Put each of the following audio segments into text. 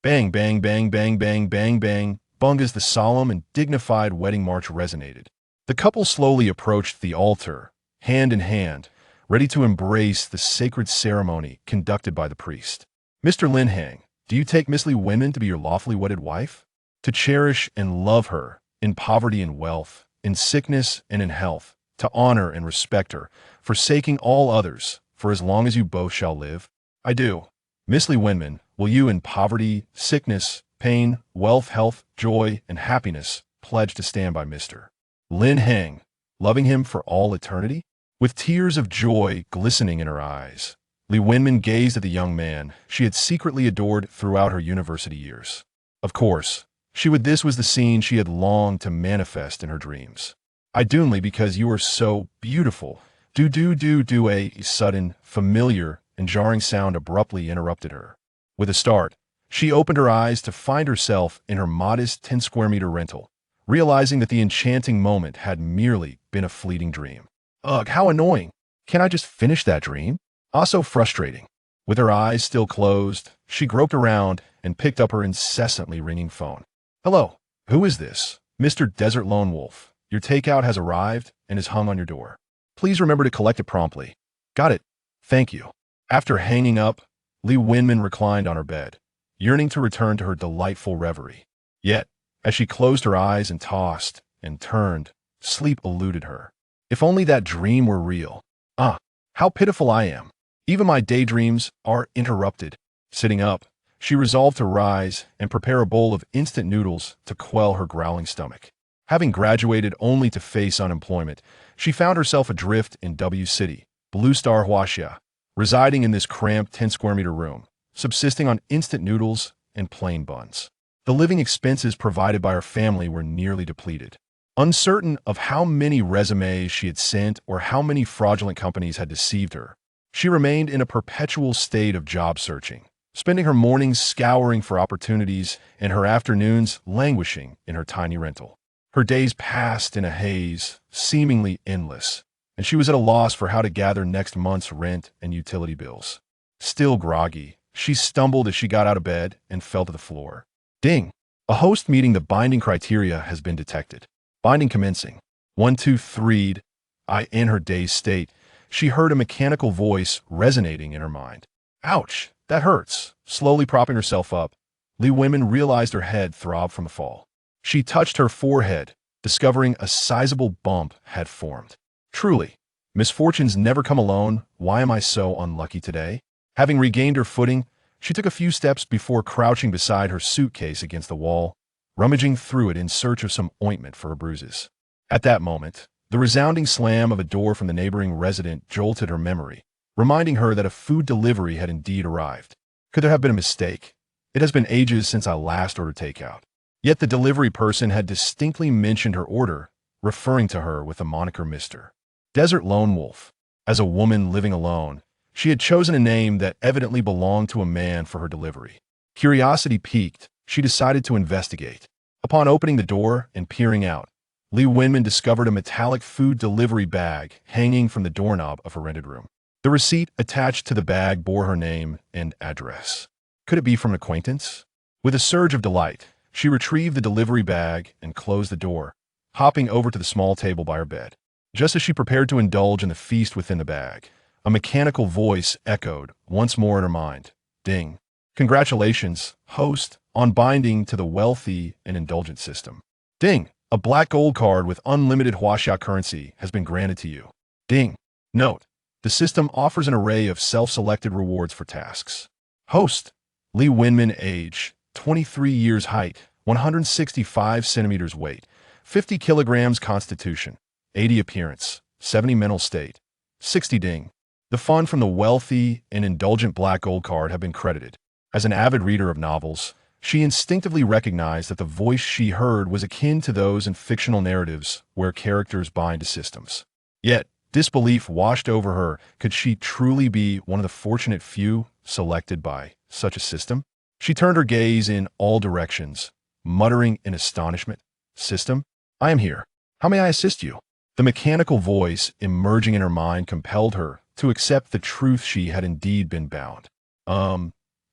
Bang, bang, bang, bang, bang, bang, bang. Bung as the solemn and dignified wedding march resonated. The couple slowly approached the altar, hand in hand, ready to embrace the sacred ceremony conducted by the priest. Mr. Lin Hang, do you take Miss Li Wenman to be your lawfully wedded wife? To cherish and love her, in poverty and wealth, in sickness and in health, to honor and respect her, forsaking all others, for as long as you both shall live? I do. Miss Li Wenman, will you in poverty, sickness, pain, wealth, health, joy, and happiness pledge to stand by Mr. Lin Hang, loving him for all eternity? With tears of joy glistening in her eyes, Li Wenman gazed at the young man she had secretly adored throughout her university years. Of course, this was the scene she had longed to manifest in her dreams. I do only because you are so beautiful. A sudden, familiar, and jarring sound abruptly interrupted her. With a start, she opened her eyes to find herself in her modest 10-square-meter rental, realizing that the enchanting moment had merely been a fleeting dream. Ugh, how annoying. Can't I just finish that dream? Also frustrating. With her eyes still closed, she groped around and picked up her incessantly ringing phone. Hello, who is this? Mr. Desert Lone Wolf, your takeout has arrived and is hung on your door. Please remember to collect it promptly. Got it. Thank you. After hanging up, Li Wenman reclined on her bed, yearning to return to her delightful reverie. Yet, as she closed her eyes and tossed and turned, sleep eluded her. If only that dream were real. Ah, how pitiful I am. Even my daydreams are interrupted. Sitting up, she resolved to rise and prepare a bowl of instant noodles to quell her growling stomach. Having graduated only to face unemployment, she found herself adrift in W City, Blue Star Huaxia, residing in this cramped 10-square-meter room, subsisting on instant noodles and plain buns. The living expenses provided by her family were nearly depleted. Uncertain of how many resumes she had sent or how many fraudulent companies had deceived her, she remained in a perpetual state of job searching, spending her mornings scouring for opportunities and her afternoons languishing in her tiny rental. Her days passed in a haze, seemingly endless, and she was at a loss for how to gather next month's rent and utility bills. Still groggy, she stumbled as she got out of bed and fell to the floor. Ding! A host meeting the binding criteria has been detected. Binding commencing. 1, 2, 3. In her dazed state, she heard a mechanical voice resonating in her mind. Ouch! That hurts. Slowly propping herself up, Li Wenman realized her head throbbed from the fall. She touched her forehead, discovering a sizable bump had formed. Truly, misfortunes never come alone. Why am I so unlucky today? Having regained her footing, she took a few steps before crouching beside her suitcase against the wall, rummaging through it in search of some ointment for her bruises. At that moment, the resounding slam of a door from the neighboring resident jolted her memory, reminding her that a food delivery had indeed arrived. Could there have been a mistake? It has been ages since I last ordered takeout. Yet the delivery person had distinctly mentioned her order, referring to her with the moniker Mr. Desert Lone Wolf. As a woman living alone, she had chosen a name that evidently belonged to a man for her delivery. Curiosity piqued, she decided to investigate. Upon opening the door and peering out, Li Wenman discovered a metallic food delivery bag hanging from the doorknob of her rented room. The receipt attached to the bag bore her name and address. Could it be from an acquaintance? With a surge of delight, she retrieved the delivery bag and closed the door, hopping over to the small table by her bed. Just as she prepared to indulge in the feast within the bag, a mechanical voice echoed once more in her mind. Ding. Congratulations, host, on binding to the wealthy and indulgent system. Ding. A black gold card with unlimited Huaxia currency has been granted to you. Ding. Note. The system offers an array of self-selected rewards for tasks. Host. Li Wenman age, 23 years height, 165 centimeters weight, 50 kilograms constitution, 80 appearance, 70 mental state, 60 ding. The fund from the wealthy and indulgent black gold card have been credited. As an avid reader of novels, she instinctively recognized that the voice she heard was akin to those in fictional narratives where characters bind to systems. Yet, disbelief washed over her. Could she truly be one of the fortunate few selected by such a system? She turned her gaze in all directions, muttering in astonishment, System? I am here. How may I assist you? The mechanical voice emerging in her mind compelled her to accept the truth she had indeed been bound.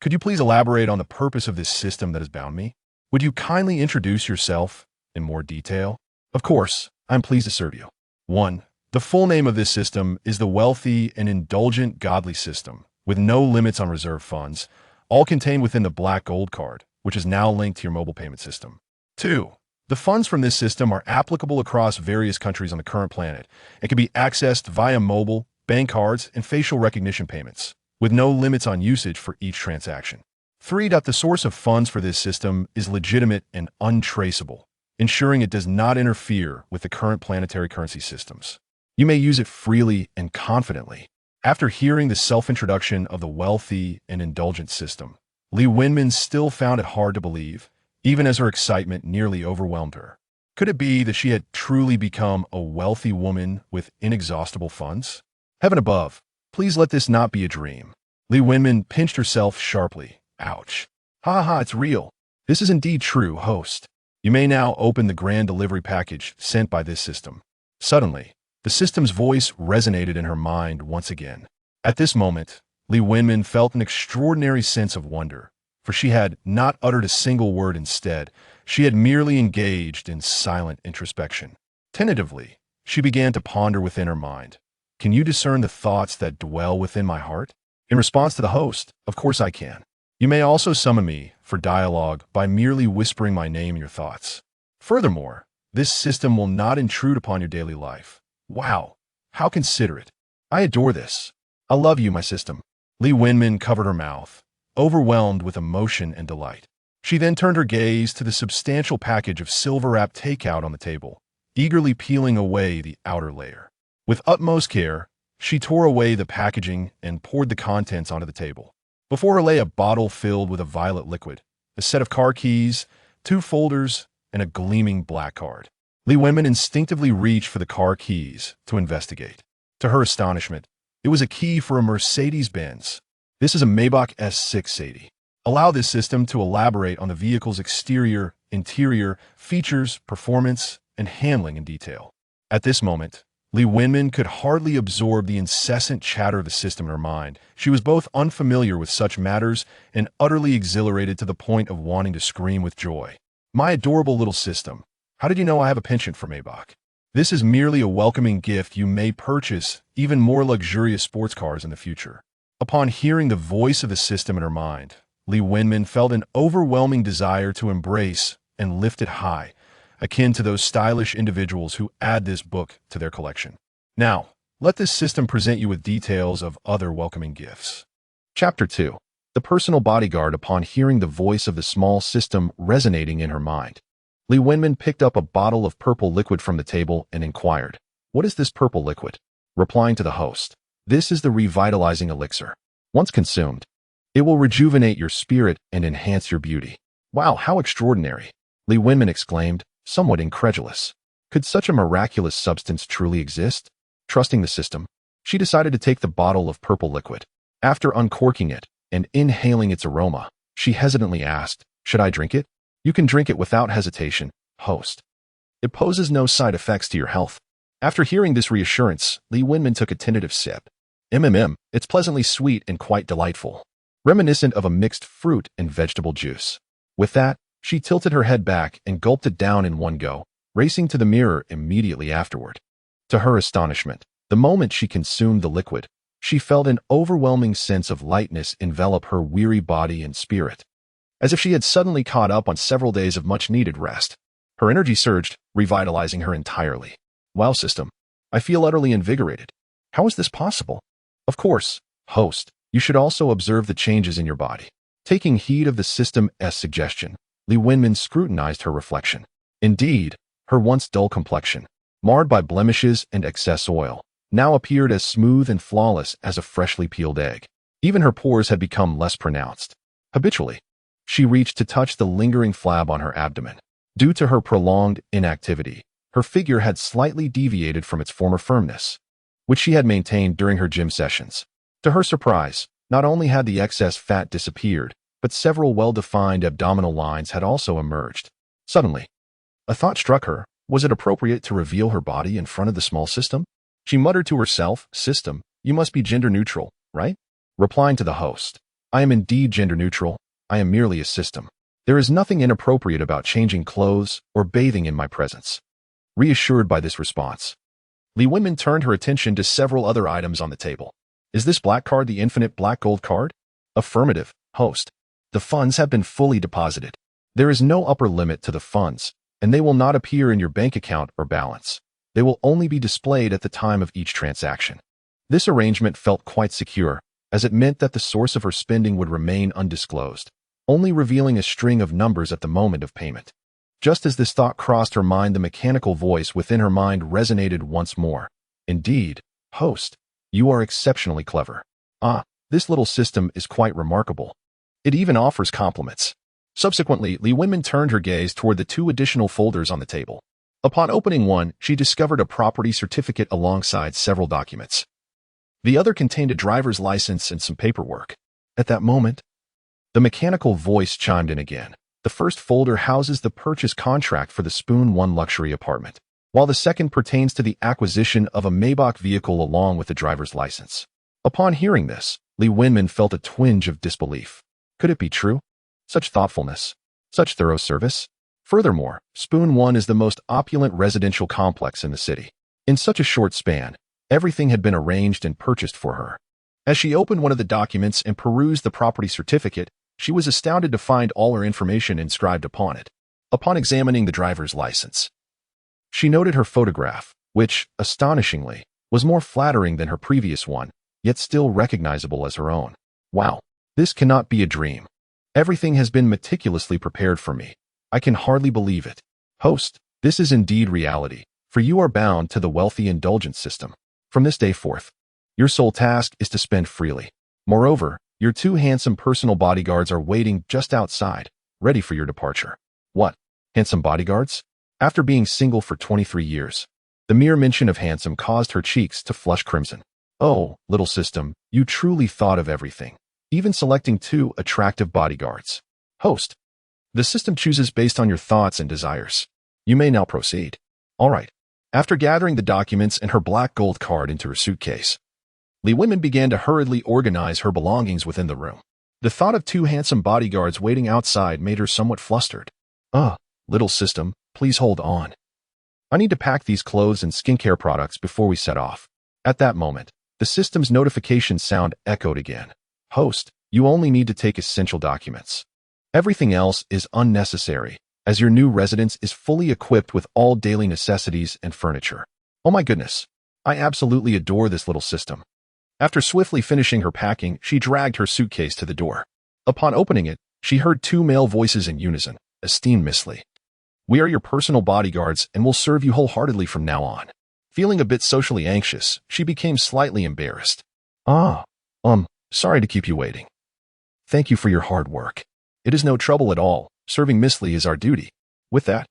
Could you please elaborate on the purpose of this system that has bound me? Would you kindly introduce yourself in more detail? Of course, I'm pleased to serve you. 1. The full name of this system is the Wealthy and Indulgent Godly System, with no limits on reserve funds, all contained within the Black Gold Card, which is now linked to your mobile payment system. 2. The funds from this system are applicable across various countries on the current planet and can be accessed via mobile, bank cards, and facial recognition payments, with no limits on usage for each transaction. 3. The source of funds for this system is legitimate and untraceable, ensuring it does not interfere with the current planetary currency systems. You may use it freely and confidently. After hearing the self-introduction of the Wealthy and Indulgent System, Lee Winman still found it hard to believe, even as her excitement nearly overwhelmed her. Could it be that she had truly become a wealthy woman with inexhaustible funds? Heaven above, please let this not be a dream. Lee Winman pinched herself sharply. Ouch. Ha ha, it's real. This is indeed true, host. You may now open the grand delivery package sent by this system. Suddenly, the system's voice resonated in her mind once again. At this moment, Lee Winman felt an extraordinary sense of wonder, for she had not uttered a single word. Instead, she had merely engaged in silent introspection. Tentatively, she began to ponder within her mind. Can you discern the thoughts that dwell within my heart? In response to the host, of course I can. You may also summon me for dialogue by merely whispering my name in your thoughts. Furthermore, this system will not intrude upon your daily life. Wow, how considerate. I adore this. I love you, my system. Lee Winman covered her mouth, overwhelmed with emotion and delight. She then turned her gaze to the substantial package of silver-wrapped takeout on the table, eagerly peeling away the outer layer. With utmost care, she tore away the packaging and poured the contents onto the table. Before her lay a bottle filled with a violet liquid, a set of car keys, 2 folders, and a gleaming black card. Lee Winman instinctively reached for the car keys to investigate. To her astonishment, it was a key for a Mercedes-Benz. This is a Maybach S680. Allow this system to elaborate on the vehicle's exterior, interior, features, performance, and handling in detail. At this moment, Lee Winman could hardly absorb the incessant chatter of the system in her mind. She was both unfamiliar with such matters and utterly exhilarated to the point of wanting to scream with joy. My adorable little system, how did you know I have a penchant for Maybach? This is merely a welcoming gift. You may purchase even more luxurious sports cars in the future. Upon hearing the voice of the system in her mind, Lee Winman felt an overwhelming desire to embrace and lift it high, akin to those stylish individuals who add this book to their collection. Now, let this system present you with details of other welcoming gifts. Chapter 2. The Personal Bodyguard. Upon hearing the voice of the small system resonating in her mind, Lee Winman picked up a bottle of purple liquid from the table and inquired, "What is this purple liquid?" Replying to the host, "This is the revitalizing elixir. Once consumed, it will rejuvenate your spirit and enhance your beauty." Wow, how extraordinary! Lee Winman exclaimed, somewhat incredulous. Could such a miraculous substance truly exist? Trusting the system, she decided to take the bottle of purple liquid. After uncorking it and inhaling its aroma, she hesitantly asked, "Should I drink it?" "You can drink it without hesitation, host. It poses no side effects to your health." After hearing this reassurance, Lee Winman took a tentative sip. It's pleasantly sweet and quite delightful, reminiscent of a mixed fruit and vegetable juice. With that, she tilted her head back and gulped it down in one go, racing to the mirror immediately afterward. To her astonishment, the moment she consumed the liquid, she felt an overwhelming sense of lightness envelop her weary body and spirit, as if she had suddenly caught up on several days of much-needed rest. Her energy surged, revitalizing her entirely. Wow, system, I feel utterly invigorated. How is this possible? Of course, host, you should also observe the changes in your body. Taking heed of the system's suggestion, Lee Winman scrutinized her reflection. Indeed, her once dull complexion, marred by blemishes and excess oil, now appeared as smooth and flawless as a freshly peeled egg. Even her pores had become less pronounced. Habitually, she reached to touch the lingering flab on her abdomen. Due to her prolonged inactivity, her figure had slightly deviated from its former firmness, which she had maintained during her gym sessions. To her surprise, not only had the excess fat disappeared, but several well-defined abdominal lines had also emerged. Suddenly, a thought struck her. Was it appropriate to reveal her body in front of the small system? She muttered to herself, "System, you must be gender neutral, right?" Replying to the host, I am indeed gender neutral. I am merely a system. There is nothing inappropriate about changing clothes or bathing in my presence. Reassured by this response, Li Wenmin turned her attention to several other items on the table. Is this black card the infinite black gold card? Affirmative, host. The funds have been fully deposited. There is no upper limit to the funds, and they will not appear in your bank account or balance. They will only be displayed at the time of each transaction. This arrangement felt quite secure, as it meant that the source of her spending would remain undisclosed, only revealing a string of numbers at the moment of payment. Just as this thought crossed her mind, the mechanical voice within her mind resonated once more. Indeed, host, you are exceptionally clever. This little system is quite remarkable. It even offers compliments. Subsequently, Li Wenmin turned her gaze toward the two additional folders on the table. Upon opening one, she discovered a property certificate alongside several documents. The other contained a driver's license and some paperwork. At that moment, the mechanical voice chimed in again. The first folder houses the purchase contract for the Spoon 1 luxury apartment, while the second pertains to the acquisition of a Maybach vehicle along with the driver's license. Upon hearing this, Li Wenmin felt a twinge of disbelief. Could it be true? Such thoughtfulness, such thorough service? Furthermore, Spoon 1 is the most opulent residential complex in the city. In such a short span, everything had been arranged and purchased for her. As she opened one of the documents and perused the property certificate, she was astounded to find all her information inscribed upon it. Upon examining the driver's license, she noted her photograph, which, astonishingly, was more flattering than her previous one, yet still recognizable as her own. Wow, this cannot be a dream. Everything has been meticulously prepared for me. I can hardly believe it. Host, this is indeed reality, for you are bound to the wealthy indulgence system. From this day forth, your sole task is to spend freely. Moreover, your two handsome personal bodyguards are waiting just outside, ready for your departure. What? Handsome bodyguards? After being single for 23 years, the mere mention of handsome caused her cheeks to flush crimson. Oh, little system, you truly thought of everything, even selecting two attractive bodyguards. Host, the system chooses based on your thoughts and desires. You may now proceed. All right. After gathering the documents and her black gold card into her suitcase, Li Wenmin began to hurriedly organize her belongings within the room. The thought of two handsome bodyguards waiting outside made her somewhat flustered. Little system, please hold on. I need to pack these clothes and skincare products before we set off. At that moment, the system's notification sound echoed again. Host, you only need to take essential documents. Everything else is unnecessary, as your new residence is fully equipped with all daily necessities and furniture. Oh my goodness, I absolutely adore this little system. After swiftly finishing her packing, she dragged her suitcase to the door. Upon opening it, she heard two male voices in unison. Esteemed Miss Li, we are your personal bodyguards and will serve you wholeheartedly from now on. Feeling a bit socially anxious, she became slightly embarrassed. Sorry to keep you waiting. Thank you for your hard work. It is no trouble at all. Serving Miss Li is our duty. With that,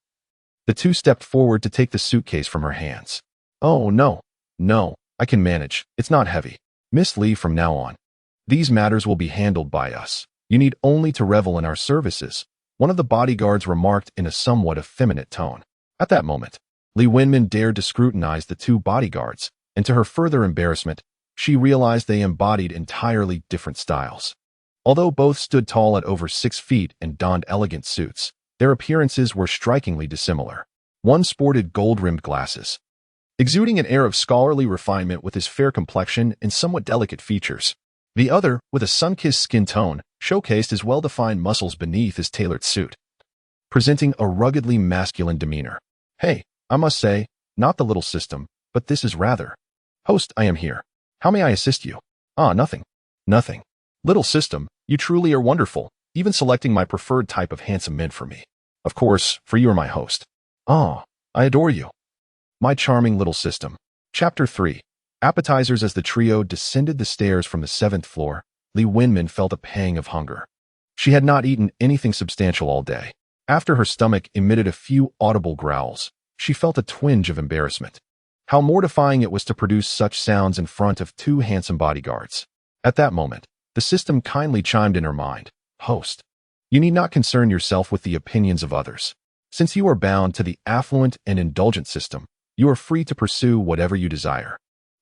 the two stepped forward to take the suitcase from her hands. Oh, no, I can manage. It's not heavy. Miss Li, from now on, these matters will be handled by us. You need only to revel in our services, one of the bodyguards remarked in a somewhat effeminate tone. At that moment, Li Wenmin dared to scrutinize the two bodyguards, and to her further embarrassment, she realized they embodied entirely different styles. Although both stood tall at over 6 feet and donned elegant suits, their appearances were strikingly dissimilar. One sported gold-rimmed glasses, exuding an air of scholarly refinement with his fair complexion and somewhat delicate features. The other, with a sun-kissed skin tone, showcased his well-defined muscles beneath his tailored suit, presenting a ruggedly masculine demeanor. Hey, I must say, not the little system, but this is rather. Host, I am here. How may I assist you? Nothing. Little system, you truly are wonderful, even selecting my preferred type of handsome men for me. Of course, for you are my host. I adore you. My charming little system. Chapter 3. Appetizers. As the trio descended the stairs from the 7th floor, Li Wenmin felt a pang of hunger. She had not eaten anything substantial all day. After her stomach emitted a few audible growls, she felt a twinge of embarrassment. How mortifying it was to produce such sounds in front of two handsome bodyguards. At that moment, the system kindly chimed in her mind. Host, you need not concern yourself with the opinions of others. Since you are bound to the affluent and indulgent system, you are free to pursue whatever you desire,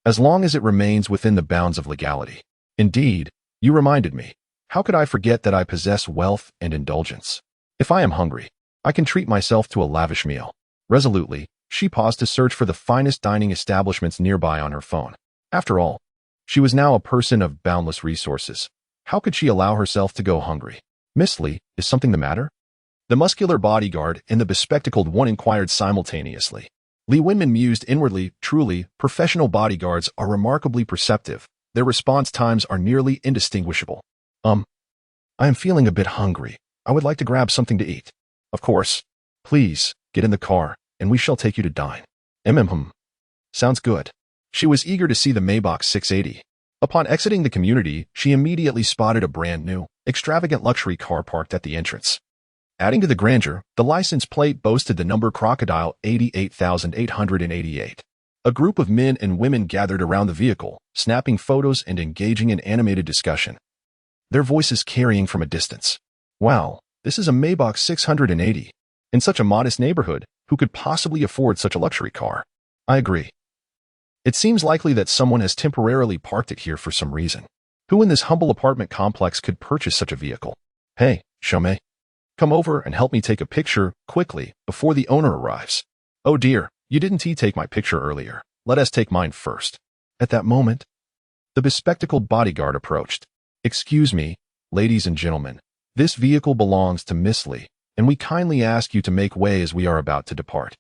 as long as it remains within the bounds of legality. Indeed, you reminded me. How could I forget that I possess wealth and indulgence? If I am hungry, I can treat myself to a lavish meal. Resolutely, she paused to search for the finest dining establishments nearby on her phone. After all, she was now a person of boundless resources. How could she allow herself to go hungry? Miss Lee, is something the matter? The muscular bodyguard and the bespectacled one inquired simultaneously. Lee Winman mused inwardly, truly, professional bodyguards are remarkably perceptive. Their response times are nearly indistinguishable. I am feeling a bit hungry. I would like to grab something to eat. Of course. Please, get in the car, and we shall take you to dine. Sounds good. She was eager to see the Maybach 680. Upon exiting the community, she immediately spotted a brand-new, extravagant luxury car parked at the entrance. Adding to the grandeur, the license plate boasted the number Crocodile 88,888. A group of men and women gathered around the vehicle, snapping photos and engaging in animated discussion. Their voices carrying from a distance. Wow, this is a Maybach 680. In such a modest neighborhood, who could possibly afford such a luxury car? I agree. It seems likely that someone has temporarily parked it here for some reason. Who in this humble apartment complex could purchase such a vehicle? Hey, Shomei. Come over and help me take a picture, quickly, before the owner arrives. Oh dear, you didn't take my picture earlier. Let us take mine first. At that moment, the bespectacled bodyguard approached. Excuse me, ladies and gentlemen. This vehicle belongs to Miss Lee, and we kindly ask you to make way as we are about to depart.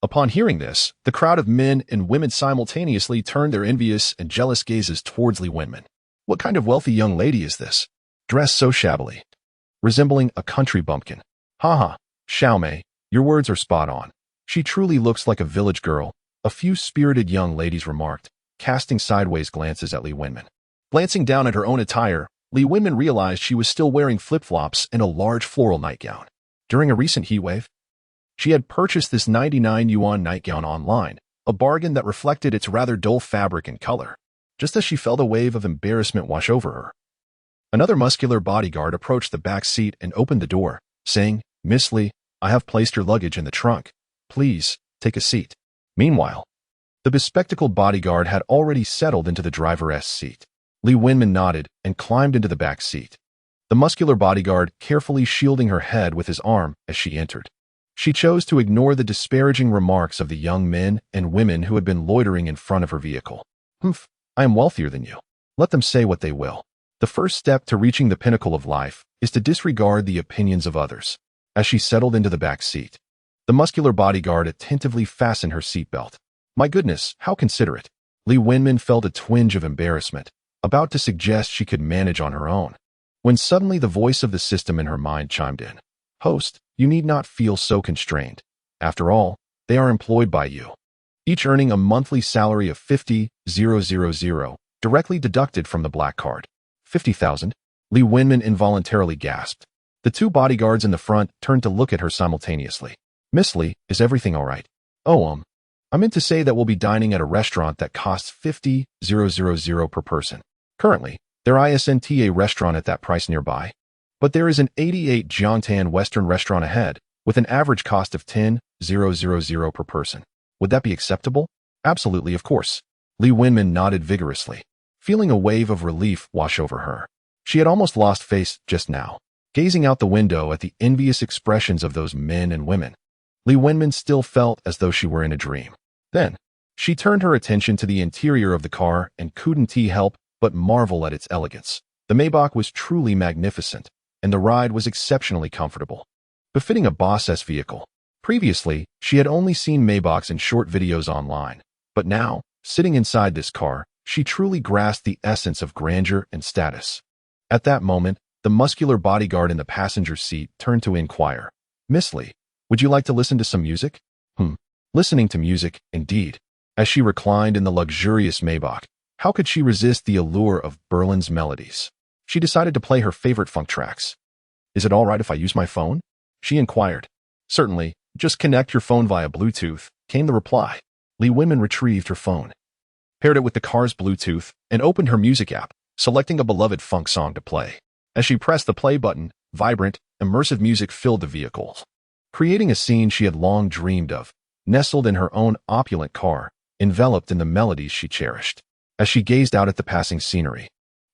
Upon hearing this, the crowd of men and women simultaneously turned their envious and jealous gazes towards Lee Winman. What kind of wealthy young lady is this? Dressed so shabbily, resembling a country bumpkin. Haha, Xiaomei, your words are spot on. She truly looks like a village girl, a few spirited young ladies remarked, casting sideways glances at Lee Winman. Glancing down at her own attire, Lee Winman realized she was still wearing flip-flops and a large floral nightgown. During a recent heatwave, she had purchased this 99 yuan nightgown online, a bargain that reflected its rather dull fabric and color. Just as she felt a wave of embarrassment wash over her, another muscular bodyguard approached the back seat and opened the door, saying, Miss Lee, I have placed your luggage in the trunk. Please, take a seat. Meanwhile, the bespectacled bodyguard had already settled into the driver's seat. Lee Winman nodded and climbed into the back seat, the muscular bodyguard carefully shielding her head with his arm as she entered. She chose to ignore the disparaging remarks of the young men and women who had been loitering in front of her vehicle. I am wealthier than you. Let them say what they will. The first step to reaching the pinnacle of life is to disregard the opinions of others. As she settled into the back seat, the muscular bodyguard attentively fastened her seatbelt. My goodness, how considerate. Lee Winman felt a twinge of embarrassment, about to suggest she could manage on her own, when suddenly the voice of the system in her mind chimed in. Host, you need not feel so constrained. After all, they are employed by you, each earning a monthly salary of 50,000, directly deducted from the black card. 50,000? Lee Winman involuntarily gasped. The two bodyguards in the front turned to look at her simultaneously. Miss Lee, is everything all right? Oh, I meant to say that we'll be dining at a restaurant that costs 50,000 per person. Currently, there isn't a restaurant at that price nearby, but there is an 88 Jiangtan Western restaurant ahead, with an average cost of 10,000 per person. Would that be acceptable? Absolutely, of course. Lee Winman nodded vigorously, feeling a wave of relief wash over her. She had almost lost face just now, gazing out the window at the envious expressions of those men and women. Lee Winman still felt as though she were in a dream. Then, she turned her attention to the interior of the car and couldn't help but marvel at its elegance. The Maybach was truly magnificent, and the ride was exceptionally comfortable, befitting a Boss S vehicle. Previously, she had only seen Maybachs in short videos online, but now, sitting inside this car, she truly grasped the essence of grandeur and status. At that moment, the muscular bodyguard in the passenger seat turned to inquire, Miss Lee, would you like to listen to some music? Listening to music, indeed. As she reclined in the luxurious Maybach, how could she resist the allure of Berlin's melodies? She decided to play her favorite funk tracks. Is it all right if I use my phone? She inquired. Certainly, just connect your phone via Bluetooth, came the reply. Lee Winman retrieved her phone, paired it with the car's Bluetooth, and opened her music app, selecting a beloved funk song to play. As she pressed the play button, vibrant, immersive music filled the vehicle, creating a scene she had long dreamed of, nestled in her own opulent car, enveloped in the melodies she cherished. As she gazed out at the passing scenery,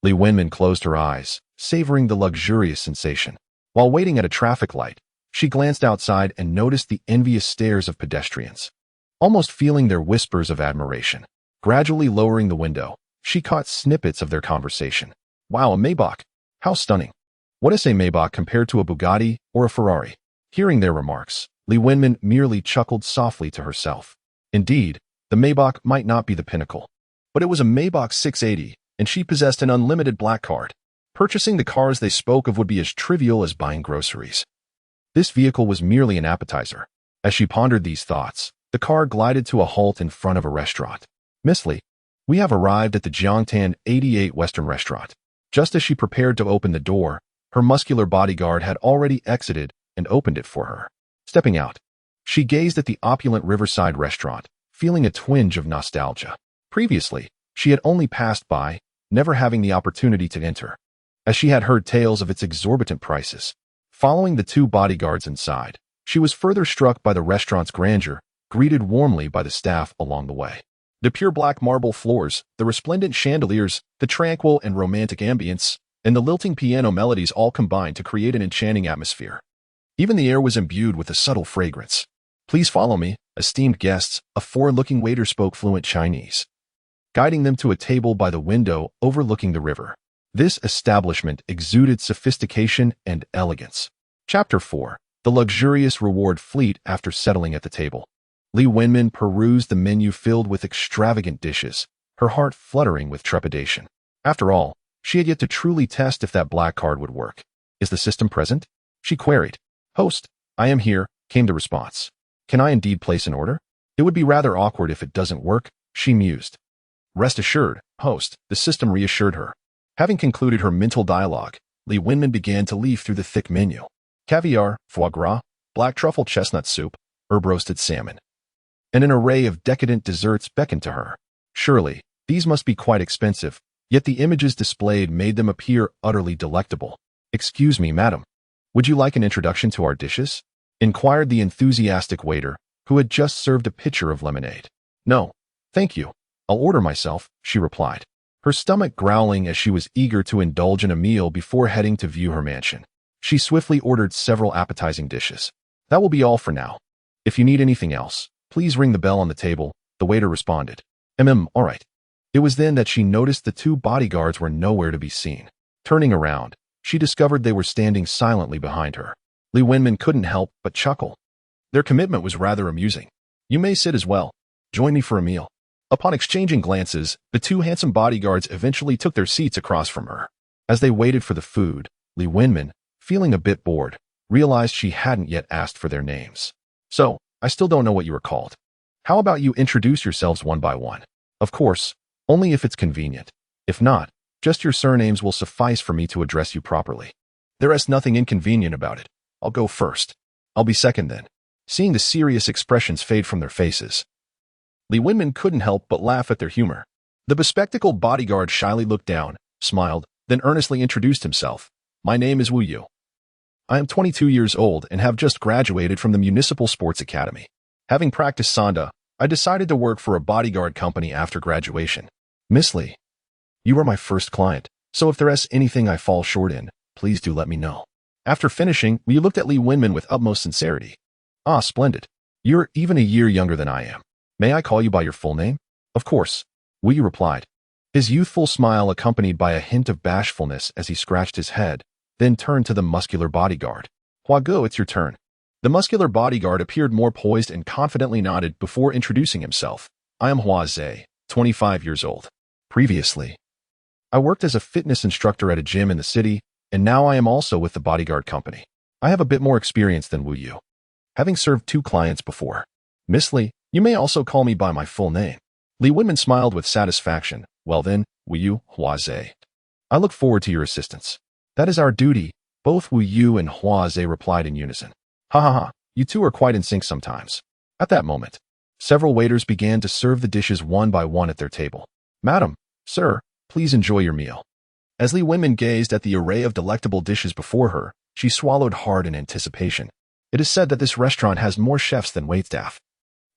Lee Winman closed her eyes, savoring the luxurious sensation. While waiting at a traffic light, she glanced outside and noticed the envious stares of pedestrians, almost feeling their whispers of admiration. Gradually lowering the window, she caught snippets of their conversation. Wow, a Maybach! How stunning! What is a Maybach compared to a Bugatti or a Ferrari? Hearing their remarks, Li Wenmin merely chuckled softly to herself. Indeed, the Maybach might not be the pinnacle, but it was a Maybach 680, and she possessed an unlimited black card. Purchasing the cars they spoke of would be as trivial as buying groceries. This vehicle was merely an appetizer. As she pondered these thoughts, the car glided to a halt in front of a restaurant. Miss Li, we have arrived at the Jiangtan 88 Western Restaurant. Just as she prepared to open the door, her muscular bodyguard had already exited and opened it for her. Stepping out, she gazed at the opulent riverside restaurant, feeling a twinge of nostalgia. Previously, she had only passed by, never having the opportunity to enter, as she had heard tales of its exorbitant prices. Following the two bodyguards inside, she was further struck by the restaurant's grandeur, greeted warmly by the staff along the way. The pure black marble floors, the resplendent chandeliers, the tranquil and romantic ambience, and the lilting piano melodies all combined to create an enchanting atmosphere. Even the air was imbued with a subtle fragrance. Please follow me, esteemed guests, a forward-looking waiter spoke fluent Chinese, guiding them to a table by the window overlooking the river. This establishment exuded sophistication and elegance. Chapter 4. The luxurious reward fleet. After settling at the table, Li Wenmin perused the menu filled with extravagant dishes, her heart fluttering with trepidation. After all, she had yet to truly test if that black card would work. Is the system present? She queried. Host, I am here, came the response. Can I indeed place an order? It would be rather awkward if it doesn't work, she mused. Rest assured, host, the system reassured her. Having concluded her mental dialogue, Li Wenmin began to leaf through the thick menu. Caviar, foie gras, black truffle chestnut soup, herb-roasted salmon, and an array of decadent desserts beckoned to her. Surely, these must be quite expensive, yet the images displayed made them appear utterly delectable. Excuse me, madam. Would you like an introduction to our dishes? Inquired the enthusiastic waiter, who had just served a pitcher of lemonade. No, thank you. I'll order myself, she replied, her stomach growling as she was eager to indulge in a meal before heading to view her mansion. She swiftly ordered several appetizing dishes. That will be all for now. If you need anything else, please ring the bell on the table, the waiter responded. All right. It was then that she noticed the two bodyguards were nowhere to be seen. Turning around, she discovered they were standing silently behind her. Li Wenmin couldn't help but chuckle. Their commitment was rather amusing. You may sit as well. Join me for a meal. Upon exchanging glances, the two handsome bodyguards eventually took their seats across from her. As they waited for the food, Li Wenmin, feeling a bit bored, realized she hadn't yet asked for their names. So, I still don't know what you were called. How about you introduce yourselves one by one? Of course, only if it's convenient. If not, just your surnames will suffice for me to address you properly. There is nothing inconvenient about it. I'll go first. I'll be second then. Seeing the serious expressions fade from their faces, Li Wenmin couldn't help but laugh at their humor. The bespectacled bodyguard shyly looked down, smiled, then earnestly introduced himself. My name is Wu Yu. I am 22 years old and have just graduated from the Municipal Sports Academy. Having practiced Sanda, I decided to work for a bodyguard company after graduation. Miss Li, you are my first client, so if there is anything I fall short in, please do let me know. After finishing, Wu looked at Li Wenmin with utmost sincerity. Ah, splendid. You're even a year younger than I am. May I call you by your full name? Of course, Wu replied, his youthful smile accompanied by a hint of bashfulness as he scratched his head, then turned to the muscular bodyguard. Hua Guo, it's your turn. The muscular bodyguard appeared more poised and confidently nodded before introducing himself. I am Hua Zhe, 25 years old. Previously, I worked as a fitness instructor at a gym in the city, and now I am also with the bodyguard company. I have a bit more experience than Wu Yu, having served 2 clients before. Miss Li, you may also call me by my full name. Li Wenmin smiled with satisfaction. Well then, Wu Yu, Hua Zhe. I look forward to your assistance. That is our duty, both Wu Yu and Hua Zhe replied in unison. Ha ha ha, you two are quite in sync sometimes. At that moment, several waiters began to serve the dishes one by one at their table. Madam, sir, please enjoy your meal. As Li Wenmin gazed at the array of delectable dishes before her, she swallowed hard in anticipation. It is said that this restaurant has more chefs than waitstaff,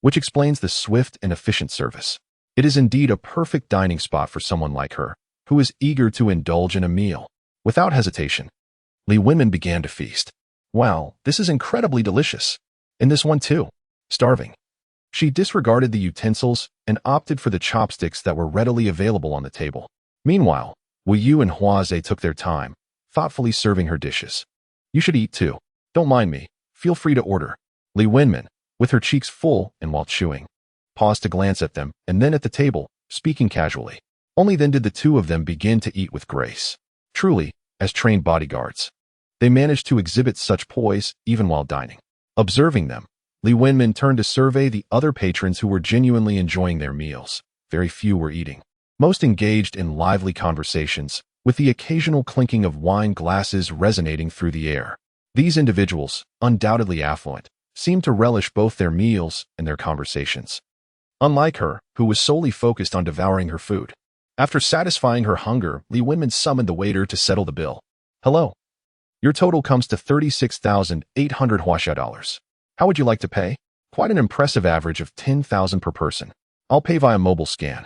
which explains the swift and efficient service. It is indeed a perfect dining spot for someone like her, who is eager to indulge in a meal. Without hesitation, Li Wenmin began to feast. Wow, this is incredibly delicious. And this one too. Starving. She disregarded the utensils and opted for the chopsticks that were readily available on the table. Meanwhile, Wu Yu and Huaze took their time, thoughtfully serving her dishes. You should eat too. Don't mind me. Feel free to order. Li Wenmin, with her cheeks full and while chewing, paused to glance at them and then at the table, speaking casually. Only then did the two of them begin to eat with grace. Truly, as trained bodyguards, they managed to exhibit such poise even while dining. Observing them, Li Wenmin turned to survey the other patrons who were genuinely enjoying their meals. Very few were eating. Most engaged in lively conversations, with the occasional clinking of wine glasses resonating through the air. These individuals, undoubtedly affluent, seemed to relish both their meals and their conversations. Unlike her, who was solely focused on devouring her food. After satisfying her hunger, Li Wenmin summoned the waiter to settle the bill. Hello. Your total comes to 36,800 Huaxia dollars. How would you like to pay? Quite an impressive average of 10,000 per person. I'll pay via mobile scan.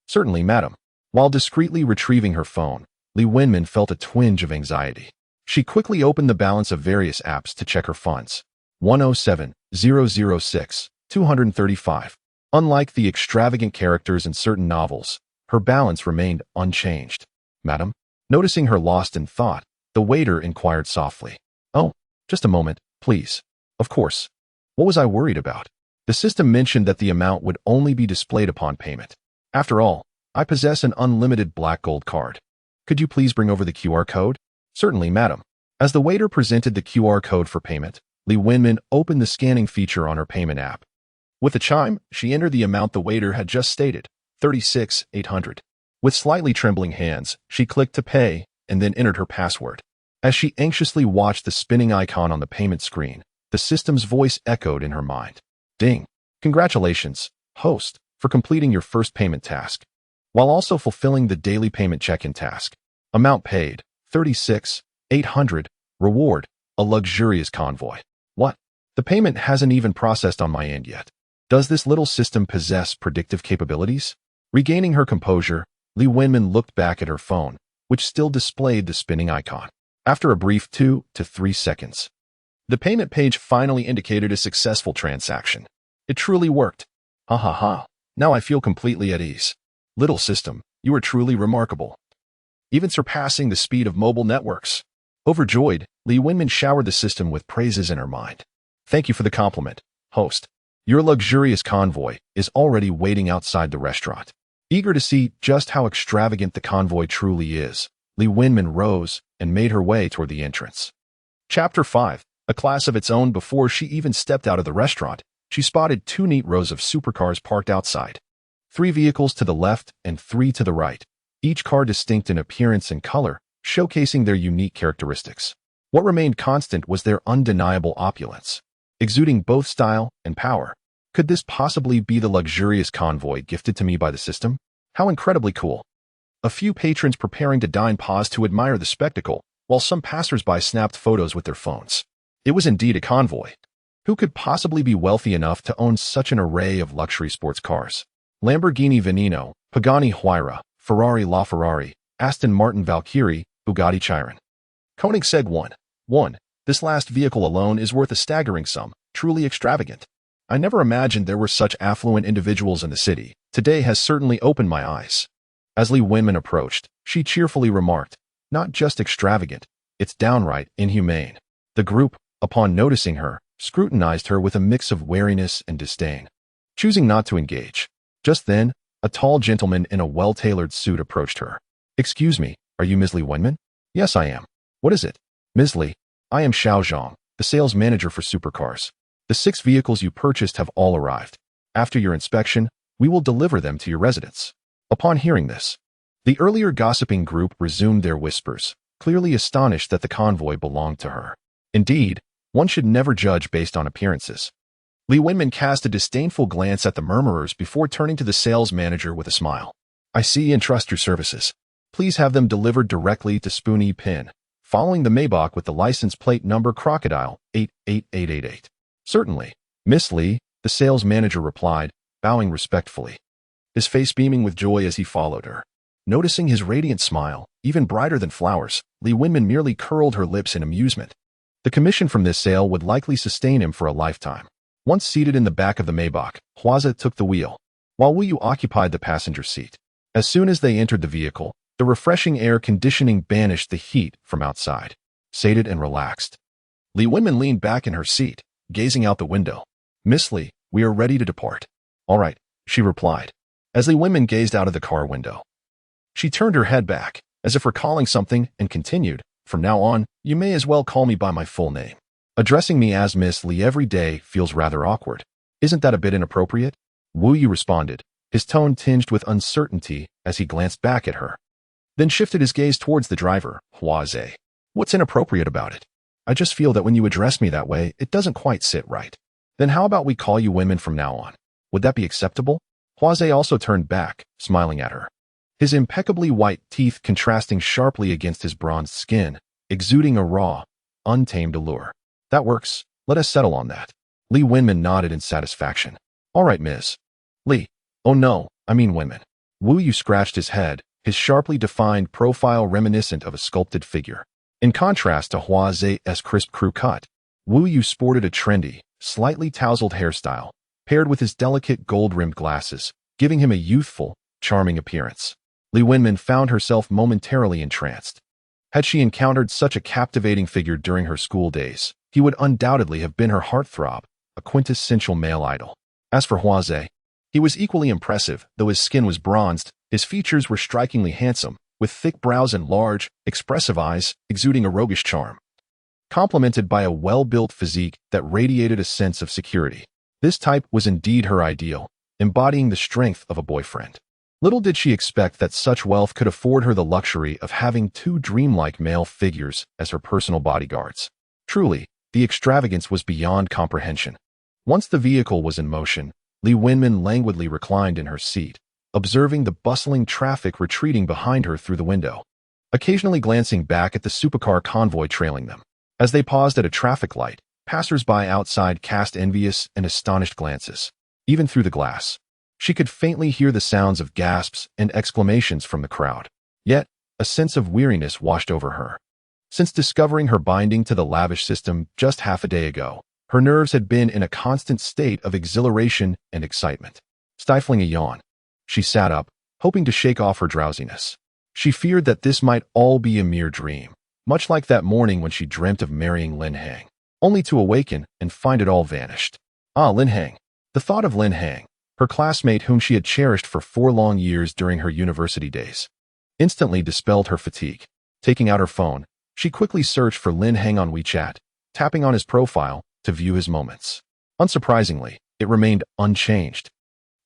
Certainly, madam. While discreetly retrieving her phone, Li Wenmin felt a twinge of anxiety. She quickly opened the balance of various apps to check her funds. 107,006, 235. Unlike the extravagant characters in certain novels, her balance remained unchanged. Madam, noticing her lost in thought, the waiter inquired softly. Oh, just a moment, please. Of course. What was I worried about? The system mentioned that the amount would only be displayed upon payment. After all, I possess an unlimited black gold card. Could you please bring over the QR code? Certainly, madam. As the waiter presented the QR code for payment, Li Wenmin opened the scanning feature on her payment app. With a chime, she entered the amount the waiter had just stated, 36,800. With slightly trembling hands, she clicked to pay and then entered her password. As she anxiously watched the spinning icon on the payment screen, the system's voice echoed in her mind. Ding! Congratulations, host, for completing your first payment task, while also fulfilling the daily payment check-in task. Amount paid, 36,800. Reward, a luxurious convoy. What? The payment hasn't even processed on my end yet. Does this little system possess predictive capabilities? Regaining her composure, Li Wenmin looked back at her phone, which still displayed the spinning icon. After a brief 2 to 3 seconds, the payment page finally indicated a successful transaction. It truly worked. Ha ha ha. Now I feel completely at ease. Little system, you are truly remarkable. Even surpassing the speed of mobile networks. Overjoyed, Li Wenmin showered the system with praises in her mind. Thank you for the compliment, host. Your luxurious convoy is already waiting outside the restaurant. Eager to see just how extravagant the convoy truly is, Li Wenmin rose and made her way toward the entrance. Chapter 5. A class of its own. Before she even stepped out of the restaurant, she spotted 2 neat rows of supercars parked outside. 3 vehicles to the left and 3 to the right, each car distinct in appearance and color, showcasing their unique characteristics. What remained constant was their undeniable opulence, exuding both style and power. Could this possibly be the luxurious convoy gifted to me by the system? How incredibly cool. A few patrons preparing to dine paused to admire the spectacle, while some passers-by snapped photos with their phones. It was indeed a convoy. Who could possibly be wealthy enough to own such an array of luxury sports cars? Lamborghini Veneno, Pagani Huayra, Ferrari LaFerrari, Aston Martin Valkyrie, Bugatti Chiron. Koenigsegg 1. This last vehicle alone is worth a staggering sum, truly extravagant. I never imagined there were such affluent individuals in the city. Today has certainly opened my eyes. As Li Wenmin approached, she cheerfully remarked, not just extravagant, it's downright inhumane. The group, upon noticing her, scrutinized her with a mix of wariness and disdain, choosing not to engage. Just then, a tall gentleman in a well-tailored suit approached her. Excuse me, are you Ms. Li Wenmin? Yes, I am. What is it? Ms. Li, I am Xiao Zhang, the sales manager for supercars. The 6 vehicles you purchased have all arrived. After your inspection, we will deliver them to your residence. Upon hearing this, the earlier gossiping group resumed their whispers, clearly astonished that the convoy belonged to her. Indeed, one should never judge based on appearances. Li Wenmin cast a disdainful glance at the murmurers before turning to the sales manager with a smile. I see and trust your services. Please have them delivered directly to Spoonie Pin, following the Maybach with the license plate number Crocodile 88888. Certainly, Miss Li, the sales manager replied, bowing respectfully, his face beaming with joy as he followed her. Noticing his radiant smile, even brighter than flowers, Li Wenmin merely curled her lips in amusement. The commission from this sale would likely sustain him for a lifetime. Once seated in the back of the Maybach, Huazi took the wheel, while Wu Yu occupied the passenger seat. As soon as they entered the vehicle, the refreshing air conditioning banished the heat from outside. Sated and relaxed, Li Wenmin leaned back in her seat, gazing out the window. "Miss Li, we are ready to depart." "All right," she replied, as Li Wenmin gazed out of the car window. She turned her head back, as if recalling something, and continued, "From now on, you may as well call me by my full name. Addressing me as Miss Li every day feels rather awkward. Isn't that a bit inappropriate?" Wu Yu responded, his tone tinged with uncertainty as he glanced back at her. Then shifted his gaze towards the driver, Huazi. "What's inappropriate about it? I just feel that when you address me that way, it doesn't quite sit right. Then how about we call you women from now on? Would that be acceptable?" Huazi also turned back, smiling at her, his impeccably white teeth contrasting sharply against his bronzed skin, exuding a raw, untamed allure. "That works. Let us settle on that." Li Wenmin nodded in satisfaction. "All right, Ms. Li. Oh no, I mean women." Wu Yu scratched his head, his sharply defined profile reminiscent of a sculpted figure. In contrast to Huazi's crisp crew cut, Wu Yu sported a trendy, slightly tousled hairstyle, paired with his delicate gold-rimmed glasses, giving him a youthful, charming appearance. Li Wenmin found herself momentarily entranced. Had she encountered such a captivating figure during her school days, he would undoubtedly have been her heartthrob, a quintessential male idol. As for Huazi, he was equally impressive, though his skin was bronzed, his features were strikingly handsome, with thick brows and large, expressive eyes, exuding a roguish charm, complemented by a well-built physique that radiated a sense of security. This type was indeed her ideal, embodying the strength of a boyfriend. Little did she expect that such wealth could afford her the luxury of having two dreamlike male figures as her personal bodyguards. Truly, the extravagance was beyond comprehension. Once the vehicle was in motion, Li Wenmin languidly reclined in her seat, observing the bustling traffic retreating behind her through the window, occasionally glancing back at the supercar convoy trailing them. As they paused at a traffic light, passers-by outside cast envious and astonished glances. Even through the glass, she could faintly hear the sounds of gasps and exclamations from the crowd. Yet, a sense of weariness washed over her. Since discovering her binding to the lavish system just half a day ago, her nerves had been in a constant state of exhilaration and excitement. Stifling a yawn, she sat up, hoping to shake off her drowsiness. She feared that this might all be a mere dream, much like that morning when she dreamt of marrying Lin Hang, only to awaken and find it all vanished. Ah, Lin Hang. The thought of Lin Hang, her classmate whom she had cherished for 4 long years during her university days, instantly dispelled her fatigue. Taking out her phone, she quickly searched for Lin Hang on WeChat, tapping on his profile to view his moments. Unsurprisingly, it remained unchanged.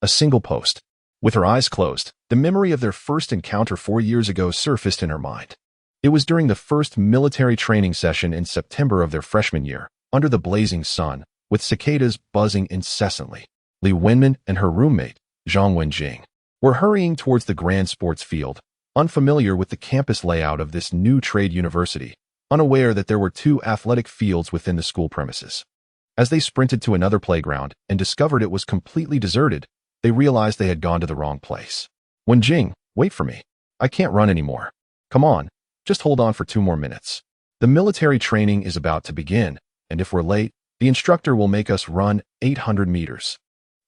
A single post. With her eyes closed, the memory of their first encounter 4 years ago surfaced in her mind. It was during the first military training session in September of their freshman year, under the blazing sun, with cicadas buzzing incessantly. Li Wenmin and her roommate, Zhang Wenjing, were hurrying towards the grand sports field, unfamiliar with the campus layout of this new trade university, unaware that there were 2 athletic fields within the school premises. As they sprinted to another playground and discovered it was completely deserted, they realized they had gone to the wrong place. "Wenjing, wait for me. I can't run anymore. Come on, just hold on for 2 more minutes. The military training is about to begin, and if we're late, the instructor will make us run 800 meters.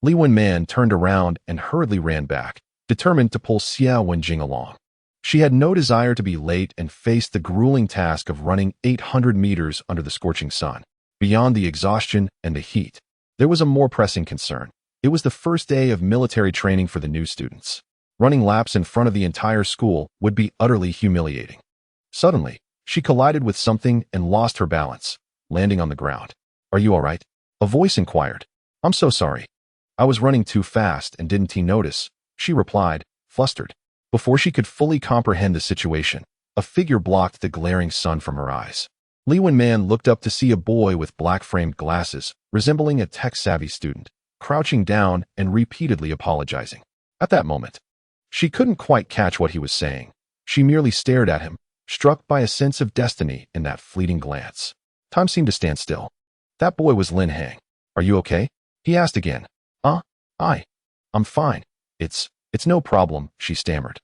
Li Wenmin turned around and hurriedly ran back, determined to pull Xia Wenjing along. She had no desire to be late and faced the grueling task of running 800 meters under the scorching sun. Beyond the exhaustion and the heat, there was a more pressing concern. It was the first day of military training for the new students. Running laps in front of the entire school would be utterly humiliating. Suddenly, she collided with something and lost her balance, landing on the ground. "Are you all right?" a voice inquired. "I'm so sorry. I was running too fast and didn't notice," she replied, flustered. Before she could fully comprehend the situation, a figure blocked the glaring sun from her eyes. Li Wenmin looked up to see a boy with black-framed glasses, resembling a tech-savvy student, crouching down and repeatedly apologizing. At that moment, she couldn't quite catch what he was saying. She merely stared at him, struck by a sense of destiny in that fleeting glance. Time seemed to stand still. That boy was Lin Hang. "Are you okay?" he asked again. I'm fine. It's no problem," she stammered.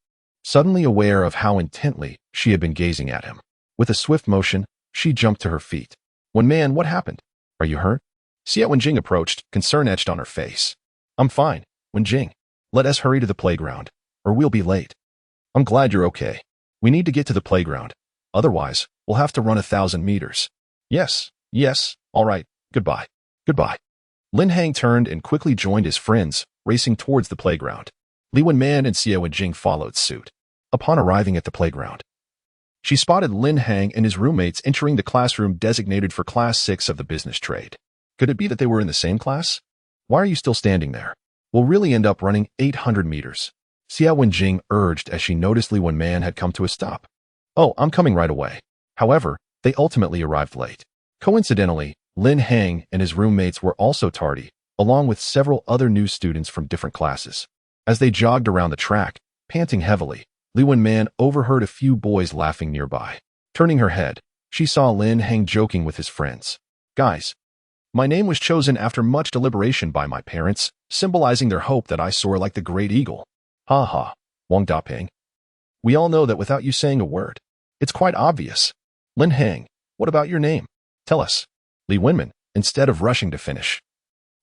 suddenly aware of how intently she had been gazing at him. With a swift motion, she jumped to her feet. Wenman, what happened? Are you hurt? Xia Wenjing approached, concern etched on her face. I'm fine, Wenjing. Let us hurry to the playground, or we'll be late. I'm glad you're okay. We need to get to the playground. Otherwise, we'll have to run 1,000 meters. Yes, all right, goodbye. Goodbye. Lin Hang turned and quickly joined his friends, racing towards the playground. Li Wenman and Xia Wenjing followed suit. Upon arriving at the playground, she spotted Lin Hang and his roommates entering the classroom designated for Class 6 of the business trade. Could it be that they were in the same class? Why are you still standing there? We'll really end up running 800 meters. Xia Wenjing urged as she noticed Li Wenman had come to a stop. Oh, I'm coming right away. However, they ultimately arrived late. Coincidentally, Lin Hang and his roommates were also tardy, along with several other new students from different classes. As they jogged around the track, panting heavily, Li Wenman overheard a few boys laughing nearby. Turning her head, she saw Lin Hang joking with his friends. Guys, my name was chosen after much deliberation by my parents, symbolizing their hope that I soar like the great eagle. Ha ha, Wang Daping. We all know that without you saying a word. It's quite obvious. Lin Hang, what about your name? Tell us. Li Wenman, instead of rushing to finish,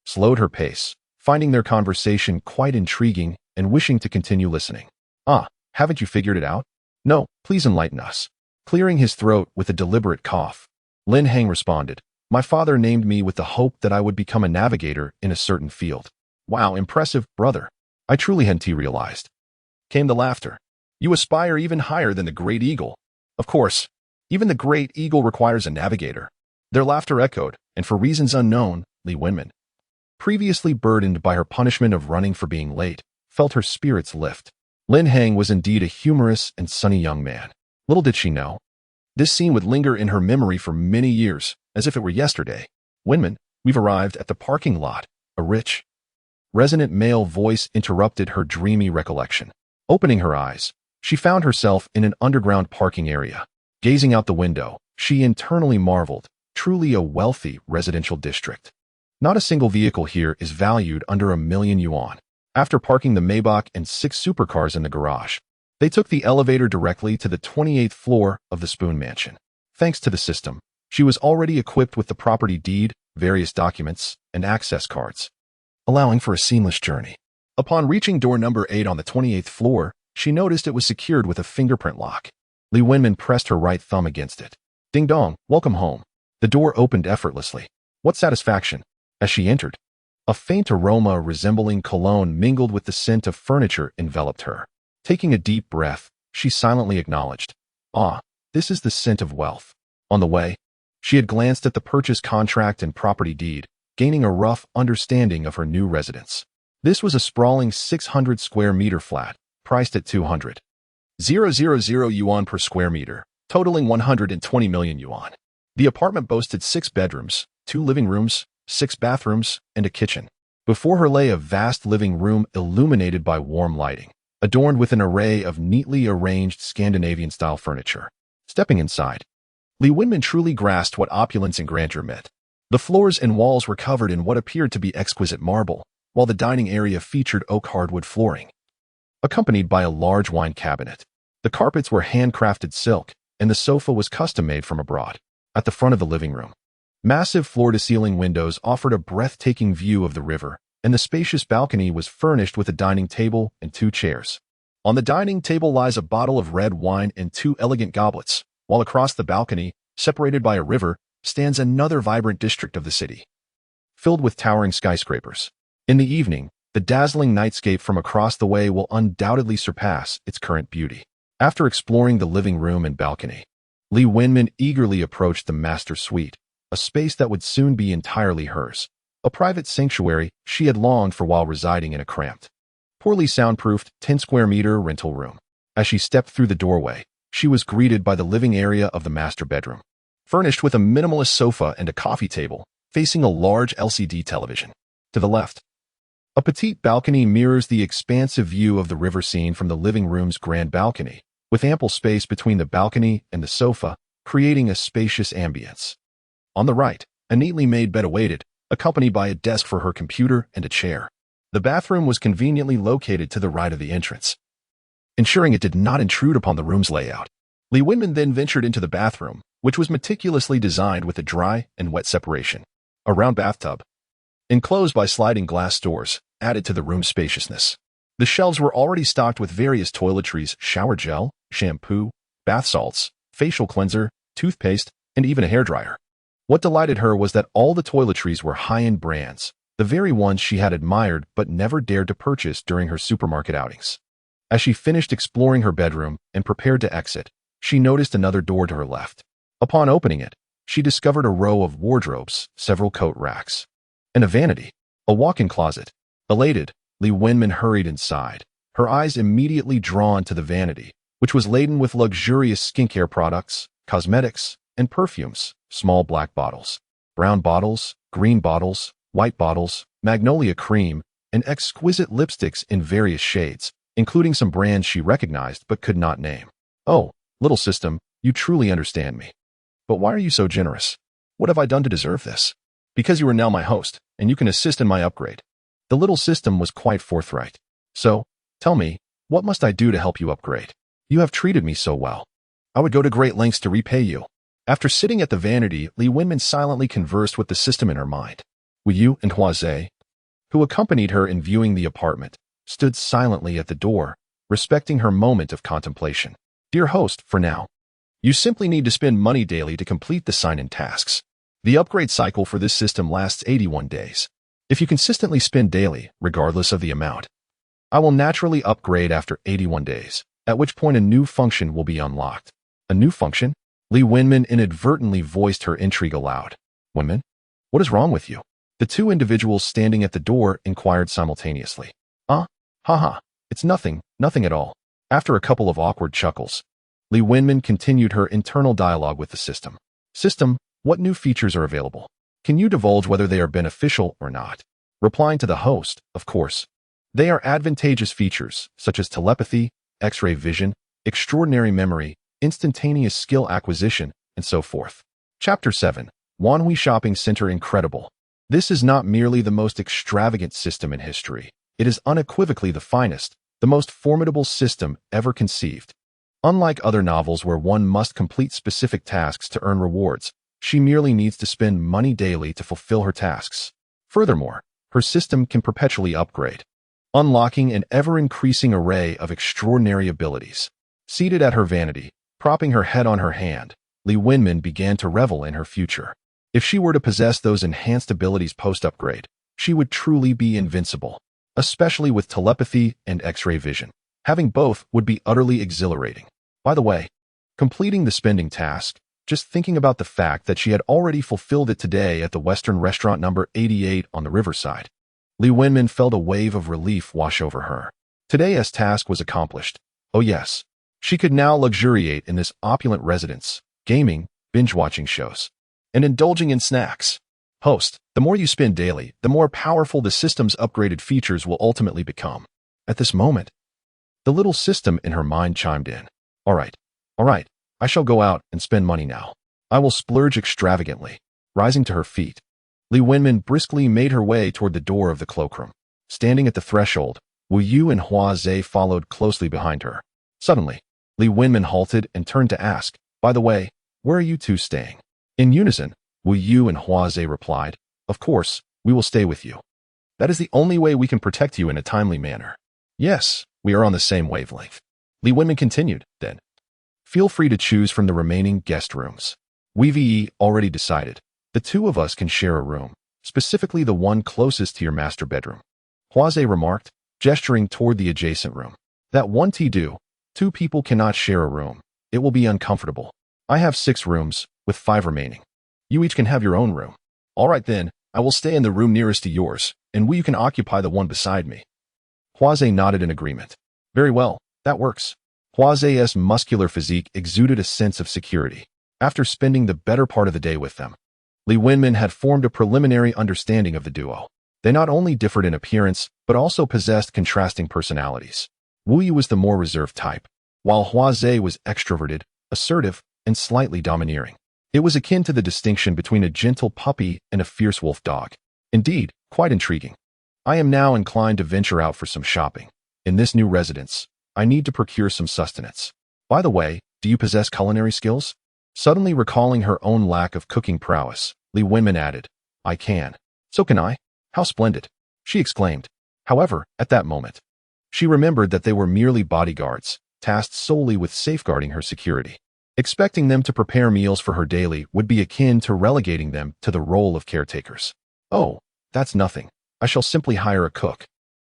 slowed her pace, finding their conversation quite intriguing and wishing to continue listening. Ah, haven't you figured it out? No, please enlighten us. Clearing his throat with a deliberate cough, Lin Hang responded, my father named me with the hope that I would become a navigator in a certain field. Wow, impressive, brother. I truly hadn't realized. Came the laughter. You aspire even higher than the great eagle. Of course, even the great eagle requires a navigator. Their laughter echoed, and for reasons unknown, Li Wenman, previously burdened by her punishment of running for being late, felt her spirits lift. Lin Hang was indeed a humorous and sunny young man. Little did she know, this scene would linger in her memory for many years, as if it were yesterday. Wenman, we've arrived at the parking lot. A rich, resonant male voice interrupted her dreamy recollection. Opening her eyes, she found herself in an underground parking area. Gazing out the window, she internally marveled, truly a wealthy residential district. Not a single vehicle here is valued under 1,000,000 yuan. After parking the Maybach and 6 supercars in the garage, they took the elevator directly to the 28th floor of the Spoon Mansion. Thanks to the system, she was already equipped with the property deed, various documents, and access cards, allowing for a seamless journey. Upon reaching door number 8 on the 28th floor, she noticed it was secured with a fingerprint lock. Li Wenman pressed her right thumb against it. Ding dong, welcome home. The door opened effortlessly. What satisfaction! As she entered, a faint aroma resembling cologne mingled with the scent of furniture enveloped her. Taking a deep breath, she silently acknowledged, ah, this is the scent of wealth. On the way, she had glanced at the purchase contract and property deed, gaining a rough understanding of her new residence. This was a sprawling 600 square meter flat, priced at 200,000 yuan per square meter, totaling 120 million yuan. The apartment boasted 6 bedrooms, 2 living rooms, 6 bathrooms, and a kitchen. Before her lay a vast living room illuminated by warm lighting, adorned with an array of neatly arranged Scandinavian-style furniture. Stepping inside, Li Wenman truly grasped what opulence and grandeur meant. The floors and walls were covered in what appeared to be exquisite marble, while the dining area featured oak hardwood flooring, accompanied by a large wine cabinet. The carpets were handcrafted silk, and the sofa was custom-made from abroad. At the front of the living room, massive floor-to-ceiling windows offered a breathtaking view of the river, and the spacious balcony was furnished with a dining table and 2 chairs. On the dining table lies a bottle of red wine and 2 elegant goblets, while across the balcony, separated by a river, stands another vibrant district of the city, filled with towering skyscrapers. In the evening, the dazzling nightscape from across the way will undoubtedly surpass its current beauty. After exploring the living room and balcony, Li Wenman eagerly approached the master suite, a space that would soon be entirely hers, a private sanctuary she had longed for while residing in a cramped, poorly soundproofed 10-square-meter rental room. As she stepped through the doorway, she was greeted by the living area of the master bedroom, furnished with a minimalist sofa and a coffee table, facing a large LCD television. To the left, a petite balcony mirrors the expansive view of the river scene from the living room's grand balcony, with ample space between the balcony and the sofa, creating a spacious ambience. On the right, a neatly made bed awaited, accompanied by a desk for her computer and a chair. The bathroom was conveniently located to the right of the entrance, ensuring it did not intrude upon the room's layout. Li Wenmin then ventured into the bathroom, which was meticulously designed with a dry and wet separation. A round bathtub, enclosed by sliding glass doors, added to the room's spaciousness. The shelves were already stocked with various toiletries, shower gel, shampoo, bath salts, facial cleanser, toothpaste, and even a hairdryer. What delighted her was that all the toiletries were high-end brands, the very ones she had admired but never dared to purchase during her supermarket outings. As she finished exploring her bedroom and prepared to exit, she noticed another door to her left. Upon opening it, she discovered a row of wardrobes, several coat racks, and a vanity, a walk-in closet. Elated, Li Wenmin hurried inside, her eyes immediately drawn to the vanity, which was laden with luxurious skincare products, cosmetics, and perfumes, small black bottles, brown bottles, green bottles, white bottles, magnolia cream, and exquisite lipsticks in various shades, including some brands she recognized but could not name. Oh, little system, you truly understand me. But why are you so generous? What have I done to deserve this? Because you are now my host, and you can assist in my upgrade. The little system was quite forthright. So, tell me, what must I do to help you upgrade? You have treated me so well. I would go to great lengths to repay you. After sitting at the vanity, Li Wenmin silently conversed with the system in her mind. Wu Yu and Hua Zhe, who accompanied her in viewing the apartment, stood silently at the door, respecting her moment of contemplation. Dear host, for now, you simply need to spend money daily to complete the sign-in tasks. The upgrade cycle for this system lasts 81 days. If you consistently spend daily, regardless of the amount, I will naturally upgrade after 81 days, at which point a new function will be unlocked. A new function? Li Wenmin inadvertently voiced her intrigue aloud. Wenmin, what is wrong with you? The two individuals standing at the door inquired simultaneously. Haha, it's nothing at all. After a couple of awkward chuckles, Li Wenmin continued her internal dialogue with the system. System, what new features are available? Can you divulge whether they are beneficial or not? Replying to the host, of course. They are advantageous features, such as telepathy, X-ray vision, extraordinary memory, instantaneous skill acquisition, and so forth. Chapter 7. Wanhui Shopping Center Incredible. This is not merely the most extravagant system in history. It is unequivocally the finest, the most formidable system ever conceived. Unlike other novels where one must complete specific tasks to earn rewards, she merely needs to spend money daily to fulfill her tasks. Furthermore, her system can perpetually upgrade, unlocking an ever-increasing array of extraordinary abilities. Seated at her vanity, propping her head on her hand, Li Wenmin began to revel in her future. If she were to possess those enhanced abilities post-upgrade, she would truly be invincible, especially with telepathy and X-ray vision. Having both would be utterly exhilarating. By the way, completing the spending task, just thinking about the fact that she had already fulfilled it today at the Western Restaurant number 88 on the riverside, Li Wenmin felt a wave of relief wash over her. Today's task was accomplished. Oh yes, she could now luxuriate in this opulent residence, gaming, binge-watching shows, and indulging in snacks. Host, the more you spend daily, the more powerful the system's upgraded features will ultimately become. At this moment, the little system in her mind chimed in. All right, I shall go out and spend money now. I will splurge extravagantly. Rising to her feet, Li Wenmin briskly made her way toward the door of the cloakroom. Standing at the threshold, Wu Yu and Hua Zhe followed closely behind her. Suddenly, Li Wenmin halted and turned to ask, by the way, where are you two staying? In unison, Wu Yu and Hua Zhe replied, of course, we will stay with you. That is the only way we can protect you in a timely manner. Yes, we are on the same wavelength. Li Wenmin continued, then. Feel free to choose from the remaining guest rooms. We've already decided. The two of us can share a room, specifically the one closest to your master bedroom. Hua Zhe remarked, gesturing toward the adjacent room. That won't do. Two people cannot share a room. It will be uncomfortable. I have 6 rooms, with 5 remaining. You each can have your own room. All right then, I will stay in the room nearest to yours, and you can occupy the one beside me. Hua Zhe nodded in agreement. Very well, that works. Hua Zhe's muscular physique exuded a sense of security. After spending the better part of the day with them, Li Wenmin had formed a preliminary understanding of the duo. They not only differed in appearance, but also possessed contrasting personalities. Wu Yu was the more reserved type, while Hua Zhe was extroverted, assertive, and slightly domineering. It was akin to the distinction between a gentle puppy and a fierce wolf dog. Indeed, quite intriguing. I am now inclined to venture out for some shopping. In this new residence, I need to procure some sustenance. By the way, do you possess culinary skills? Suddenly recalling her own lack of cooking prowess, Li Wenmin added, I can. So can I. How splendid, she exclaimed. However, at that moment, she remembered that they were merely bodyguards, tasked solely with safeguarding her security. Expecting them to prepare meals for her daily would be akin to relegating them to the role of caretakers. Oh, that's nothing. I shall simply hire a cook,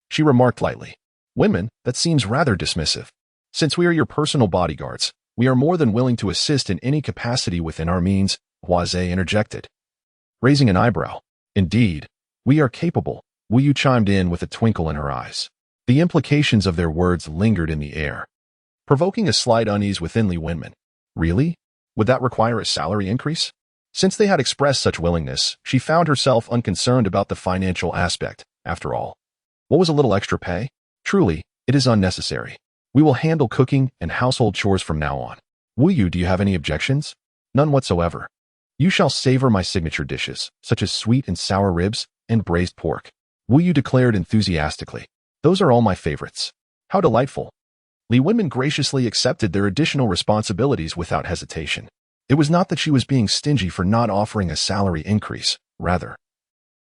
she remarked lightly. Wenmin, that seems rather dismissive. Since we are your personal bodyguards, we are more than willing to assist in any capacity within our means, Hua Zhe interjected, raising an eyebrow. Indeed, we are capable, Wu Yu chimed in with a twinkle in her eyes. The implications of their words lingered in the air, provoking a slight unease within Li Wenmin. Really? Would that require a salary increase? Since they had expressed such willingness, she found herself unconcerned about the financial aspect, after all. What was a little extra pay? Truly, it is unnecessary. We will handle cooking and household chores from now on. Wu Yu, do you have any objections? None whatsoever. You shall savor my signature dishes, such as sweet and sour ribs and braised pork, Wu Yu declared enthusiastically. Those are all my favorites. How delightful. Li Wenmin graciously accepted their additional responsibilities without hesitation. It was not that she was being stingy for not offering a salary increase, rather.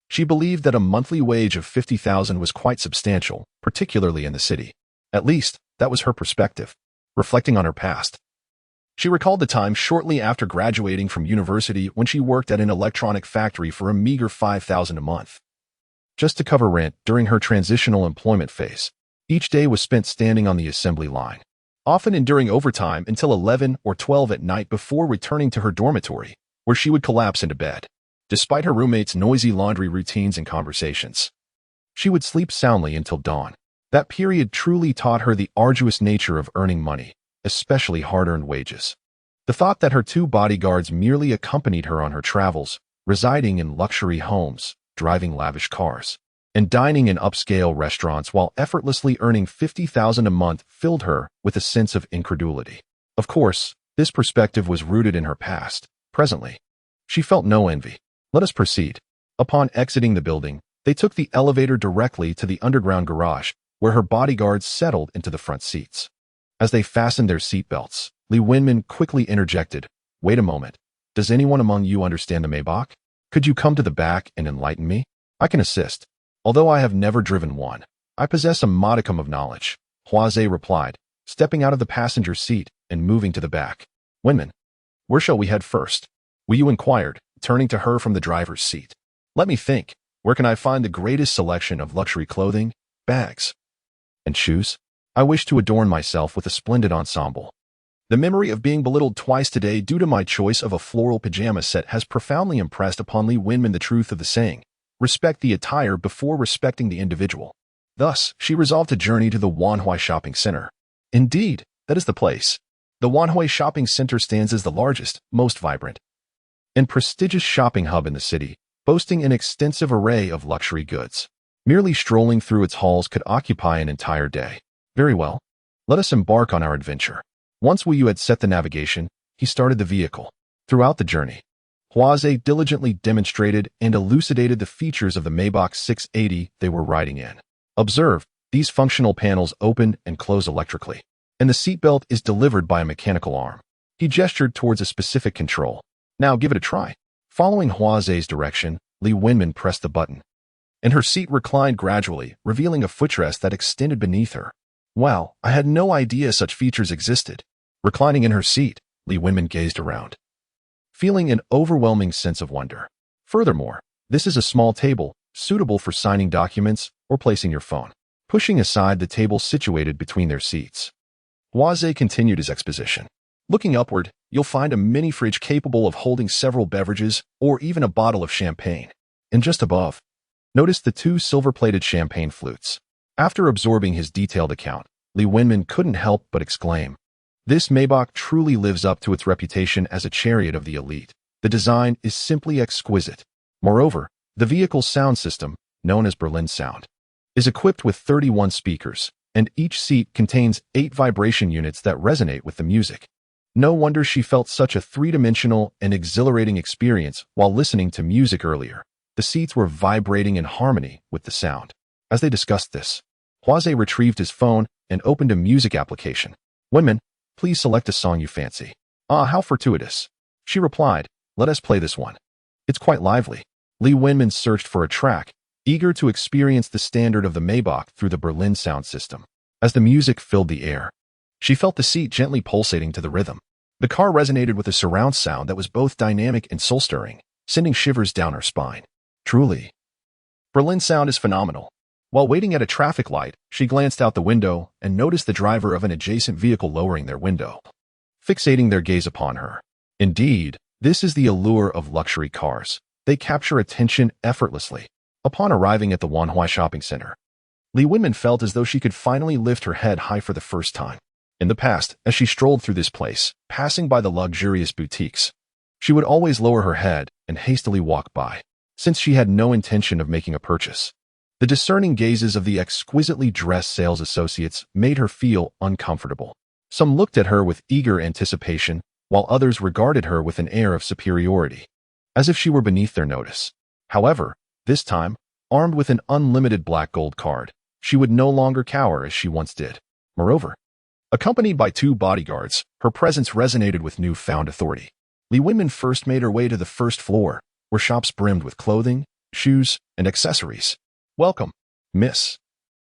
She believed that a monthly wage of 50,000 was quite substantial, particularly in the city. At least, that was her perspective. Reflecting on her past, she recalled the time shortly after graduating from university when she worked at an electronic factory for a meager 5,000 a month. Just to cover rent during her transitional employment phase, each day was spent standing on the assembly line, often enduring overtime until 11 or 12 at night before returning to her dormitory, where she would collapse into bed. Despite her roommates' noisy laundry routines and conversations, she would sleep soundly until dawn. That period truly taught her the arduous nature of earning money, especially hard-earned wages. The thought that her two bodyguards merely accompanied her on her travels, residing in luxury homes, driving lavish cars, and dining in upscale restaurants while effortlessly earning 50,000 a month filled her with a sense of incredulity. Of course, this perspective was rooted in her past. Presently, she felt no envy. Let us proceed. Upon exiting the building, they took the elevator directly to the underground garage, where her bodyguards settled into the front seats. As they fastened their seatbelts, Li Wenmin quickly interjected, Wait a moment. Does anyone among you understand the Maybach? Could you come to the back and enlighten me? I can assist. Although I have never driven one, I possess a modicum of knowledge, Hua Zhe replied, stepping out of the passenger seat and moving to the back. Wenmin, where shall we head first? Wu Yu inquired, turning to her from the driver's seat. Let me think. Where can I find the greatest selection of luxury clothing, bags, and shoes? I wish to adorn myself with a splendid ensemble. The memory of being belittled twice today due to my choice of a floral pajama set has profoundly impressed upon Li Wenmin the truth of the saying, respect the attire before respecting the individual. Thus, she resolved to journey to the Wanhui Shopping Center. Indeed, that is the place. The Wanhui Shopping Center stands as the largest, most vibrant, and prestigious shopping hub in the city, boasting an extensive array of luxury goods. Merely strolling through its halls could occupy an entire day. Very well. Let us embark on our adventure. Once Wu Yu had set the navigation, he started the vehicle. Throughout the journey, Hua Zhe diligently demonstrated and elucidated the features of the Maybach 680 they were riding in. Observe, these functional panels open and close electrically, and the seatbelt is delivered by a mechanical arm. He gestured towards a specific control. Now give it a try. Following Hua Zhe's direction, Li Wenmin pressed the button, and her seat reclined gradually, revealing a footrest that extended beneath her. Wow, I had no idea such features existed. Reclining in her seat, Li Wenmin gazed around, feeling an overwhelming sense of wonder. Furthermore, this is a small table, suitable for signing documents or placing your phone. Pushing aside the table situated between their seats, Hua Zhe continued his exposition. Looking upward, you'll find a mini fridge capable of holding several beverages or even a bottle of champagne. And just above, notice the two silver-plated champagne flutes. After absorbing his detailed account, Li Wenmin couldn't help but exclaim, This Maybach truly lives up to its reputation as a chariot of the elite. The design is simply exquisite. Moreover, the vehicle's sound system, known as Berlin Sound, is equipped with 31 speakers, and each seat contains 8 vibration units that resonate with the music. No wonder she felt such a three-dimensional and exhilarating experience while listening to music earlier. The seats were vibrating in harmony with the sound. As they discussed this, Huaze retrieved his phone and opened a music application. Wenman, please select a song you fancy. Ah, how fortuitous. She replied, let us play this one. It's quite lively. Li Wenman searched for a track, eager to experience the standard of the Maybach through the Berlin sound system. As the music filled the air, she felt the seat gently pulsating to the rhythm. The car resonated with a surround sound that was both dynamic and soul-stirring, sending shivers down her spine. Truly, Berlin sound is phenomenal. While waiting at a traffic light, she glanced out the window and noticed the driver of an adjacent vehicle lowering their window, fixating their gaze upon her. Indeed, this is the allure of luxury cars. They capture attention effortlessly. Upon arriving at the Wanhui shopping center, Li Wenman felt as though she could finally lift her head high for the first time. In the past, as she strolled through this place, passing by the luxurious boutiques, she would always lower her head and hastily walk by, since she had no intention of making a purchase. The discerning gazes of the exquisitely dressed sales associates made her feel uncomfortable. Some looked at her with eager anticipation, while others regarded her with an air of superiority, as if she were beneath their notice. However, this time, armed with an unlimited black gold card, she would no longer cower as she once did. Moreover, accompanied by 2 bodyguards, her presence resonated with newfound authority. Li Wenman first made her way to the first floor, where shops brimmed with clothing, shoes, and accessories. Welcome, miss.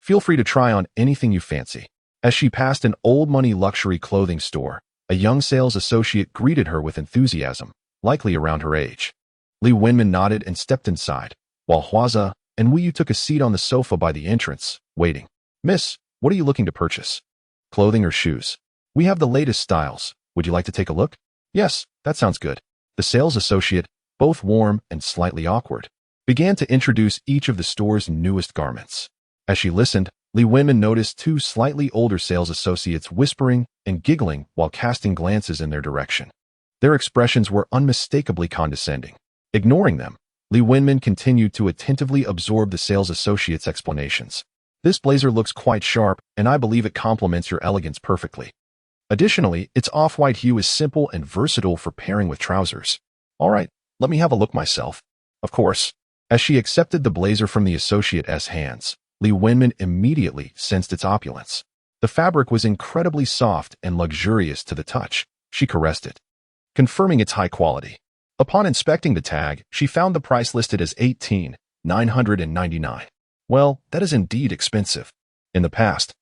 Feel free to try on anything you fancy. As she passed an old money luxury clothing store, a young sales associate greeted her with enthusiasm, likely around her age. Li Wenman nodded and stepped inside, while Huaze and Wu Yu took a seat on the sofa by the entrance, waiting. Miss, what are you looking to purchase? Clothing or shoes? We have the latest styles. Would you like to take a look? Yes, that sounds good. The sales associate, both warm and slightly awkward, began to introduce each of the store's newest garments. As she listened, Li Wenman noticed 2 slightly older sales associates whispering and giggling while casting glances in their direction. Their expressions were unmistakably condescending. Ignoring them, Li Wenman continued to attentively absorb the sales associates' explanations. This blazer looks quite sharp, and I believe it complements your elegance perfectly. Additionally, its off-white hue is simple and versatile for pairing with trousers. All right, let me have a look myself. Of course. As she accepted the blazer from the associate's hands, Li Wenman immediately sensed its opulence. The fabric was incredibly soft and luxurious to the touch. She caressed it, confirming its high quality. Upon inspecting the tag, she found the price listed as $18,999. Well, that is indeed expensive. In the past,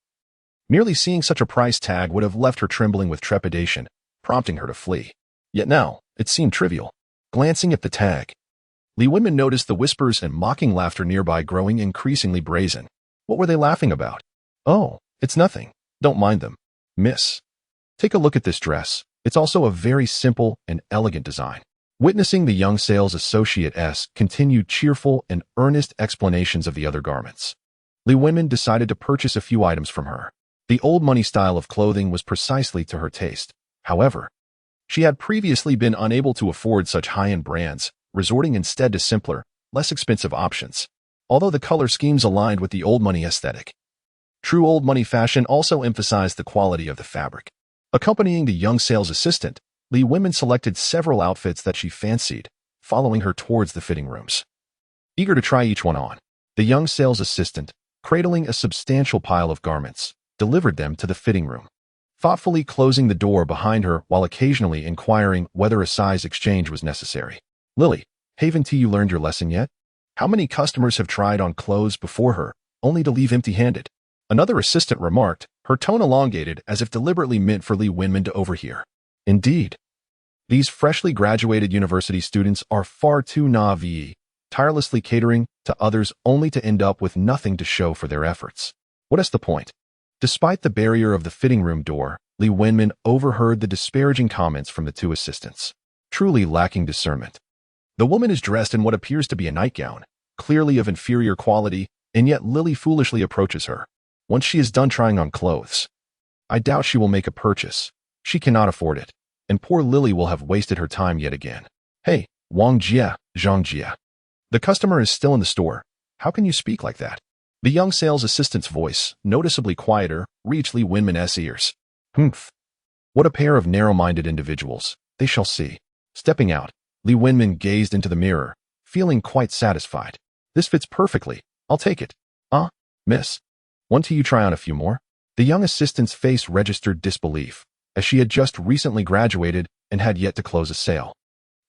merely seeing such a price tag would have left her trembling with trepidation, prompting her to flee. Yet now, it seemed trivial. Glancing at the tag, Li Wenman noticed the whispers and mocking laughter nearby growing increasingly brazen. What were they laughing about? Oh, it's nothing. Don't mind them. Miss, take a look at this dress. It's also a very simple and elegant design. Witnessing the young sales associate's continued cheerful and earnest explanations of the other garments, Li Wenman decided to purchase a few items from her. The old money style of clothing was precisely to her taste. However, she had previously been unable to afford such high-end brands, resorting instead to simpler, less expensive options. Although the color schemes aligned with the old money aesthetic, true old money fashion also emphasized the quality of the fabric. Accompanying the young sales assistant, Li Wenman selected several outfits that she fancied, following her towards the fitting rooms. Eager to try each one on, the young sales assistant, cradling a substantial pile of garments, delivered them to the fitting room, thoughtfully closing the door behind her while occasionally inquiring whether a size exchange was necessary. Lily, haven't you learned your lesson yet? How many customers have tried on clothes before her, only to leave empty-handed? Another assistant remarked, her tone elongated as if deliberately meant for Li Wenman to overhear. Indeed, these freshly graduated university students are far too naive, tirelessly catering to others only to end up with nothing to show for their efforts. What is the point? Despite the barrier of the fitting room door, Li Wenman overheard the disparaging comments from the 2 assistants. Truly lacking discernment. The woman is dressed in what appears to be a nightgown, clearly of inferior quality, and yet Lily foolishly approaches her. Once she is done trying on clothes, I doubt she will make a purchase. She cannot afford it, and poor Lily will have wasted her time yet again. Hey, Wang Jia, Zhang Jia. The customer is still in the store. How can you speak like that? The young sales assistant's voice, noticeably quieter, reached Li Wenman's ears. Humph. What a pair of narrow-minded individuals. They shall see. Stepping out, Li Wenman gazed into the mirror, feeling quite satisfied. This fits perfectly. I'll take it. Miss. Want to you try on a few more? The young assistant's face registered disbelief, as she had just recently graduated and had yet to close a sale.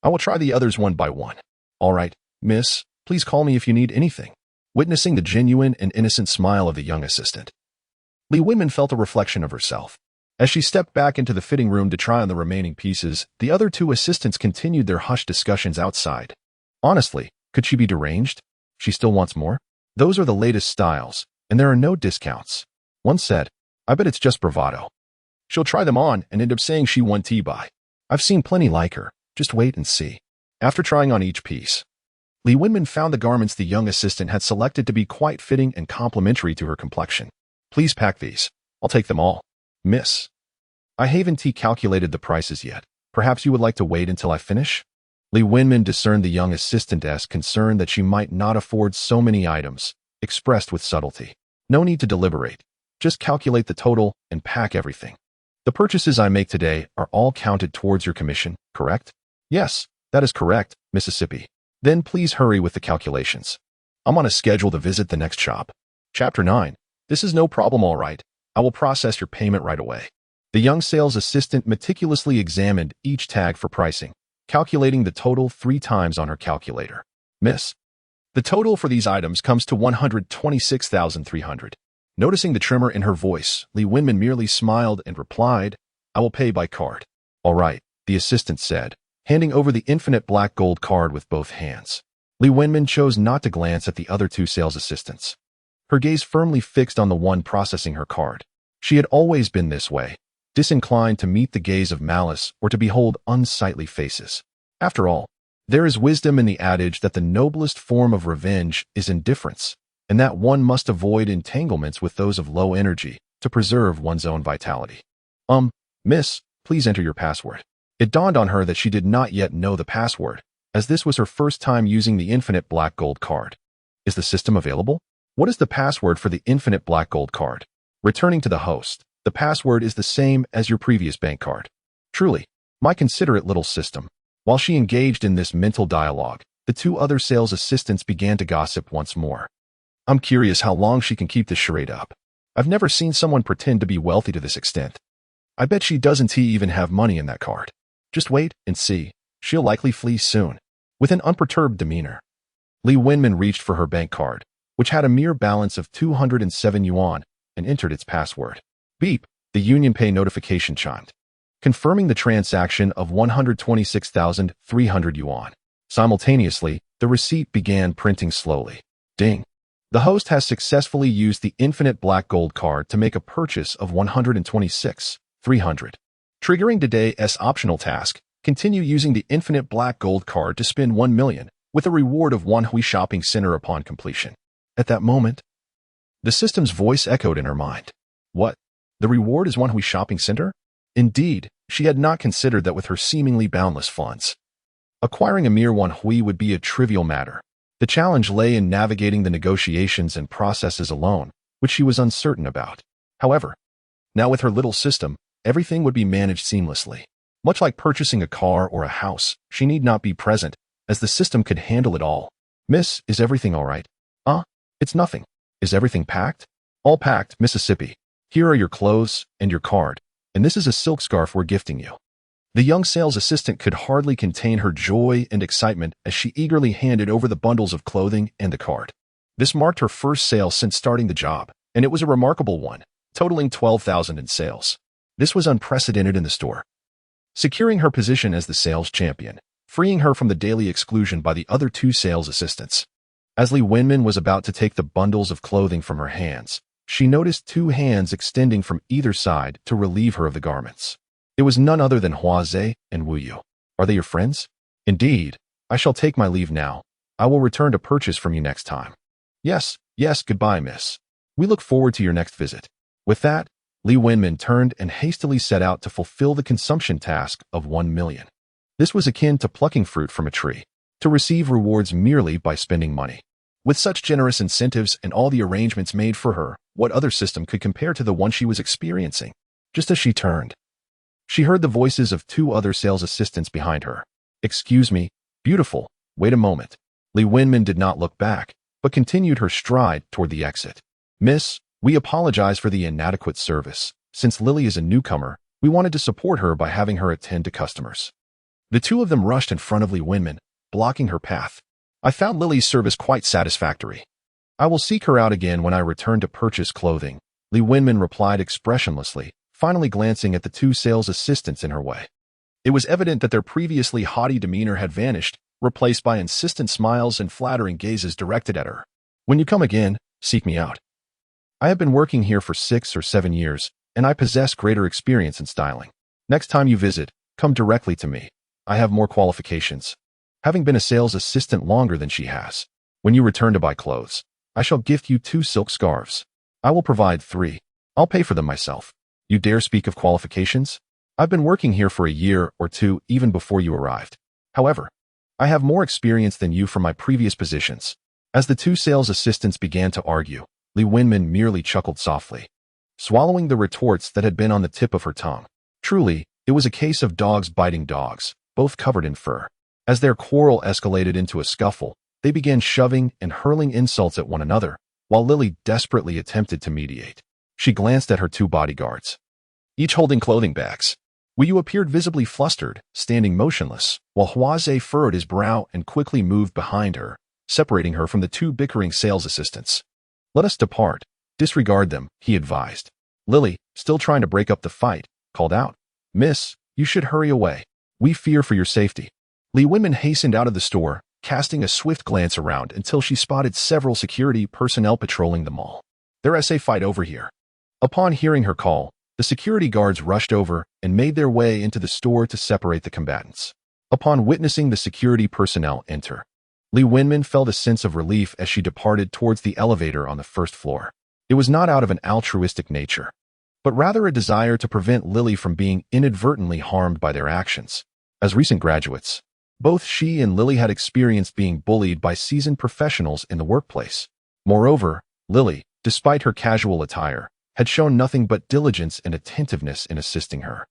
I will try the others one by one. All right, miss, please call me if you need anything. Witnessing the genuine and innocent smile of the young assistant, Li Wenmin felt a reflection of herself. As she stepped back into the fitting room to try on the remaining pieces, the other two assistants continued their hushed discussions outside. Honestly, could she be deranged? She still wants more? Those are the latest styles, and there are no discounts. One said, I bet it's just bravado. She'll try them on and end up saying she won T-buy. I've seen plenty like her. Just wait and see. After trying on each piece, Li Wenmin found the garments the young assistant had selected to be quite fitting and complementary to her complexion. Please pack these. I'll take them all. Miss, I haven't calculated the prices yet. Perhaps you would like to wait until I finish? Li Wenmin discerned the young assistant as concerned that she might not afford so many items, expressed with subtlety. No need to deliberate. Just calculate the total and pack everything. The purchases I make today are all counted towards your commission, correct? Yes, that is correct, Mississippi. Then please hurry with the calculations. I'm on a schedule to visit the next shop. Chapter 9. This is no problem, all right. I will process your payment right away. The young sales assistant meticulously examined each tag for pricing, calculating the total 3 times on her calculator. Miss, the total for these items comes to 126,300. Noticing the tremor in her voice, Li Wenmin merely smiled and replied, I will pay by card. All right, the assistant said, handing over the infinite black gold card with both hands. Li Wenmin chose not to glance at the other two sales assistants. Her gaze firmly fixed on the one processing her card. She had always been this way, disinclined to meet the gaze of malice or to behold unsightly faces. After all, there is wisdom in the adage that the noblest form of revenge is indifference, and that one must avoid entanglements with those of low energy to preserve one's own vitality. Miss, please enter your password. It dawned on her that she did not yet know the password, as this was her first time using the infinite black gold card. Is the system available? What is the password for the infinite black gold card? Returning to the host, the password is the same as your previous bank card. Truly, my considerate little system. While she engaged in this mental dialogue, the two other sales assistants began to gossip once more. I'm curious how long she can keep this charade up. I've never seen someone pretend to be wealthy to this extent. I bet she doesn't even have money in that card. Just wait and see. She'll likely flee soon. With an unperturbed demeanor, Li Wenmin reached for her bank card, which had a mere balance of 207 yuan, and entered its password. Beep, the UnionPay notification chimed, confirming the transaction of 126,300 yuan. Simultaneously, the receipt began printing slowly. Ding. The host has successfully used the infinite black gold card to make a purchase of 126,300. Triggering today's optional task, continue using the infinite black gold card to spend 1 million, with a reward of one Hui shopping center upon completion. At that moment, the system's voice echoed in her mind. What? The reward is one Hui shopping center? Indeed, she had not considered that with her seemingly boundless funds. Acquiring a mere one Hui would be a trivial matter. The challenge lay in navigating the negotiations and processes alone, which she was uncertain about. However, now with her little system, everything would be managed seamlessly. Much like purchasing a car or a house, she need not be present, as the system could handle it all. Miss, is everything all right? It's nothing. Is everything packed? All packed, Mississippi. Here are your clothes and your card, and this is a silk scarf we're gifting you. The young sales assistant could hardly contain her joy and excitement as she eagerly handed over the bundles of clothing and the card. This marked her first sale since starting the job, and it was a remarkable one, totaling 12,000 in sales. This was unprecedented in the store, securing her position as the sales champion, freeing her from the daily exclusion by the other two sales assistants. As Li Wenmin was about to take the bundles of clothing from her hands, she noticed 2 hands extending from either side to relieve her of the garments. It was none other than Hua Zhe and Wu Yu. Are they your friends? Indeed. I shall take my leave now. I will return to purchase from you next time. Yes, goodbye, miss. We look forward to your next visit. With that, Li Wenmin turned and hastily set out to fulfill the consumption task of 1 million. This was akin to plucking fruit from a tree, to receive rewards merely by spending money. With such generous incentives and all the arrangements made for her, what other system could compare to the one she was experiencing? Just as she turned, she heard the voices of 2 other sales assistants behind her. Excuse me, beautiful, wait a moment. Li Wenmin did not look back, but continued her stride toward the exit. Miss, We apologize for the inadequate service. Since Lily is a newcomer, we wanted to support her by having her attend to customers. The two of them rushed in front of Li Wenmin, blocking her path. I found Lily's service quite satisfactory. I will seek her out again when I return to purchase clothing, Li Wenmin replied expressionlessly, finally glancing at the two sales assistants in her way. It was evident that their previously haughty demeanor had vanished, replaced by insistent smiles and flattering gazes directed at her. When you come again, seek me out. I have been working here for 6 or 7 years, and I possess greater experience in styling. Next time you visit, come directly to me. I have more qualifications. Having been a sales assistant longer than she has. When you return to buy clothes, I shall gift you 2 silk scarves. I will provide 3. I'll pay for them myself. You dare speak of qualifications? I've been working here for a year or 2 even before you arrived. However, I have more experience than you from my previous positions. As the 2 sales assistants began to argue, Li Wenmin merely chuckled softly, swallowing the retorts that had been on the tip of her tongue. Truly, it was a case of dogs biting dogs, both covered in fur. As their quarrel escalated into a scuffle, they began shoving and hurling insults at one another, while Lily desperately attempted to mediate. She glanced at her 2 bodyguards, each holding clothing bags. Wu Yu appeared visibly flustered, standing motionless, while Huaze furrowed his brow and quickly moved behind her, separating her from the 2 bickering sales assistants. Let us depart. Disregard them, he advised. Lily, still trying to break up the fight, called out, Miss, you should hurry away. We fear for your safety. Li Wenmin hastened out of the store, casting a swift glance around until she spotted several security personnel patrolling the mall. There's a fight over here. Upon hearing her call, the security guards rushed over and made their way into the store to separate the combatants. Upon witnessing the security personnel enter, Li Wenmin felt a sense of relief as she departed towards the elevator on the 1st floor. It was not out of an altruistic nature, but rather a desire to prevent Lily from being inadvertently harmed by their actions. As recent graduates, both she and Lily had experienced being bullied by seasoned professionals in the workplace. Moreover, Lily, despite her casual attire, had shown nothing but diligence and attentiveness in assisting her.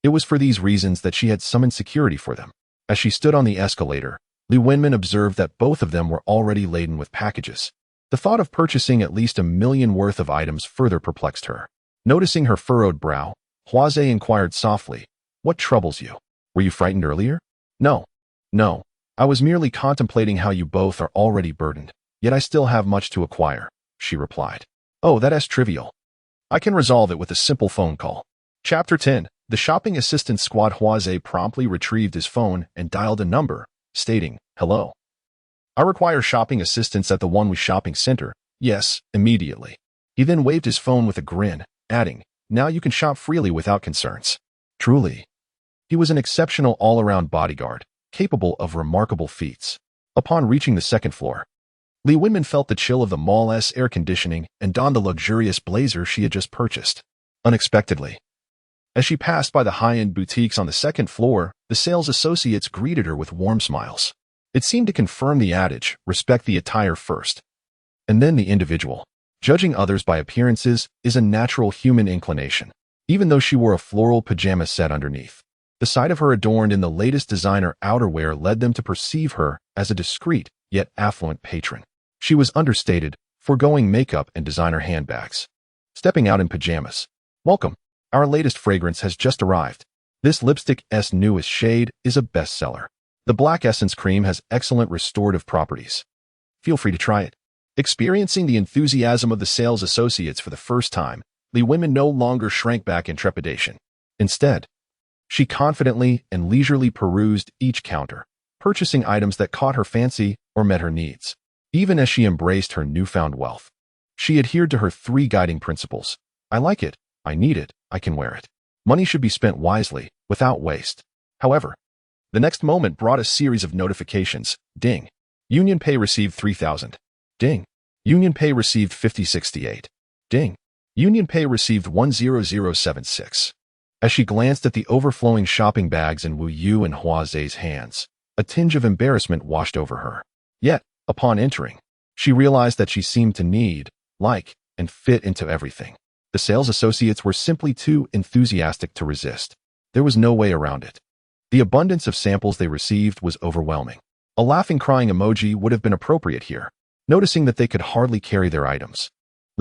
It was for these reasons that she had summoned security for them. As she stood on the escalator, Li Wenmin observed that both of them were already laden with packages. The thought of purchasing at least $1 million worth of items further perplexed her. Noticing her furrowed brow, Huaze inquired softly, What troubles you? Were you frightened earlier? No. I was merely contemplating how you both are already burdened, yet I still have much to acquire, she replied. Oh, that's trivial. I can resolve it with a simple phone call. Chapter 10. The shopping assistant squad. Huaze promptly retrieved his phone and dialed a number, stating, Hello. I require shopping assistance at the Wanhui shopping center. Yes, immediately. He then waved his phone with a grin, adding, Now you can shop freely without concerns. Truly. He was an exceptional all-around bodyguard, capable of remarkable feats. Upon reaching the 2nd floor, Li Wenmin felt the chill of the mall's air conditioning and donned the luxurious blazer she had just purchased. Unexpectedly, as she passed by the high-end boutiques on the 2nd floor, the sales associates greeted her with warm smiles. It seemed to confirm the adage, respect the attire first, and then the individual. Judging others by appearances is a natural human inclination, even though she wore a floral pajama set underneath. The sight of her adorned in the latest designer outerwear led them to perceive her as a discreet, yet affluent patron. She was understated, foregoing makeup and designer handbags. Stepping out in pajamas. Welcome. Our latest fragrance has just arrived. This lipstick's newest shade is a bestseller. The Black Essence Cream has excellent restorative properties. Feel free to try it. Experiencing the enthusiasm of the sales associates for the first time, Li Wenmin no longer shrank back in trepidation. Instead, she confidently and leisurely perused each counter, purchasing items that caught her fancy or met her needs. Even as she embraced her newfound wealth, she adhered to her 3 guiding principles. I like it, I need it, I can wear it. Money should be spent wisely, without waste. However, the next moment brought a series of notifications. Ding. UnionPay received 3,000. Ding. UnionPay received 5068. Ding. UnionPay received 10076. As she glanced at the overflowing shopping bags in Wu Yu and Huaze's hands, a tinge of embarrassment washed over her. Yet, upon entering, she realized that she seemed to need, like, and fit into everything. The sales associates were simply too enthusiastic to resist. There was no way around it. The abundance of samples they received was overwhelming. A laughing crying emoji would have been appropriate here. Noticing that they could hardly carry their items,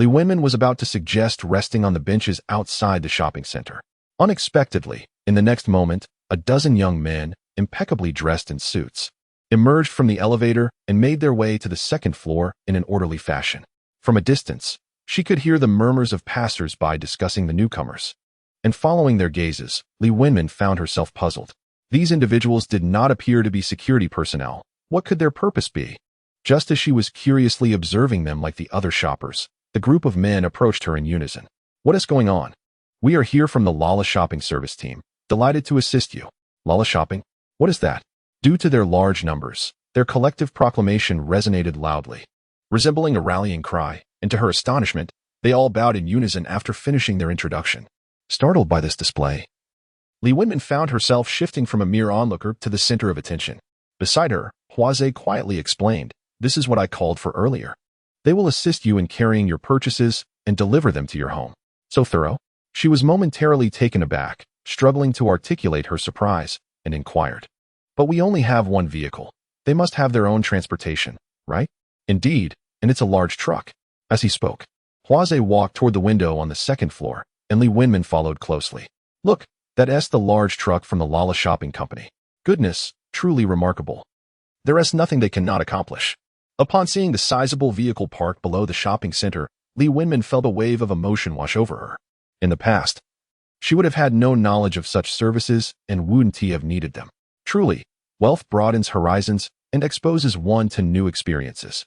Li Wenmin was about to suggest resting on the benches outside the shopping center. Unexpectedly, in the next moment, a dozen young men, impeccably dressed in suits, emerged from the elevator and made their way to the second floor in an orderly fashion. From a distance, she could hear the murmurs of passers-by discussing the newcomers. And following their gazes, Li Wenmin found herself puzzled. These individuals did not appear to be security personnel. What could their purpose be? Just as she was curiously observing them like the other shoppers, the group of men approached her in unison. What is going on? We are here from the Lala Shopping Service team. Delighted to assist you. Lala Shopping? What is that? Due to their large numbers, their collective proclamation resonated loudly, resembling a rallying cry, and to her astonishment, they all bowed in unison after finishing their introduction. Startled by this display, Li Wenmin found herself shifting from a mere onlooker to the center of attention. Beside her, Huaze quietly explained, "This is what I called for earlier. They will assist you in carrying your purchases and deliver them to your home." So thorough? She was momentarily taken aback, struggling to articulate her surprise, and inquired, "But we only have one vehicle. They must have their own transportation, right?" "Indeed, and it's a large truck." As he spoke, Huaze walked toward the window on the second floor, and Li Wenmin followed closely. "Look, that's the large truck from the Lala Shopping Company. Goodness, truly remarkable. There is nothing they cannot accomplish." Upon seeing the sizable vehicle parked below the shopping center, Li Wenmin felt a wave of emotion wash over her. In the past, she would have had no knowledge of such services and wouldn't have needed them. Truly, wealth broadens horizons and exposes one to new experiences.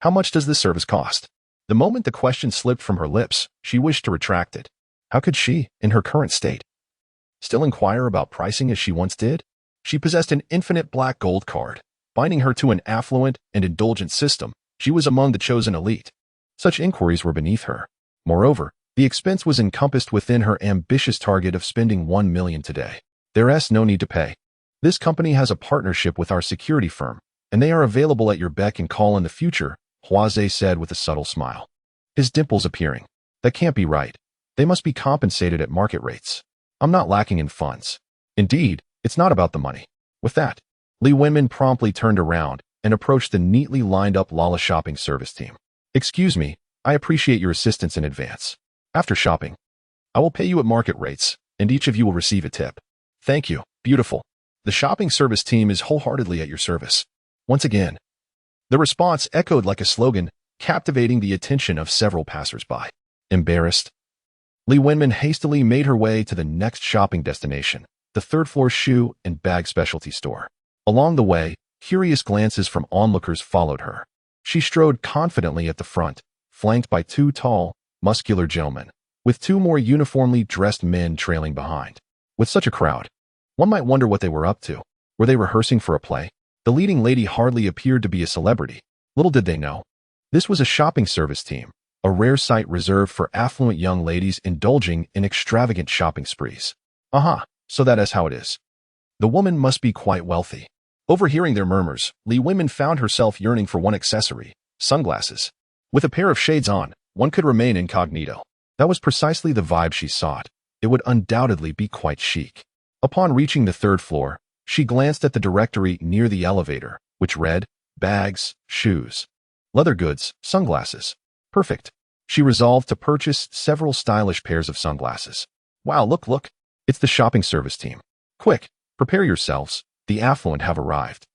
How much does this service cost? The moment the question slipped from her lips, she wished to retract it. How could she, in her current state, still inquire about pricing as she once did? She possessed an infinite black gold card, binding her to an affluent and indulgent system. She was among the chosen elite. Such inquiries were beneath her. Moreover, the expense was encompassed within her ambitious target of spending 1 million today. There's no need to pay. This company has a partnership with our security firm, and they are available at your beck and call in the future, Huaze said with a subtle smile, his dimples appearing. That can't be right. They must be compensated at market rates. I'm not lacking in funds. Indeed, it's not about the money. With that, Li Wenmin promptly turned around and approached the neatly lined-up Lala Shopping Service team. "Excuse me, I appreciate your assistance in advance. After shopping, I will pay you at market rates, and each of you will receive a tip." "Thank you. Beautiful. The shopping service team is wholeheartedly at your service." Once again, the response echoed like a slogan, captivating the attention of several passers-by. Embarrassed, Li Wenmin hastily made her way to the next shopping destination, the third-floor shoe and bag specialty store. Along the way, curious glances from onlookers followed her. She strode confidently at the front, flanked by two tall, muscular gentlemen, with two more uniformly dressed men trailing behind. With such a crowd, one might wonder what they were up to. Were they rehearsing for a play? The leading lady hardly appeared to be a celebrity. Little did they know, this was a shopping service team, a rare sight reserved for affluent young ladies indulging in extravagant shopping sprees. Aha, so that is how it is. The woman must be quite wealthy. Overhearing their murmurs, Li Wenmin found herself yearning for one accessory, sunglasses. With a pair of shades on, one could remain incognito. That was precisely the vibe she sought. It would undoubtedly be quite chic. Upon reaching the third floor, she glanced at the directory near the elevator, which read, bags, shoes, leather goods, sunglasses. Perfect. She resolved to purchase several stylish pairs of sunglasses. Wow, look. It's the shopping service team. Quick, prepare yourselves. The affluent have arrived.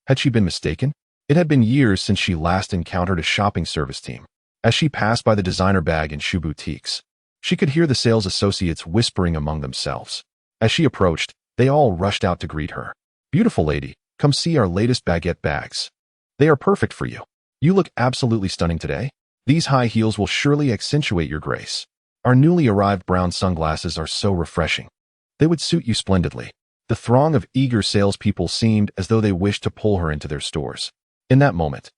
Had she been mistaken? It had been years since she last encountered a shopping service team. As she passed by the designer bag and shoe boutiques, she could hear the sales associates whispering among themselves. As she approached, they all rushed out to greet her. "Beautiful lady, come see our latest baguette bags. They are perfect for you. You look absolutely stunning today. These high heels will surely accentuate your grace. Our newly arrived brown sunglasses are so refreshing. They would suit you splendidly." The throng of eager salespeople seemed as though they wished to pull her into their stores. In that moment,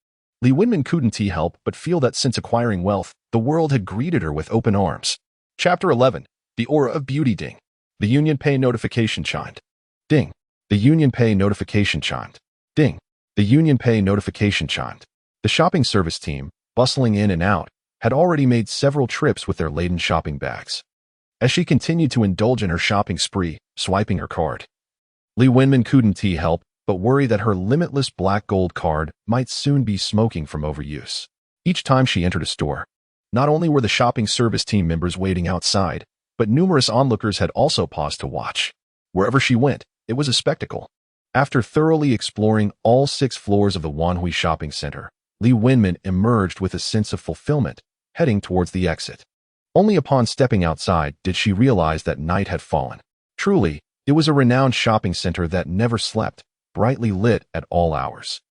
Li Wenmin couldn't help but feel that since acquiring wealth, the world had greeted her with open arms. Chapter 11. The Aura of Beauty. Ding. The Union Pay notification chimed. Ding. The Union Pay notification chimed. Ding. The Union Pay notification chimed. The shopping service team, bustling in and out, had already made several trips with their laden shopping bags. As she continued to indulge in her shopping spree, swiping her card, Li Wenmin couldn't help but worry that her limitless black gold card might soon be smoking from overuse. Each time she entered a store, Not only were the shopping service team members waiting outside, but numerous onlookers had also paused to watch. Wherever she went, it was a spectacle. After thoroughly exploring all 6 floors of the Wanhui shopping center, Li Wenmin emerged with a sense of fulfillment, heading towards the exit. Only upon stepping outside did she realize that night had fallen. Truly, it was a renowned shopping center that never slept, brightly lit at all hours,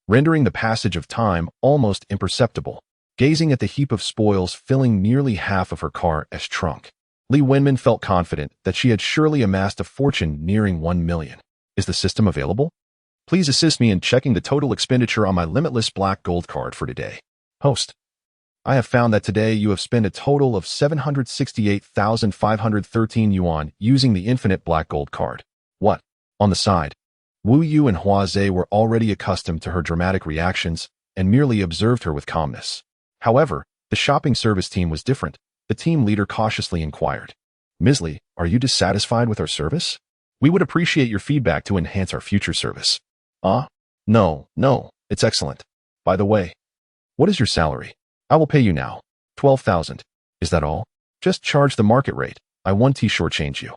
rendering the passage of time almost imperceptible. Gazing at the heap of spoils filling nearly half of her car's trunk, Li Wenmin felt confident that she had surely amassed a fortune nearing 1 million. Is the system available? Please assist me in checking the total expenditure on my limitless black gold card for today. Host. I have found that today you have spent a total of 768,513 yuan using the infinite black gold card. What? On the side, Wu Yu and Hua Zhe were already accustomed to her dramatic reactions and merely observed her with calmness. However, the shopping service team was different. The team leader cautiously inquired, Ms. Li, are you dissatisfied with our service? We would appreciate your feedback to enhance our future service. No, it's excellent. By the way, what is your salary? I will pay you now. 12,000. Is that all? Just charge the market rate. I 1T shortchange you.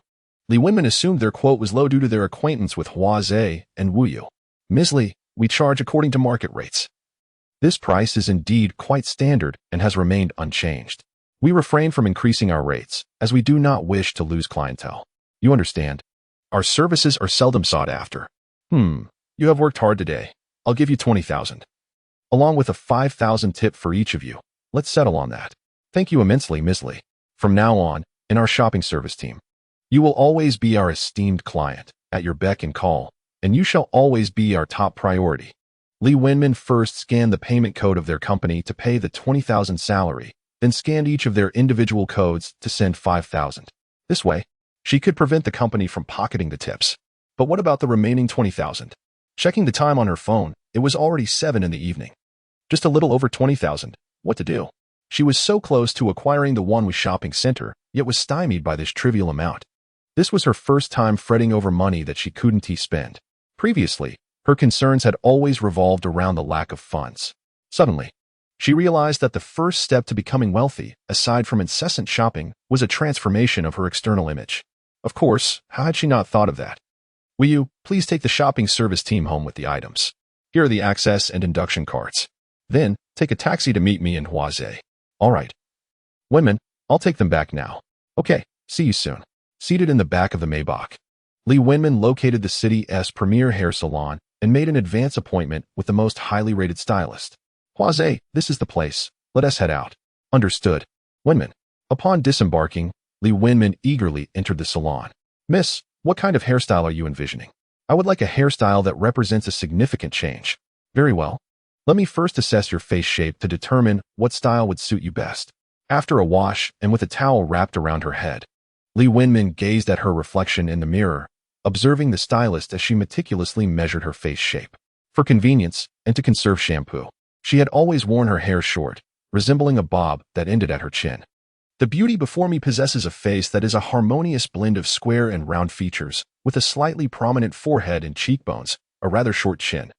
Li Wenmin assumed their quote was low due to their acquaintance with Hua Zhe and Wu Yu. Ms. Li, we charge according to market rates. This price is indeed quite standard and has remained unchanged. We refrain from increasing our rates, as we do not wish to lose clientele. You understand? Our services are seldom sought after. You have worked hard today. I'll give you 20,000. Along with a 5,000 tip for each of you. Let's settle on that. Thank you immensely, Ms. Li. From now on, in our shopping service team, you will always be our esteemed client, at your beck and call, and you shall always be our top priority. Li Wenmin first scanned the payment code of their company to pay the 20,000 salary, then scanned each of their individual codes to send 5,000. This way, she could prevent the company from pocketing the tips. But what about the remaining 20,000? Checking the time on her phone, it was already 7 in the evening. Just a little over 20,000. What to do? She was so close to acquiring the Wanhui shopping center, yet was stymied by this trivial amount. This was her first time fretting over money that she couldn't spend. Previously, her concerns had always revolved around the lack of funds. Suddenly, she realized that the first step to becoming wealthy, aside from incessant shopping, was a transformation of her external image. Of course, how had she not thought of that? Will you please take the shopping service team home with the items? Here are the access and induction cards. Then, take a taxi to meet me in Hua Zhe. All right. Wenmin, I'll take them back now. Okay, see you soon. Seated in the back of the Maybach, Li Wenmin located the city's premier hair salon and made an advance appointment with the most highly rated stylist. Hua Zhe, this is the place. Let us head out. Understood. Wenmin. Upon disembarking, Li Wenmin eagerly entered the salon. Miss, what kind of hairstyle are you envisioning? I would like a hairstyle that represents a significant change. Very well. Let me first assess your face shape to determine what style would suit you best. After a wash and with a towel wrapped around her head, Li Wenmin gazed at her reflection in the mirror, observing the stylist as she meticulously measured her face shape. For convenience and to conserve shampoo, she had always worn her hair short, resembling a bob that ended at her chin. The beauty before me possesses a face that is a harmonious blend of square and round features, with a slightly prominent forehead and cheekbones, a rather short chin,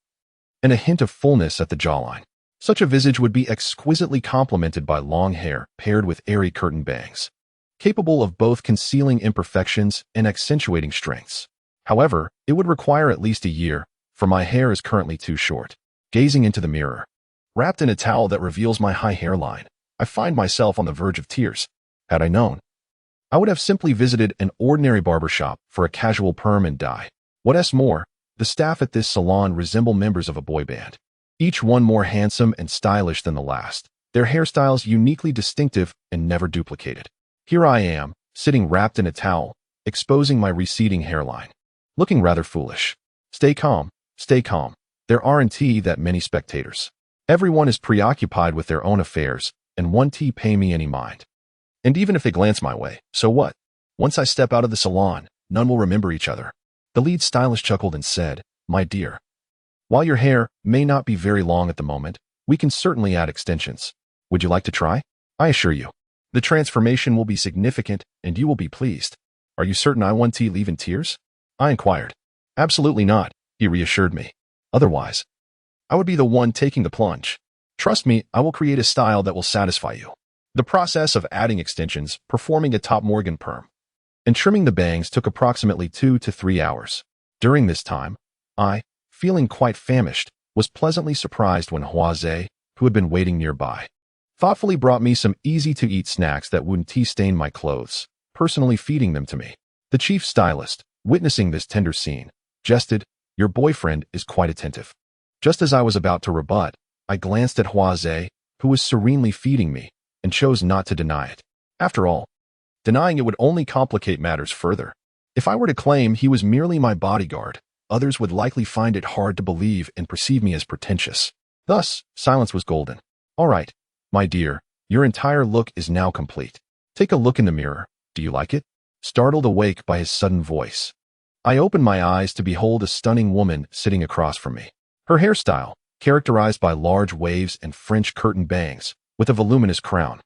and a hint of fullness at the jawline. Such a visage would be exquisitely complemented by long hair paired with airy curtain bangs, capable of both concealing imperfections and accentuating strengths. However, it would require at least a year, for my hair is currently too short. Gazing into the mirror, wrapped in a towel that reveals my high hairline, I find myself on the verge of tears. Had I known, I would have simply visited an ordinary barbershop for a casual perm and dye. What's more, the staff at this salon resemble members of a boy band, each one more handsome and stylish than the last, their hairstyles uniquely distinctive and never duplicated. Here I am, sitting wrapped in a towel, exposing my receding hairline, looking rather foolish. Stay calm, stay calm. There aren't that many spectators. Everyone is preoccupied with their own affairs, and 1T pay me any mind. And even if they glance my way, so what? Once I step out of the salon, none will remember each other. The lead stylist chuckled and said, My dear, while your hair may not be very long at the moment, we can certainly add extensions. Would you like to try? I assure you, the transformation will be significant and you will be pleased. Are you certain I 1T leave in tears? I inquired. Absolutely not, he reassured me. Otherwise, I would be the one taking the plunge. Trust me, I will create a style that will satisfy you. The process of adding extensions, performing a top Morgan perm, and trimming the bangs took approximately 2 to 3 hours. During this time, I, feeling quite famished, was pleasantly surprised when Huaze, who had been waiting nearby, thoughtfully brought me some easy-to-eat snacks that wouldn't tea-stain my clothes, personally feeding them to me. The chief stylist, witnessing this tender scene, jested, "Your boyfriend is quite attentive." Just as I was about to rebut, I glanced at Huaze, who was serenely feeding me, and chose not to deny it. After all, denying it would only complicate matters further. If I were to claim he was merely my bodyguard, others would likely find it hard to believe and perceive me as pretentious. Thus, silence was golden. "All right, my dear, your entire look is now complete. Take a look in the mirror. Do you like it?" Startled awake by his sudden voice, I opened my eyes to behold a stunning woman sitting across from me. Her hairstyle, characterized by large waves and French curtain bangs, with a voluminous crown,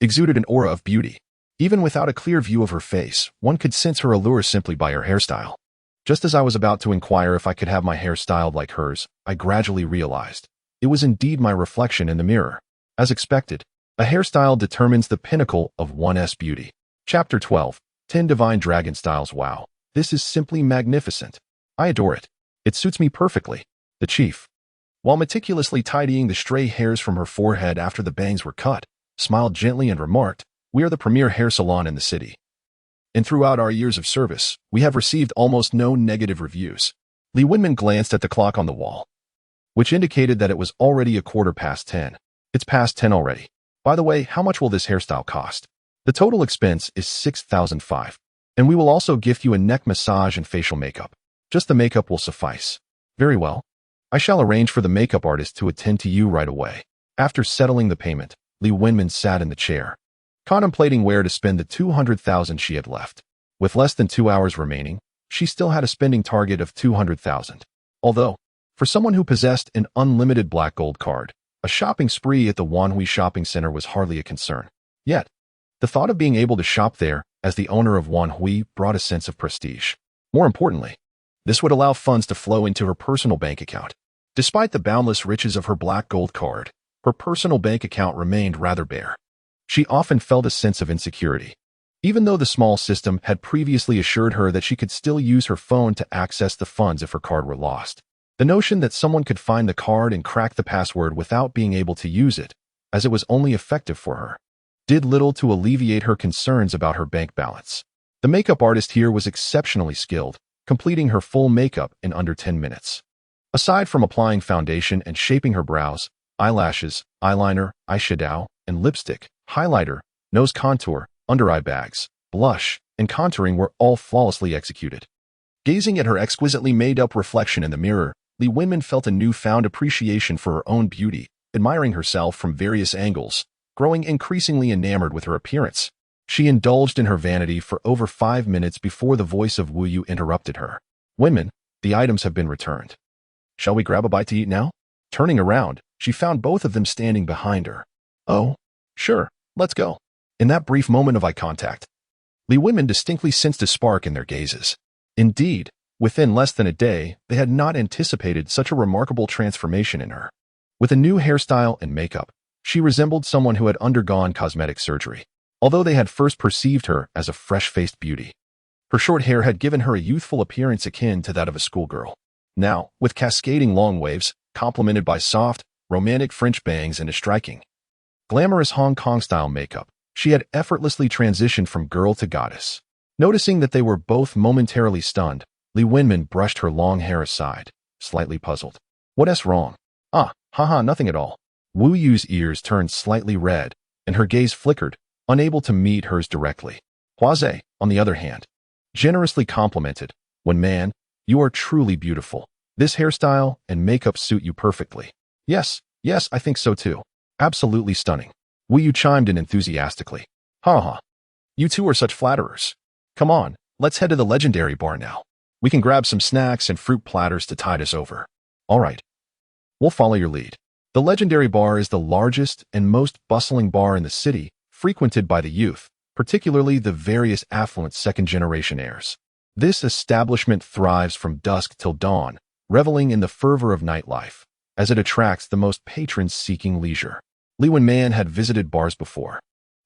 exuded an aura of beauty. Even without a clear view of her face, one could sense her allure simply by her hairstyle. Just as I was about to inquire if I could have my hair styled like hers, I gradually realized it was indeed my reflection in the mirror. As expected, a hairstyle determines the pinnacle of one's beauty. Chapter 12. 10 Divine Dragon Styles. Wow, this is simply magnificent. I adore it. It suits me perfectly. The chief, while meticulously tidying the stray hairs from her forehead after the bangs were cut, smiled gently and remarked, "We are the premier hair salon in the city, and throughout our years of service, we have received almost no negative reviews." Li Wenmin glanced at the clock on the wall, which indicated that it was already 10:15. "It's past 10 already. By the way, how much will this hairstyle cost?" "The total expense is 6,005, and we will also gift you a neck massage and facial makeup. Just the makeup will suffice." "Very well. I shall arrange for the makeup artist to attend to you right away." After settling the payment, Li Wenmin sat in the chair, contemplating where to spend the 200,000 she had left. With less than 2 hours remaining, she still had a spending target of 200,000. Although, for someone who possessed an unlimited black gold card, a shopping spree at the Wanhui shopping center was hardly a concern. Yet, the thought of being able to shop there as the owner of Wanhui brought a sense of prestige. More importantly, this would allow funds to flow into her personal bank account. Despite the boundless riches of her black gold card, her personal bank account remained rather bare. She often felt a sense of insecurity. Even though the small system had previously assured her that she could still use her phone to access the funds if her card were lost, the notion that someone could find the card and crack the password without being able to use it, as it was only effective for her, did little to alleviate her concerns about her bank balance. The makeup artist here was exceptionally skilled, completing her full makeup in under 10 minutes. Aside from applying foundation and shaping her brows, eyelashes, eyeliner, eyeshadow, and lipstick, highlighter, nose contour, under-eye bags, blush, and contouring were all flawlessly executed. Gazing at her exquisitely made-up reflection in the mirror, Li Wenmin felt a newfound appreciation for her own beauty, admiring herself from various angles, growing increasingly enamored with her appearance. She indulged in her vanity for over 5 minutes before the voice of Wu Yu interrupted her. "Wenmin, the items have been returned. Shall we grab a bite to eat now?" Turning around, she found both of them standing behind her. "Oh, sure, let's go." In that brief moment of eye contact, Li Wenmin distinctly sensed a spark in their gazes. Indeed, within less than a day, they had not anticipated such a remarkable transformation in her. With a new hairstyle and makeup, she resembled someone who had undergone cosmetic surgery. Although they had first perceived her as a fresh-faced beauty, her short hair had given her a youthful appearance akin to that of a schoolgirl. Now, with cascading long waves, complemented by soft, romantic French bangs and a striking, glamorous Hong Kong-style makeup, she had effortlessly transitioned from girl to goddess. Noticing that they were both momentarily stunned, Li Wenmin brushed her long hair aside, slightly puzzled. "What's wrong?" Haha, nothing at all." Wu Yu's ears turned slightly red, and her gaze flickered, unable to meet hers directly. Huaze, on the other hand, generously complimented, "When man, you are truly beautiful. This hairstyle and makeup suit you perfectly." Yes, I think so too. Absolutely stunning." Wu Yu chimed in enthusiastically. "Ha. You two are such flatterers. Come on, let's head to the legendary bar now. We can grab some snacks and fruit platters to tide us over." "All right. We'll follow your lead." The legendary bar is the largest and most bustling bar in the city, frequented by the youth, particularly the various affluent second-generation heirs. This establishment thrives from dusk till dawn, reveling in the fervor of nightlife, as it attracts the most patrons seeking leisure. Li Wenmin had visited bars before,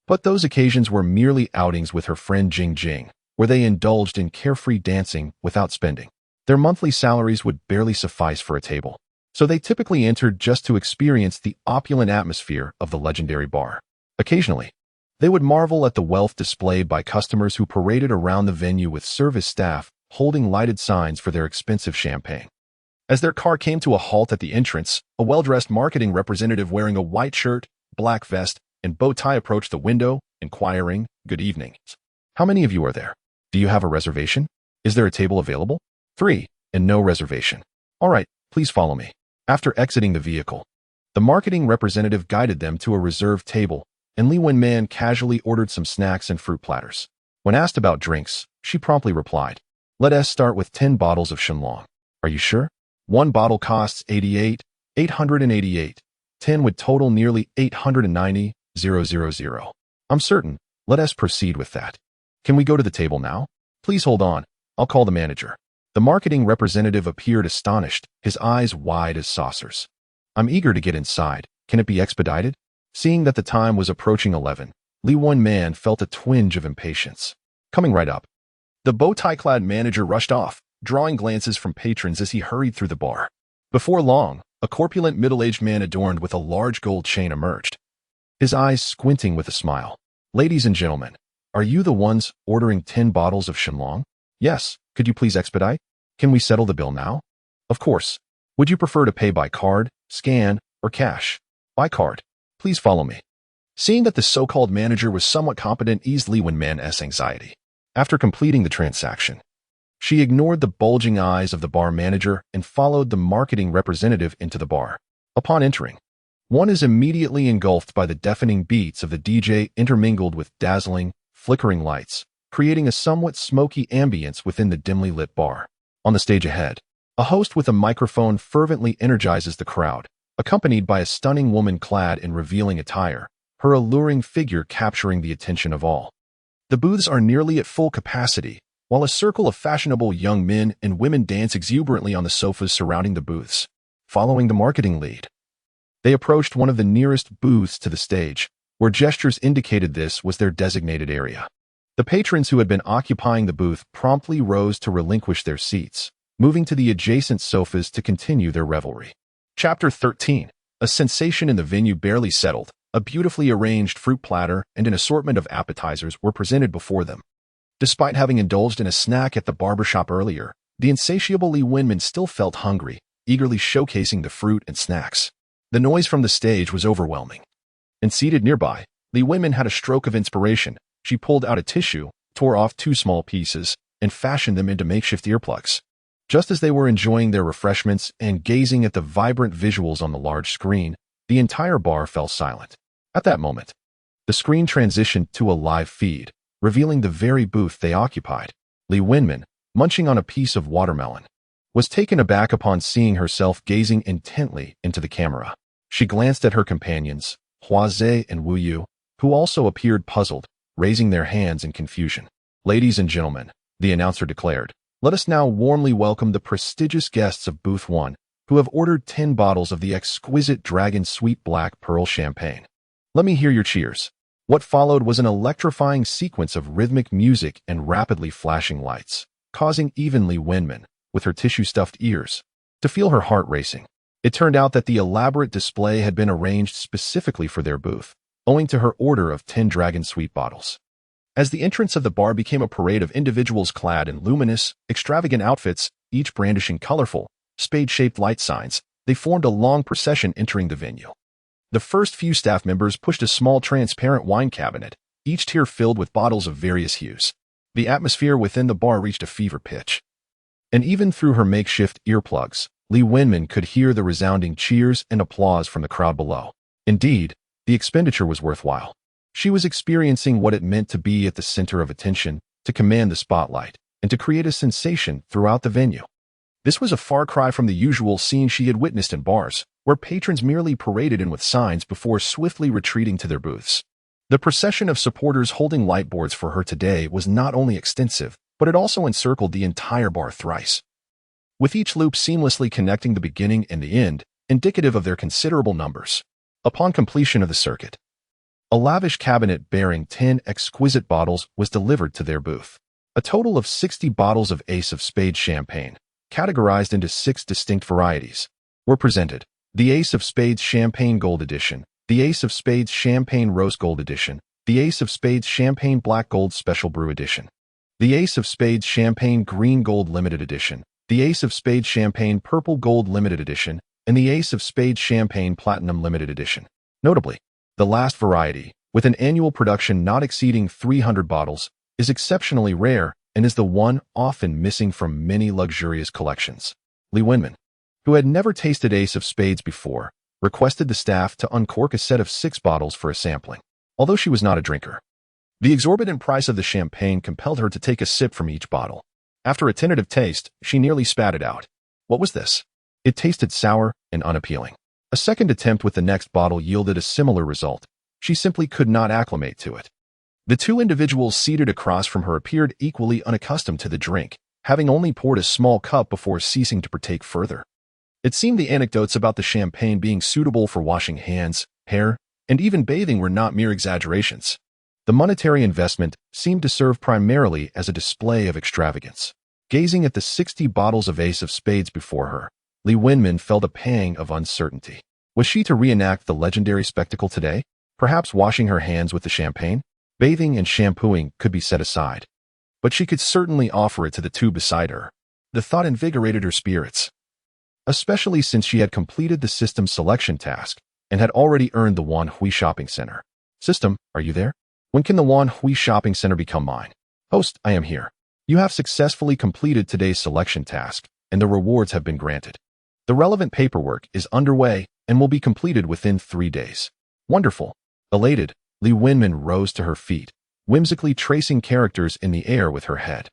But those occasions were merely outings with her friend Jing Jing, where they indulged in carefree dancing without spending. Their monthly salaries would barely suffice for a table, so they typically entered just to experience the opulent atmosphere of the legendary bar. Occasionally, they would marvel at the wealth displayed by customers who paraded around the venue with service staff holding lighted signs for their expensive champagne. As their car came to a halt at the entrance, a well-dressed marketing representative wearing a white shirt, black vest, and bow tie approached the window, inquiring, "Good evening. How many of you are there? Do you have a reservation? Is there a table available?" 3. And no reservation. "All right, please follow me." After exiting the vehicle, the marketing representative guided them to a reserved table, and Li Wenman casually ordered some snacks and fruit platters. When asked about drinks, she promptly replied, "Let us start with 10 bottles of Shenlong." "Are you sure? One bottle costs 888. 10 would total nearly 890,000. "I'm certain. Let us proceed with that. Can we go to the table now?" "Please hold on. I'll call the manager." The marketing representative appeared astonished, his eyes wide as saucers. "I'm eager to get inside. Can it be expedited?" Seeing that the time was approaching 11, Li Wenman felt a twinge of impatience. "Coming right up." The bow-tie-clad manager rushed off, drawing glances from patrons as he hurried through the bar. Before long, a corpulent middle-aged man adorned with a large gold chain emerged, his eyes squinting with a smile. "Ladies and gentlemen, are you the ones ordering 10 bottles of Shenlong?" "Yes. Could you please expedite? Can we settle the bill now?" "Of course. Would you prefer to pay by card, scan, or cash?" "By card. Please follow me." Seeing that the so-called manager was somewhat competent eased Li Wenman's anxiety. After completing the transaction, she ignored the bulging eyes of the bar manager and followed the marketing representative into the bar. Upon entering, one is immediately engulfed by the deafening beats of the DJ intermingled with dazzling, flickering lights, creating a somewhat smoky ambience within the dimly lit bar. On the stage ahead, a host with a microphone fervently energizes the crowd, accompanied by a stunning woman clad in revealing attire, her alluring figure capturing the attention of all. The booths are nearly at full capacity, while a circle of fashionable young men and women dance exuberantly on the sofas surrounding the booths. Following the marketing lead, they approached one of the nearest booths to the stage, where gestures indicated this was their designated area. The patrons who had been occupying the booth promptly rose to relinquish their seats, moving to the adjacent sofas to continue their revelry. Chapter 13. A sensation in the venue barely settled. A beautifully arranged fruit platter and an assortment of appetizers were presented before them. Despite having indulged in a snack at the barbershop earlier, the insatiable Li Wenman still felt hungry, eagerly showcasing the fruit and snacks. The noise from the stage was overwhelming. And seated nearby, Li Wenman had a stroke of inspiration. She pulled out a tissue, tore off 2 small pieces, and fashioned them into makeshift earplugs. Just as they were enjoying their refreshments and gazing at the vibrant visuals on the large screen, the entire bar fell silent. At that moment, the screen transitioned to a live feed, revealing the very booth they occupied. Li Wenman, munching on a piece of watermelon, was taken aback upon seeing herself gazing intently into the camera. She glanced at her companions, Hua Zhe and Wu Yu, who also appeared puzzled, raising their hands in confusion. "Ladies and gentlemen," the announcer declared, "let us now warmly welcome the prestigious guests of Booth 1, who have ordered 10 bottles of the exquisite Dragon Sweet Black Pearl Champagne. Let me hear your cheers." What followed was an electrifying sequence of rhythmic music and rapidly flashing lights, causing even Li Wenman, with her tissue-stuffed ears, to feel her heart racing. It turned out that the elaborate display had been arranged specifically for their booth, owing to her order of 10 Dragon Sweet bottles. As the entrance of the bar became a parade of individuals clad in luminous, extravagant outfits, each brandishing colorful, spade-shaped light signs, they formed a long procession entering the venue. The first few staff members pushed a small transparent wine cabinet, each tier filled with bottles of various hues. The atmosphere within the bar reached a fever pitch. And even through her makeshift earplugs, Li Wenman could hear the resounding cheers and applause from the crowd below. Indeed, the expenditure was worthwhile. She was experiencing what it meant to be at the center of attention, to command the spotlight, and to create a sensation throughout the venue. This was a far cry from the usual scene she had witnessed in bars, where patrons merely paraded in with signs before swiftly retreating to their booths. The procession of supporters holding light boards for her today was not only extensive, but it also encircled the entire bar thrice, with each loop seamlessly connecting the beginning and the end, indicative of their considerable numbers. Upon completion of the circuit, A lavish cabinet bearing 10 exquisite bottles was delivered to their booth. A total of 60 bottles of Ace of Spades champagne, categorized into 6 distinct varieties, were presented. The Ace of Spades Champagne Gold Edition, the Ace of Spades Champagne Rose Gold Edition, the Ace of Spades Champagne Black Gold Special Brew Edition, the Ace of Spades Champagne Green Gold Limited Edition, the Ace of Spades Champagne Purple Gold Limited Edition, and the Ace of Spades Champagne Platinum Limited Edition. Notably, the last variety, with an annual production not exceeding 300 bottles, is exceptionally rare and is the one often missing from many luxurious collections. Lee Winman, who had never tasted Ace of Spades before, requested the staff to uncork a set of 6 bottles for a sampling, although she was not a drinker. The exorbitant price of the champagne compelled her to take a sip from each bottle. After a tentative taste, she nearly spat it out. What was this? It tasted sour and unappealing. A second attempt with the next bottle yielded a similar result. She simply could not acclimate to it. The 2 individuals seated across from her appeared equally unaccustomed to the drink, having only poured a small cup before ceasing to partake further. It seemed the anecdotes about the champagne being suitable for washing hands, hair, and even bathing were not mere exaggerations. The monetary investment seemed to serve primarily as a display of extravagance. Gazing at the 60 bottles of Ace of Spades before her, Lee Winman felt a pang of uncertainty. Was she to reenact the legendary spectacle today? Perhaps washing her hands with the champagne? Bathing and shampooing could be set aside. But she could certainly offer it to the 2 beside her. The thought invigorated her spirits, especially since she had completed the system selection task and had already earned the Wan Hui Shopping Center. System, are you there? When can the Wan Hui Shopping Center become mine? Host, I am here. You have successfully completed today's selection task, and the rewards have been granted. The relevant paperwork is underway and will be completed within 3 days. Wonderful. Elated, Lee Winman rose to her feet, whimsically tracing characters in the air with her head.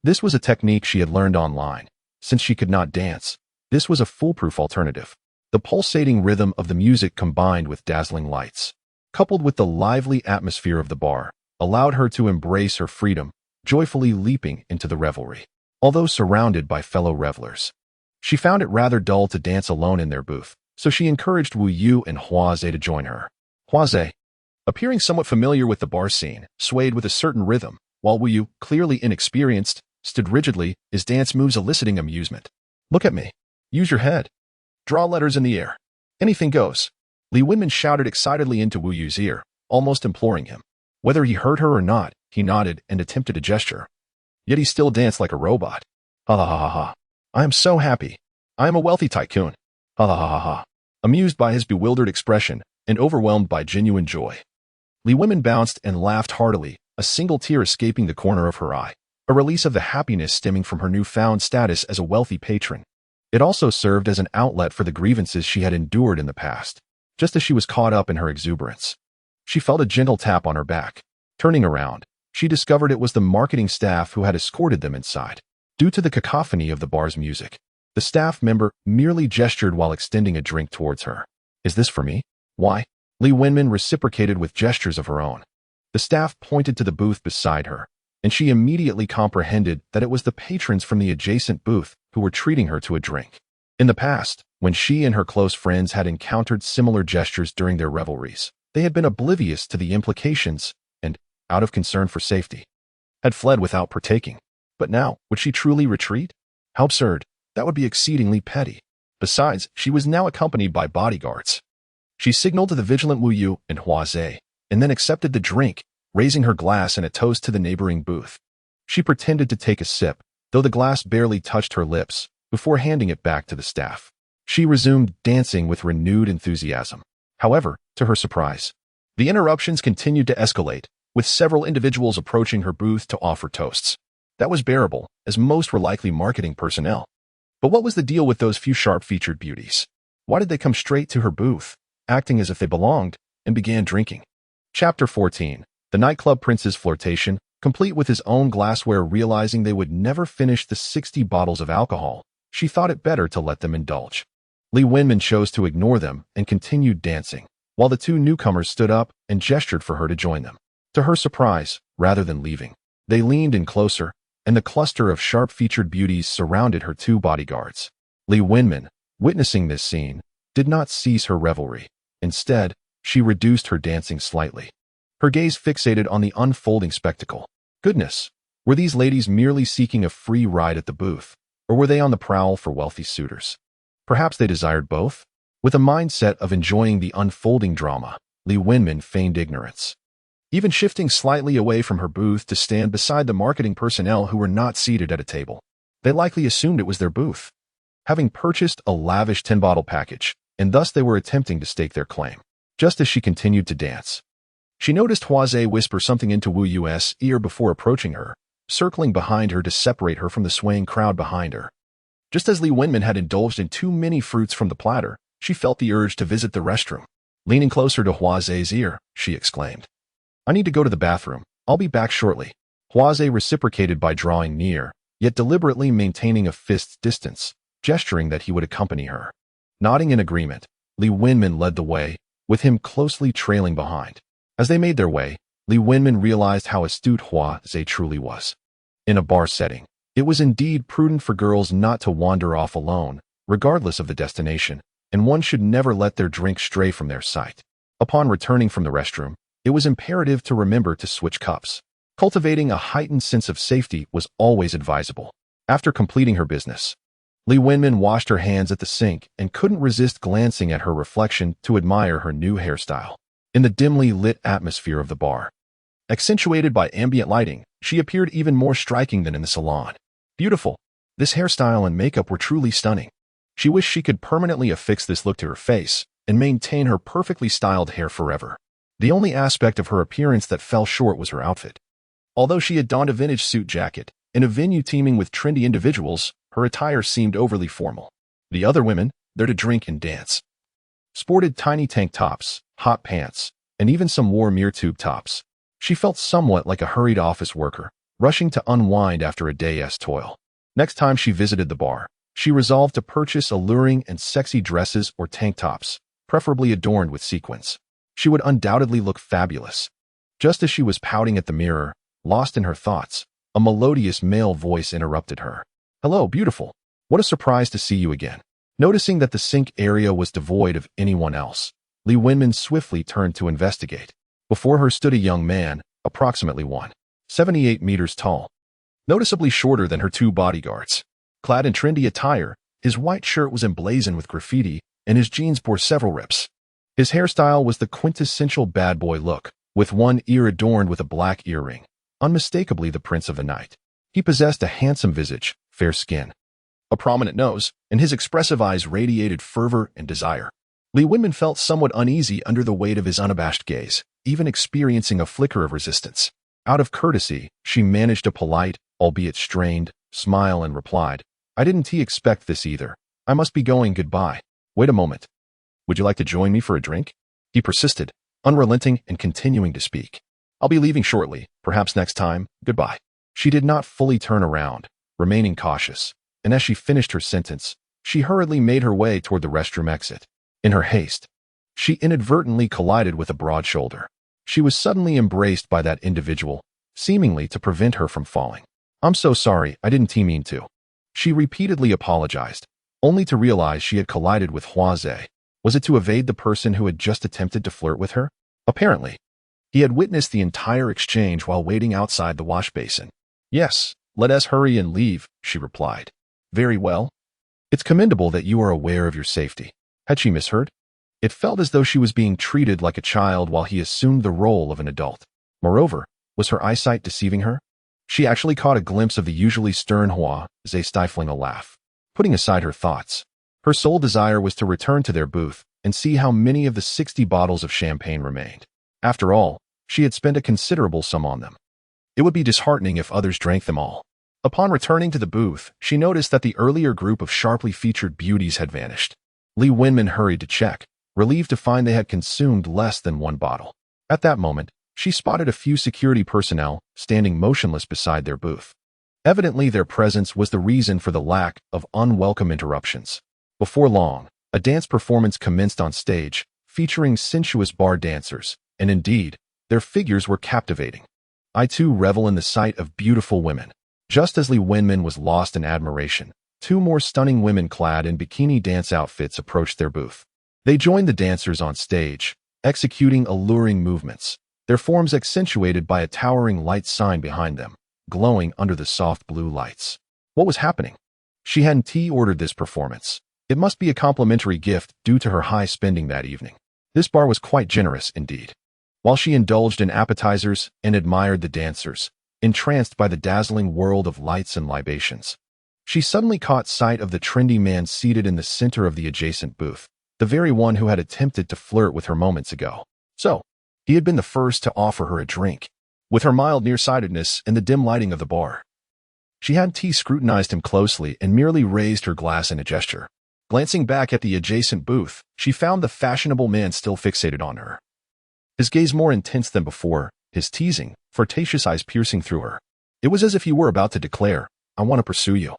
This was a technique she had learned online. Since she could not dance, this was a foolproof alternative. The pulsating rhythm of the music combined with dazzling lights, coupled with the lively atmosphere of the bar, allowed her to embrace her freedom, joyfully leaping into the revelry. Although surrounded by fellow revelers, she found it rather dull to dance alone in their booth, so she encouraged Wu Yu and Hua Zhe to join her. Hua Zhe, appearing somewhat familiar with the bar scene, swayed with a certain rhythm, while Wu Yu, clearly inexperienced, stood rigidly, his dance moves eliciting amusement. Look at me. Use your head. Draw letters in the air. Anything goes. Lee Winman shouted excitedly into Wu Yu's ear, almost imploring him. Whether he heard her or not, he nodded and attempted a gesture. Yet he still danced like a robot. Ha ha ha ha ha. I am so happy. I am a wealthy tycoon. Ha ha ha ha ha. Amused by his bewildered expression and overwhelmed by genuine joy, Lee Winman bounced and laughed heartily, a single tear escaping the corner of her eye, a release of the happiness stemming from her newfound status as a wealthy patron. It also served as an outlet for the grievances she had endured in the past. Just as she was caught up in her exuberance, she felt a gentle tap on her back. Turning around, she discovered it was the marketing staff who had escorted them inside. Due to the cacophony of the bar's music, the staff member merely gestured while extending a drink towards her. Is this for me? Why? Lee Winman reciprocated with gestures of her own. The staff pointed to the booth beside her, and she immediately comprehended that it was the patrons from the adjacent booth who were treating her to a drink. In the past, when she and her close friends had encountered similar gestures during their revelries, they had been oblivious to the implications and, out of concern for safety, had fled without partaking. But now, would she truly retreat? How absurd. That would be exceedingly petty. Besides, she was now accompanied by bodyguards. She signaled to the vigilant Wu Yu and Hua Zhe, and then accepted the drink, raising her glass in a toast to the neighboring booth. She pretended to take a sip, though the glass barely touched her lips, before handing it back to the staff. She resumed dancing with renewed enthusiasm. However, to her surprise, the interruptions continued to escalate, with several individuals approaching her booth to offer toasts. That was bearable, as most were likely marketing personnel. But what was the deal with those few sharp-featured beauties? Why did they come straight to her booth, acting as if they belonged, and began drinking? Chapter 14. The Nightclub Prince's Flirtation, complete with his own glassware. Realizing they would never finish the 60 bottles of alcohol, she thought it better to let them indulge. Lee Winman chose to ignore them and continued dancing, while the 2 newcomers stood up and gestured for her to join them. To her surprise, rather than leaving, they leaned in closer, and the cluster of sharp-featured beauties surrounded her 2 bodyguards. Lee Winman, witnessing this scene, did not cease her revelry. Instead, she reduced her dancing slightly. her gaze fixated on the unfolding spectacle. Goodness, were these ladies merely seeking a free ride at the booth, or were they on the prowl for wealthy suitors? Perhaps they desired both? With a mindset of enjoying the unfolding drama, Li Wenmin feigned ignorance, even shifting slightly away from her booth to stand beside the marketing personnel who were not seated at a table. They likely assumed it was their booth, having purchased a lavish 10-bottle package, and thus they were attempting to stake their claim. Just as she continued to dance, she noticed Huazhe whisper something into Wu Yu's ear before approaching her, circling behind her to separate her from the swaying crowd behind her. Just as Li Wenmin had indulged in too many fruits from the platter, she felt the urge to visit the restroom. Leaning closer to Huazhe's ear, she exclaimed, "I need to go to the bathroom. I'll be back shortly." Huazhe reciprocated by drawing near, yet deliberately maintaining a fist's distance, gesturing that he would accompany her. Nodding in agreement, Li Wenmin led the way, with him closely trailing behind. As they made their way, Li Wenmin realized how astute Huazhe truly was. In a bar setting, it was indeed prudent for girls not to wander off alone, regardless of the destination, and one should never let their drink stray from their sight. Upon returning from the restroom, it was imperative to remember to switch cups. Cultivating a heightened sense of safety was always advisable. After completing her business, Li Wenmin washed her hands at the sink and couldn't resist glancing at her reflection to admire her new hairstyle. In the dimly lit atmosphere of the bar, accentuated by ambient lighting, she appeared even more striking than in the salon. Beautiful. This hairstyle and makeup were truly stunning. She wished she could permanently affix this look to her face and maintain her perfectly styled hair forever. The only aspect of her appearance that fell short was her outfit. Although she had donned a vintage suit jacket, in a venue teeming with trendy individuals, her attire seemed overly formal. The other women, there to drink and dance, sported tiny tank tops, hot pants, and even some wore mere tube tops. She felt somewhat like a hurried office worker, rushing to unwind after a day's toil. Next time she visited the bar, she resolved to purchase alluring and sexy dresses or tank tops, preferably adorned with sequins. She would undoubtedly look fabulous. Just as she was pouting at the mirror, lost in her thoughts, a melodious male voice interrupted her. "Hello, beautiful. What a surprise to see you again." Noticing that the sink area was devoid of anyone else, Li Wenmin swiftly turned to investigate. Before her stood a young man, approximately 178 meters tall, noticeably shorter than her two bodyguards. Clad in trendy attire, his white shirt was emblazoned with graffiti, and his jeans bore several rips. His hairstyle was the quintessential bad boy look, with one ear adorned with a black earring, unmistakably the prince of the night. He possessed a handsome visage, fair skin, a prominent nose, and his expressive eyes radiated fervor and desire. Li Wenmin felt somewhat uneasy under the weight of his unabashed gaze, even experiencing a flicker of resistance. Out of courtesy, she managed a polite, albeit strained, smile and replied, "I didn't expect this either. I must be going, goodbye." "Wait a moment. Would you like to join me for a drink?" He persisted, unrelenting and continuing to speak. "I'll be leaving shortly, perhaps next time, goodbye." She did not fully turn around, remaining cautious, and as she finished her sentence, she hurriedly made her way toward the restroom exit. In her haste, she inadvertently collided with a broad shoulder. She was suddenly embraced by that individual, seemingly to prevent her from falling. "I'm so sorry, I didn't mean to." She repeatedly apologized, only to realize she had collided with Huazhe. Was it to evade the person who had just attempted to flirt with her? Apparently. He had witnessed the entire exchange while waiting outside the wash basin. "Yes, let us hurry and leave," she replied. "Very well. It's commendable that you are aware of your safety." Had she misheard? It felt as though she was being treated like a child while he assumed the role of an adult. Moreover, was her eyesight deceiving her? She actually caught a glimpse of the usually stern Huazhe stifling a laugh. Putting aside her thoughts, her sole desire was to return to their booth and see how many of the 60 bottles of champagne remained. After all, she had spent a considerable sum on them. It would be disheartening if others drank them all. Upon returning to the booth, she noticed that the earlier group of sharply featured beauties had vanished. Li Wenmin hurried to check, relieved to find they had consumed less than one bottle. At that moment, she spotted a few security personnel standing motionless beside their booth. Evidently, their presence was the reason for the lack of unwelcome interruptions. Before long, a dance performance commenced on stage, featuring sensuous bar dancers, and indeed, their figures were captivating. I too revel in the sight of beautiful women. Just as Li Wenmin was lost in admiration, two more stunning women clad in bikini dance outfits approached their booth. They joined the dancers on stage, executing alluring movements, their forms accentuated by a towering light sign behind them, glowing under the soft blue lights. What was happening? She hadn't ordered this performance. It must be a complimentary gift due to her high spending that evening. This bar was quite generous indeed. While she indulged in appetizers and admired the dancers, entranced by the dazzling world of lights and libations, she suddenly caught sight of the trendy man seated in the center of the adjacent booth, the very one who had attempted to flirt with her moments ago. So, he had been the first to offer her a drink. With her mild nearsightedness and the dim lighting of the bar, she hadn't scrutinized him closely and merely raised her glass in a gesture. Glancing back at the adjacent booth, she found the fashionable man still fixated on her. His gaze more intense than before, his teasing, flirtatious eyes piercing through her. It was as if he were about to declare, "I want to pursue you."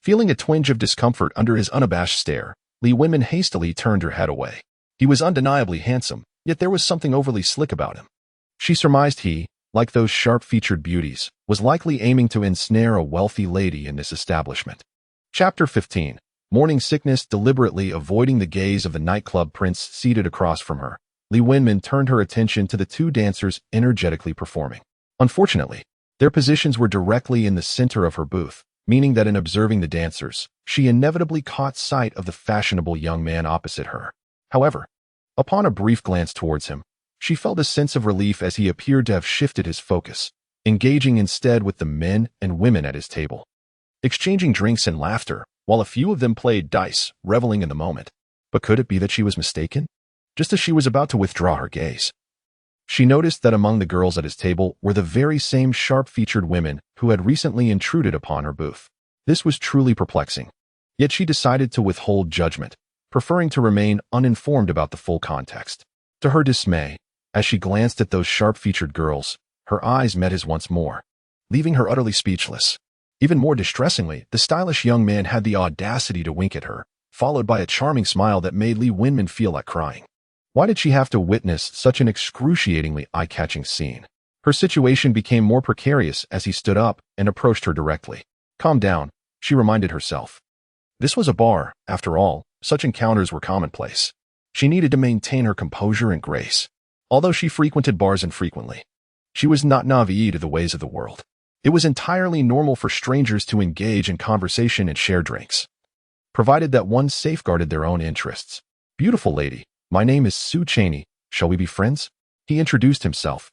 Feeling a twinge of discomfort under his unabashed stare, Li Wenmin hastily turned her head away. He was undeniably handsome, yet there was something overly slick about him. She surmised he, like those sharp-featured beauties, was likely aiming to ensnare a wealthy lady in this establishment. Chapter 15. Morning sickness. Deliberately avoiding the gaze of the nightclub prince seated across from her, Li Wenmin turned her attention to the two dancers energetically performing. Unfortunately, their positions were directly in the center of her booth, meaning that in observing the dancers, she inevitably caught sight of the fashionable young man opposite her. However, upon a brief glance towards him, she felt a sense of relief as he appeared to have shifted his focus, engaging instead with the men and women at his table, exchanging drinks and laughter, while a few of them played dice, reveling in the moment. But could it be that she was mistaken? Just as she was about to withdraw her gaze, she noticed that among the girls at his table were the very same sharp-featured women who had recently intruded upon her booth. This was truly perplexing. Yet she decided to withhold judgment, preferring to remain uninformed about the full context. To her dismay, as she glanced at those sharp-featured girls, her eyes met his once more, leaving her utterly speechless. Even more distressingly, the stylish young man had the audacity to wink at her, followed by a charming smile that made Li Wenmin feel like crying. Why did she have to witness such an excruciatingly eye-catching scene? Her situation became more precarious as he stood up and approached her directly. Calm down, she reminded herself. This was a bar, after all. Such encounters were commonplace. She needed to maintain her composure and grace. Although she frequented bars infrequently, she was not naive to the ways of the world. It was entirely normal for strangers to engage in conversation and share drinks, provided that one safeguarded their own interests. "Beautiful lady, my name is Su Cheney. Shall we be friends?" He introduced himself,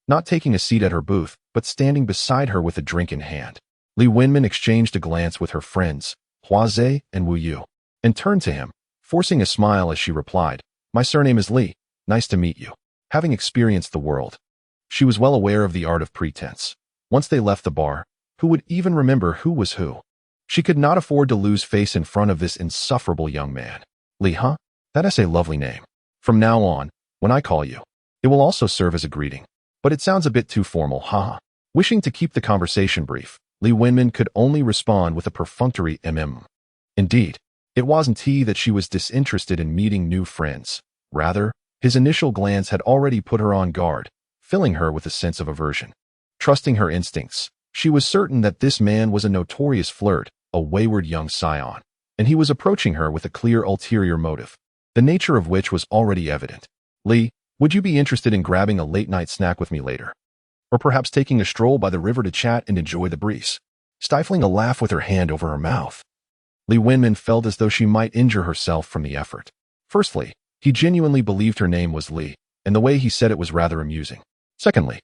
not taking a seat at her booth, but standing beside her with a drink in hand. Li Wenmin exchanged a glance with her friends, Hua Zhe and Wu Yu, and turned to him, forcing a smile as she replied, "My surname is Li. Nice to meet you." Having experienced the world, she was well aware of the art of pretense. Once they left the bar, who would even remember who was who? She could not afford to lose face in front of this insufferable young man. "Li, huh? That is a lovely name. From now on, when I call you, it will also serve as a greeting. But it sounds a bit too formal, haha." Wishing to keep the conversation brief, Li Wenmin could only respond with a perfunctory Indeed, it wasn't he that she was disinterested in meeting new friends. Rather, his initial glance had already put her on guard, filling her with a sense of aversion. Trusting her instincts, she was certain that this man was a notorious flirt, a wayward young scion, and he was approaching her with a clear ulterior motive, the nature of which was already evident. "Li, would you be interested in grabbing a late-night snack with me later? Or perhaps taking a stroll by the river to chat and enjoy the breeze?" Stifling a laugh with her hand over her mouth, Li Wenmin felt as though she might injure herself from the effort. Firstly, he genuinely believed her name was Li, and the way he said it was rather amusing. Secondly,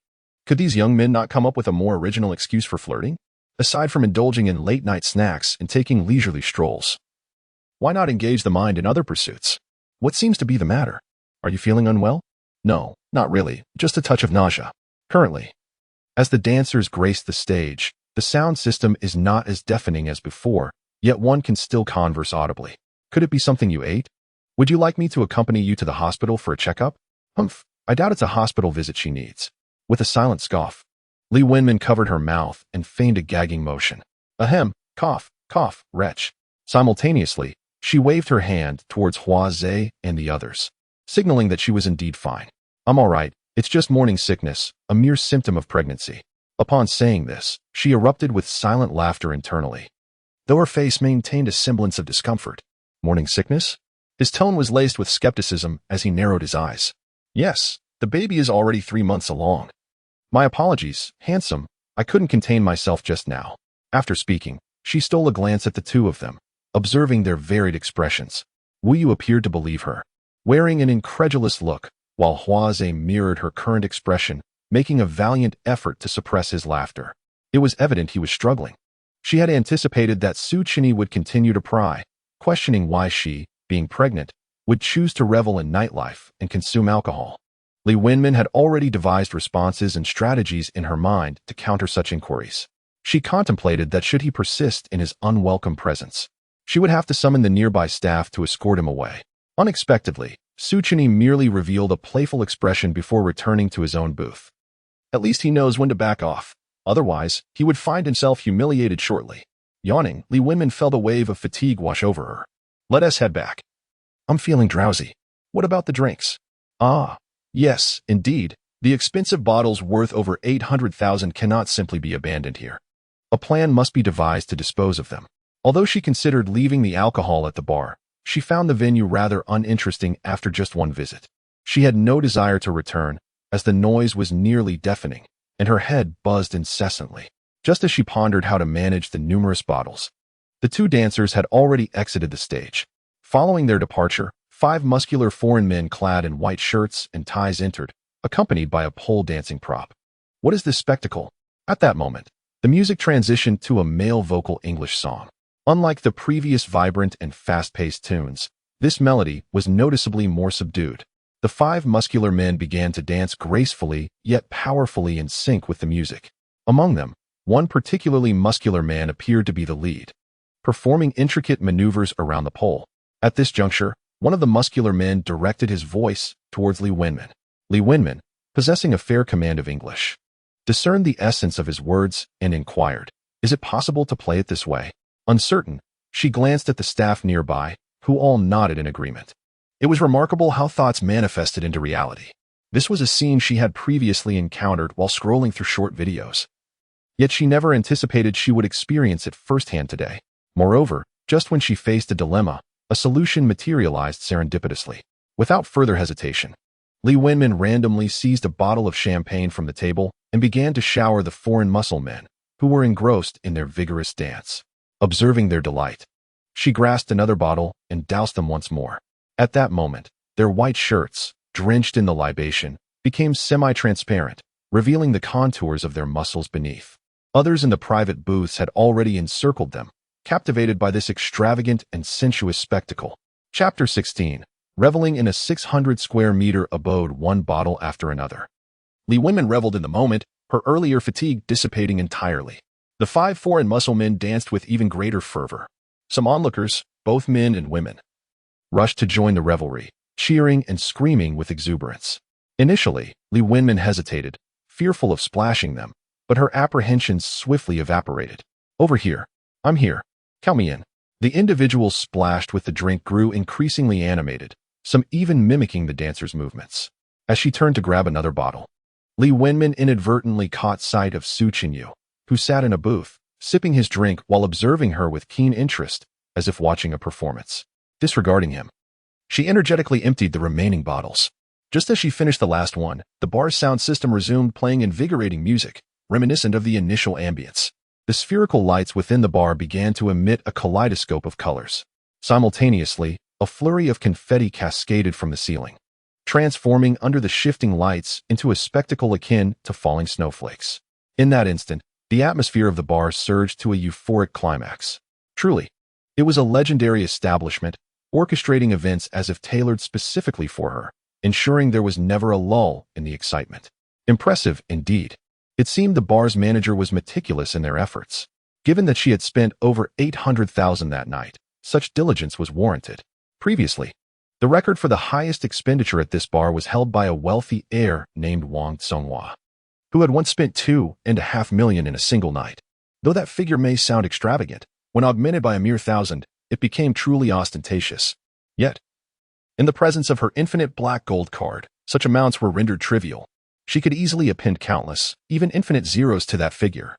could these young men not come up with a more original excuse for flirting? Aside from indulging in late-night snacks and taking leisurely strolls, why not engage the mind in other pursuits? What seems to be the matter? Are you feeling unwell? No, not really, just a touch of nausea. Currently, as the dancers grace the stage, the sound system is not as deafening as before, yet one can still converse audibly. Could it be something you ate? Would you like me to accompany you to the hospital for a checkup? Humph, I doubt it's a hospital visit she needs. With a silent scoff, Li Wenmin covered her mouth and feigned a gagging motion. Ahem, cough, cough, wretch. Simultaneously, she waved her hand towards Hua Zhe and the others, signaling that she was indeed fine. "I'm all right, it's just morning sickness, a mere symptom of pregnancy." Upon saying this, she erupted with silent laughter internally, though her face maintained a semblance of discomfort. "Morning sickness?" His tone was laced with skepticism as he narrowed his eyes. "Yes, The baby is already 3 months along. My apologies, handsome. I couldn't contain myself just now. After speaking, she stole a glance at the two of them, observing their varied expressions. Wu Yu appeared to believe her, wearing an incredulous look, while Hua Zhe mirrored her current expression, making a valiant effort to suppress his laughter. It was evident he was struggling. She had anticipated that Su Chenyi would continue to pry, questioning why she, being pregnant, would choose to revel in nightlife and consume alcohol. Li Wenmin had already devised responses and strategies in her mind to counter such inquiries. She contemplated that should he persist in his unwelcome presence, she would have to summon the nearby staff to escort him away. Unexpectedly, Su Chenyi merely revealed a playful expression before returning to his own booth. At least he knows when to back off. Otherwise, he would find himself humiliated shortly. Yawning, Li Wenmin felt a wave of fatigue wash over her. Let us head back. I'm feeling drowsy. What about the drinks? Ah, yes, indeed. The expensive bottles worth over 800,000 cannot simply be abandoned here. A plan must be devised to dispose of them. Although she considered leaving the alcohol at the bar, she found the venue rather uninteresting after just one visit. She had no desire to return, as the noise was nearly deafening, and her head buzzed incessantly. Just as she pondered how to manage the numerous bottles, the two dancers had already exited the stage. Following their departure, 5 muscular foreign men clad in white shirts and ties entered, accompanied by a pole dancing prop. What is this spectacle? At that moment, the music transitioned to a male vocal English song. Unlike the previous vibrant and fast-paced tunes, this melody was noticeably more subdued. The 5 muscular men began to dance gracefully yet powerfully in sync with the music. Among them, one particularly muscular man appeared to be the lead, performing intricate maneuvers around the pole. At this juncture, one of the muscular men directed his voice towards Li Wenmin. Li Wenmin, possessing a fair command of English, discerned the essence of his words and inquired, "Is it possible to play it this way?" Uncertain, she glanced at the staff nearby, who all nodded in agreement. It was remarkable how thoughts manifested into reality. This was a scene she had previously encountered while scrolling through short videos. Yet she never anticipated she would experience it firsthand today. Moreover, just when she faced a dilemma, a solution materialized serendipitously. Without further hesitation, Li Wenmin randomly seized a bottle of champagne from the table and began to shower the foreign muscle men, who were engrossed in their vigorous dance. Observing their delight, she grasped another bottle and doused them once more. At that moment, their white shirts, drenched in the libation, became semi-transparent, revealing the contours of their muscles beneath. Others in the private booths had already encircled them, captivated by this extravagant and sensuous spectacle. Chapter 16. Reveling in a 600-square-meter abode, one bottle after another. Li Wenmin reveled in the moment, her earlier fatigue dissipating entirely. The 5 foreign muscle men danced with even greater fervor. Some onlookers, both men and women, rushed to join the revelry, cheering and screaming with exuberance. Initially, Li Wenmin hesitated, fearful of splashing them, but her apprehensions swiftly evaporated. "Over here. I'm here. Count me in." The individuals splashed with the drink grew increasingly animated, some even mimicking the dancers' movements. As she turned to grab another bottle, Li Wenmin inadvertently caught sight of Su Chenyi, who sat in a booth, sipping his drink while observing her with keen interest, as if watching a performance. Disregarding him, she energetically emptied the remaining bottles. Just as she finished the last one, the bar's sound system resumed playing invigorating music, reminiscent of the initial ambience. The spherical lights within the bar began to emit a kaleidoscope of colors. Simultaneously, a flurry of confetti cascaded from the ceiling, transforming under the shifting lights into a spectacle akin to falling snowflakes. In that instant, the atmosphere of the bar surged to a euphoric climax. Truly, it was a legendary establishment, orchestrating events as if tailored specifically for her, ensuring there was never a lull in the excitement. Impressive, indeed. It seemed the bar's manager was meticulous in their efforts. Given that she had spent over 800,000 that night, such diligence was warranted. Previously, the record for the highest expenditure at this bar was held by a wealthy heir named Wang Songhua, who had once spent 2.5 million in a single night. Though that figure may sound extravagant, when augmented by a mere 1,000, it became truly ostentatious. Yet, in the presence of her infinite black gold card, such amounts were rendered trivial. She could easily append countless, even infinite zeros to that figure.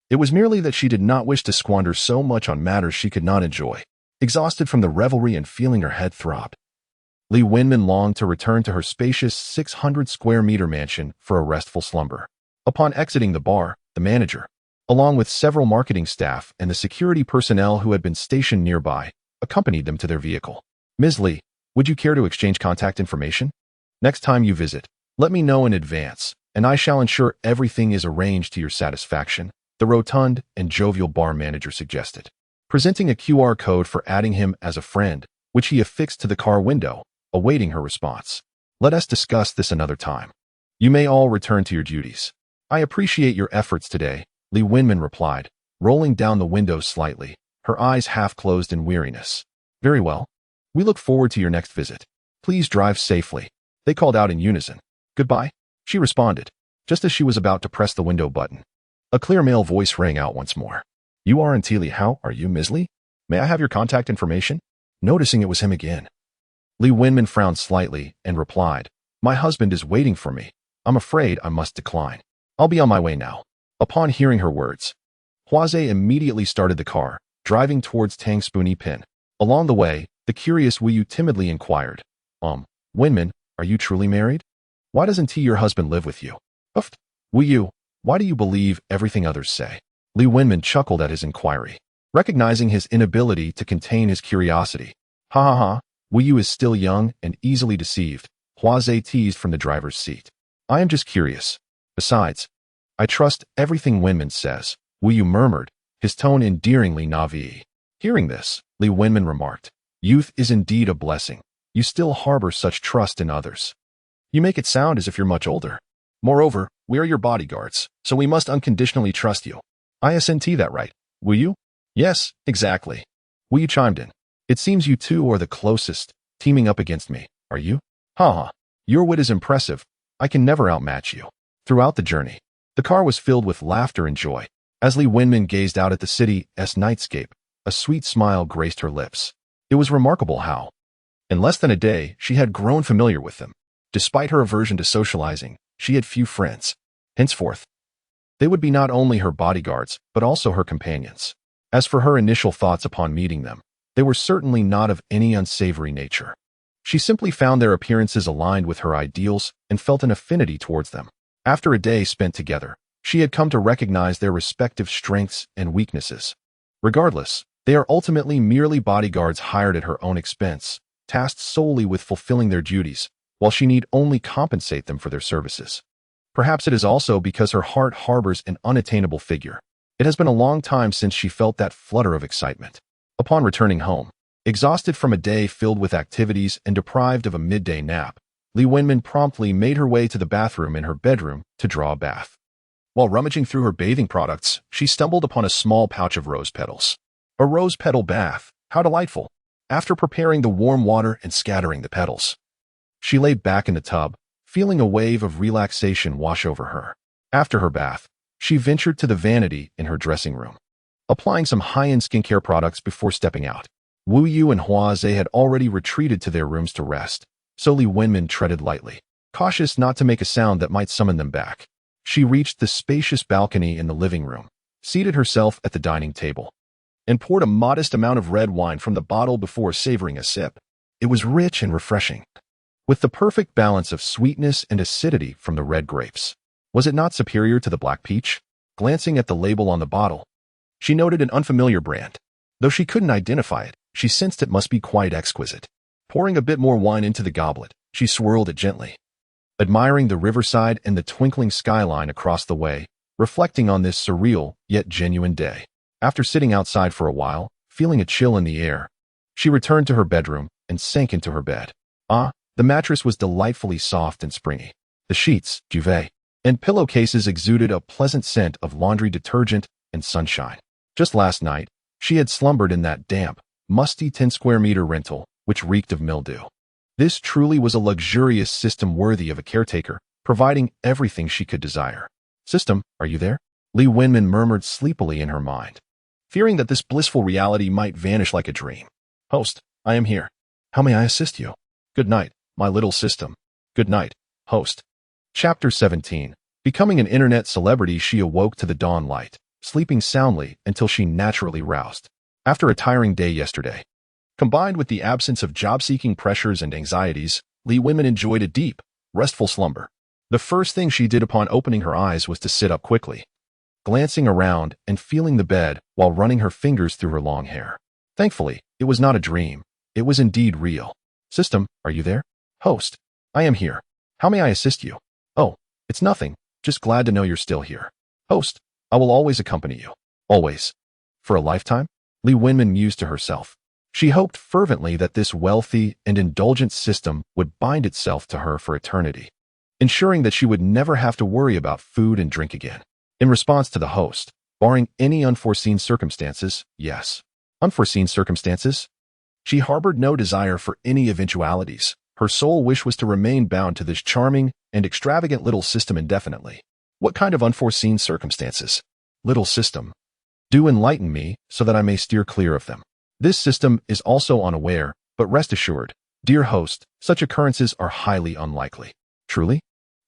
It was merely that she did not wish to squander so much on matters she could not enjoy. Exhausted from the revelry and feeling her head throb, Li Wenmin longed to return to her spacious 600-square-meter mansion for a restful slumber. Upon exiting the bar, the manager, along with several marketing staff and the security personnel who had been stationed nearby, accompanied them to their vehicle. Ms. Li, would you care to exchange contact information? Next time you visit, let me know in advance, and I shall ensure everything is arranged to your satisfaction, the rotund and jovial bar manager suggested, presenting a QR code for adding him as a friend, which he affixed to the car window, awaiting her response. Let us discuss this another time. You may all return to your duties. I appreciate your efforts today, Li Wenmin replied, rolling down the window slightly, her eyes half closed in weariness. Very well. We look forward to your next visit. Please drive safely. They called out in unison. Goodbye, she responded, just as she was about to press the window button. A clear male voice rang out once more. You aren't Li. How are you, Ms. Li? May I have your contact information? Noticing it was him again, Li Wenmin frowned slightly and replied, My husband is waiting for me. I'm afraid I must decline. I'll be on my way now. Upon hearing her words, Huazhe immediately started the car, driving towards Tang Spoony Pin. Along the way, the curious Wu Yu timidly inquired, Wenmin, are you truly married? Why doesn't your husband live with you? Uff. Wu Yu, why do you believe everything others say? Li Wenmin chuckled at his inquiry, recognizing his inability to contain his curiosity. Ha ha ha. Wu Yu is still young and easily deceived, Huazhe teased from the driver's seat. I am just curious. Besides, I trust everything Wenmin says, Wu Yu murmured, his tone endearingly naive. Hearing this, Li Wenmin remarked, Youth is indeed a blessing. You still harbor such trust in others. You make it sound as if you're much older. Moreover, we are your bodyguards, so we must unconditionally trust you. Isn't that right, Wu Yu? Yes, exactly. Wu Yu chimed in. It seems you two are the closest, teaming up against me, are you? Ha. Your wit is impressive. I can never outmatch you. Throughout the journey, the car was filled with laughter and joy. As Li Wenmin gazed out at the city's nightscape, a sweet smile graced her lips. It was remarkable how, in less than a day, she had grown familiar with them. Despite her aversion to socializing, she had few friends. Henceforth, they would be not only her bodyguards, but also her companions. As for her initial thoughts upon meeting them, they were certainly not of any unsavory nature. She simply found their appearances aligned with her ideals and felt an affinity towards them. After a day spent together, she had come to recognize their respective strengths and weaknesses. Regardless, they are ultimately merely bodyguards hired at her own expense, tasked solely with fulfilling their duties, while she need only compensate them for their services. Perhaps it is also because her heart harbors an unattainable figure. It has been a long time since she felt that flutter of excitement. Upon returning home, exhausted from a day filled with activities and deprived of a midday nap, Li Wenmin promptly made her way to the bathroom in her bedroom to draw a bath. While rummaging through her bathing products, she stumbled upon a small pouch of rose petals. A rose petal bath, how delightful! After preparing the warm water and scattering the petals, she laid back in the tub, feeling a wave of relaxation wash over her. After her bath, she ventured to the vanity in her dressing room, applying some high-end skincare products before stepping out. Wu Yu and Huazhe had already retreated to their rooms to rest, so Li Wenmin treaded lightly, cautious not to make a sound that might summon them back. She reached the spacious balcony in the living room, seated herself at the dining table, and poured a modest amount of red wine from the bottle before savoring a sip. It was rich and refreshing, with the perfect balance of sweetness and acidity from the red grapes. Was it not superior to the black peach? Glancing at the label on the bottle, she noted an unfamiliar brand. Though she couldn't identify it, she sensed it must be quite exquisite. Pouring a bit more wine into the goblet, she swirled it gently, admiring the riverside and the twinkling skyline across the way, reflecting on this surreal yet genuine day. After sitting outside for a while, feeling a chill in the air, she returned to her bedroom and sank into her bed. The mattress was delightfully soft and springy. The sheets, duvet, and pillowcases exuded a pleasant scent of laundry detergent and sunshine. Just last night, she had slumbered in that damp, musty 10-square-meter rental, which reeked of mildew. This truly was a luxurious system worthy of a caretaker, providing everything she could desire. System, are you there? Li Wenmin murmured sleepily in her mind, fearing that this blissful reality might vanish like a dream. Host, I am here. How may I assist you? Good night, my little system. Good night, host. Chapter 17. Becoming an internet celebrity, she awoke to the dawn light, sleeping soundly until she naturally roused. After a tiring day yesterday, Combined with the absence of job-seeking pressures and anxieties, Li Wenmin enjoyed a deep, restful slumber. The first thing she did upon opening her eyes was to sit up quickly, glancing around and feeling the bed while running her fingers through her long hair. Thankfully, it was not a dream. It was indeed real. System, are you there? Host, I am here. How may I assist you? Oh, it's nothing. Just glad to know you're still here. Host, I will always accompany you. Always. For a lifetime? Li Wenmin mused to herself. She hoped fervently that this wealthy and indulgent system would bind itself to her for eternity, ensuring that she would never have to worry about food and drink again. In response to the host, barring any unforeseen circumstances, yes. Unforeseen circumstances? She harbored no desire for any eventualities. Her sole wish was to remain bound to this charming and extravagant little system indefinitely. What kind of unforeseen circumstances? Little system. Do enlighten me so that I may steer clear of them. This system is also unaware, but rest assured, dear host, such occurrences are highly unlikely. Truly?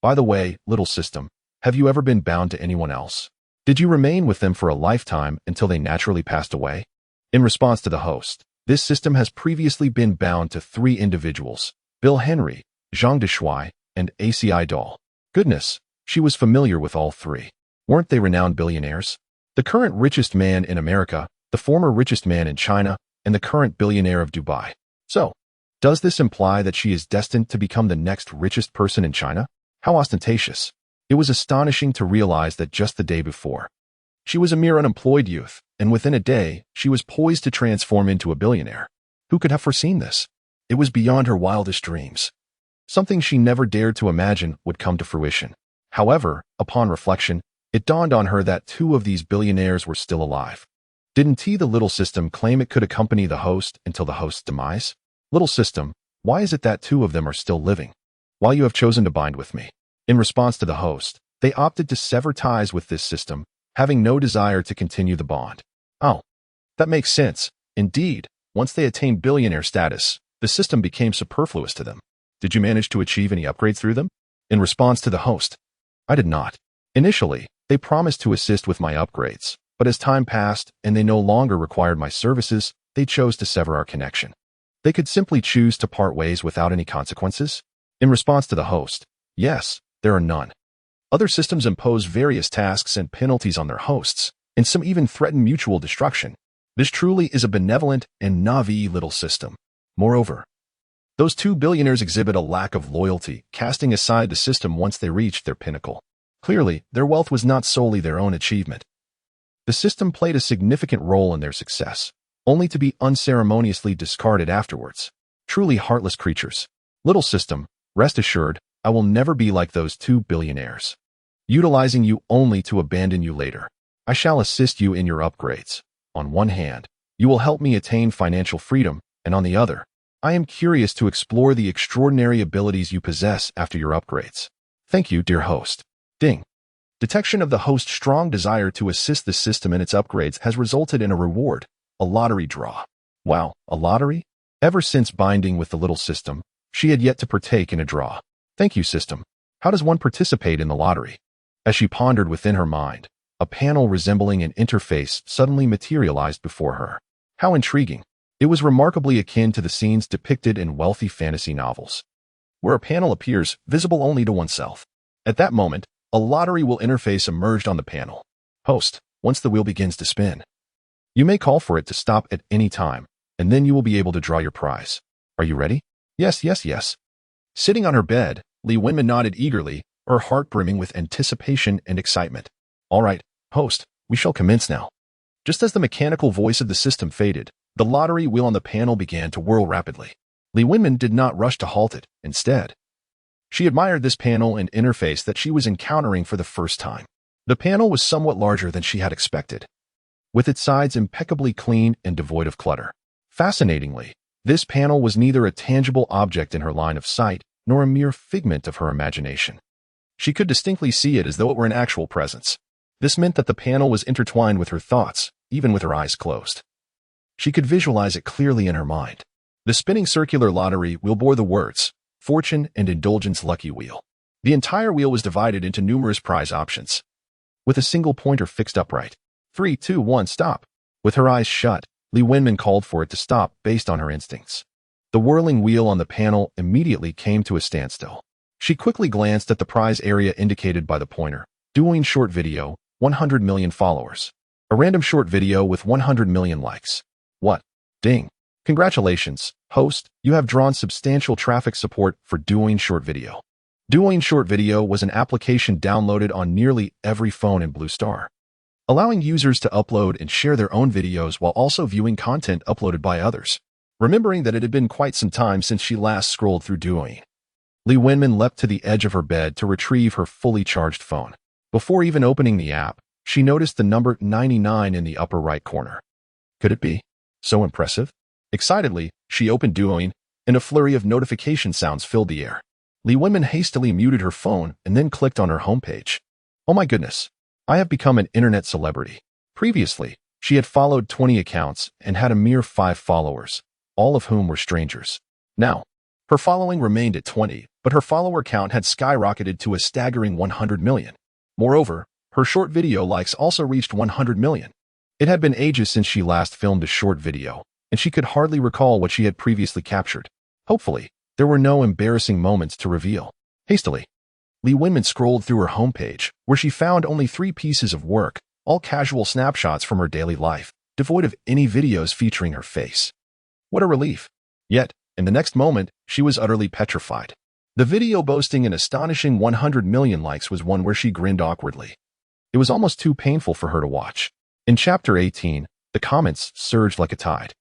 By the way, little system, have you ever been bound to anyone else? Did you remain with them for a lifetime until they naturally passed away? In response to the host, this system has previously been bound to 3 individuals, Bill Henry, Zhang Deshuai, and ACI Doll. Goodness, she was familiar with all 3. Weren't they renowned billionaires? The current richest man in America, the former richest man in China, and the current billionaire of Dubai. So, does this imply that she is destined to become the next richest person in China? How ostentatious. It was astonishing to realize that just the day before, she was a mere unemployed youth, and within a day, she was poised to transform into a billionaire. Who could have foreseen this? It was beyond her wildest dreams. Something she never dared to imagine would come to fruition. However, upon reflection, it dawned on her that 2 of these billionaires were still alive. Didn't the little system claim it could accompany the host until the host's demise? Little system, why is it that 2 of them are still living, while you have chosen to bind with me? In response to the host, they opted to sever ties with this system, having no desire to continue the bond. Oh, that makes sense. Indeed, once they attained billionaire status, the system became superfluous to them. Did you manage to achieve any upgrades through them? In response to the host, I did not. Initially, they promised to assist with my upgrades, but as time passed and they no longer required my services, they chose to sever our connection. They could simply choose to part ways without any consequences? In response to the host, yes, there are none. Other systems impose various tasks and penalties on their hosts, and some even threaten mutual destruction. This truly is a benevolent and naive little system. Moreover, those 2 billionaires exhibit a lack of loyalty, casting aside the system once they reached their pinnacle. Clearly, their wealth was not solely their own achievement. The system played a significant role in their success, only to be unceremoniously discarded afterwards. Truly heartless creatures. Little system, rest assured, I will never be like those 2 billionaires, utilizing you only to abandon you later. I shall assist you in your upgrades. On one hand, you will help me attain financial freedom, and on the other, I am curious to explore the extraordinary abilities you possess after your upgrades. Thank you, dear host. Ding. Detection of the host's strong desire to assist the system in its upgrades has resulted in a reward, a lottery draw. Wow, a lottery? Ever since binding with the little system, she had yet to partake in a draw. Thank you, system. How does one participate in the lottery? As she pondered within her mind, a panel resembling an interface suddenly materialized before her. How intriguing. It was remarkably akin to the scenes depicted in wealthy fantasy novels, where a panel appears visible only to oneself. At that moment, a lottery wheel interface emerged on the panel. Host, once the wheel begins to spin, you may call for it to stop at any time, and then you will be able to draw your prize. Are you ready? Yes, yes, yes. Sitting on her bed, Li Wenmin nodded eagerly, her heart brimming with anticipation and excitement. All right, host, we shall commence now. Just as the mechanical voice of the system faded, the lottery wheel on the panel began to whirl rapidly. Li Wenmin did not rush to halt it. Instead, she admired this panel and interface that she was encountering for the first time. The panel was somewhat larger than she had expected, with its sides impeccably clean and devoid of clutter. Fascinatingly, this panel was neither a tangible object in her line of sight nor a mere figment of her imagination. She could distinctly see it as though it were an actual presence. This meant that the panel was intertwined with her thoughts, even with her eyes closed. She could visualize it clearly in her mind. The spinning circular lottery wheel bore the words, Fortune and Indulgence Lucky Wheel. The entire wheel was divided into numerous prize options, with a single pointer fixed upright. 3, 2, 1, stop. With her eyes shut, Li Wenmin called for it to stop based on her instincts. The whirling wheel on the panel immediately came to a standstill. She quickly glanced at the prize area indicated by the pointer. Douyin short video, 100 million followers. A random short video with 100 million likes. What? Ding. Congratulations, host, you have drawn substantial traffic support for Douyin short video. Douyin short video was an application downloaded on nearly every phone in Blue Star, allowing users to upload and share their own videos while also viewing content uploaded by others. Remembering that it had been quite some time since she last scrolled through Douyin, Li Wenmin leapt to the edge of her bed to retrieve her fully charged phone. Before even opening the app, she noticed the number 99 in the upper right corner. Could it be so impressive? Excitedly, she opened Douyin, and a flurry of notification sounds filled the air. Li Wenmin hastily muted her phone and then clicked on her homepage. Oh my goodness, I have become an internet celebrity. Previously, she had followed 20 accounts and had a mere 5 followers, all of whom were strangers. Now, her following remained at 20, but her follower count had skyrocketed to a staggering 100 million. Moreover, her short video likes also reached 100 million. It had been ages since she last filmed a short video, and she could hardly recall what she had previously captured. Hopefully, there were no embarrassing moments to reveal. Hastily, Li Wenmin scrolled through her homepage, where she found only 3 pieces of work, all casual snapshots from her daily life, devoid of any videos featuring her face. What a relief. Yet, in the next moment, she was utterly petrified. The video boasting an astonishing 100 million likes was one where she grinned awkwardly. It was almost too painful for her to watch. In Chapter 18, the comments surged like a tide.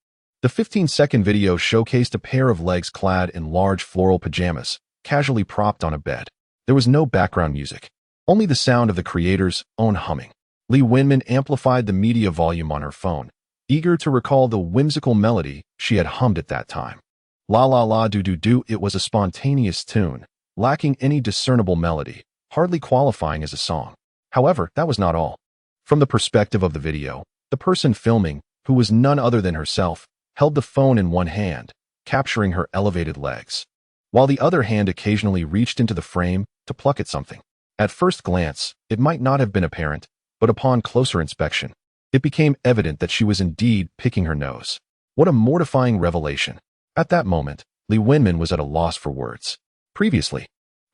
The 15-second video showcased a pair of legs clad in large floral pajamas, casually propped on a bed. There was no background music, only the sound of the creator's own humming. Li Wenmin amplified the media volume on her phone, eager to recall the whimsical melody she had hummed at that time. La la la do do do. It was a spontaneous tune, lacking any discernible melody, hardly qualifying as a song. However, that was not all. From the perspective of the video, the person filming, who was none other than herself, held the phone in one hand, capturing her elevated legs, while the other hand occasionally reached into the frame to pluck at something. At first glance, it might not have been apparent, but upon closer inspection, it became evident that she was indeed picking her nose. What a mortifying revelation. At that moment, Li Wenmin was at a loss for words. Previously,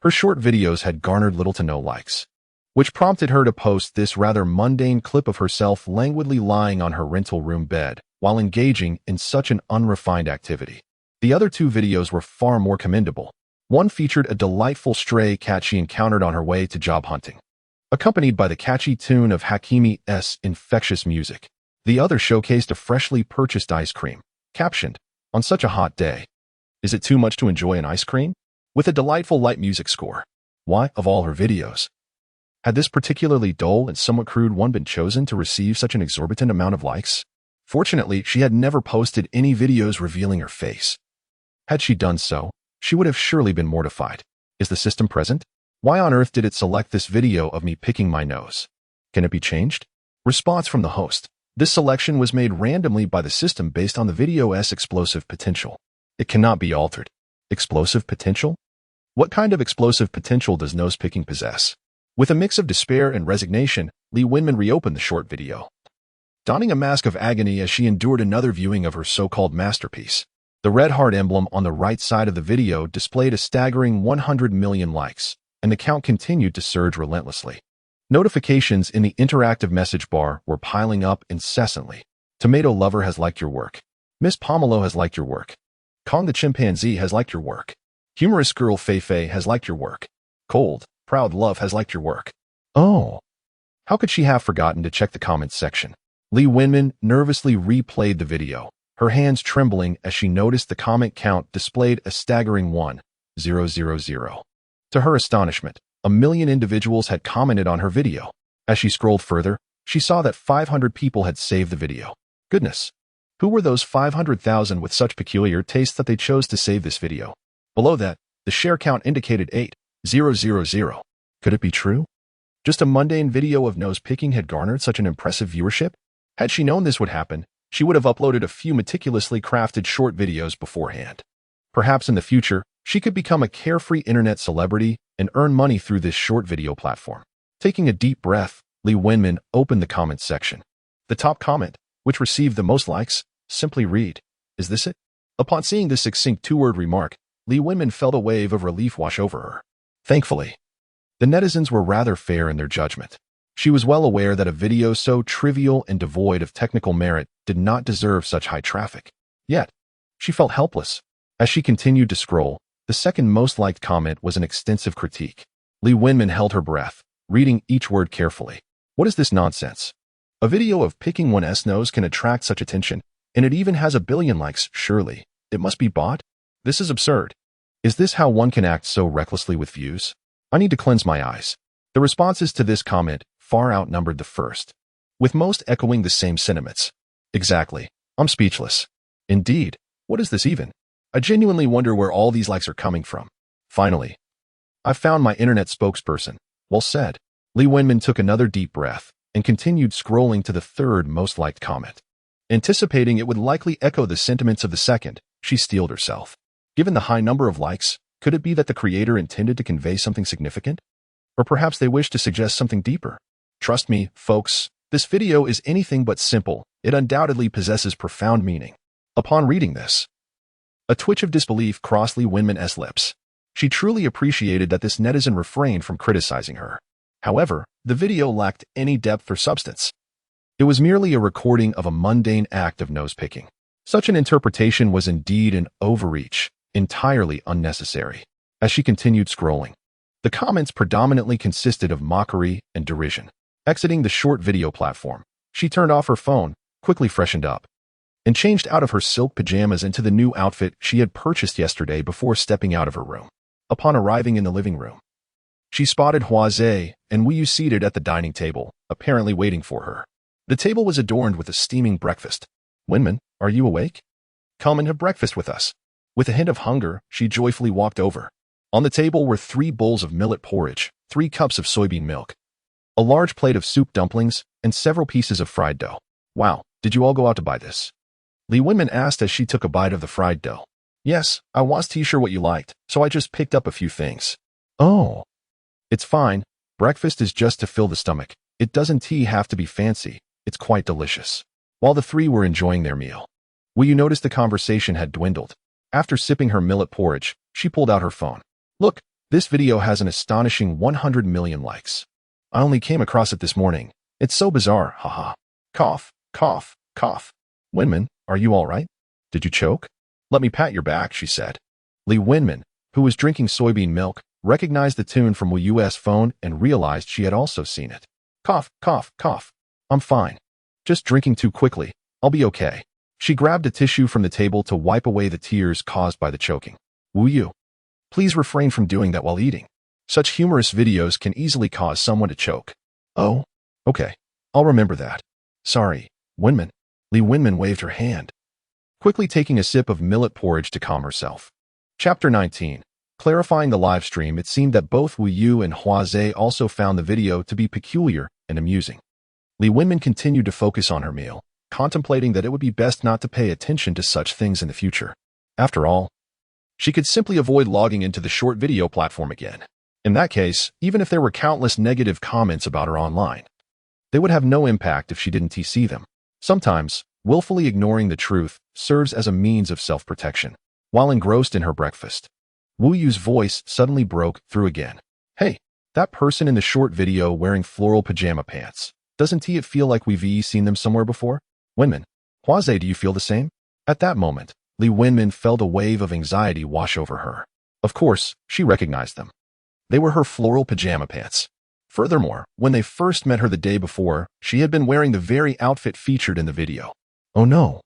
her short videos had garnered little to no likes, which prompted her to post this rather mundane clip of herself languidly lying on her rental room bed while engaging in such an unrefined activity. The other 2 videos were far more commendable. One featured a delightful stray cat she encountered on her way to job hunting, accompanied by the catchy tune of Hakimi's infectious music. The other showcased a freshly purchased ice cream, captioned, "On such a hot day. Is it too much to enjoy an ice cream?" with a delightful light music score. Why, of all her videos, had this particularly dull and somewhat crude one been chosen to receive such an exorbitant amount of likes? Fortunately, she had never posted any videos revealing her face. Had she done so, she would have surely been mortified. Is the system present? Why on earth did it select this video of me picking my nose? Can it be changed? Response from the host. This selection was made randomly by the system based on the video's explosive potential. It cannot be altered. Explosive potential? What kind of explosive potential does nose picking possess? With a mix of despair and resignation, Li Wenmin reopened the short video, donning a mask of agony as she endured another viewing of her so-called masterpiece. The red heart emblem on the right side of the video displayed a staggering 100 million likes, and the count continued to surge relentlessly. Notifications in the interactive message bar were piling up incessantly. Tomato Lover has liked your work. Miss Pomelo has liked your work. Kong the Chimpanzee has liked your work. Humorous Girl Feifei has liked your work. Cold, Proud Love has liked your work. Oh, how could she have forgotten to check the comments section? Li Wenmin nervously replayed the video, her hands trembling as she noticed the comment count displayed a staggering 1,000. To her astonishment, 1 million individuals had commented on her video. As she scrolled further, she saw that 500 people had saved the video. Goodness, who were those 500,000 with such peculiar tastes that they chose to save this video? Below that, the share count indicated 8,000. Could it be true? Just a mundane video of nose picking had garnered such an impressive viewership? Had she known this would happen, she would have uploaded a few meticulously crafted short videos beforehand. Perhaps in the future, she could become a carefree internet celebrity and earn money through this short video platform. Taking a deep breath, Li Wenmin opened the comments section. The top comment, which received the most likes, Simply read. Is this it? Upon seeing this succinct two-word remark, Li Wenmin felt a wave of relief wash over her. Thankfully, the netizens were rather fair in their judgment. She was well aware that a video so trivial and devoid of technical merit did not deserve such high traffic. Yet, she felt helpless. As she continued to scroll, the second most liked comment was an extensive critique. Li Wenmin held her breath, reading each word carefully. What is this nonsense? A video of picking one's nose can attract such attention, and it even has 1 billion likes, surely. It must be bought? This is absurd. Is this how one can act so recklessly with views? I need to cleanse my eyes. The responses to this comment far outnumbered the first, with most echoing the same sentiments. Exactly. I'm speechless. Indeed. What is this even? I genuinely wonder where all these likes are coming from. Finally, I found my internet spokesperson. Well said. Li Wenmin took another deep breath and continued scrolling to the third most liked comment. Anticipating it would likely echo the sentiments of the second, she steeled herself. Given the high number of likes, could it be that the creator intended to convey something significant? Or perhaps they wished to suggest something deeper? Trust me, folks, this video is anything but simple. It undoubtedly possesses profound meaning. Upon reading this, a twitch of disbelief crossed Li Wenmin's lips. She truly appreciated that this netizen refrained from criticizing her. However, the video lacked any depth or substance. It was merely a recording of a mundane act of nose-picking. Such an interpretation was indeed an overreach, entirely unnecessary. As she continued scrolling, the comments predominantly consisted of mockery and derision. Exiting the short video platform, she turned off her phone, quickly freshened up, and changed out of her silk pajamas into the new outfit she had purchased yesterday before stepping out of her room. Upon arriving in the living room, she spotted Huazhe and Wuyu seated at the dining table, apparently waiting for her. The table was adorned with a steaming breakfast. Wenmin, are you awake? Come and have breakfast with us. With a hint of hunger, she joyfully walked over. On the table were 3 bowls of millet porridge, 3 cups of soybean milk, a large plate of soup dumplings, and several pieces of fried dough. Wow, did you all go out to buy this? Li Wenmin asked as she took a bite of the fried dough. Yes, I wasn't sure what you liked, so I just picked up a few things. Oh. It's fine. Breakfast is just to fill the stomach. It doesn't have to be fancy. It's quite delicious. While the 3 were enjoying their meal, Wuyu noticed the conversation had dwindled. After sipping her millet porridge, she pulled out her phone. Look, this video has an astonishing 100 million likes. I only came across it this morning. It's so bizarre, haha. Cough, cough, cough. Wenmin, are you all right? Did you choke? Let me pat your back, she said. Li Wenmin, who was drinking soybean milk, recognized the tune from Wuyu's phone and realized she had also seen it. Cough, cough, cough. I'm fine. Just drinking too quickly. I'll be okay. She grabbed a tissue from the table to wipe away the tears caused by the choking. Wuyu, please refrain from doing that while eating. Such humorous videos can easily cause someone to choke. Oh, okay. I'll remember that. Sorry, Wenmin. Li Wenmin waved her hand, quickly taking a sip of millet porridge to calm herself. Chapter 19. Clarifying the live stream, it seemed that both Wuyu and Huazhe also found the video to be peculiar and amusing. Li Wenmin continued to focus on her meal, contemplating that it would be best not to pay attention to such things in the future. After all, she could simply avoid logging into the short video platform again. In that case, even if there were countless negative comments about her online, they would have no impact if she didn't see them. Sometimes, willfully ignoring the truth serves as a means of self-protection. While engrossed in her breakfast, Wuyu's voice suddenly broke through again. Hey, that person in the short video wearing floral pajama pants. Doesn't it feel like we've seen them somewhere before? Wenmin, Huazhe, do you feel the same? At that moment, Li Wenmin felt a wave of anxiety wash over her. Of course, she recognized them. They were her floral pajama pants. Furthermore, when they first met her the day before, she had been wearing the very outfit featured in the video. Oh no.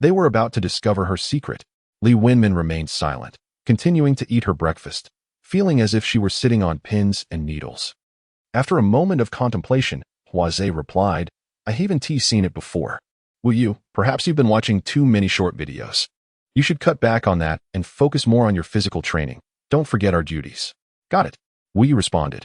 They were about to discover her secret. Li Wenmin remained silent, continuing to eat her breakfast, feeling as if she were sitting on pins and needles. After a moment of contemplation, Huazhe replied, I haven't seen it before. Wuyu, perhaps you've been watching too many short videos. You should cut back on that and focus more on your physical training. Don't forget our duties. Got it, Wuyu responded,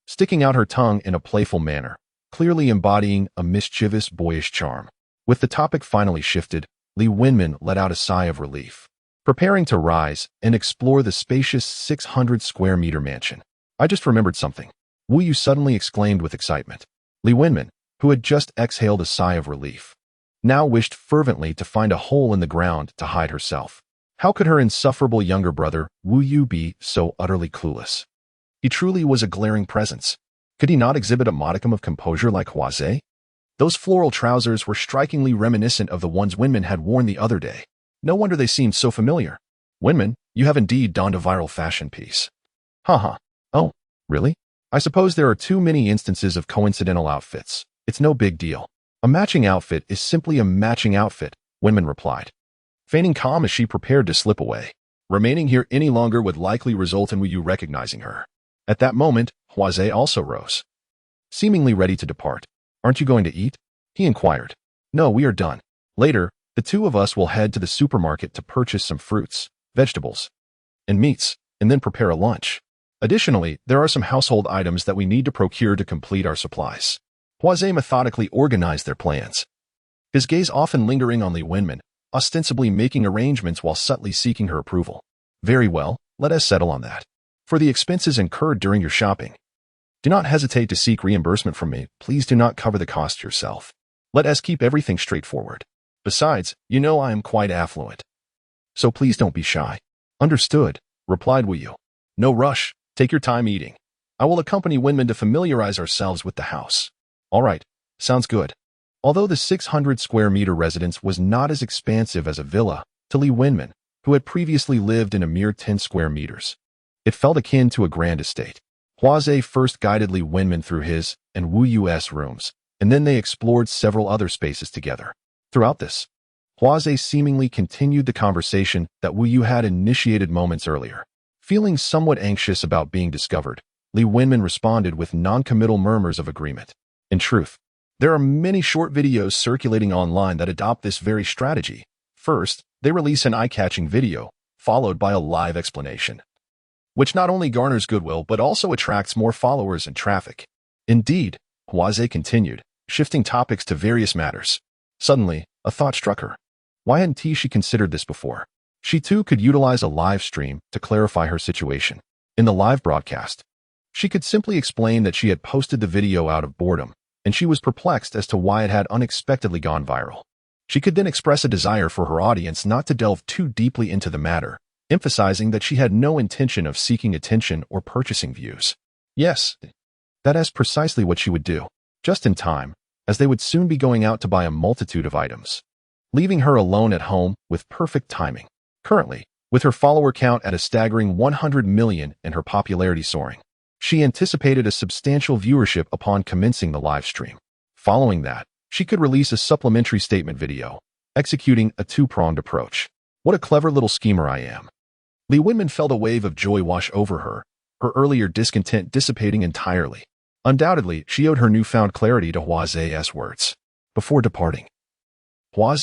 sticking out her tongue in a playful manner, clearly embodying a mischievous, boyish charm. With the topic finally shifted, Li Wenmin let out a sigh of relief, preparing to rise and explore the spacious 600-square-meter mansion. I just remembered something, Wuyu suddenly exclaimed with excitement. Li Wenmin, who had just exhaled a sigh of relief, now wished fervently to find a hole in the ground to hide herself. How could her insufferable younger brother, Wu Yu, be so utterly clueless? He truly was a glaring presence. Could he not exhibit a modicum of composure like Hua? Those floral trousers were strikingly reminiscent of the ones Wenman had worn the other day. No wonder they seemed so familiar. Wenman, you have indeed donned a viral fashion piece. Haha. Oh, really? I suppose there are too many instances of coincidental outfits. It's no big deal. A matching outfit is simply a matching outfit, Wenman replied. Feigning calm as she prepared to slip away. Remaining here any longer would likely result in Wu Yu recognizing her. At that moment, Hua also rose, seemingly ready to depart. Aren't you going to eat? He inquired. No, we are done. Later, the two of us will head to the supermarket to purchase some fruits, vegetables, and meats, and then prepare a lunch. Additionally, there are some household items that we need to procure to complete our supplies. Hua methodically organized their plans, his gaze often lingering on Li Wenman, ostensibly making arrangements while subtly seeking her approval. Very well, let us settle on that. For the expenses incurred during your shopping, do not hesitate to seek reimbursement from me. Please do not cover the cost yourself. Let us keep everything straightforward. Besides, you know I am quite affluent. So please don't be shy. Understood, replied Wu Yu. No rush, take your time eating. I will accompany Wenman to familiarize ourselves with the house. All right, sounds good. Although the 600 square meter residence was not as expansive as a villa to Li Wenman, who had previously lived in a mere 10 square meters, it felt akin to a grand estate. Hua first guided Li Wenman through his and Wu Yu's rooms, and then they explored several other spaces together. Throughout this, Hua seemingly continued the conversation that Wu Yu had initiated moments earlier. Feeling somewhat anxious about being discovered, Li Wenman responded with non-committal murmurs of agreement. In truth, there are many short videos circulating online that adopt this very strategy. First, they release an eye-catching video, followed by a live explanation, which not only garners goodwill but also attracts more followers and traffic. Indeed, Hua continued, shifting topics to various matters. Suddenly, a thought struck her. Why hadn't she considered this before? She too could utilize a live stream to clarify her situation. In the live broadcast, she could simply explain that she had posted the video out of boredom, and she was perplexed as to why it had unexpectedly gone viral. She could then express a desire for her audience not to delve too deeply into the matter, emphasizing that she had no intention of seeking attention or purchasing views. Yes, that is precisely what she would do, just in time, as they would soon be going out to buy a multitude of items, leaving her alone at home with perfect timing. Currently, with her follower count at a staggering 100 million and her popularity soaring, she anticipated a substantial viewership upon commencing the live stream. Following that, she could release a supplementary statement video, executing a two-pronged approach. What a clever little schemer I am. Li Wenman felt a wave of joy wash over her, her earlier discontent dissipating entirely. Undoubtedly, she owed her newfound clarity to Hua's words. Before departing, Hua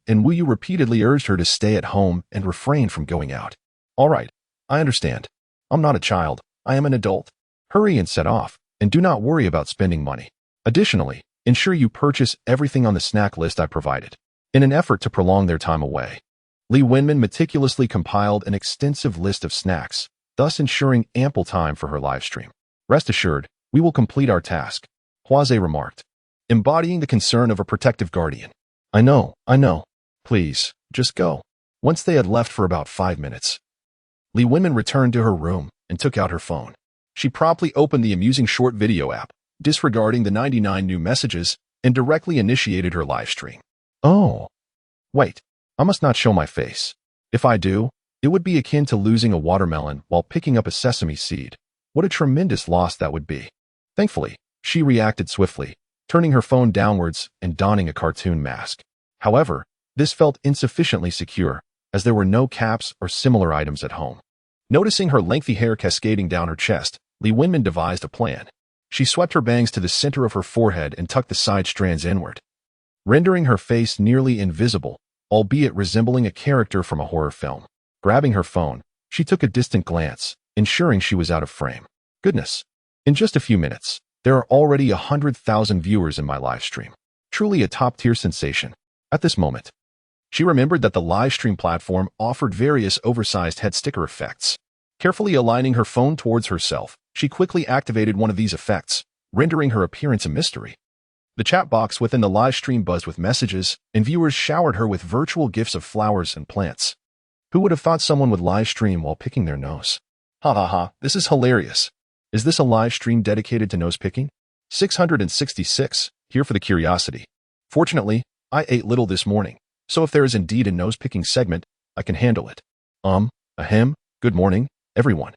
and Wu Yu repeatedly urged her to stay at home and refrain from going out. All right, I understand. I'm not a child, I am an adult. Hurry and set off, and do not worry about spending money. Additionally, ensure you purchase everything on the snack list I provided. In an effort to prolong their time away, Li Wenman meticulously compiled an extensive list of snacks, thus ensuring ample time for her live stream. Rest assured, we will complete our task, Hua remarked, embodying the concern of a protective guardian. I know. Please, just go. Once they had left for about 5 minutes, Li Wenman returned to her room and took out her phone. She promptly opened the amusing short video app, disregarding the 99 new messages, and directly initiated her live stream. Oh. Wait, I must not show my face. If I do, it would be akin to losing a watermelon while picking up a sesame seed. What a tremendous loss that would be. Thankfully, she reacted swiftly, turning her phone downwards and donning a cartoon mask. However, this felt insufficiently secure, as there were no caps or similar items at home. Noticing her lengthy hair cascading down her chest, Li Wenman devised a plan. She swept her bangs to the center of her forehead and tucked the side strands inward, rendering her face nearly invisible, albeit resembling a character from a horror film. Grabbing her phone, she took a distant glance, ensuring she was out of frame. Goodness. In just a few minutes, there are already 100,000 viewers in my live stream. Truly a top-tier sensation. At this moment, she remembered that the live stream platform offered various oversized head sticker effects. Carefully aligning her phone towards herself, she quickly activated one of these effects, rendering her appearance a mystery. The chat box within the live stream buzzed with messages, and viewers showered her with virtual gifts of flowers and plants. Who would have thought someone would live stream while picking their nose? Ha ha ha, this is hilarious. Is this a live stream dedicated to nose picking? 666, here for the curiosity. Fortunately, I ate little this morning, so if there is indeed a nose-picking segment, I can handle it. Good morning, everyone.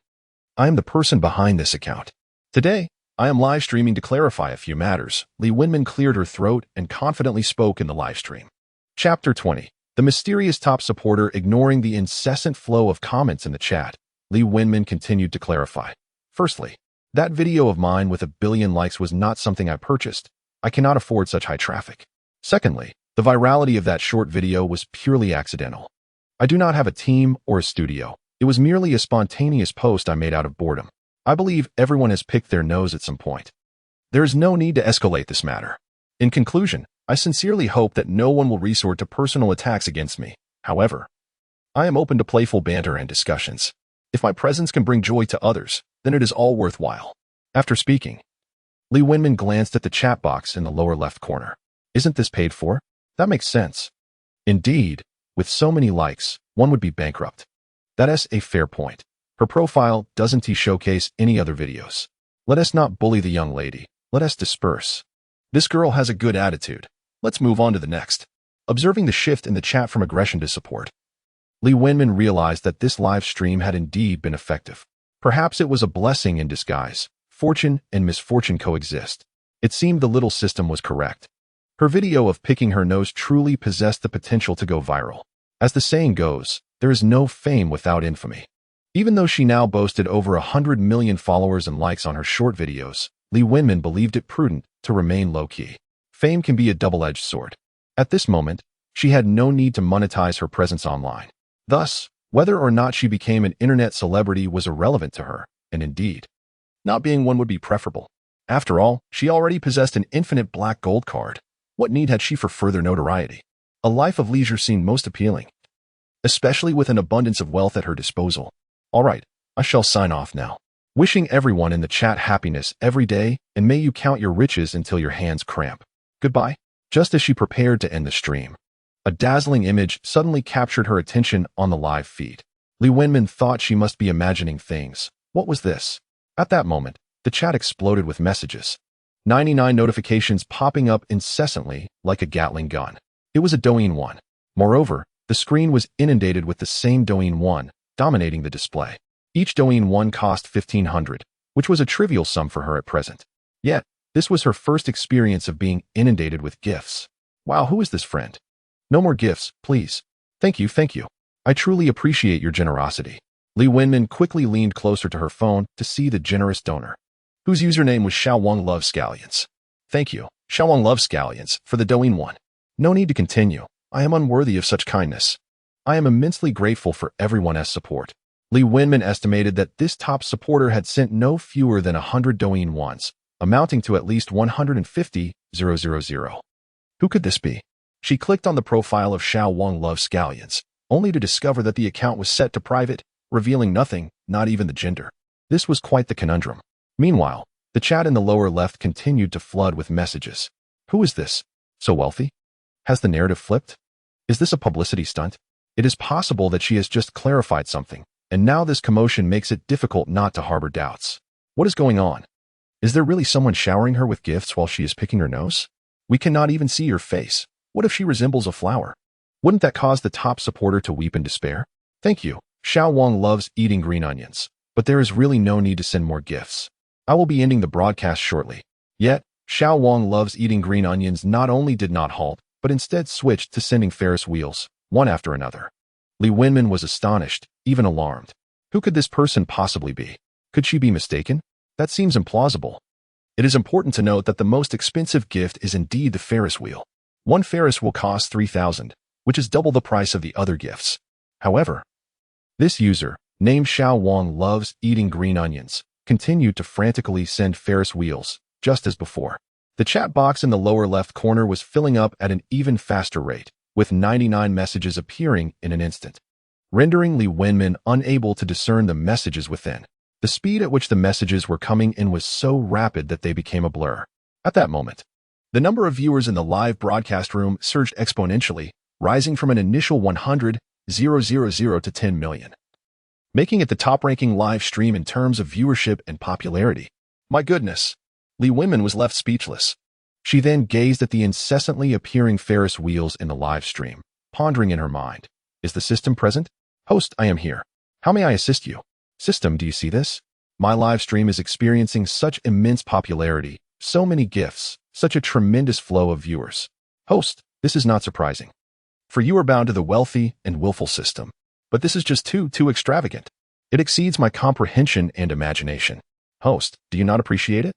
I am the person behind this account. Today, I am live streaming to clarify a few matters. Lee Winman cleared her throat and confidently spoke in the live stream. Chapter 20. The mysterious top supporter ignoring the incessant flow of comments in the chat. Lee Winman continued to clarify. Firstly, that video of mine with 1 billion likes was not something I purchased. I cannot afford such high traffic. Secondly, the virality of that short video was purely accidental. I do not have a team or a studio. It was merely a spontaneous post I made out of boredom. I believe everyone has picked their nose at some point. There is no need to escalate this matter. In conclusion, I sincerely hope that no one will resort to personal attacks against me. However, I am open to playful banter and discussions. If my presence can bring joy to others, then it is all worthwhile. After speaking, Lee Winman glanced at the chat box in the lower left corner. Isn't this paid for? That makes sense. Indeed, with so many likes, one would be bankrupt. That is a fair point. Her profile doesn't showcase any other videos. Let us not bully the young lady. Let us disperse. This girl has a good attitude. Let's move on to the next. Observing the shift in the chat from aggression to support, Lee Winman realized that this live stream had indeed been effective. Perhaps it was a blessing in disguise. Fortune and misfortune coexist. It seemed the little system was correct. Her video of picking her nose truly possessed the potential to go viral. As the saying goes, there is no fame without infamy. Even though she now boasted over 100 million followers and likes on her short videos, Lee Winman believed it prudent to remain low-key. Fame can be a double-edged sword. At this moment, she had no need to monetize her presence online. Thus, whether or not she became an internet celebrity was irrelevant to her, and indeed, not being one would be preferable. After all, she already possessed an infinite black gold card. What need had she for further notoriety? A life of leisure seemed most appealing, especially with an abundance of wealth at her disposal. All right, I shall sign off now. Wishing everyone in the chat happiness every day, and may you count your riches until your hands cramp. Goodbye. Just as she prepared to end the stream, a dazzling image suddenly captured her attention on the live feed. Lee Winman thought she must be imagining things. What was this? At that moment, the chat exploded with messages. 99 notifications popping up incessantly like a Gatling gun. It was a Douyin 1. Moreover, the screen was inundated with the same Douyin 1, dominating the display. Each Douyin 1 cost 1,500, which was a trivial sum for her at present. Yet, this was her first experience of being inundated with gifts. Wow, who is this friend? No more gifts, please. Thank you, thank you. I truly appreciate your generosity. Lee Winman quickly leaned closer to her phone to see the generous donor, whose username was Xiaowang Loves Scallions. Thank you, Xiaowang Loves Scallions, for the Douyin 1. No need to continue. I am unworthy of such kindness. I am immensely grateful for everyone's support. Lee Winman estimated that this top supporter had sent no fewer than 100 Douyin 1s, amounting to at least 150,000. Who could this be? She clicked on the profile of Xiaowang Loves Scallions, only to discover that the account was set to private, revealing nothing, not even the gender. This was quite the conundrum. Meanwhile, the chat in the lower left continued to flood with messages. Who is this? So wealthy? Has the narrative flipped? Is this a publicity stunt? It is possible that she has just clarified something, and now this commotion makes it difficult not to harbor doubts. What is going on? Is there really someone showering her with gifts while she is picking her nose? We cannot even see her face. What if she resembles a flower? Wouldn't that cause the top supporter to weep in despair? Thank you. Xiaowang loves eating green onions, but there is really no need to send more gifts. I will be ending the broadcast shortly. Yet, Xiaowang Loves Eating Green Onions not only did not halt, but instead switched to sending Ferris wheels, one after another. Lee Winman was astonished, even alarmed. Who could this person possibly be? Could she be mistaken? That seems implausible. It is important to note that the most expensive gift is indeed the Ferris wheel. One Ferris will cost 3,000, which is double the price of the other gifts. However, this user, named Xiaowang Loves Eating Green Onions, continued to frantically send Ferris wheels, just as before. The chat box in the lower left corner was filling up at an even faster rate, with 99 messages appearing in an instant, rendering Lee Winman unable to discern the messages within. The speed at which the messages were coming in was so rapid that they became a blur. At that moment, The number of viewers in the live broadcast room surged exponentially, rising from an initial 100,000 to 10 million, making it the top-ranking live stream in terms of viewership and popularity. My goodness, Lee Winman was left speechless. She then gazed at the incessantly appearing Ferris wheels in the live stream, pondering in her mind, is the system present? Host, I am here. How may I assist you? System, do you see this? My live stream is experiencing such immense popularity, so many gifts, such a tremendous flow of viewers. Host, this is not surprising. For you are bound to the wealthy and willful system. But this is just too extravagant. It exceeds my comprehension and imagination. Host, do you not appreciate it?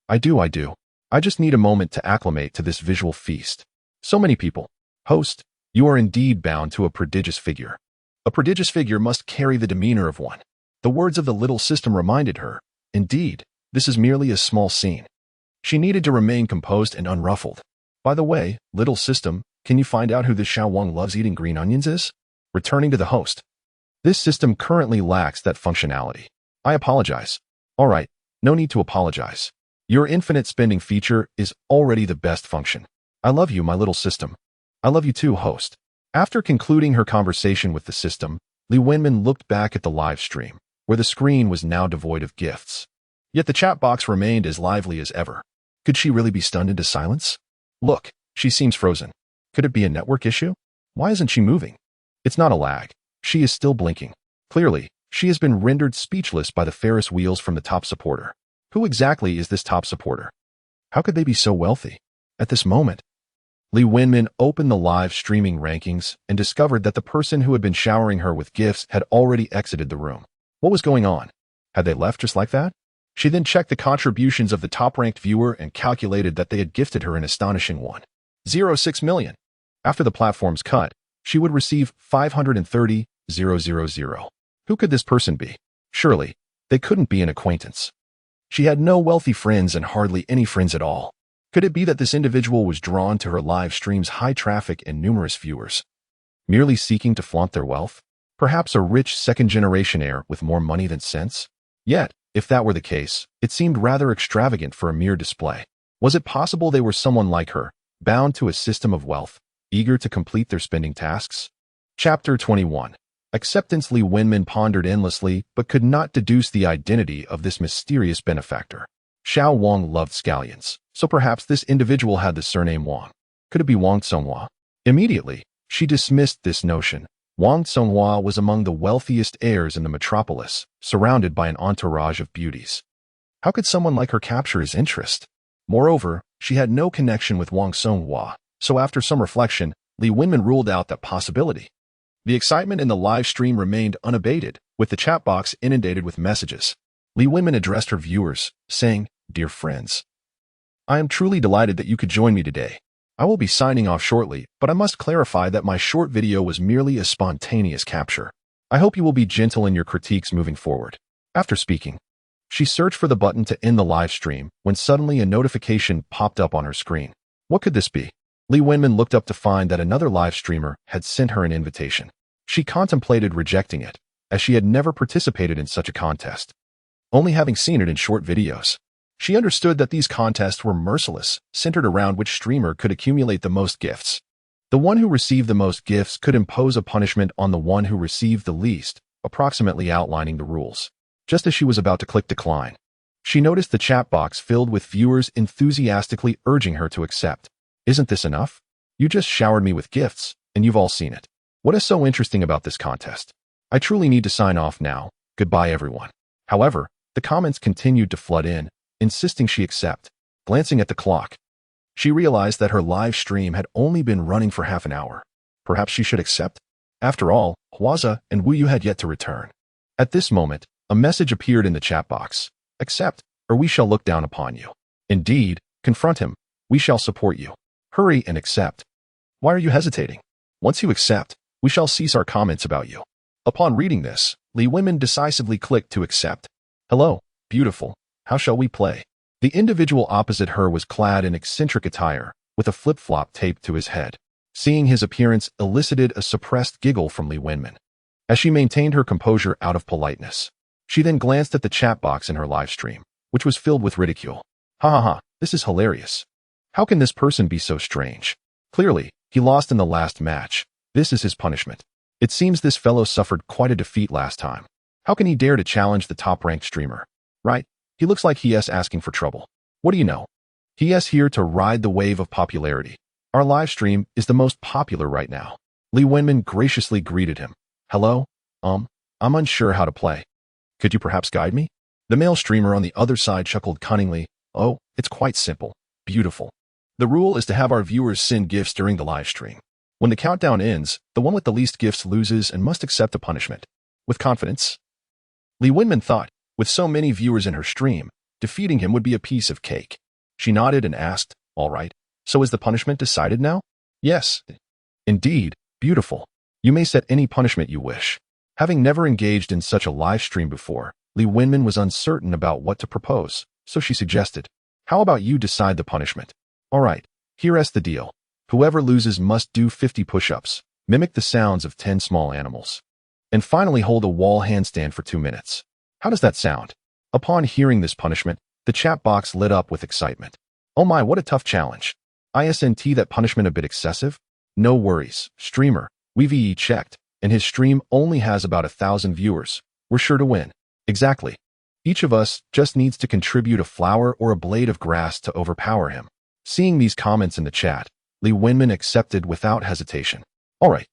I do. I just need a moment to acclimate to this visual feast. So many people. Host, you are indeed bound to a prodigious figure. A prodigious figure must carry the demeanor of one. The words of the little system reminded her, indeed, this is merely a small scene. She needed to remain composed and unruffled. By the way, little system, can you find out who this Xiao Wang loves eating green onions is? Returning to the host. This system currently lacks that functionality. I apologize. All right, no need to apologize. Your infinite spending feature is already the best function. I love you, my little system. I love you too, host. After concluding her conversation with the system, Lee Winman looked back at the live stream, where the screen was now devoid of gifts. Yet the chat box remained as lively as ever. Could she really be stunned into silence? Look, she seems frozen. Could it be a network issue? Why isn't she moving? It's not a lag. She is still blinking. Clearly, she has been rendered speechless by the Ferris wheels from the top supporter. Who exactly is this top supporter? How could they be so wealthy? At this moment, Lee Winman opened the live streaming rankings and discovered that the person who had been showering her with gifts had already exited the room. What was going on? Had they left just like that? She then checked the contributions of the top-ranked viewer and calculated that they had gifted her an astonishing 1.06 million. After the platform's cut, she would receive 530,000. Who could this person be? Surely, they couldn't be an acquaintance. She had no wealthy friends and hardly any friends at all. Could it be that this individual was drawn to her live stream's high traffic and numerous viewers, merely seeking to flaunt their wealth? Perhaps a rich second-generation heir with more money than sense? Yet, if that were the case, it seemed rather extravagant for a mere display. Was it possible they were someone like her, bound to a system of wealth, eager to complete their spending tasks? Chapter 21. Acceptance. Lee Winman pondered endlessly, but could not deduce the identity of this mysterious benefactor. Xiao Wang loved scallions, so perhaps this individual had the surname Wang. Could it be Wang Songhua? Immediately, she dismissed this notion. Wang Songhua was among the wealthiest heirs in the metropolis, surrounded by an entourage of beauties. How could someone like her capture his interest? Moreover, she had no connection with Wang Songhua, so after some reflection, Lee Winman ruled out that possibility. The excitement in the live stream remained unabated, with the chat box inundated with messages. Lee Winman addressed her viewers, saying, Dear friends, I am truly delighted that you could join me today. I will be signing off shortly, but I must clarify that my short video was merely a spontaneous capture. I hope you will be gentle in your critiques moving forward. After speaking, she searched for the button to end the live stream when suddenly a notification popped up on her screen. What could this be? Lee Winman looked up to find that another live streamer had sent her an invitation. She contemplated rejecting it, as she had never participated in such a contest, only having seen it in short videos. She understood that these contests were merciless, centered around which streamer could accumulate the most gifts. The one who received the most gifts could impose a punishment on the one who received the least, approximately outlining the rules. Just as she was about to click decline, she noticed the chat box filled with viewers enthusiastically urging her to accept. Isn't this enough? You just showered me with gifts, and you've all seen it. What is so interesting about this contest? I truly need to sign off now. Goodbye, everyone. However, the comments continued to flood in, insisting she accept. Glancing at the clock, she realized that her live stream had only been running for half an hour. Perhaps she should accept? After all, Huaza and Wu Yu had yet to return. At this moment, a message appeared in the chat box. Accept, or we shall look down upon you. Indeed, confront him. We shall support you. Hurry and accept. Why are you hesitating? Once you accept, we shall cease our comments about you. Upon reading this, Lee Winman decisively clicked to accept. Hello, beautiful. How shall we play? The individual opposite her was clad in eccentric attire, with a flip-flop taped to his head. Seeing his appearance elicited a suppressed giggle from Lee Winman, as she maintained her composure out of politeness. She then glanced at the chat box in her live stream, which was filled with ridicule. Ha ha ha, this is hilarious. How can this person be so strange? Clearly, he lost in the last match. This is his punishment. It seems this fellow suffered quite a defeat last time. How can he dare to challenge the top-ranked streamer? Right? He looks like he is asking for trouble. What do you know? He is here to ride the wave of popularity. Our live stream is the most popular right now. Lee Wenman graciously greeted him. Hello? I'm unsure how to play. Could you perhaps guide me? The male streamer on the other side chuckled cunningly. Oh, it's quite simple. Beautiful. The rule is to have our viewers send gifts during the live stream. When the countdown ends, the one with the least gifts loses and must accept the punishment. With confidence? Lee Wenman thought, with so many viewers in her stream, defeating him would be a piece of cake. She nodded and asked, all right, so is the punishment decided now? Yes. Indeed, beautiful. You may set any punishment you wish. Having never engaged in such a live stream before, Lee Wenman was uncertain about what to propose, so she suggested, how about you decide the punishment? All right, here's the deal. Whoever loses must do 50 push-ups, mimic the sounds of 10 small animals, and finally hold a wall handstand for 2 minutes. How does that sound? Upon hearing this punishment, the chat box lit up with excitement. Oh my, what a tough challenge. Isn't that punishment a bit excessive? No worries, streamer. We've checked, and his stream only has about 1,000 viewers. We're sure to win. Exactly. Each of us just needs to contribute a flower or a blade of grass to overpower him. Seeing these comments in the chat, Lee Wenman accepted without hesitation. All right.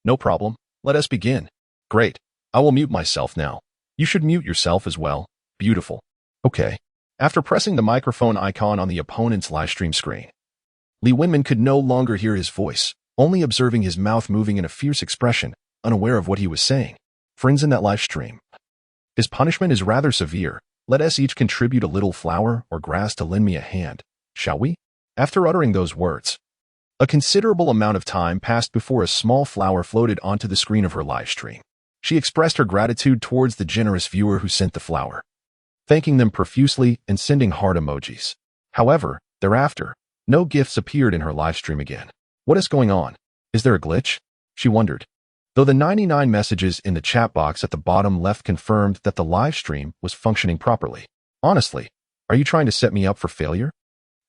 No problem. Let us begin. Great. I will mute myself now. You should mute yourself as well. Beautiful. Okay. After pressing the microphone icon on the opponent's livestream screen, Lee Wenman could no longer hear his voice, only observing his mouth moving in a fierce expression, unaware of what he was saying. Friends in that live stream. His punishment is rather severe. Let us each contribute a little flower or grass to lend me a hand, shall we? After uttering those words, a considerable amount of time passed before a small flower floated onto the screen of her live stream. She expressed her gratitude towards the generous viewer who sent the flower, thanking them profusely and sending heart emojis. However, thereafter, no gifts appeared in her live stream again. What is going on? Is there a glitch? She wondered. Though the 99 messages in the chat box at the bottom left confirmed that the live stream was functioning properly. Honestly, are you trying to set me up for failure?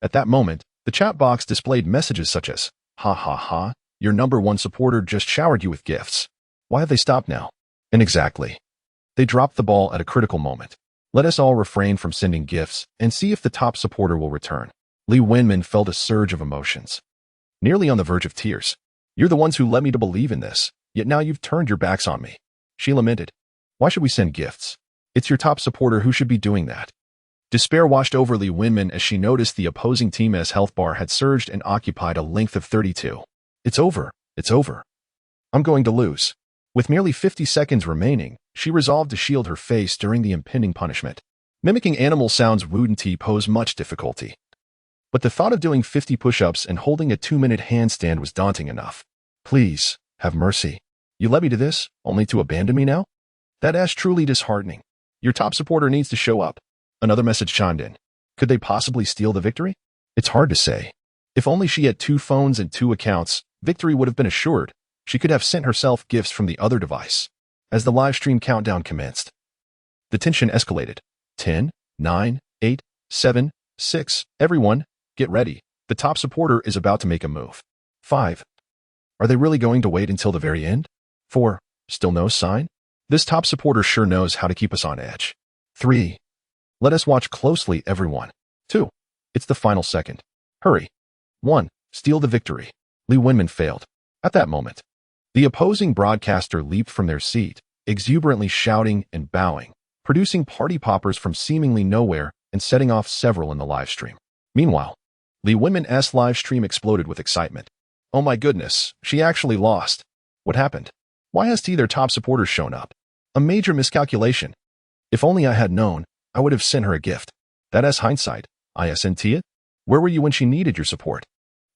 At that moment, the chat box displayed messages such as, ha ha ha, your #1 supporter just showered you with gifts. Why have they stopped now? And exactly. They dropped the ball at a critical moment. Let us all refrain from sending gifts and see if the top supporter will return. Lee Wenman felt a surge of emotions, nearly on the verge of tears. You're the ones who led me to believe in this, yet now you've turned your backs on me. She lamented. Why should we send gifts? It's your top supporter who should be doing that. Despair washed over Lee Wenman as she noticed the opposing team's health bar had surged and occupied a length of 32. It's over. It's over. I'm going to lose. With merely 50 seconds remaining, she resolved to shield her face during the impending punishment. Mimicking animal sounds wouldn't pose much difficulty. But the thought of doing 50 push-ups and holding a 2-minute handstand was daunting enough. Please, have mercy. You led me to this, only to abandon me now? That is truly disheartening. Your top supporter needs to show up. Another message chimed in. Could they possibly steal the victory? It's hard to say. If only she had 2 phones and 2 accounts, victory would have been assured. She could have sent herself gifts from the other device. As the live stream countdown commenced, the tension escalated. 10, 9, 8, 7, 6. Everyone, get ready. The top supporter is about to make a move. 5. Are they really going to wait until the very end? 4. Still no sign? This top supporter sure knows how to keep us on edge. 3. Let us watch closely, everyone. 2. It's the final second. Hurry. 1. Steal the victory. Lee Wenman failed. At that moment, the opposing broadcaster leaped from their seat, exuberantly shouting and bowing, producing party poppers from seemingly nowhere and setting off several in the live stream. Meanwhile, Lee Wenman's live stream exploded with excitement. Oh my goodness, she actually lost. What happened? Why has their top supporter shown up? A major miscalculation. If only I had known, I would have sent her a gift. That is hindsight. Isn't it? Where were you when she needed your support?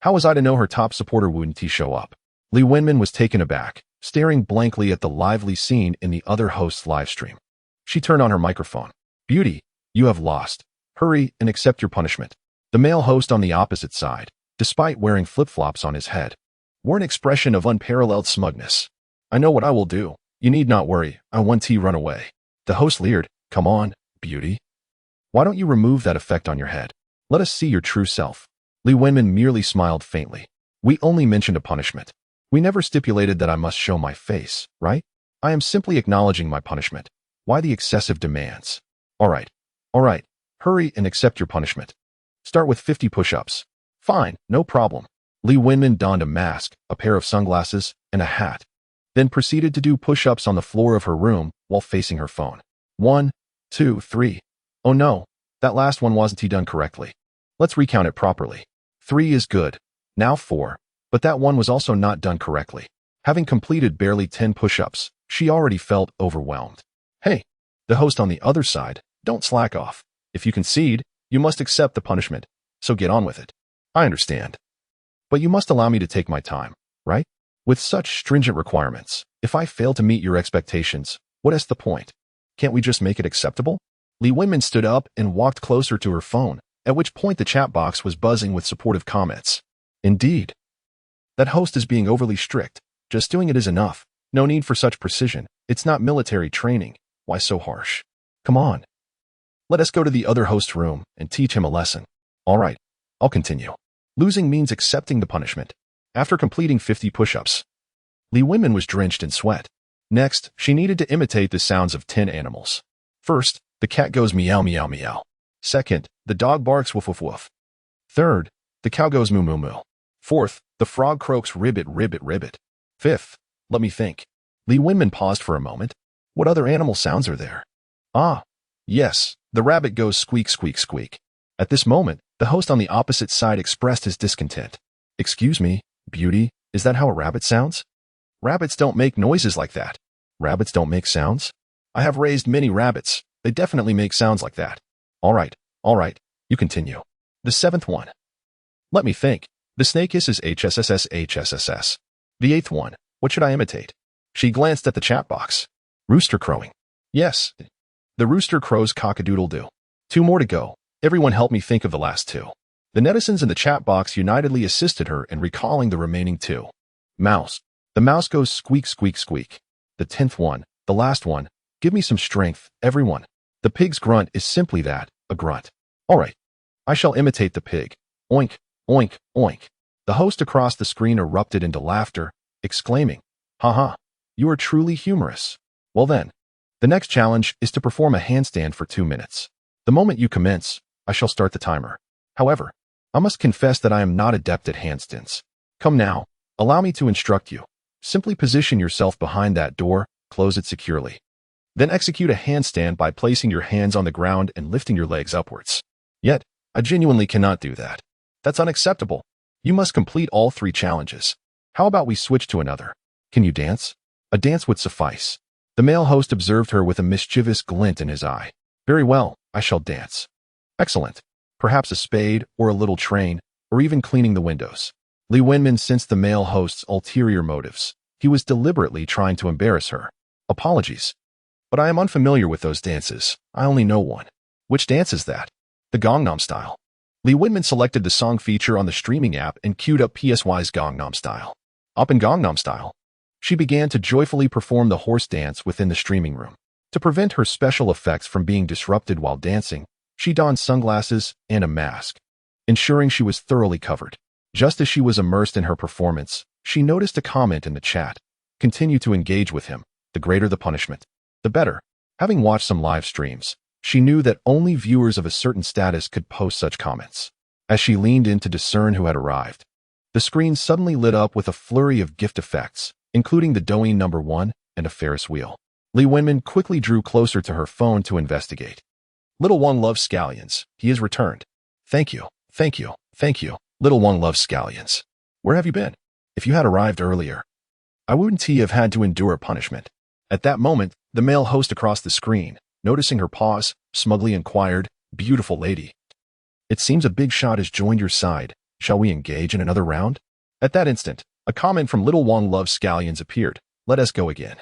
How was I to know her top supporter wouldn't show up? Lee Wenman was taken aback, staring blankly at the lively scene in the other host's live stream. She turned on her microphone. Beauty, you have lost. Hurry and accept your punishment. The male host on the opposite side, despite wearing flip-flops on his head, wore an expression of unparalleled smugness. I know what I will do. You need not worry. I want to run away. The host leered. Come on, beauty. Why don't you remove that effect on your head? Let us see your true self. Li Wenmin merely smiled faintly. We only mentioned a punishment. We never stipulated that I must show my face, right? I am simply acknowledging my punishment. Why the excessive demands? All right. Hurry and accept your punishment. Start with 50 push-ups. Fine, no problem. Li Wenmin donned a mask, a pair of sunglasses, and a hat. Then proceeded to do push-ups on the floor of her room while facing her phone. 1, 2, 3. Oh no, that last one wasn't done correctly. Let's recount it properly. 3 is good. Now 4. But that one was also not done correctly. Having completed barely 10 push-ups, she already felt overwhelmed. Hey, the host on the other side, don't slack off. If you concede, you must accept the punishment, so get on with it. I understand. But you must allow me to take my time, right? With such stringent requirements, if I fail to meet your expectations, what is the point? Can't we just make it acceptable? Li Wenmin stood up and walked closer to her phone, at which point the chat box was buzzing with supportive comments. Indeed. That host is being overly strict. Just doing it is enough. No need for such precision. It's not military training. Why so harsh? Come on. Let us go to the other host's room and teach him a lesson. All right, I'll continue. Losing means accepting the punishment. After completing 50 push-ups, Li Wenmin was drenched in sweat. Next, she needed to imitate the sounds of 10 animals. First, the cat goes meow meow meow. Second, the dog barks woof woof woof. Third, the cow goes moo moo moo. Fourth, the frog croaks ribbit ribbit ribbit. Fifth, let me think. Li Wenmin paused for a moment. What other animal sounds are there? Ah, yes, the rabbit goes squeak squeak squeak. At this moment, the host on the opposite side expressed his discontent. Excuse me, beauty, is that how a rabbit sounds? Rabbits don't make noises like that. Rabbits don't make sounds? I have raised many rabbits. They definitely make sounds like that. All right, you continue. The 7th one. Let me think. The snake hisses HSSS HSSS. The 8th one. What should I imitate? She glanced at the chat box. Rooster crowing. Yes. The rooster crows cock-a-doodle-doo. 2 more to go. Everyone help me think of the last 2. The netizens in the chat box unitedly assisted her in recalling the remaining 2. Mouse. The mouse goes squeak squeak squeak. The 10th one. The last one. Give me some strength, everyone. The pig's grunt is simply that, a grunt. All right. I shall imitate the pig. Oink, oink, oink. The host across the screen erupted into laughter, exclaiming, "Haha, you are truly humorous." Well then, the next challenge is to perform a handstand for 2 minutes. The moment you commence, I shall start the timer. However, I must confess that I am not adept at handstands. Come now, allow me to instruct you. Simply position yourself behind that door, close it securely. Then execute a handstand by placing your hands on the ground and lifting your legs upwards. Yet, I genuinely cannot do that. That's unacceptable. You must complete all 3 challenges. How about we switch to another? Can you dance? A dance would suffice. The male host observed her with a mischievous glint in his eye. Very well, I shall dance. Excellent. Perhaps a spade, or a little train, or even cleaning the windows. Li Wenmin sensed the male host's ulterior motives. He was deliberately trying to embarrass her. Apologies. But I am unfamiliar with those dances. I only know one. Which dance is that? The Gangnam Style. Li Wenmin selected the song feature on the streaming app and queued up PSY's Gangnam Style. Up in Gangnam Style, she began to joyfully perform the horse dance within the streaming room. To prevent her special effects from being disrupted while dancing, she donned sunglasses and a mask, ensuring she was thoroughly covered. Just as she was immersed in her performance, she noticed a comment in the chat. Continue to engage with him. The greater the punishment, the better. Having watched some live streams, she knew that only viewers of a certain status could post such comments. As she leaned in to discern who had arrived, the screen suddenly lit up with a flurry of gift effects, including the Douyin #1 and a Ferris wheel. Li Wenmin quickly drew closer to her phone to investigate. Little Wong loves scallions. He has returned. Thank you. Little Wong loves scallions. Where have you been? If you had arrived earlier, I wouldn't have had to endure punishment. At that moment, the male host across the screen, noticing her pause, smugly inquired, "Beautiful lady. It seems a big shot has joined your side. Shall we engage in another round?" At that instant, a comment from Little Wong loves scallions appeared. Let us go again.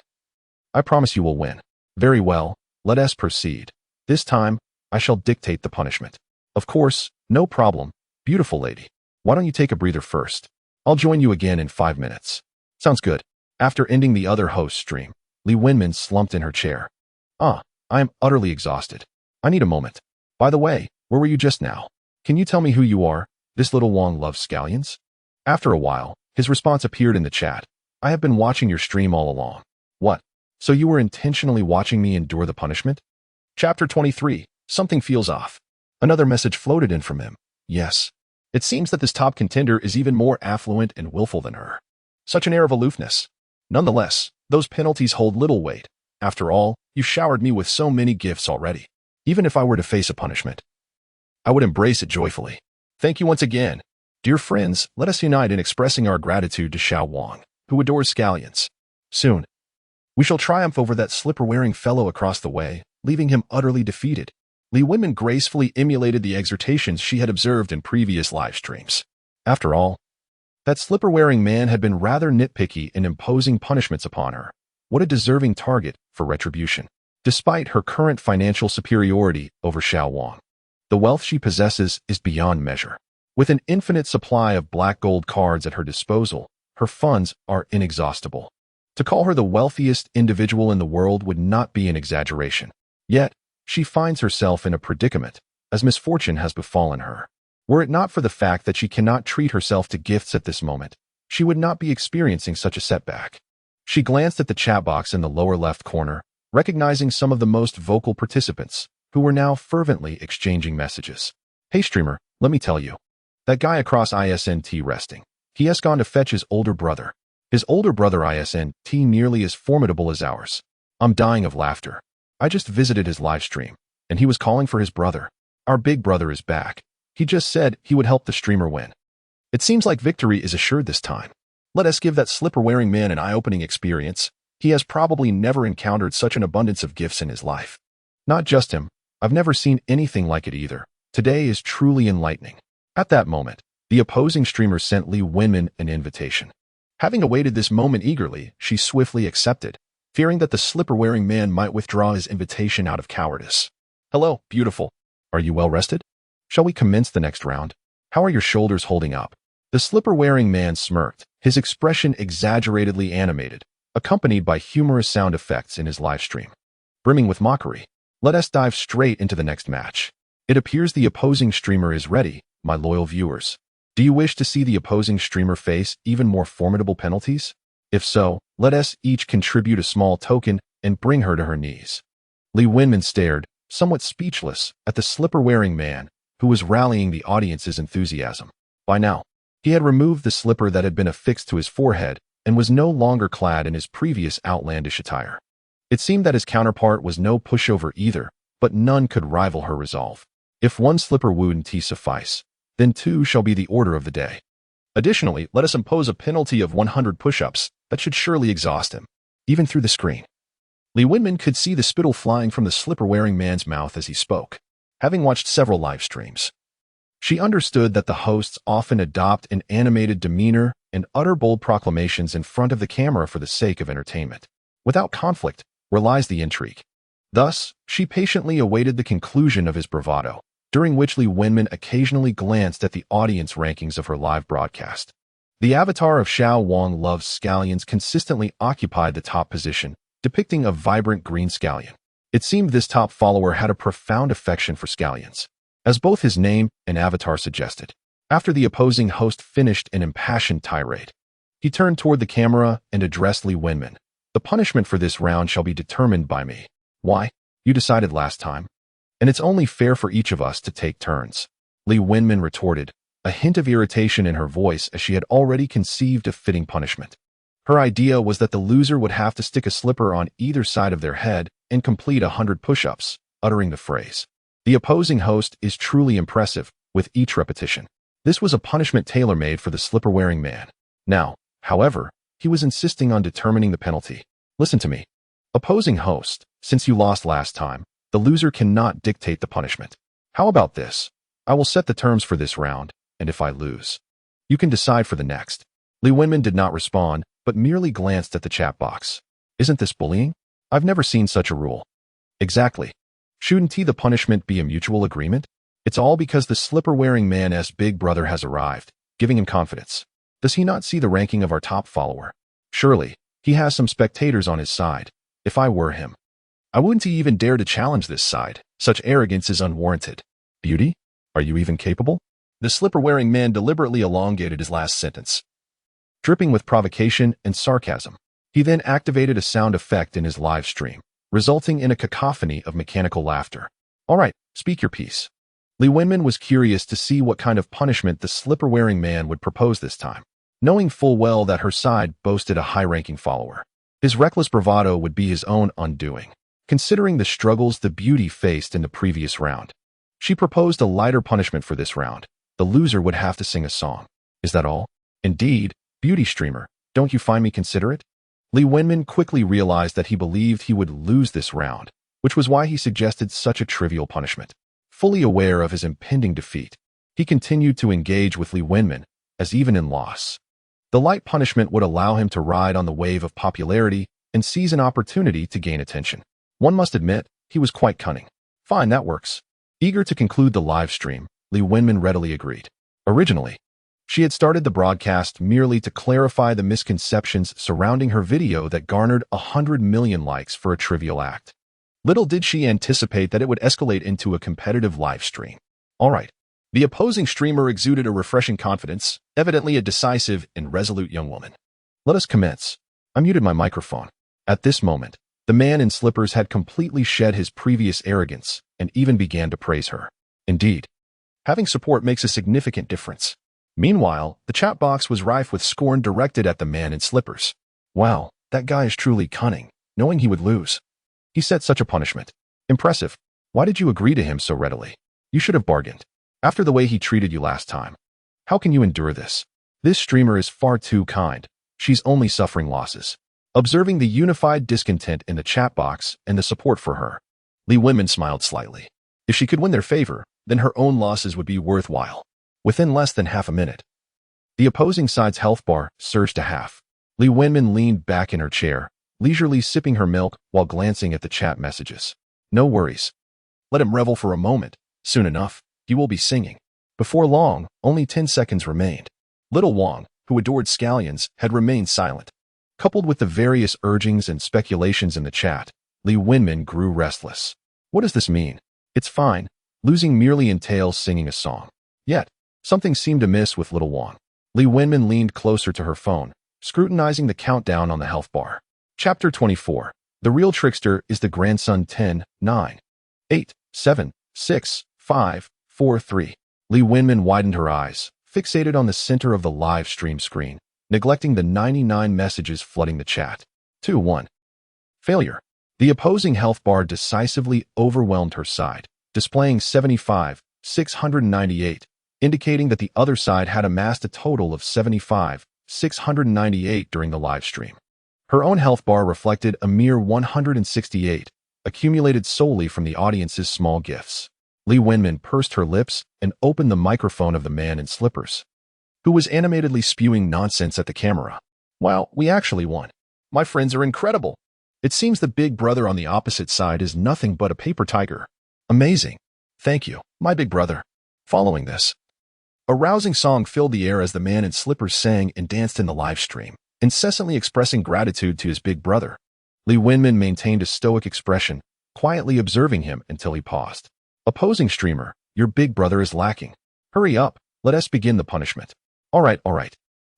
I promise you will win. Very well, let us proceed. This time, I shall dictate the punishment. Of course, no problem, beautiful lady. Why don't you take a breather first? I'll join you again in 5 minutes. Sounds good. After ending the other host's stream, Li Wenmin slumped in her chair. I am utterly exhausted. I need a moment. By the way, where were you just now? Can you tell me who you are? This little Wong loves scallions? After a while, his response appeared in the chat. I have been watching your stream all along. What? So you were intentionally watching me endure the punishment? Chapter 23. Something feels off. Another message floated in from him. Yes. It seems that this top contender is even more affluent and willful than her. Such an air of aloofness. Nonetheless, those penalties hold little weight. After all, you showered me with so many gifts already. Even if I were to face a punishment, I would embrace it joyfully. Thank you once again. Dear friends, let us unite in expressing our gratitude to Xiao Wang, who adores scallions. Soon, we shall triumph over that slipper-wearing fellow across the way, leaving him utterly defeated. Li Wenmin gracefully emulated the exhortations she had observed in previous live streams. After all, that slipper-wearing man had been rather nitpicky in imposing punishments upon her. What a deserving target for retribution. Despite her current financial superiority over Xiao Wang, the wealth she possesses is beyond measure. With an infinite supply of black gold cards at her disposal, her funds are inexhaustible. To call her the wealthiest individual in the world would not be an exaggeration. Yet, she finds herself in a predicament, as misfortune has befallen her. Were it not for the fact that she cannot treat herself to gifts at this moment, she would not be experiencing such a setback. She glanced at the chat box in the lower left corner, recognizing some of the most vocal participants, who were now fervently exchanging messages. Hey streamer, let me tell you. That guy across ISNT resting. He has gone to fetch his older brother. His older brother ISNT nearly as formidable as ours. I'm dying of laughter. I just visited his live stream, and he was calling for his brother. Our big brother is back. He just said he would help the streamer win. It seems like victory is assured this time. Let us give that slipper-wearing man an eye-opening experience. He has probably never encountered such an abundance of gifts in his life. Not just him. I've never seen anything like it either. Today is truly enlightening. At that moment, the opposing streamer sent Li Wenmin an invitation. Having awaited this moment eagerly, she swiftly accepted, fearing that the slipper-wearing man might withdraw his invitation out of cowardice. Hello, beautiful. Are you well rested? Shall we commence the next round? How are your shoulders holding up? The slipper-wearing man smirked, his expression exaggeratedly animated, accompanied by humorous sound effects in his live stream. Brimming with mockery, let us dive straight into the next match. It appears the opposing streamer is ready, my loyal viewers. Do you wish to see the opposing streamer face even more formidable penalties? If so, let us each contribute a small token and bring her to her knees. Li Wenmin stared, somewhat speechless, at the slipper-wearing man, who was rallying the audience's enthusiasm. By now, he had removed the slipper that had been affixed to his forehead and was no longer clad in his previous outlandish attire. It seemed that his counterpart was no pushover either, but none could rival her resolve. If one slipper wouldn't suffice, then two shall be the order of the day. Additionally, let us impose a penalty of 100 push-ups that should surely exhaust him, even through the screen. Li Wenmin could see the spittle flying from the slipper-wearing man's mouth as he spoke. Having watched several live streams, she understood that the hosts often adopt an animated demeanor and utter bold proclamations in front of the camera for the sake of entertainment. Without conflict, where lies the intrigue? Thus, she patiently awaited the conclusion of his bravado, during which Li Wenmin occasionally glanced at the audience rankings of her live broadcast. The avatar of Xiao Wang loves scallions consistently occupied the top position, depicting a vibrant green scallion. It seemed this top follower had a profound affection for scallions, as both his name and avatar suggested. After the opposing host finished an impassioned tirade, he turned toward the camera and addressed Li Wenmin. The punishment for this round shall be determined by me. Why? You decided last time. And it's only fair for each of us to take turns. Li Wenmin retorted, a hint of irritation in her voice as she had already conceived a fitting punishment. Her idea was that the loser would have to stick a slipper on either side of their head and complete 100 push-ups, uttering the phrase. The opposing host is truly impressive, with each repetition. This was a punishment tailor-made for the slipper-wearing man. Now, however, he was insisting on determining the penalty. Listen to me. Opposing host, since you lost last time, the loser cannot dictate the punishment. How about this? I will set the terms for this round, and if I lose, you can decide for the next. Li Wenmin did not respond, but merely glanced at the chat box. Isn't this bullying? I've never seen such a rule. Exactly. Shouldn't the punishment be a mutual agreement? It's all because the slipper-wearing man's big brother has arrived, giving him confidence. Does he not see the ranking of our top follower? Surely, he has some spectators on his side. If I were him, I wouldn't even dare to challenge this side. Such arrogance is unwarranted. Beauty? Are you even capable? The slipper-wearing man deliberately elongated his last sentence, dripping with provocation and sarcasm. He then activated a sound effect in his live stream, resulting in a cacophony of mechanical laughter. All right, speak your piece. Li Wenmin was curious to see what kind of punishment the slipper-wearing man would propose this time, knowing full well that her side boasted a high-ranking follower. His reckless bravado would be his own undoing, considering the struggles the beauty faced in the previous round. She proposed a lighter punishment for this round. The loser would have to sing a song. Is that all? Indeed, beauty streamer, don't you find me considerate? Li Wenmin quickly realized that he believed he would lose this round, which was why he suggested such a trivial punishment. Fully aware of his impending defeat, he continued to engage with Li Wenmin, as even in loss, the light punishment would allow him to ride on the wave of popularity and seize an opportunity to gain attention. One must admit, he was quite cunning. Fine, that works. Eager to conclude the live stream, Li Wenmin readily agreed. Originally, she had started the broadcast merely to clarify the misconceptions surrounding her video that garnered 100 million likes for a trivial act. Little did she anticipate that it would escalate into a competitive live stream. All right. The opposing streamer exuded a refreshing confidence, evidently a decisive and resolute young woman. Let us commence. I muted my microphone. At this moment, the man in slippers had completely shed his previous arrogance and even began to praise her. Indeed, having support makes a significant difference. Meanwhile, the chat box was rife with scorn directed at the man in slippers. Wow, that guy is truly cunning, knowing he would lose. He set such a punishment. Impressive. Why did you agree to him so readily? You should have bargained. After the way he treated you last time. How can you endure this? This streamer is far too kind. She's only suffering losses. Observing the unified discontent in the chat box and the support for her, Li Wenmin smiled slightly. If she could win their favor, then her own losses would be worthwhile. Within less than half a minute, the opposing side's health bar surged to half. Li Wenmin leaned back in her chair, leisurely sipping her milk while glancing at the chat messages. No worries. Let him revel for a moment. Soon enough, he will be singing. Before long, only 10 seconds remained. Little Wong, who adored scallions, had remained silent. Coupled with the various urgings and speculations in the chat, Li Wenmin grew restless. What does this mean? It's fine. Losing merely entails singing a song. Yet, something seemed amiss with Little Wong. Li Wenmin leaned closer to her phone, scrutinizing the countdown on the health bar. Chapter 24. The real trickster is the grandson 10, 9, 8, 7, 6, 5, 4, 3. Li Wenmin widened her eyes, fixated on the center of the live stream screen, neglecting the 99 messages flooding the chat. 2, 1. Failure. The opposing health bar decisively overwhelmed her side, displaying 75, 698, indicating that the other side had amassed a total of 75, 698 during the live stream. Her own health bar reflected a mere 168, accumulated solely from the audience's small gifts. Li Wenmin pursed her lips and opened the microphone of the man in slippers, who was animatedly spewing nonsense at the camera. Wow, we actually won. My friends are incredible. It seems the big brother on the opposite side is nothing but a paper tiger. Amazing. Thank you, my big brother. Following this, a rousing song filled the air as the man in slippers sang and danced in the live stream, incessantly expressing gratitude to his big brother. Li Wenmin maintained a stoic expression, quietly observing him until he paused. Opposing streamer, your big brother is lacking. Hurry up, let us begin the punishment. All right.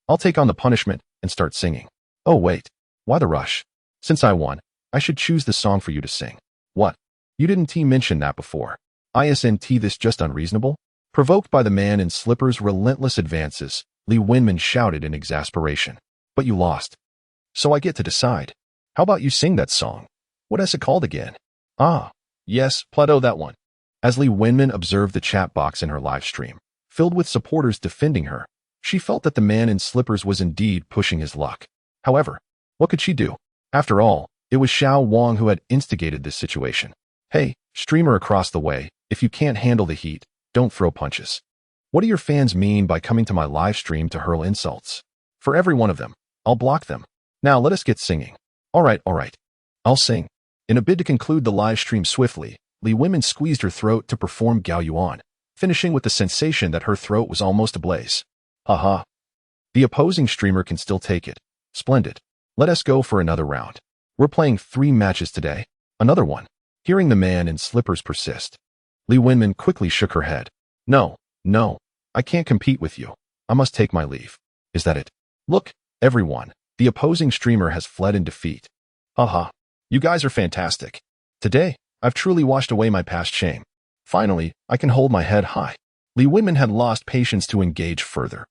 I'll take on the punishment and start singing. Oh wait, why the rush? Since I won, I should choose the song for you to sing. What? You didn't mention that before. Isn't this just unreasonable? Provoked by the man in slippers' relentless advances, Li Wenmin shouted in exasperation. But you lost. So I get to decide. How about you sing that song? What is it called again? Ah, yes, Plateau, that one. As Li Wenmin observed the chat box in her live stream, filled with supporters defending her, she felt that the man in slippers was indeed pushing his luck. However, what could she do? After all, it was Xiao Wang who had instigated this situation. Hey, streamer across the way, if you can't handle the heat, don't throw punches. What do your fans mean by coming to my live stream to hurl insults? For every one of them, I'll block them. Now let us get singing. All right. I'll sing. In a bid to conclude the live stream swiftly, Li Wenmin squeezed her throat to perform Gao Yuan, finishing with the sensation that her throat was almost ablaze. Haha. The opposing streamer can still take it. Splendid. Let us go for another round. We're playing 3 matches today. Another one. Hearing the man in slippers persist, Li Wenmin quickly shook her head. No. I can't compete with you. I must take my leave. Is that it? Look, everyone. The opposing streamer has fled in defeat. Haha. You guys are fantastic. Today, I've truly washed away my past shame. Finally, I can hold my head high. Li Wenmin had lost patience to engage further.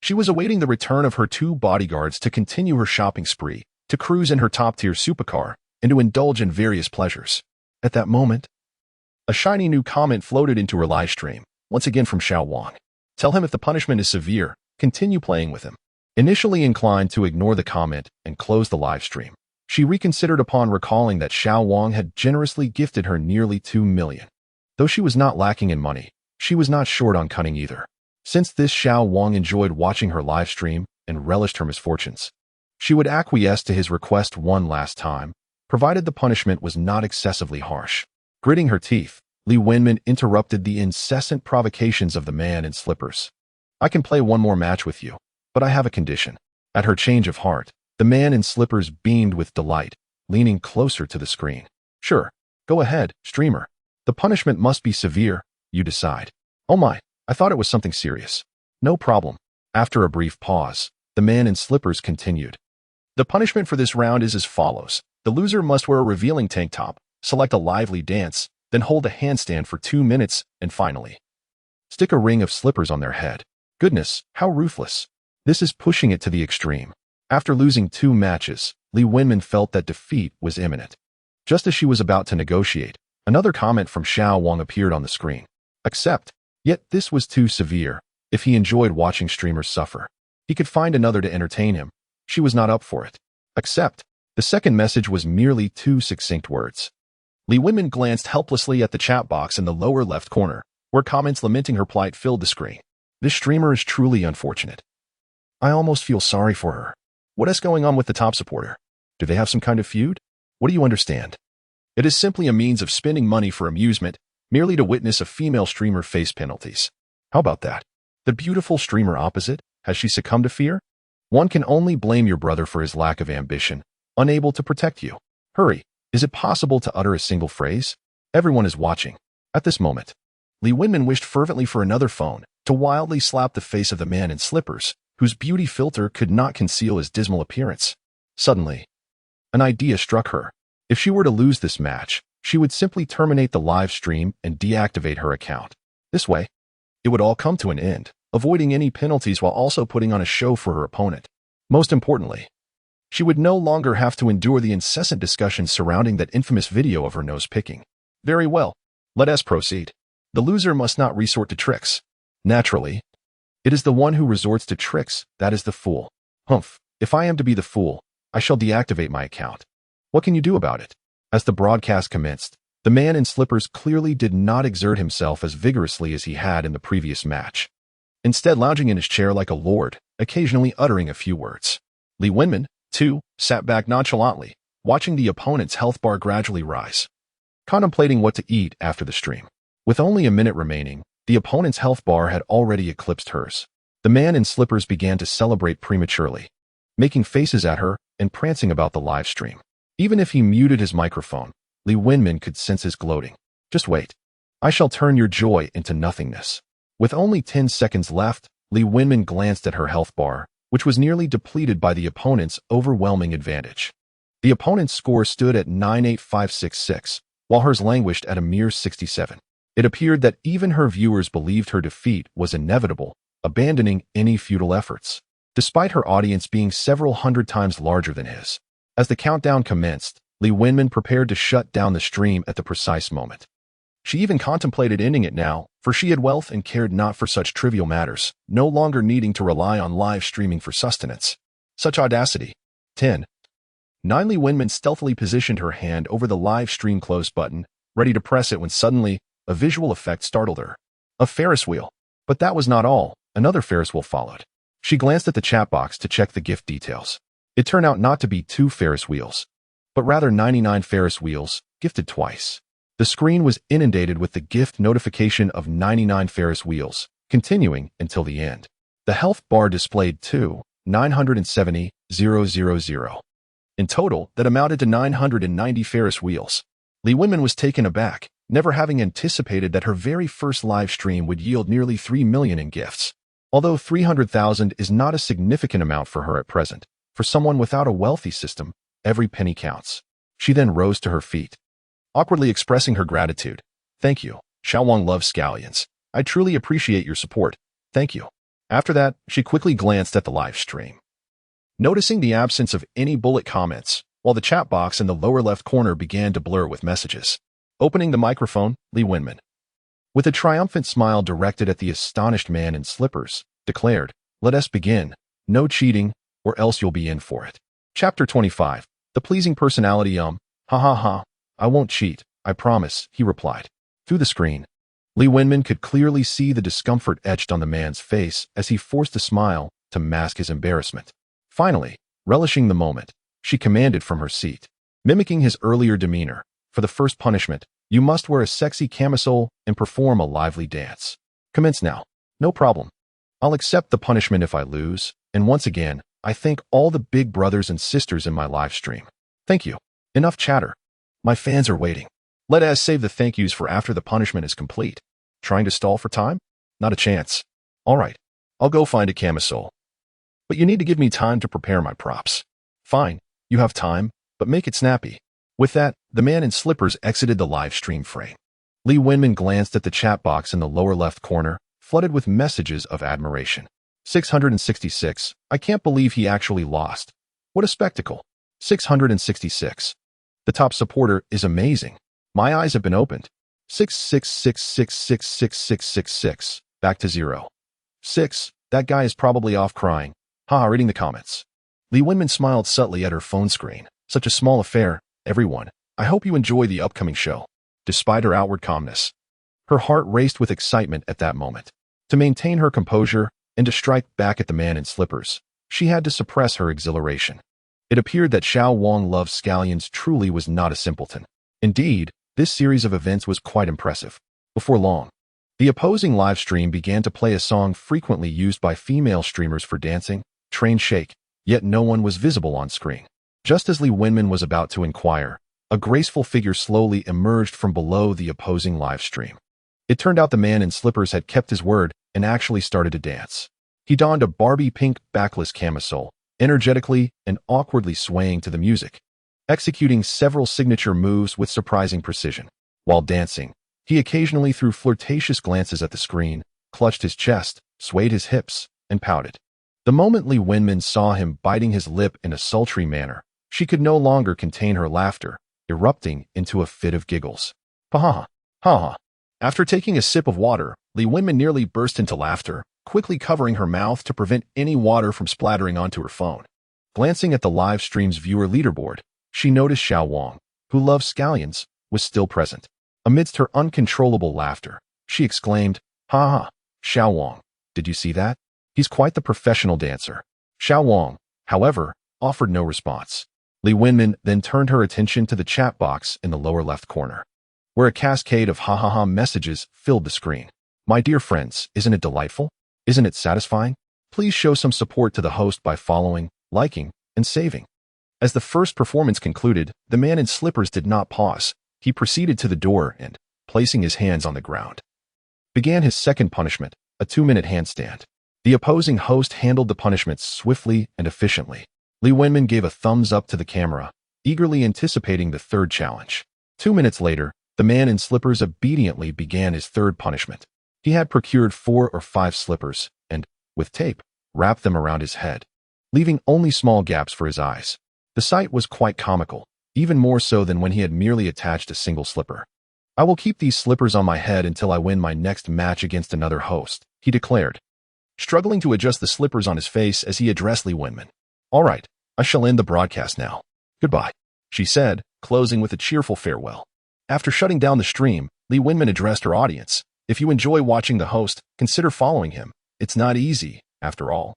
She was awaiting the return of her 2 bodyguards to continue her shopping spree, to cruise in her top-tier supercar, and to indulge in various pleasures. At that moment, a shiny new comment floated into her live stream, once again from Xiao Wang. Tell him if the punishment is severe, continue playing with him. Initially inclined to ignore the comment and close the live stream, she reconsidered upon recalling that Xiao Wang had generously gifted her nearly 2 million. Though she was not lacking in money, she was not short on cunning either. Since this Xiao Wang enjoyed watching her live stream and relished her misfortunes, she would acquiesce to his request one last time, provided the punishment was not excessively harsh. Gritting her teeth, Li Wenmin interrupted the incessant provocations of the man in slippers. I can play one more match with you, but I have a condition. At her change of heart, the man in slippers beamed with delight, leaning closer to the screen. Sure, go ahead, streamer. The punishment must be severe, you decide. Oh my, I thought it was something serious. No problem. After a brief pause, the man in slippers continued. The punishment for this round is as follows. The loser must wear a revealing tank top, select a lively dance, then hold a handstand for 2 minutes, and finally, stick a ring of slippers on their head. Goodness, how ruthless. This is pushing it to the extreme. After losing 2 matches, Li Wenmin felt that defeat was imminent. Just as she was about to negotiate, another comment from Xiao Wang appeared on the screen. Accept. Yet this was too severe. If he enjoyed watching streamers suffer, he could find another to entertain him. She was not up for it. Accept. The second message was merely 2 succinct words. Li Wenmin glanced helplessly at the chat box in the lower left corner, where comments lamenting her plight filled the screen. This streamer is truly unfortunate. I almost feel sorry for her. What is going on with the top supporter? Do they have some kind of feud? What do you understand? It is simply a means of spending money for amusement, merely to witness a female streamer face penalties. How about that? The beautiful streamer opposite, has she succumbed to fear? One can only blame your brother for his lack of ambition, unable to protect you. Hurry, is it possible to utter a single phrase? Everyone is watching. At this moment, Li Wenmin wished fervently for another phone to wildly slap the face of the man in slippers, whose beauty filter could not conceal his dismal appearance. Suddenly, an idea struck her. If she were to lose this match, she would simply terminate the live stream and deactivate her account. This way, it would all come to an end, avoiding any penalties while also putting on a show for her opponent. Most importantly, she would no longer have to endure the incessant discussions surrounding that infamous video of her nose picking. Very well, let us proceed. The loser must not resort to tricks. Naturally, it is the one who resorts to tricks that is the fool. Humph, if I am to be the fool, I shall deactivate my account. What can you do about it? As the broadcast commenced, the man in slippers clearly did not exert himself as vigorously as he had in the previous match. Instead, lounging in his chair like a lord, occasionally uttering a few words. Li Wenmin, too, sat back nonchalantly, watching the opponent's health bar gradually rise, contemplating what to eat after the stream. With only a minute remaining, the opponent's health bar had already eclipsed hers. The man in slippers began to celebrate prematurely, making faces at her and prancing about the live stream. Even if he muted his microphone, Li Wenmin could sense his gloating. Just wait. I shall turn your joy into nothingness. With only 10 seconds left, Li Wenmin glanced at her health bar, which was nearly depleted by the opponent's overwhelming advantage. The opponent's score stood at 98566, while hers languished at a mere 67. It appeared that even her viewers believed her defeat was inevitable, abandoning any futile efforts, despite her audience being several hundred times larger than his. As the countdown commenced, Li Wenmin prepared to shut down the stream at the precise moment. She even contemplated ending it now, for she had wealth and cared not for such trivial matters, no longer needing to rely on live streaming for sustenance. Such audacity. 10. 9. Li Wenmin stealthily positioned her hand over the live stream close button, ready to press it when suddenly, a visual effect startled her. A Ferris wheel. But that was not all. Another Ferris wheel followed. She glanced at the chat box to check the gift details. It turned out not to be 2 Ferris wheels, but rather 99 Ferris wheels, gifted twice. The screen was inundated with the gift notification of 99 Ferris wheels, continuing until the end. The health bar displayed 2,970,000. In total, that amounted to 990 Ferris wheels. Li Wenmin was taken aback, never having anticipated that her very first live stream would yield nearly 3 million in gifts. Although 300,000 is not a significant amount for her at present, for someone without a wealthy system, every penny counts. She then rose to her feet, awkwardly expressing her gratitude. Thank you. Xiaowang loves scallions. I truly appreciate your support. Thank you. After that, she quickly glanced at the live stream, noticing the absence of any bullet comments, while the chat box in the lower left corner began to blur with messages. Opening the microphone, Li Wenmin, with a triumphant smile directed at the astonished man in slippers, declared, "Let us begin. No cheating, or else you'll be in for it." Chapter 25. The pleasing personality. Ha ha ha. I won't cheat, I promise, he replied. Through the screen, Li Wenmin could clearly see the discomfort etched on the man's face as he forced a smile to mask his embarrassment. Finally, relishing the moment, she commanded from her seat, mimicking his earlier demeanor, "For the first punishment, you must wear a sexy camisole and perform a lively dance. Commence now." "No problem. I'll accept the punishment if I lose, and once again, I thank all the big brothers and sisters in my live stream. Thank you. Enough chatter. My fans are waiting. Let us save the thank yous for after the punishment is complete." Trying to stall for time? Not a chance. All right, I'll go find a camisole. But you need to give me time to prepare my props. Fine, you have time, but make it snappy. With that, the man in slippers exited the live stream frame. Li Wenmin glanced at the chat box in the lower left corner, flooded with messages of admiration. 666. I can't believe he actually lost. What a spectacle. 666. The top supporter is amazing. My eyes have been opened. 666666666. Back to 0. 6. That guy is probably off crying. Ha, reading the comments. Li Wenmin smiled subtly at her phone screen. Such a small affair. Everyone, I hope you enjoy the upcoming show. Despite her outward calmness, her heart raced with excitement at that moment. To maintain her composure and to strike back at the man in slippers, she had to suppress her exhilaration. It appeared that Xiaowang loves scallions truly was not a simpleton. Indeed, this series of events was quite impressive. Before long, the opposing live stream began to play a song frequently used by female streamers for dancing, Train Shake, yet no one was visible on screen. Just as Li Wenmin was about to inquire, a graceful figure slowly emerged from below the opposing live stream. It turned out the man in slippers had kept his word and actually started to dance. He donned a Barbie pink backless camisole, energetically and awkwardly swaying to the music, executing several signature moves with surprising precision. While dancing, he occasionally threw flirtatious glances at the screen, clutched his chest, swayed his hips, and pouted. The moment Li Wenmin saw him biting his lip in a sultry manner, she could no longer contain her laughter, erupting into a fit of giggles. Ha ha ha. After taking a sip of water, Li Wenmin nearly burst into laughter, quickly covering her mouth to prevent any water from splattering onto her phone. Glancing at the live stream's viewer leaderboard, she noticed Xiaowang, who loves scallions, was still present. Amidst her uncontrollable laughter, she exclaimed, "Ha ha, Xiaowang, did you see that? He's quite the professional dancer." Xiaowang, however, offered no response. Li Wenmin then turned her attention to the chat box in the lower left corner, where a cascade of ha-ha-ha messages filled the screen. "My dear friends, isn't it delightful? Isn't it satisfying? Please show some support to the host by following, liking, and saving." As the first performance concluded, the man in slippers did not pause. He proceeded to the door and, placing his hands on the ground, began his second punishment, a 2-minute handstand. The opposing host handled the punishment swiftly and efficiently. Li Wenmin gave a thumbs up to the camera, eagerly anticipating the third challenge. 2 minutes later, the man in slippers obediently began his third punishment. He had procured 4 or 5 slippers and, with tape, wrapped them around his head, leaving only small gaps for his eyes. The sight was quite comical, even more so than when he had merely attached a single slipper. "I will keep these slippers on my head until I win my next match against another host," he declared, struggling to adjust the slippers on his face as he addressed Li Wenmin. "All right, I shall end the broadcast now. Goodbye," she said, closing with a cheerful farewell. After shutting down the stream, Li Wenmin addressed her audience. "If you enjoy watching the host, consider following him. It's not easy, after all,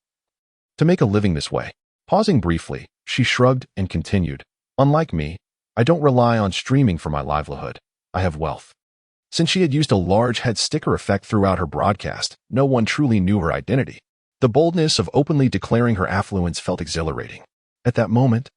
to make a living this way." Pausing briefly, she shrugged and continued, "Unlike me, I don't rely on streaming for my livelihood. I have wealth." Since she had used a large head sticker effect throughout her broadcast, no one truly knew her identity. The boldness of openly declaring her affluence felt exhilarating. At that moment,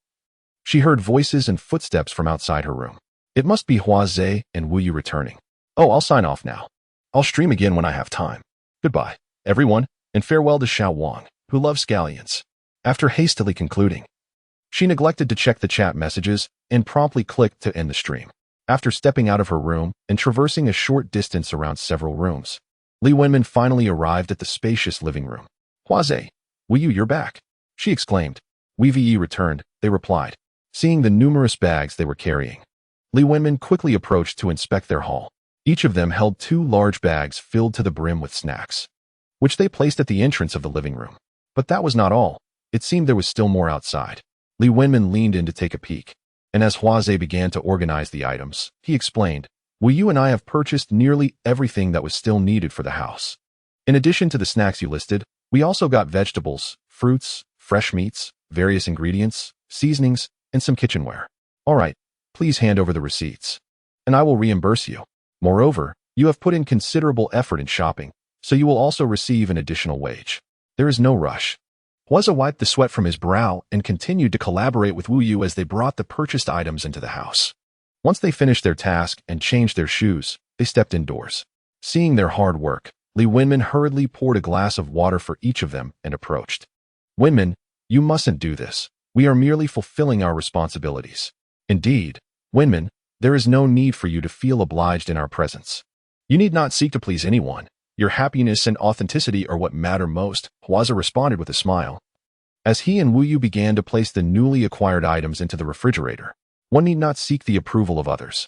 she heard voices and footsteps from outside her room. It must be Hua Zhe and Wu Yu returning. Oh, I'll sign off now. I'll stream again when I have time. Goodbye, everyone, and farewell to Xiao Wang, who loves scallions. After hastily concluding, she neglected to check the chat messages and promptly clicked to end the stream. After stepping out of her room and traversing a short distance around several rooms, Li Wenmin finally arrived at the spacious living room. Huaze, you're back, she exclaimed. Wei returned, they replied, seeing the numerous bags they were carrying. Li Wenmin quickly approached to inspect their haul. Each of them held 2 large bags filled to the brim with snacks, which they placed at the entrance of the living room. But that was not all. It seemed there was still more outside. Li Wenmin leaned in to take a peek, and as Huaze began to organize the items, he explained, Wu and I have purchased nearly everything that was still needed for the house. In addition to the snacks you listed, we also got vegetables, fruits, fresh meats, various ingredients, seasonings, and some kitchenware. All right, please hand over the receipts, and I will reimburse you. Moreover, you have put in considerable effort in shopping, so you will also receive an additional wage. There is no rush. Huaze wiped the sweat from his brow and continued to collaborate with Wu Yu as they brought the purchased items into the house. Once they finished their task and changed their shoes, they stepped indoors. Seeing their hard work, Li Wenmin hurriedly poured a glass of water for each of them and approached. Wenmin, you mustn't do this. We are merely fulfilling our responsibilities. Indeed, Wenmin, there is no need for you to feel obliged in our presence. You need not seek to please anyone. Your happiness and authenticity are what matter most, Huaze responded with a smile. As he and Wu Yu began to place the newly acquired items into the refrigerator, one need not seek the approval of others.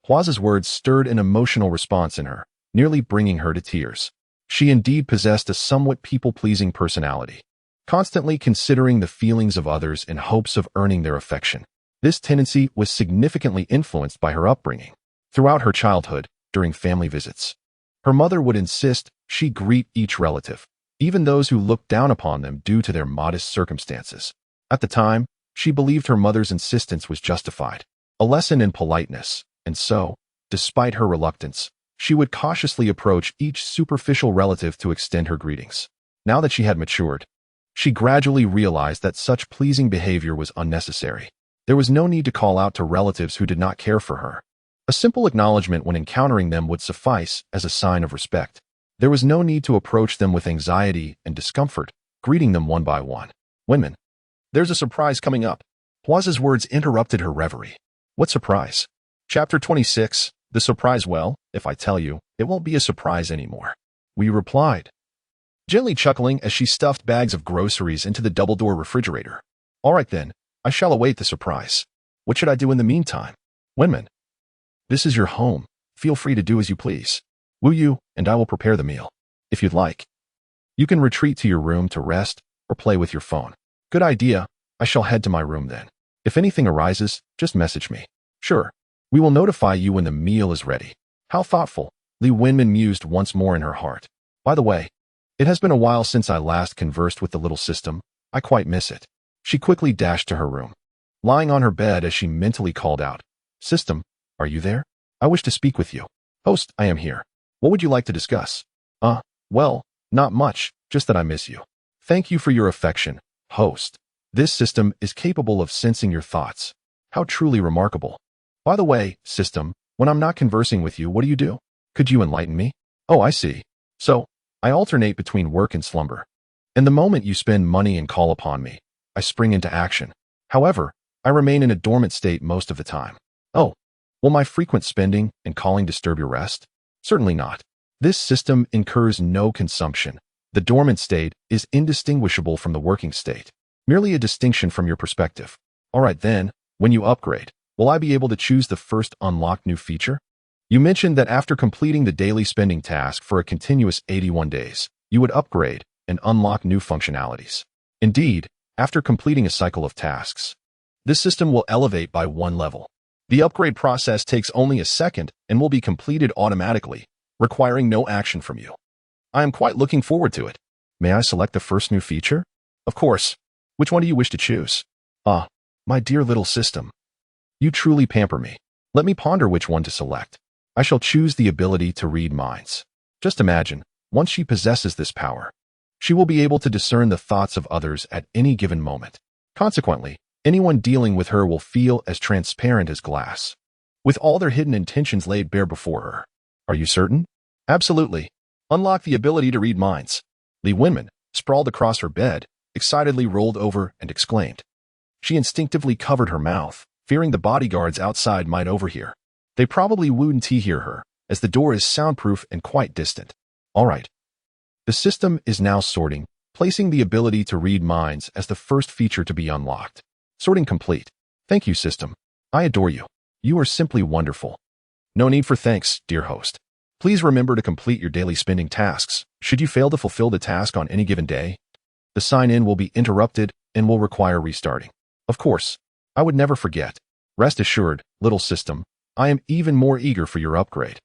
Huaze's words stirred an emotional response in her, nearly bringing her to tears. She indeed possessed a somewhat people-pleasing personality, constantly considering the feelings of others in hopes of earning their affection. This tendency was significantly influenced by her upbringing. Throughout her childhood, during family visits, her mother would insist she greet each relative, even those who looked down upon them due to their modest circumstances. At the time, she believed her mother's insistence was justified, a lesson in politeness, and so, despite her reluctance, she would cautiously approach each superficial relative to extend her greetings. Now that she had matured, she gradually realized that such pleasing behavior was unnecessary. There was no need to call out to relatives who did not care for her. A simple acknowledgement when encountering them would suffice as a sign of respect. There was no need to approach them with anxiety and discomfort, greeting them one by one. Wenmin, there's a surprise coming up. Huaze's words interrupted her reverie. What surprise? Chapter 26, The Surprise. Well, if I tell you, it won't be a surprise anymore. We replied, gently chuckling as she stuffed bags of groceries into the double-door refrigerator. All right then, I shall await the surprise. What should I do in the meantime? Wenmin, this is your home. Feel free to do as you please. Wu Yu and I will prepare the meal. If you'd like, you can retreat to your room to rest or play with your phone. Good idea. I shall head to my room then. If anything arises, just message me. Sure. We will notify you when the meal is ready. How thoughtful, Li Wenmin mused once more in her heart. By the way, it has been a while since I last conversed with the little system. I quite miss it. She quickly dashed to her room, lying on her bed as she mentally called out, System, are you there? I wish to speak with you. Host, I am here. What would you like to discuss? Well, not much, just that I miss you. Thank you for your affection, host. This system is capable of sensing your thoughts. How truly remarkable. By the way, system, when I'm not conversing with you, what do you do? Could you enlighten me? Oh, I see. So, I alternate between work and slumber. And the moment you spend money and call upon me, I spring into action. However, I remain in a dormant state most of the time. Oh, will my frequent spending and calling disturb your rest? Certainly not. This system incurs no consumption. The dormant state is indistinguishable from the working state, merely a distinction from your perspective. All right then, when you upgrade, will I be able to choose the first unlocked new feature? You mentioned that after completing the daily spending task for a continuous 81 days, you would upgrade and unlock new functionalities. Indeed, after completing a cycle of tasks, this system will elevate by 1 level. The upgrade process takes only a second and will be completed automatically, requiring no action from you. I am quite looking forward to it. May I select the first new feature? Of course. Which one do you wish to choose? My dear little system. You truly pamper me. Let me ponder which one to select. I shall choose the ability to read minds. Just imagine, once she possesses this power, she will be able to discern the thoughts of others at any given moment. Consequently, anyone dealing with her will feel as transparent as glass, with all their hidden intentions laid bare before her. Are you certain? Absolutely. Unlock the ability to read minds. Li Wenmin, sprawled across her bed, excitedly rolled over and exclaimed. She instinctively covered her mouth, fearing the bodyguards outside might overhear. They probably wouldn't hear her, as the door is soundproof and quite distant. All right. The system is now sorting, placing the ability to read minds as the first feature to be unlocked. Sorting complete. Thank you, system. I adore you. You are simply wonderful. No need for thanks, dear host. Please remember to complete your daily spending tasks. Should you fail to fulfill the task on any given day, the sign-in will be interrupted and will require restarting. Of course, I would never forget. Rest assured, little system, I am even more eager for your upgrade.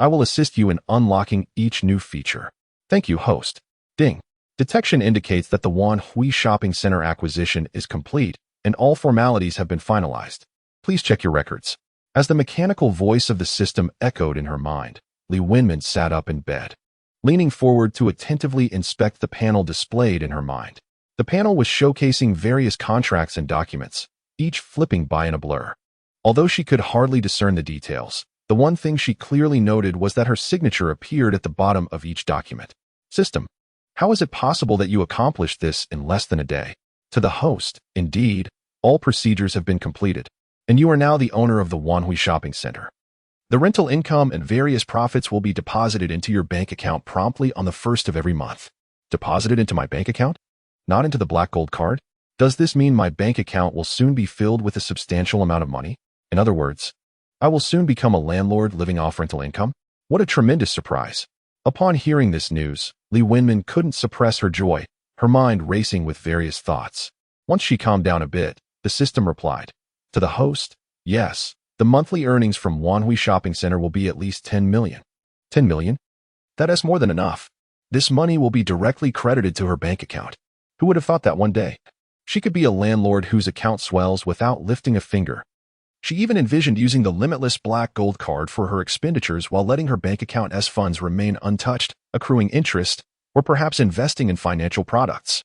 I will assist you in unlocking each new feature. Thank you, host. Ding. Detection indicates that the Wanhui Shopping Center acquisition is complete and all formalities have been finalized. Please check your records. As the mechanical voice of the system echoed in her mind, Li Wenmin sat up in bed, leaning forward to attentively inspect the panel displayed in her mind. The panel was showcasing various contracts and documents, each flipping by in a blur. Although she could hardly discern the details, the one thing she clearly noted was that her signature appeared at the bottom of each document. System, how is it possible that you accomplished this in less than a day? To the host, indeed, all procedures have been completed, and you are now the owner of the Wanhui Shopping Center. The rental income and various profits will be deposited into your bank account promptly on the 1st of every month. Deposited into my bank account? Not into the black gold card? Does this mean my bank account will soon be filled with a substantial amount of money? In other words, I will soon become a landlord living off rental income? What a tremendous surprise. Upon hearing this news, Li Wenmin couldn't suppress her joy, her mind racing with various thoughts. Once she calmed down a bit, the system replied. To the host, yes, the monthly earnings from Wanhui Shopping Center will be at least 10 million. 10 million? That is more than enough. This money will be directly credited to her bank account. Who would have thought that one day? She could be a landlord whose account swells without lifting a finger. She even envisioned using the limitless black gold card for her expenditures while letting her bank account's funds remain untouched, accruing interest, or perhaps investing in financial products.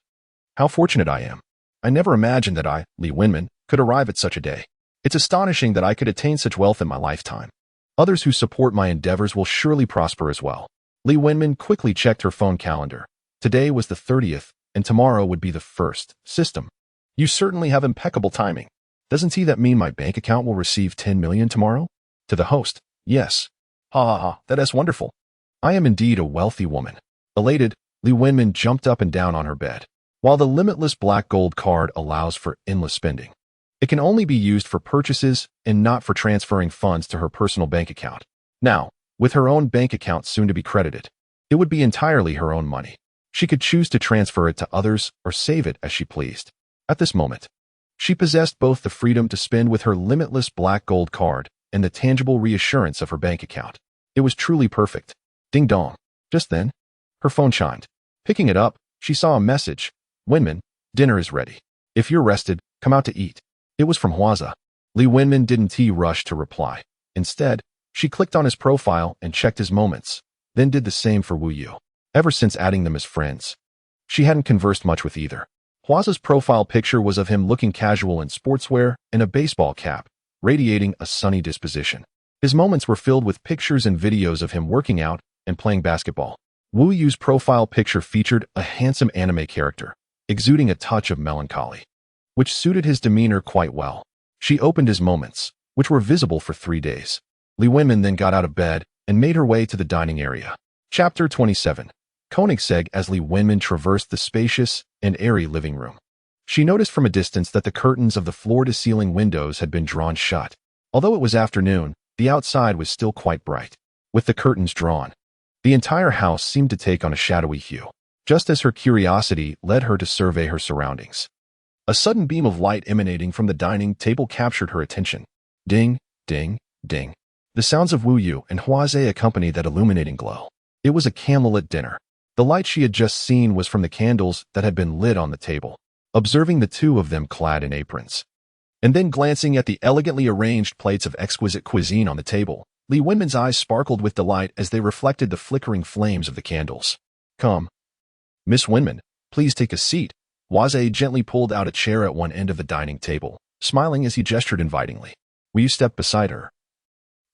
How fortunate I am. I never imagined that I, Li Wenmin, could arrive at such a day. It's astonishing that I could attain such wealth in my lifetime. Others who support my endeavors will surely prosper as well. Li Wenmin quickly checked her phone calendar. Today was the 30th, and tomorrow would be the 1st. System, you certainly have impeccable timing. Doesn't that mean my bank account will receive 10 million tomorrow? To the host, yes. Ha ha ha, that is wonderful. I am indeed a wealthy woman. Elated, Li Wenmin jumped up and down on her bed. While the limitless black gold card allows for endless spending, it can only be used for purchases and not for transferring funds to her personal bank account. Now, with her own bank account soon to be credited, it would be entirely her own money. She could choose to transfer it to others or save it as she pleased. At this moment, she possessed both the freedom to spend with her limitless black gold card and the tangible reassurance of her bank account. It was truly perfect. Ding dong. Just then, her phone chimed. Picking it up, she saw a message. Wenmin, dinner is ready. If you're rested, come out to eat. It was from Huaza. Li Wenmin didn't rush to reply. Instead, she clicked on his profile and checked his moments, then did the same for Wu Yu. Ever since adding them as friends, she hadn't conversed much with either. Huaza's profile picture was of him looking casual in sportswear and a baseball cap, radiating a sunny disposition. His moments were filled with pictures and videos of him working out and playing basketball. Wu Yu's profile picture featured a handsome anime character, exuding a touch of melancholy, which suited his demeanor quite well. She opened his moments, which were visible for 3 days. Li Wenmin then got out of bed and made her way to the dining area. Chapter 27. Koenigsegg. As Li Wenmin traversed the spacious and airy living room, she noticed from a distance that the curtains of the floor-to-ceiling windows had been drawn shut. Although it was afternoon, the outside was still quite bright. With the curtains drawn, the entire house seemed to take on a shadowy hue. Just as her curiosity led her to survey her surroundings, a sudden beam of light emanating from the dining table captured her attention. Ding, ding, ding. The sounds of Wu Yu and Huaze accompanied that illuminating glow. It was a candlelit dinner. The light she had just seen was from the candles that had been lit on the table. Observing the two of them clad in aprons, and then glancing at the elegantly arranged plates of exquisite cuisine on the table, Li Wenmin's eyes sparkled with delight as they reflected the flickering flames of the candles. Come. Miss Wenmin, please take a seat. Huaze gently pulled out a chair at one end of the dining table, smiling as he gestured invitingly. Will you step beside her?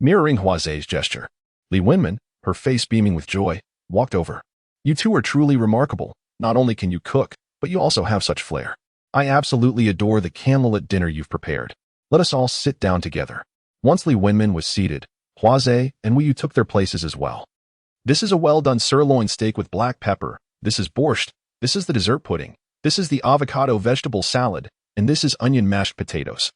Mirroring Huaze's gesture, Li Wenmin, her face beaming with joy, walked over. You two are truly remarkable. Not only can you cook, but you also have such flair. I absolutely adore the candlelit dinner you've prepared. Let us all sit down together. Once Li Wenmin was seated, Huaze and Wu Yu took their places as well. This is a well-done sirloin steak with black pepper. This is borscht. This is the dessert pudding. This is the avocado vegetable salad. And this is onion mashed potatoes.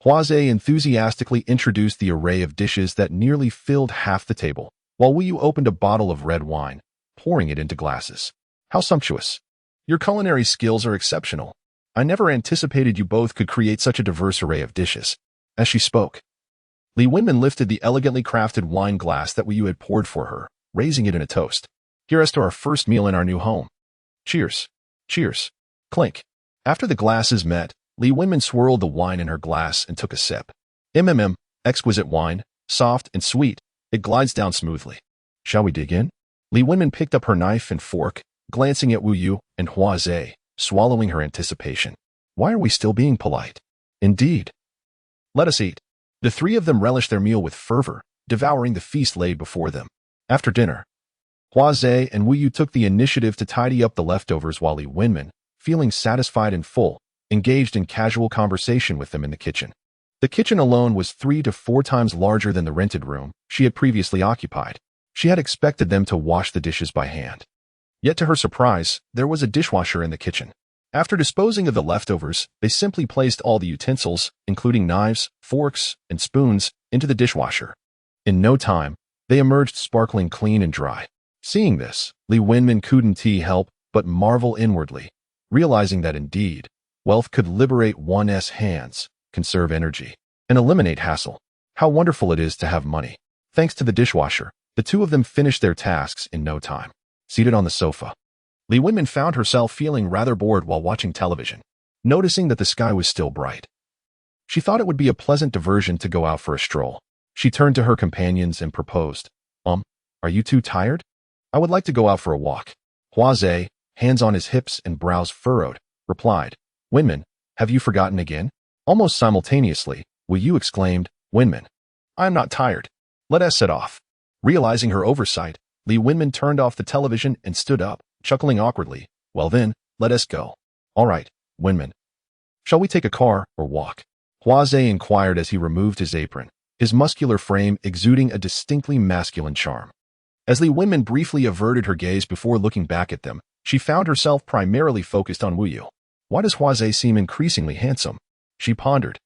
Huaze enthusiastically introduced the array of dishes that nearly filled half the table, while Wu Yu opened a bottle of red wine, pouring it into glasses. How sumptuous. Your culinary skills are exceptional. I never anticipated you both could create such a diverse array of dishes. As she spoke, Li Wenmin lifted the elegantly crafted wine glass that Wu Yu had poured for her, raising it in a toast. Here's to our first meal in our new home. Cheers. Cheers. Clink. After the glasses met, Li Wenmin swirled the wine in her glass and took a sip. Exquisite wine, soft and sweet, it glides down smoothly. Shall we dig in? Li Wenmin picked up her knife and fork, glancing at Wu Yu and Huaze, swallowing her anticipation. Why are we still being polite? Indeed. Let us eat. The three of them relished their meal with fervor, devouring the feast laid before them. After dinner, Huaze and Wu Yu took the initiative to tidy up the leftovers while Li Wenmin, feeling satisfied and full, engaged in casual conversation with them in the kitchen. The kitchen alone was 3 to 4 times larger than the rented room she had previously occupied. She had expected them to wash the dishes by hand. Yet to her surprise, there was a dishwasher in the kitchen. After disposing of the leftovers, they simply placed all the utensils, including knives, forks, and spoons, into the dishwasher. In no time, they emerged sparkling clean and dry. Seeing this, Li Wenmin couldn't help but marvel inwardly, realizing that indeed, wealth could liberate one's hands, conserve energy, and eliminate hassle. How wonderful it is to have money. Thanks to the dishwasher, the two of them finished their tasks in no time. Seated on the sofa, Li Wenmin found herself feeling rather bored while watching television, noticing that the sky was still bright. She thought it would be a pleasant diversion to go out for a stroll. She turned to her companions and proposed, are you two tired? I would like to go out for a walk. Huaze, hands on his hips and brows furrowed, replied, Wenmin, have you forgotten again? Almost simultaneously, Wu Yu exclaimed, Wenmin, I am not tired. Let us set off. Realizing her oversight, Li Wenmin turned off the television and stood up, chuckling awkwardly. Well then, let us go. All right, Wenmin. Shall we take a car or walk? Huaze inquired as he removed his apron, his muscular frame exuding a distinctly masculine charm. As Li Wenmin briefly averted her gaze before looking back at them, she found herself primarily focused on Wu Yu. Why does Huaze seem increasingly handsome? She pondered.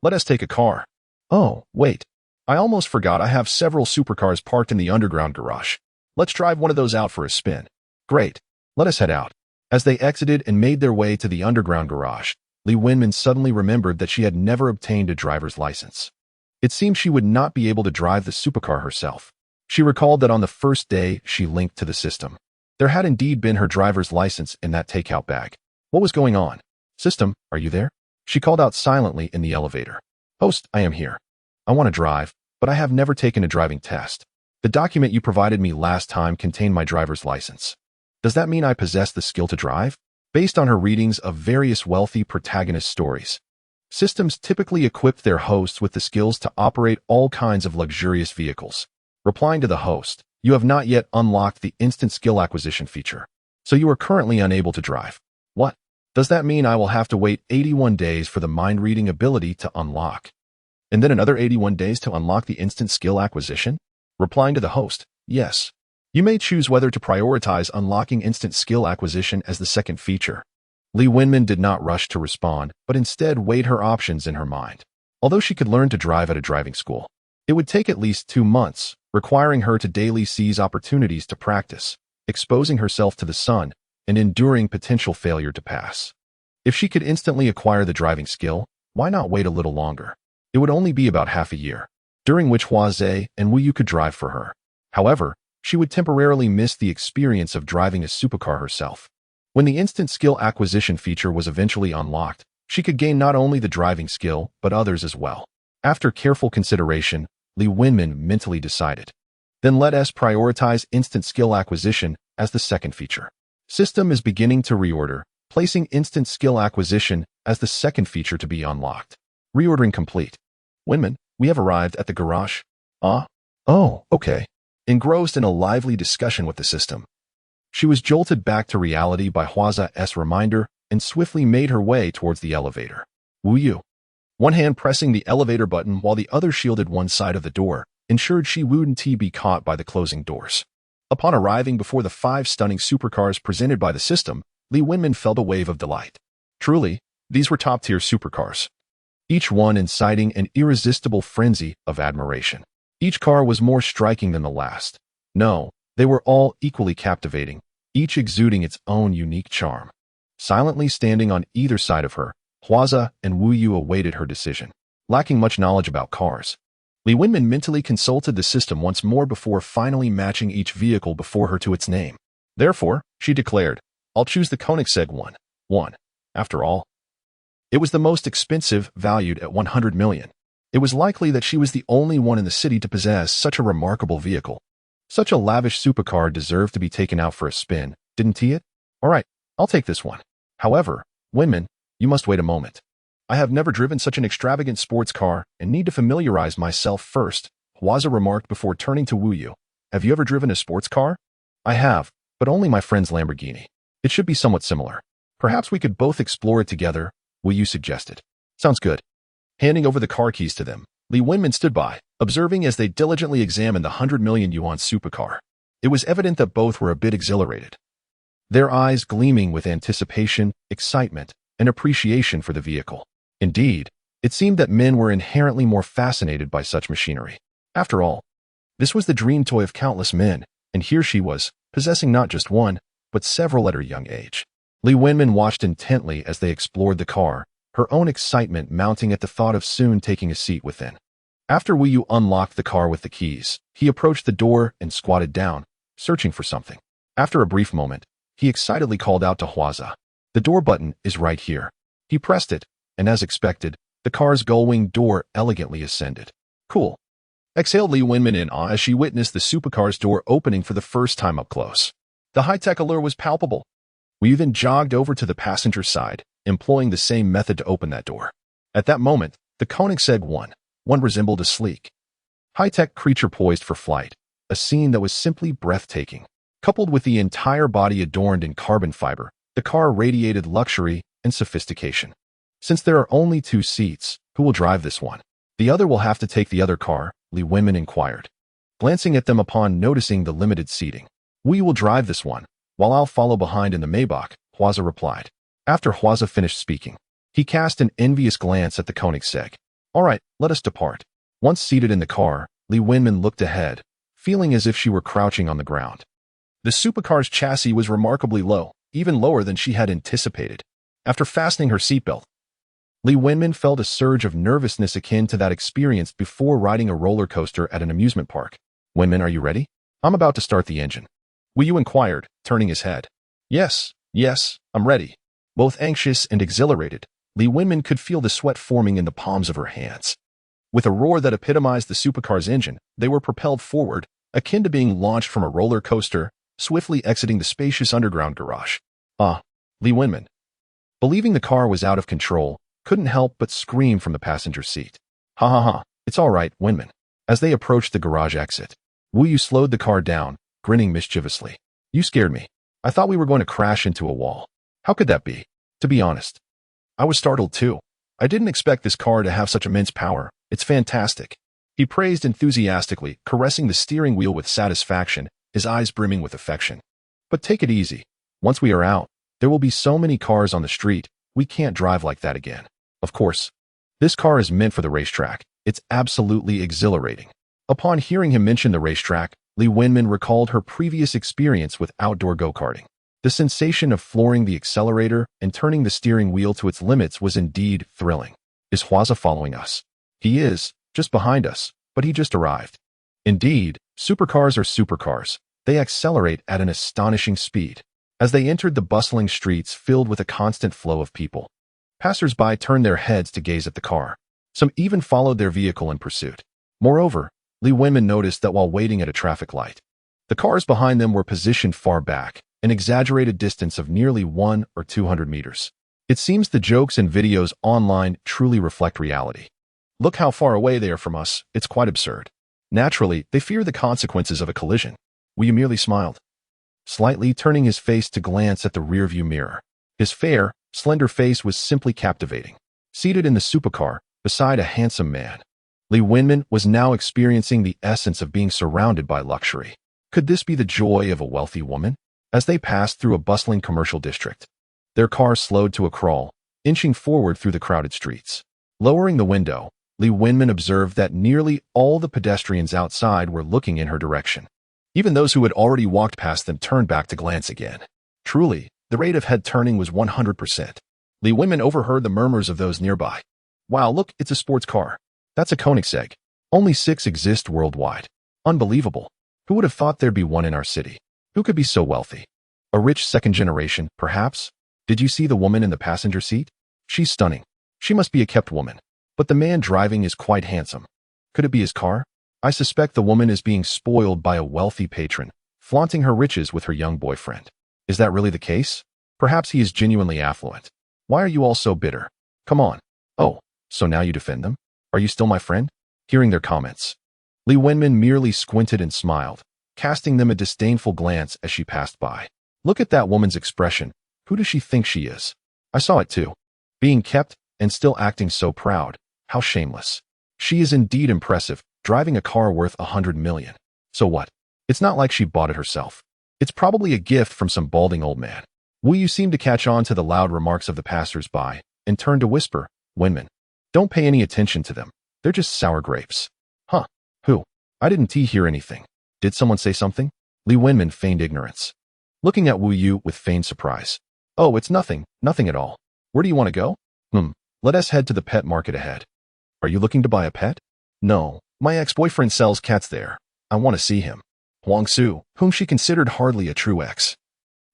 Let us take a car. Oh, wait. I almost forgot I have several supercars parked in the underground garage. Let's drive one of those out for a spin. Great. Let us head out. As they exited and made their way to the underground garage, Li Wenmin suddenly remembered that she had never obtained a driver's license. It seemed she would not be able to drive the supercar herself. She recalled that on the first day she linked to the system, there had indeed been her driver's license in that takeout bag. What was going on? System, are you there? She called out silently in the elevator. Host, I am here. I want to drive, but I have never taken a driving test. The document you provided me last time contained my driver's license. Does that mean I possess the skill to drive? Based on her readings of various wealthy protagonist stories, systems typically equipped their hosts with the skills to operate all kinds of luxurious vehicles. Replying to the host, you have not yet unlocked the instant skill acquisition feature, so you are currently unable to drive. What? Does that mean I will have to wait 81 days for the mind-reading ability to unlock? And then another 81 days to unlock the instant skill acquisition? Replying to the host, yes. You may choose whether to prioritize unlocking instant skill acquisition as the second feature. Li Wenmin did not rush to respond, but instead weighed her options in her mind. Although she could learn to drive at a driving school, it would take at least 2 months, requiring her to daily seize opportunities to practice, exposing herself to the sun, and enduring potential failure to pass. If she could instantly acquire the driving skill, why not wait a little longer? It would only be about half a year, during which Huaze and Wu Yu could drive for her. However, she would temporarily miss the experience of driving a supercar herself. When the instant skill acquisition feature was eventually unlocked, she could gain not only the driving skill, but others as well. After careful consideration, Li Wenmin mentally decided. Then let us prioritize instant skill acquisition as the second feature. System is beginning to reorder, placing instant skill acquisition as the second feature to be unlocked. Reordering complete. Wenmin, we have arrived at the garage. Oh, okay. engrossed in a lively discussion with the system. She was jolted back to reality by Hua's reminder and swiftly made her way towards the elevator. Wu Yu, one hand pressing the elevator button while the other shielded one side of the door, ensured she wouldn't be caught by the closing doors. Upon arriving before the 5 stunning supercars presented by the system, Li Wenmin felt a wave of delight. Truly, these were top-tier supercars, each one inciting an irresistible frenzy of admiration. Each car was more striking than the last. No, they were all equally captivating, each exuding its own unique charm. Silently standing on either side of her, Hua and Wu Yu awaited her decision. Lacking much knowledge about cars, Li Wenmin mentally consulted the system once more before finally matching each vehicle before her to its name. Therefore, she declared, I'll choose the Koenigsegg 1. After all, it was the most expensive, valued at 100 million. It was likely that she was the only one in the city to possess such a remarkable vehicle. Such a lavish supercar deserved to be taken out for a spin, didn't it? All right, I'll take this one. However, Wenmin, you must wait a moment. I have never driven such an extravagant sports car and need to familiarize myself first, Hua remarked before turning to Wu Yu. Have you ever driven a sports car? I have, but only my friend's Lamborghini. It should be somewhat similar. Perhaps we could both explore it together, Wu Yu suggested. Sounds good. Handing over the car keys to them, Li Wenmin stood by, observing as they diligently examined the 100 million yuan supercar. It was evident that both were a bit exhilarated, their eyes gleaming with anticipation, excitement, and appreciation for the vehicle. Indeed, it seemed that men were inherently more fascinated by such machinery. After all, this was the dream toy of countless men, and here she was, possessing not just one, but several at her young age. Li Wenmin watched intently as they explored the car, her own excitement mounting at the thought of soon taking a seat within. After Wu Yu unlocked the car with the keys, he approached the door and squatted down, searching for something. After a brief moment, he excitedly called out to Hua. The door button is right here. He pressed it, and as expected, the car's gull-wing door elegantly ascended. Cool. Exhaled Li Wenmin in awe as she witnessed the supercar's door opening for the first time up close. The high-tech allure was palpable. Wu then jogged over to the passenger side, employing the same method to open that door. At that moment, the Koenigsegg 1 resembled a sleek, high-tech creature poised for flight, a scene that was simply breathtaking. Coupled with the entire body adorned in carbon fiber, the car radiated luxury and sophistication. Since there are only 2 seats, who will drive this one? The other will have to take the other car, Li Wenmin inquired, glancing at them upon noticing the limited seating. We will drive this one, while I'll follow behind in the Maybach, Hua replied. After Hua finished speaking, he cast an envious glance at the Koenigsegg. All right, let us depart. Once seated in the car, Li Wenmin looked ahead, feeling as if she were crouching on the ground. The supercar's chassis was remarkably low, even lower than she had anticipated. After fastening her seatbelt, Li Wenmin felt a surge of nervousness akin to that experienced before riding a roller coaster at an amusement park. Wenmin, are you ready? I'm about to start the engine. Wu Yu inquired, turning his head. Yes, I'm ready. Both anxious and exhilarated, Li Wenmin could feel the sweat forming in the palms of her hands. With a roar that epitomized the supercar's engine, they were propelled forward, akin to being launched from a roller coaster, swiftly exiting the spacious underground garage. Li Wenmin, believing the car was out of control, couldn't help but scream from the passenger seat. Ha, it's all right, Wenmin. As they approached the garage exit, Wu Yu slowed the car down, grinning mischievously. You scared me. I thought we were going to crash into a wall. How could that be? To be honest, I was startled too. I didn't expect this car to have such immense power. It's fantastic. He praised enthusiastically, caressing the steering wheel with satisfaction, his eyes brimming with affection. But take it easy. Once we are out, there will be so many cars on the street, we can't drive like that again. Of course, this car is meant for the racetrack. It's absolutely exhilarating. Upon hearing him mention the racetrack, Li Wenmin recalled her previous experience with outdoor go-karting. The sensation of flooring the accelerator and turning the steering wheel to its limits was indeed thrilling. Is Hua following us? He is, just behind us, but he just arrived. Indeed, supercars are supercars. They accelerate at an astonishing speed. As they entered the bustling streets filled with a constant flow of people, passers-by turned their heads to gaze at the car. Some even followed their vehicle in pursuit. Moreover, Li Wenmin noticed that while waiting at a traffic light, the cars behind them were positioned far back, an exaggerated distance of nearly 100 or 200 meters. It seems the jokes and videos online truly reflect reality. Look how far away they are from us, it's quite absurd. Naturally, they fear the consequences of a collision. Wu Yu merely smiled, slightly turning his face to glance at the rearview mirror. His fair, slender face was simply captivating. Seated in the supercar, beside a handsome man, Li Wenmin was now experiencing the essence of being surrounded by luxury. Could this be the joy of a wealthy woman? As they passed through a bustling commercial district, their car slowed to a crawl, inching forward through the crowded streets. Lowering the window, Li Wenmin observed that nearly all the pedestrians outside were looking in her direction. Even those who had already walked past them turned back to glance again. Truly, the rate of head turning was 100%. Li Wenmin overheard the murmurs of those nearby. Wow, look, it's a sports car. That's a Koenigsegg. Only 6 exist worldwide. Unbelievable. Who would have thought there'd be one in our city? Who could be so wealthy? A rich second generation, perhaps? Did you see the woman in the passenger seat? She's stunning. She must be a kept woman. But the man driving is quite handsome. Could it be his car? I suspect the woman is being spoiled by a wealthy patron, flaunting her riches with her young boyfriend. Is that really the case? Perhaps he is genuinely affluent. Why are you all so bitter? Come on. Oh, so now you defend them? Are you still my friend? Hearing their comments, Li Wenmin merely squinted and smiled, casting them a disdainful glance as she passed by. Look at that woman's expression. Who does she think she is? I saw it too. Being kept and still acting so proud. How shameless. She is indeed impressive, driving a car worth 100 million. So what? It's not like she bought it herself. It's probably a gift from some balding old man. Wu Yu seemed to catch on to the loud remarks of the passers-by and turned to whisper, Wenmin, don't pay any attention to them. They're just sour grapes. Huh? Who? I didn't hear anything. Did someone say something? Li Wenmin feigned ignorance, looking at Wu Yu with feigned surprise. Oh, it's nothing at all. Where do you want to go? Let us head to the pet market ahead. Are you looking to buy a pet? No, my ex-boyfriend sells cats there. I want to see him. Huang Su, whom she considered hardly a true ex,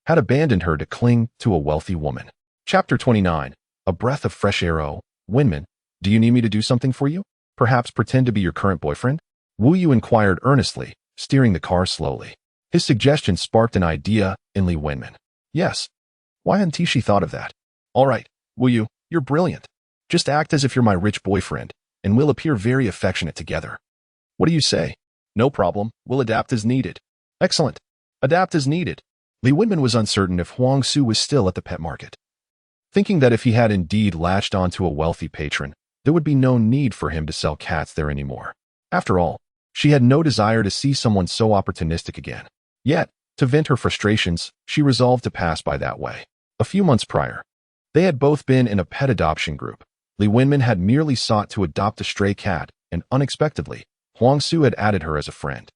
had abandoned her to cling to a wealthy woman. Chapter 29. A breath of fresh air. Oh, Wenmin, do you need me to do something for you? Perhaps pretend to be your current boyfriend? Wu Yu inquired earnestly, steering the car slowly. His suggestion sparked an idea in Li Wenmin. Yes. Why hadn't she thought of that? All right, Wu Yu, you're brilliant. Just act as if you're my rich boyfriend, and we'll appear very affectionate together. What do you say? No problem, we'll adapt as needed. Excellent. Adapt as needed. Li Wenmin was uncertain if Huang Su was still at the pet market, thinking that if he had indeed latched onto a wealthy patron, there would be no need for him to sell cats there anymore. After all, she had no desire to see someone so opportunistic again. Yet, to vent her frustrations, she resolved to pass by that way. A few months prior, they had both been in a pet adoption group. Li Wenmin had merely sought to adopt a stray cat, and unexpectedly, Huang Su had added her as a friend.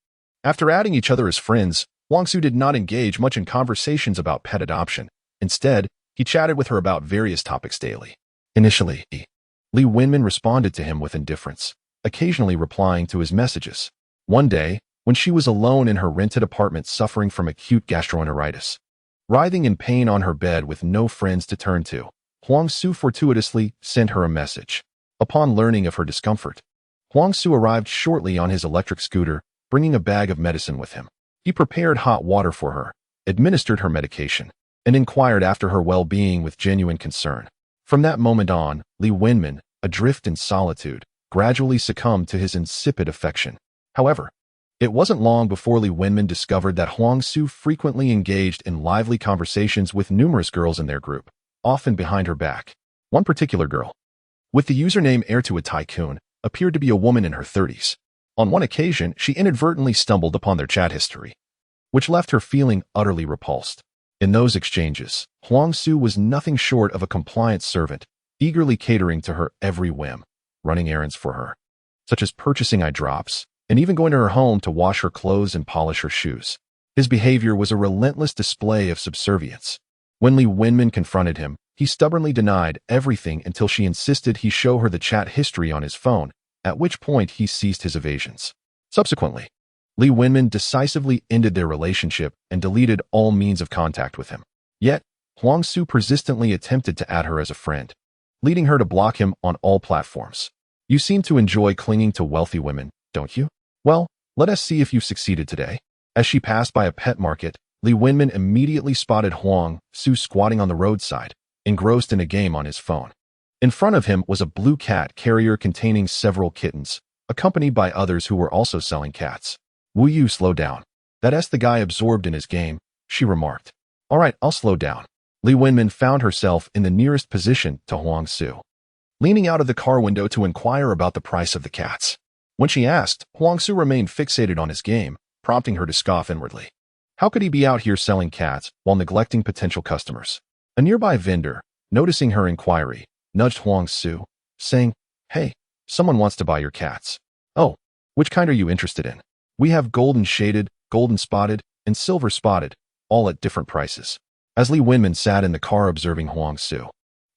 After adding each other as friends, Huang Su did not engage much in conversations about pet adoption. Instead, he chatted with her about various topics daily. Initially, Li Wenmin responded to him with indifference, occasionally replying to his messages. One day, when she was alone in her rented apartment suffering from acute gastroenteritis, writhing in pain on her bed with no friends to turn to, Huang Su fortuitously sent her a message. Upon learning of her discomfort, Huang Su arrived shortly on his electric scooter, bringing a bag of medicine with him. He prepared hot water for her, administered her medication, and inquired after her well-being with genuine concern. From that moment on, Li Wenmin, adrift in solitude, gradually succumbed to his insipid affection. However, it wasn't long before Li Wenmin discovered that Huang Su frequently engaged in lively conversations with numerous girls in their group, often behind her back. One particular girl, with the username Heir to a Tycoon, appeared to be a woman in her 30s. On one occasion, she inadvertently stumbled upon their chat history, which left her feeling utterly repulsed. In those exchanges, Huang Su was nothing short of a compliant servant, eagerly catering to her every whim, running errands for her, such as purchasing eye drops, and even going to her home to wash her clothes and polish her shoes. His behavior was a relentless display of subservience. When Li Wenmin confronted him, he stubbornly denied everything until she insisted he show her the chat history on his phone, at which point he ceased his evasions. Subsequently, Li Wenmin decisively ended their relationship and deleted all means of contact with him. Yet, Huang Su persistently attempted to add her as a friend, leading her to block him on all platforms. You seem to enjoy clinging to wealthy women, don't you? Well, let us see if you've succeeded today. As she passed by a pet market, Li Wenmin immediately spotted Huang Su squatting on the roadside, engrossed in a game on his phone. In front of him was a blue cat carrier containing several kittens, accompanied by others who were also selling cats. Wu Yu, slow down. That's the guy absorbed in his game, she remarked. All right, I'll slow down. Li Wenmin found herself in the nearest position to Huang Su, leaning out of the car window to inquire about the price of the cats. When she asked, Huang Su remained fixated on his game, prompting her to scoff inwardly. How could he be out here selling cats while neglecting potential customers? A nearby vendor, noticing her inquiry, nudged Huang Su, saying, Hey, someone wants to buy your cats. Oh, which kind are you interested in? We have golden shaded, golden spotted, and silver spotted, all at different prices. As Li Wenmin sat in the car observing Huang Su,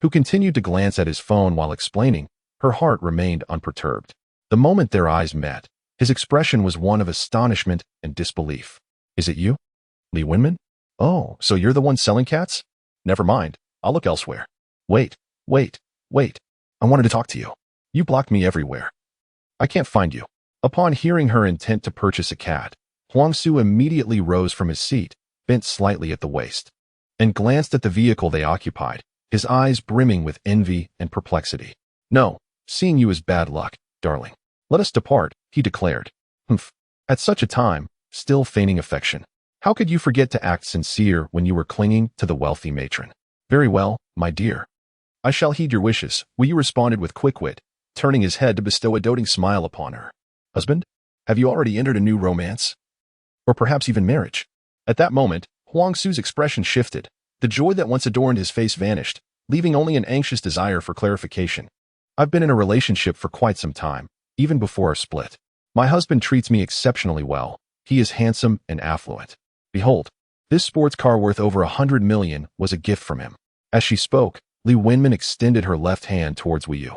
who continued to glance at his phone while explaining, her heart remained unperturbed. The moment their eyes met, his expression was one of astonishment and disbelief. Is it you? Li Wenmin? Oh, so you're the one selling cats? Never mind, I'll look elsewhere. Wait. I wanted to talk to you. You blocked me everywhere. I can't find you. Upon hearing her intent to purchase a cat, Huang Su immediately rose from his seat, bent slightly at the waist, and glanced at the vehicle they occupied, his eyes brimming with envy and perplexity. No, seeing you is bad luck, darling. Let us depart, he declared. Humph. At such a time, still feigning affection. How could you forget to act sincere when you were clinging to the wealthy matron? Very well, my dear. I shall heed your wishes, Wu Yu responded with quick wit, turning his head to bestow a doting smile upon her. Husband, have you already entered a new romance? Or perhaps even marriage? At that moment, Huang Su's expression shifted. The joy that once adorned his face vanished, leaving only an anxious desire for clarification. I've been in a relationship for quite some time, even before our split. My husband treats me exceptionally well. He is handsome and affluent. Behold, this sports car worth over 100 million was a gift from him. As she spoke, Li Wenmin extended her left hand towards Wu Yu,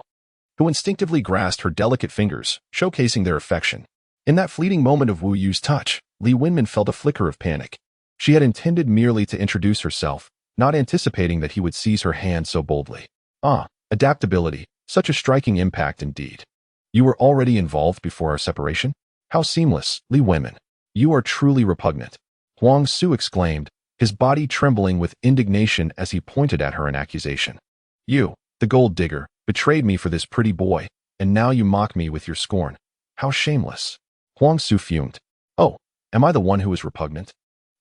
who instinctively grasped her delicate fingers, showcasing their affection. In that fleeting moment of Wu Yu's touch, Li Wenmin felt a flicker of panic. She had intended merely to introduce herself, not anticipating that he would seize her hand so boldly. Ah, adaptability, such a striking impact indeed. You were already involved before our separation? How seamless, Li Wenmin. You are truly repugnant. Huang Su exclaimed, his body trembling with indignation as he pointed at her in accusation. You, the gold digger, betrayed me for this pretty boy, and now you mock me with your scorn. How shameless. Huang Su fumed. Oh, am I the one who is repugnant?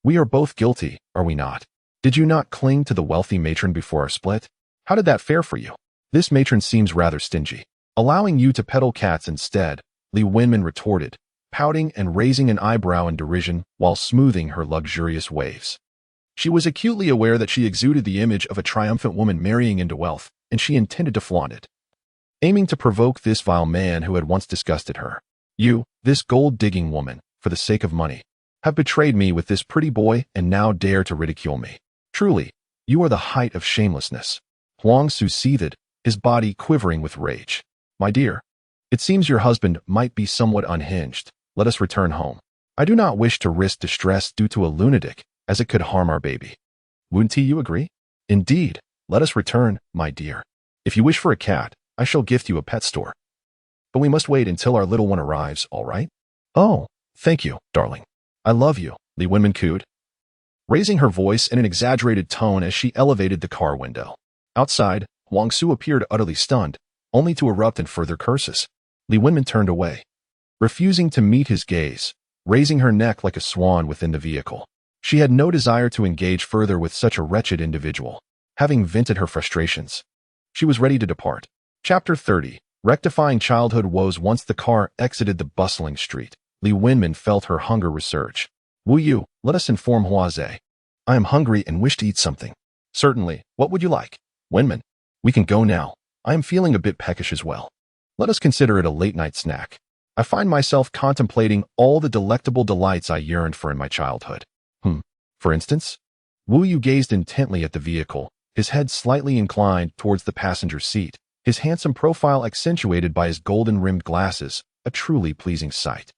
We are both guilty, are we not? Did you not cling to the wealthy matron before our split? How did that fare for you? This matron seems rather stingy. Allowing you to peddle cats instead, Li Wenmin retorted, pouting and raising an eyebrow in derision while smoothing her luxurious waves. She was acutely aware that she exuded the image of a triumphant woman marrying into wealth, and she intended to flaunt it, aiming to provoke this vile man who had once disgusted her. You, this gold-digging woman, for the sake of money, have betrayed me with this pretty boy and now dare to ridicule me. Truly, you are the height of shamelessness. Huang Su seethed, his body quivering with rage. My dear, it seems your husband might be somewhat unhinged. Let us return home. I do not wish to risk distress due to a lunatic, as it could harm our baby. Wouldn't you agree? Indeed, let us return, my dear. If you wish for a cat, I shall gift you a pet store. But we must wait until our little one arrives, all right? Oh, thank you, darling. I love you, Li Wenmin cooed, raising her voice in an exaggerated tone as she elevated the car window. Outside, Huang Su appeared utterly stunned, only to erupt in further curses. Li Wenmin turned away, refusing to meet his gaze, raising her neck like a swan within the vehicle. She had no desire to engage further with such a wretched individual. Having vented her frustrations, she was ready to depart. Chapter 30. Rectifying childhood woes. Once the car exited the bustling street, Li Wenmin felt her hunger resurge. Wu Yu, let us inform Huaze. I am hungry and wish to eat something. Certainly, what would you like? Wenmin, we can go now. I am feeling a bit peckish as well. Let us consider it a late-night snack. I find myself contemplating all the delectable delights I yearned for in my childhood. For instance? Wu Yu gazed intently at the vehicle, his head slightly inclined towards the passenger seat, his handsome profile accentuated by his golden-rimmed glasses, a truly pleasing sight.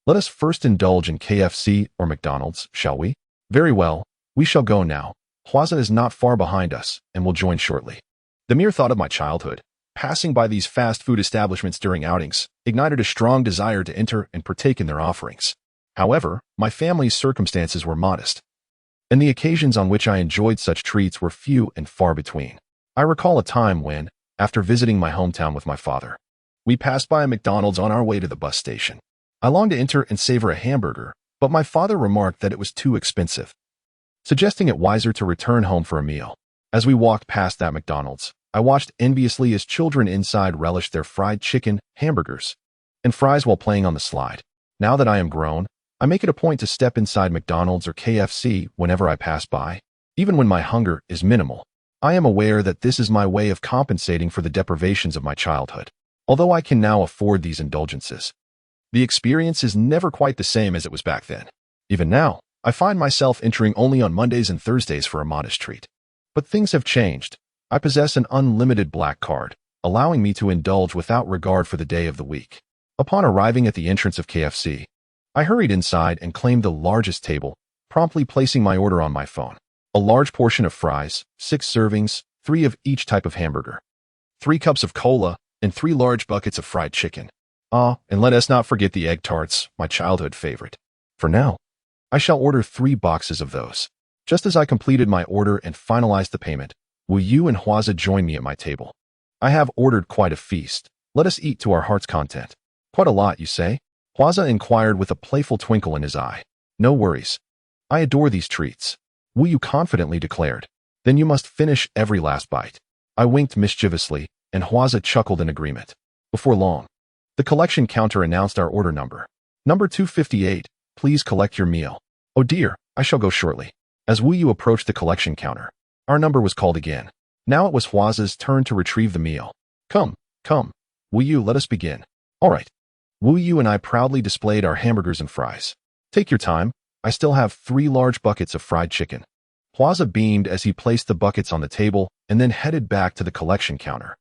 Let us first indulge in KFC or McDonald's, shall we? Very well, we shall go now. Huaza is not far behind us, and will join shortly. The mere thought of my childhood, passing by these fast food establishments during outings, ignited a strong desire to enter and partake in their offerings. However, my family's circumstances were modest, and the occasions on which I enjoyed such treats were few and far between. I recall a time when, after visiting my hometown with my father, We passed by a McDonald's on our way to the bus station. I longed to enter and savor a hamburger, but my father remarked that it was too expensive, suggesting it wiser to return home for a meal. As we walked past that McDonald's, I watched enviously as children inside relished their fried chicken, hamburgers, and fries while playing on the slide. Now that I am grown, I make it a point to step inside McDonald's or KFC whenever I pass by, even when my hunger is minimal. I am aware that this is my way of compensating for the deprivations of my childhood. Although I can now afford these indulgences, the experience is never quite the same as it was back then. Even now, I find myself entering only on Mondays and Thursdays for a modest treat. But things have changed. I possess an unlimited black card, allowing me to indulge without regard for the day of the week. Upon arriving at the entrance of KFC, I hurried inside and claimed the largest table, promptly placing my order on my phone. A large portion of fries, 6 servings, 3 of each type of hamburger, 3 cups of cola, and 3 large buckets of fried chicken. And let us not forget the egg tarts, my childhood favorite. For now, I shall order 3 boxes of those. Just as I completed my order and finalized the payment, will you and Hwaza join me at my table? I have ordered quite a feast. Let us eat to our heart's content. Quite a lot, you say? Hwaza inquired with a playful twinkle in his eye. No worries. I adore these treats. Wu Yu confidently declared. Then you must finish every last bite. I winked mischievously, and Hwaza chuckled in agreement. Before long, the collection counter announced our order number. Number 258, please collect your meal. Oh dear, I shall go shortly. As Wu Yu approached the collection counter, our number was called again. Now it was Hwaza's turn to retrieve the meal. Come, Wu Yu, let us begin. All right. Wu Yu and I proudly displayed our hamburgers and fries. Take your time. I still have 3 large buckets of fried chicken. Hwaza beamed as he placed the buckets on the table and then headed back to the collection counter.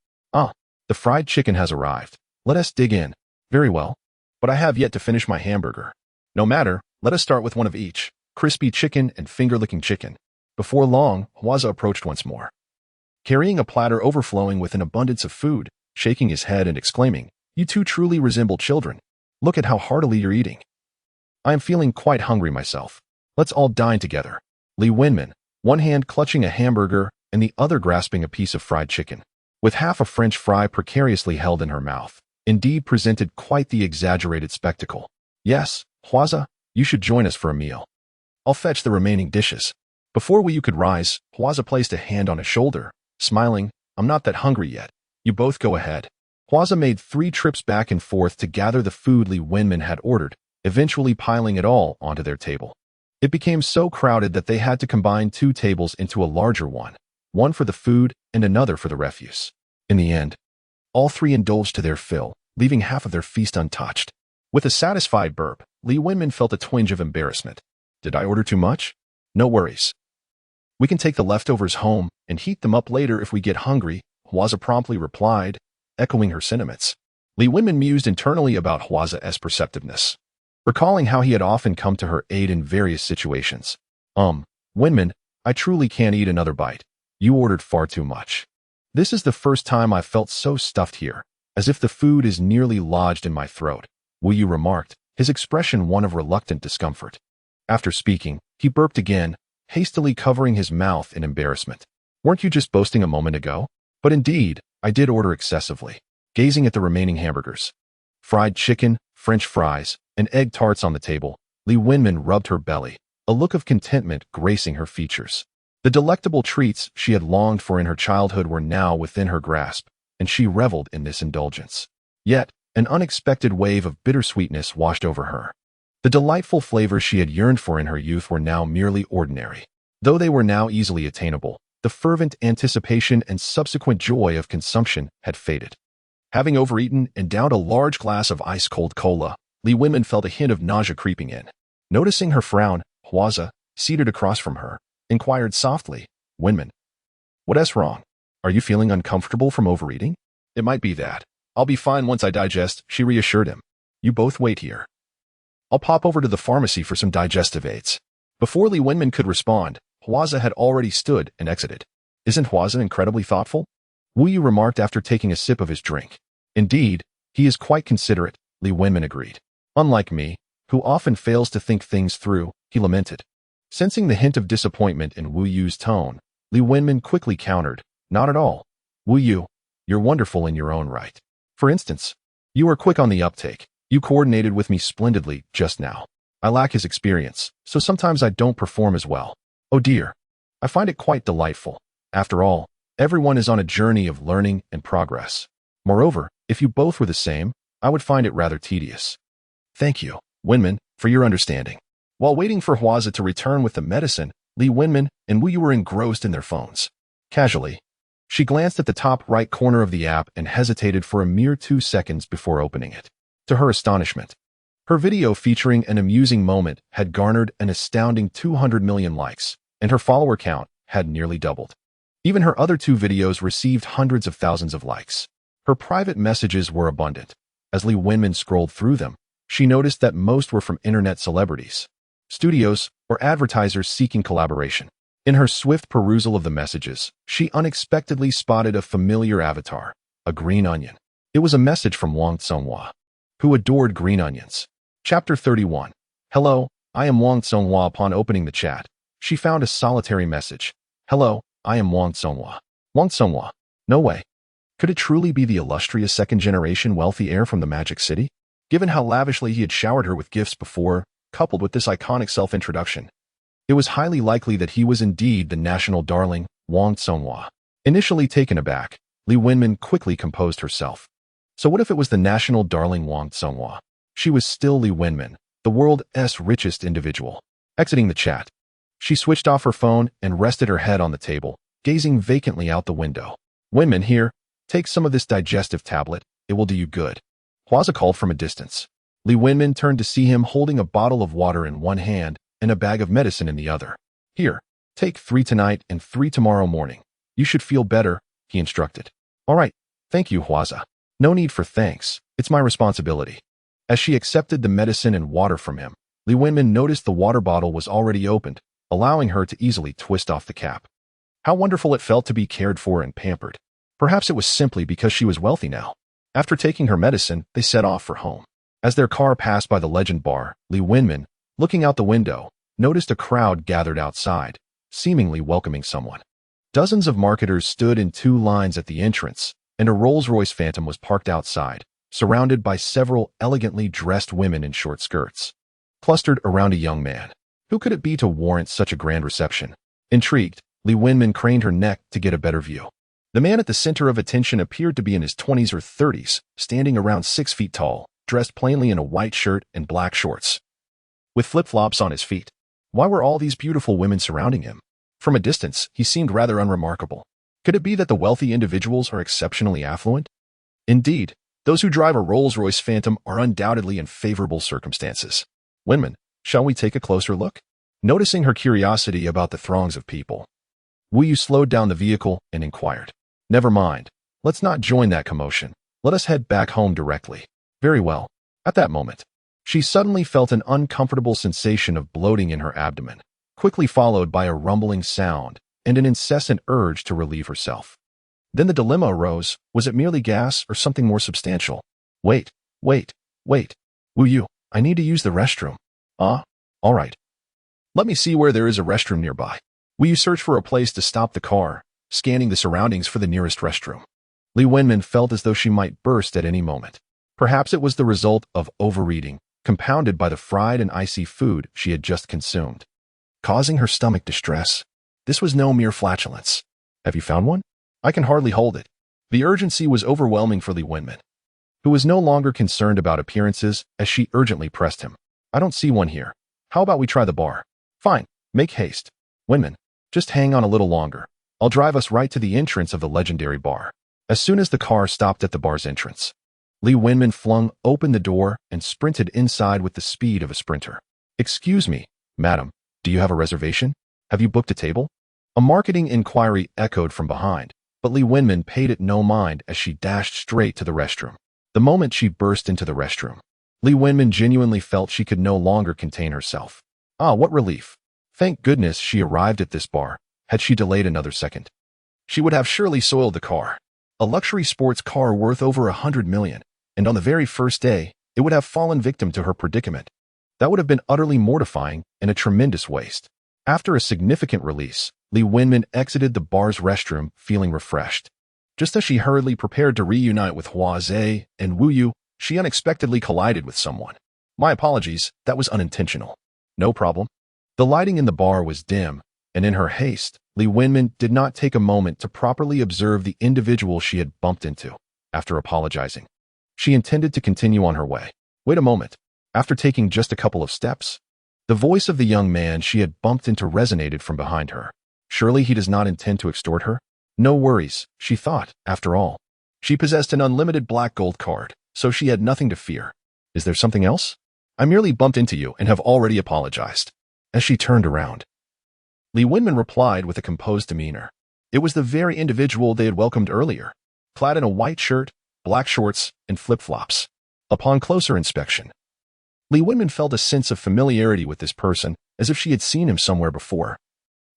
The fried chicken has arrived. Let us dig in. Very well. But I have yet to finish my hamburger. No matter, let us start with one of each, crispy chicken and finger-licking chicken. Before long, Hwaza approached once more, carrying a platter overflowing with an abundance of food, shaking his head and exclaiming, "You two truly resemble children. Look at how heartily you're eating. I am feeling quite hungry myself. Let's all dine together." Li Wenmin, one hand clutching a hamburger and the other grasping a piece of fried chicken, with half a French fry precariously held in her mouth, indeed presented quite the exaggerated spectacle. Yes, Hwaza, you should join us for a meal. I'll fetch the remaining dishes. Before Wu Yu could rise, Hwaza placed a hand on his shoulder, smiling, "I'm not that hungry yet. You both go ahead." Hwaza made 3 trips back and forth to gather the food Li Wenmin had ordered, eventually piling it all onto their table. It became so crowded that they had to combine 2 tables into a larger one for the food and another for the refuse. In the end, all 3 indulged to their fill, leaving half of their feast untouched. With a satisfied burp, Li Wenmin felt a twinge of embarrassment. Did I order too much? No worries. We can take the leftovers home and heat them up later if we get hungry, Hwaza promptly replied, echoing her sentiments. Li Wenmin mused internally about Hwaza's perceptiveness, recalling how he had often come to her aid in various situations. Wenmin, I truly can't eat another bite. You ordered far too much. This is the first time I've felt so stuffed here, as if the food is nearly lodged in my throat, Wu Yu remarked, his expression one of reluctant discomfort. After speaking, he burped again, hastily covering his mouth in embarrassment. Weren't you just boasting a moment ago? But indeed, I did order excessively. Gazing at the remaining hamburgers, fried chicken, French fries, and egg tarts on the table, Li Wenmin rubbed her belly, a look of contentment gracing her features. The delectable treats she had longed for in her childhood were now within her grasp, and she reveled in this indulgence. Yet, an unexpected wave of bittersweetness washed over her. The delightful flavors she had yearned for in her youth were now merely ordinary. Though they were now easily attainable, the fervent anticipation and subsequent joy of consumption had faded. Having overeaten and downed a large glass of ice-cold cola, Li Wenmin felt a hint of nausea creeping in. Noticing her frown, Hwaza, seated across from her, inquired softly, "Wenmin, what's wrong? Are you feeling uncomfortable from overeating?" "It might be that. I'll be fine once I digest," she reassured him. "You both wait here. I'll pop over to the pharmacy for some digestive aids." Before Li Wenmin could respond, Hwaza had already stood and exited. "Isn't Hwaza incredibly thoughtful?" Wu Yu remarked after taking a sip of his drink. "Indeed, he is quite considerate," Li Wenmin agreed. "Unlike me, who often fails to think things through," he lamented. Sensing the hint of disappointment in Wu Yu's tone, Li Wenmin quickly countered, "Not at all. Wu Yu, you're wonderful in your own right. For instance, You are quick on the uptake. You coordinated with me splendidly just now. I lack his experience, so sometimes I don't perform as well. Oh dear. I find it quite delightful. After all, everyone is on a journey of learning and progress. Moreover, if you both were the same, I would find it rather tedious. Thank you, Wenman, for your understanding. While waiting for Huaza to return with the medicine, Li Wenman and Wu Yu were engrossed in their phones. Casually, she glanced at the top right corner of the app and hesitated for a mere 2 seconds before opening it. To her astonishment, her video featuring an amusing moment had garnered an astounding 200 million likes, and her follower count had nearly doubled. Even her other 2 videos received hundreds of thousands of likes. Her private messages were abundant. As Li Wenman scrolled through them, she noticed that most were from internet celebrities, studios, or advertisers seeking collaboration. In her swift perusal of the messages, she unexpectedly spotted a familiar avatar, a green onion. It was a message from Wang Tsonghua, who adored green onions. Chapter 31. Hello, I am Wang Tsonghua. Upon opening the chat, she found a solitary message. Hello, I am Wang Tsonghua. Wang Tsonghua. No way. Could it truly be the illustrious second-generation wealthy heir from the Magic City? Given how lavishly he had showered her with gifts before, coupled with this iconic self-introduction, it was highly likely that he was indeed the national darling, Wang Tsonghua. Initially taken aback, Li Wenman quickly composed herself. So what if it was the national darling Wang Tsonghua? She was still Li Wenman, the world's richest individual. Exiting the chat, she switched off her phone and rested her head on the table, gazing vacantly out the window. Wenman, here, take some of this digestive tablet. It will do you good. Huaza called from a distance. Li Wenman turned to see him holding a bottle of water in one hand and a bag of medicine in the other. Here, take 3 tonight and 3 tomorrow morning. You should feel better, he instructed. All right, thank you, Huaza. No need for thanks. It's my responsibility. As she accepted the medicine and water from him, Li Wenman noticed the water bottle was already opened, allowing her to easily twist off the cap. How wonderful it felt to be cared for and pampered. Perhaps it was simply because she was wealthy now. After taking her medicine, they set off for home. As their car passed by the Legend Bar, Li Wenman, looking out the window, noticed a crowd gathered outside, seemingly welcoming someone. Dozens of marketers stood in 2 lines at the entrance, and a Rolls-Royce Phantom was parked outside, surrounded by several elegantly dressed women in short skirts, clustered around a young man. Who could it be to warrant such a grand reception? Intrigued, Li Wenman craned her neck to get a better view. The man at the center of attention appeared to be in his 20s or 30s, standing around 6 feet tall, dressed plainly in a white shirt and black shorts, with flip-flops on his feet. Why were all these beautiful women surrounding him? From a distance, he seemed rather unremarkable. Could it be that the wealthy individuals are exceptionally affluent? Indeed, those who drive a Rolls-Royce Phantom are undoubtedly in favorable circumstances. Wenman, shall we take a closer look? Noticing her curiosity about the throngs of people, Wu Yu slowed down the vehicle and inquired. Never mind. Let's not join that commotion. Let us head back home directly. Very well. At that moment, she suddenly felt an uncomfortable sensation of bloating in her abdomen, quickly followed by a rumbling sound and an incessant urge to relieve herself. Then the dilemma arose, was it merely gas or something more substantial? Wait. Wu Yu, I need to use the restroom. All right. Let me see where there is a restroom nearby. Wu Yu searched for a place to stop the car, scanning the surroundings for the nearest restroom. Li Wenman felt as though she might burst at any moment. Perhaps it was the result of overeating, compounded by the fried and icy food she had just consumed, causing her stomach distress. This was no mere flatulence. Have you found one? I can hardly hold it. The urgency was overwhelming for Li Wenman, who was no longer concerned about appearances as she urgently pressed him. I don't see one here. How about we try the bar? Fine, make haste. Wenman, just hang on a little longer. I'll drive us right to the entrance of the legendary bar. As soon as the car stopped at the bar's entrance, Li Wenman flung open the door and sprinted inside with the speed of a sprinter. Excuse me, madam, do you have a reservation? Have you booked a table? A marketing inquiry echoed from behind, but Li Wenman paid it no mind as she dashed straight to the restroom. The moment she burst into the restroom, Li Wenman genuinely felt she could no longer contain herself. Ah, what relief. Thank goodness she arrived at this bar. Had she delayed another second, she would have surely soiled the car. A luxury sports car worth over 100 million, and on the very first day, it would have fallen victim to her predicament. That would have been utterly mortifying and a tremendous waste. After a significant release, Li Wenman exited the bar's restroom feeling refreshed. Just as she hurriedly prepared to reunite with Huaze and Wu Yu, She unexpectedly collided with someone. My apologies, that was unintentional. No problem. The lighting in the bar was dim, and in her haste, Li Wenmin did not take a moment to properly observe the individual she had bumped into. After apologizing, she intended to continue on her way. Wait a moment. After taking just a couple of steps, the voice of the young man she had bumped into resonated from behind her. Surely he does not intend to extort her? No worries, she thought, after all. She possessed an unlimited black gold card, so she had nothing to fear. Is there something else? I merely bumped into you and have already apologized. As she turned around, Li Wenmin replied with a composed demeanor. It was the very individual they had welcomed earlier, clad in a white shirt, black shorts, and flip-flops. Upon closer inspection, Li Wenmin felt a sense of familiarity with this person, as if she had seen him somewhere before.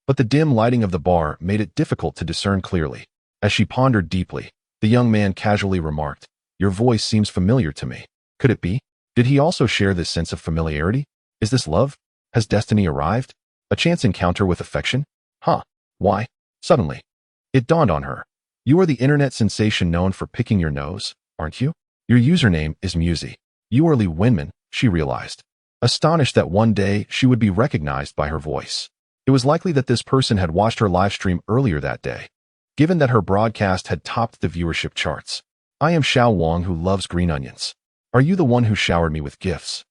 But the dim lighting of the bar made it difficult to discern clearly. As she pondered deeply, the young man casually remarked, "Your voice seems familiar to me. Could it be? Did he also share this sense of familiarity? Is this love? Has destiny arrived? A chance encounter with affection? Huh. Why? Suddenly, it dawned on her. You are the internet sensation known for picking your nose, aren't you? Your username is Musi. You are Li Wenmin, she realized, astonished that one day she would be recognized by her voice. It was likely that this person had watched her live stream earlier that day, given that her broadcast had topped the viewership charts. I am Xiao Wang who loves green onions. Are you the one who showered me with gifts?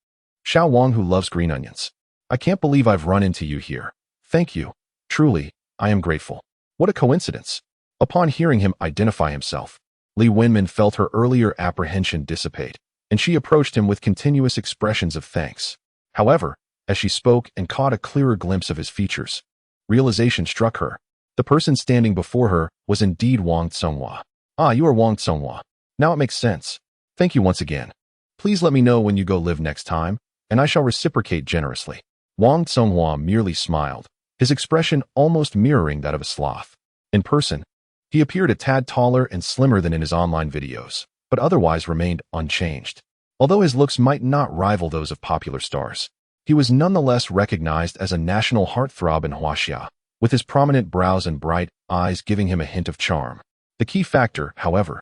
Xiao Wang who loves green onions. I can't believe I've run into you here. Thank you. Truly, I am grateful. What a coincidence. Upon hearing him identify himself, Li Wenmin felt her earlier apprehension dissipate, and she approached him with continuous expressions of thanks. However, as she spoke and caught a clearer glimpse of his features, realization struck her. The person standing before her was indeed Wang Tsonghua. Ah, you are Wang Tsonghua. Now it makes sense. Thank you once again. Please let me know when you go live next time, and I shall reciprocate generously. Wang Tsonghua merely smiled, his expression almost mirroring that of a sloth. In person, he appeared a tad taller and slimmer than in his online videos, but otherwise remained unchanged. Although his looks might not rival those of popular stars, he was nonetheless recognized as a national heartthrob in Huaxia, with his prominent brows and bright eyes giving him a hint of charm. The key factor, however,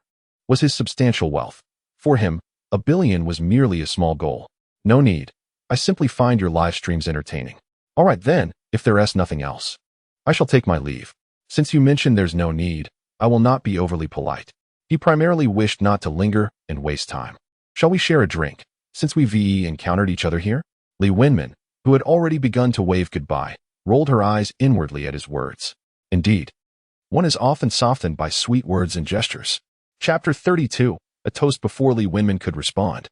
was his substantial wealth. For him, $1 billion was merely a small goal. No need. I simply find your live streams entertaining. All right then, if there is nothing else, I shall take my leave. Since you mentioned there's no need, I will not be overly polite. He primarily wished not to linger and waste time. Shall we share a drink, since we encountered each other here? Li Wenmin, who had already begun to wave goodbye, rolled her eyes inwardly at his words. Indeed, one is often softened by sweet words and gestures. Chapter 32, a toast before Li Wenmin could respond.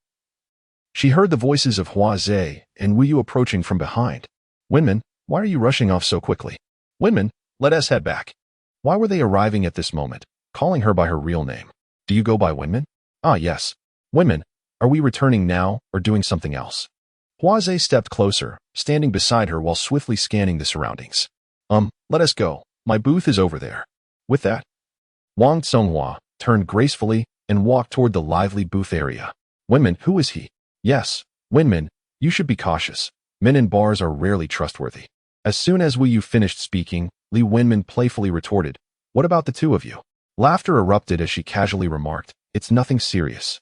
She heard the voices of Hua Zhe and Wu Yu approaching from behind. Wenmin, why are you rushing off so quickly? Wenmin, let us head back. Why were they arriving at this moment, calling her by her real name? Do you go by Wenmin? Ah, yes. Wenmin, are we returning now or doing something else? Hua Zhe stepped closer, standing beside her while swiftly scanning the surroundings. Let us go. My booth is over there. With that, Wang Tsonghua turned gracefully and walked toward the lively booth area. Wenmin, who is he? Yes, Wenmin, you should be cautious. Men in bars are rarely trustworthy. As soon as Wu Yu finished speaking, Li Wenmin playfully retorted, what about the two of you? Laughter erupted as she casually remarked, it's nothing serious.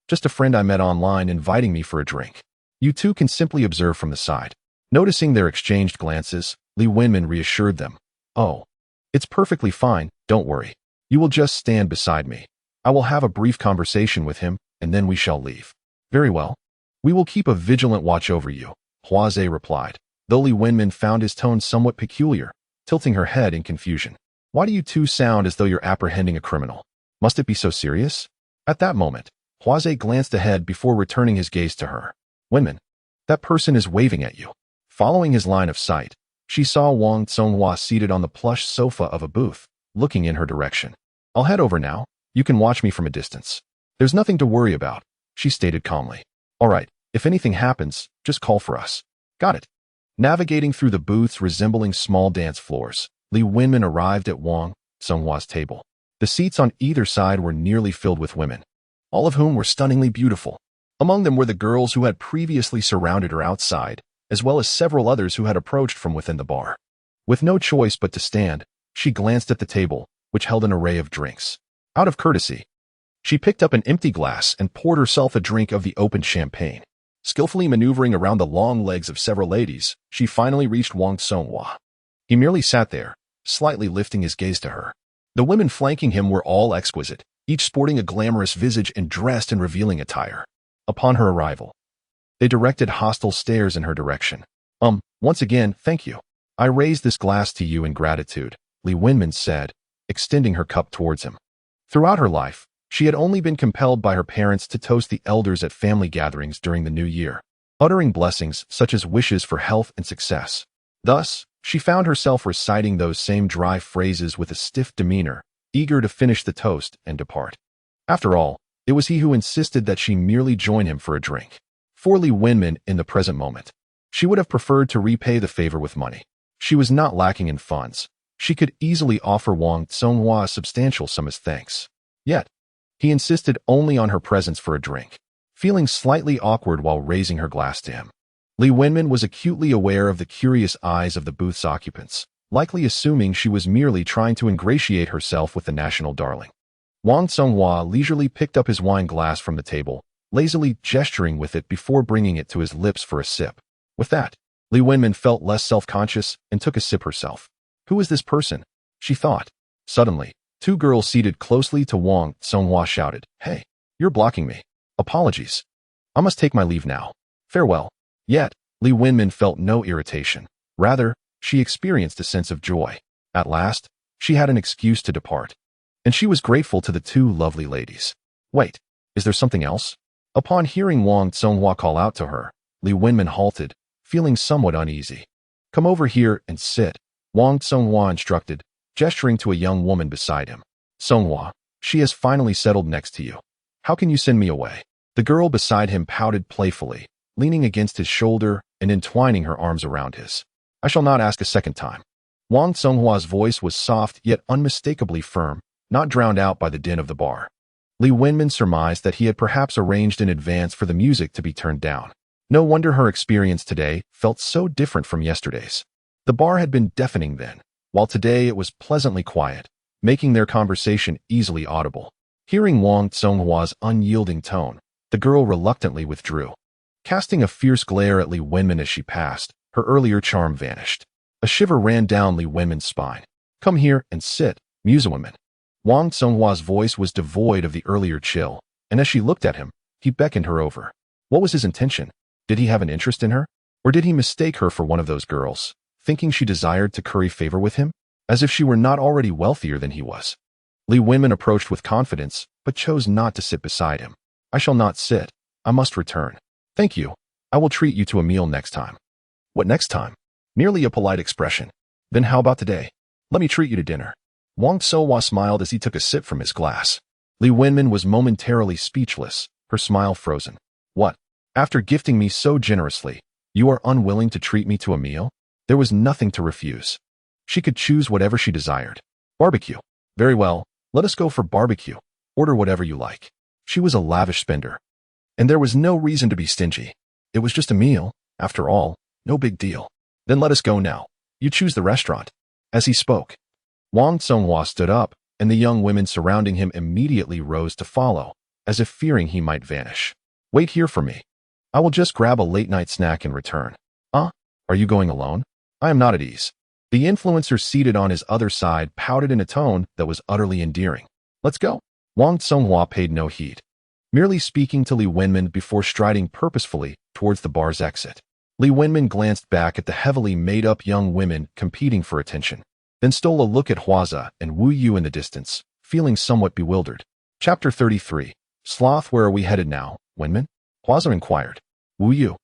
Just a friend I met online inviting me for a drink. You two can simply observe from the side. Noticing their exchanged glances, Li Wenmin reassured them. Oh, it's perfectly fine, don't worry. You will just stand beside me. I will have a brief conversation with him, and then we shall leave. Very well. We will keep a vigilant watch over you, Hua Zhe replied, though Li Wenmin found his tone somewhat peculiar, tilting her head in confusion. Why do you two sound as though you're apprehending a criminal? Must it be so serious? At that moment, Hua Zhe glanced ahead before returning his gaze to her. Wenmin, that person is waving at you. Following his line of sight, she saw Wang Tsonghua seated on the plush sofa of a booth, looking in her direction. I'll head over now. You can watch me from a distance. There's nothing to worry about, she stated calmly. All right, if anything happens, just call for us. Got it. Navigating through the booths resembling small dance floors, Li Wenmin arrived at Wang Tsonghua's table. The seats on either side were nearly filled with women, all of whom were stunningly beautiful. Among them were the girls who had previously surrounded her outside, as well as several others who had approached from within the bar. With no choice but to stand, she glanced at the table, which held an array of drinks. Out of courtesy, She picked up an empty glass and poured herself a drink of the opened champagne. Skillfully maneuvering around the long legs of several ladies, she finally reached Wang Songhua. He merely sat there, slightly lifting his gaze to her. The women flanking him were all exquisite, each sporting a glamorous visage and dressed in revealing attire. Upon her arrival, they directed hostile stares in her direction. Once again, thank you. I raise this glass to you in gratitude, Li Wenmin said, extending her cup towards him. Throughout her life, she had only been compelled by her parents to toast the elders at family gatherings during the new year, uttering blessings such as wishes for health and success. Thus, she found herself reciting those same dry phrases with a stiff demeanor, eager to finish the toast and depart. After all, it was he who insisted that she merely join him for a drink. For Li Wenmin in the present moment, she would have preferred to repay the favor with money. She was not lacking in funds. She could easily offer Wang Songhua a substantial sum as thanks. Yet, he insisted only on her presence for a drink, feeling slightly awkward while raising her glass to him. Li Wenmin was acutely aware of the curious eyes of the booth's occupants, likely assuming she was merely trying to ingratiate herself with the national darling. Wang Songhua leisurely picked up his wine glass from the table, lazily gesturing with it before bringing it to his lips for a sip. With that, Li Wenmin felt less self-conscious and took a sip herself. Who is this person? She thought. Suddenly, two girls seated closely to Wang Songhua shouted, "Hey, you're blocking me. Apologies. I must take my leave now. Farewell." Yet, Li Wenmin felt no irritation. Rather, she experienced a sense of joy. At last, she had an excuse to depart. And she was grateful to the two lovely ladies. Wait, is there something else? Upon hearing Wang Songhua call out to her, Li Wenmin halted, feeling somewhat uneasy. "Come over here and sit," Wang Songhua instructed, gesturing to a young woman beside him. "Songhua, she has finally settled next to you. How can you send me away?" The girl beside him pouted playfully, leaning against his shoulder and entwining her arms around his. "I shall not ask a second time." Wang Songhua's voice was soft yet unmistakably firm, not drowned out by the din of the bar. Li Wenmin surmised that he had perhaps arranged in advance for the music to be turned down. No wonder her experience today felt so different from yesterday's. The bar had been deafening then, while today it was pleasantly quiet, making their conversation easily audible. Hearing Wang Songhua's unyielding tone, the girl reluctantly withdrew. Casting a fierce glare at Li Wenmin as she passed, her earlier charm vanished. A shiver ran down Li Wenmin's spine. "Come here and sit, musewoman." Wang Songhua's voice was devoid of the earlier chill, and as she looked at him, he beckoned her over. What was his intention? Did he have an interest in her? Or did he mistake her for one of those girls, thinking she desired to curry favor with him, as if she were not already wealthier than he was? Li Wenmin approached with confidence, but chose not to sit beside him. "I shall not sit. I must return." "Thank you. I will treat you to a meal next time." "What next time?" "Merely a polite expression." "Then how about today? Let me treat you to dinner." Wang Songhua smiled as he took a sip from his glass. Li Wenmin was momentarily speechless, her smile frozen. "What? After gifting me so generously, you are unwilling to treat me to a meal?" There was nothing to refuse. She could choose whatever she desired. "Barbecue." "Very well, let us go for barbecue. Order whatever you like." She was a lavish spender. And there was no reason to be stingy. It was just a meal, after all, no big deal. "Then let us go now. You choose the restaurant." As he spoke, Wang Songhua stood up, and the young women surrounding him immediately rose to follow, as if fearing he might vanish. "Wait here for me. I will just grab a late-night snack and return." Are you going alone?" "I am not at ease." The influencer seated on his other side pouted in a tone that was utterly endearing. "Let's go." Wang Songhua paid no heed, merely speaking to Li Wenmin before striding purposefully towards the bar's exit. Li Wenmin glanced back at the heavily made-up young women competing for attention, then stole a look at Huaza and Wu Yu in the distance, feeling somewhat bewildered. Chapter 33. Sloth, where are we headed now, Wenmin? Huaza inquired. "Wu Yu.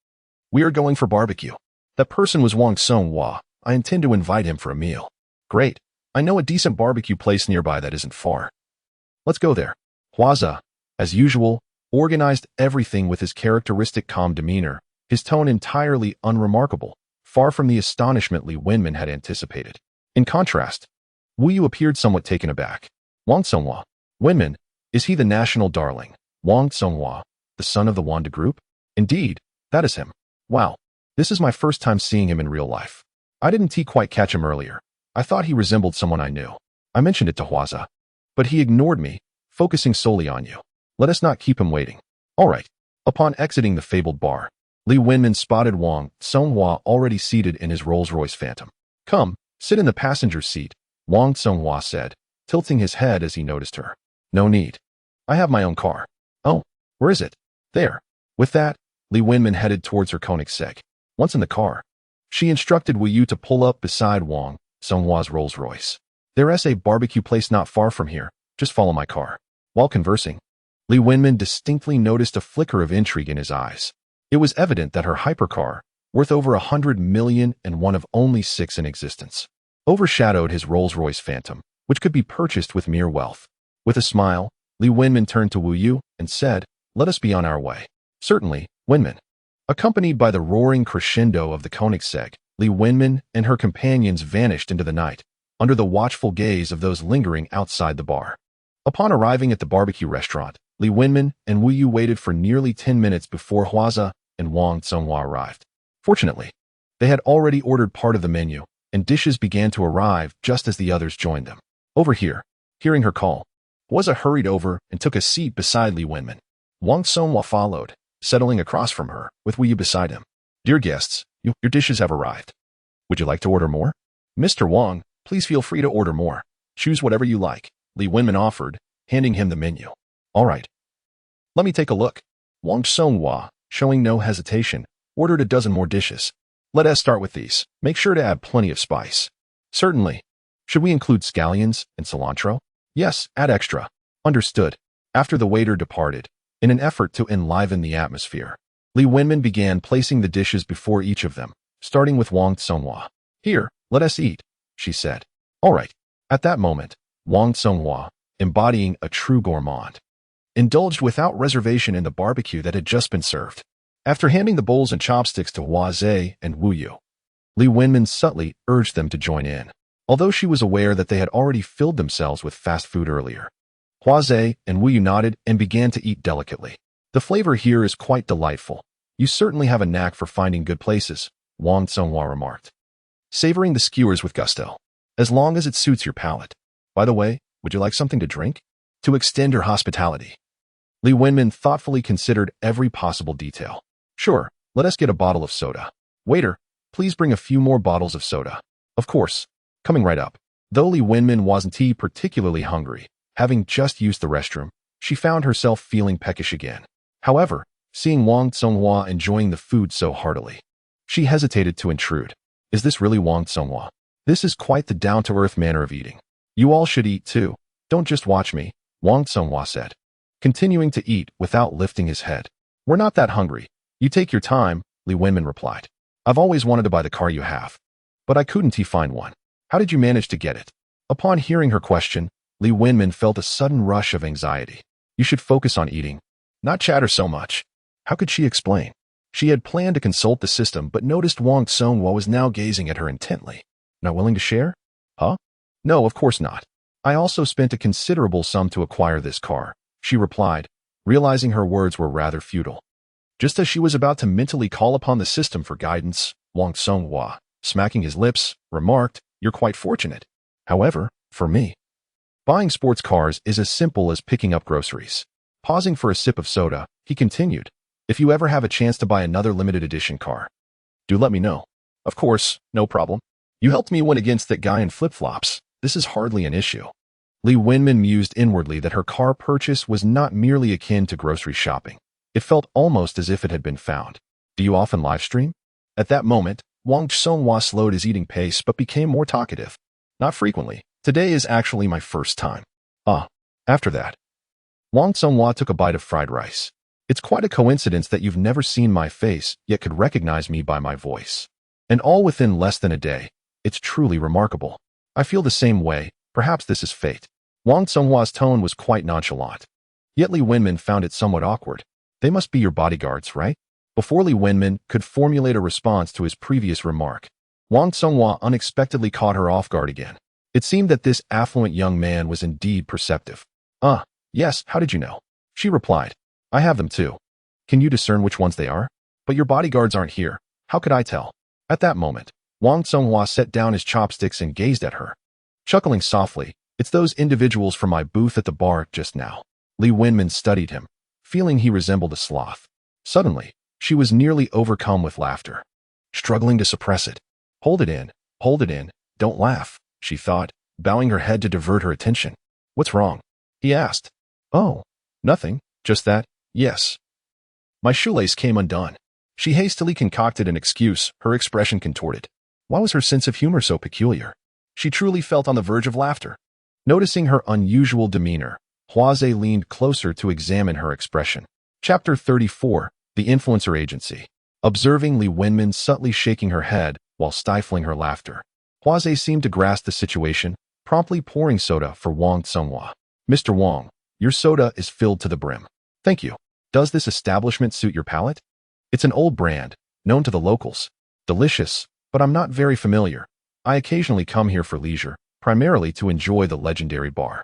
We are going for barbecue." That person was Wang Songhua. "I intend to invite him for a meal." "Great. I know a decent barbecue place nearby that isn't far. Let's go there." Huaza, as usual, organized everything with his characteristic calm demeanor, his tone entirely unremarkable, far from the astonishment Li Wenmin had anticipated. In contrast, Wu Yu appeared somewhat taken aback. "Wang Songhua. Wenmin, is he the national darling, Wang Songhua, the son of the Wanda Group?" "Indeed, that is him." "Wow. This is my first time seeing him in real life. I didn't quite catch him earlier. I thought he resembled someone I knew." I mentioned it to Huaza, but he ignored me, focusing solely on you. Let us not keep him waiting. All right. Upon exiting the fabled bar, Li Wenmin spotted Wang Songhua already seated in his Rolls-Royce Phantom. Come, sit in the passenger's seat, Wang Songhua said, tilting his head as he noticed her. No need. I have my own car. Oh, where is it? There. With that, Li Wenmin headed towards her Koenigsegg. Once in the car, she instructed Wu Yu to pull up beside Wang Songhua's Rolls-Royce. There's a barbecue place not far from here. Just follow my car. While conversing, Li Wenmin distinctly noticed a flicker of intrigue in his eyes. It was evident that her hypercar, worth over 100 million and one of only 6 in existence, overshadowed his Rolls-Royce Phantom, which could be purchased with mere wealth. With a smile, Li Wenmin turned to Wu Yu and said, "Let us be on our way." Certainly, Wenmin. Accompanied by the roaring crescendo of the Koenigsegg, Li Wenmin and her companions vanished into the night, under the watchful gaze of those lingering outside the bar. Upon arriving at the barbecue restaurant, Li Wenmin and Wu Yu waited for nearly 10 minutes before Huaza and Wang Songhua arrived. Fortunately, they had already ordered part of the menu, and dishes began to arrive just as the others joined them. Over here, hearing her call, Huaza hurried over and took a seat beside Li Wenmin. Wang Songhua followed, settling across from her, with Wu Yu beside him. Dear guests, your dishes have arrived. Would you like to order more? Mr. Wang, please feel free to order more. Choose whatever you like, Li Wenmin offered, handing him the menu. All right. Let me take a look. Wang Songhua, showing no hesitation, ordered a dozen more dishes. Let us start with these. Make sure to add plenty of spice. Certainly. Should we include scallions and cilantro? Yes, add extra. Understood. After the waiter departed, in an effort to enliven the atmosphere, Li Wenmin began placing the dishes before each of them, starting with Wang Songhua. Here, let us eat, she said. All right. At that moment, Wang Songhua, embodying a true gourmand, indulged without reservation in the barbecue that had just been served. After handing the bowls and chopsticks to Huaze and Wu Yu, Li Wenmin subtly urged them to join in, although she was aware that they had already filled themselves with fast food earlier. Huaze and Wu Yu nodded and began to eat delicately. The flavor here is quite delightful. You certainly have a knack for finding good places, Wang Songhua remarked, savoring the skewers with gusto. As long as it suits your palate. By the way, would you like something to drink? To extend her hospitality, Li Wenmin thoughtfully considered every possible detail. Sure, let us get a bottle of soda. Waiter, please bring a few more bottles of soda. Of course. Coming right up. Though Li Wenmin wasn't particularly hungry, having just used the restroom, she found herself feeling peckish again. However, seeing Wang Songhua enjoying the food so heartily, she hesitated to intrude. Is this really Wang Songhua? This is quite the down-to-earth manner of eating. You all should eat too. Don't just watch me, Wang Songhua said, continuing to eat without lifting his head. We're not that hungry. You take your time, Li Wenmin replied. I've always wanted to buy the car you have, but I couldn't find one. How did you manage to get it? Upon hearing her question, Li Wenmin felt a sudden rush of anxiety. You should focus on eating, not chatter so much. How could she explain? She had planned to consult the system but noticed Wang Songhua was now gazing at her intently. Not willing to share? Huh? No, of course not. I also spent a considerable sum to acquire this car, she replied, realizing her words were rather futile. Just as she was about to mentally call upon the system for guidance, Wang Songhua, smacking his lips, remarked, You're quite fortunate. However, for me, buying sports cars is as simple as picking up groceries. Pausing for a sip of soda, he continued, If you ever have a chance to buy another limited edition car, do let me know. Of course, no problem. You helped me win against that guy in flip-flops. This is hardly an issue. Li Wenmin mused inwardly that her car purchase was not merely akin to grocery shopping. It felt almost as if it had been found. Do you often live stream? At that moment, Wang Songhua slowed his eating pace but became more talkative. Not frequently. Today is actually my first time. After that, Wang Songhua took a bite of fried rice. It's quite a coincidence that you've never seen my face yet could recognize me by my voice. And all within less than a day. It's truly remarkable. I feel the same way. Perhaps this is fate. Wang Songhua's tone was quite nonchalant. Yet Li Wenmin found it somewhat awkward. They must be your bodyguards, right? Before Li Wenmin could formulate a response to his previous remark, Wang Songhua unexpectedly caught her off guard again. It seemed that this affluent young man was indeed perceptive. Yes, how did you know? She replied. I have them too. Can you discern which ones they are? But your bodyguards aren't here. How could I tell? At that moment, Wang Songhua set down his chopsticks and gazed at her. Chuckling softly, it's those individuals from my booth at the bar just now. Li Wenmin studied him, feeling he resembled a sloth. Suddenly, she was nearly overcome with laughter, struggling to suppress it. Hold it in, don't laugh, she thought, bowing her head to divert her attention. What's wrong? He asked. Oh, nothing, just that, yes. My shoelace came undone. She hastily concocted an excuse, her expression contorted. Why was her sense of humor so peculiar? She truly felt on the verge of laughter. Noticing her unusual demeanor, Huaze leaned closer to examine her expression. Chapter 34, The Influencer Agency. Observing Li Wenmin subtly shaking her head while stifling her laughter, Huaze seemed to grasp the situation, promptly pouring soda for Wang Tsunghua. Mr. Wang, your soda is filled to the brim. Thank you. Does this establishment suit your palate? It's an old brand, known to the locals. Delicious, but I'm not very familiar. I occasionally come here for leisure, primarily to enjoy the legendary bar.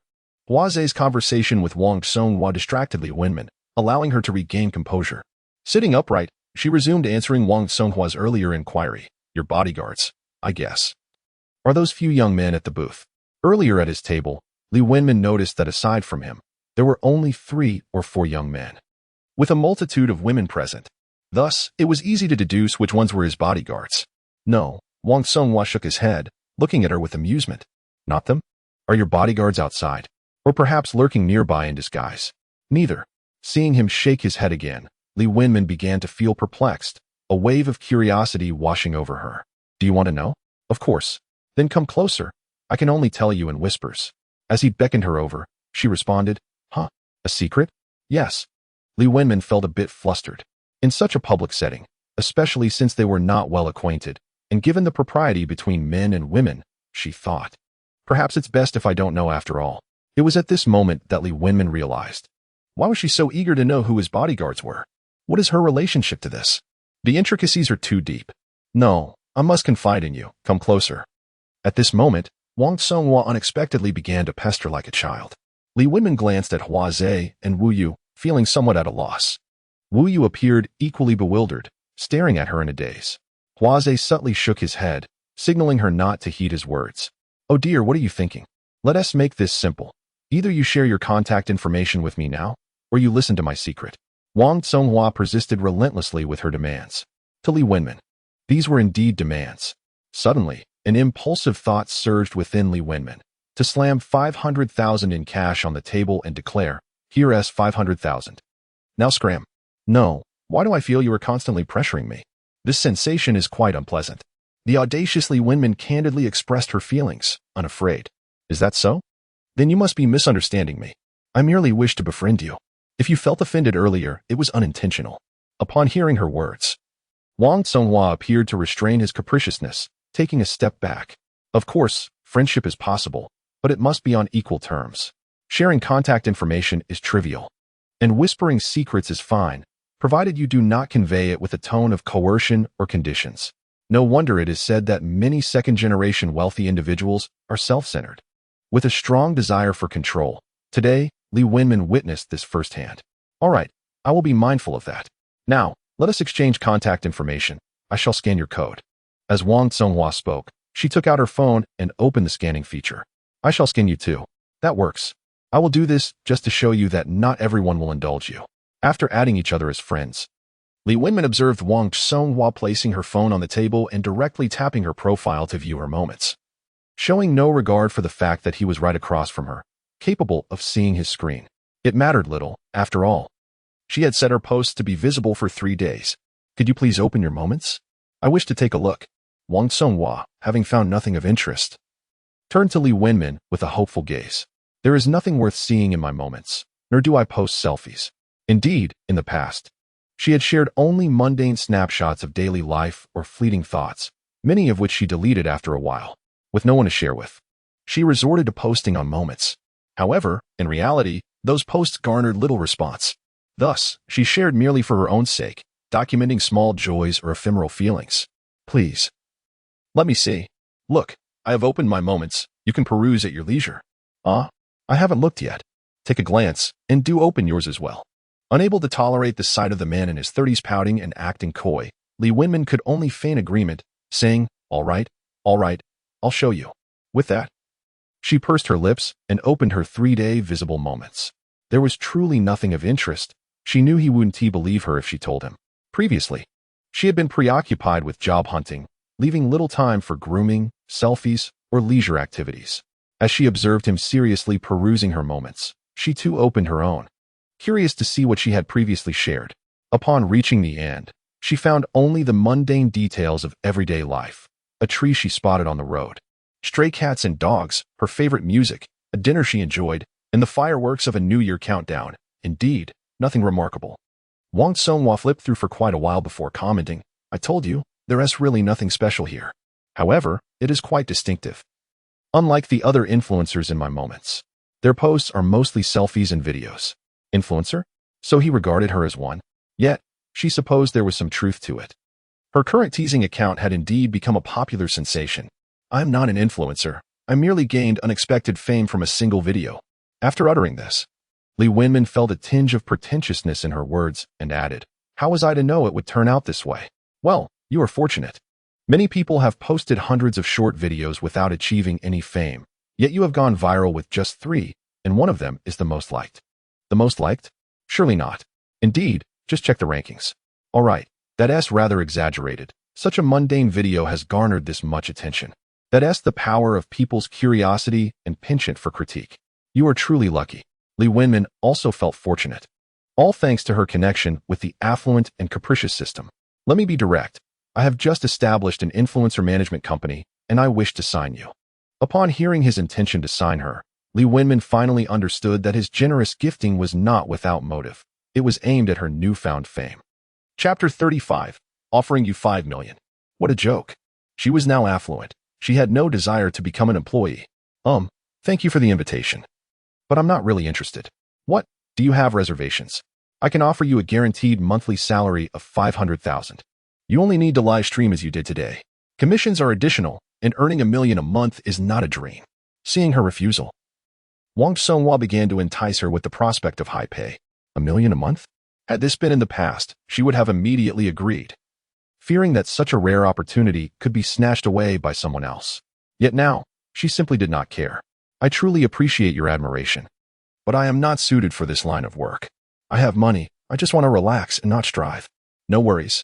Huaze's conversation with Wang Tsunghua distracted Li Wenmin, allowing her to regain composure. Sitting upright, she resumed answering Wang Tsunghua's earlier inquiry. Your bodyguards, I guess. Are those few young men at the booth? Earlier at his table, Li Wenmin noticed that aside from him, there were only 3 or 4 young men, with a multitude of women present. Thus, it was easy to deduce which ones were his bodyguards. No, Wang Tsunghua shook his head, looking at her with amusement. Not them? Are your bodyguards outside? Or perhaps lurking nearby in disguise? Neither. Seeing him shake his head again, Li Wenmin began to feel perplexed, a wave of curiosity washing over her. Do you want to know? Of course. Then come closer. I can only tell you in whispers. As he beckoned her over, she responded, Huh? A secret? Yes. Li Wenmin felt a bit flustered. In such a public setting, especially since they were not well acquainted, and given the propriety between men and women, she thought, perhaps it's best if I don't know after all. It was at this moment that Li Wenmin realized. Why was she so eager to know who his bodyguards were? What is her relationship to this? The intricacies are too deep. No, I must confide in you. Come closer. At this moment, Wang Tsunghua unexpectedly began to pester like a child. Li Wenmin glanced at Huaze and Wu Yu, feeling somewhat at a loss. Wu Yu appeared equally bewildered, staring at her in a daze. Huaze subtly shook his head, signaling her not to heed his words. Oh dear, what are you thinking? Let us make this simple. Either you share your contact information with me now, or you listen to my secret. Wang Tsunghua persisted relentlessly with her demands. To Li Wenmin, these were indeed demands. Suddenly, an impulsive thought surged within Li Wenmin, to slam 500,000 in cash on the table and declare, Here's 500,000. Now scram. No, why do I feel you are constantly pressuring me? This sensation is quite unpleasant. The audacious Li Wenmin candidly expressed her feelings, unafraid. Is that so? Then you must be misunderstanding me. I merely wish to befriend you. If you felt offended earlier, it was unintentional. Upon hearing her words, Wang Tsunghua appeared to restrain his capriciousness, taking a step back. Of course, friendship is possible, but it must be on equal terms. Sharing contact information is trivial, and whispering secrets is fine, provided you do not convey it with a tone of coercion or conditions. No wonder it is said that many second-generation wealthy individuals are self-centered, with a strong desire for control. Today, Li Wenmin witnessed this firsthand. All right, I will be mindful of that. Now, let us exchange contact information. I shall scan your code. As Wang Tsunghua spoke, she took out her phone and opened the scanning feature. I shall scan you too. That works. I will do this just to show you that not everyone will indulge you. After adding each other as friends, Li Wenmin observed Wang Tsunghua placing her phone on the table and directly tapping her profile to view her moments, showing no regard for the fact that he was right across from her, capable of seeing his screen. It mattered little, after all. She had set her posts to be visible for 3 days. Could you please open your moments? I wish to take a look. Wang Tsunghua, having found nothing of interest, turned to Li Wenmin with a hopeful gaze. There is nothing worth seeing in my moments, nor do I post selfies. Indeed, in the past, she had shared only mundane snapshots of daily life or fleeting thoughts, many of which she deleted after a while, with no one to share with. She resorted to posting on moments. However, in reality, those posts garnered little response. Thus, she shared merely for her own sake, documenting small joys or ephemeral feelings. Please. Let me see. Look, I have opened my moments. You can peruse at your leisure. I haven't looked yet. Take a glance, and do open yours as well. Unable to tolerate the sight of the man in his 30s pouting and acting coy, Li Wenmin could only feign agreement, saying, all right, I'll show you. With that, she pursed her lips and opened her 3-day visible moments. There was truly nothing of interest. She knew he wouldn't believe her if she told him. Previously, she had been preoccupied with job hunting, leaving little time for grooming, selfies, or leisure activities. As she observed him seriously perusing her moments, she too opened her own, curious to see what she had previously shared. Upon reaching the end, she found only the mundane details of everyday life: a tree she spotted on the road, stray cats and dogs, her favorite music, a dinner she enjoyed, and the fireworks of a New Year countdown. Indeed, nothing remarkable. Wang Songhua flipped through for quite a while before commenting, "I told you, there's really nothing special here. However, it is quite distinctive. Unlike the other influencers in my moments, their posts are mostly selfies and videos." Influencer? So he regarded her as one. Yet, she supposed there was some truth to it. Her current teasing account had indeed become a popular sensation. "I'm not an influencer. I merely gained unexpected fame from a single video." After uttering this, Li Wenmin felt a tinge of pretentiousness in her words and added, "How was I to know it would turn out this way?" "Well, you are fortunate. Many people have posted hundreds of short videos without achieving any fame, yet you have gone viral with just 3, and one of them is the most liked." The most liked? Surely not. Indeed, just check the rankings. Alright, that's rather exaggerated. Such a mundane video has garnered this much attention. That's the power of people's curiosity and penchant for critique. You are truly lucky. Li Wenmin also felt fortunate. All thanks to her connection with the affluent and capricious system. "Let me be direct. I have just established an influencer management company, and I wish to sign you." Upon hearing his intention to sign her, Li Wenmin finally understood that his generous gifting was not without motive. It was aimed at her newfound fame. Chapter 35. Offering you 5 million. What a joke. She was now affluent. She had no desire to become an employee. Thank you for the invitation, but I'm not really interested." "What? Do you have reservations? I can offer you a guaranteed monthly salary of 500,000. You only need to live stream as you did today. Commissions are additional, and earning 1 million a month is not a dream." Seeing her refusal, Wang Songhua began to entice her with the prospect of high pay. 1 million a month? Had this been in the past, she would have immediately agreed, fearing that such a rare opportunity could be snatched away by someone else. Yet now, she simply did not care. "I truly appreciate your admiration, but I am not suited for this line of work. I have money, I just want to relax and not strive." "No worries.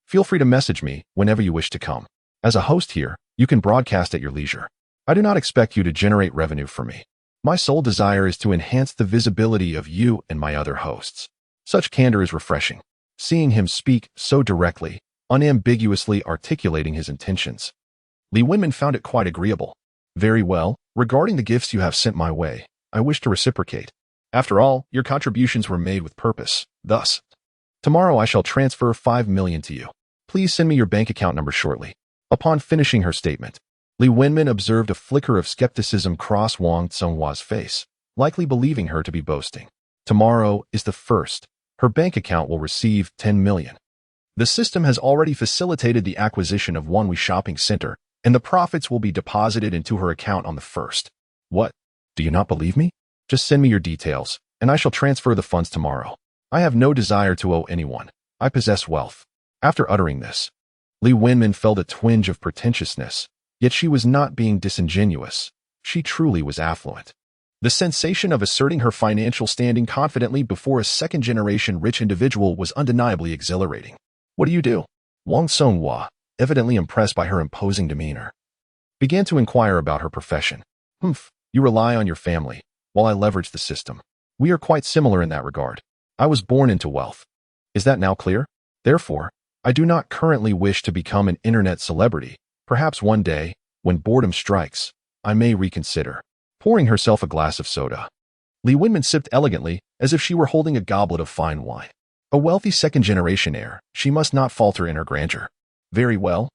Feel free to message me whenever you wish to come. As a host here, you can broadcast at your leisure. I do not expect you to generate revenue for me. My sole desire is to enhance the visibility of you and my other hosts." Such candor is refreshing. Seeing him speak so directly, unambiguously articulating his intentions, Li Wenmin found it quite agreeable. "Very well. Regarding the gifts you have sent my way, I wish to reciprocate. After all, your contributions were made with purpose. Thus, tomorrow I shall transfer 5 million to you. Please send me your bank account number shortly." Upon finishing her statement, Li Wenmin observed a flicker of skepticism cross Wang Songhua's face, likely believing her to be boasting. Tomorrow is the 1st. Her bank account will receive 10 million. The system has already facilitated the acquisition of Wanhui Shopping Center, and the profits will be deposited into her account on the 1st. "What? Do you not believe me? Just send me your details, and I shall transfer the funds tomorrow. I have no desire to owe anyone. I possess wealth." After uttering this, Li Wenmin felt a twinge of pretentiousness, yet she was not being disingenuous. She truly was affluent. The sensation of asserting her financial standing confidently before a second-generation rich individual was undeniably exhilarating. "What do?" Wang Songhua, evidently impressed by her imposing demeanor, began to inquire about her profession. "You rely on your family, while I leverage the system. We are quite similar in that regard. I was born into wealth. Is that now clear? Therefore, I do not currently wish to become an internet celebrity. Perhaps one day, when boredom strikes, I may reconsider." Pouring herself a glass of soda, Li Wenmin sipped elegantly, as if she were holding a goblet of fine wine. A wealthy second-generation heir, she must not falter in her grandeur. "Very well.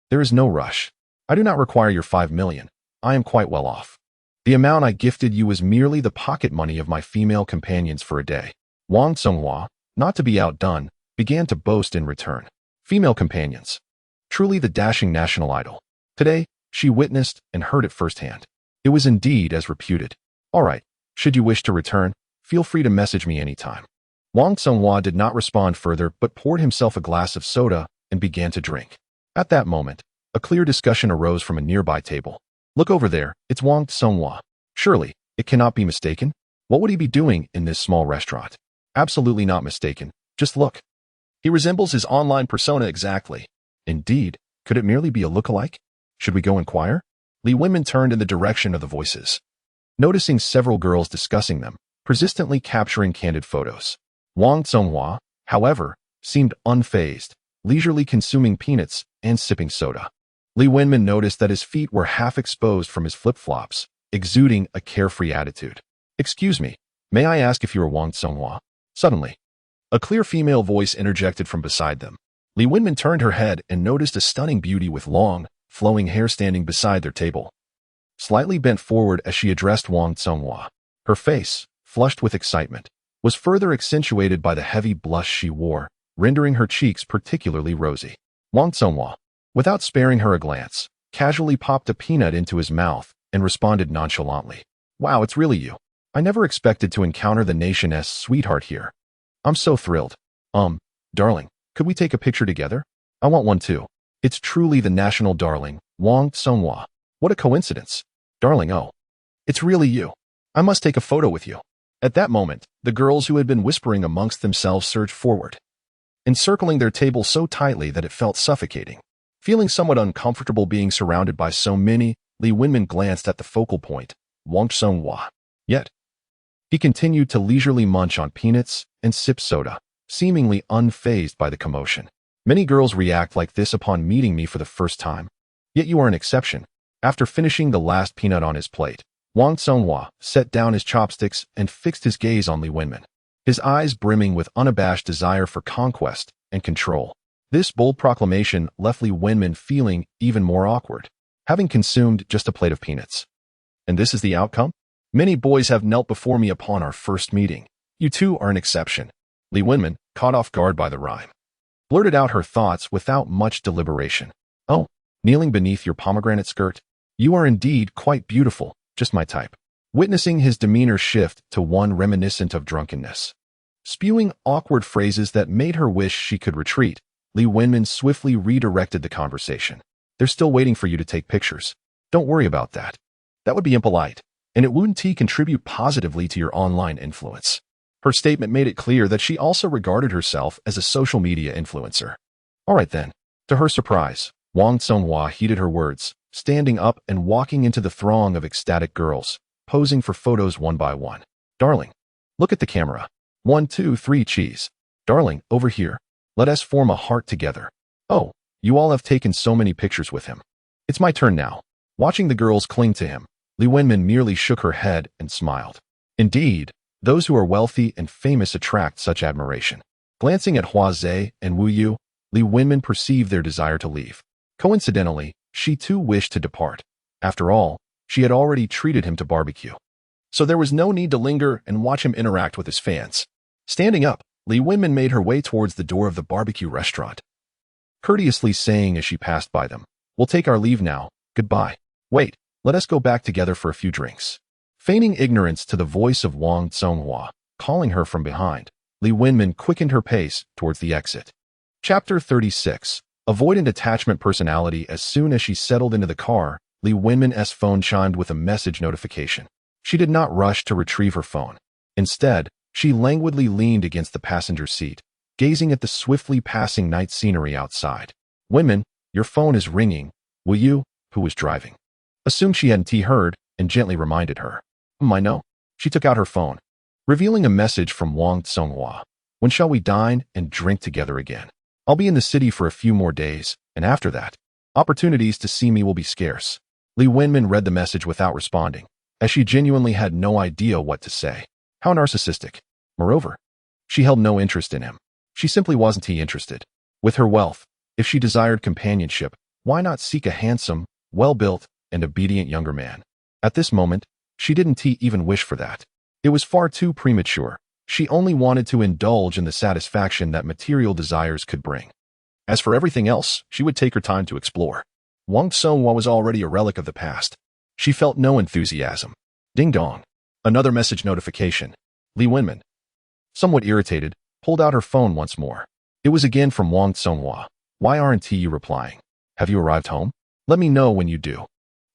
There is no rush. I do not require your 5 million. I am quite well off. The amount I gifted you was merely the pocket money of my female companions for a day." Wang Songhua, not to be outdone, began to boast in return. Female companions. Truly the dashing national idol. Today, she witnessed and heard it firsthand. It was indeed as reputed. "All right, should you wish to return, feel free to message me anytime." Wang Songhua did not respond further but poured himself a glass of soda and began to drink. At that moment, a clear discussion arose from a nearby table. "Look over there, it's Wang Songhua. Surely, it cannot be mistaken? What would he be doing in this small restaurant? Absolutely not mistaken. Just look. He resembles his online persona exactly. Indeed, could it merely be a look-alike? Should we go inquire? Li Wenmin turned in the direction of the voices, noticing several girls discussing them, persistently capturing candid photos. Wang Zonghua, however, seemed unfazed, leisurely consuming peanuts and sipping soda. Li Wenmin noticed that his feet were half exposed from his flip-flops, exuding a carefree attitude. "Excuse me, may I ask if you are Wang Zonghua?" Suddenly, a clear female voice interjected from beside them. Li Wenmin turned her head and noticed a stunning beauty with long, flowing hair standing beside their table, slightly bent forward as she addressed Wang Zonghua. Her face, flushed with excitement, was further accentuated by the heavy blush she wore, rendering her cheeks particularly rosy. Wang Zonghua, without sparing her a glance, casually popped a peanut into his mouth and responded nonchalantly. "Wow, it's really you. I never expected to encounter the nation's sweetheart here. I'm so thrilled. Darling, could we take a picture together? I want one too. It's truly the national darling, Wang Zonghua. What a coincidence. Darling, oh. It's really you. I must take a photo with you." At that moment, the girls who had been whispering amongst themselves surged forward, encircling their table so tightly that it felt suffocating. Feeling somewhat uncomfortable being surrounded by so many, Li Wenmin glanced at the focal point, Wang Zonghua. Yet, he continued to leisurely munch on peanuts and sip soda, seemingly unfazed by the commotion. "Many girls react like this upon meeting me for the first time. Yet you are an exception." After finishing the last peanut on his plate, Wang Zonghua set down his chopsticks and fixed his gaze on Li Wenmin, his eyes brimming with unabashed desire for conquest and control. This bold proclamation left Li Wenmin feeling even more awkward, having consumed just a plate of peanuts. "And this is the outcome? Many boys have knelt before me upon our first meeting. You too are an exception." Li Wenmin, caught off guard by the rhyme, blurted out her thoughts without much deliberation. "Oh, kneeling beneath your pomegranate skirt? You are indeed quite beautiful, just my type." Witnessing his demeanor shift to one reminiscent of drunkenness, spewing awkward phrases that made her wish she could retreat, Li Wenmin swiftly redirected the conversation. "They're still waiting for you to take pictures. Don't worry about that. That would be impolite, and it wouldn't contribute positively to your online influence." Her statement made it clear that she also regarded herself as a social media influencer. All right then. To her surprise, Wang Zonghua heeded her words, standing up and walking into the throng of ecstatic girls, posing for photos one by one. "Darling, look at the camera. 1, 2, 3, cheese. Darling, over here. Let us form a heart together. Oh, you all have taken so many pictures with him. It's my turn now." Watching the girls cling to him, Li Wenmin merely shook her head and smiled. Indeed, those who are wealthy and famous attract such admiration. Glancing at Hua Zhe and Wu Yu, Li Wenmin perceived their desire to leave. Coincidentally, she too wished to depart. After all, she had already treated him to barbecue. So there was no need to linger and watch him interact with his fans. Standing up, Li Wenmin made her way towards the door of the barbecue restaurant, courteously saying as she passed by them, "We'll take our leave now. Goodbye. Wait, let us go back together for a few drinks." Feigning ignorance to the voice of Wang Zonghua, calling her from behind, Li Wenmin quickened her pace towards the exit. Chapter 36. Avoidant attachment personality. As soon as she settled into the car, Li Wenmin's phone chimed with a message notification. She did not rush to retrieve her phone. Instead, she languidly leaned against the passenger seat, gazing at the swiftly passing night scenery outside. "Wenmin, your phone is ringing. Will you?" Who was driving? Assumed she hadn't heard, and gently reminded her. "I know." She took out her phone, revealing a message from Wang Zonghua. "When shall we dine and drink together again? I'll be in the city for a few more days, and after that, opportunities to see me will be scarce." Li Wenmin read the message without responding, as she genuinely had no idea what to say. How narcissistic. Moreover, she held no interest in him. She simply wasn't interested. With her wealth, if she desired companionship, why not seek a handsome, well-built, and obedient younger man? At this moment, she didn't even wish for that. It was far too premature. She only wanted to indulge in the satisfaction that material desires could bring. As for everything else, she would take her time to explore. Wang Zonghua was already a relic of the past. She felt no enthusiasm. Ding dong. Another message notification. Li Wenmin, somewhat irritated, pulled out her phone once more. It was again from Wang Zonghua. "Why aren't you replying? Have you arrived home? Let me know when you do.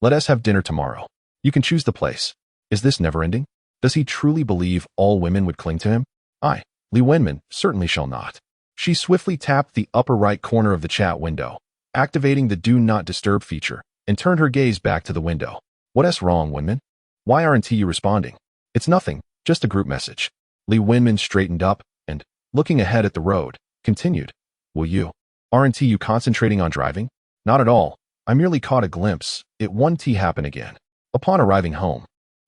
Let us have dinner tomorrow. You can choose the place. Is this never ending?" Does he truly believe all women would cling to him? I, Li Wenmin, certainly shall not. She swiftly tapped the upper right corner of the chat window, activating the Do Not Disturb feature, and turned her gaze back to the window. What's wrong, Wenmin? Why aren't you responding? It's nothing, just a group message. Li Wenmin straightened up and, looking ahead at the road, continued. Aren't you concentrating on driving? Not at all. I merely caught a glimpse. It won't happen again. Upon arriving home,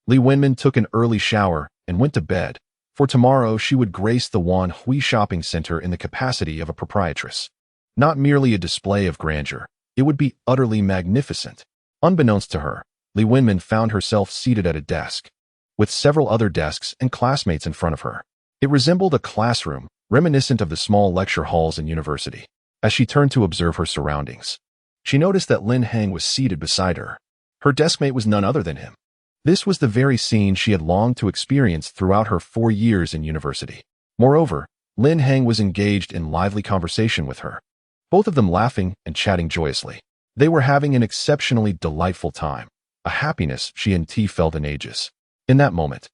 Li Wenmin took an early shower and went to bed. For tomorrow, she would grace the Wan Hui shopping center in the capacity of a proprietress. Not merely a display of grandeur, it would be utterly magnificent. Unbeknownst to her, Li Wenmin found herself seated at a desk, with several other desks and classmates in front of her. It resembled a classroom, reminiscent of the small lecture halls in university. As she turned to observe her surroundings, she noticed that Lin Heng was seated beside her. Her deskmate was none other than him. This was the very scene she had longed to experience throughout her 4 years in university. Moreover, Lin Heng was engaged in lively conversation with her, both of them laughing and chatting joyously. They were having an exceptionally delightful time, a happiness she and T felt in ages. In that moment,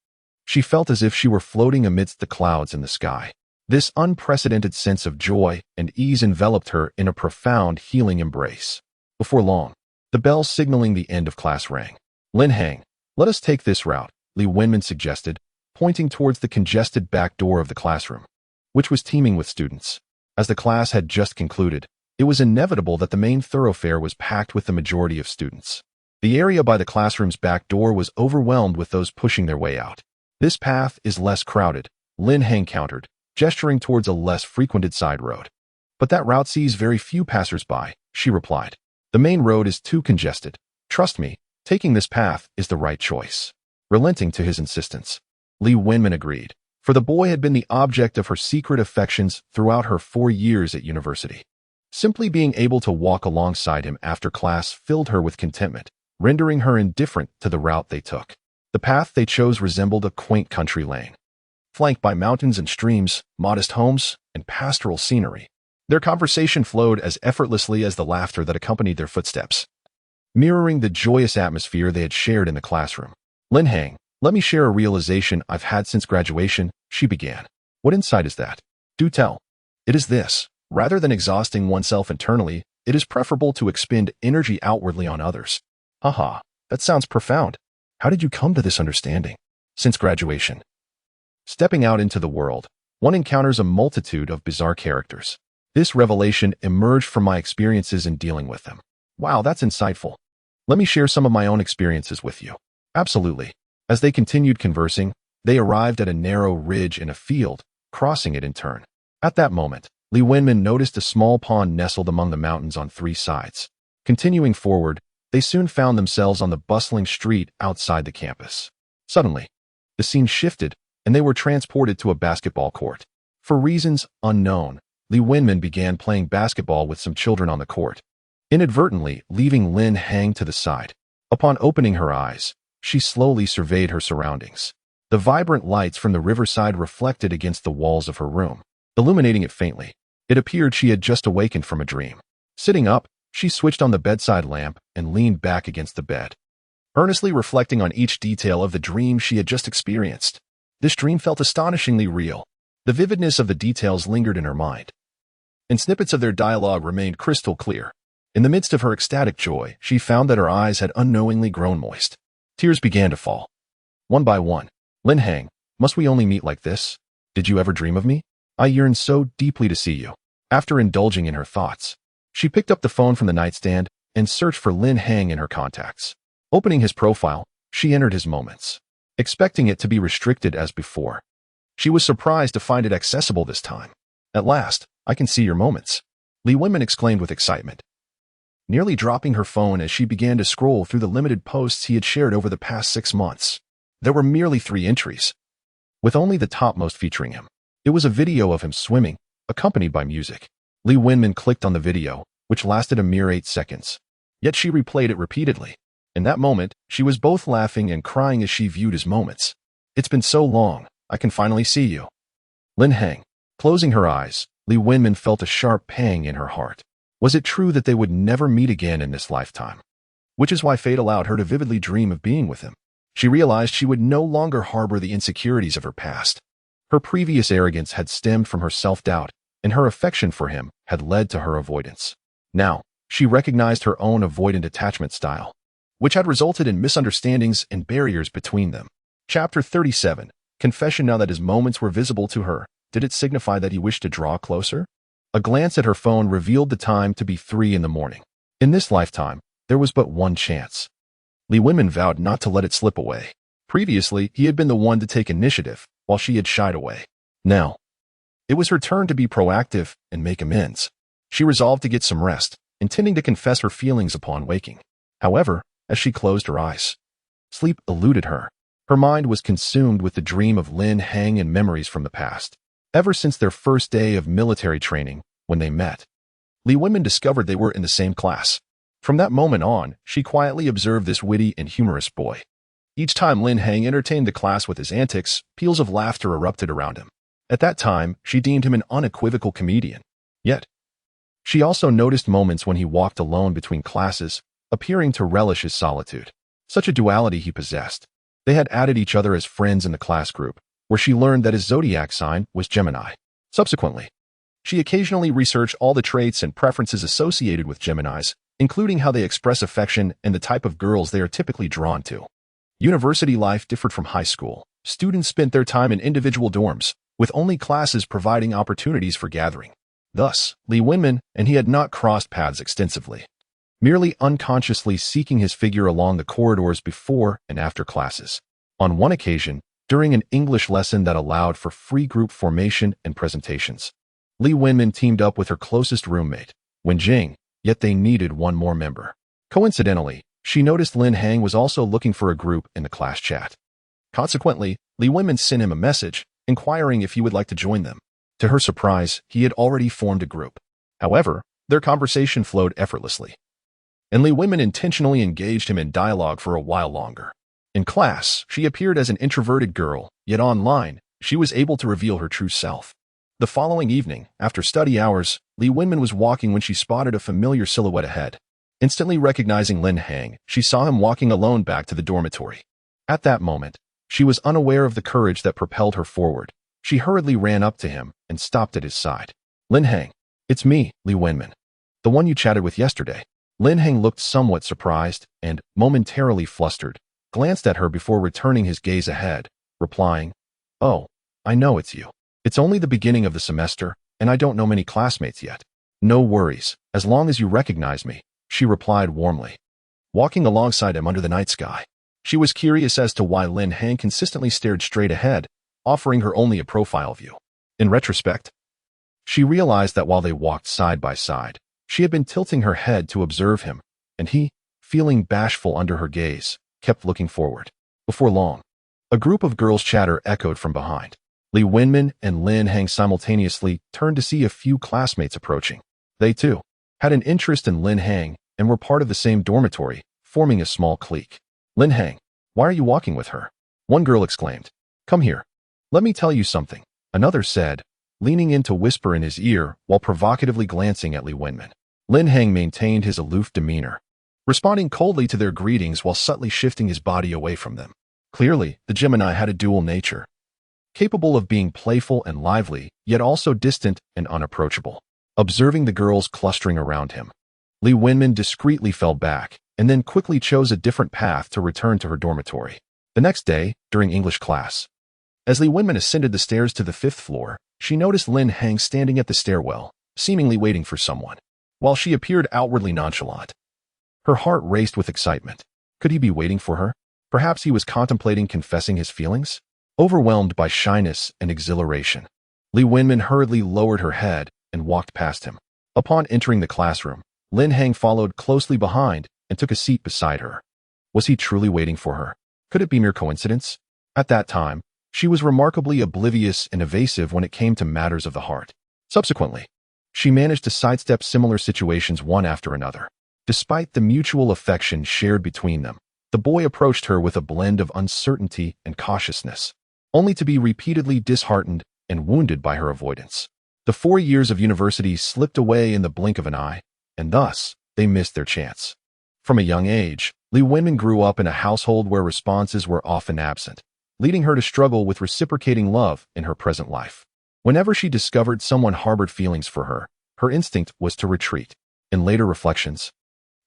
she felt as if she were floating amidst the clouds in the sky. This unprecedented sense of joy and ease enveloped her in a profound, healing embrace. Before long, the bell signaling the end of class rang. Lin Heng, let us take this route, Li Wenmin suggested, pointing towards the congested back door of the classroom, which was teeming with students. As the class had just concluded, it was inevitable that the main thoroughfare was packed with the majority of students. The area by the classroom's back door was overwhelmed with those pushing their way out. This path is less crowded, Lin Heng countered, gesturing towards a less frequented side road. But that route sees very few passers-by, she replied. The main road is too congested. Trust me, taking this path is the right choice. Relenting to his insistence, Li Wenmin agreed, for the boy had been the object of her secret affections throughout her 4 years at university. Simply being able to walk alongside him after class filled her with contentment, rendering her indifferent to the route they took. The path they chose resembled a quaint country lane, flanked by mountains and streams, modest homes, and pastoral scenery. Their conversation flowed as effortlessly as the laughter that accompanied their footsteps, mirroring the joyous atmosphere they had shared in the classroom. Lin Heng, let me share a realization I've had since graduation, she began. What insight is that? Do tell. It is this. Rather than exhausting oneself internally, it is preferable to expend energy outwardly on others. Haha, that sounds profound. How did you come to this understanding? Since graduation. Stepping out into the world, one encounters a multitude of bizarre characters. This revelation emerged from my experiences in dealing with them. Wow, that's insightful. Let me share some of my own experiences with you. Absolutely. As they continued conversing, they arrived at a narrow ridge in a field, crossing it in turn. At that moment, Li Wenmin noticed a small pond nestled among the mountains on 3 sides. Continuing forward, they soon found themselves on the bustling street outside the campus. Suddenly, the scene shifted, and they were transported to a basketball court. For reasons unknown, Li Wenmin began playing basketball with some children on the court, inadvertently leaving Lin Heng to the side. Upon opening her eyes, she slowly surveyed her surroundings. The vibrant lights from the riverside reflected against the walls of her room, illuminating it faintly. It appeared she had just awakened from a dream. Sitting up, she switched on the bedside lamp and leaned back against the bed, earnestly reflecting on each detail of the dream she had just experienced. This dream felt astonishingly real. The vividness of the details lingered in her mind, and snippets of their dialogue remained crystal clear. In the midst of her ecstatic joy, she found that her eyes had unknowingly grown moist. Tears began to fall. One by one. Lin Heng, must we only meet like this? Did you ever dream of me? I yearn so deeply to see you. After indulging in her thoughts, she picked up the phone from the nightstand and searched for Lin Heng in her contacts. Opening his profile, she entered his moments, expecting it to be restricted as before. She was surprised to find it accessible this time. At last, I can see your moments, Li Wenmin exclaimed with excitement, nearly dropping her phone as she began to scroll through the limited posts he had shared over the past 6 months. There were merely 3 entries, with only the topmost featuring him. It was a video of him swimming, accompanied by music. Li Wenmin clicked on the video, which lasted a mere 8 seconds. Yet she replayed it repeatedly. In that moment, she was both laughing and crying as she viewed his moments. It's been so long, I can finally see you. Lin Heng. Closing her eyes, Li Wenmin felt a sharp pang in her heart. Was it true that they would never meet again in this lifetime? Which is why fate allowed her to vividly dream of being with him. She realized she would no longer harbor the insecurities of her past. Her previous arrogance had stemmed from her self-doubt, and her affection for him had led to her avoidance. Now, she recognized her own avoidant attachment style, which had resulted in misunderstandings and barriers between them. Chapter 37. Confession. Now that his moments were visible to her, did it signify that he wished to draw closer? A glance at her phone revealed the time to be 3 in the morning. In this lifetime, there was but one chance. Li Wenmin vowed not to let it slip away. Previously, he had been the one to take initiative, while she had shied away. Now, it was her turn to be proactive and make amends. She resolved to get some rest, intending to confess her feelings upon waking. However, as she closed her eyes, sleep eluded her. Her mind was consumed with the dream of Lin Hang and memories from the past. Ever since their first day of military training, when they met, Li Wenmin discovered they were in the same class. From that moment on, she quietly observed this witty and humorous boy. Each time Lin Hang entertained the class with his antics, peals of laughter erupted around him. At that time, she deemed him an unequivocal comedian. Yet, she also noticed moments when he walked alone between classes, appearing to relish his solitude. Such a duality he possessed. They had added each other as friends in the class group, where she learned that his zodiac sign was Gemini. Subsequently, she occasionally researched all the traits and preferences associated with Geminis, including how they express affection and the type of girls they are typically drawn to. University life differed from high school. Students spent their time in individual dorms, with only classes providing opportunities for gathering. Thus, Li Wenmin and he had not crossed paths extensively, merely unconsciously seeking his figure along the corridors before and after classes. On one occasion, during an English lesson that allowed for free group formation and presentations, Li Wenmin teamed up with her closest roommate, Wen Jing, yet they needed one more member. Coincidentally, she noticed Lin Hang was also looking for a group in the class chat. Consequently, Li Wenmin sent him a message, inquiring if he would like to join them. To her surprise, he had already formed a group. However, their conversation flowed effortlessly, and Li Wenmin intentionally engaged him in dialogue for a while longer. In class, she appeared as an introverted girl, yet online, she was able to reveal her true self. The following evening, after study hours, Li Wenmin was walking when she spotted a familiar silhouette ahead. Instantly recognizing Lin Hang, she saw him walking alone back to the dormitory. At that moment, she was unaware of the courage that propelled her forward. She hurriedly ran up to him and stopped at his side. Lin Hang, it's me, Li Wenmin. The one you chatted with yesterday. Lin Hang looked somewhat surprised and, momentarily flustered, glanced at her before returning his gaze ahead, replying, "Oh, I know it's you. It's only the beginning of the semester, and I don't know many classmates yet." "No worries, as long as you recognize me," she replied warmly, walking alongside him under the night sky. She was curious as to why Lin Hang consistently stared straight ahead, offering her only a profile view. In retrospect, she realized that while they walked side by side, she had been tilting her head to observe him, and he, feeling bashful under her gaze, kept looking forward. Before long, a group of girls' chatter echoed from behind. Li Wenmin and Lin Hang simultaneously turned to see a few classmates approaching. They, too, had an interest in Lin Hang and were part of the same dormitory, forming a small clique. "Lin Hang, why are you walking with her?" one girl exclaimed. "Come here. Let me tell you something," another said, leaning in to whisper in his ear while provocatively glancing at Li Wenmin. Lin Hang maintained his aloof demeanor, responding coldly to their greetings while subtly shifting his body away from them. Clearly, the Gemini had a dual nature, capable of being playful and lively, yet also distant and unapproachable. Observing the girls clustering around him, Li Wenmin discreetly fell back and then quickly chose a different path to return to her dormitory. The next day, during English class, as Li Wenmin ascended the stairs to the 5th floor, she noticed Lin Hang standing at the stairwell, seemingly waiting for someone. While she appeared outwardly nonchalant, her heart raced with excitement. Could he be waiting for her? Perhaps he was contemplating confessing his feelings? Overwhelmed by shyness and exhilaration, Li Wenmin hurriedly lowered her head and walked past him. Upon entering the classroom, Lin Hang followed closely behind and took a seat beside her. Was he truly waiting for her? Could it be mere coincidence? At that time, she was remarkably oblivious and evasive when it came to matters of the heart. Subsequently, she managed to sidestep similar situations one after another. Despite the mutual affection shared between them, the boy approached her with a blend of uncertainty and cautiousness, only to be repeatedly disheartened and wounded by her avoidance. The 4 years of university slipped away in the blink of an eye, and thus, they missed their chance. From a young age, Li Wenmin grew up in a household where responses were often absent, leading her to struggle with reciprocating love in her present life. Whenever she discovered someone harbored feelings for her, her instinct was to retreat. In later reflections,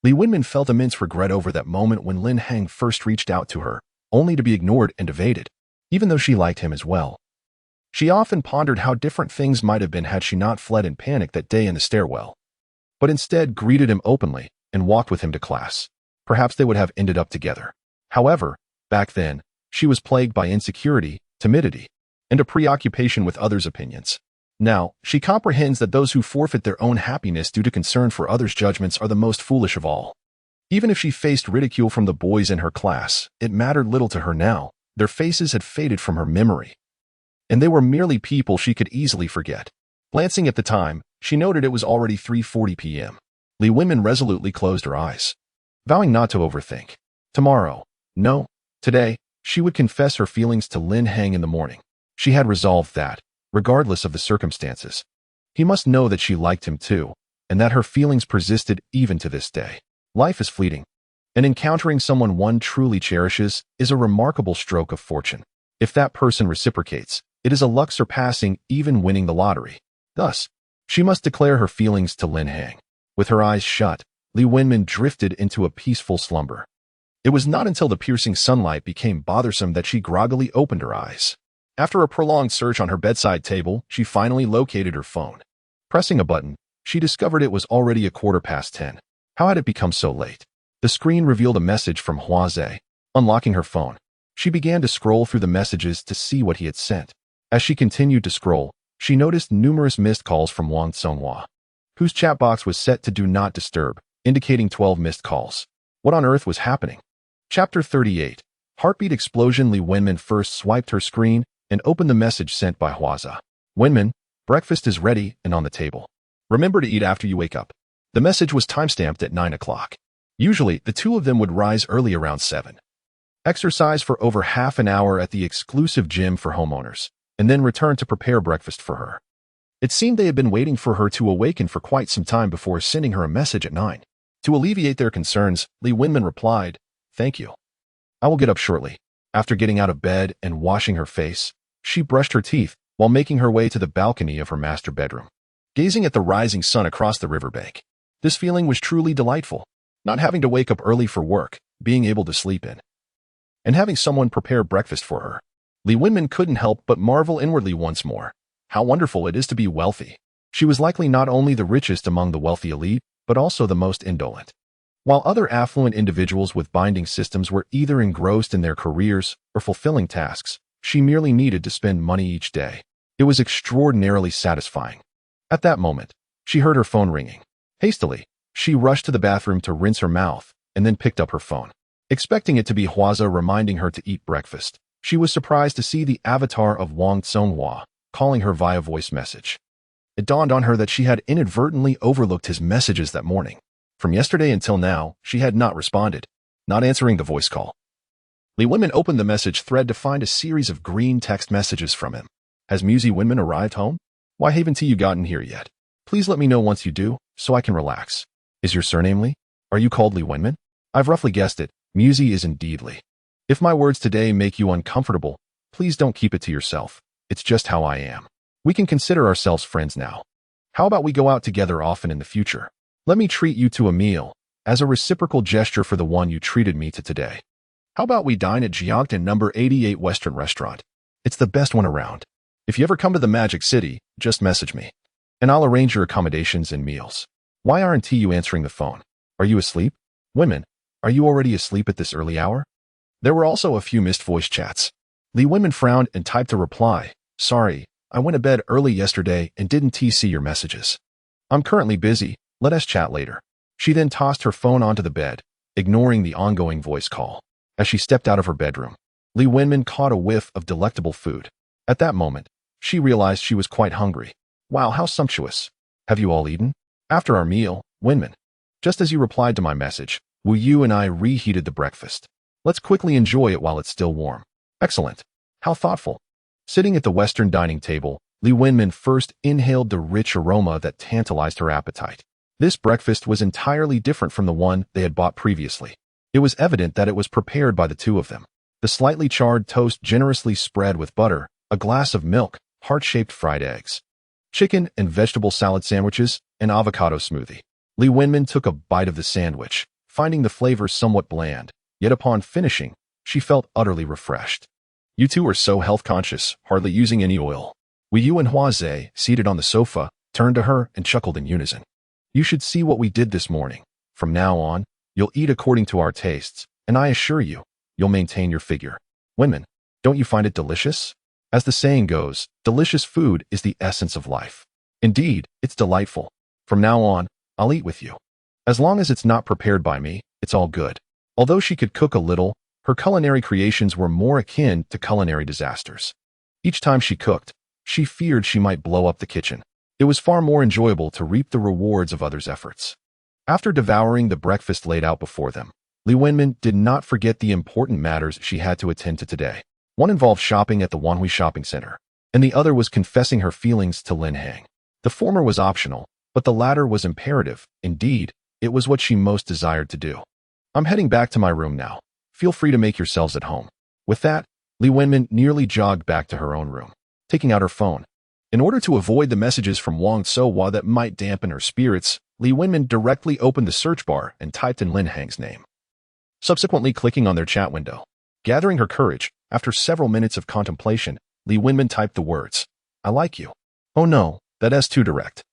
Li Wenmin felt immense regret over that moment when Lin Hang first reached out to her, only to be ignored and evaded, even though she liked him as well. She often pondered how different things might have been had she not fled in panic that day in the stairwell, but instead greeted him openly and walked with him to class. Perhaps they would have ended up together. However, back then, she was plagued by insecurity, timidity, and a preoccupation with others' opinions. Now, she comprehends that those who forfeit their own happiness due to concern for others' judgments are the most foolish of all. Even if she faced ridicule from the boys in her class, it mattered little to her now. Their faces had faded from her memory, and they were merely people she could easily forget. Glancing at the time, she noted it was already 3:40 p.m. Li Wenmin resolutely closed her eyes, vowing not to overthink. Tomorrow, no, today, she would confess her feelings to Lin Hang in the morning. She had resolved that, regardless of the circumstances, he must know that she liked him too, and that her feelings persisted even to this day. Life is fleeting, and encountering someone one truly cherishes is a remarkable stroke of fortune. If that person reciprocates, it is a luck surpassing even winning the lottery. Thus, she must declare her feelings to Lin Hang. With her eyes shut, Li Wenmin drifted into a peaceful slumber. It was not until the piercing sunlight became bothersome that she groggily opened her eyes. After a prolonged search on her bedside table, she finally located her phone. Pressing a button, she discovered it was already 10:15. How had it become so late? The screen revealed a message from Hua Zhe. Unlocking her phone, she began to scroll through the messages to see what he had sent. As she continued to scroll, she noticed numerous missed calls from Wang Songhua, whose chat box was set to Do Not Disturb, indicating 12 missed calls. What on earth was happening? Chapter 38. Heartbeat Explosion. Li Wenmin first swiped her screen and opened the message sent by Hua Zhe. Wenmin, breakfast is ready and on the table. Remember to eat after you wake up. The message was timestamped at 9 o'clock. Usually, the two of them would rise early around 7. Exercise for over half an hour at the exclusive gym for homeowners, and then return to prepare breakfast for her. It seemed they had been waiting for her to awaken for quite some time before sending her a message at 9. To alleviate their concerns, Li Wenmin replied, "Thank you. I will get up shortly." After getting out of bed and washing her face, she brushed her teeth while making her way to the balcony of her master bedroom. Gazing at the rising sun across the riverbank, this feeling was truly delightful. Not having to wake up early for work, being able to sleep in, and having someone prepare breakfast for her. Li Wenmin couldn't help but marvel inwardly once more. How wonderful it is to be wealthy. She was likely not only the richest among the wealthy elite, but also the most indolent. While other affluent individuals with binding systems were either engrossed in their careers or fulfilling tasks, she merely needed to spend money each day. It was extraordinarily satisfying. At that moment, she heard her phone ringing. Hastily, she rushed to the bathroom to rinse her mouth and then picked up her phone. Expecting it to be Hua Zhe reminding her to eat breakfast, she was surprised to see the avatar of Wang Songhua calling her via voice message. It dawned on her that she had inadvertently overlooked his messages that morning. From yesterday until now, she had not responded, not answering the voice call. Li Wenmin opened the message thread to find a series of green text messages from him. Has Muzi Wenmin arrived home? Why haven't you gotten here yet? Please let me know once you do, so I can relax. Is your surname Li? Are you called Li Wenmin? I've roughly guessed it. Muzi is indeed Li. If my words today make you uncomfortable, please don't keep it to yourself. It's just how I am. We can consider ourselves friends now. How about we go out together often in the future? Let me treat you to a meal, as a reciprocal gesture for the one you treated me to today. How about we dine at Jiangtan number 88 Western Restaurant? It's the best one around. If you ever come to the Magic City, just message me, and I'll arrange your accommodations and meals. Why aren't you answering the phone? Are you asleep? Women, are you already asleep at this early hour? There were also a few missed voice chats. Li Wenmin frowned and typed a reply. Sorry, I went to bed early yesterday and didn't see your messages. I'm currently busy, let us chat later. She then tossed her phone onto the bed, ignoring the ongoing voice call. As she stepped out of her bedroom, Li Wenmin caught a whiff of delectable food. At that moment, she realized she was quite hungry. Wow, how sumptuous. Have you all eaten? After our meal, Wenmin, just as you replied to my message, Wu Yu and I reheated the breakfast. Let's quickly enjoy it while it's still warm. Excellent. How thoughtful. Sitting at the Western dining table, Li Wenmin first inhaled the rich aroma that tantalized her appetite. This breakfast was entirely different from the one they had bought previously. It was evident that it was prepared by the two of them. The slightly charred toast generously spread with butter, a glass of milk, heart-shaped fried eggs, chicken and vegetable salad sandwiches, and avocado smoothie. Li Wenmin took a bite of the sandwich, finding the flavor somewhat bland, yet upon finishing, she felt utterly refreshed. You two are so health-conscious, hardly using any oil. Wei Yu and Hua Zhe, seated on the sofa, turned to her and chuckled in unison. You should see what we did this morning. From now on, you'll eat according to our tastes, and I assure you, you'll maintain your figure. Wenmin, don't you find it delicious? As the saying goes, delicious food is the essence of life. Indeed, it's delightful. From now on, I'll eat with you. As long as it's not prepared by me, it's all good. Although she could cook a little, her culinary creations were more akin to culinary disasters. Each time she cooked, she feared she might blow up the kitchen. It was far more enjoyable to reap the rewards of others' efforts. After devouring the breakfast laid out before them, Li Wenmin did not forget the important matters she had to attend to today. One involved shopping at the Wanhui Shopping Center, and the other was confessing her feelings to Lin Hang. The former was optional, but the latter was imperative. Indeed, it was what she most desired to do. I'm heading back to my room now. Feel free to make yourselves at home. With that, Li Wenmin nearly jogged back to her own room, taking out her phone. In order to avoid the messages from Wang Souhua that might dampen her spirits, Li Wenmin directly opened the search bar and typed in Lin Hang's name, subsequently clicking on their chat window. Gathering her courage, after several minutes of contemplation, Li Wenmin typed the words, I like you. Oh no, that's too direct.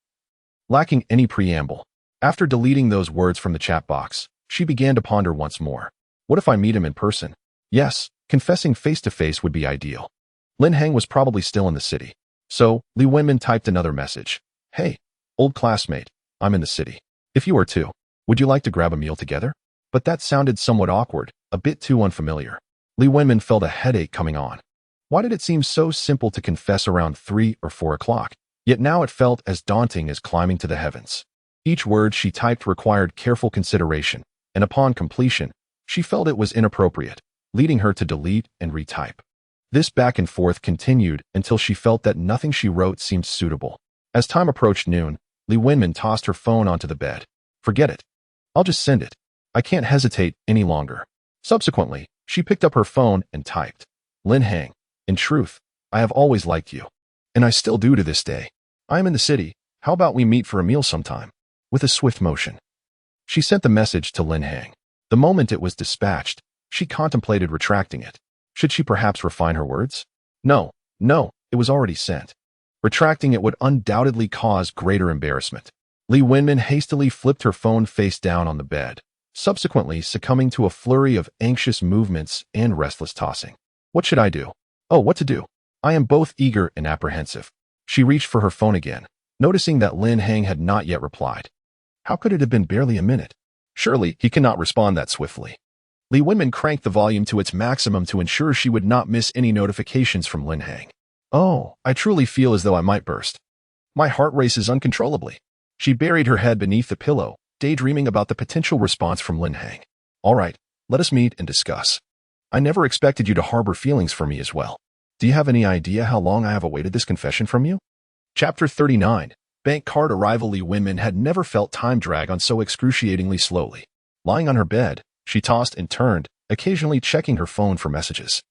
Lacking any preamble, after deleting those words from the chat box, she began to ponder once more. What if I meet him in person? Yes, confessing face-to-face would be ideal. Lin Hang was probably still in the city. So, Li Wenmin typed another message. Hey, old classmate, I'm in the city. If you are too, would you like to grab a meal together? But that sounded somewhat awkward, a bit too unfamiliar. Li Wenmin felt a headache coming on. Why did it seem so simple to confess around 3 or 4 o'clock? Yet now it felt as daunting as climbing to the heavens. Each word she typed required careful consideration, and upon completion, she felt it was inappropriate, leading her to delete and retype. This back and forth continued until she felt that nothing she wrote seemed suitable. As time approached noon, Li Wenmin tossed her phone onto the bed. Forget it. I'll just send it. I can't hesitate any longer. Subsequently, she picked up her phone and typed, Lin Hang, in truth, I have always liked you. And I still do to this day. I am in the city. How about we meet for a meal sometime? With a swift motion, she sent the message to Lin Hang. The moment it was dispatched, she contemplated retracting it. Should she perhaps refine her words? No, it was already sent. Retracting it would undoubtedly cause greater embarrassment. Li Wenmin hastily flipped her phone face down on the bed, subsequently succumbing to a flurry of anxious movements and restless tossing. What should I do? Oh, what to do? I am both eager and apprehensive. She reached for her phone again, noticing that Lin Hang had not yet replied. How could it have been barely a minute? Surely he cannot respond that swiftly. Li Wenmin cranked the volume to its maximum to ensure she would not miss any notifications from Lin Hang. Oh, I truly feel as though I might burst. My heart races uncontrollably. She buried her head beneath the pillow, daydreaming about the potential response from Lin Hang. All right, let us meet and discuss. I never expected you to harbor feelings for me as well. Do you have any idea how long I have awaited this confession from you? Chapter 39. Bank card arrival. Li Wenmin had never felt time drag on so excruciatingly slowly. Lying on her bed, she tossed and turned, occasionally checking her phone for messages.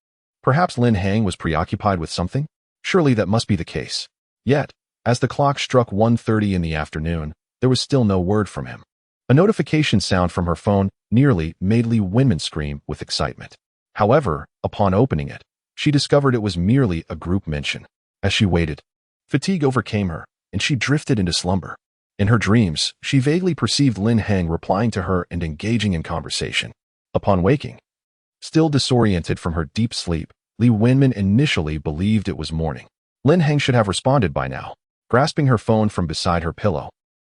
Perhaps Lin Hang was preoccupied with something? Surely that must be the case. Yet, as the clock struck 1:30 in the afternoon, there was still no word from him. A notification sound from her phone nearly made Li Wenmin scream with excitement. However, upon opening it, she discovered it was merely a group mention. As she waited, fatigue overcame her, and she drifted into slumber. In her dreams, she vaguely perceived Lin Hang replying to her and engaging in conversation. Upon waking, still disoriented from her deep sleep, Li Wenmin initially believed it was morning. Lin Hang should have responded by now. Grasping her phone from beside her pillow,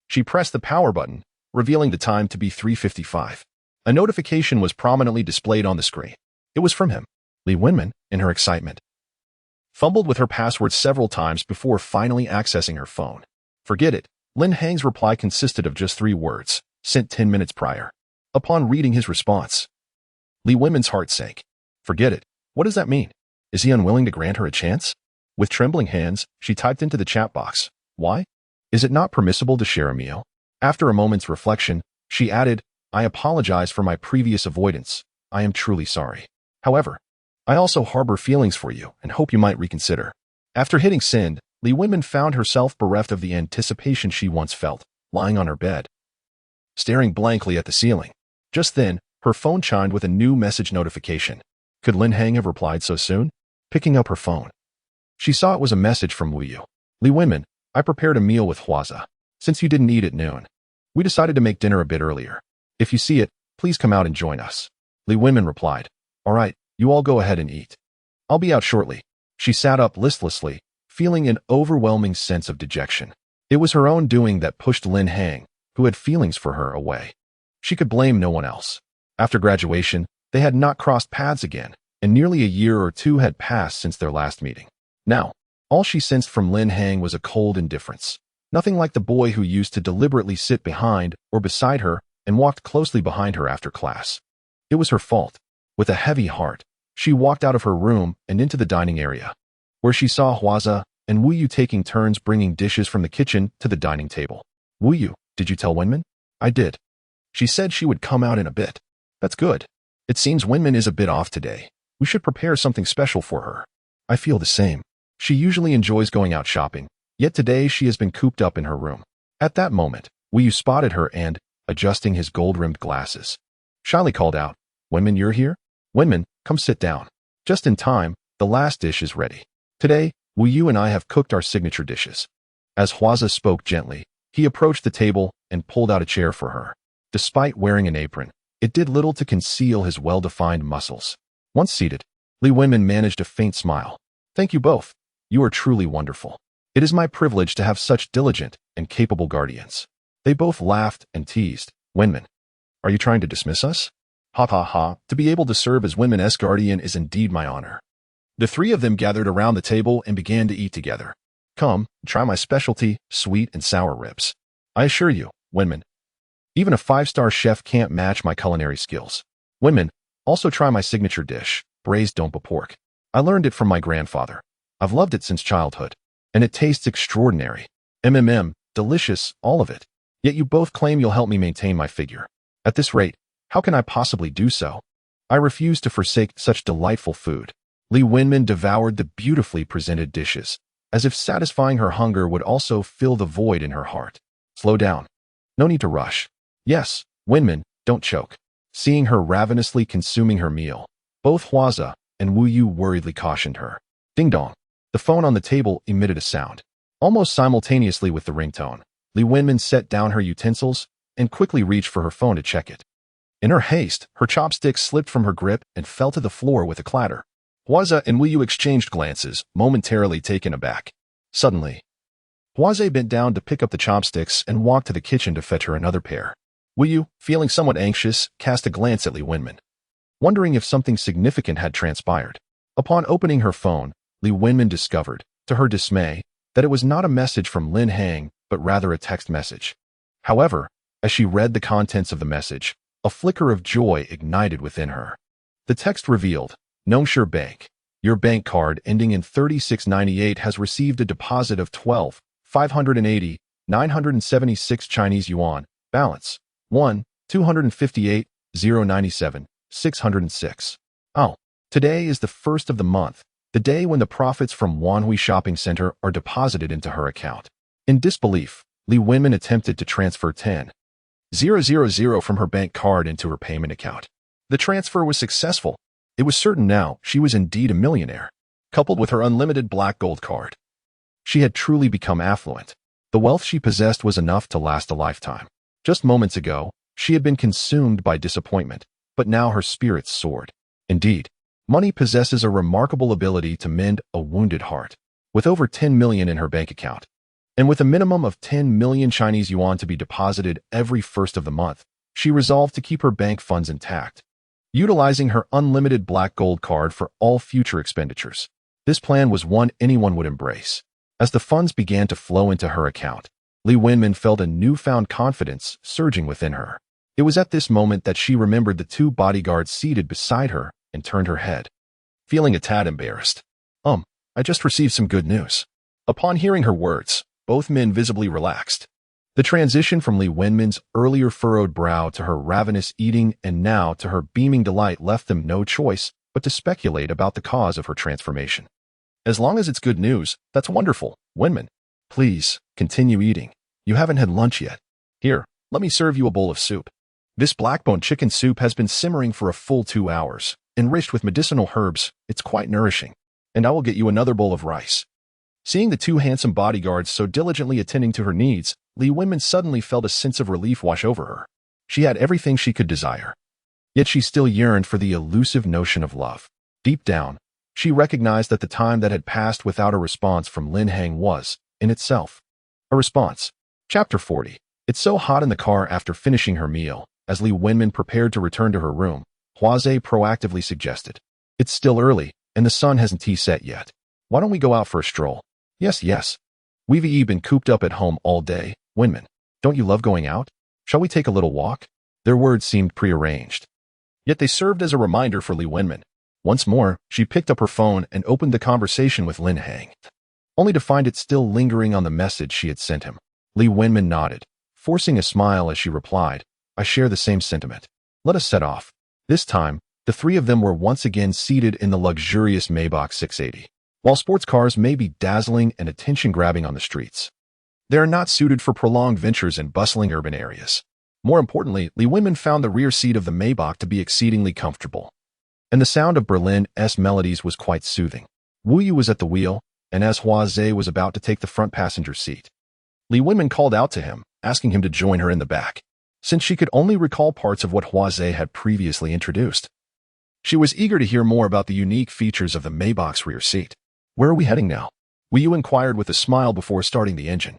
she pressed the power button, revealing the time to be 3:55. A notification was prominently displayed on the screen. It was from him. Li Wenmin, in her excitement, fumbled with her password several times before finally accessing her phone. Forget it. Lin Hang's reply consisted of just 3 words, sent 10 minutes prior. Upon reading his response, Li Wenmin's heart sank. Forget it. What does that mean? Is he unwilling to grant her a chance? With trembling hands, she typed into the chat box, why? Is it not permissible to share a meal? After a moment's reflection, she added, I apologize for my previous avoidance. I am truly sorry. However, I also harbor feelings for you and hope you might reconsider. After hitting send, Li Wenmin found herself bereft of the anticipation she once felt, lying on her bed, staring blankly at the ceiling. Just then, her phone chimed with a new message notification. Could Lin Hang have replied so soon? Picking up her phone, she saw it was a message from Wu Yu. Li Wenmin, I prepared a meal with Huaza. Since you didn't eat at noon, we decided to make dinner a bit earlier. If you see it, please come out and join us. Li Wenmin replied, All right, you all go ahead and eat. I'll be out shortly. She sat up listlessly, feeling an overwhelming sense of dejection. It was her own doing that pushed Lin Hang, who had feelings for her, away. She could blame no one else. After graduation, they had not crossed paths again, and nearly a year or two had passed since their last meeting. Now, all she sensed from Lin Hang was a cold indifference. Nothing like the boy who used to deliberately sit behind or beside her and walked closely behind her after class. It was her fault. With a heavy heart, she walked out of her room and into the dining area, where she saw Huaza and Wu Yu taking turns bringing dishes from the kitchen to the dining table. Wu Yu, did you tell Wenmin? I did. She said she would come out in a bit. That's good. It seems Wenmin is a bit off today. We should prepare something special for her. I feel the same. She usually enjoys going out shopping, yet today she has been cooped up in her room. At that moment, Wu Yu spotted her and, adjusting his gold-rimmed glasses, shyly called out, Wenmin, you're here? Wenmin, come sit down. Just in time, the last dish is ready. Today, Wu Yu and I have cooked our signature dishes. As Huaza spoke gently, he approached the table and pulled out a chair for her. Despite wearing an apron, it did little to conceal his well-defined muscles. Once seated, Li Wenmin managed a faint smile. Thank you both. You are truly wonderful. It is my privilege to have such diligent and capable guardians. They both laughed and teased. Wenmin, are you trying to dismiss us? Ha ha ha, to be able to serve as Wenmin's guardian is indeed my honor. The three of them gathered around the table and began to eat together. Come, try my specialty, sweet and sour ribs. I assure you, Wenmin, even a 5-star chef can't match my culinary skills. Wenmin, also try my signature dish, braised dompa pork. I learned it from my grandfather. I've loved it since childhood, and it tastes extraordinary. Delicious, all of it. Yet you both claim you'll help me maintain my figure. At this rate, how can I possibly do so? I refuse to forsake such delightful food. Li Wenmin devoured the beautifully presented dishes, as if satisfying her hunger would also fill the void in her heart. Slow down. No need to rush. Yes, Wenmin, don't choke. Seeing her ravenously consuming her meal, both Huaza and Wu Yu worriedly cautioned her. Ding dong. The phone on the table emitted a sound. Almost simultaneously with the ringtone, Li Wenmin set down her utensils and quickly reached for her phone to check it. In her haste, her chopsticks slipped from her grip and fell to the floor with a clatter. Huaza and Wu Yu exchanged glances, momentarily taken aback. Suddenly, Huaza bent down to pick up the chopsticks and walked to the kitchen to fetch her another pair. Wu Yu, feeling somewhat anxious, cast a glance at Li Wenmin, wondering if something significant had transpired. Upon opening her phone, Li Wenmin discovered, to her dismay, that it was not a message from Lin Hang, but rather a text message. However, as she read the contents of the message, a flicker of joy ignited within her. The text revealed, Nongshire Bank, your bank card ending in 3698 has received a deposit of 12,580,976 Chinese yuan, balance, 1,258,097, 606. Oh, today is the first of the month, the day when the profits from Wanhui Shopping Center are deposited into her account. In disbelief, Li Wenmin attempted to transfer 10,000 from her bank card into her payment account. The transfer was successful. It was certain now she was indeed a millionaire. Coupled with her unlimited black gold card, she had truly become affluent. The wealth she possessed was enough to last a lifetime. Just moments ago, she had been consumed by disappointment, but now her spirits soared. Indeed, money possesses a remarkable ability to mend a wounded heart. With over 10 million in her bank account, and with a minimum of 10 million Chinese yuan to be deposited every first of the month, she resolved to keep her bank funds intact, utilizing her unlimited black gold card for all future expenditures. This plan was one anyone would embrace. As the funds began to flow into her account, Li Wenmin felt a newfound confidence surging within her. It was at this moment that she remembered the two bodyguards seated beside her and turned her head, feeling a tad embarrassed. I just received some good news. Upon hearing her words, both men visibly relaxed. The transition from Li Wenmin's earlier furrowed brow to her ravenous eating and now to her beaming delight left them no choice but to speculate about the cause of her transformation. As long as it's good news, that's wonderful, Wenmin. Please, continue eating. You haven't had lunch yet. Here, let me serve you a bowl of soup. This blackbone chicken soup has been simmering for a full 2 hours. Enriched with medicinal herbs, it's quite nourishing. And I will get you another bowl of rice. Seeing the two handsome bodyguards so diligently attending to her needs, Li Wenmin suddenly felt a sense of relief wash over her. She had everything she could desire. Yet she still yearned for the elusive notion of love. Deep down, she recognized that the time that had passed without a response from Lin Hang was, in itself, a response. Chapter 40. It's so hot in the car after finishing her meal. As Li Wenmin prepared to return to her room, Huaze proactively suggested, "It's still early, and the sun hasn't set yet. Why don't we go out for a stroll?" Yes. We've been cooped up at home all day, Wenmin. Don't you love going out? Shall we take a little walk? Their words seemed prearranged. Yet they served as a reminder for Li Wenmin. Once more, she picked up her phone and opened the conversation with Lin Hang, only to find it still lingering on the message she had sent him. Li Wenmin nodded, forcing a smile as she replied, "I share the same sentiment. Let us set off." This time, the three of them were once again seated in the luxurious Maybach 680. While sports cars may be dazzling and attention-grabbing on the streets, they are not suited for prolonged ventures in bustling urban areas. More importantly, Li Wenmin found the rear seat of the Maybach to be exceedingly comfortable, and the sound of Berlin's melodies was quite soothing. Wu Yu was at the wheel, and as Huaze was about to take the front passenger seat, Li Wenmin called out to him, asking him to join her in the back, since she could only recall parts of what Huaze had previously introduced. She was eager to hear more about the unique features of the Maybach's rear seat. "Where are we heading now?" Wu Yu inquired with a smile before starting the engine.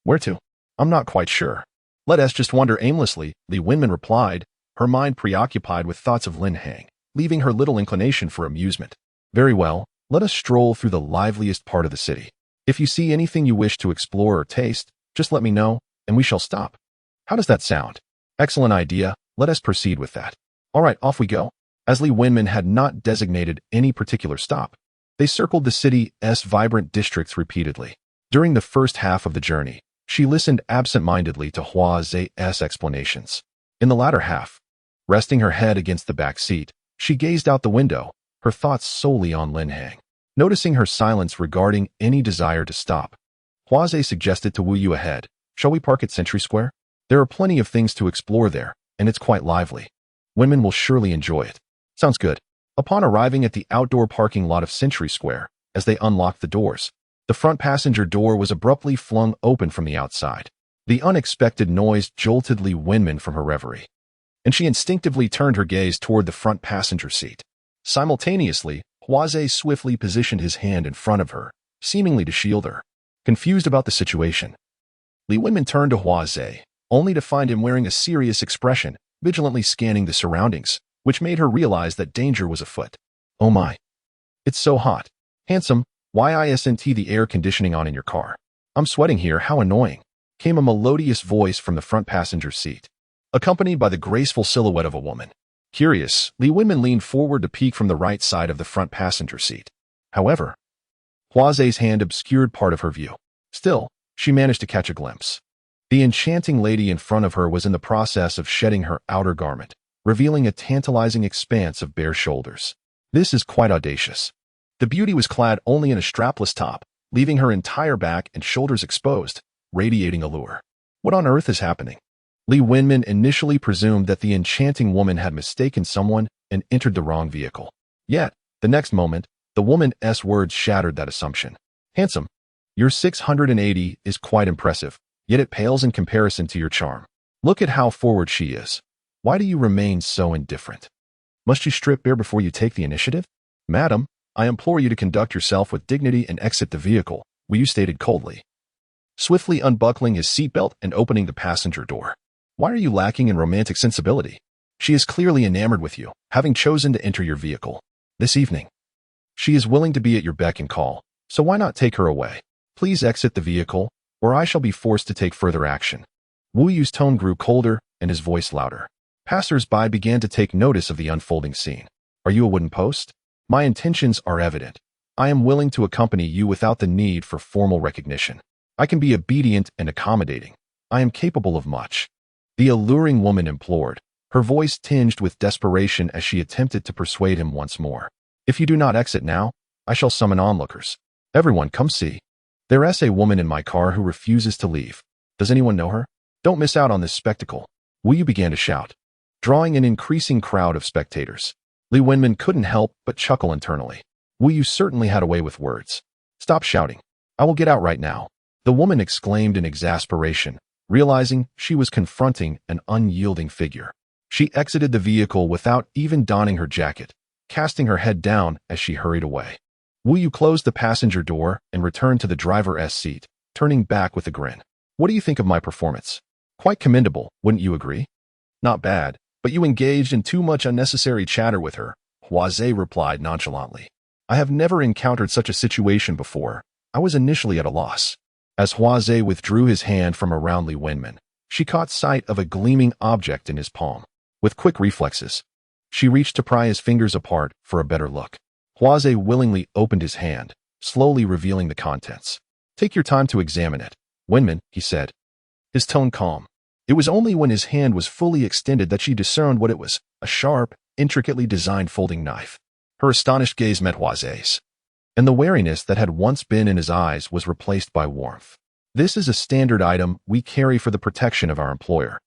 "Where to? I'm not quite sure. Let us just wander aimlessly," Li Wenmin replied, her mind preoccupied with thoughts of Lin Hang, leaving her little inclination for amusement. "Very well, let us stroll through the liveliest part of the city. If you see anything you wish to explore or taste, just let me know, and we shall stop. How does that sound?" "Excellent idea. Let us proceed with that." "All right, off we go." As Li Wenmin had not designated any particular stop, they circled the city's vibrant districts repeatedly. During the first half of the journey, she listened absent-mindedly to Huaze's explanations. In the latter half, resting her head against the back seat, she gazed out the window, her thoughts solely on Lin Hang. Noticing her silence regarding any desire to stop, Huaze suggested to Wu Yu ahead, "Shall we park at Century Square? There are plenty of things to explore there, and it's quite lively. Women will surely enjoy it." "Sounds good." Upon arriving at the outdoor parking lot of Century Square, as they unlocked the doors, the front passenger door was abruptly flung open from the outside. The unexpected noise jolted Li Wenmin from her reverie, and she instinctively turned her gaze toward the front passenger seat. Simultaneously, Huaze swiftly positioned his hand in front of her, seemingly to shield her. Confused about the situation, Li Wenmin turned to Huaze, only to find him wearing a serious expression, vigilantly scanning the surroundings, which made her realize that danger was afoot. "Oh my. It's so hot. Handsome, why isn't the air conditioning on in your car? I'm sweating here, how annoying," came a melodious voice from the front passenger seat, accompanied by the graceful silhouette of a woman. Curious, Li Wenmin leaned forward to peek from the right side of the front passenger seat. However, Huaze's hand obscured part of her view. Still, she managed to catch a glimpse. The enchanting lady in front of her was in the process of shedding her outer garment, revealing a tantalizing expanse of bare shoulders. This is quite audacious. The beauty was clad only in a strapless top, leaving her entire back and shoulders exposed, radiating allure. What on earth is happening? Li Wenmin initially presumed that the enchanting woman had mistaken someone and entered the wrong vehicle. Yet, the next moment, the woman's words shattered that assumption. "Handsome, your 680 is quite impressive, yet it pales in comparison to your charm. Look at how forward she is. Why do you remain so indifferent? Must you strip bare before you take the initiative? Madam, I implore you to conduct yourself with dignity and exit the vehicle," Wu Yu stated coldly, swiftly unbuckling his seatbelt and opening the passenger door. "Why are you lacking in romantic sensibility? She is clearly enamored with you, having chosen to enter your vehicle this evening. She is willing to be at your beck and call, so why not take her away? Please exit the vehicle, or I shall be forced to take further action." Wu Yu's tone grew colder and his voice louder. Passers-by began to take notice of the unfolding scene. "Are you a wooden post? My intentions are evident. I am willing to accompany you without the need for formal recognition. I can be obedient and accommodating. I am capable of much. The alluring woman implored, her voice tinged with desperation as she attempted to persuade him once more. If you do not exit now, I shall summon onlookers. Everyone, come see. There's a woman in my car who refuses to leave. Does anyone know her? Don't miss out on this spectacle. Wu Yu began to shout, drawing an increasing crowd of spectators. Li Wenmin couldn't help but chuckle internally. Wu Yu certainly had a way with words. Stop shouting. I will get out right now. The woman exclaimed in exasperation, realizing she was confronting an unyielding figure. She exited the vehicle without even donning her jacket, casting her head down as she hurried away. Wu Yu closed the passenger door and returned to the driver's seat, turning back with a grin. What do you think of my performance? Quite commendable, wouldn't you agree? Not bad, but you engaged in too much unnecessary chatter with her, Huazhe replied nonchalantly. I have never encountered such a situation before. I was initially at a loss. As Huazhe withdrew his hand from around Li Wenmin, she caught sight of a gleaming object in his palm. With quick reflexes, she reached to pry his fingers apart for a better look. Huazhe willingly opened his hand, slowly revealing the contents. Take your time to examine it, Wenmin, he said, his tone calm. It was only when his hand was fully extended that she discerned what it was, a sharp, intricately designed folding knife. Her astonished gaze met Huazhe's, and the wariness that had once been in his eyes was replaced by warmth. This is a standard item we carry for the protection of our employer.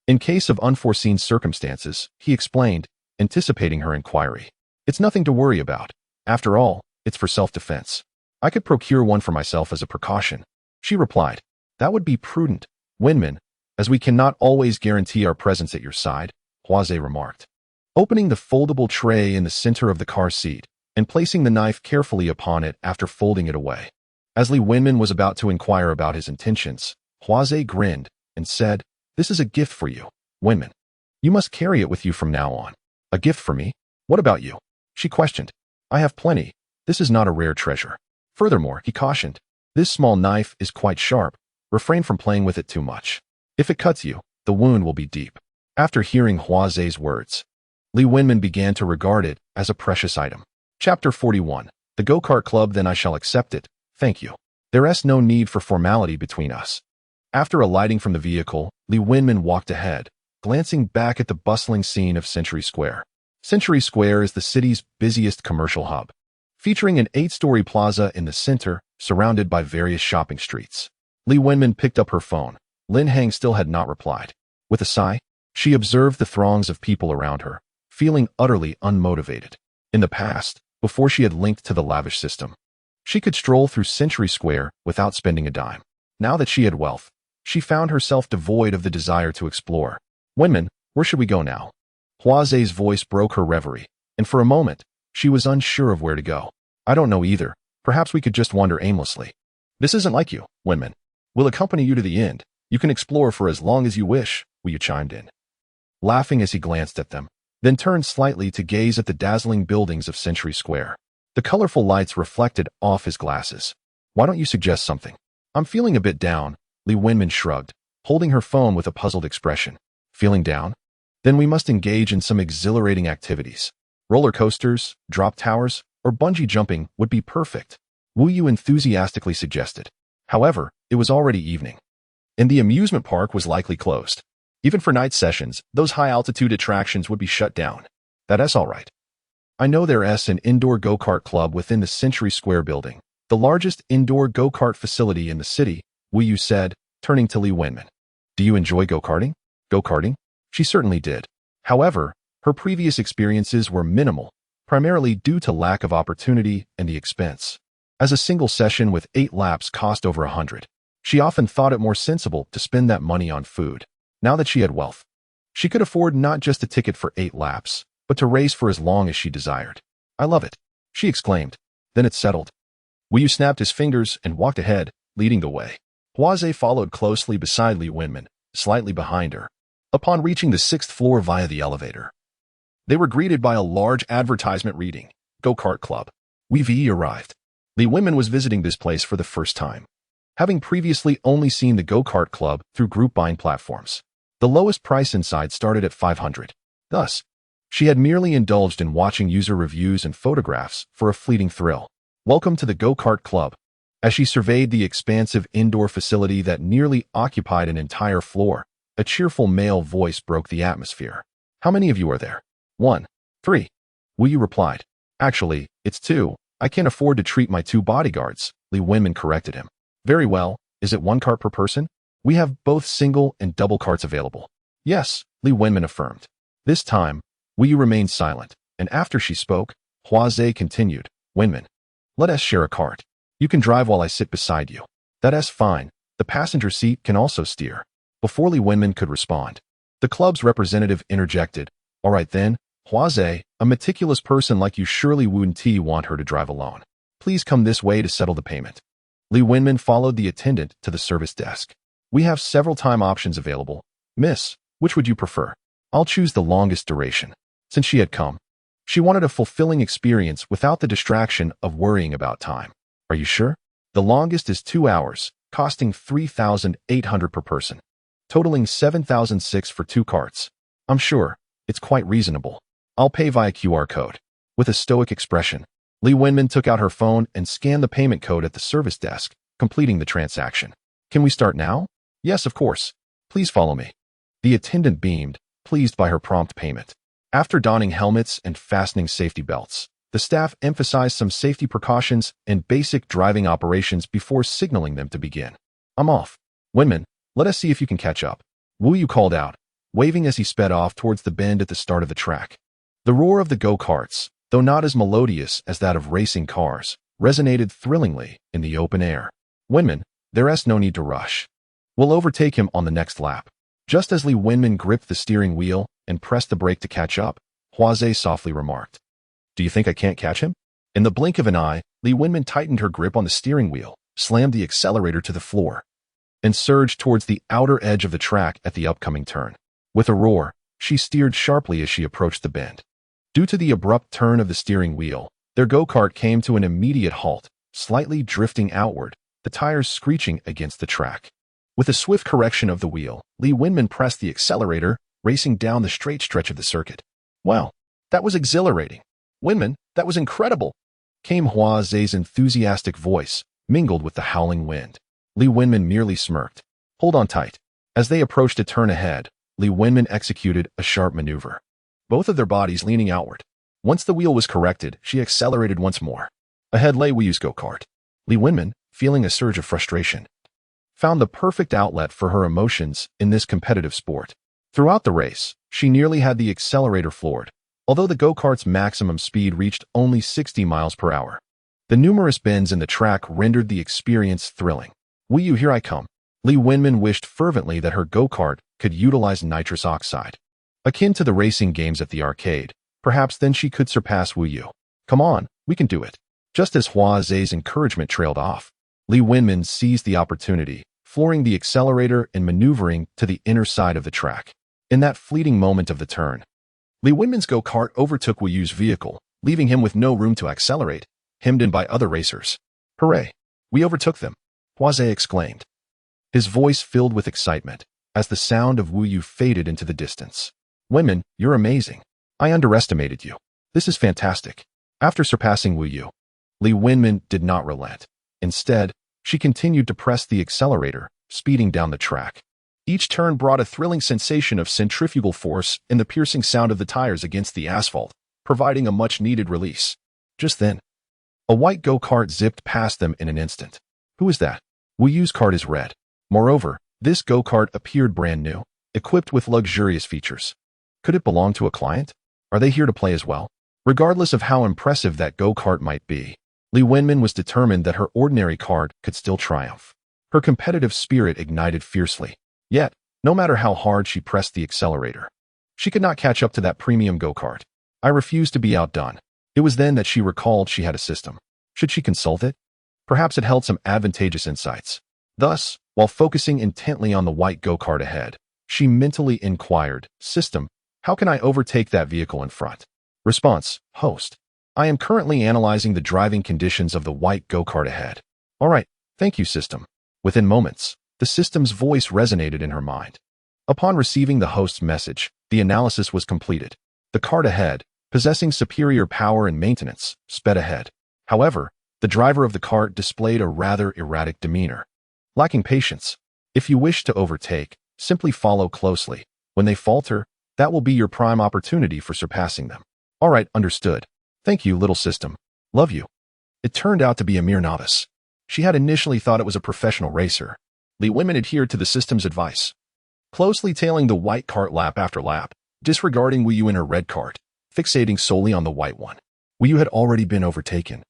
In case of unforeseen circumstances, he explained, anticipating her inquiry. It's nothing to worry about. After all, it's for self-defense. I could procure one for myself as a precaution. She replied, that would be prudent, Wenmin, as we cannot always guarantee our presence at your side, Huazhe remarked. Opening the foldable tray in the center of the car seat and placing the knife carefully upon it after folding it away. As Li Wenmin was about to inquire about his intentions, Huazhe grinned and said, this is a gift for you, Wenmin. You must carry it with you from now on. A gift for me? What about you? She questioned. I have plenty. This is not a rare treasure. Furthermore, he cautioned, this small knife is quite sharp. Refrain from playing with it too much. If it cuts you, the wound will be deep. After hearing Huazhe's words, Li Wenmin began to regard it as a precious item. Chapter 41. The Go-Kart Club. Then I shall accept it, thank you. There's no need for formality between us. After alighting from the vehicle, Li Wenmin walked ahead, glancing back at the bustling scene of Century Square. Century Square is the city's busiest commercial hub, featuring an 8-story plaza in the center, surrounded by various shopping streets. Li Wenmin picked up her phone. Lin Hang still had not replied. With a sigh, she observed the throngs of people around her, feeling utterly unmotivated. In the past, before she had linked to the lavish system, she could stroll through Century Square without spending a dime. Now that she had wealth, she found herself devoid of the desire to explore. Wenmin, where should we go now? Huazhe's voice broke her reverie, and for a moment, she was unsure of where to go. I don't know either. Perhaps we could just wander aimlessly. This isn't like you, Wenmin. We'll accompany you to the end. You can explore for as long as you wish, Wu Yu chimed in, laughing as he glanced at them, then turned slightly to gaze at the dazzling buildings of Century Square. The colorful lights reflected off his glasses. Why don't you suggest something? I'm feeling a bit down, Li Wenmin shrugged, holding her phone with a puzzled expression. Feeling down? Then we must engage in some exhilarating activities. Roller coasters, drop towers, or bungee jumping would be perfect, Wu Yu enthusiastically suggested. However, it was already evening, and the amusement park was likely closed. Even for night sessions, those high-altitude attractions would be shut down. That's all right. I know there's an indoor go-kart club within the Century Square building, the largest indoor go-kart facility in the city, Wu Yu said, turning to Li Wenmin. Do you enjoy go-karting? Go-karting? She certainly did. However, her previous experiences were minimal, primarily due to lack of opportunity and the expense. As a single session with 8 laps cost over 100, she often thought it more sensible to spend that money on food. Now that she had wealth, she could afford not just a ticket for 8 laps, but to race for as long as she desired. I love it, she exclaimed. Then it settled. Wu Yu snapped his fingers and walked ahead, leading the way. Huazhe followed closely beside Li Wenmin, slightly behind her. Upon reaching the 6th floor via the elevator, they were greeted by a large advertisement reading, Go-Kart Club. We've arrived. Li Wenmin was visiting this place for the first time, having previously only seen the Go-Kart Club through group buying platforms. The lowest price inside started at 500. Thus, she had merely indulged in watching user reviews and photographs for a fleeting thrill. Welcome to the Go-Kart Club, As she surveyed the expansive indoor facility that nearly occupied an entire floor, a cheerful male voice broke the atmosphere. "How many of you are there?" "1. 3. Wu Yu replied. "Actually, it's 2. I can't afford to treat my 2 bodyguards," Li Wenmin corrected him. "Very well. Is it 1 cart per person?" "We have both single and double carts available." "Yes," Li Wenmin affirmed. This time, Wu Yu remained silent, and after she spoke, Hua Zhe continued, "Wenmin, let us share a cart. You can drive while I sit beside you." "That's fine. The passenger seat can also steer." Before Li Wenmin could respond, the club's representative interjected, "All right then, Hua Zhe, a meticulous person like you surely wouldn't want her to drive alone. Please come this way to settle the payment." Li Wenmin followed the attendant to the service desk. "We have several time options available. Miss, which would you prefer?" "I'll choose the longest duration." Since she had come, she wanted a fulfilling experience without the distraction of worrying about time. "Are you sure?" "The longest is 2 hours, costing 3,800 per person, totaling 7,006 for 2 carts. I'm sure. It's quite reasonable. I'll pay via QR code." With a stoic expression, Li Wenmin took out her phone and scanned the payment code at the service desk, completing the transaction. "Can we start now?" "Yes, of course. Please follow me." The attendant beamed, pleased by her prompt payment. After donning helmets and fastening safety belts, the staff emphasized some safety precautions and basic driving operations before signaling them to begin. "I'm off. Wenmin, let us see if you can catch up," Wu Yu called out, waving as he sped off towards the bend at the start of the track. The roar of the go-karts, though not as melodious as that of racing cars, resonated thrillingly in the open air. "Wenmin, there's no need to rush. We'll overtake him on the next lap." Just as Li Wenmin gripped the steering wheel and pressed the brake to catch up, Hua Zhe softly remarked, "Do you think I can't catch him?" In the blink of an eye, Li Wenmin tightened her grip on the steering wheel, slammed the accelerator to the floor, and surged towards the outer edge of the track at the upcoming turn. With a roar, she steered sharply as she approached the bend. Due to the abrupt turn of the steering wheel, their go-kart came to an immediate halt, slightly drifting outward, the tires screeching against the track. With a swift correction of the wheel, Li Wenmin pressed the accelerator, racing down the straight stretch of the circuit. "Wow, that was exhilarating. Wenmin, that was incredible," came Hua Zhe's enthusiastic voice, mingled with the howling wind. Li Wenmin merely smirked. "Hold on tight." As they approached a turn ahead, Li Wenmin executed a sharp maneuver, both of their bodies leaning outward. Once the wheel was corrected, she accelerated once more. Ahead lay Wu Yu's go-kart. Li Wenmin, feeling a surge of frustration, found the perfect outlet for her emotions in this competitive sport. Throughout the race, she nearly had the accelerator floored, although the go-kart's maximum speed reached only 60 miles per hour. The numerous bends in the track rendered the experience thrilling. "Wu Yu, here I come." Li Wenmin wished fervently that her go-kart could utilize nitrous oxide, akin to the racing games at the arcade. Perhaps then she could surpass Wu Yu. "Come on, we can do it." Just as Hua Zhe's encouragement trailed off, Li Wenmin seized the opportunity, flooring the accelerator and maneuvering to the inner side of the track. In that fleeting moment of the turn, Li Wenmin's go-kart overtook Wu Yu's vehicle, leaving him with no room to accelerate, hemmed in by other racers. "Hooray! We overtook them!" Hua Zhe exclaimed, his voice filled with excitement, as the sound of Wu Yu faded into the distance. "Wenmin, you're amazing. I underestimated you. This is fantastic." After surpassing Wu Yu, Li Wenmin did not relent. Instead, she continued to press the accelerator, speeding down the track. Each turn brought a thrilling sensation of centrifugal force and the piercing sound of the tires against the asphalt, providing a much-needed release. Just then, a white go-kart zipped past them in an instant. "Who is that?" "Wu Yu's kart is red." Moreover, this go-kart appeared brand new, equipped with luxurious features. Could it belong to a client? Are they here to play as well? Regardless of how impressive that go-kart might be, Li Wenmin was determined that her ordinary kart could still triumph. Her competitive spirit ignited fiercely. Yet, no matter how hard she pressed the accelerator, she could not catch up to that premium go-kart. I refused to be outdone. It was then that she recalled she had a system. Should she consult it? Perhaps it held some advantageous insights. Thus, while focusing intently on the white go-kart ahead, she mentally inquired, "System, how can I overtake that vehicle in front?" Response, "Host, I am currently analyzing the driving conditions of the white go-kart ahead." "All right, thank you, system." Within moments, the system's voice resonated in her mind. Upon receiving the host's message, the analysis was completed. The kart ahead, possessing superior power and maintenance, sped ahead. However, The driver of the cart displayed a rather erratic demeanor, lacking patience. If you wish to overtake, simply follow closely. When they falter, that will be your prime opportunity for surpassing them. All right, understood. Thank you, little system. Love you. It turned out to be a mere novice. She had initially thought it was a professional racer. Li Wenmin adhered to the system's advice, closely tailing the white cart lap after lap, disregarding Wu Yu in her red cart, fixating solely on the white one. Wu Yu had already been overtaken,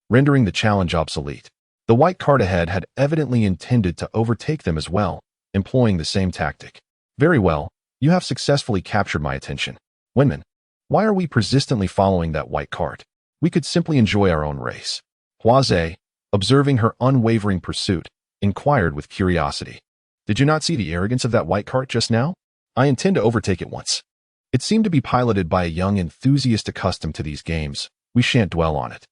rendering the challenge obsolete. The white cart ahead had evidently intended to overtake them as well, employing the same tactic. Very well, you have successfully captured my attention. Wenmin, why are we persistently following that white cart? We could simply enjoy our own race. Hua Zhe, observing her unwavering pursuit, inquired with curiosity. Did you not see the arrogance of that white cart just now? I intend to overtake it once. It seemed to be piloted by a young enthusiast accustomed to these games. We shan't dwell on it.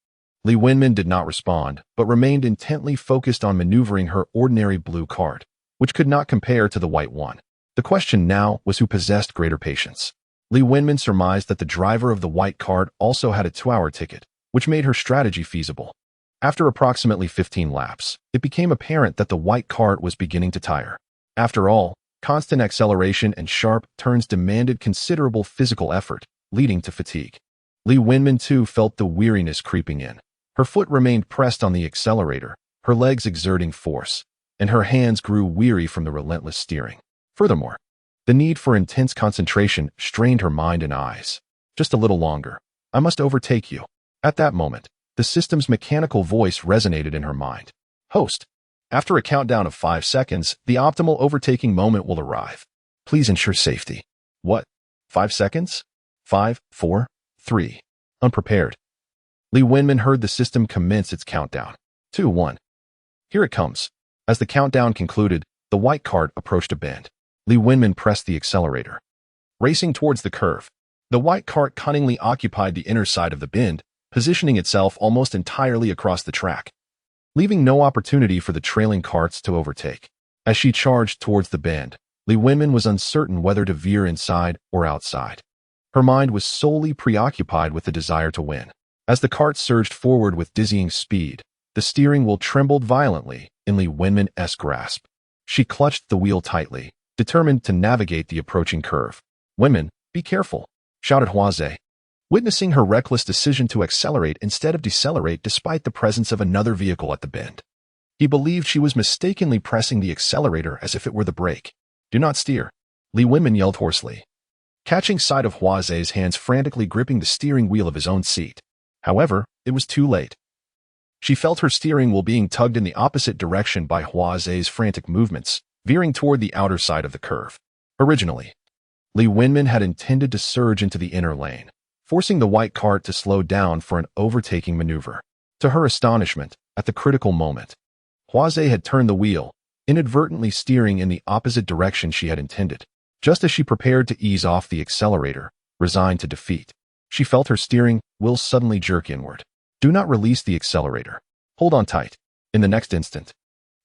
Li Wenmin did not respond, but remained intently focused on maneuvering her ordinary blue cart, which could not compare to the white one. The question now was who possessed greater patience. Li Wenmin surmised that the driver of the white cart also had a 2-hour ticket, which made her strategy feasible. After approximately 15 laps, it became apparent that the white cart was beginning to tire. After all, constant acceleration and sharp turns demanded considerable physical effort, leading to fatigue. Li Wenmin too felt the weariness creeping in. Her foot remained pressed on the accelerator, her legs exerting force, and her hands grew weary from the relentless steering. Furthermore, the need for intense concentration strained her mind and eyes. Just a little longer. I must overtake you. At that moment, the system's mechanical voice resonated in her mind. Host, after a countdown of 5 seconds, the optimal overtaking moment will arrive. Please ensure safety. What? 5 seconds? 5, 4, 3. Unprepared. Li Wenmin heard the system commence its countdown. 2, 1. Here it comes. As the countdown concluded, the white cart approached a bend. Li Wenmin pressed the accelerator, racing towards the curve. The white cart cunningly occupied the inner side of the bend, positioning itself almost entirely across the track, leaving no opportunity for the trailing carts to overtake. As she charged towards the bend, Li Wenmin was uncertain whether to veer inside or outside. Her mind was solely preoccupied with the desire to win. As the cart surged forward with dizzying speed, the steering wheel trembled violently in Li Wenmin's grasp. She clutched the wheel tightly, determined to navigate the approaching curve. Wenmin, be careful, shouted Hua Zhe, witnessing her reckless decision to accelerate instead of decelerate despite the presence of another vehicle at the bend. He believed she was mistakenly pressing the accelerator as if it were the brake. Do not steer, Li Wenmin yelled hoarsely, catching sight of Hua Zhe's hands frantically gripping the steering wheel of his own seat. However, it was too late. She felt her steering wheel being tugged in the opposite direction by Hua Zhe's frantic movements, veering toward the outer side of the curve. Originally, Li Wenmin had intended to surge into the inner lane, forcing the white cart to slow down for an overtaking maneuver. To her astonishment, at the critical moment, Hua Zhe had turned the wheel, inadvertently steering in the opposite direction she had intended. Just as she prepared to ease off the accelerator, resigned to defeat, she felt her steering wheel suddenly jerk inward. Do not release the accelerator. Hold on tight. In the next instant,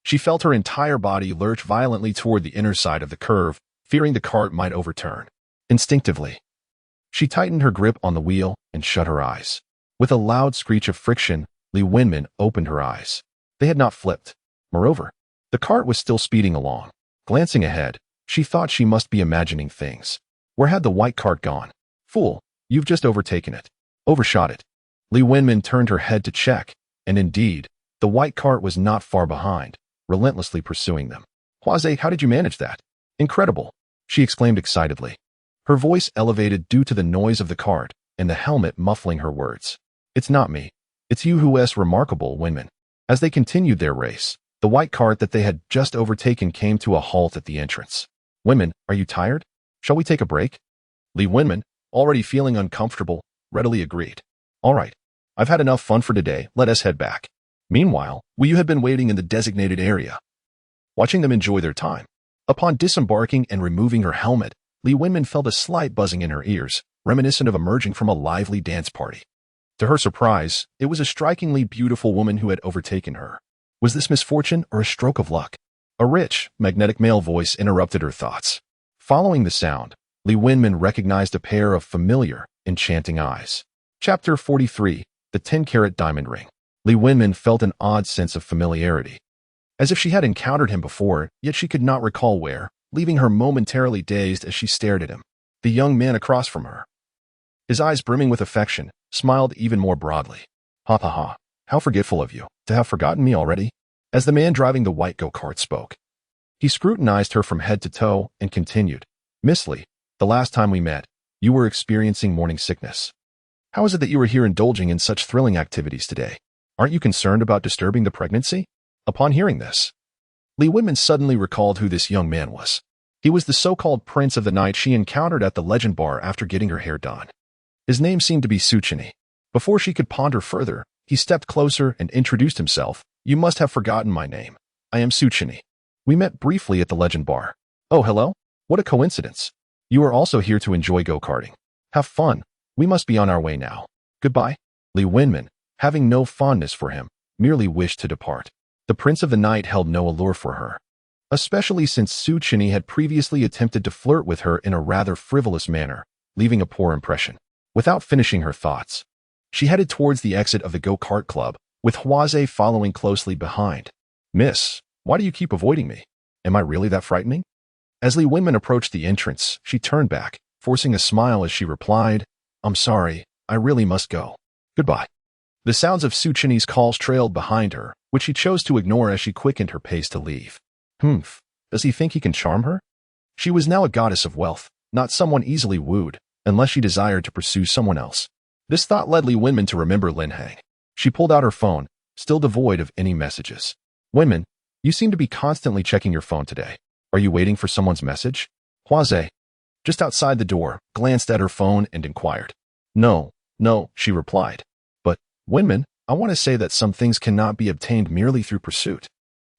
she felt her entire body lurch violently toward the inner side of the curve, fearing the cart might overturn. Instinctively, she tightened her grip on the wheel and shut her eyes. With a loud screech of friction, Li Wenmin opened her eyes. They had not flipped. Moreover, the cart was still speeding along. Glancing ahead, she thought she must be imagining things. Where had the white cart gone? Fool, you've just overtaken it. Overshot it. Li Wenmin turned her head to check, and indeed, the white cart was not far behind, relentlessly pursuing them. Hua Zhe, how did you manage that? Incredible, she exclaimed excitedly, her voice elevated due to the noise of the cart and the helmet muffling her words. It's not me. It's you who's remarkable, Wenmin. As they continued their race, the white cart that they had just overtaken came to a halt at the entrance. Wenmin, are you tired? Shall we take a break? Li Wenmin, already feeling uncomfortable, readily agreed. All right, I've had enough fun for today, let us head back. Meanwhile, Wu Yu had been waiting in the designated area, watching them enjoy their time. Upon disembarking and removing her helmet, Li Wenmin felt a slight buzzing in her ears, reminiscent of emerging from a lively dance party. To her surprise, it was a strikingly beautiful woman who had overtaken her. Was this misfortune or a stroke of luck? A rich, magnetic male voice interrupted her thoughts. Following the sound, Li Wenmin recognized a pair of familiar, enchanting eyes. Chapter 43, The 10-Carat Diamond Ring. Li Wenmin felt an odd sense of familiarity, as if she had encountered him before, yet she could not recall where, leaving her momentarily dazed as she stared at him. The young man across from her, his eyes brimming with affection, smiled even more broadly. Ha ha ha, how forgetful of you, to have forgotten me already? As the man driving the white go-kart spoke, he scrutinized her from head to toe and continued, Miss Li, the last time we met, you were experiencing morning sickness. How is it that you are here indulging in such thrilling activities today? Aren't you concerned about disturbing the pregnancy? Upon hearing this, Li Wenmin suddenly recalled who this young man was. He was the so-called prince of the night she encountered at the Legend Bar after getting her hair done. His name seemed to be Suchini. Before she could ponder further, he stepped closer and introduced himself. You must have forgotten my name. I am Suchini. We met briefly at the Legend Bar. Oh, hello? What a coincidence. You are also here to enjoy go-karting. Have fun. We must be on our way now. Goodbye. Li Wenmin, having no fondness for him, merely wished to depart. The Prince of the Night held no allure for her, especially since Suchini had previously attempted to flirt with her in a rather frivolous manner, leaving a poor impression. Without finishing her thoughts, she headed towards the exit of the go-kart club, with Huaze following closely behind. Miss, why do you keep avoiding me? Am I really that frightening? As Li Wenmin approached the entrance, she turned back, forcing a smile as she replied, I'm sorry, I really must go. Goodbye. The sounds of Suchini's calls trailed behind her, which she chose to ignore as she quickened her pace to leave. Does he think he can charm her? She was now a goddess of wealth, not someone easily wooed, unless she desired to pursue someone else. This thought led Li Wenmin to remember Lin Hang. She pulled out her phone, still devoid of any messages. Wenmin, you seem to be constantly checking your phone today. Are you waiting for someone's message? Huaze, just outside the door, glanced at her phone and inquired. No, she replied. But, Wenmin, I want to say that some things cannot be obtained merely through pursuit.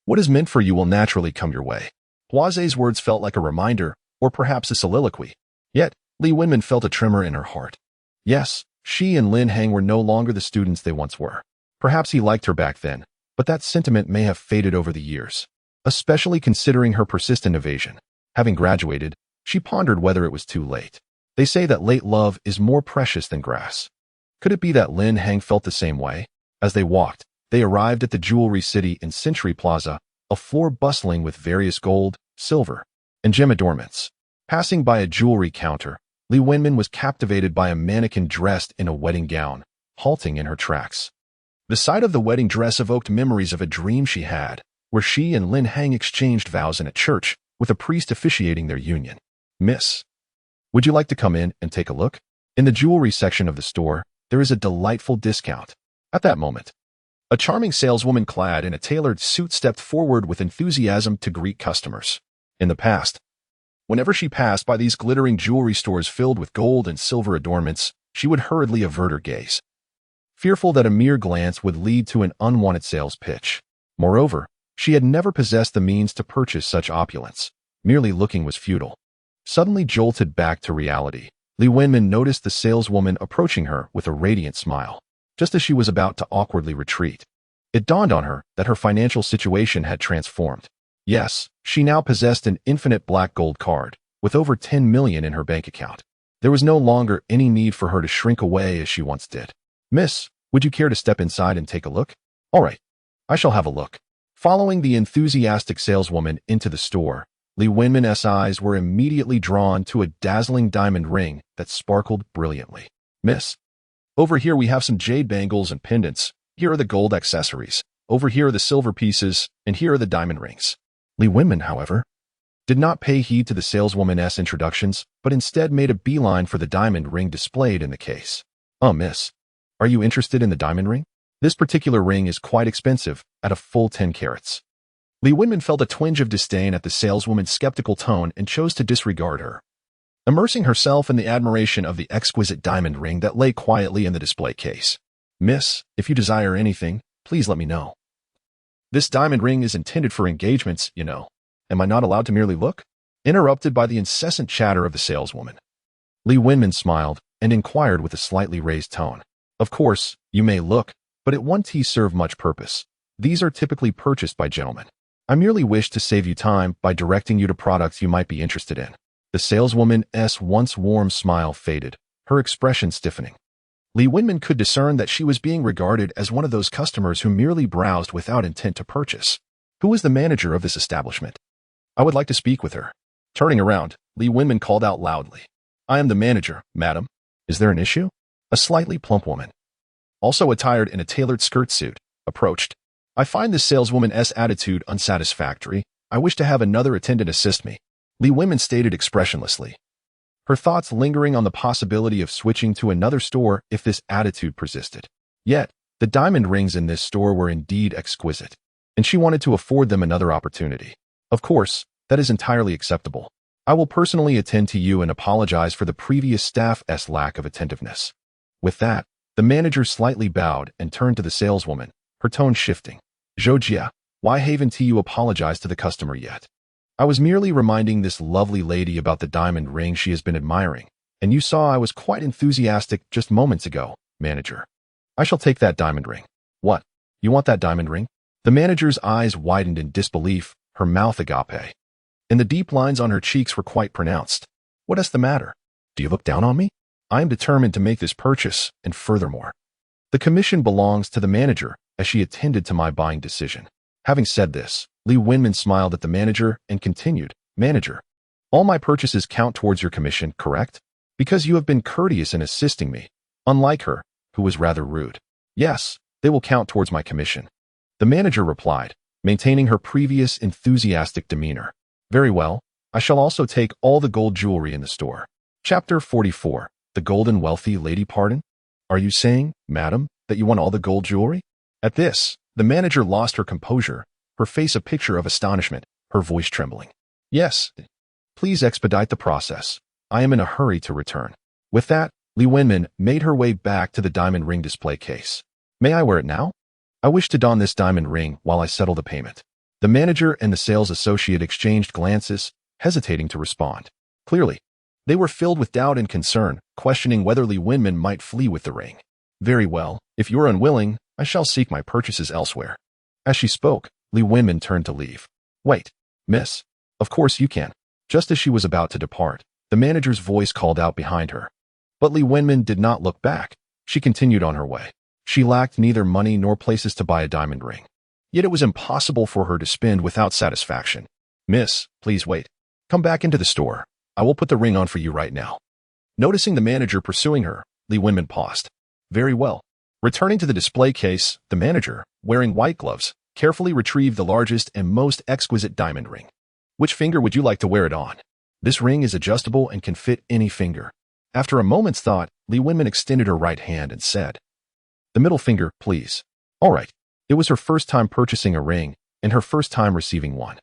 What is meant for you will naturally come your way. Huaze's words felt like a reminder, or perhaps a soliloquy. Yet, Li Wenmin felt a tremor in her heart. Yes, she and Lin Hang were no longer the students they once were. Perhaps he liked her back then, but that sentiment may have faded over the years, especially considering her persistent evasion. Having graduated, she pondered whether it was too late. They say that late love is more precious than grass. Could it be that Lin Hang felt the same way? As they walked, they arrived at the jewelry city in Century Plaza, a floor bustling with various gold, silver, and gem adornments. Passing by a jewelry counter, Li Wenmin was captivated by a mannequin dressed in a wedding gown, halting in her tracks. The sight of the wedding dress evoked memories of a dream she had, where she and Lin Hang exchanged vows in a church, with a priest officiating their union. Miss, would you like to come in and take a look? In the jewelry section of the store, there is a delightful discount. At that moment, a charming saleswoman clad in a tailored suit stepped forward with enthusiasm to greet customers. In the past, whenever she passed by these glittering jewelry stores filled with gold and silver adornments, she would hurriedly avert her gaze, fearful that a mere glance would lead to an unwanted sales pitch. Moreover, she had never possessed the means to purchase such opulence. Merely looking was futile. Suddenly jolted back to reality, Li Wenmin noticed the saleswoman approaching her with a radiant smile, just as she was about to awkwardly retreat. It dawned on her that her financial situation had transformed. Yes, she now possessed an infinite black gold card, with over 10 million in her bank account. There was no longer any need for her to shrink away as she once did. Miss, would you care to step inside and take a look? All right, I shall have a look. Following the enthusiastic saleswoman into the store, Li Wenmin's eyes were immediately drawn to a dazzling diamond ring that sparkled brilliantly. Miss, over here we have some jade bangles and pendants. Here are the gold accessories. Over here are the silver pieces, and here are the diamond rings. Li Wenmin, however, did not pay heed to the saleswoman's introductions, but instead made a beeline for the diamond ring displayed in the case. Miss, are you interested in the diamond ring? This particular ring is quite expensive, at a full 10 carats. Li Wenmin felt a twinge of disdain at the saleswoman's skeptical tone and chose to disregard her, immersing herself in the admiration of the exquisite diamond ring that lay quietly in the display case. Miss, if you desire anything, please let me know. This diamond ring is intended for engagements, you know. Am I not allowed to merely look? Interrupted by the incessant chatter of the saleswoman, Li Wenmin smiled and inquired with a slightly raised tone. Of course, you may look, but it won't serve much purpose. These are typically purchased by gentlemen. I merely wish to save you time by directing you to products you might be interested in. The saleswoman's once warm smile faded, her expression stiffening. Li Wenmin could discern that she was being regarded as one of those customers who merely browsed without intent to purchase. Who was the manager of this establishment? I would like to speak with her. Turning around, Li Wenmin called out loudly. I am the manager, madam. Is there an issue? A slightly plump woman, also attired in a tailored skirt suit, approached. I find this saleswoman's attitude unsatisfactory. I wish to have another attendant assist me. Li Wenmin stated expressionlessly, her thoughts lingering on the possibility of switching to another store if this attitude persisted. Yet, the diamond rings in this store were indeed exquisite, and she wanted to afford them another opportunity. Of course, that is entirely acceptable. I will personally attend to you and apologize for the previous staff's lack of attentiveness. With that, the manager slightly bowed and turned to the saleswoman, her tone shifting. Zhou, why haven't you apologized to the customer yet? I was merely reminding this lovely lady about the diamond ring she has been admiring, and you saw I was quite enthusiastic just moments ago, manager. I shall take that diamond ring. What? You want that diamond ring? The manager's eyes widened in disbelief, her mouth agape, and the deep lines on her cheeks were quite pronounced. What is the matter? Do you look down on me? I am determined to make this purchase, and furthermore, the commission belongs to the manager, as she attended to my buying decision. Having said this, Li Wenmin smiled at the manager and continued, Manager, all my purchases count towards your commission, correct? Because you have been courteous in assisting me, unlike her, who was rather rude. Yes, they will count towards my commission. The manager replied, maintaining her previous enthusiastic demeanor. Very well, I shall also take all the gold jewelry in the store. Chapter 44. The Golden Wealthy Lady. Pardon? Are you saying, madam, that you want all the gold jewelry? At this, the manager lost her composure, her face a picture of astonishment, her voice trembling. Yes. Please expedite the process. I am in a hurry to return. With that, Li Wenmin made her way back to the diamond ring display case. May I wear it now? I wish to don this diamond ring while I settle the payment. The manager and the sales associate exchanged glances, hesitating to respond. Clearly, they were filled with doubt and concern, questioning whether Li Wenmin might flee with the ring. Very well, if you are unwilling, I shall seek my purchases elsewhere. As she spoke, Li Wenmin turned to leave. Wait, miss. Of course you can. Just as she was about to depart, the manager's voice called out behind her. But Li Wenmin did not look back. She continued on her way. She lacked neither money nor places to buy a diamond ring. Yet it was impossible for her to spend without satisfaction. Miss, please wait. Come back into the store. I will put the ring on for you right now. Noticing the manager pursuing her, Li Wenmin paused. Very well. Returning to the display case, the manager, wearing white gloves, carefully retrieved the largest and most exquisite diamond ring. Which finger would you like to wear it on? This ring is adjustable and can fit any finger. After a moment's thought, Li Wenmin extended her right hand and said, the middle finger, please. All right. It was her first time purchasing a ring, and her first time receiving one.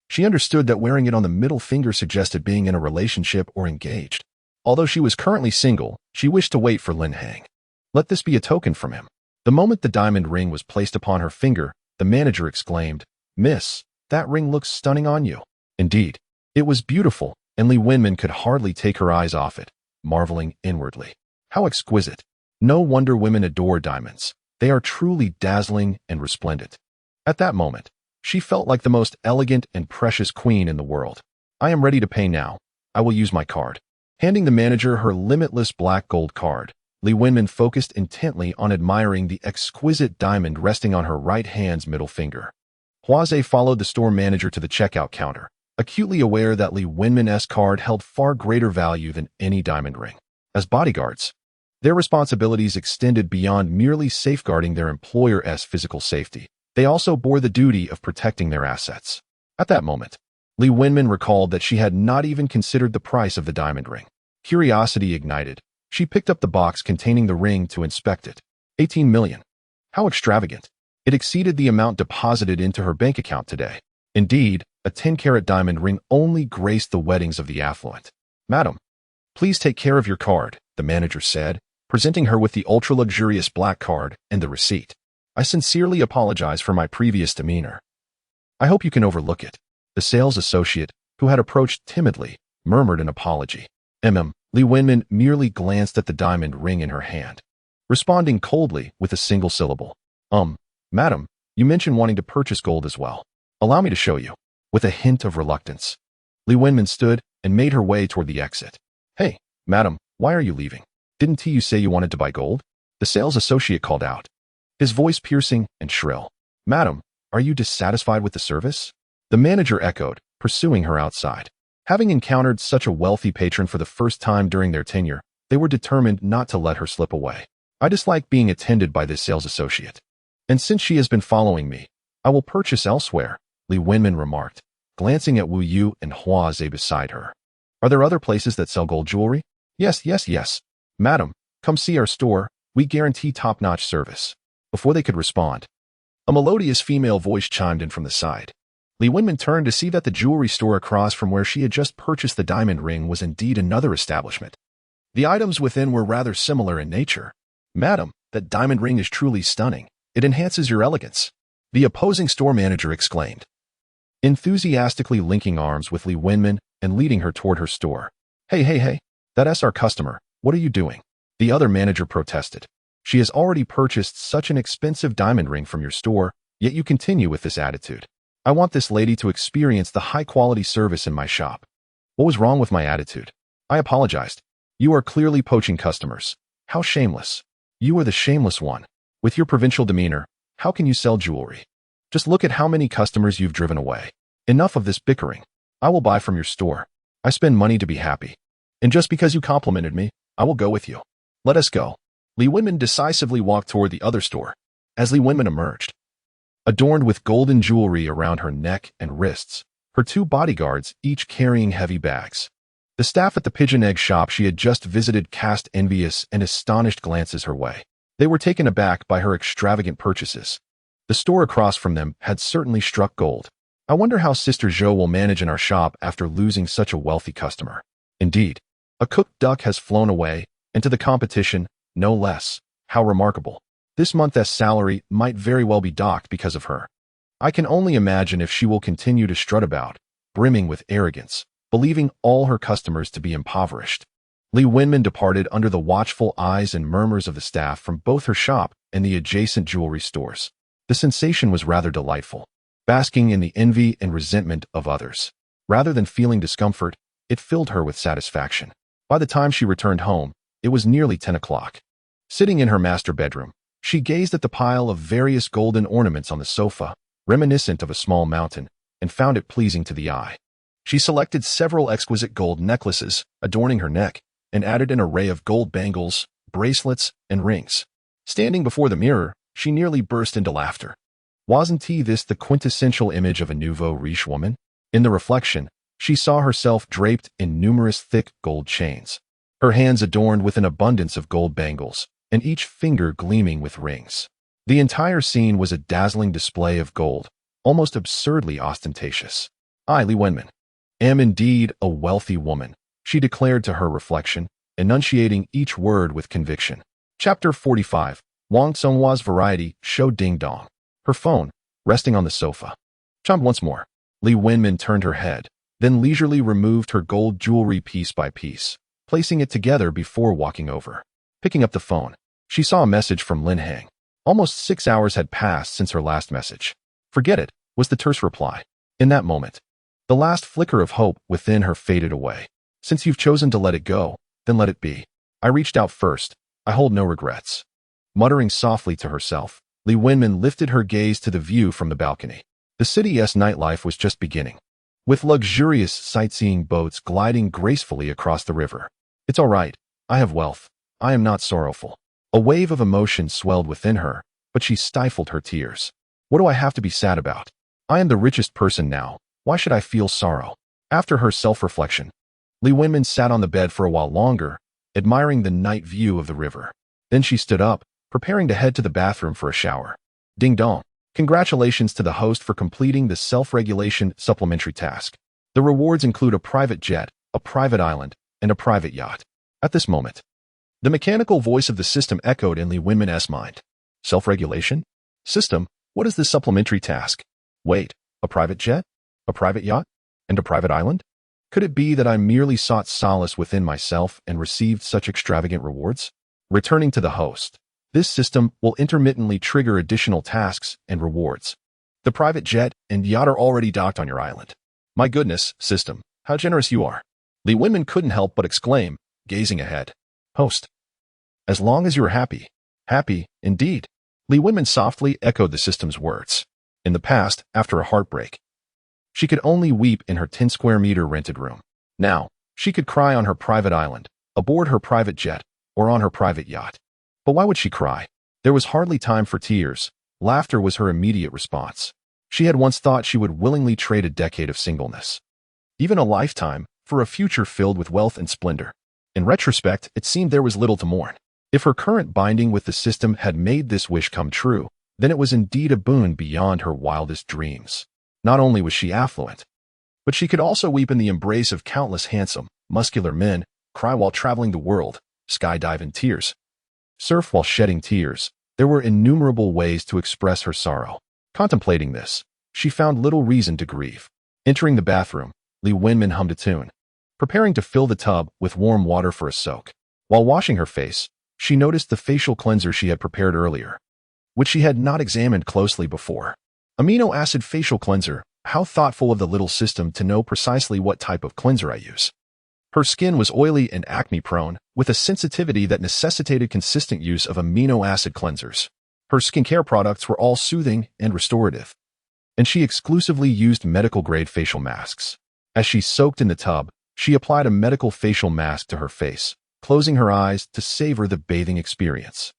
She understood that wearing it on the middle finger suggested being in a relationship or engaged. Although she was currently single, she wished to wait for Lin Hang. Let this be a token from him. The moment the diamond ring was placed upon her finger, the manager exclaimed, Miss, that ring looks stunning on you. Indeed, it was beautiful, and Li Wenmin could hardly take her eyes off it, marveling inwardly. How exquisite. No wonder women adore diamonds. They are truly dazzling and resplendent. At that moment, she felt like the most elegant and precious queen in the world. I am ready to pay now. I will use my card. Handing the manager her limitless black gold card, Li Wenmin focused intently on admiring the exquisite diamond resting on her right hand's middle finger. Huaze followed the store manager to the checkout counter, acutely aware that Li Wenmin's card held far greater value than any diamond ring. As bodyguards, their responsibilities extended beyond merely safeguarding their employer's physical safety. They also bore the duty of protecting their assets. At that moment, Li Wenmin recalled that she had not even considered the price of the diamond ring. Curiosity ignited. She picked up the box containing the ring to inspect it. 18 million. How extravagant. It exceeded the amount deposited into her bank account today. Indeed, a 10-carat diamond ring only graced the weddings of the affluent. Madam, please take care of your card, the manager said, presenting her with the ultra-luxurious black card and the receipt. I sincerely apologize for my previous demeanor. I hope you can overlook it. The sales associate, who had approached timidly, murmured an apology. Li Wenmin merely glanced at the diamond ring in her hand, responding coldly with a single syllable. Madam, you mentioned wanting to purchase gold as well. Allow me to show you. With a hint of reluctance, Li Wenmin stood and made her way toward the exit. Hey, madam, why are you leaving? Didn't you say you wanted to buy gold? The sales associate called out, his voice piercing and shrill. Madam, are you dissatisfied with the service? The manager echoed, pursuing her outside. Having encountered such a wealthy patron for the first time during their tenure, they were determined not to let her slip away. I dislike being attended by this sales associate. And since she has been following me, I will purchase elsewhere, Li Wenmin remarked, glancing at Wu Yu and Hua Zhe beside her. Are there other places that sell gold jewelry? Yes. Madam, come see our store. We guarantee top-notch service. Before they could respond, a melodious female voice chimed in from the side. Li Wenmin turned to see that the jewelry store across from where she had just purchased the diamond ring was indeed another establishment. The items within were rather similar in nature. Madam, that diamond ring is truly stunning. It enhances your elegance, the opposing store manager exclaimed, enthusiastically linking arms with Li Wenmin and leading her toward her store. Hey, that's our customer. What are you doing? The other manager protested. She has already purchased such an expensive diamond ring from your store, yet you continue with this attitude. I want this lady to experience the high-quality service in my shop. What was wrong with my attitude? I apologized. You are clearly poaching customers. How shameless. You are the shameless one. With your provincial demeanor, how can you sell jewelry? Just look at how many customers you've driven away. Enough of this bickering. I will buy from your store. I spend money to be happy. And just because you complimented me, I will go with you. Let us go. Li Wenmin decisively walked toward the other store. As Li Wenmin emerged, adorned with golden jewelry around her neck and wrists, her two bodyguards each carrying heavy bags. The staff at the pigeon egg shop she had just visited cast envious and astonished glances her way. They were taken aback by her extravagant purchases. The store across from them had certainly struck gold. I wonder how Sister Zhou will manage in our shop after losing such a wealthy customer. Indeed, a cooked duck has flown away, and to the competition, no less. How remarkable. This month's salary might very well be docked because of her. I can only imagine if she will continue to strut about, brimming with arrogance, believing all her customers to be impoverished. Li Wenmin departed under the watchful eyes and murmurs of the staff from both her shop and the adjacent jewelry stores. The sensation was rather delightful, basking in the envy and resentment of others. Rather than feeling discomfort, it filled her with satisfaction. By the time she returned home, it was nearly 10 o'clock. Sitting in her master bedroom, she gazed at the pile of various golden ornaments on the sofa, reminiscent of a small mountain, and found it pleasing to the eye. She selected several exquisite gold necklaces adorning her neck and added an array of gold bangles, bracelets, and rings. Standing before the mirror, she nearly burst into laughter. Wasn't this the quintessential image of a nouveau riche woman? In the reflection, she saw herself draped in numerous thick gold chains, her hands adorned with an abundance of gold bangles, and each finger gleaming with rings. The entire scene was a dazzling display of gold, almost absurdly ostentatious. I, Li Wenmin, am indeed a wealthy woman, she declared to her reflection, enunciating each word with conviction. Chapter 45. Wang Tsonghua's Variety Show Ding Dong. Her phone, resting on the sofa, chimed once more. Li Wenmin turned her head, then leisurely removed her gold jewelry piece by piece, placing it together before walking over. Picking up the phone, she saw a message from Lin Hang. Almost 6 hours had passed since her last message. Forget it, was the terse reply. In that moment, the last flicker of hope within her faded away. Since you've chosen to let it go, then let it be. I reached out first. I hold no regrets. Muttering softly to herself, Li Wenmin lifted her gaze to the view from the balcony. The city's nightlife was just beginning, with luxurious sightseeing boats gliding gracefully across the river. It's all right. I have wealth. I am not sorrowful. A wave of emotion swelled within her, but she stifled her tears. What do I have to be sad about? I am the richest person now. Why should I feel sorrow? After her self-reflection, Li Wenmin sat on the bed for a while longer, admiring the night view of the river. Then she stood up, preparing to head to the bathroom for a shower. Ding dong. Congratulations to the host for completing the self-regulation supplementary task. The rewards include a private jet, a private island, and a private yacht. At this moment, the mechanical voice of the system echoed in Li Wenmin's mind. Self-regulation? System, what is this supplementary task? Wait, a private jet? A private yacht? And a private island? Could it be that I merely sought solace within myself and received such extravagant rewards? Returning to the host, this system will intermittently trigger additional tasks and rewards. The private jet and yacht are already docked on your island. My goodness, system, how generous you are. Li Wenmin couldn't help but exclaim, gazing ahead. Host. As long as you're happy, Happy, indeed. Lee Winman softly echoed the system's words. In the past, after a heartbreak, she could only weep in her 10-square-meter rented room. Now, she could cry on her private island, aboard her private jet, or on her private yacht. But why would she cry? There was hardly time for tears. Laughter was her immediate response. She had once thought she would willingly trade a decade of singleness, even a lifetime, for a future filled with wealth and splendor. In retrospect, it seemed there was little to mourn. If her current binding with the system had made this wish come true, then it was indeed a boon beyond her wildest dreams. Not only was she affluent, but she could also weep in the embrace of countless handsome, muscular men, cry while traveling the world, skydive in tears, surf while shedding tears. There were innumerable ways to express her sorrow. Contemplating this, she found little reason to grieve. Entering the bathroom, Lee Winman hummed a tune, preparing to fill the tub with warm water for a soak. While washing her face, she noticed the facial cleanser she had prepared earlier, which she had not examined closely before. Amino acid facial cleanser. How thoughtful of the little system to know precisely what type of cleanser I use. Her skin was oily and acne-prone, with a sensitivity that necessitated consistent use of amino acid cleansers. Her skincare products were all soothing and restorative, and she exclusively used medical-grade facial masks. As she soaked in the tub, she applied a medical facial mask to her face, closing her eyes to savor the bathing experience.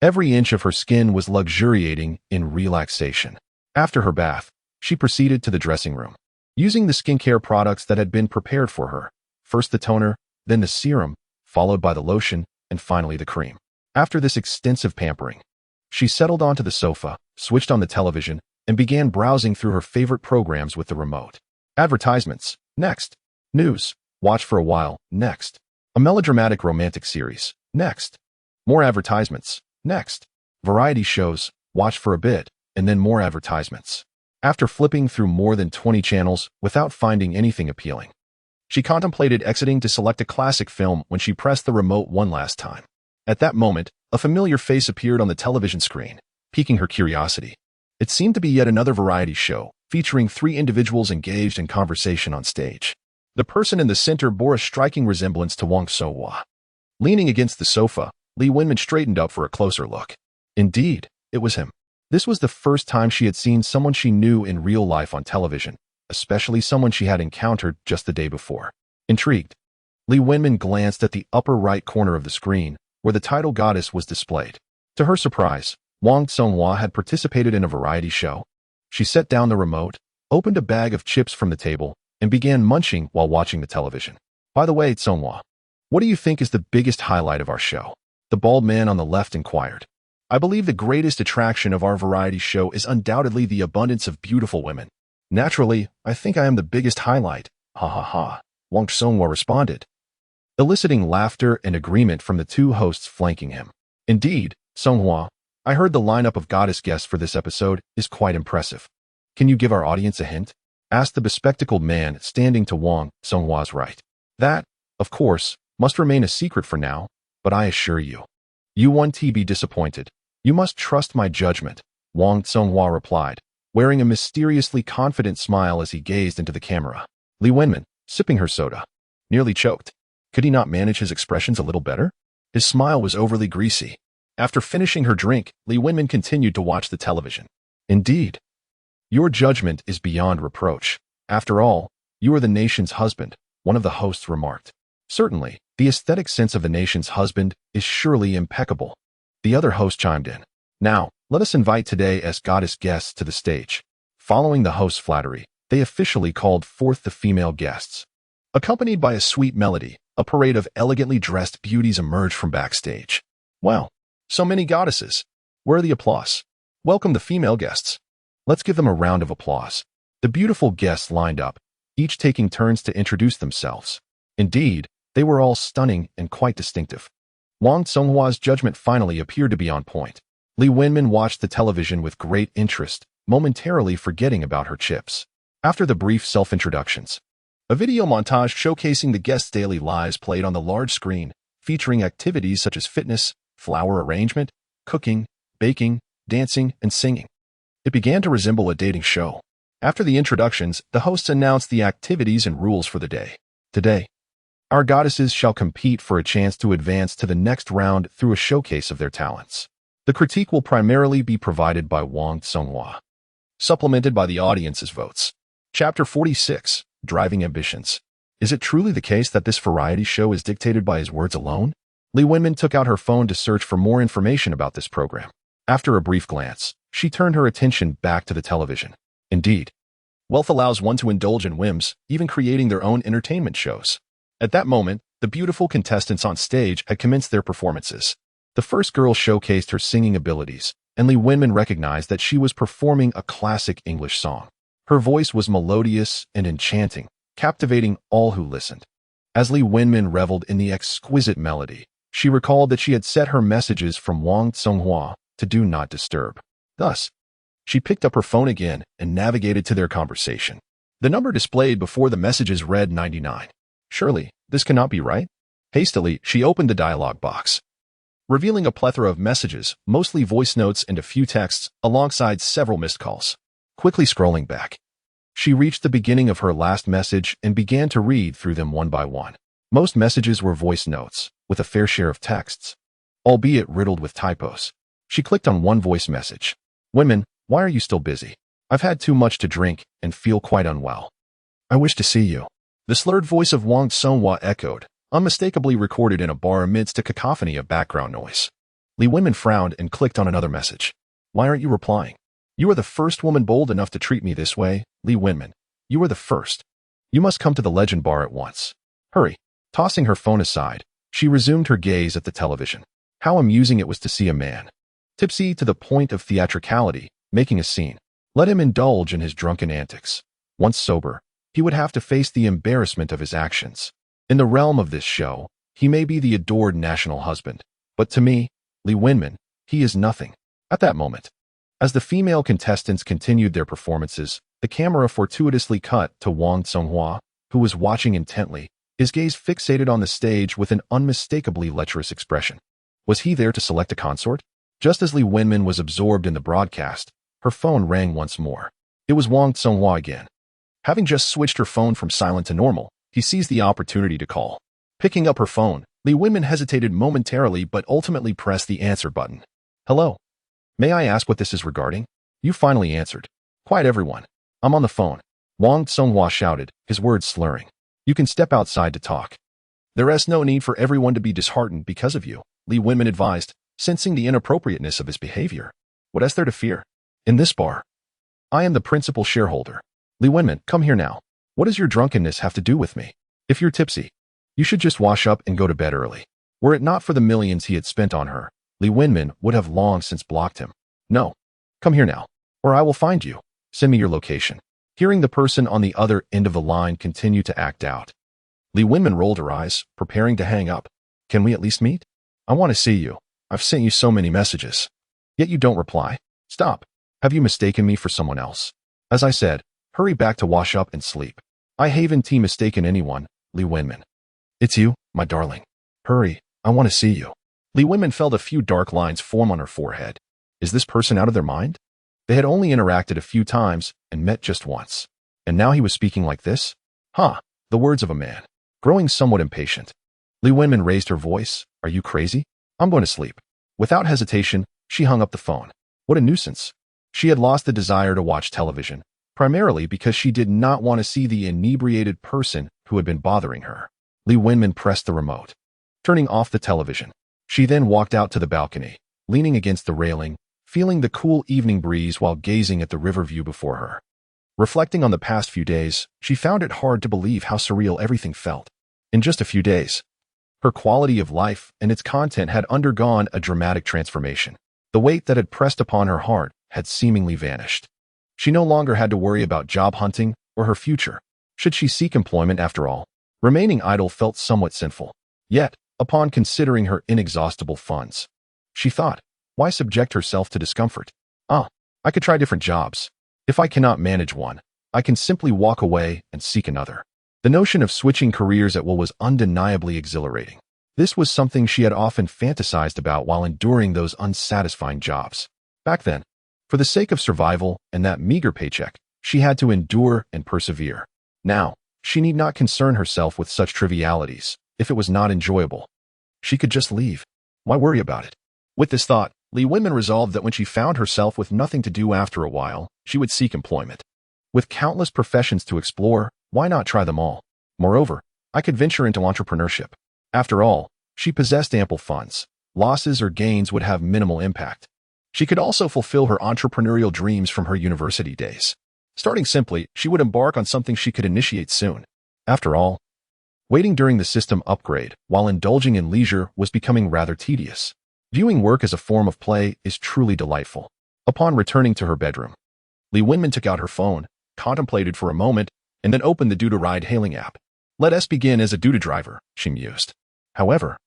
Every inch of her skin was luxuriating in relaxation. After her bath, she proceeded to the dressing room, using the skincare products that had been prepared for her. First the toner, then the serum, followed by the lotion, and finally the cream. After this extensive pampering, she settled onto the sofa, switched on the television, and began browsing through her favorite programs with the remote. Advertisements. Next. News. Watch for a while. Next. A melodramatic romantic series. Next. More advertisements. Next. Variety shows. Watch for a bit, and then more advertisements. After flipping through more than 20 channels without finding anything appealing, she contemplated exiting to select a classic film when she pressed the remote one last time. At that moment, a familiar face appeared on the television screen, piquing her curiosity. It seemed to be yet another variety show, featuring 3 individuals engaged in conversation on stage. The person in the center bore a striking resemblance to Wang So-hwa. Leaning against the sofa, Lee Winman straightened up for a closer look. Indeed, it was him. This was the first time she had seen someone she knew in real life on television, especially someone she had encountered just the day before. Intrigued, Lee Winman glanced at the upper right corner of the screen, where the title goddess was displayed. To her surprise, Wang So-hwa had participated in a variety show. She set down the remote, opened a bag of chips from the table, and began munching while watching the television. By the way, So-hwa, what do you think is the biggest highlight of our show? The bald man on the left inquired. I believe the greatest attraction of our variety show is undoubtedly the abundance of beautiful women. Naturally, I think I am the biggest highlight. Ha ha ha, Wang So-hwa responded, eliciting laughter and agreement from the 2 hosts flanking him. Indeed, So-hwa, I heard the lineup of goddess guests for this episode is quite impressive. Can you give our audience a hint? Asked the bespectacled man standing to Wang So-hwa's right. That, of course, must remain a secret for now, but I assure you, you won't be disappointed. You must trust my judgment, Wang So-hwa replied, wearing a mysteriously confident smile as he gazed into the camera. Lee Winman, sipping her soda, nearly choked. Could he not manage his expressions a little better? His smile was overly greasy. After finishing her drink, Lee Winman continued to watch the television. Indeed, your judgment is beyond reproach. After all, you are the nation's husband, one of the hosts remarked. Certainly, the aesthetic sense of the nation's husband is surely impeccable. The other host chimed in. Now, let us invite today's goddess guests to the stage. Following the host's flattery, they officially called forth the female guests. Accompanied by a sweet melody, a parade of elegantly dressed beauties emerged from backstage. Wow, so many goddesses. Where are the applause? Welcome the female guests. Let's give them a round of applause. The beautiful guests lined up, each taking turns to introduce themselves. Indeed, they were all stunning and quite distinctive. Wang So-hwa's judgment finally appeared to be on point. Lee Winman watched the television with great interest, momentarily forgetting about her chips. After the brief self-introductions, a video montage showcasing the guests' daily lives played on the large screen, featuring activities such as fitness, flower arrangement, cooking, baking, dancing, and singing. It began to resemble a dating show. After the introductions, the hosts announced the activities and rules for the day. Today, our goddesses shall compete for a chance to advance to the next round through a showcase of their talents. The critique will primarily be provided by Wang Songhua, supplemented by the audience's votes. Chapter 46, Driving Ambitions. Is it truly the case that this variety show is dictated by his words alone? Li Wenmin took out her phone to search for more information about this program. After a brief glance, she turned her attention back to the television. Indeed, wealth allows one to indulge in whims, even creating their own entertainment shows. At that moment, the beautiful contestants on stage had commenced their performances. The first girl showcased her singing abilities, and Li Wenmin recognized that she was performing a classic English song. Her voice was melodious and enchanting, captivating all who listened. As Li Wenmin reveled in the exquisite melody, she recalled that she had set her messages from Wang Songhua to do not disturb. Thus, she picked up her phone again and navigated to their conversation. The number displayed before the messages read 99. Surely, this cannot be right? Hastily, she opened the dialog box, revealing a plethora of messages, mostly voice notes and a few texts, alongside several missed calls. Quickly scrolling back, she reached the beginning of her last message and began to read through them one by one. Most messages were voice notes, with a fair share of texts, albeit riddled with typos. She clicked on one voice message. "Wenmin, why are you still busy? I've had too much to drink and feel quite unwell. I wish to see you." The slurred voice of Wang Songhua echoed, unmistakably recorded in a bar amidst a cacophony of background noise. Li Wenmin frowned and clicked on another message. "Why aren't you replying? You are the first woman bold enough to treat me this way, Li Wenmin. You are the first. You must come to the Legend Bar at once. Hurry." Tossing her phone aside, she resumed her gaze at the television. How amusing it was to see a man, tipsy to the point of theatricality, making a scene. Let him indulge in his drunken antics. Once sober, he would have to face the embarrassment of his actions. In the realm of this show, he may be the adored national husband, but to me, Li Wenmin, he is nothing. At that moment, as the female contestants continued their performances, the camera fortuitously cut to Wang Songhua, who was watching intently, his gaze fixated on the stage with an unmistakably lecherous expression. Was he there to select a consort? Just as Li Wenmin was absorbed in the broadcast, her phone rang once more. It was Wang Songhua again. Having just switched her phone from silent to normal, he seized the opportunity to call. Picking up her phone, Li Wenmin hesitated momentarily but ultimately pressed the answer button. "Hello. May I ask what this is regarding?" "You finally answered. Quiet everyone. I'm on the phone," Wang Songhua shouted, his words slurring. "You can step outside to talk." "There is no need for everyone to be disheartened because of you," Li Wenmin advised, sensing the inappropriateness of his behavior. "What is there to fear? In this bar, I am the principal shareholder. Li Wenmin, come here now. What does your drunkenness have to do with me? If you're tipsy, you should just wash up and go to bed early." Were it not for the millions he had spent on her, Li Wenmin would have long since blocked him. "No. Come here now, or I will find you. Send me your location." Hearing the person on the other end of the line continue to act out, Li Wenmin rolled her eyes, preparing to hang up. "Can we at least meet? I want to see you. I've sent you so many messages. Yet you don't reply. Stop. Have you mistaken me for someone else? As I said, hurry back to wash up and sleep. I haven't mistaken anyone, Li Wenmin. It's you, my darling. Hurry, I want to see you." Li Wenmin felt a few dark lines form on her forehead. Is this person out of their mind? They had only interacted a few times and met just once. And now he was speaking like this? The words of a man. Growing somewhat impatient, Li Wenmin raised her voice. "Are you crazy? I'm going to sleep." Without hesitation, she hung up the phone. What a nuisance. She had lost the desire to watch television, primarily because she did not want to see the inebriated person who had been bothering her. Li Wenmin pressed the remote, turning off the television. She then walked out to the balcony, leaning against the railing, feeling the cool evening breeze while gazing at the river view before her. Reflecting on the past few days, she found it hard to believe how surreal everything felt. In just a few days, her quality of life and its content had undergone a dramatic transformation. The weight that had pressed upon her heart had seemingly vanished. She no longer had to worry about job hunting or her future. Should she seek employment after all? Remaining idle felt somewhat sinful. Yet, upon considering her inexhaustible funds, she thought, why subject herself to discomfort? I could try different jobs. If I cannot manage one, I can simply walk away and seek another. The notion of switching careers at will was undeniably exhilarating. This was something she had often fantasized about while enduring those unsatisfying jobs. Back then, for the sake of survival and that meager paycheck, she had to endure and persevere. Now, she need not concern herself with such trivialities. If it was not enjoyable, she could just leave. Why worry about it? With this thought, Li Wenmin resolved that when she found herself with nothing to do after a while, she would seek employment. With countless professions to explore, why not try them all? Moreover, I could venture into entrepreneurship. After all, she possessed ample funds. Losses or gains would have minimal impact. She could also fulfill her entrepreneurial dreams from her university days. Starting simply, she would embark on something she could initiate soon. After all, waiting during the system upgrade while indulging in leisure was becoming rather tedious. Viewing work as a form of play is truly delightful. Upon returning to her bedroom, Li Wenmin took out her phone, contemplated for a moment, and then opened the Duda ride-hailing app. Let us begin as a Duda driver, she mused. However,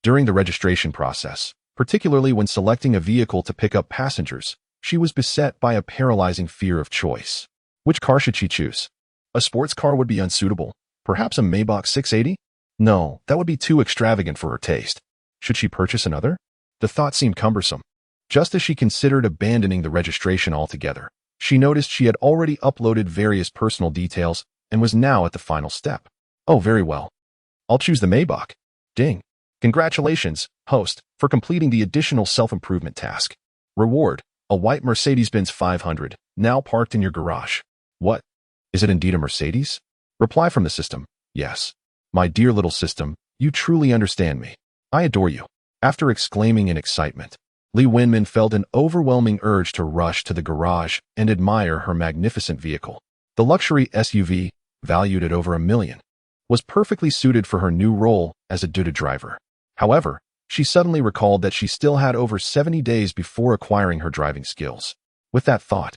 during the registration process, particularly when selecting a vehicle to pick up passengers, she was beset by a paralyzing fear of choice. Which car should she choose? A sports car would be unsuitable. Perhaps a Maybach 680? No, that would be too extravagant for her taste. Should she purchase another? The thought seemed cumbersome. Just as she considered abandoning the registration altogether, she noticed she had already uploaded various personal details and was now at the final step. Oh, very well. I'll choose the Maybach. Ding. Congratulations, host, for completing the additional self-improvement task. Reward, a white Mercedes-Benz 500, now parked in your garage. What? Is it indeed a Mercedes? Reply from the system, yes. My dear little system, you truly understand me. I adore you. After exclaiming in excitement, Li Wenmin felt an overwhelming urge to rush to the garage and admire her magnificent vehicle. The luxury SUV, valued at over $1 million, was perfectly suited for her new role as a Duda driver. However, she suddenly recalled that she still had over 70 days before acquiring her driving skills. With that thought,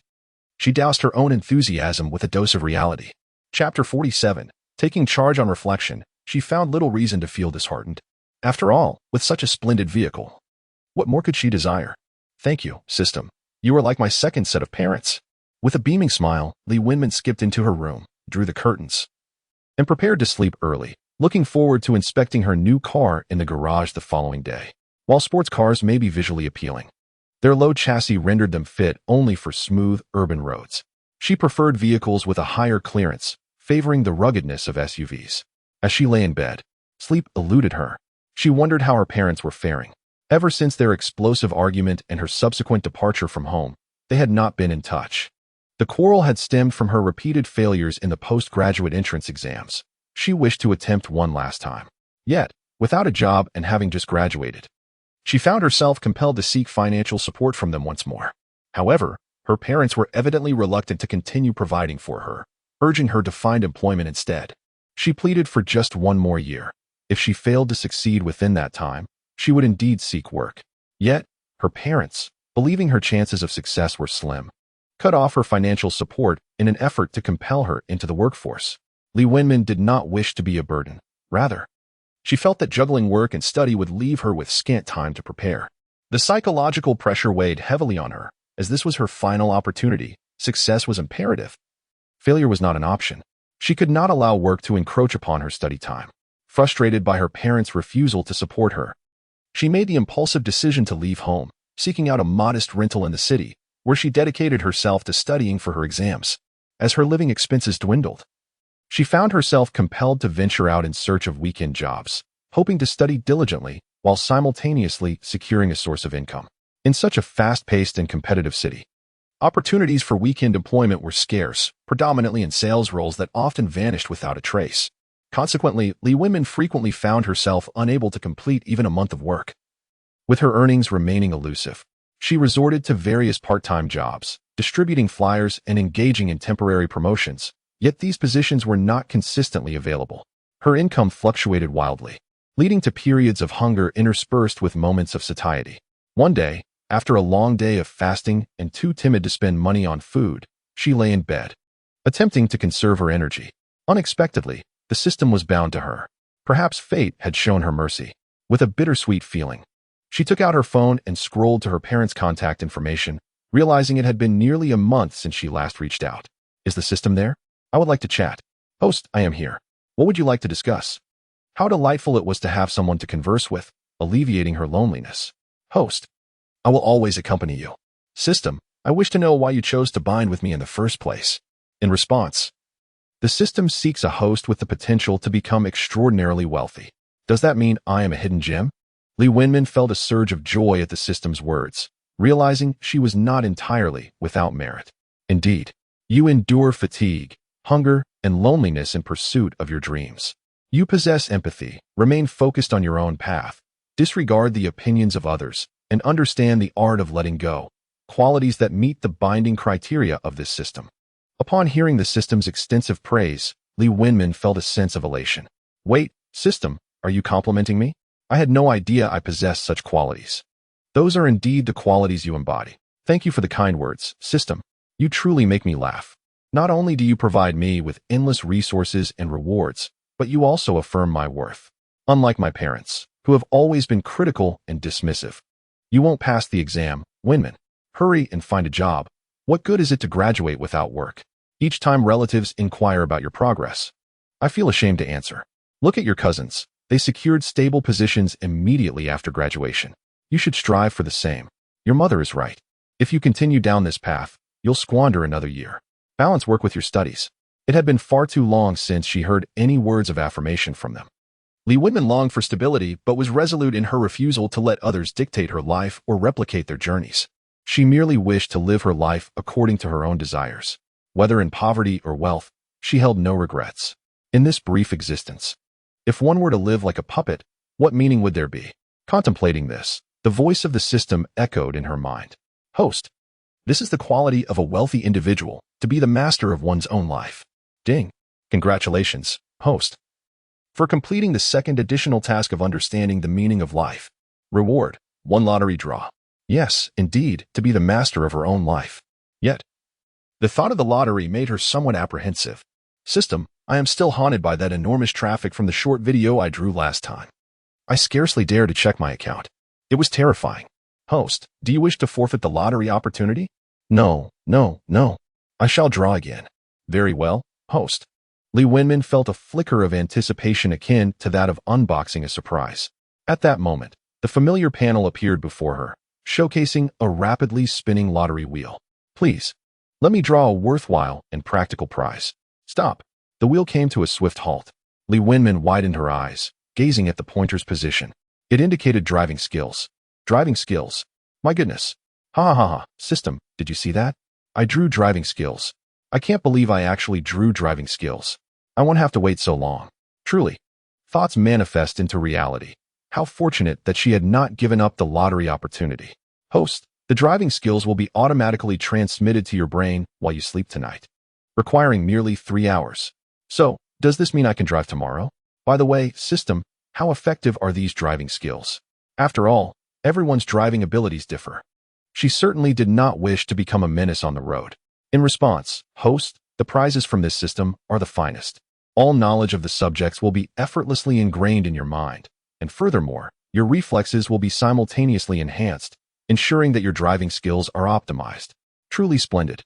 she doused her own enthusiasm with a dose of reality. Chapter 47. Taking charge on reflection, she found little reason to feel disheartened. After all, with such a splendid vehicle, what more could she desire? Thank you, system. You are like my second set of parents. With a beaming smile, Li Wenmin skipped into her room, drew the curtains, and prepared to sleep early, looking forward to inspecting her new car in the garage the following day. While sports cars may be visually appealing, their low chassis rendered them fit only for smooth, urban roads. She preferred vehicles with a higher clearance, favoring the ruggedness of SUVs. As she lay in bed, sleep eluded her. She wondered how her parents were faring. Ever since their explosive argument and her subsequent departure from home, they had not been in touch. The quarrel had stemmed from her repeated failures in the postgraduate entrance exams. She wished to attempt one last time. Yet, without a job and having just graduated, she found herself compelled to seek financial support from them once more. However, her parents were evidently reluctant to continue providing for her, urging her to find employment instead. She pleaded for just one more year. If she failed to succeed within that time, she would indeed seek work. Yet, her parents, believing her chances of success were slim, cut off her financial support in an effort to compel her into the workforce. Li Wenmin did not wish to be a burden. Rather, she felt that juggling work and study would leave her with scant time to prepare. The psychological pressure weighed heavily on her, as this was her final opportunity. Success was imperative. Failure was not an option. She could not allow work to encroach upon her study time. Frustrated by her parents' refusal to support her, she made the impulsive decision to leave home, seeking out a modest rental in the city, where she dedicated herself to studying for her exams. As her living expenses dwindled, she found herself compelled to venture out in search of weekend jobs, hoping to study diligently while simultaneously securing a source of income. In such a fast-paced and competitive city, opportunities for weekend employment were scarce, predominantly in sales roles that often vanished without a trace. Consequently, Li Wenmin frequently found herself unable to complete even a month of work. With her earnings remaining elusive, she resorted to various part-time jobs, distributing flyers and engaging in temporary promotions, yet these positions were not consistently available. Her income fluctuated wildly, leading to periods of hunger interspersed with moments of satiety. One day, after a long day of fasting and too timid to spend money on food, she lay in bed, attempting to conserve her energy. Unexpectedly, the system was bound to her. Perhaps fate had shown her mercy. With a bittersweet feeling, she took out her phone and scrolled to her parents' contact information, realizing it had been nearly a month since she last reached out. Is the system there? I would like to chat. Host, I am here. What would you like to discuss? How delightful it was to have someone to converse with, alleviating her loneliness. Host, I will always accompany you. System, I wish to know why you chose to bind with me in the first place. In response, the system seeks a host with the potential to become extraordinarily wealthy. Does that mean I am a hidden gem? Li Wenmin felt a surge of joy at the system's words, realizing she was not entirely without merit. Indeed, you endure fatigue, hunger, and loneliness in pursuit of your dreams. You possess empathy, remain focused on your own path, disregard the opinions of others, and understand the art of letting go, qualities that meet the binding criteria of this system. Upon hearing the system's extensive praise, Li Wenmin felt a sense of elation. Wait, system, are you complimenting me? I had no idea I possessed such qualities. Those are indeed the qualities you embody. Thank you for the kind words, system. You truly make me laugh. Not only do you provide me with endless resources and rewards, but you also affirm my worth. Unlike my parents, who have always been critical and dismissive. You won't pass the exam, Wenmin. Hurry and find a job. What good is it to graduate without work? Each time relatives inquire about your progress, I feel ashamed to answer. Look at your cousins. They secured stable positions immediately after graduation. You should strive for the same. Your mother is right. If you continue down this path, you'll squander another year. Balance work with your studies. It had been far too long since she heard any words of affirmation from them. Li Wenmin longed for stability but was resolute in her refusal to let others dictate her life or replicate their journeys. She merely wished to live her life according to her own desires. Whether in poverty or wealth, she held no regrets. In this brief existence, if one were to live like a puppet, what meaning would there be? Contemplating this, the voice of the system echoed in her mind. Host. This is the quality of a wealthy individual, to be the master of one's own life. Ding. Congratulations, host, for completing the second additional task of understanding the meaning of life. Reward, 1 lottery draw. Yes, indeed, to be the master of her own life. Yet, the thought of the lottery made her somewhat apprehensive. System, I am still haunted by that enormous traffic from the short video I drew last time. I scarcely dare to check my account. It was terrifying. Host, do you wish to forfeit the lottery opportunity? No. I shall draw again. Very well, host. Li Wenmin felt a flicker of anticipation akin to that of unboxing a surprise. At that moment, the familiar panel appeared before her, showcasing a rapidly spinning lottery wheel. Please, let me draw a worthwhile and practical prize. Stop. The wheel came to a swift halt. Li Wenmin widened her eyes, gazing at the pointer's position. It indicated driving skills. Driving skills. My goodness. Ha ha ha. System, did you see that? I drew driving skills. I can't believe I actually drew driving skills. I won't have to wait so long. Truly. Thoughts manifest into reality. How fortunate that she had not given up the lottery opportunity. Host, the driving skills will be automatically transmitted to your brain while you sleep tonight, requiring merely 3 hours. So, does this mean I can drive tomorrow? By the way, system, how effective are these driving skills? After all, everyone's driving abilities differ. She certainly did not wish to become a menace on the road. In response, host, the prizes from this system are the finest. All knowledge of the subjects will be effortlessly ingrained in your mind, and furthermore, your reflexes will be simultaneously enhanced, ensuring that your driving skills are optimized. Truly splendid.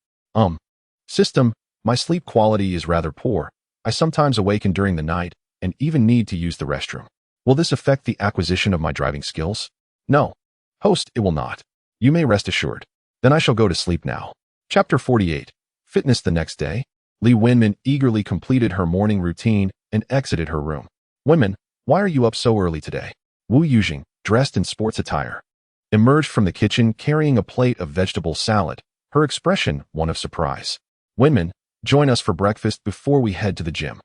System, my sleep quality is rather poor. I sometimes awaken during the night and even need to use the restroom. Will this affect the acquisition of my driving skills? No. Host, it will not. You may rest assured. Then I shall go to sleep now. Chapter 48. Fitness the next day. Li Wenmin eagerly completed her morning routine and exited her room. Wenmin, why are you up so early today? Wu Yujing, dressed in sports attire, emerged from the kitchen carrying a plate of vegetable salad, her expression one of surprise. Wenmin, join us for breakfast before we head to the gym.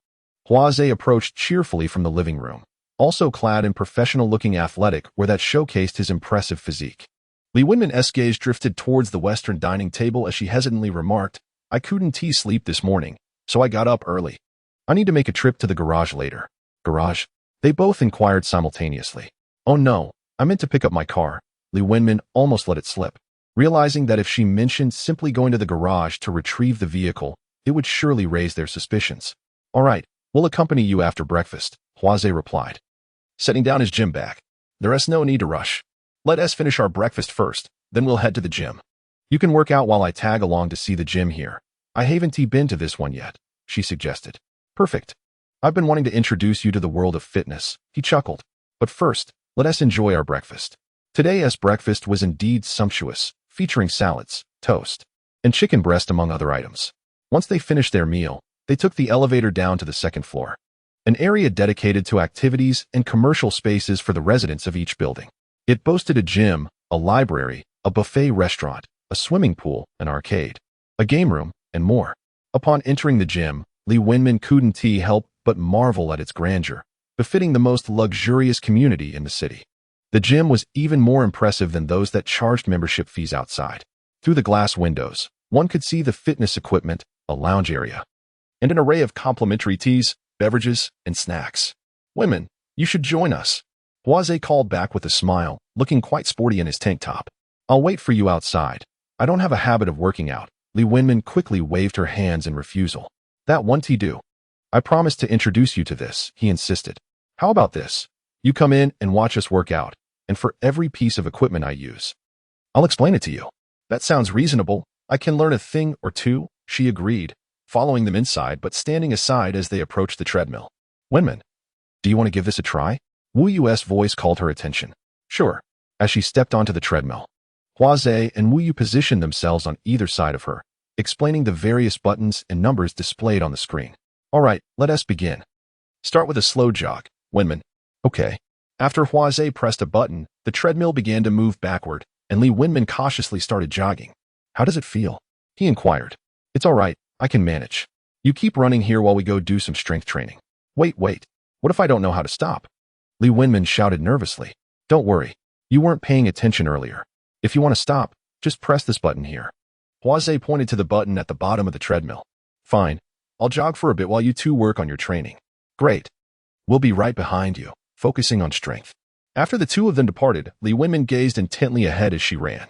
Hua Zhe approached cheerfully from the living room, also clad in professional-looking athletic wear that showcased his impressive physique. Li Wenmin's gaze drifted towards the western dining table as she hesitantly remarked, I couldn't sleep this morning, so I got up early. I need to make a trip to the garage later. Garage? They both inquired simultaneously. Oh no, I meant to pick up my car. Li Wenmin almost let it slip, realizing that if she mentioned simply going to the garage to retrieve the vehicle, it would surely raise their suspicions. All right, we'll accompany you after breakfast, Hua Zhe replied, setting down his gym bag. There's no need to rush. Let us finish our breakfast first, then we'll head to the gym. You can work out while I tag along to see the gym here. I haven't been to this one yet, she suggested. Perfect. I've been wanting to introduce you to the world of fitness, he chuckled. But first, let us enjoy our breakfast. Today's breakfast was indeed sumptuous, featuring salads, toast, and chicken breast among other items. Once they finished their meal, they took the elevator down to the second floor, an area dedicated to activities and commercial spaces for the residents of each building. It boasted a gym, a library, a buffet restaurant, a swimming pool, an arcade, a game room, and more. Upon entering the gym, Lee Winman couldn't help but marvel at its grandeur, befitting the most luxurious community in the city. The gym was even more impressive than those that charged membership fees outside. Through the glass windows, one could see the fitness equipment, a lounge area, and an array of complimentary teas, beverages, and snacks. "Women, you should join us," Hwaze called back with a smile, looking quite sporty in his tank top. "I'll wait for you outside. I don't have a habit of working out." Lee Winman quickly waved her hands in refusal. "That won't do. I promised to introduce you to this," he insisted. "How about this? You come in and watch us work out, and for every piece of equipment I use, I'll explain it to you." "That sounds reasonable. I can learn a thing or two," she agreed, following them inside but standing aside as they approached the treadmill. "Winman, do you want to give this a try?" Wu Yu's voice called her attention. "Sure." As she stepped onto the treadmill, Hwaze and Wu Yu positioned themselves on either side of her, explaining the various buttons and numbers displayed on the screen. "All right, let us begin. Start with a slow jog, Winman." "Okay." After Hwaze pressed a button, the treadmill began to move backward, and Lee Winman cautiously started jogging. "How does it feel?" he inquired. "It's all right. I can manage. You keep running here while we go do some strength training." Wait. What if I don't know how to stop?" Lee Winman shouted nervously. "Don't worry. You weren't paying attention earlier. If you want to stop, just press this button here." Hwaze pointed to the button at the bottom of the treadmill. "Fine. I'll jog for a bit while you two work on your training." "Great. We'll be right behind you, focusing on strength." After the two of them departed, Lee Winman gazed intently ahead as she ran,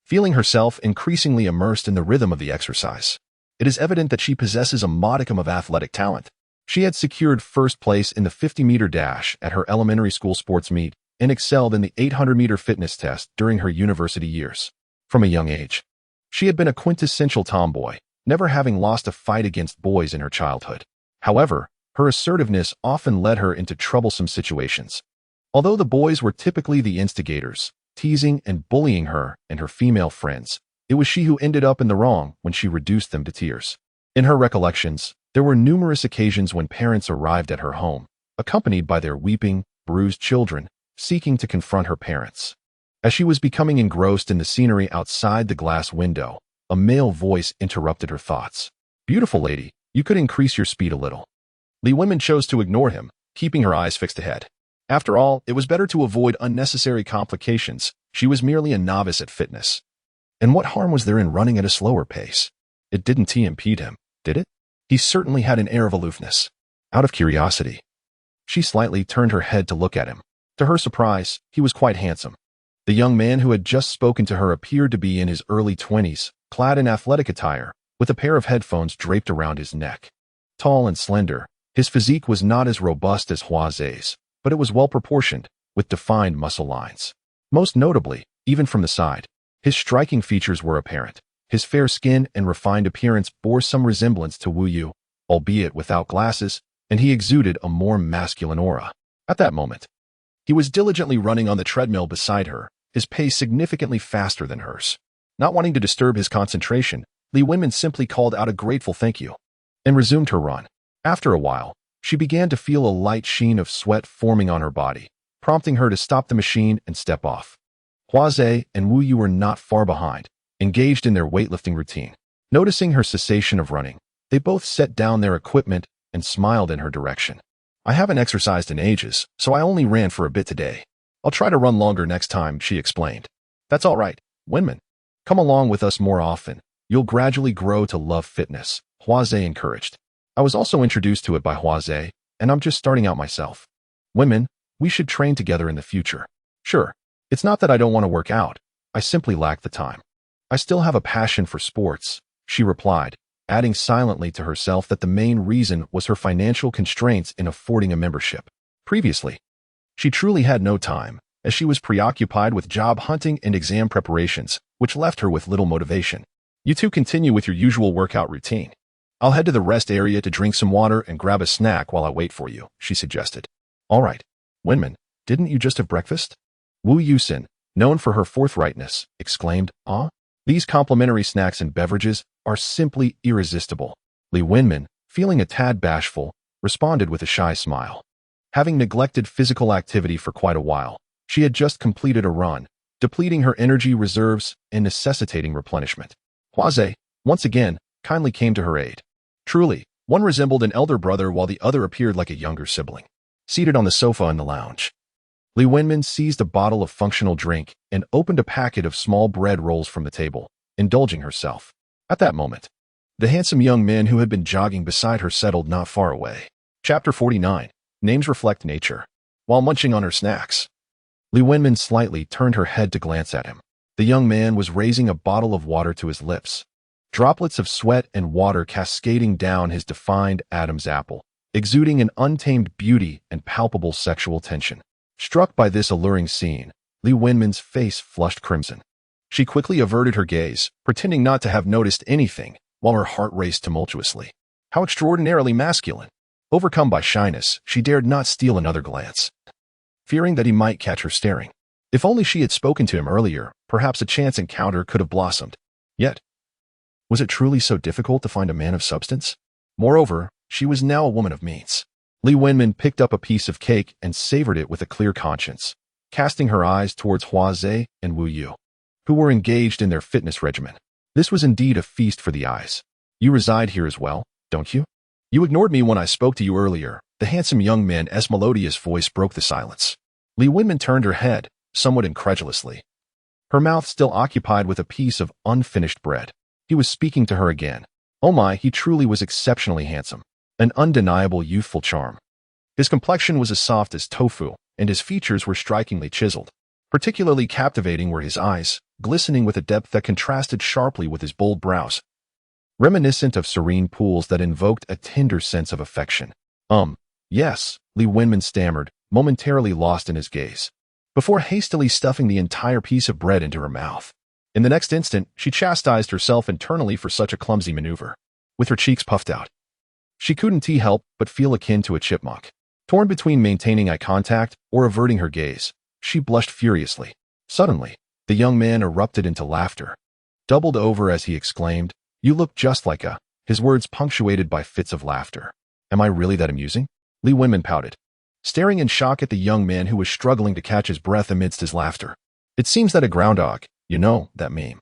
feeling herself increasingly immersed in the rhythm of the exercise. It is evident that she possesses a modicum of athletic talent. She had secured first place in the 50-meter dash at her elementary school sports meet and excelled in the 800-meter fitness test during her university years. From a young age, she had been a quintessential tomboy, never having lost a fight against boys in her childhood. However, her assertiveness often led her into troublesome situations. Although the boys were typically the instigators, teasing and bullying her and her female friends, it was she who ended up in the wrong when she reduced them to tears. In her recollections, there were numerous occasions when parents arrived at her home, accompanied by their weeping, bruised children, seeking to confront her parents. As she was becoming engrossed in the scenery outside the glass window, a male voice interrupted her thoughts. "Beautiful lady, you could increase your speed a little." Lee Winman chose to ignore him, keeping her eyes fixed ahead. After all, it was better to avoid unnecessary complications. She was merely a novice at fitness. And what harm was there in running at a slower pace? It didn't impede him, did it? He certainly had an air of aloofness. Out of curiosity, she slightly turned her head to look at him. To her surprise, he was quite handsome. The young man who had just spoken to her appeared to be in his early 20s, clad in athletic attire, with a pair of headphones draped around his neck. Tall and slender, his physique was not as robust as Hwaze's, but it was well-proportioned, with defined muscle lines. Most notably, even from the side, his striking features were apparent. His fair skin and refined appearance bore some resemblance to Wu Yu, albeit without glasses, and he exuded a more masculine aura. At that moment, he was diligently running on the treadmill beside her, his pace significantly faster than hers. Not wanting to disturb his concentration, Lee Winman simply called out a grateful thank you and resumed her run. After a while, she began to feel a light sheen of sweat forming on her body, prompting her to stop the machine and step off. Hwaze and Wu Yu were not far behind, engaged in their weightlifting routine. Noticing her cessation of running, they both set down their equipment and smiled in her direction. "I haven't exercised in ages, so I only ran for a bit today. I'll try to run longer next time," she explained. "That's all right, Winman. Come along with us more often. You'll gradually grow to love fitness," Hwaze encouraged. "I was also introduced to it by Hwaze, and I'm just starting out myself. Winman, we should train together in the future." "Sure. It's not that I don't want to work out. I simply lack the time. I still have a passion for sports," she replied, adding silently to herself that the main reason was her financial constraints in affording a membership. Previously, she truly had no time, as she was preoccupied with job hunting and exam preparations, which left her with little motivation. "You two continue with your usual workout routine. I'll head to the rest area to drink some water and grab a snack while I wait for you," she suggested. "All right. Winman, didn't you just have breakfast?" Wu Yusin, known for her forthrightness, exclaimed, "Ah? These complimentary snacks and beverages are simply irresistible." Lee Winman, feeling a tad bashful, responded with a shy smile. Having neglected physical activity for quite a while, She had just completed a run, depleting her energy reserves and necessitating replenishment. Huaze, once again, kindly came to her aid. Truly, one resembled an elder brother while the other appeared like a younger sibling. Seated on the sofa in the lounge, Li Wenmin seized a bottle of functional drink and opened a packet of small bread rolls from the table, indulging herself. At that moment, the handsome young man who had been jogging beside her settled not far away. Chapter 49. Names reflect nature. While munching on her snacks, Li Wenmin slightly turned her head to glance at him. The young man was raising a bottle of water to his lips, droplets of sweat and water cascading down his defined Adam's apple, exuding an untamed beauty and palpable sexual tension. Struck by this alluring scene, Li Wenmin's face flushed crimson. She quickly averted her gaze, pretending not to have noticed anything, while her heart raced tumultuously. How extraordinarily masculine! Overcome by shyness, she dared not steal another glance, fearing that he might catch her staring. If only she had spoken to him earlier, perhaps a chance encounter could have blossomed. Yet, was it truly so difficult to find a man of substance? Moreover, she was now a woman of means. Li Wenmin picked up a piece of cake and savored it with a clear conscience, casting her eyes towards Huaze and Wu Yu, who were engaged in their fitness regimen. This was indeed a feast for the eyes. You reside here as well, don't you? You ignored me when I spoke to you earlier. The handsome young man's melodious voice broke the silence. Li Wenmin turned her head, somewhat incredulously, her mouth still occupied with a piece of unfinished bread. He was speaking to her again. Oh my, he truly was exceptionally handsome. An undeniable youthful charm. His complexion was as soft as tofu, and his features were strikingly chiseled. Particularly captivating were his eyes, glistening with a depth that contrasted sharply with his bold brows, reminiscent of serene pools that invoked a tender sense of affection. Yes, Li Wenmin stammered, momentarily lost in his gaze, before hastily stuffing the entire piece of bread into her mouth. In the next instant, she chastised herself internally for such a clumsy maneuver. With her cheeks puffed out, she couldn't help but feel akin to a chipmunk. Torn between maintaining eye contact or averting her gaze, she blushed furiously. Suddenly, the young man erupted into laughter, doubled over as he exclaimed, "You look just like a," his words punctuated by fits of laughter. Am I really that amusing? Li Wenmin pouted, staring in shock at the young man who was struggling to catch his breath amidst his laughter. It seems that a groundhog, you know, that meme,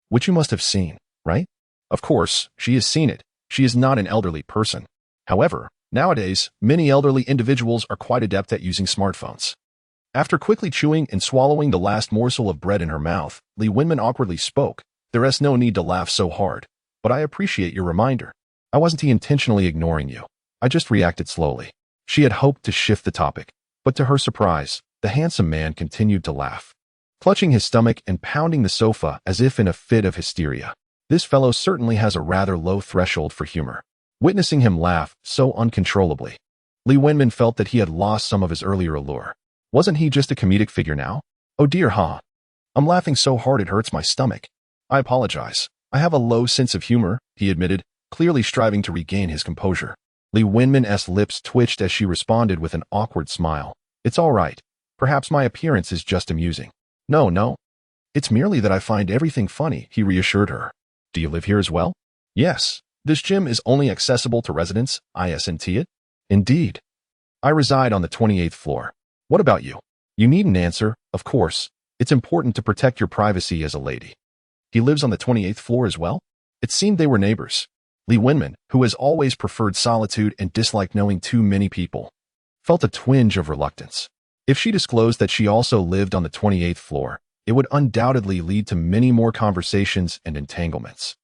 which you must have seen, right? Of course, she has seen it. She is not an elderly person. However, nowadays, many elderly individuals are quite adept at using smartphones. After quickly chewing and swallowing the last morsel of bread in her mouth, Li Wenmin awkwardly spoke. There is no need to laugh so hard, but I appreciate your reminder. I wasn't intentionally ignoring you. I just reacted slowly. She had hoped to shift the topic, but to her surprise, the handsome man continued to laugh, clutching his stomach and pounding the sofa as if in a fit of hysteria. This fellow certainly has a rather low threshold for humor. Witnessing him laugh so uncontrollably, Li Wenmin felt that he had lost some of his earlier allure. Wasn't he just a comedic figure now? Oh dear, huh? I'm laughing so hard it hurts my stomach. I apologize. I have a low sense of humor, he admitted, clearly striving to regain his composure. Li Wenmin's lips twitched as she responded with an awkward smile. It's all right. Perhaps my appearance is just amusing. No. It's merely that I find everything funny, he reassured her. Do you live here as well? Yes. This gym is only accessible to residents, isn't it? Indeed. I reside on the 28th floor. What about you? You needn't answer, of course. It's important to protect your privacy as a lady. He lives on the 28th floor as well? It seemed they were neighbors. Li Wenmin, who has always preferred solitude and disliked knowing too many people, felt a twinge of reluctance. If she disclosed that she also lived on the 28th floor, it would undoubtedly lead to many more conversations and entanglements.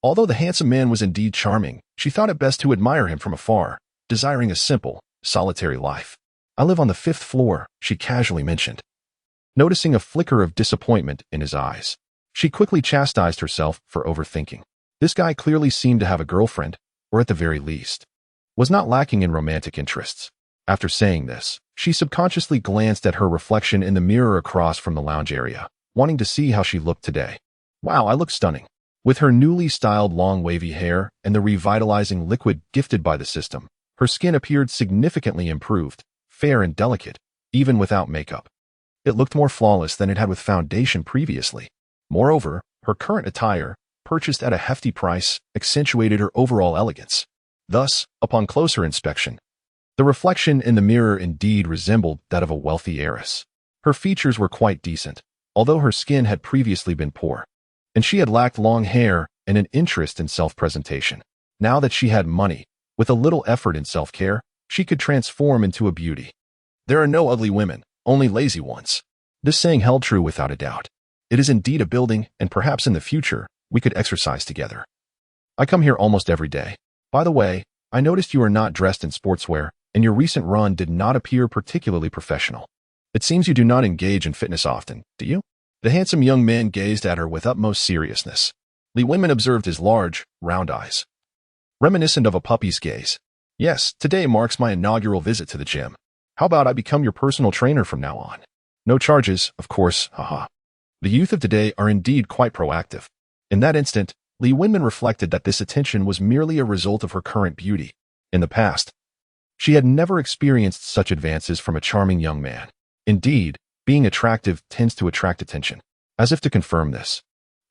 Although the handsome man was indeed charming, she thought it best to admire him from afar, desiring a simple, solitary life. I live on the 5th floor, she casually mentioned. Noticing a flicker of disappointment in his eyes, she quickly chastised herself for overthinking. This guy clearly seemed to have a girlfriend, or at the very least, was not lacking in romantic interests. After saying this, she subconsciously glanced at her reflection in the mirror across from the lounge area, wanting to see how she looked today. Wow, I look stunning. With her newly styled long wavy hair and the revitalizing liquid gifted by the system, her skin appeared significantly improved, fair and delicate, even without makeup. It looked more flawless than it had with foundation previously. Moreover, her current attire, purchased at a hefty price, accentuated her overall elegance. Thus, upon closer inspection, the reflection in the mirror indeed resembled that of a wealthy heiress. Her features were quite decent, although her skin had previously been poor, and she had lacked long hair and an interest in self-presentation. Now that she had money, with a little effort in self-care, she could transform into a beauty. There are no ugly women, only lazy ones. This saying held true without a doubt. It is indeed a building, and perhaps in the future, we could exercise together. I come here almost every day. By the way, I noticed you are not dressed in sportswear, and your recent run did not appear particularly professional. It seems you do not engage in fitness often, do you? The handsome young man gazed at her with utmost seriousness. Li Wenmin observed his large, round eyes, reminiscent of a puppy's gaze. Yes, today marks my inaugural visit to the gym. How about I become your personal trainer from now on? No charges, of course, haha. The youth of today are indeed quite proactive. In that instant, Li Wenmin reflected that this attention was merely a result of her current beauty. In the past, she had never experienced such advances from a charming young man. Indeed, being attractive tends to attract attention. As if to confirm this,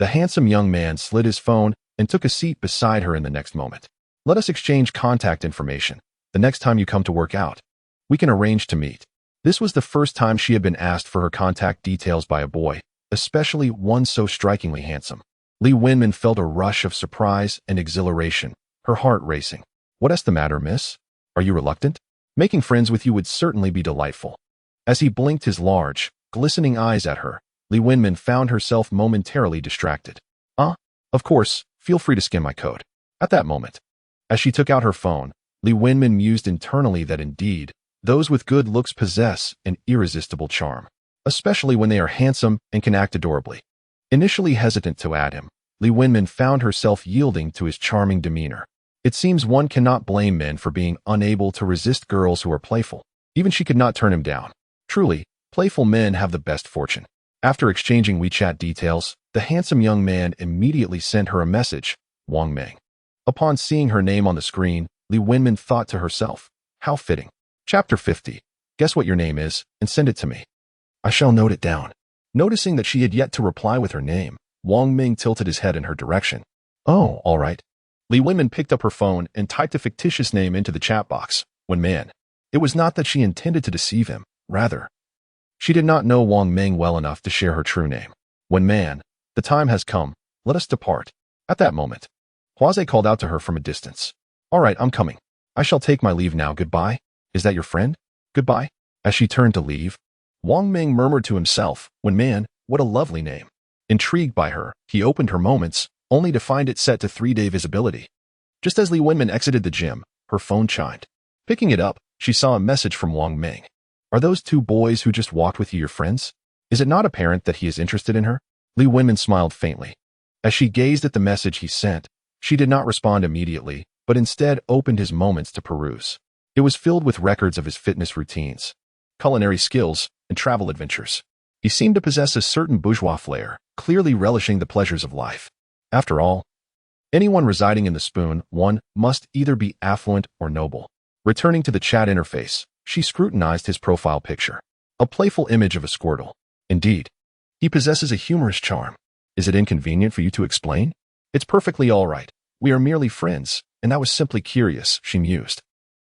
the handsome young man slid his phone and took a seat beside her in the next moment. Let us exchange contact information. The next time you come to work out, we can arrange to meet. This was the first time she had been asked for her contact details by a boy, especially one so strikingly handsome. Li Wenmin felt a rush of surprise and exhilaration, her heart racing. What's the matter, miss? Are you reluctant? Making friends with you would certainly be delightful. As he blinked his large, glistening eyes at her, Li Wenmin found herself momentarily distracted. Of course, feel free to scan my code. At that moment, as she took out her phone, Li Wenmin mused internally that indeed, those with good looks possess an irresistible charm, especially when they are handsome and can act adorably. Initially hesitant to add him, Li Wenmin found herself yielding to his charming demeanor. It seems one cannot blame men for being unable to resist girls who are playful. Even she could not turn him down. Truly, playful men have the best fortune. After exchanging WeChat details, the handsome young man immediately sent her a message, Wang Meng. Upon seeing her name on the screen, Li Wenmin thought to herself, how fitting. Chapter 50. Guess what your name is, and send it to me. I shall note it down. Noticing that she had yet to reply with her name, Wang Meng tilted his head in her direction. Oh, all right. Li Wenmin picked up her phone and typed a fictitious name into the chat box, Wen Man. It was not that she intended to deceive him, rather, she did not know Wang Meng well enough to share her true name. Wen Man, the time has come, let us depart. At that moment, Huaze called out to her from a distance. All right, I'm coming. I shall take my leave now, goodbye. Is that your friend? Goodbye. As she turned to leave, Wang Meng murmured to himself, Wen Man, what a lovely name. Intrigued by her, he opened her moments, only to find it set to 3-day visibility. Just as Li Wenmin exited the gym, her phone chimed. Picking it up, she saw a message from Wang Meng. Are those two boys who just walked with you your friends? Is it not apparent that he is interested in her? Li Wenmin smiled faintly. As she gazed at the message he sent, she did not respond immediately, but instead opened his moments to peruse. It was filled with records of his fitness routines, culinary skills, and travel adventures. He seemed to possess a certain bourgeois flair, clearly relishing the pleasures of life. After all, anyone residing in the Spoon One must either be affluent or noble. Returning to the chat interface, she scrutinized his profile picture. A playful image of a Squirtle. Indeed, he possesses a humorous charm. Is it inconvenient for you to explain? It's perfectly all right. We are merely friends, and I was simply curious, she mused.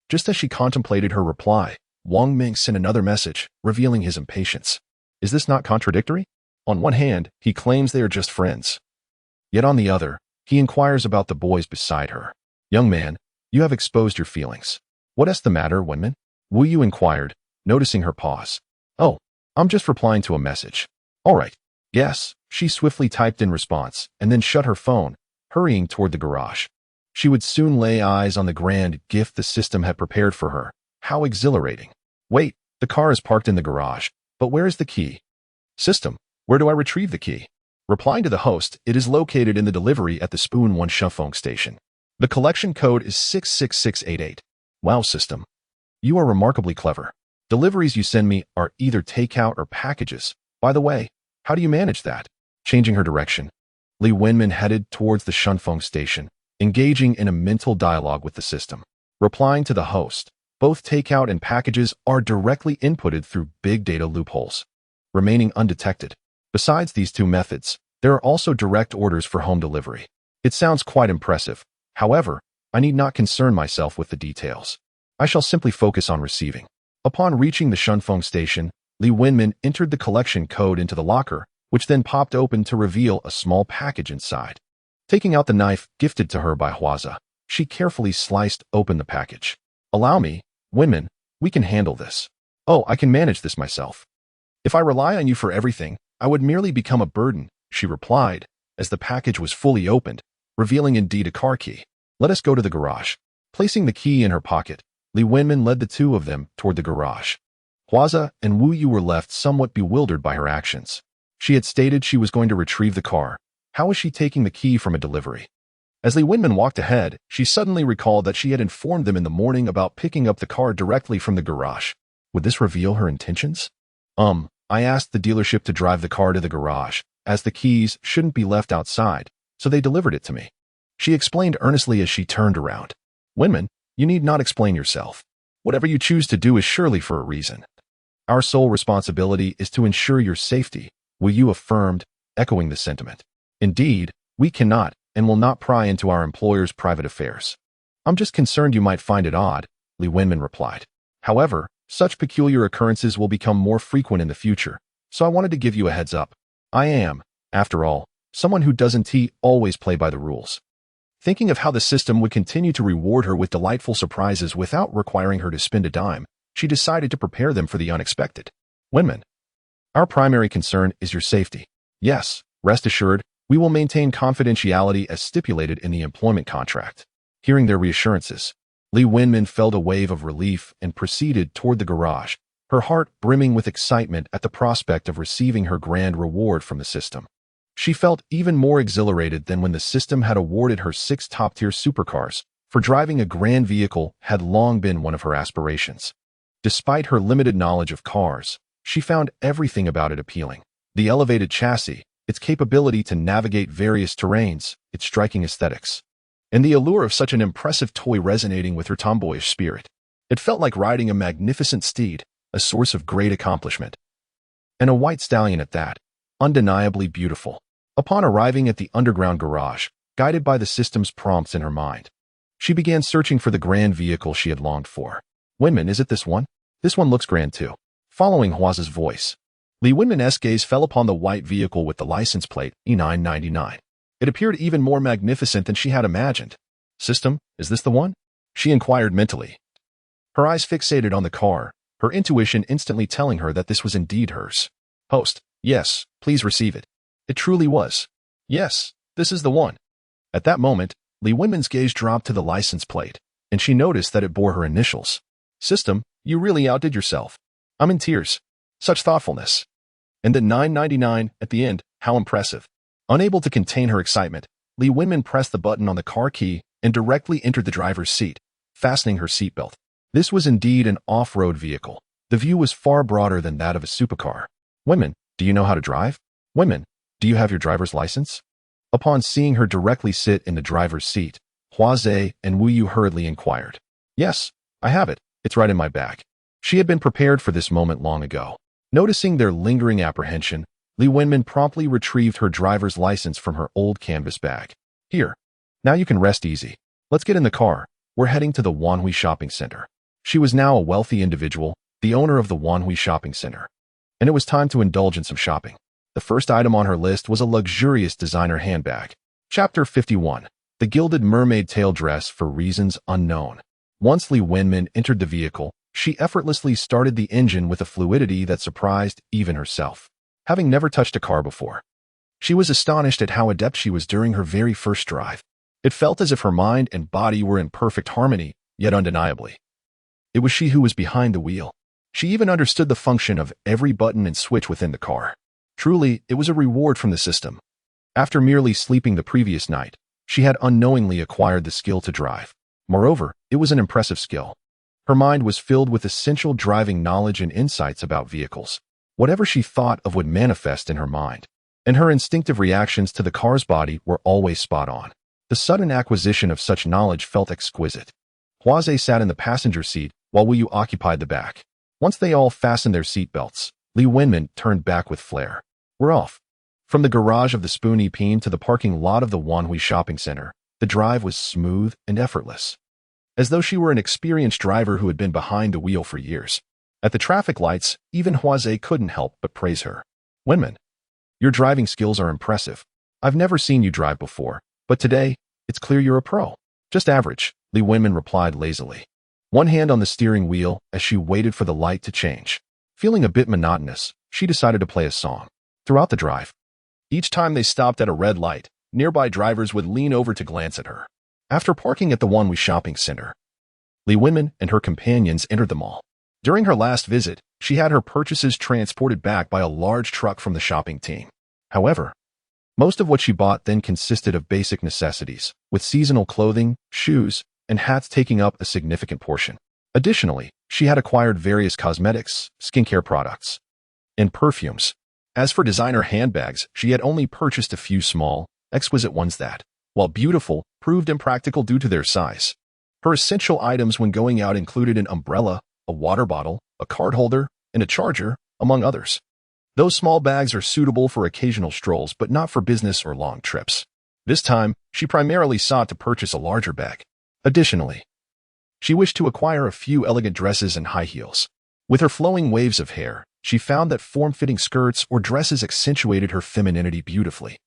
Just as she contemplated her reply, Wang Meng sent another message, revealing his impatience. Is this not contradictory? On one hand, he claims they are just friends. Yet on the other, he inquires about the boys beside her. Young man, you have exposed your feelings. What's the matter, Wenmin? Wu Yu inquired, noticing her pause. Oh, I'm just replying to a message. All right. Yes, she swiftly typed in response, and then shut her phone, hurrying toward the garage. She would soon lay eyes on the grand gift the system had prepared for her. How exhilarating. Wait, the car is parked in the garage, but where is the key? System, where do I retrieve the key? Replying to the host, it is located in the delivery at the Spoon One Shufeng station. The collection code is 66688. Wow, system. You are remarkably clever. Deliveries you send me are either takeout or packages. By the way, how do you manage that? Changing her direction, Li Wenmin headed towards the Shunfeng station, engaging in a mental dialogue with the system. Replying to the host, both takeout and packages are directly inputted through big data loopholes, remaining undetected. Besides these two methods, there are also direct orders for home delivery. It sounds quite impressive. However, I need not concern myself with the details. I shall simply focus on receiving. Upon reaching the Shunfeng station, Li Wenmin entered the collection code into the locker, which then popped open to reveal a small package inside. Taking out the knife gifted to her by Huaza, she carefully sliced open the package. "Allow me, Wenmin, we can handle this. Oh, I can manage this myself. If I rely on you for everything, I would merely become a burden," she replied, as the package was fully opened, revealing indeed a car key. "Let us go to the garage." Placing the key in her pocket, Li Wenmin led the two of them toward the garage. Huaza and Wu Yu were left somewhat bewildered by her actions. She had stated she was going to retrieve the car. How was she taking the key from a delivery? As Li Wenmin walked ahead, she suddenly recalled that she had informed them in the morning about picking up the car directly from the garage. Would this reveal her intentions? I asked the dealership to drive the car to the garage, as the keys shouldn't be left outside, so they delivered it to me. She explained earnestly as she turned around. "Wenmin, you need not explain yourself. Whatever you choose to do is surely for a reason. Our sole responsibility is to ensure your safety," Wu Yu affirmed, echoing the sentiment. "Indeed, we cannot and will not pry into our employer's private affairs." "I'm just concerned you might find it odd," Li Wenmin replied. "However, such peculiar occurrences will become more frequent in the future, so I wanted to give you a heads up. I am, after all, someone who doesn't always play by the rules." Thinking of how the system would continue to reward her with delightful surprises without requiring her to spend a dime, she decided to prepare them for the unexpected. "Wenmin, our primary concern is your safety. Yes, rest assured, we will maintain confidentiality as stipulated in the employment contract." Hearing their reassurances, Li Wenmin felt a wave of relief and proceeded toward the garage, her heart brimming with excitement at the prospect of receiving her grand reward from the system. She felt even more exhilarated than when the system had awarded her 6 top-tier supercars, for driving a grand vehicle had long been one of her aspirations. Despite her limited knowledge of cars, she found everything about it appealing. The elevated chassis, its capability to navigate various terrains, its striking aesthetics, and the allure of such an impressive toy resonating with her tomboyish spirit. It felt like riding a magnificent steed, a source of great accomplishment. And a white stallion at that, undeniably beautiful. Upon arriving at the underground garage, guided by the system's prompts in her mind, she began searching for the grand vehicle she had longed for. "Wenmin, is it this one? This one looks grand too." Following Huaza's voice, Li Wenmin's gaze fell upon the white vehicle with the license plate E999. It appeared even more magnificent than she had imagined. "System, is this the one?" she inquired mentally. Her eyes fixated on the car, her intuition instantly telling her that this was indeed hers. "Host, yes, please receive it." It truly was. "Yes, this is the one." At that moment, Li Wenmin's gaze dropped to the license plate, and she noticed that it bore her initials. "System, you really outdid yourself. I'm in tears. Such thoughtfulness. And the 999 at the end, how impressive." Unable to contain her excitement, Li Wenmin pressed the button on the car key and directly entered the driver's seat, fastening her seatbelt. This was indeed an off-road vehicle. The view was far broader than that of a supercar. "Wenmin, do you know how to drive? Wenmin, do you have your driver's license?" Upon seeing her directly sit in the driver's seat, Huaze and Wu Yu hurriedly inquired. "Yes, I have it. It's right in my bag." She had been prepared for this moment long ago. Noticing their lingering apprehension, Li Wenmin promptly retrieved her driver's license from her old canvas bag. "Here. Now you can rest easy. Let's get in the car. We're heading to the Wanhui Shopping Center." She was now a wealthy individual, the owner of the Wanhui Shopping Center. And it was time to indulge in some shopping. The first item on her list was a luxurious designer handbag. Chapter 51. The Gilded Mermaid Tail Dress for Reasons Unknown. Once Li Wenmin entered the vehicle, she effortlessly started the engine with a fluidity that surprised even herself. Having never touched a car before, she was astonished at how adept she was during her very first drive. It felt as if her mind and body were in perfect harmony, yet undeniably, it was she who was behind the wheel. She even understood the function of every button and switch within the car. Truly, it was a reward from the system. After merely sleeping the previous night, she had unknowingly acquired the skill to drive. Moreover, it was an impressive skill. Her mind was filled with essential driving knowledge and insights about vehicles. Whatever she thought of would manifest in her mind, and her instinctive reactions to the car's body were always spot on. The sudden acquisition of such knowledge felt exquisite. Huaze sat in the passenger seat, while Wu Yu occupied the back. Once they all fastened their seat belts, Li Wenmin turned back with flair. "We're off." From the garage of the Spoon Epine to the parking lot of the Wanhui Shopping Center, the drive was smooth and effortless, as though she were an experienced driver who had been behind the wheel for years. At the traffic lights, even Huazhe couldn't help but praise her. Wenman, your driving skills are impressive. I've never seen you drive before, but today, it's clear you're a pro. Just average, Li Wenman replied lazily. One hand on the steering wheel as she waited for the light to change. Feeling a bit monotonous, she decided to play a song. Throughout the drive, each time they stopped at a red light, nearby drivers would lean over to glance at her. After parking at the Wanhui shopping center, Li Wenman and her companions entered the mall. During her last visit, she had her purchases transported back by a large truck from the shopping team. However, most of what she bought then consisted of basic necessities, with seasonal clothing, shoes, and hats taking up a significant portion. Additionally, she had acquired various cosmetics, skincare products, and perfumes. As for designer handbags, she had only purchased a few small, exquisite ones that, while beautiful, proved impractical due to their size. Her essential items when going out included an umbrella, a water bottle, a card holder, and a charger, among others. Those small bags are suitable for occasional strolls but not for business or long trips. This time, she primarily sought to purchase a larger bag. Additionally, she wished to acquire a few elegant dresses and high heels. With her flowing waves of hair, she found that form-fitting skirts or dresses accentuated her femininity beautifully.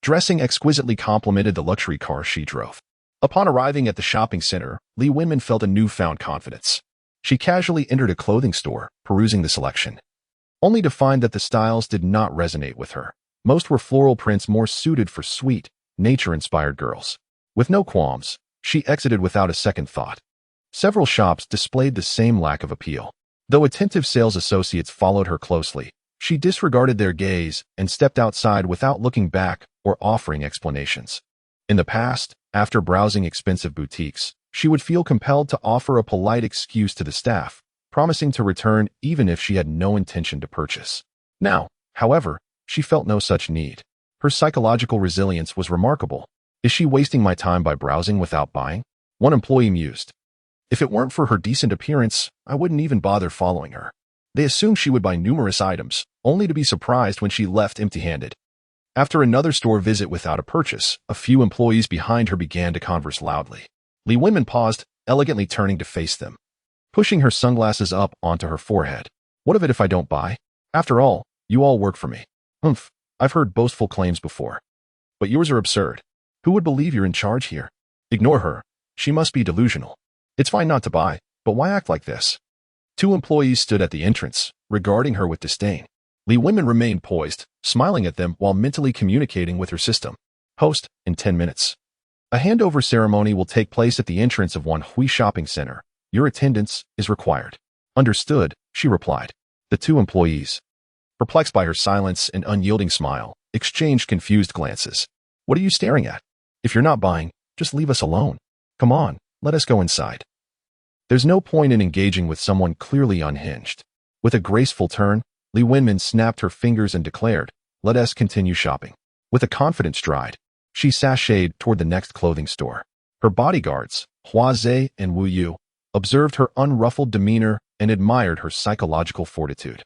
Dressing exquisitely complemented the luxury car she drove. Upon arriving at the shopping center, Li Wenman felt a newfound confidence. She casually entered a clothing store, perusing the selection, only to find that the styles did not resonate with her. Most were floral prints more suited for sweet, nature-inspired girls. With no qualms, she exited without a second thought. Several shops displayed the same lack of appeal. Though attentive sales associates followed her closely, she disregarded their gaze and stepped outside without looking back or offering explanations. In the past, after browsing expensive boutiques, she would feel compelled to offer a polite excuse to the staff, promising to return even if she had no intention to purchase. Now, however, she felt no such need. Her psychological resilience was remarkable. Is she wasting my time by browsing without buying? One employee mused. If it weren't for her decent appearance, I wouldn't even bother following her. They assumed she would buy numerous items, only to be surprised when she left empty-handed. After another store visit without a purchase, a few employees behind her began to converse loudly. Li Wenman paused, elegantly turning to face them, pushing her sunglasses up onto her forehead. What of it if I don't buy? After all, you all work for me. Humph, I've heard boastful claims before. But yours are absurd. Who would believe you're in charge here? Ignore her. She must be delusional. It's fine not to buy, but why act like this? Two employees stood at the entrance, regarding her with disdain. Li Wenman remained poised, smiling at them while mentally communicating with her system. Host, in 10 minutes. A handover ceremony will take place at the entrance of Wanhui shopping center. Your attendance is required. Understood, she replied. The two employees, perplexed by her silence and unyielding smile, exchanged confused glances. What are you staring at? If you're not buying, just leave us alone. Come on, let us go inside. There's no point in engaging with someone clearly unhinged. With a graceful turn, Li Wenman snapped her fingers and declared, let us continue shopping. With a confident stride, she sashayed toward the next clothing store. Her bodyguards, Huazhe and Wu Yu, observed her unruffled demeanor and admired her psychological fortitude.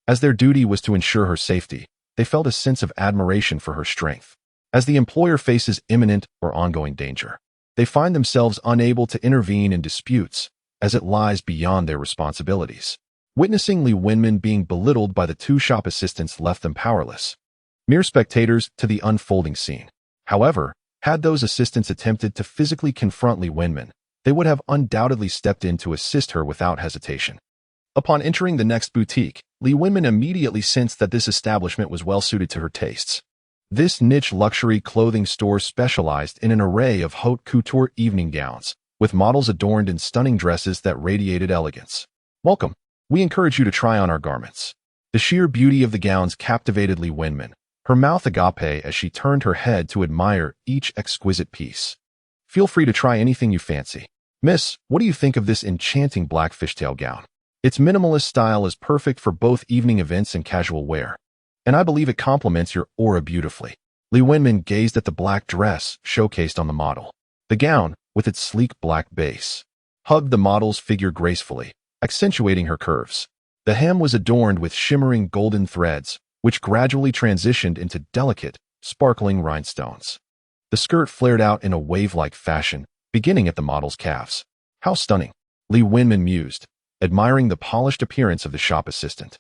As their duty was to ensure her safety, they felt a sense of admiration for her strength. As the employer faces imminent or ongoing danger, they find themselves unable to intervene in disputes, as it lies beyond their responsibilities. Witnessing Li Wenman being belittled by the two shop assistants left them powerless, mere spectators to the unfolding scene. However, had those assistants attempted to physically confront Li Wenman, they would have undoubtedly stepped in to assist her without hesitation. Upon entering the next boutique, Li Wenman immediately sensed that this establishment was well suited to her tastes. This niche luxury clothing store specialized in an array of haute couture evening gowns, with models adorned in stunning dresses that radiated elegance. Welcome. We encourage you to try on our garments. The sheer beauty of the gowns captivated Li Wenman, her mouth agape as she turned her head to admire each exquisite piece. Feel free to try anything you fancy. Miss, what do you think of this enchanting black fishtail gown? Its minimalist style is perfect for both evening events and casual wear, and I believe it complements your aura beautifully. Li Wenman gazed at the black dress showcased on the model. The gown, with its sleek black base, hugged the model's figure gracefully, accentuating her curves. The hem was adorned with shimmering golden threads, which gradually transitioned into delicate, sparkling rhinestones. The skirt flared out in a wave-like fashion, beginning at the model's calves. How stunning, Li Wenman mused, admiring the polished appearance of the shop assistant,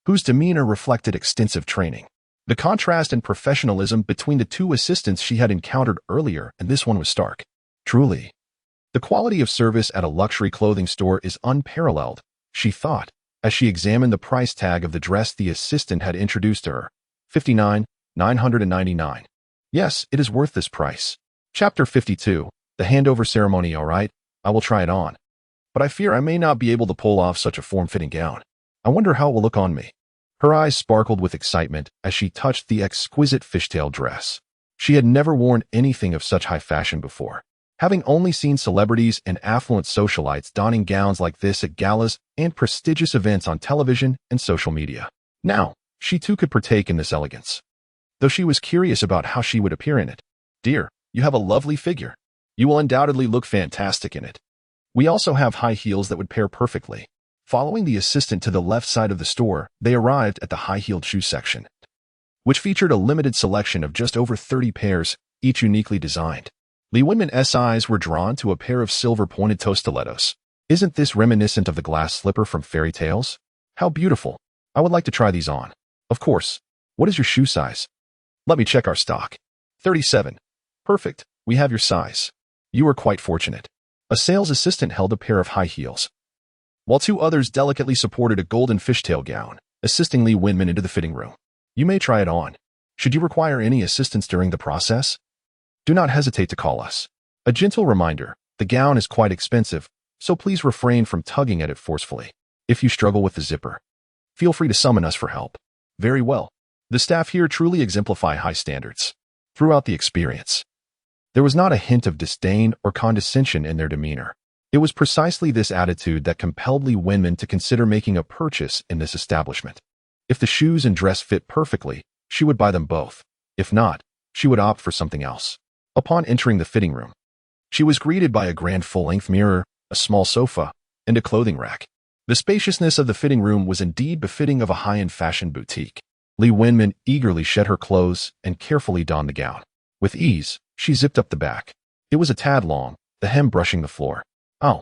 whose demeanor reflected extensive training. The contrast and professionalism between the two assistants she had encountered earlier and this one was stark. Truly, the quality of service at a luxury clothing store is unparalleled, she thought, as she examined the price tag of the dress the assistant had introduced to her. $59,999. Yes, it is worth this price. Chapter 52. The handover ceremony. All right, I will try it on. But I fear I may not be able to pull off such a form-fitting gown. I wonder how it will look on me. Her eyes sparkled with excitement as she touched the exquisite fishtail dress. She had never worn anything of such high fashion before, having only seen celebrities and affluent socialites donning gowns like this at galas and prestigious events on television and social media. Now, she too could partake in this elegance, though she was curious about how she would appear in it. Dear, you have a lovely figure. You will undoubtedly look fantastic in it. We also have high heels that would pair perfectly. Following the assistant to the left side of the store, they arrived at the high-heeled shoe section, which featured a limited selection of just over 30 pairs, each uniquely designed. Li Wenmin's eyes were drawn to a pair of silver-pointed toe stilettos. Isn't this reminiscent of the glass slipper from fairy tales? How beautiful. I would like to try these on. Of course. What is your shoe size? Let me check our stock. 37. Perfect. We have your size. You are quite fortunate. A sales assistant held a pair of high heels, while two others delicately supported a golden fishtail gown, assisting Li Wenmin into the fitting room. You may try it on. Should you require any assistance during the process, do not hesitate to call us. A gentle reminder, the gown is quite expensive, so please refrain from tugging at it forcefully. If you struggle with the zipper, feel free to summon us for help. Very well. The staff here truly exemplify high standards. Throughout the experience, there was not a hint of disdain or condescension in their demeanor. It was precisely this attitude that compelled Li Wenmin to consider making a purchase in this establishment. If the shoes and dress fit perfectly, she would buy them both. If not, she would opt for something else. Upon entering the fitting room, she was greeted by a grand full-length mirror, a small sofa, and a clothing rack. The spaciousness of the fitting room was indeed befitting of a high-end fashion boutique. Li Wenmin eagerly shed her clothes and carefully donned the gown. With ease, she zipped up the back. It was a tad long, the hem brushing the floor. Oh,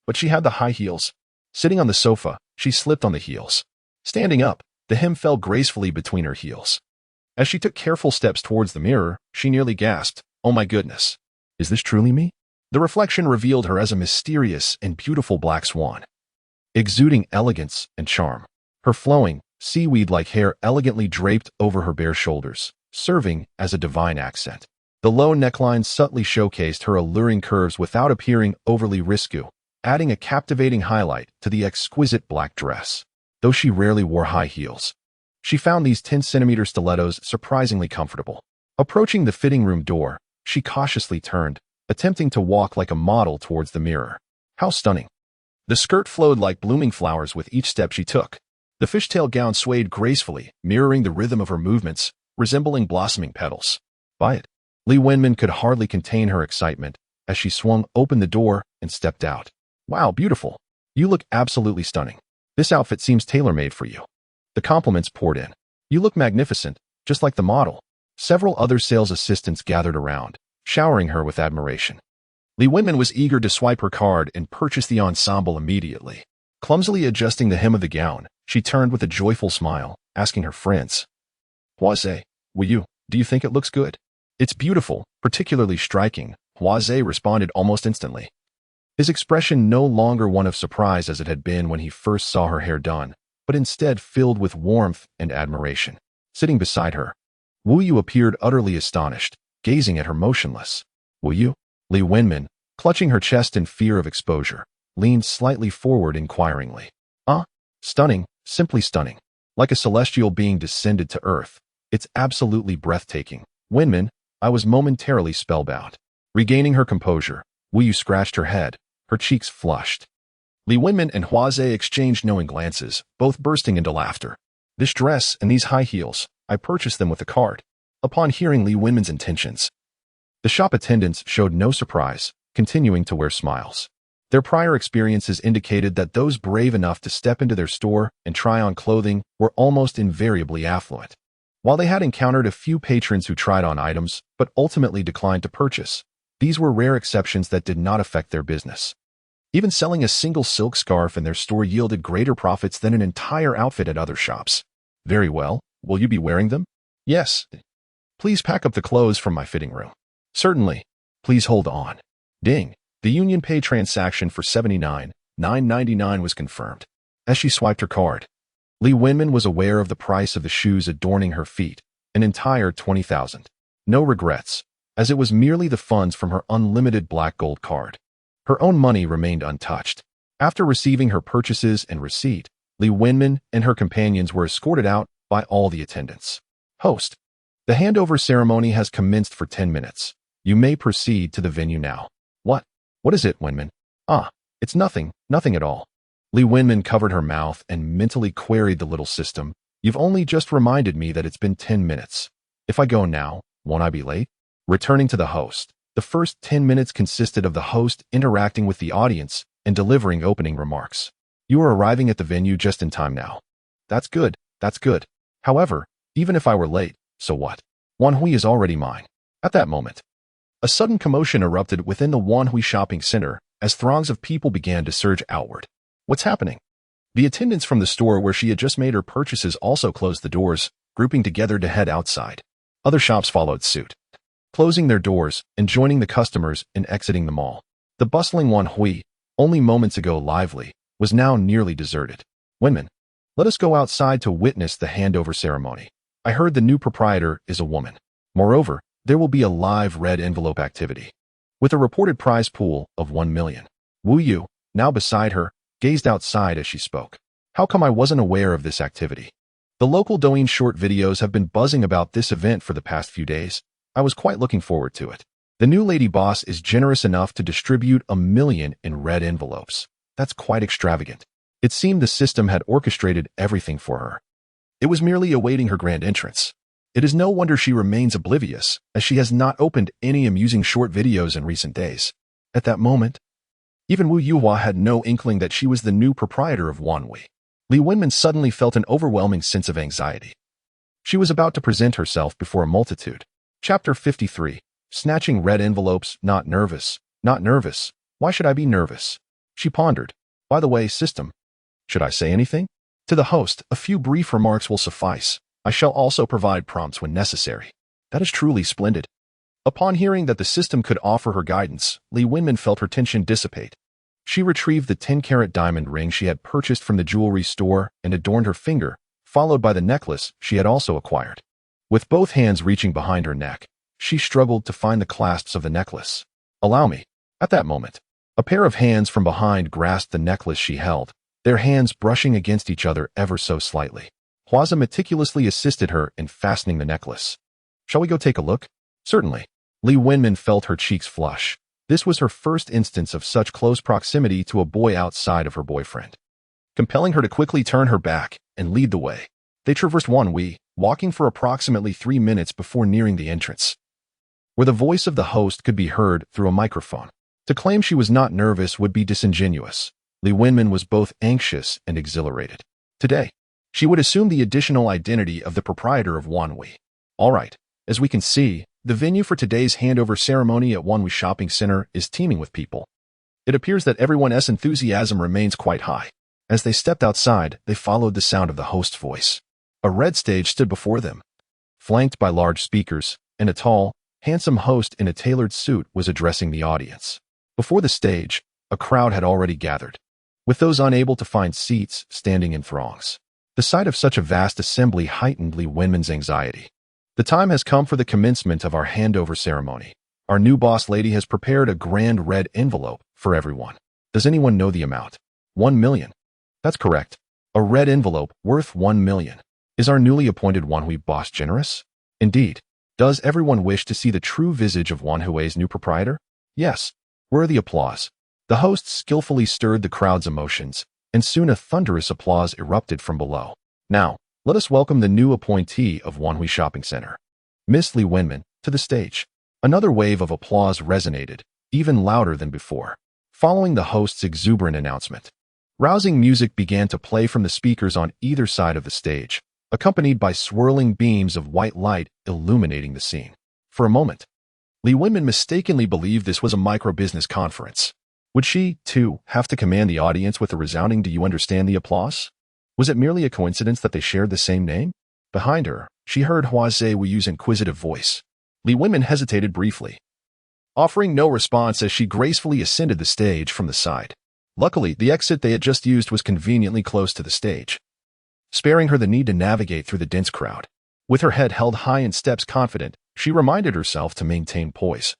but she had the high heels. Sitting on the sofa, she slipped on the heels. Standing up, the hem fell gracefully between her heels. As she took careful steps towards the mirror, she nearly gasped, "Oh my goodness, is this truly me?" The reflection revealed her as a mysterious and beautiful black swan, exuding elegance and charm. Her flowing, seaweed-like hair elegantly draped over her bare shoulders, serving as a divine accent. The low neckline subtly showcased her alluring curves without appearing overly risque, adding a captivating highlight to the exquisite black dress. Though she rarely wore high heels, she found these 10-centimeter stilettos surprisingly comfortable. Approaching the fitting room door, she cautiously turned, attempting to walk like a model towards the mirror. How stunning! The skirt flowed like blooming flowers with each step she took. The fishtail gown swayed gracefully, mirroring the rhythm of her movements, resembling blossoming petals. Buy it. Li Wenmin could hardly contain her excitement as she swung open the door and stepped out. Wow, beautiful. You look absolutely stunning. This outfit seems tailor-made for you. The compliments poured in. You look magnificent, just like the model. Several other sales assistants gathered around, showering her with admiration. Li Wenmin was eager to swipe her card and purchase the ensemble immediately. Clumsily adjusting the hem of the gown, she turned with a joyful smile, asking her friends, "Huazhe, do you think it looks good?" "It's beautiful, particularly striking," Huazhe responded almost instantly. His expression no longer one of surprise as it had been when he first saw her hair done, but instead filled with warmth and admiration. Sitting beside her, Wu Yu appeared utterly astonished, gazing at her motionless. "Wu Yu?" Li Wenmin, clutching her chest in fear of exposure, leaned slightly forward inquiringly. Stunning, simply stunning. Like a celestial being descended to earth. It's absolutely breathtaking. Wenmin, I was momentarily spellbound. Regaining her composure, Wu Yu scratched her head, her cheeks flushed. Li Wenmin and Huazhe exchanged knowing glances, both bursting into laughter. This dress and these high heels, I purchased them with a card. Upon hearing Li Wenmin's intentions, the shop attendants showed no surprise, continuing to wear smiles. Their prior experiences indicated that those brave enough to step into their store and try on clothing were almost invariably affluent. While they had encountered a few patrons who tried on items but ultimately declined to purchase, these were rare exceptions that did not affect their business. Even selling a single silk scarf in their store yielded greater profits than an entire outfit at other shops. Very well. Will you be wearing them? Yes. Please pack up the clothes from my fitting room. Certainly. Please hold on. Ding. The UnionPay transaction for $79.99 was confirmed. As she swiped her card, Lee Winman was aware of the price of the shoes adorning her feet, an entire $20,000. No regrets, as it was merely the funds from her unlimited black gold card. Her own money remained untouched. After receiving her purchases and receipt, Lee Winman and her companions were escorted out by all the attendants. Host. The handover ceremony has commenced for 10 minutes. You may proceed to the venue now. What? What is it, Winman? It's nothing at all. Lee Winman covered her mouth and mentally queried the little system. You've only just reminded me that it's been 10 minutes. If I go now, won't I be late? Returning to the host. The first 10 minutes consisted of the host interacting with the audience and delivering opening remarks. You are arriving at the venue just in time now. That's good. However, even if I were late, so what? Wanhui is already mine. At that moment, a sudden commotion erupted within the Wanhui shopping center as throngs of people began to surge outward. What's happening? The attendants from the store where she had just made her purchases also closed the doors, grouping together to head outside. Other shops followed suit, closing their doors and joining the customers in exiting the mall. The bustling Wanhui, only moments ago lively, was now nearly deserted. Winman, let us go outside to witness the handover ceremony. I heard the new proprietor is a woman. Moreover, there will be a live red envelope activity, with a reported prize pool of 1 million. Wu Yu, now beside her, gazed outside as she spoke. How come I wasn't aware of this activity? The local Douyin short videos have been buzzing about this event for the past few days. I was quite looking forward to it. The new lady boss is generous enough to distribute 1 million in red envelopes. That's quite extravagant. It seemed the system had orchestrated everything for her. It was merely awaiting her grand entrance. It is no wonder she remains oblivious, as she has not opened any amusing short videos in recent days. At that moment, even Wu Yuhua had no inkling that she was the new proprietor of Wanhui. Lee Winman suddenly felt an overwhelming sense of anxiety. She was about to present herself before a multitude. Chapter 53. Snatching red envelopes, not nervous. Not nervous. Why should I be nervous? She pondered. By the way, system. Should I say anything? To the host, a few brief remarks will suffice. I shall also provide prompts when necessary. That is truly splendid. Upon hearing that the system could offer her guidance, Lee Winman felt her tension dissipate. She retrieved the 10-carat diamond ring she had purchased from the jewelry store and adorned her finger, followed by the necklace she had also acquired. With both hands reaching behind her neck, she struggled to find the clasps of the necklace. Allow me. At that moment, a pair of hands from behind grasped the necklace she held, their hands brushing against each other ever so slightly. Huaza meticulously assisted her in fastening the necklace. Shall we go take a look? Certainly. Lee Winman felt her cheeks flush. This was her first instance of such close proximity to a boy outside of her boyfriend, compelling her to quickly turn her back and lead the way. They traversed Wanhui, walking for approximately 3 minutes before nearing the entrance, where the voice of the host could be heard through a microphone. To claim she was not nervous would be disingenuous. Lee Winman was both anxious and exhilarated. Today, she would assume the additional identity of the proprietor of Wanhui. All right, as we can see, the venue for today's handover ceremony at Wanhui Shopping Center is teeming with people. It appears that everyone's enthusiasm remains quite high. As they stepped outside, they followed the sound of the host's voice. A red stage stood before them, flanked by large speakers, and a tall, handsome host in a tailored suit was addressing the audience. Before the stage, a crowd had already gathered, with those unable to find seats standing in throngs. The sight of such a vast assembly heightened Lee Winman's anxiety. The time has come for the commencement of our handover ceremony. Our new boss lady has prepared a grand red envelope for everyone. Does anyone know the amount? 1 million. That's correct. A red envelope worth 1 million. Is our newly appointed Wanhui boss generous? Indeed. Does everyone wish to see the true visage of Wanhui's new proprietor? Yes. Worthy applause. The host skillfully stirred the crowd's emotions, and soon a thunderous applause erupted from below. Now, let us welcome the new appointee of Wanhui Shopping Center, Miss Lee Winman, to the stage. Another wave of applause resonated, even louder than before, following the host's exuberant announcement. Rousing music began to play from the speakers on either side of the stage, accompanied by swirling beams of white light illuminating the scene. For a moment, Lee Winman mistakenly believed this was a micro-business conference. Would she, too, have to command the audience with a resounding "Do you understand" the applause? Was it merely a coincidence that they shared the same name? Behind her, she heard Hua Wu's inquisitive voice. Li Wenmin hesitated briefly, offering no response as she gracefully ascended the stage from the side. Luckily, the exit they had just used was conveniently close to the stage, sparing her the need to navigate through the dense crowd. With her head held high and steps confident, she reminded herself to maintain poise,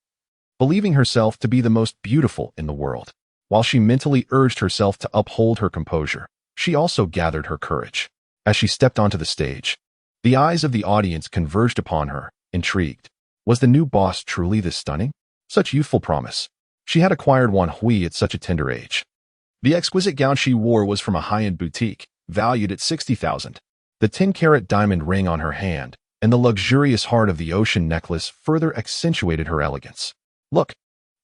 believing herself to be the most beautiful in the world. While she mentally urged herself to uphold her composure, she also gathered her courage. As she stepped onto the stage, the eyes of the audience converged upon her, intrigued. Was the new boss truly this stunning? Such youthful promise. She had acquired Wan Hui at such a tender age. The exquisite gown she wore was from a high-end boutique, valued at 60,000. The 10-carat diamond ring on her hand and the luxurious heart of the ocean necklace further accentuated her elegance. Look,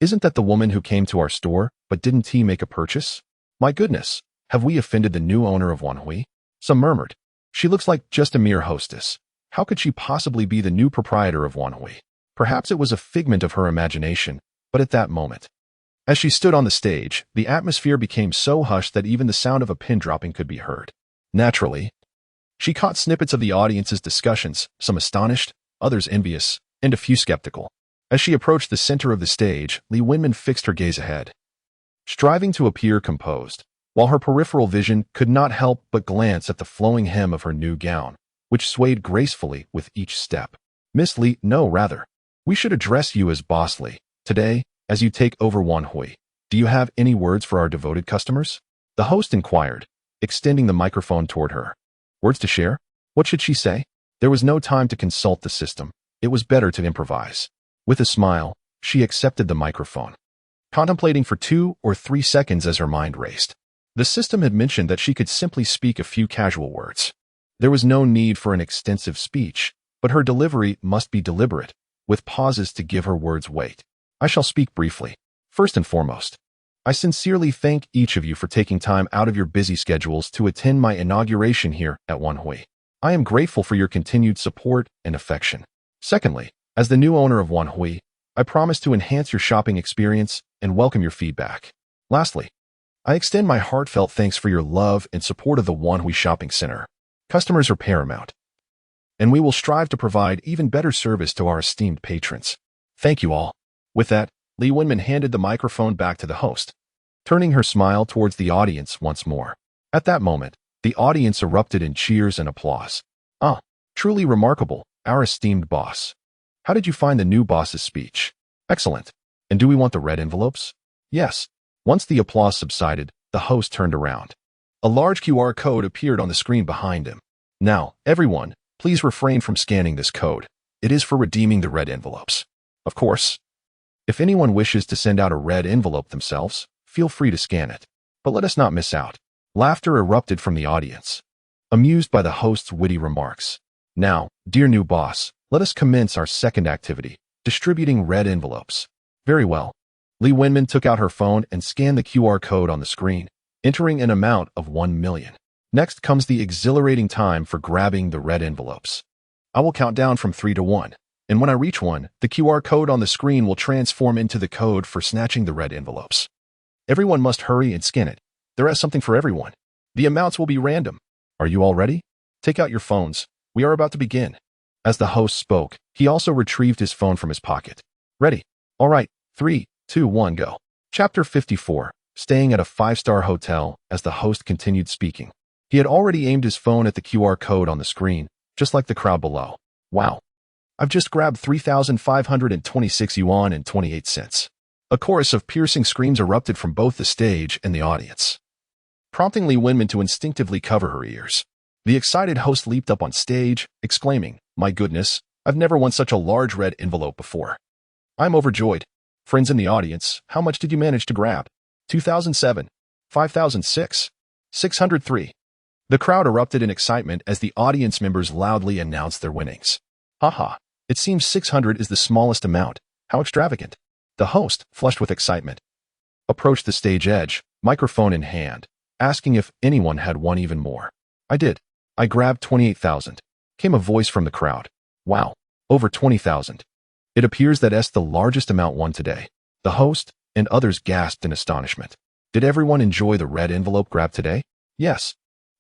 isn't that the woman who came to our store, but didn't he make a purchase? My goodness, have we offended the new owner of Wan Hui? Some murmured. She looks like just a mere hostess. How could she possibly be the new proprietor of Wan Hui? Perhaps it was a figment of her imagination, but at that moment, as she stood on the stage, the atmosphere became so hushed that even the sound of a pin dropping could be heard. Naturally, she caught snippets of the audience's discussions, some astonished, others envious, and a few skeptical. As she approached the center of the stage, Li Wenmin fixed her gaze ahead, striving to appear composed, while her peripheral vision could not help but glance at the flowing hem of her new gown, which swayed gracefully with each step. Miss Li, no, rather. We should address you as Boss Li. Today, as you take over Wan Hui, do you have any words for our devoted customers? The host inquired, extending the microphone toward her. Words to share? What should she say? There was no time to consult the system. It was better to improvise. With a smile, she accepted the microphone, contemplating for 2 or 3 seconds as her mind raced. The system had mentioned that she could simply speak a few casual words. There was no need for an extensive speech, but her delivery must be deliberate, with pauses to give her words weight. I shall speak briefly. First and foremost, I sincerely thank each of you for taking time out of your busy schedules to attend my inauguration here at Wan Hui. I am grateful for your continued support and affection. Secondly, as the new owner of Wan Hui, I promise to enhance your shopping experience and welcome your feedback. Lastly, I extend my heartfelt thanks for your love and support of the Wan Hui Shopping Center. Customers are paramount, and we will strive to provide even better service to our esteemed patrons. Thank you all. With that, Li Wenmin handed the microphone back to the host, turning her smile towards the audience once more. At that moment, the audience erupted in cheers and applause. Ah, truly remarkable, our esteemed boss. How did you find the new boss's speech? Excellent. And do we want the red envelopes? Yes. Once the applause subsided, the host turned around. A large QR code appeared on the screen behind him. Now, everyone, please refrain from scanning this code. It is for redeeming the red envelopes. Of course, if anyone wishes to send out a red envelope themselves, feel free to scan it. But let us not miss out. Laughter erupted from the audience, amused by the host's witty remarks. Now, dear new boss, let us commence our second activity, distributing red envelopes. Very well. Li Wenmin took out her phone and scanned the QR code on the screen, entering an amount of 1 million. Next comes the exhilarating time for grabbing the red envelopes. I will count down from 3 to 1, and when I reach 1, the QR code on the screen will transform into the code for snatching the red envelopes. Everyone must hurry and scan it. There is something for everyone. The amounts will be random. Are you all ready? Take out your phones. We are about to begin. As the host spoke, he also retrieved his phone from his pocket. Ready? All right. 3, 2, 1, go. Chapter 54. Staying at a 5-star hotel. As the host continued speaking, he had already aimed his phone at the QR code on the screen, just like the crowd below. Wow. I've just grabbed 3,526 yuan and 28 cents. A chorus of piercing screams erupted from both the stage and the audience, prompting Li Wenmin to instinctively cover her ears. The excited host leaped up on stage, exclaiming, "My goodness, I've never won such a large red envelope before. I'm overjoyed. Friends in the audience, how much did you manage to grab? 2,007, 5,006, 603. The crowd erupted in excitement as the audience members loudly announced their winnings. Haha, it seems 600 is the smallest amount. How extravagant. The host, flushed with excitement, approached the stage edge, microphone in hand, asking if anyone had won even more. I did. I grabbed 28,000. Came a voice from the crowd. Wow, over 20,000. It appears that is the largest amount won today. The host, and others gasped in astonishment. Did everyone enjoy the red envelope grab today? Yes.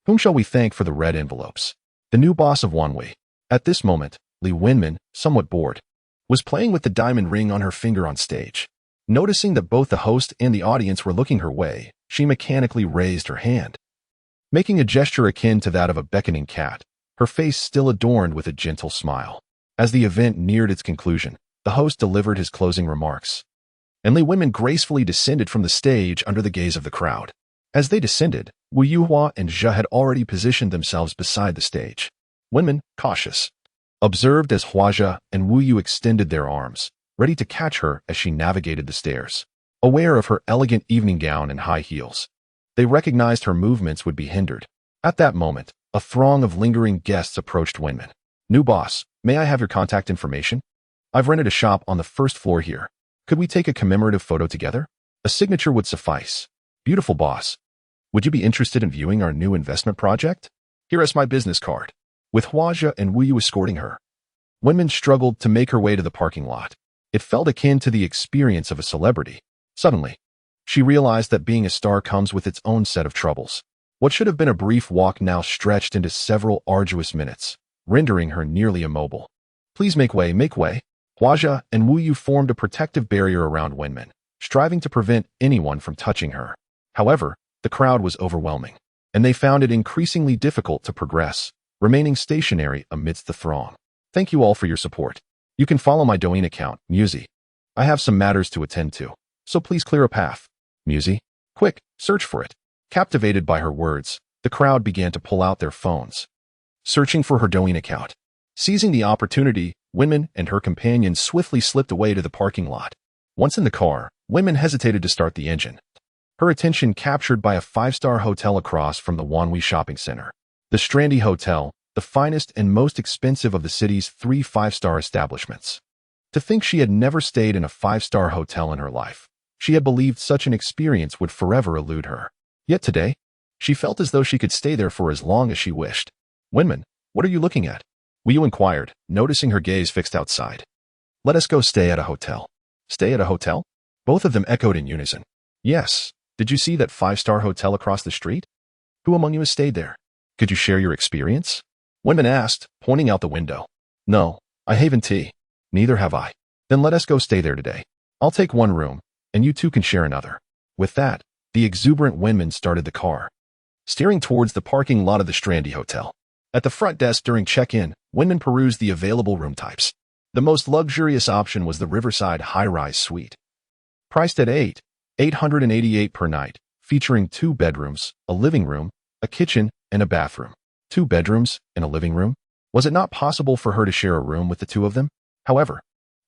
Whom shall we thank for the red envelopes? The new boss of Wanhui. At this moment, Li Wenmin, somewhat bored, was playing with the diamond ring on her finger on stage. Noticing that both the host and the audience were looking her way, she mechanically raised her hand, making a gesture akin to that of a beckoning cat, her face still adorned with a gentle smile. As the event neared its conclusion, the host delivered his closing remarks, and Li Wenmin gracefully descended from the stage under the gaze of the crowd. As they descended, Wu Yuhua and Zhe had already positioned themselves beside the stage. Wenmin, cautious, observed as Huazhe and Wu Yu extended their arms, ready to catch her as she navigated the stairs. Aware of her elegant evening gown and high heels, they recognized her movements would be hindered. At that moment, a throng of lingering guests approached Wenmin. New boss, may I have your contact information? I've rented a shop on the first floor here. Could we take a commemorative photo together? A signature would suffice. Beautiful boss. Would you be interested in viewing our new investment project? Here is my business card. With Huazhe and Wu Yu escorting her, Wenmin struggled to make her way to the parking lot. It felt akin to the experience of a celebrity. Suddenly, she realized that being a star comes with its own set of troubles. What should have been a brief walk now stretched into several arduous minutes, rendering her nearly immobile. Please make way, make way. Huazhe and Wu Yu formed a protective barrier around Wenmin, striving to prevent anyone from touching her. However, the crowd was overwhelming, and they found it increasingly difficult to progress, remaining stationary amidst the throng. Thank you all for your support. You can follow my Douyin account, Musi. I have some matters to attend to, so please clear a path. Musi, quick, search for it. Captivated by her words, the crowd began to pull out their phones, searching for her Douyin account. Seizing the opportunity, Wenmin and her companions swiftly slipped away to the parking lot. Once in the car, Wenmin hesitated to start the engine, her attention captured by a five-star hotel across from the Wanhui shopping center. The Strandy Hotel, the finest and most expensive of the city's 3 five-star establishments. To think she had never stayed in a five-star hotel in her life. She had believed such an experience would forever elude her. Yet today, she felt as though she could stay there for as long as she wished. Wenmin, what are you looking at? Wu Yu inquired, noticing her gaze fixed outside. Let us go stay at a hotel. Stay at a hotel? Both of them echoed in unison. Yes. Did you see that five-star hotel across the street? Who among you has stayed there? Could you share your experience? Wenmin asked, pointing out the window. No, I haven't. Neither have I. Then let us go stay there today. I'll take one room, and you two can share another. With that, the exuberant Wenmin started the car, steering towards the parking lot of the Strandy Hotel. At the front desk during check-in, Wenmin perused the available room types. The most luxurious option was the Riverside high-rise suite, priced at $888 per night, featuring 2 bedrooms, a living room, a kitchen, and a bathroom. 2 bedrooms and a living room? Was it not possible for her to share a room with the two of them? However,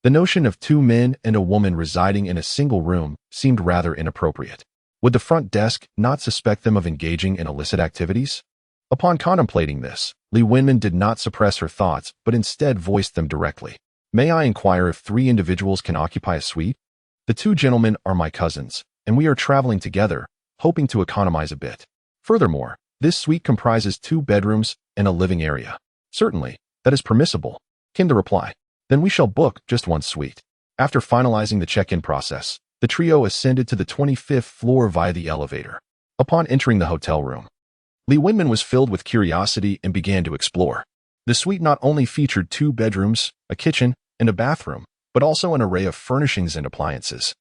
the notion of 2 men and a woman residing in a single room seemed rather inappropriate. Would the front desk not suspect them of engaging in illicit activities? Upon contemplating this, Li Wenmin did not suppress her thoughts, but instead voiced them directly. May I inquire if 3 individuals can occupy a suite? The 2 gentlemen are my cousins, and we are traveling together, hoping to economize a bit. Furthermore, this suite comprises 2 bedrooms and a living area. Certainly, that is permissible, came the reply. Then we shall book just 1 suite. After finalizing the check-in process, the trio ascended to the 25th floor via the elevator. Upon entering the hotel room, Li Wenmin was filled with curiosity and began to explore. The suite not only featured 2 bedrooms, a kitchen, and a bathroom, but also an array of furnishings and appliances,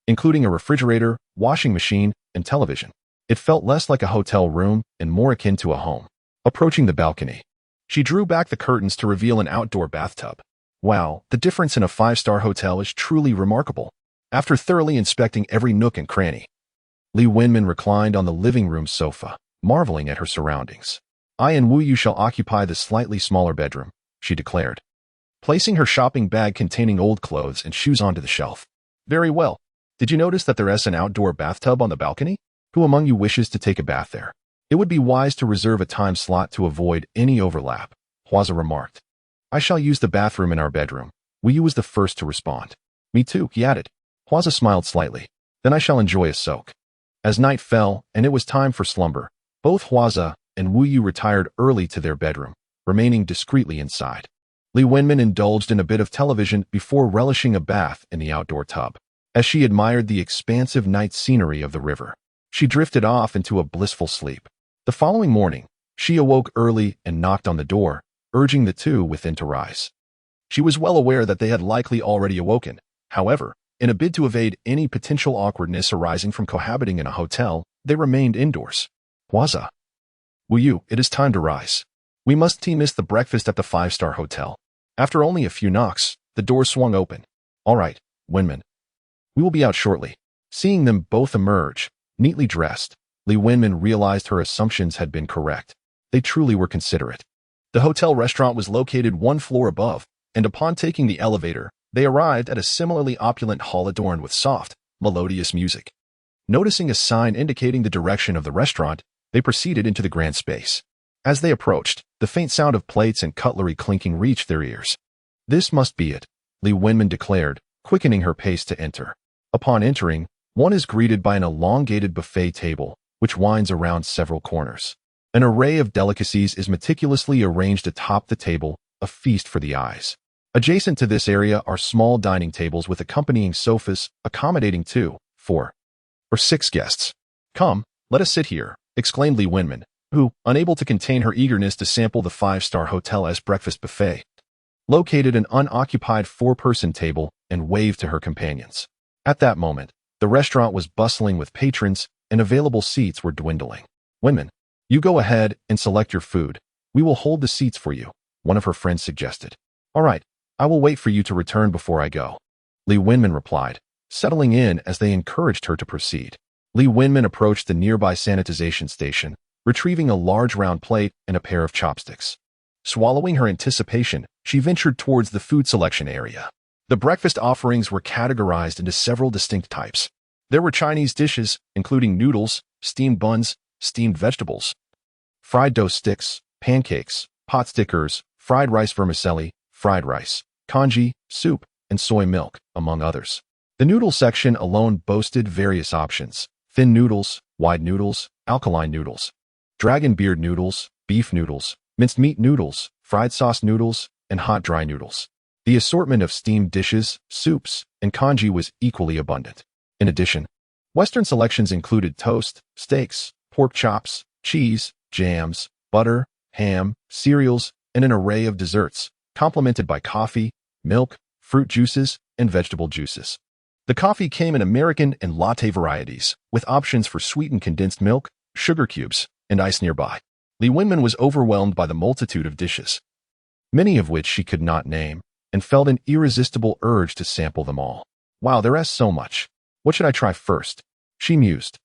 including a refrigerator, washing machine, and television. It felt less like a hotel room and more akin to a home. Approaching the balcony, she drew back the curtains to reveal an outdoor bathtub. Wow, the difference in a 5-star hotel is truly remarkable. After thoroughly inspecting every nook and cranny, Li Wenmin reclined on the living room sofa, marveling at her surroundings. I and Wu Yu shall occupy the slightly smaller bedroom, she declared, placing her shopping bag containing old clothes and shoes onto the shelf. Very well. Did you notice that there is an outdoor bathtub on the balcony? Who among you wishes to take a bath there? It would be wise to reserve a time slot to avoid any overlap, Huazhe remarked. I shall use the bathroom in our bedroom. Wu Yu was the first to respond. Me too, he added. Huazhe smiled slightly. Then I shall enjoy a soak. As night fell and it was time for slumber, both Huazhe and Wu Yu retired early to their bedroom, remaining discreetly inside. Li Wenmin indulged in a bit of television before relishing a bath in the outdoor tub. As she admired the expansive night scenery of the river, she drifted off into a blissful sleep. The following morning, she awoke early and knocked on the door, urging the two within to rise. She was well aware that they had likely already awoken. However, in a bid to evade any potential awkwardness arising from cohabiting in a hotel, they remained indoors. Hwaza. Wu Yu, it is time to rise. We must miss the breakfast at the five-star hotel. After only a few knocks, the door swung open. All right, Wenman. We will be out shortly. Seeing them both emerge, neatly dressed, Li Wenman realized her assumptions had been correct. They truly were considerate. The hotel restaurant was located one floor above, and upon taking the elevator, they arrived at a similarly opulent hall adorned with soft, melodious music. Noticing a sign indicating the direction of the restaurant, they proceeded into the grand space. As they approached, the faint sound of plates and cutlery clinking reached their ears. This must be it, Li Wenman declared, quickening her pace to enter. Upon entering, one is greeted by an elongated buffet table, which winds around several corners. An array of delicacies is meticulously arranged atop the table, a feast for the eyes. Adjacent to this area are small dining tables with accompanying sofas, accommodating 2, 4, or 6 guests. Come, let us sit here, exclaimed Li Wenman, who, unable to contain her eagerness to sample the five-star hotel's breakfast buffet, located an unoccupied 4-person table and waved to her companions. At that moment, the restaurant was bustling with patrons, and available seats were dwindling. Wenman, you go ahead and select your food. We will hold the seats for you, one of her friends suggested. All right, I will wait for you to return before I go, Li Wenman replied, settling in as they encouraged her to proceed. Li Wenman approached the nearby sanitization station, retrieving a large round plate and a pair of chopsticks. Swallowing her anticipation, she ventured towards the food selection area. The breakfast offerings were categorized into several distinct types. There were Chinese dishes, including noodles, steamed buns, steamed vegetables, fried dough sticks, pancakes, pot stickers, fried rice vermicelli, fried rice, congee, soup, and soy milk, among others. The noodle section alone boasted various options: thin noodles, wide noodles, alkaline noodles, dragon beard noodles, beef noodles, minced meat noodles, fried sauce noodles, and hot dry noodles. The assortment of steamed dishes, soups, and congee was equally abundant. In addition, Western selections included toast, steaks, pork chops, cheese, jams, butter, ham, cereals, and an array of desserts, complemented by coffee, milk, fruit juices, and vegetable juices. The coffee came in American and latte varieties, with options for sweetened condensed milk, sugar cubes, and ice nearby. Li Wenman was overwhelmed by the multitude of dishes, many of which she could not name, and felt an irresistible urge to sample them all. Wow, there is so much. What should I try first? She mused.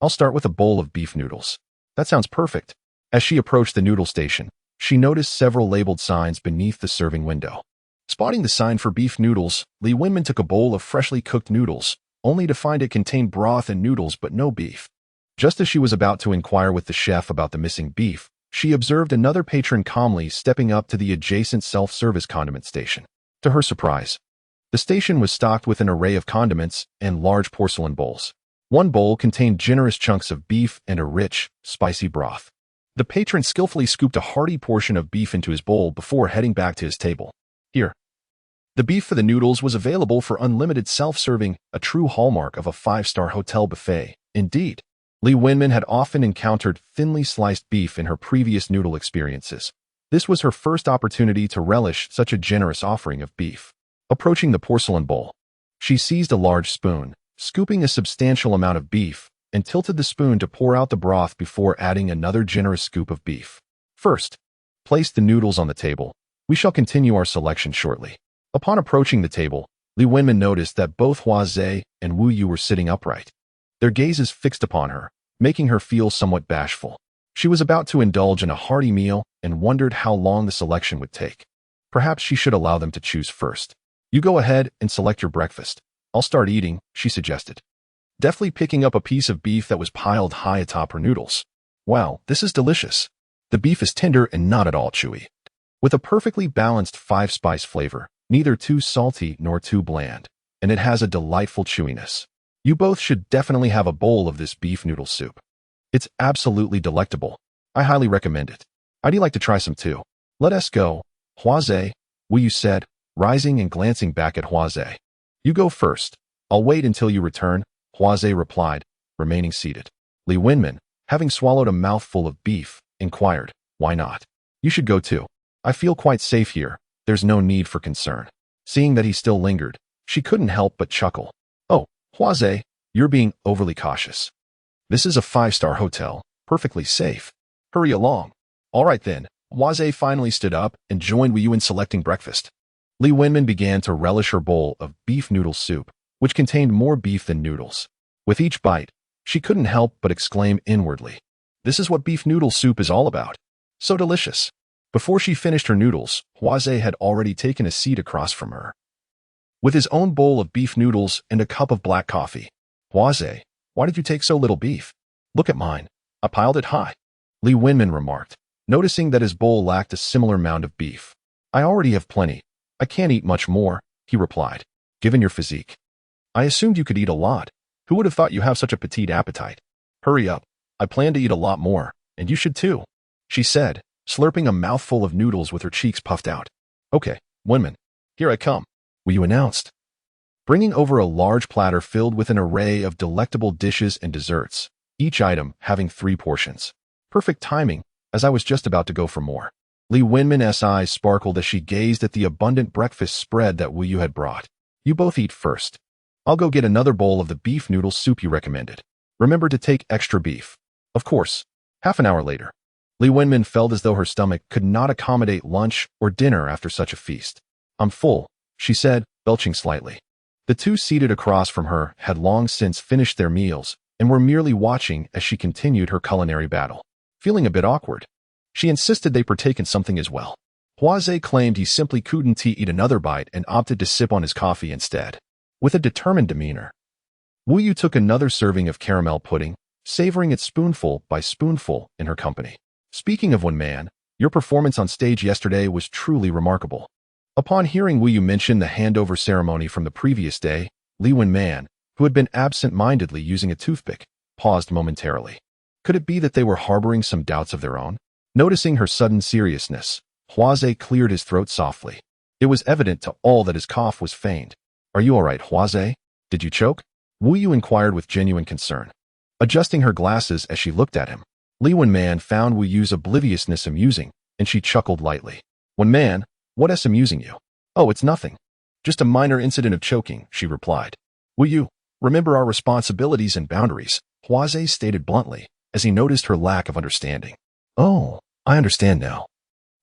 I'll start with a bowl of beef noodles. That sounds perfect. As she approached the noodle station, she noticed several labeled signs beneath the serving window. Spotting the sign for beef noodles, Li Wenman took a bowl of freshly cooked noodles, only to find it contained broth and noodles but no beef. Just as she was about to inquire with the chef about the missing beef, she observed another patron calmly stepping up to the adjacent self-service condiment station. To her surprise, the station was stocked with an array of condiments and large porcelain bowls. One bowl contained generous chunks of beef and a rich, spicy broth. The patron skillfully scooped a hearty portion of beef into his bowl before heading back to his table. Here. The beef for the noodles was available for unlimited self-serving, a true hallmark of a five-star hotel buffet. Indeed, Li Wenman had often encountered thinly sliced beef in her previous noodle experiences. This was her first opportunity to relish such a generous offering of beef. Approaching the porcelain bowl, she seized a large spoon, scooping a substantial amount of beef, and tilted the spoon to pour out the broth before adding another generous scoop of beef. First, place the noodles on the table. We shall continue our selection shortly. Upon approaching the table, Li Wenman noticed that both Hua Zhe and Wu Yu were sitting upright, their gazes fixed upon her, making her feel somewhat bashful. She was about to indulge in a hearty meal and wondered how long the selection would take. Perhaps she should allow them to choose first. You go ahead and select your breakfast. I'll start eating, she suggested, deftly picking up a piece of beef that was piled high atop her noodles. Wow, this is delicious. The beef is tender and not at all chewy, with a perfectly balanced 5-spice flavor, neither too salty nor too bland, and it has a delightful chewiness. You both should definitely have a bowl of this beef noodle soup. It's absolutely delectable. I highly recommend it. I'd like to try some too. Let us go. Hua Zhe, Wu Yu said, rising and glancing back at Hua Zhe. You go first. I'll wait until you return, Huaze replied, remaining seated. Li Wenmin, having swallowed a mouthful of beef, inquired, why not? You should go too. I feel quite safe here. There's no need for concern. Seeing that he still lingered, she couldn't help but chuckle. Oh, Huaze, you're being overly cautious. This is a 5-star hotel, perfectly safe. Hurry along. All right then. Huaze finally stood up and joined Wu Yu in selecting breakfast. Li Wenmin began to relish her bowl of beef noodle soup, which contained more beef than noodles. With each bite, she couldn't help but exclaim inwardly, "This is what beef noodle soup is all about. So delicious." Before she finished her noodles, Huaze had already taken a seat across from her. With his own bowl of beef noodles and a cup of black coffee. "Huaze, why did you take so little beef? Look at mine. I piled it high," Li Wenmin remarked, noticing that his bowl lacked a similar amount of beef. "I already have plenty. I can't eat much more," he replied. "Given your physique, I assumed you could eat a lot. Who would have thought you have such a petite appetite? Hurry up. I plan to eat a lot more, and you should too," she said, slurping a mouthful of noodles with her cheeks puffed out. "Okay, Wenmin, here I come," Wu Yu announced, bringing over a large platter filled with an array of delectable dishes and desserts, each item having 3 portions. Perfect timing, as I was just about to go for more. Li Wenmin's eyes sparkled as she gazed at the abundant breakfast spread that Wu Yu had brought. "You both eat first. I'll go get another bowl of the beef noodle soup you recommended. Remember to take extra beef." Of course. Half an hour later, Li Wenmin felt as though her stomach could not accommodate lunch or dinner after such a feast. "I'm full," she said, belching slightly. The two seated across from her had long since finished their meals and were merely watching as she continued her culinary battle. Feeling a bit awkward, she insisted they partake in something as well. Huaze claimed he simply couldn't eat another bite and opted to sip on his coffee instead. With a determined demeanor, Wu Yu took another serving of caramel pudding, savoring it spoonful by spoonful in her company. "Speaking of Wenmin, your performance on stage yesterday was truly remarkable." Upon hearing Wu Yu mention the handover ceremony from the previous day, Li Wenmin, who had been absent-mindedly using a toothpick, paused momentarily. Could it be that they were harboring some doubts of their own? Noticing her sudden seriousness, Huaze cleared his throat softly. It was evident to all that his cough was feigned. "Are you all right, Huaze? Did you choke?" Wu Yu inquired with genuine concern. Adjusting her glasses as she looked at him, Li Wenmin found Wu Yu's obliviousness amusing, and she chuckled lightly. "Wenmin, what's amusing you?" "Oh, it's nothing. Just a minor incident of choking," she replied. "Wu Yu, remember our responsibilities and boundaries," Huaze stated bluntly, as he noticed her lack of understanding. "Oh, I understand now.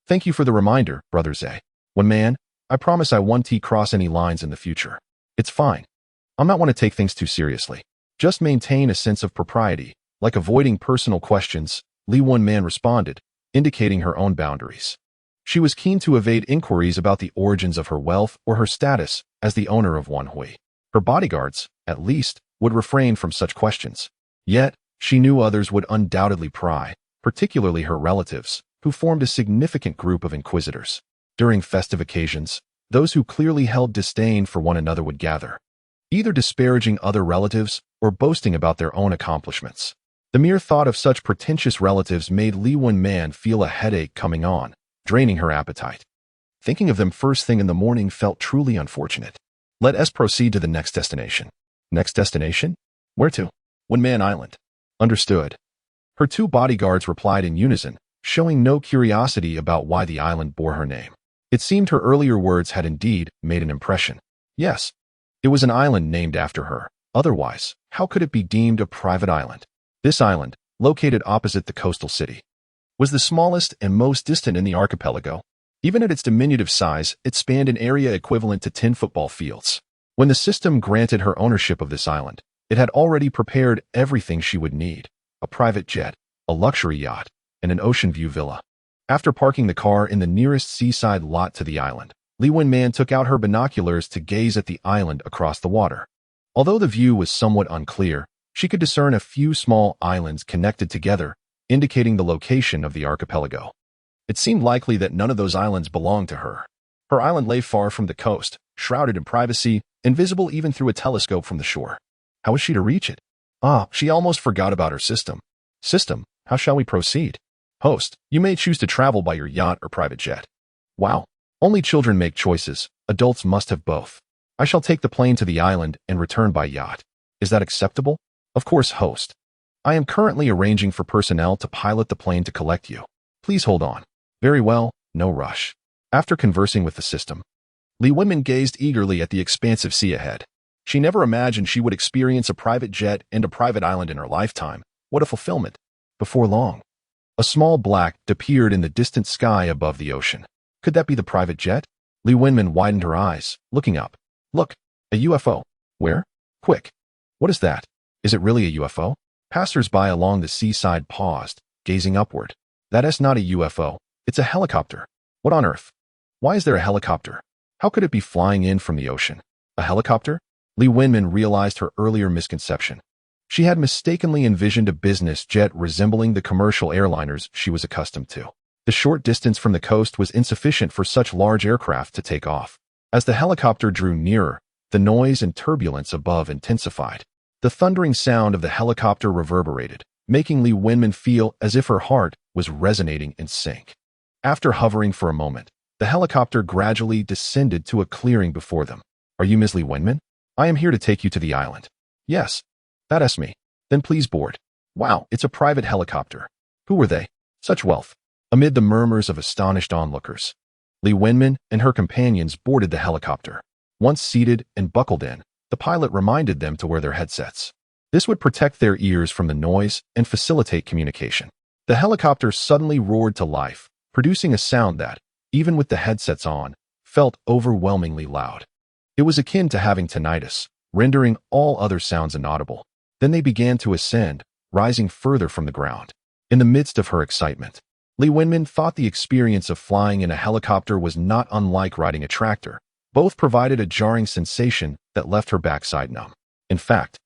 Thank you for the reminder, Brother Zhe. Wenmin, I promise I won't cross any lines in the future. It's fine. I'm not want to take things too seriously. Just maintain a sense of propriety, like avoiding personal questions," Li Wenmin responded, indicating her own boundaries. She was keen to evade inquiries about the origins of her wealth or her status as the owner of Wanhui. Her bodyguards, at least, would refrain from such questions. Yet, she knew others would undoubtedly pry, particularly her relatives, who formed a significant group of inquisitors. During festive occasions, those who clearly held disdain for one another would gather, either disparaging other relatives or boasting about their own accomplishments. The mere thought of such pretentious relatives made Li Wenmin feel a headache coming on, draining her appetite. Thinking of them first thing in the morning felt truly unfortunate. Let us proceed to the next destination. Next destination? Where to? Wenmin Island. Understood. Her 2 bodyguards replied in unison, showing no curiosity about why the island bore her name. It seemed her earlier words had indeed made an impression. Yes, it was an island named after her. Otherwise, how could it be deemed a private island? This island, located opposite the coastal city, was the smallest and most distant in the archipelago. Even at its diminutive size, it spanned an area equivalent to 10 football fields. When the system granted her ownership of this island, it had already prepared everything she would need: a private jet, a luxury yacht, and an ocean view villa. After parking the car in the nearest seaside lot to the island, Li Wenmin took out her binoculars to gaze at the island across the water. Although the view was somewhat unclear, she could discern a few small islands connected together, indicating the location of the archipelago. It seemed likely that none of those islands belonged to her. Her island lay far from the coast, shrouded in privacy, invisible even through a telescope from the shore. How was she to reach it? She almost forgot about her system. System, how shall we proceed? Host, you may choose to travel by your yacht or private jet. Wow. Only children make choices. Adults must have both. I shall take the plane to the island and return by yacht. Is that acceptable? Of course, host. I am currently arranging for personnel to pilot the plane to collect you. Please hold on. Very well, no rush. After conversing with the system, Li Wenmin gazed eagerly at the expansive sea ahead. She never imagined she would experience a private jet and a private island in her lifetime. What a fulfillment. Before long, a small black appeared in the distant sky above the ocean. Could that be the private jet? Li Wenmin widened her eyes, looking up. Look, a UFO. Where? Quick. What is that? Is it really a UFO? Passers-by along the seaside paused, gazing upward. That is not a UFO. It's a helicopter. What on earth? Why is there a helicopter? How could it be flying in from the ocean? A helicopter? Li Wenmin realized her earlier misconception. She had mistakenly envisioned a business jet resembling the commercial airliners she was accustomed to. The short distance from the coast was insufficient for such large aircraft to take off. As the helicopter drew nearer, the noise and turbulence above intensified. The thundering sound of the helicopter reverberated, making Li Wenmin feel as if her heart was resonating in sync. After hovering for a moment, the helicopter gradually descended to a clearing before them. Are you Ms. Li Wenmin? I am here to take you to the island. Yes, that's me. Then please board. Wow, it's a private helicopter. Who were they? Such wealth. Amid the murmurs of astonished onlookers, Li Wenmin and her companions boarded the helicopter. Once seated and buckled in, the pilot reminded them to wear their headsets. This would protect their ears from the noise and facilitate communication. The helicopter suddenly roared to life, producing a sound that, even with the headsets on, felt overwhelmingly loud. It was akin to having tinnitus, rendering all other sounds inaudible. Then they began to ascend, rising further from the ground. In the midst of her excitement, Li Wenmin thought the experience of flying in a helicopter was not unlike riding a tractor. Both provided a jarring sensation that left her backside numb. In fact,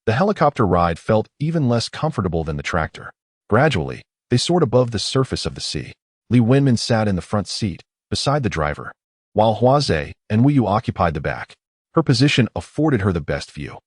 the helicopter ride felt even less comfortable than the tractor. Gradually, they soared above the surface of the sea. Li Wenmin sat in the front seat, beside the driver, while Huazhe and Wu Yu occupied the back. Her position afforded her the best view,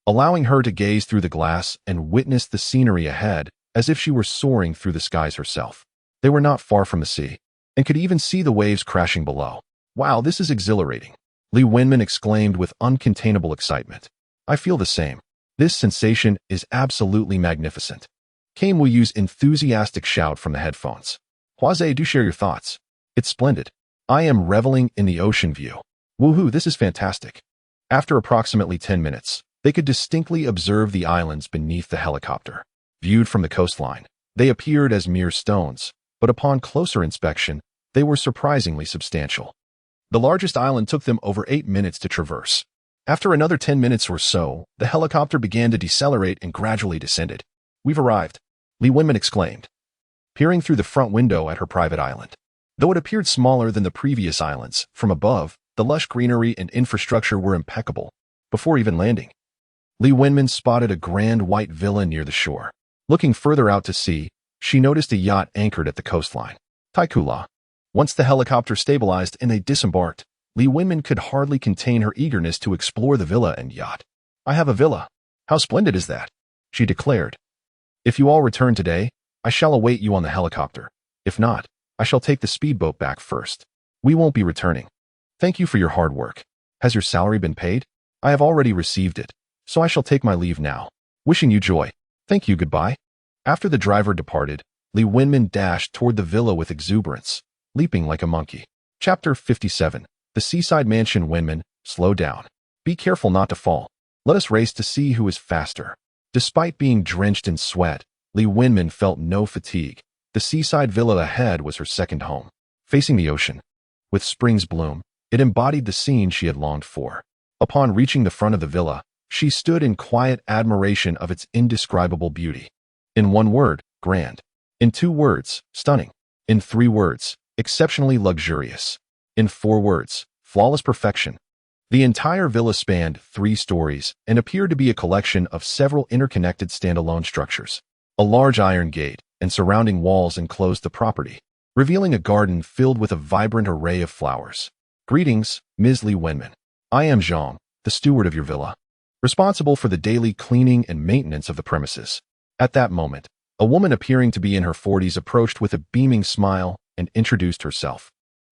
allowing her to gaze through the glass and witness the scenery ahead as if she were soaring through the skies herself. They were not far from the sea, and could even see the waves crashing below. Wow, this is exhilarating, Li Wenmin exclaimed with uncontainable excitement. I feel the same. This sensation is absolutely magnificent, came Wu Yu's enthusiastic shout from the headphones. Huazhe, do share your thoughts. It's splendid. I am reveling in the ocean view. Woohoo, this is fantastic. After approximately 10 minutes, they could distinctly observe the islands beneath the helicopter. Viewed from the coastline, they appeared as mere stones, but upon closer inspection, they were surprisingly substantial. The largest island took them over 8 minutes to traverse. After another 10 minutes or so, the helicopter began to decelerate and gradually descended. We've arrived, Li Wenmin exclaimed, peering through the front window at her private island. Though it appeared smaller than the previous islands, from above, the lush greenery and infrastructure were impeccable. Before even landing, Li Wenmin spotted a grand white villa near the shore. Looking further out to sea, she noticed a yacht anchored at the coastline. Taikula. Once the helicopter stabilized and they disembarked, Li Wenmin could hardly contain her eagerness to explore the villa and yacht. I have a villa. How splendid is that? She declared. If you all return today, I shall await you on the helicopter. If not, I shall take the speedboat back first. We won't be returning. Thank you for your hard work. Has your salary been paid? I have already received it, so I shall take my leave now. Wishing you joy. Thank you, goodbye. After the driver departed, Li Wenmin dashed toward the villa with exuberance, leaping like a monkey. Chapter 57. The Seaside Mansion. Wenmin, slow down. Be careful not to fall. Let us race to see who is faster. Despite being drenched in sweat, Li Wenmin felt no fatigue. The seaside villa ahead was her second home. Facing the ocean, with spring's bloom, it embodied the scene she had longed for. Upon reaching the front of the villa, she stood in quiet admiration of its indescribable beauty. In one word, grand. In 2 words, stunning. In 3 words, exceptionally luxurious. In 4 words, flawless perfection. The entire villa spanned 3 stories and appeared to be a collection of several interconnected standalone structures. A large iron gate and surrounding walls enclosed the property, revealing a garden filled with a vibrant array of flowers. Greetings, Ms. Li Wenmin. I am Zhang, the steward of your villa, responsible for the daily cleaning and maintenance of the premises. At that moment, a woman appearing to be in her 40s approached with a beaming smile and introduced herself.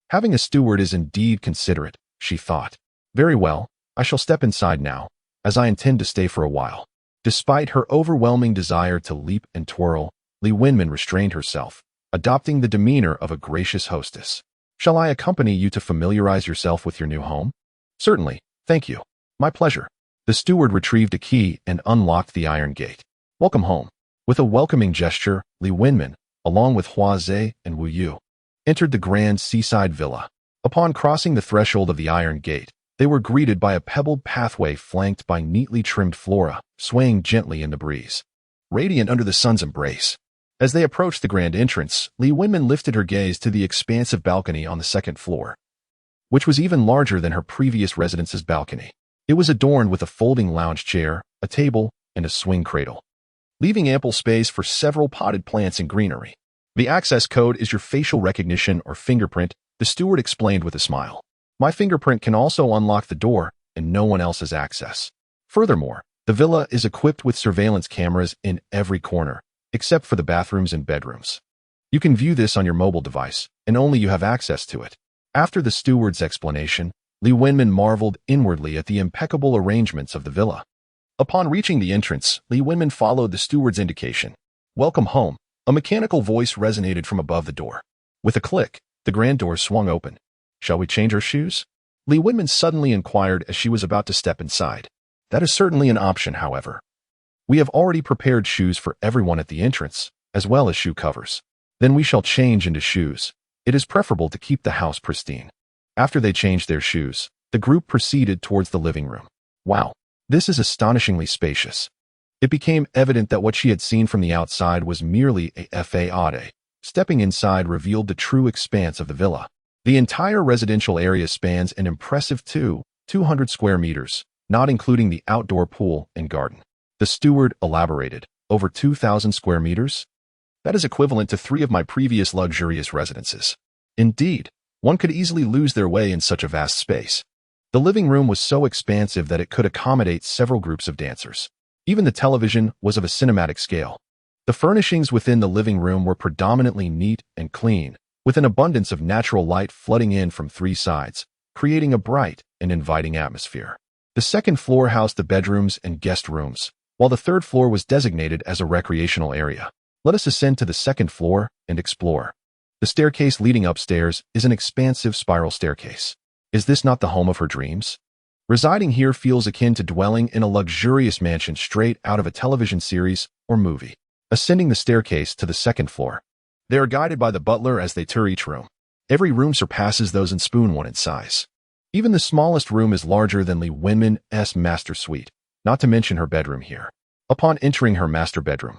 Having a steward is indeed considerate, she thought. Very well, I shall step inside now, as I intend to stay for a while. Despite her overwhelming desire to leap and twirl, Li Wenmin restrained herself, adopting the demeanor of a gracious hostess. Shall I accompany you to familiarize yourself with your new home? Certainly, thank you. My pleasure. The steward retrieved a key and unlocked the iron gate. Welcome home. With a welcoming gesture, Li Wenmin, along with Hua Zhe and Wu Yu, entered the grand seaside villa. Upon crossing the threshold of the iron gate, they were greeted by a pebbled pathway flanked by neatly trimmed flora, swaying gently in the breeze. Radiant under the sun's embrace. As they approached the grand entrance, Li Wenmin lifted her gaze to the expansive balcony on the second floor, which was even larger than her previous residence's balcony. It was adorned with a folding lounge chair, a table, and a swing cradle, leaving ample space for several potted plants and greenery. The access code is your facial recognition or fingerprint, the steward explained with a smile. My fingerprint can also unlock the door, and no one else has access. Furthermore, the villa is equipped with surveillance cameras in every corner, except for the bathrooms and bedrooms. You can view this on your mobile device, and only you have access to it. After the steward's explanation, Li Wenmin marveled inwardly at the impeccable arrangements of the villa. Upon reaching the entrance, Li Wenmin followed the steward's indication. Welcome home. A mechanical voice resonated from above the door. With a click, the grand door swung open. Shall we change our shoes? Li Wenmin suddenly inquired as she was about to step inside. That is certainly an option, however. We have already prepared shoes for everyone at the entrance, as well as shoe covers. Then we shall change into shoes. It is preferable to keep the house pristine. After they changed their shoes, the group proceeded towards the living room. Wow, this is astonishingly spacious. It became evident that what she had seen from the outside was merely a facade. Stepping inside revealed the true expanse of the villa. The entire residential area spans an impressive 200 square meters, not including the outdoor pool and garden. The steward elaborated. Over 2,000 square meters? That is equivalent to 3 of my previous luxurious residences. Indeed, one could easily lose their way in such a vast space. The living room was so expansive that it could accommodate several groups of dancers. Even the television was of a cinematic scale. The furnishings within the living room were predominantly neat and clean, with an abundance of natural light flooding in from 3 sides, creating a bright and inviting atmosphere. The second floor housed the bedrooms and guest rooms, while the third floor was designated as a recreational area. Let us ascend to the second floor and explore. The staircase leading upstairs is an expansive spiral staircase. Is this not the home of her dreams? Residing here feels akin to dwelling in a luxurious mansion straight out of a television series or movie. Ascending the staircase to the second floor, they are guided by the butler as they tour each room. Every room surpasses those in Spoon 1 in size. Even the smallest room is larger than Li Wenmin's master suite, not to mention her bedroom here. Upon entering her master bedroom,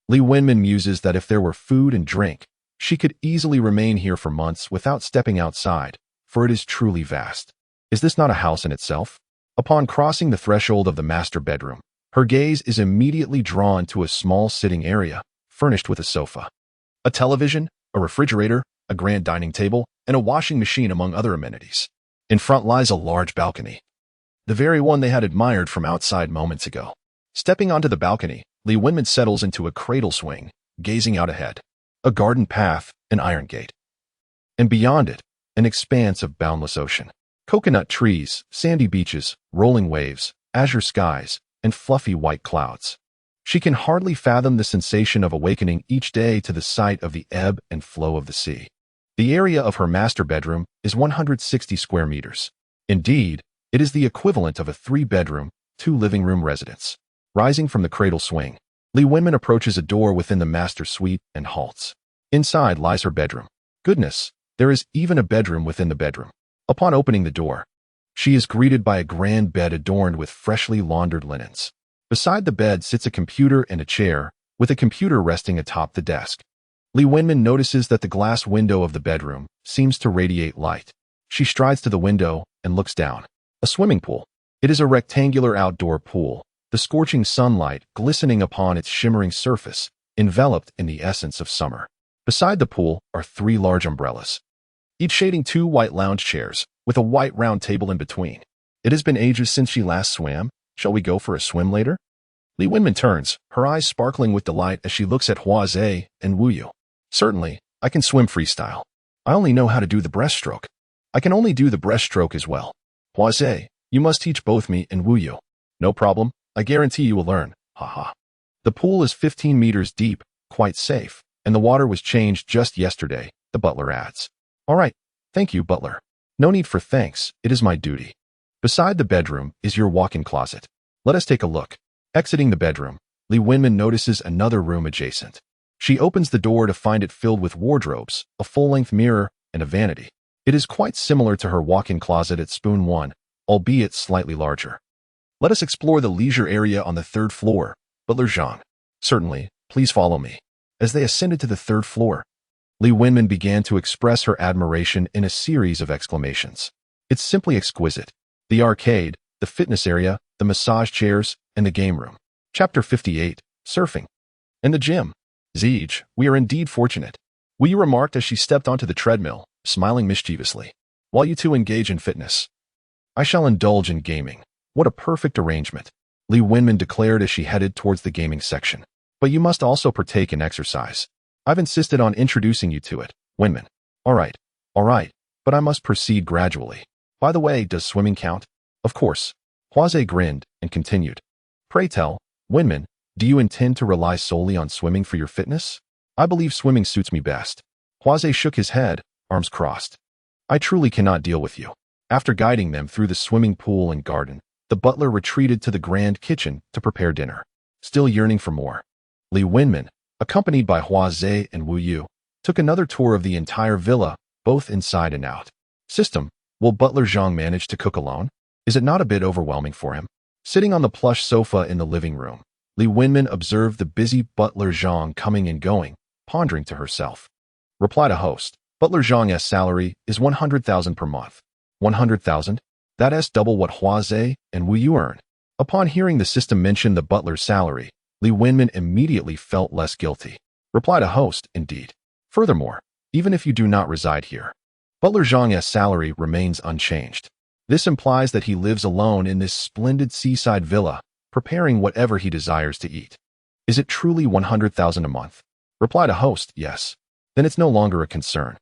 Li Wenmin muses that if there were food and drink, she could easily remain here for months without stepping outside, for it is truly vast. Is this not a house in itself? Upon crossing the threshold of the master bedroom, her gaze is immediately drawn to a small sitting area, furnished with a sofa, a television, a refrigerator, a grand dining table, and a washing machine among other amenities. In front lies a large balcony, the very one they had admired from outside moments ago. Stepping onto the balcony, Li Wenmin settles into a cradle swing, gazing out ahead. A garden path, an iron gate. And beyond it, an expanse of boundless ocean. Coconut trees, sandy beaches, rolling waves, azure skies, and fluffy white clouds. She can hardly fathom the sensation of awakening each day to the sight of the ebb and flow of the sea. The area of her master bedroom is 160 square meters. Indeed, it is the equivalent of a 3-bedroom, 2-living-room residence. Rising from the cradle swing, Li Wenmin approaches a door within the master suite and halts. Inside lies her bedroom. Goodness, there is even a bedroom within the bedroom. Upon opening the door, she is greeted by a grand bed adorned with freshly laundered linens. Beside the bed sits a computer and a chair, with a computer resting atop the desk. Li Wenmin notices that the glass window of the bedroom seems to radiate light. She strides to the window and looks down. A swimming pool. It is a rectangular outdoor pool, the scorching sunlight glistening upon its shimmering surface, enveloped in the essence of summer. Beside the pool are 3 large umbrellas, each shading 2 white lounge chairs, with a white round table in between. It has been ages since she last swam. Shall we go for a swim later? Li Wenmin turns, her eyes sparkling with delight as she looks at Hua Zhe and Wu Yu. Certainly, I can swim freestyle. I only know how to do the breaststroke. I can only do the breaststroke as well. Hua Zhe, You must teach both me and Wu Yu. No problem. I guarantee you will learn. Haha. The pool is 15 meters deep, quite safe, and the water was changed just yesterday, the butler adds. All right. Thank you, butler. No need for thanks. It is my duty. Beside the bedroom is your walk-in closet. Let us take a look. Exiting the bedroom, Li Wenmin notices another room adjacent. She opens the door to find it filled with wardrobes, a full-length mirror, and a vanity. It is quite similar to her walk-in closet at Spoon 1, albeit slightly larger. Let us explore the leisure area on the third floor, Butler Zhang. Certainly, please follow me. As they ascended to the third floor, Li Wenmin began to express her admiration in a series of exclamations. It's simply exquisite. The arcade, the fitness area, the massage chairs, and the game room. Chapter 58, Surfing. And the gym. Zeej, we are indeed fortunate. Wu Yu remarked as she stepped onto the treadmill, smiling mischievously. While you two engage in fitness, I shall indulge in gaming. What a perfect arrangement, Li Wenmin declared as she headed towards the gaming section. But you must also partake in exercise. I've insisted on introducing you to it, Wenmin. All right, but I must proceed gradually. By the way, does swimming count? Of course. Huaze grinned and continued. Pray tell, Wenmin, do you intend to rely solely on swimming for your fitness? I believe swimming suits me best. Huaze shook his head, arms crossed. I truly cannot deal with you. After guiding them through the swimming pool and garden, the butler retreated to the grand kitchen to prepare dinner. Still yearning for more, Li Wenmin, accompanied by Huaze and Wu Yu, took another tour of the entire villa, both inside and out. System, will Butler Zhang manage to cook alone? Is it not a bit overwhelming for him? Sitting on the plush sofa in the living room, Li Wenmin observed the busy Butler Zhang coming and going, pondering to herself. Reply to host. Butler Zhang's salary is 100,000 per month. 100,000? That's double what Huaze and Wu Yu earn. Upon hearing the system mention the butler's salary, Li Wenmin immediately felt less guilty. Reply to host, indeed. Furthermore, even if you do not reside here, Butler Zhang's salary remains unchanged. This implies that he lives alone in this splendid seaside villa, preparing whatever he desires to eat. Is it truly 100,000 a month? Reply to host, yes. Then it's no longer a concern.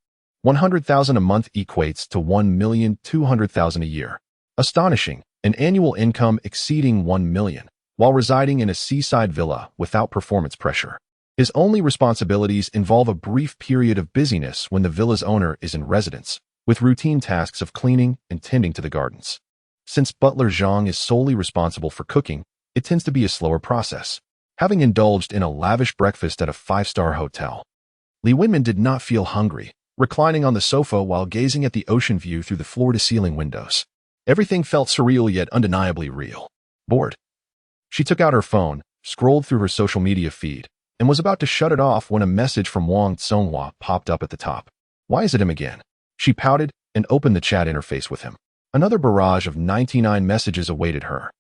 100,000 a month equates to 1,200,000 a year. Astonishing, an annual income exceeding 1 million, while residing in a seaside villa without performance pressure. His only responsibilities involve a brief period of busyness when the villa's owner is in residence, with routine tasks of cleaning and tending to the gardens. Since Butler Zhang is solely responsible for cooking, it tends to be a slower process. Having indulged in a lavish breakfast at a 5-star hotel, Li Wenmin did not feel hungry, reclining on the sofa while gazing at the ocean view through the floor-to-ceiling windows. Everything felt surreal yet undeniably real. Bored. She took out her phone, scrolled through her social media feed, and was about to shut it off when a message from Wang Tsonghua popped up at the top. Why is it him again? She pouted and opened the chat interface with him. Another barrage of 99 messages awaited her.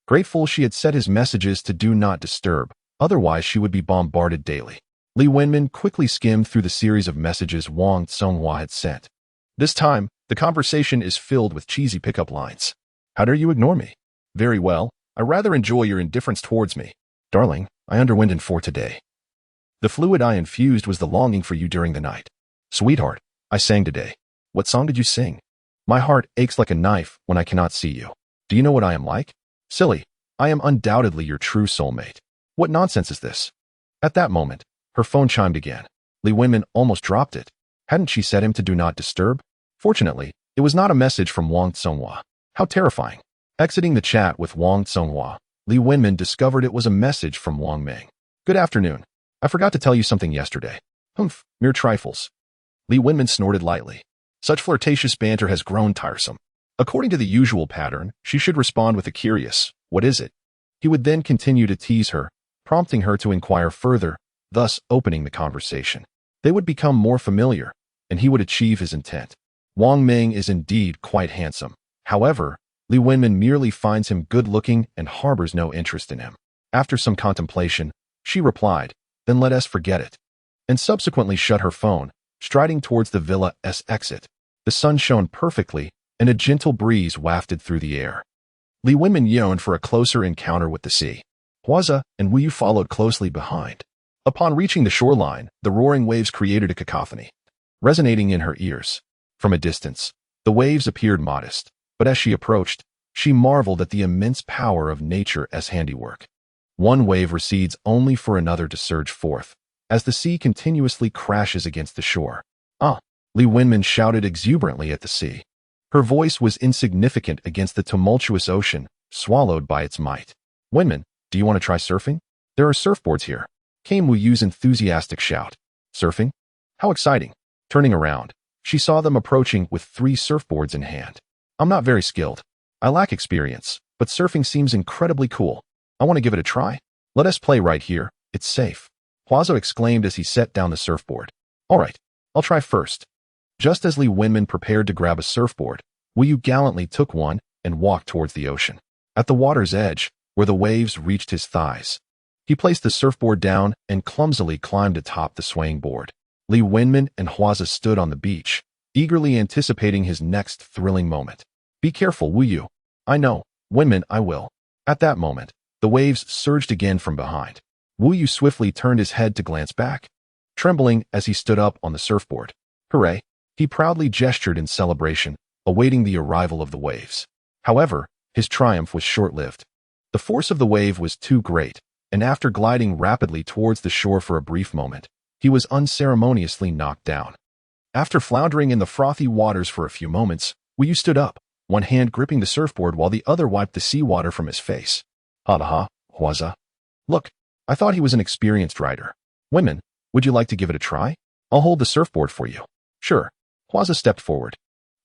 Grateful she had set his messages to do not disturb, otherwise she would be bombarded daily. Li Wenmin quickly skimmed through the series of messages Wang Tsonghua had sent. This time, the conversation is filled with cheesy pickup lines. How dare you ignore me? Very well, I rather enjoy your indifference towards me. Darling, I underwent in for today. The fluid I infused was the longing for you during the night. Sweetheart, I sang today. What song did you sing? My heart aches like a knife when I cannot see you. Do you know what I am like? Silly, I am undoubtedly your true soulmate. What nonsense is this? At that moment, her phone chimed again. Li Wenmin almost dropped it. Hadn't she set him to do not disturb? Fortunately, it was not a message from Wang Tsonghua. How terrifying. Exiting the chat with Wang Tsonghua, Li Wenmin discovered it was a message from Wang Meng. Good afternoon. I forgot to tell you something yesterday. Humph, mere trifles. Li Wenmin snorted lightly. Such flirtatious banter has grown tiresome. According to the usual pattern, she should respond with a curious, "What is it?" He would then continue to tease her, prompting her to inquire further, thus opening the conversation. They would become more familiar, and he would achieve his intent. Wang Meng is indeed quite handsome. However, Li Wenmin merely finds him good-looking and harbors no interest in him. After some contemplation, she replied, "Then let us forget it," and subsequently shut her phone, striding towards the villa's exit. The sun shone perfectly, and a gentle breeze wafted through the air. Li Wenmin yearned for a closer encounter with the sea. Huaze and Wu Yu followed closely behind. Upon reaching the shoreline, the roaring waves created a cacophony, resonating in her ears. From a distance, the waves appeared modest, but as she approached, She marveled at the immense power of nature's handiwork. One wave recedes only for another to surge forth, as the sea continuously crashes against the shore. Ah! Li Wenmin shouted exuberantly at the sea. Her voice was insignificant against the tumultuous ocean, swallowed by its might. Wenmin, do you want to try surfing? There are surfboards here, came Wu Yu's enthusiastic shout. Surfing? How exciting! Turning around, she saw them approaching with 3 surfboards in hand. I'm not very skilled. I lack experience, but surfing seems incredibly cool. I want to give it a try. Let us play right here. It's safe. Huazo exclaimed as he set down the surfboard. All right, I'll try first. Just as Li Wenmin prepared to grab a surfboard, Wu Yu gallantly took one and walked towards the ocean. At the water's edge, where the waves reached his thighs, he placed the surfboard down and clumsily climbed atop the swaying board. Li Wenmin and Huaza stood on the beach, eagerly anticipating his next thrilling moment. Be careful, Wu Yu. I know, Wenmin, I will. At that moment, the waves surged again from behind. Wu Yu swiftly turned his head to glance back, trembling as he stood up on the surfboard. Hooray! He proudly gestured in celebration, awaiting the arrival of the waves. However, his triumph was short-lived. The force of the wave was too great, and after gliding rapidly towards the shore for a brief moment, he was unceremoniously knocked down. After floundering in the frothy waters for a few moments, Wu Yu stood up, one hand gripping the surfboard while the other wiped the seawater from his face. Ha, Huaza. Look, I thought he was an experienced rider. Wenmin, would you like to give it a try? I'll hold the surfboard for you. Sure. Huaza stepped forward,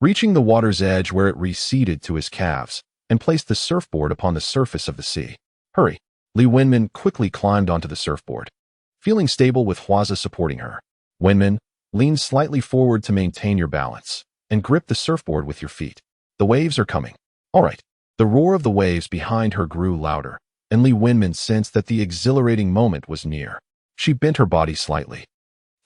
reaching the water's edge where it receded to his calves, and placed the surfboard upon the surface of the sea. Hurry. Li Wenmin quickly climbed onto the surfboard, feeling stable with Huaza supporting her. Wenmin, lean slightly forward to maintain your balance, and grip the surfboard with your feet. The waves are coming. All right. The roar of the waves behind her grew louder, and Li Wenmin sensed that the exhilarating moment was near. She bent her body slightly,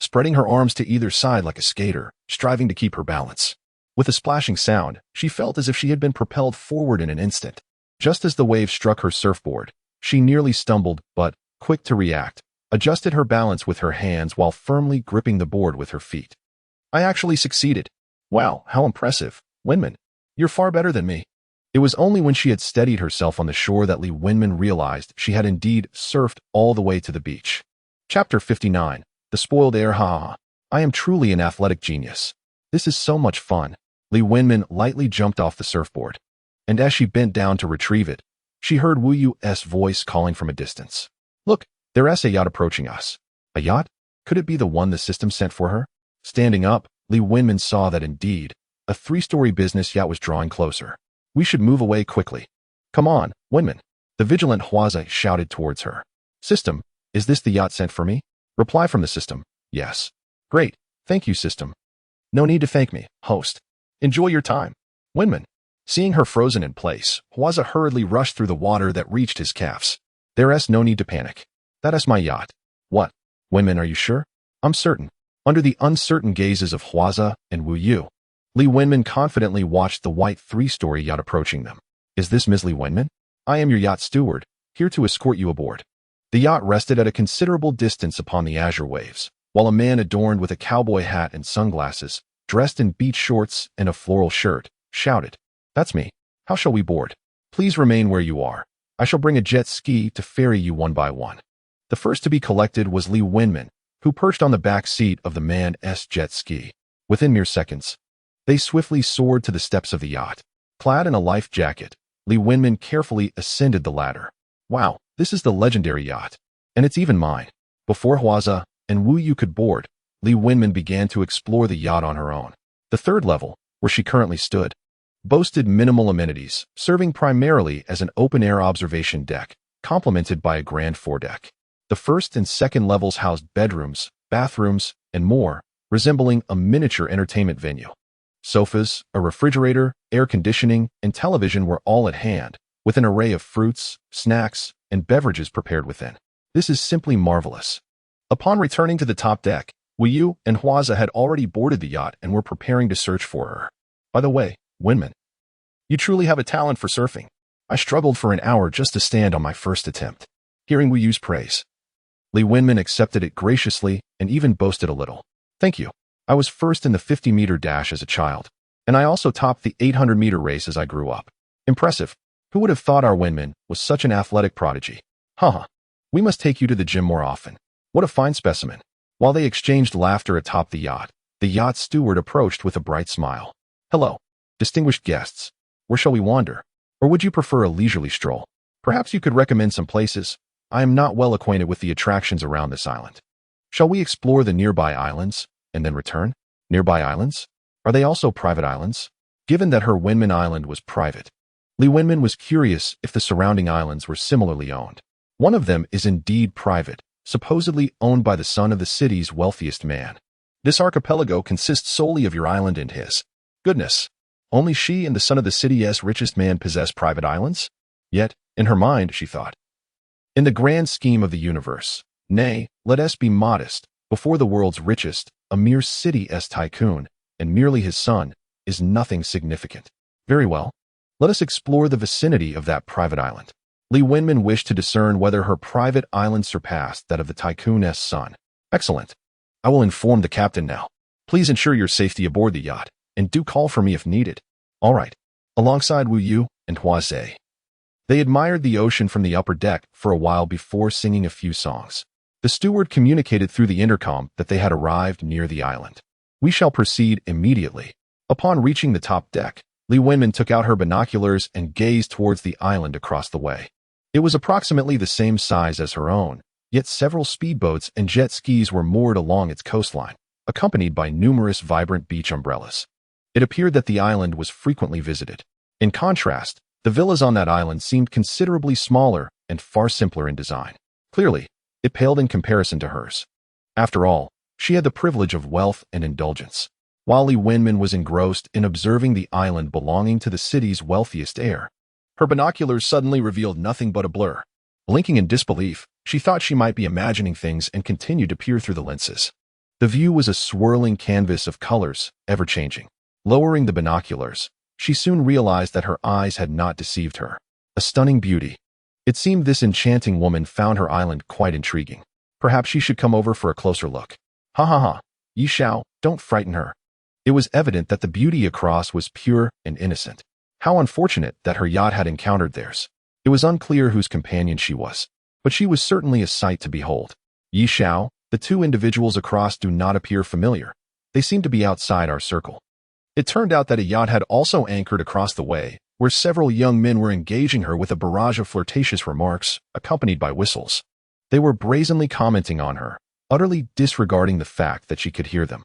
spreading her arms to either side like a skater, striving to keep her balance. With a splashing sound, she felt as if she had been propelled forward in an instant. Just as the wave struck her surfboard, she nearly stumbled, but, quick to react, adjusted her balance with her hands while firmly gripping the board with her feet. I actually succeeded. Wow, how impressive. Wenmin, you're far better than me. It was only when she had steadied herself on the shore that Li Wenmin realized she had indeed surfed all the way to the beach. Chapter 59. The Spoiled Heir. Ha. I am truly an athletic genius. This is so much fun. Li Wenmin lightly jumped off the surfboard, and as she bent down to retrieve it, she heard Wu Yu's voice calling from a distance. Look, there's a yacht approaching us. A yacht? Could it be the one the system sent for her? Standing up, Li Wenmin saw that indeed, a 3-story business yacht was drawing closer. We should move away quickly. Come on, Wenmin. The vigilant Huaza shouted towards her. System, is this the yacht sent for me? Reply from the system. Yes. Great. Thank you, system. No need to thank me, host. Enjoy your time. Wenmin. Seeing her frozen in place, Huaza hurriedly rushed through the water that reached his calves. There's no need to panic. That is my yacht. What? Wenmin, are you sure? I'm certain. Under the uncertain gazes of Huaza and Wu Yu, Li Wenmin confidently watched the white 3-story yacht approaching them. Is this Ms. Li Wenmin? I am your yacht steward, here to escort you aboard. The yacht rested at a considerable distance upon the azure waves, while a man adorned with a cowboy hat and sunglasses, dressed in beach shorts and a floral shirt, shouted, That's me. How shall we board? Please remain where you are. I shall bring a jet ski to ferry you one by one. The first to be collected was Li Wenmin, who perched on the back seat of the man's jet ski. Within mere seconds, they swiftly soared to the steps of the yacht. Clad in a life jacket, Li Wenmin carefully ascended the ladder. Wow, this is the legendary yacht. And it's even mine. Before Huaza and Wu Yu could board, Li Wenmin began to explore the yacht on her own. The 3rd level, where she currently stood, boasted minimal amenities, serving primarily as an open-air observation deck, complemented by a grand foredeck. The 1st and 2nd levels housed bedrooms, bathrooms, and more, resembling a miniature entertainment venue. Sofas, a refrigerator, air conditioning, and television were all at hand, with an array of fruits, snacks, and beverages prepared within. This is simply marvelous. Upon returning to the top deck, Wu Yu and Huaza had already boarded the yacht and were preparing to search for her. By the way, Wenmin, you truly have a talent for surfing. I struggled for an hour just to stand on my first attempt. Hearing Wu Yu's praise, Li Wenmin accepted it graciously and even boasted a little. Thank you. I was first in the 50-meter dash as a child, and I also topped the 800-meter race as I grew up. Impressive. Who would have thought our Wenman was such an athletic prodigy? Haha. We must take you to the gym more often. What a fine specimen. While they exchanged laughter atop the yacht steward approached with a bright smile. Hello, distinguished guests. Where shall we wander? Or would you prefer a leisurely stroll? Perhaps you could recommend some places. I am not well acquainted with the attractions around this island. Shall we explore the nearby islands and then return? Nearby islands? Are they also private islands? Given that her Wenman Island was private, Li Wenman was curious if the surrounding islands were similarly owned. One of them is indeed private, supposedly owned by the son of the city's wealthiest man. This archipelago consists solely of your island and his. Goodness, only she and the son of the city's richest man possess private islands? Yet, in her mind, she thought, in the grand scheme of the universe, nay, let us be modest, before the world's richest, a mere city's tycoon, and merely his son, is nothing significant. Very well. Let us explore the vicinity of that private island. Li Wenman wished to discern whether her private island surpassed that of the tycoon's son. Excellent. I will inform the captain now. Please ensure your safety aboard the yacht, and do call for me if needed. All right. Alongside Wu Yu and Hua Zhe. They admired the ocean from the upper deck for a while before singing a few songs. The steward communicated through the intercom that they had arrived near the island. We shall proceed immediately. Upon reaching the top deck, Li Wenman took out her binoculars and gazed towards the island across the way. It was approximately the same size as her own, yet several speedboats and jet skis were moored along its coastline, accompanied by numerous vibrant beach umbrellas. It appeared that the island was frequently visited. In contrast, the villas on that island seemed considerably smaller and far simpler in design. Clearly, it paled in comparison to hers. After all, she had the privilege of wealth and indulgence, while Li Wenman was engrossed in observing the island belonging to the city's wealthiest heir. Her binoculars suddenly revealed nothing but a blur. Blinking in disbelief, she thought she might be imagining things and continued to peer through the lenses. The view was a swirling canvas of colors, ever-changing. Lowering the binoculars, she soon realized that her eyes had not deceived her. A stunning beauty. It seemed this enchanting woman found her island quite intriguing. Perhaps she should come over for a closer look. Ha ha ha. Yi Xiao, don't frighten her. It was evident that the beauty across was pure and innocent. How unfortunate that her yacht had encountered theirs. It was unclear whose companion she was, but she was certainly a sight to behold. Yi Xiao, the two individuals across do not appear familiar. They seem to be outside our circle. It turned out that a yacht had also anchored across the way, where several young men were engaging her with a barrage of flirtatious remarks, accompanied by whistles. They were brazenly commenting on her, utterly disregarding the fact that she could hear them.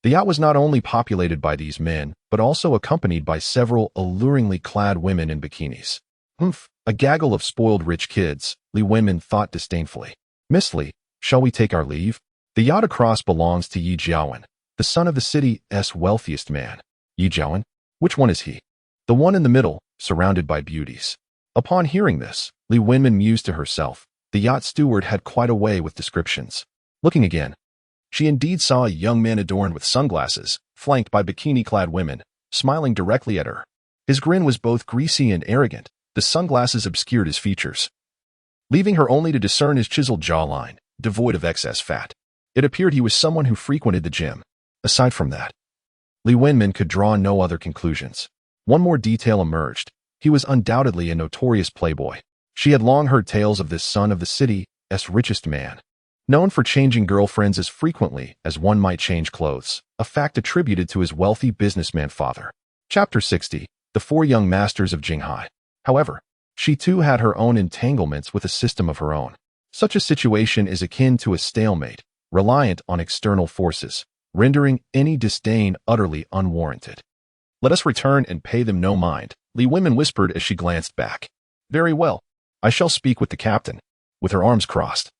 The yacht was not only populated by these men, but also accompanied by several alluringly clad women in bikinis. Humph, a gaggle of spoiled rich kids, Li Wenman thought disdainfully. Miss Li, shall we take our leave? The yacht across belongs to Yi Jiawen, the son of the city's wealthiest man. Yi Jiawen? Which one is he? The one in the middle, surrounded by beauties. Upon hearing this, Li Wenman mused to herself. The yacht steward had quite a way with descriptions. Looking again, she indeed saw a young man adorned with sunglasses, flanked by bikini-clad women, smiling directly at her. His grin was both greasy and arrogant. The sunglasses obscured his features, leaving her only to discern his chiseled jawline, devoid of excess fat. It appeared he was someone who frequented the gym. Aside from that, Li Wenman could draw no other conclusions. One more detail emerged. He was undoubtedly a notorious playboy. She had long heard tales of this son of the city's richest man, known for changing girlfriends as frequently as one might change clothes, a fact attributed to his wealthy businessman father. Chapter 60. The Four Young Masters of Jinghai. However, she too had her own entanglements with a system of her own. Such a situation is akin to a stalemate, reliant on external forces, rendering any disdain utterly unwarranted. Let us return and pay them no mind, Li Wenman whispered as she glanced back. Very well. I shall speak with the captain. With her arms crossed,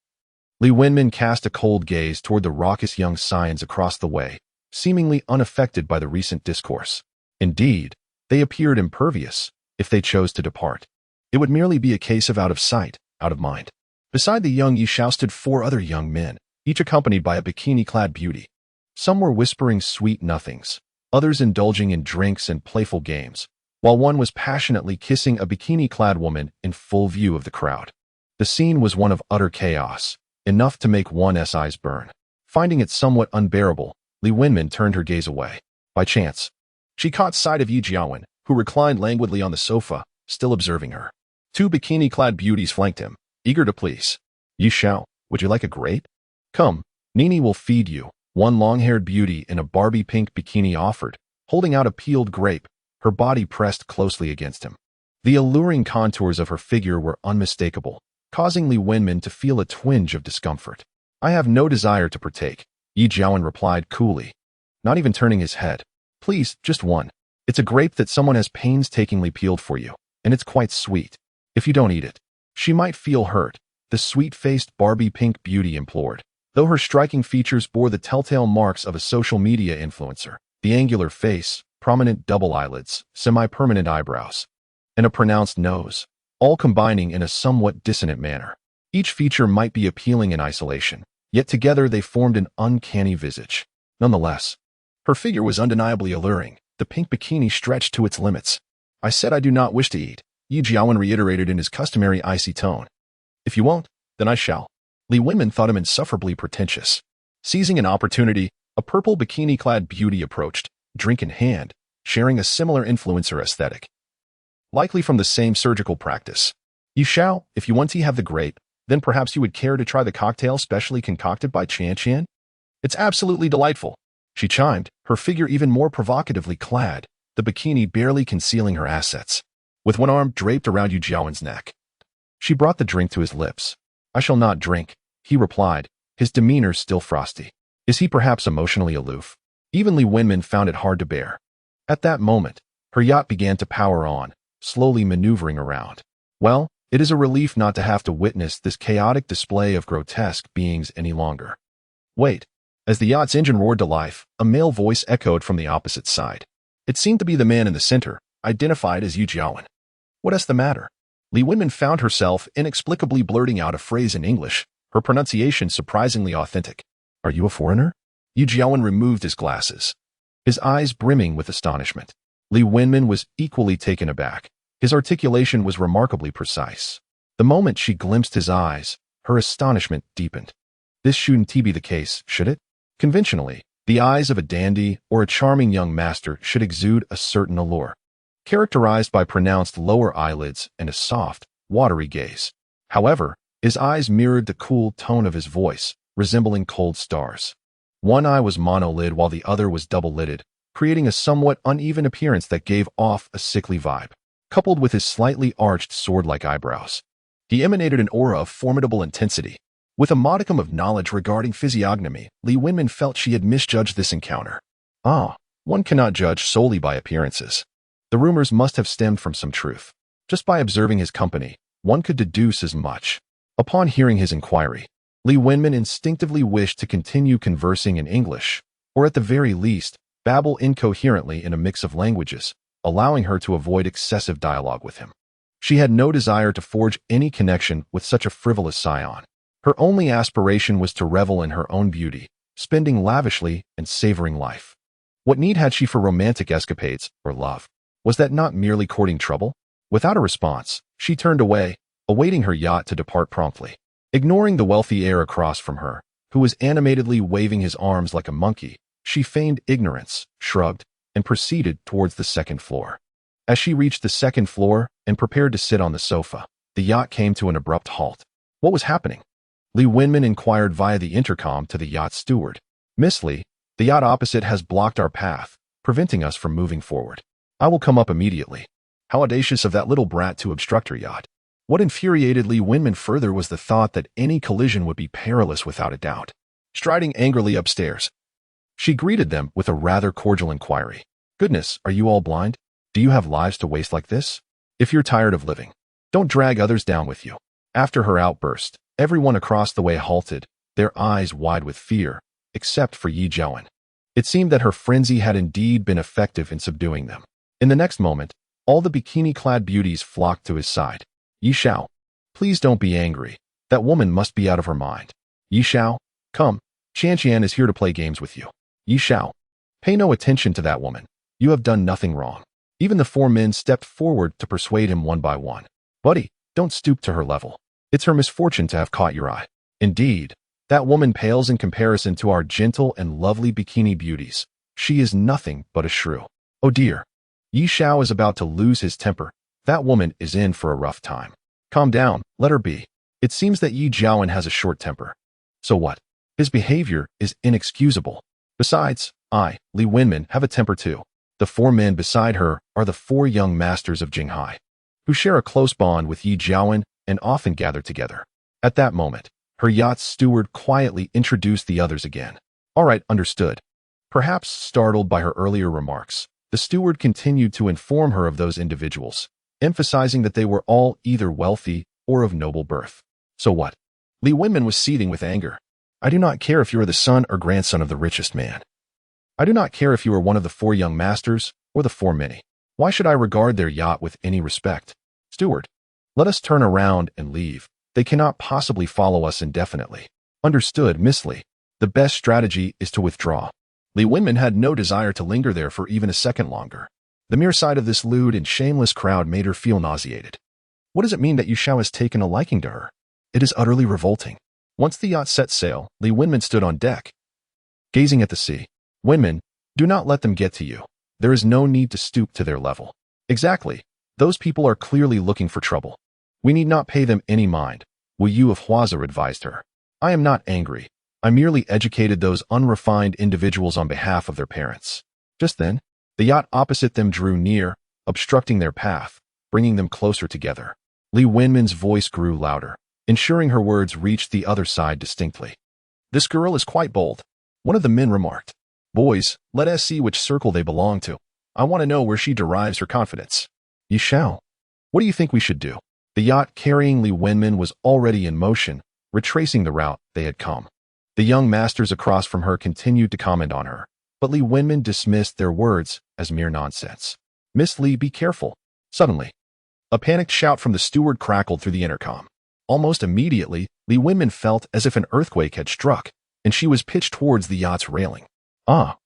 Li Wenman cast a cold gaze toward the raucous young scions across the way, seemingly unaffected by the recent discourse. Indeed, they appeared impervious. If they chose to depart, it would merely be a case of out of sight, out of mind. Beside the young Yi Xiao stood four other young men, each accompanied by a bikini-clad beauty. Some were whispering sweet nothings, others indulging in drinks and playful games, while one was passionately kissing a bikini-clad woman in full view of the crowd. The scene was one of utter chaos, enough to make one's eyes burn. Finding it somewhat unbearable, Li Wenman turned her gaze away. By chance, she caught sight of Yi Jiawen, who reclined languidly on the sofa, still observing her. Two bikini-clad beauties flanked him, eager to please. Yi Xiao, would you like a grape? Come, Nini will feed you, one long-haired beauty in a Barbie pink bikini offered, holding out a peeled grape, her body pressed closely against him. The alluring contours of her figure were unmistakable, causing Li Wenmin to feel a twinge of discomfort. I have no desire to partake, Yi Jiawen replied coolly, not even turning his head. Please, just one. It's a grape that someone has painstakingly peeled for you, and it's quite sweet. If you don't eat it, she might feel hurt, the sweet-faced Barbie pink beauty implored. Though her striking features bore the telltale marks of a social media influencer, the angular face, prominent double eyelids, semi-permanent eyebrows, and a pronounced nose, all combining in a somewhat dissonant manner. Each feature might be appealing in isolation, yet together they formed an uncanny visage. Nonetheless, her figure was undeniably alluring, the pink bikini stretched to its limits. I said I do not wish to eat, Yi Jiawen reiterated in his customary icy tone. If you won't, then I shall. Li Wenmin thought him insufferably pretentious. Seizing an opportunity, a purple bikini-clad beauty approached, drink in hand, sharing a similar influencer aesthetic. Likely from the same surgical practice. You shall, if you want to have the grape, then perhaps you would care to try the cocktail specially concocted by Qian. It's absolutely delightful, she chimed, her figure even more provocatively clad, the bikini barely concealing her assets. With one arm draped around Yu Jiawen's neck. She brought the drink to his lips. I shall not drink, he replied, his demeanor still frosty. Is he perhaps emotionally aloof? Even Li Wenmin found it hard to bear. At that moment, her yacht began to power on, slowly maneuvering around. Well, it is a relief not to have to witness this chaotic display of grotesque beings any longer. Wait. As the yacht's engine roared to life, a male voice echoed from the opposite side. It seemed to be the man in the center, identified as Yu Jiawen. What is the matter? Li Wenmin found herself inexplicably blurting out a phrase in English, her pronunciation surprisingly authentic. Are you a foreigner? Yu Jiawen removed his glasses, his eyes brimming with astonishment. Li Wenmin was equally taken aback. His articulation was remarkably precise. The moment she glimpsed his eyes, her astonishment deepened. This shouldn't be the case, should it? Conventionally, the eyes of a dandy or a charming young master should exude a certain allure, characterized by pronounced lower eyelids and a soft, watery gaze. However, his eyes mirrored the cool tone of his voice, resembling cold stars. One eye was monolid while the other was double-lidded, creating a somewhat uneven appearance that gave off a sickly vibe. Coupled with his slightly arched sword-like eyebrows, he emanated an aura of formidable intensity. With a modicum of knowledge regarding physiognomy, Li Wenmin felt she had misjudged this encounter. One cannot judge solely by appearances. The rumors must have stemmed from some truth. Just by observing his company, one could deduce as much. Upon hearing his inquiry, Li Wenmin instinctively wished to continue conversing in English, or at the very least, babble incoherently in a mix of languages, allowing her to avoid excessive dialogue with him. She had no desire to forge any connection with such a frivolous scion. Her only aspiration was to revel in her own beauty, spending lavishly and savoring life. What need had she for romantic escapades or love? Was that not merely courting trouble? Without a response, she turned away, awaiting her yacht to depart promptly. Ignoring the wealthy heir across from her, who was animatedly waving his arms like a monkey, she feigned ignorance, shrugged, and proceeded towards the second floor. As she reached the second floor and prepared to sit on the sofa, the yacht came to an abrupt halt. What was happening? Li Wenmin inquired via the intercom to the yacht's steward. Miss Li, the yacht opposite has blocked our path, preventing us from moving forward. I will come up immediately. How audacious of that little brat to obstruct her yacht. What infuriated Li Wenmin further was the thought that any collision would be perilous without a doubt. Striding angrily upstairs, she greeted them with a rather cordial inquiry. Goodness, are you all blind? Do you have lives to waste like this? If you're tired of living, don't drag others down with you. After her outburst, everyone across the way halted, their eyes wide with fear, except for Yi Jiawen. It seemed that her frenzy had indeed been effective in subduing them. In the next moment, all the bikini-clad beauties flocked to his side. Yi Xiao, please don't be angry. That woman must be out of her mind. Yi Xiao, come, Qian is here to play games with you. Yi Xiao, pay no attention to that woman. You have done nothing wrong. Even the four men stepped forward to persuade him one by one. Buddy, don't stoop to her level. It's her misfortune to have caught your eye. Indeed, that woman pales in comparison to our gentle and lovely bikini beauties. She is nothing but a shrew. Oh dear. Yi Xiao is about to lose his temper, That woman is in for a rough time. Calm down, let her be. It seems that Yi Jiawen has a short temper. So what? His behavior is inexcusable. Besides, I, Li Wenmin, have a temper too. The four men beside her are the four young masters of Jinghai, who share a close bond with Yi Jiawen and often gather together. At that moment, her yacht's steward quietly introduced the others again. All right, understood. Perhaps startled by her earlier remarks, the steward continued to inform her of those individuals, emphasizing that they were all either wealthy or of noble birth. So what? Li Wenmin was seething with anger. I do not care if you are the son or grandson of the richest man. I do not care if you are one of the four young masters or the four many. Why should I regard their yacht with any respect? Steward, let us turn around and leave. They cannot possibly follow us indefinitely. Understood, Miss Li. The best strategy is to withdraw. Li Wenmin had no desire to linger there for even a second longer. The mere sight of this lewd and shameless crowd made her feel nauseated. What does it mean that Yu Shao has taken a liking to her? It is utterly revolting. Once the yacht set sail, Li Wenmin stood on deck, gazing at the sea. Wenmin, do not let them get to you. There is no need to stoop to their level. Exactly. Those people are clearly looking for trouble. We need not pay them any mind, Wu Yu of Huazi advised her. I am not angry. I merely educated those unrefined individuals on behalf of their parents. Just then, the yacht opposite them drew near, obstructing their path, bringing them closer together. Li Wenmin's voice grew louder, ensuring her words reached the other side distinctly. This girl is quite bold, one of the men remarked. Boys, let us see which circle they belong to. I want to know where she derives her confidence. Yi Shao, what do you think we should do? The yacht carrying Li Wenmin was already in motion, retracing the route they had come. The young masters across from her continued to comment on her, but Li Wenmin dismissed their words as mere nonsense. Miss Li, be careful. Suddenly, a panicked shout from the steward crackled through the intercom. Almost immediately, Li Wenmin felt as if an earthquake had struck, and she was pitched towards the yacht's railing. Ah,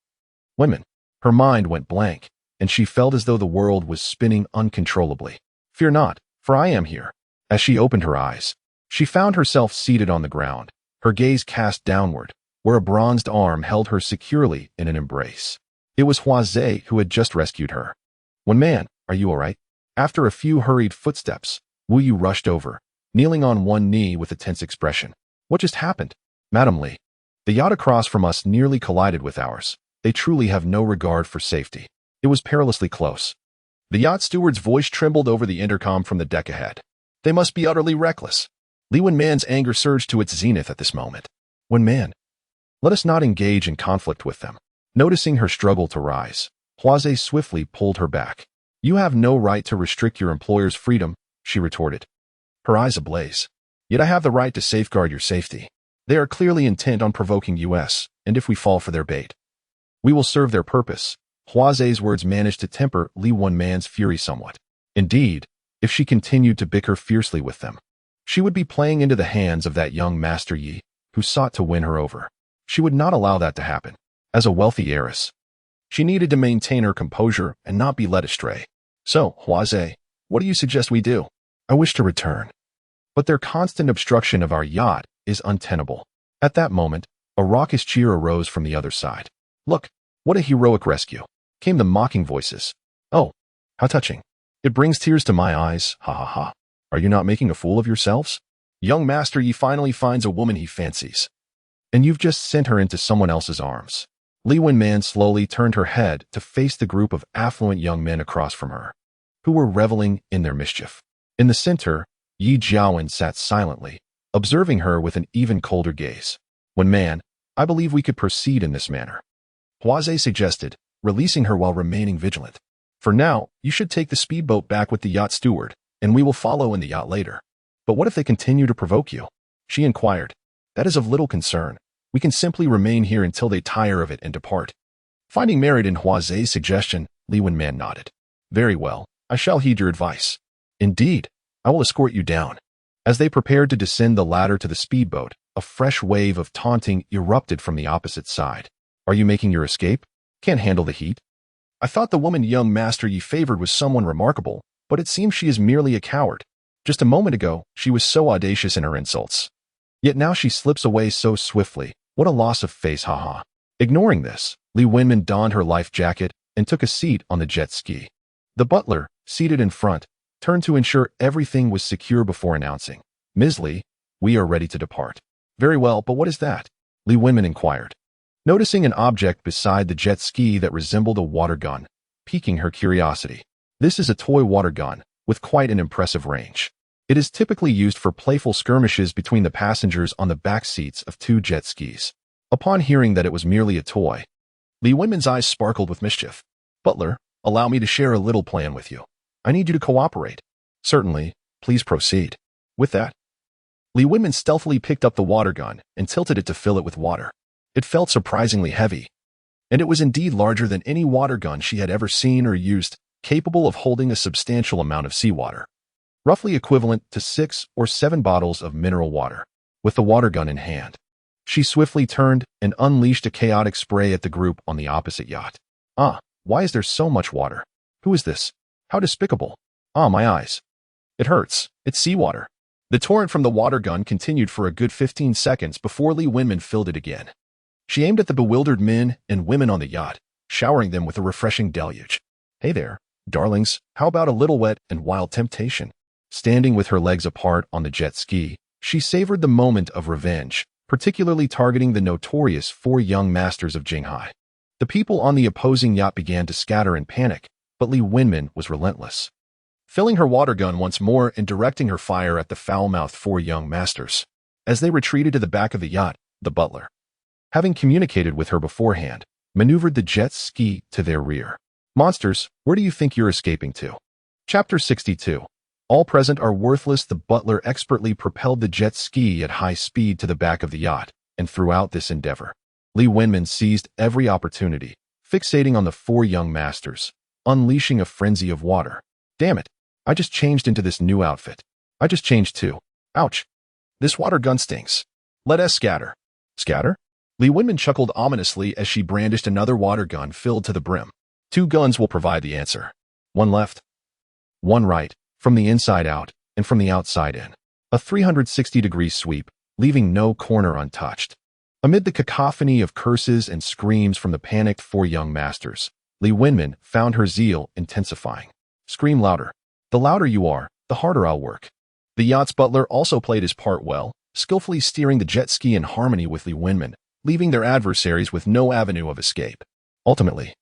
Wenmin. Her mind went blank, and she felt as though the world was spinning uncontrollably. Fear not, for I am here. As she opened her eyes, she found herself seated on the ground, her gaze cast downward, where a bronzed arm held her securely in an embrace. It was Huazi who had just rescued her. Wenman, are you all right? After a few hurried footsteps, Wu Yu rushed over, kneeling on one knee with a tense expression. What just happened? Madam Li, the yacht across from us nearly collided with ours. They truly have no regard for safety. It was perilously close. The yacht steward's voice trembled over the intercom from the deck ahead. They must be utterly reckless. Li Wenman's anger surged to its zenith at this moment. Wenman, let us not engage in conflict with them. Noticing her struggle to rise, Huazi swiftly pulled her back. You have no right to restrict your employer's freedom, she retorted, her eyes ablaze. Yet I have the right to safeguard your safety. They are clearly intent on provoking us, and if we fall for their bait, we will serve their purpose. Huazi's words managed to temper Li Wenman's fury somewhat. Indeed, if she continued to bicker fiercely with them, she would be playing into the hands of that young Master Yi, who sought to win her over. She would not allow that to happen. As a wealthy heiress, she needed to maintain her composure and not be led astray. So, Huazi, what do you suggest we do? I wish to return, but their constant obstruction of our yacht is untenable. At that moment, a raucous cheer arose from the other side. Look, what a heroic rescue, came the mocking voices. Oh, how touching. It brings tears to my eyes, ha ha ha. Are you not making a fool of yourselves? Young Master Yi finally finds a woman he fancies, and you've just sent her into someone else's arms. Li Wenman slowly turned her head to face the group of affluent young men across from her, who were reveling in their mischief. In the center, Yi Jiawen sat silently, observing her with an even colder gaze. Wenman, I believe we could proceed in this manner, Huazi suggested, releasing her while remaining vigilant. For now, you should take the speedboat back with the yacht steward, and we will follow in the yacht later. But what if they continue to provoke you? She inquired. That is of little concern. We can simply remain here until they tire of it and depart. Finding merit in Huazi's suggestion, Li Wenman nodded. Very well, I shall heed your advice. Indeed, I will escort you down. As they prepared to descend the ladder to the speedboat, a fresh wave of taunting erupted from the opposite side. Are you making your escape? Can't handle the heat? I thought the woman young Master Yi favored was someone remarkable, but it seems she is merely a coward. Just a moment ago, she was so audacious in her insults. Yet now she slips away so swiftly. What a loss of face, haha. Ignoring this, Li Wenmin donned her life jacket and took a seat on the jet ski. The butler, seated in front, turned to ensure everything was secure before announcing, "Ms. Li, we are ready to depart." "Very well, but what is that?" Li Wenmin inquired, noticing an object beside the jet ski that resembled a water gun, piquing her curiosity. "This is a toy water gun, with quite an impressive range. It is typically used for playful skirmishes between the passengers on the back seats of 2 jet skis." Upon hearing that it was merely a toy, Li Wenmin's eyes sparkled with mischief. "Butler, allow me to share a little plan with you. I need you to cooperate." "Certainly, please proceed." With that, Li Wenmin stealthily picked up the water gun and tilted it to fill it with water. It felt surprisingly heavy, and it was indeed larger than any water gun she had ever seen or used, capable of holding a substantial amount of seawater, roughly equivalent to 6 or 7 bottles of mineral water. With the water gun in hand, she swiftly turned and unleashed a chaotic spray at the group on the opposite yacht. "Ah, why is there so much water? Who is this? How despicable. Ah, my eyes. It hurts. It's seawater." The torrent from the water gun continued for a good 15 seconds before Li Wenmin filled it again. She aimed at the bewildered men and women on the yacht, showering them with a refreshing deluge. "Hey there, darlings, how about a little wet and wild temptation?" Standing with her legs apart on the jet ski, she savored the moment of revenge, particularly targeting the notorious 4 young masters of Jinghai. The people on the opposing yacht began to scatter in panic, but Li Wenmin was relentless, filling her water gun once more and directing her fire at the foul-mouthed 4 young masters. As they retreated to the back of the yacht, the butler, having communicated with her beforehand, maneuvered the jet ski to their rear. "Monsters, where do you think you're escaping to?" Chapter 62. All present are worthless. The butler expertly propelled the jet ski at high speed to the back of the yacht, and throughout this endeavor, Li Wenmin seized every opportunity, fixating on the 4 young masters, unleashing a frenzy of water. "Damn it, I just changed into this new outfit. I just changed too. Ouch. This water gun stinks. Let us scatter." "Scatter?" Li Wenmin chuckled ominously as she brandished another water gun filled to the brim. 2 guns will provide the answer. One left, one right, from the inside out, and from the outside in. A 360-degree sweep, leaving no corner untouched. Amid the cacophony of curses and screams from the panicked 4 young masters, Li Wenmin found her zeal intensifying. "Scream louder. The louder you are, the harder I'll work." The yacht's butler also played his part well, skillfully steering the jet ski in harmony with Li Wenmin, leaving their adversaries with no avenue of escape. Ultimately,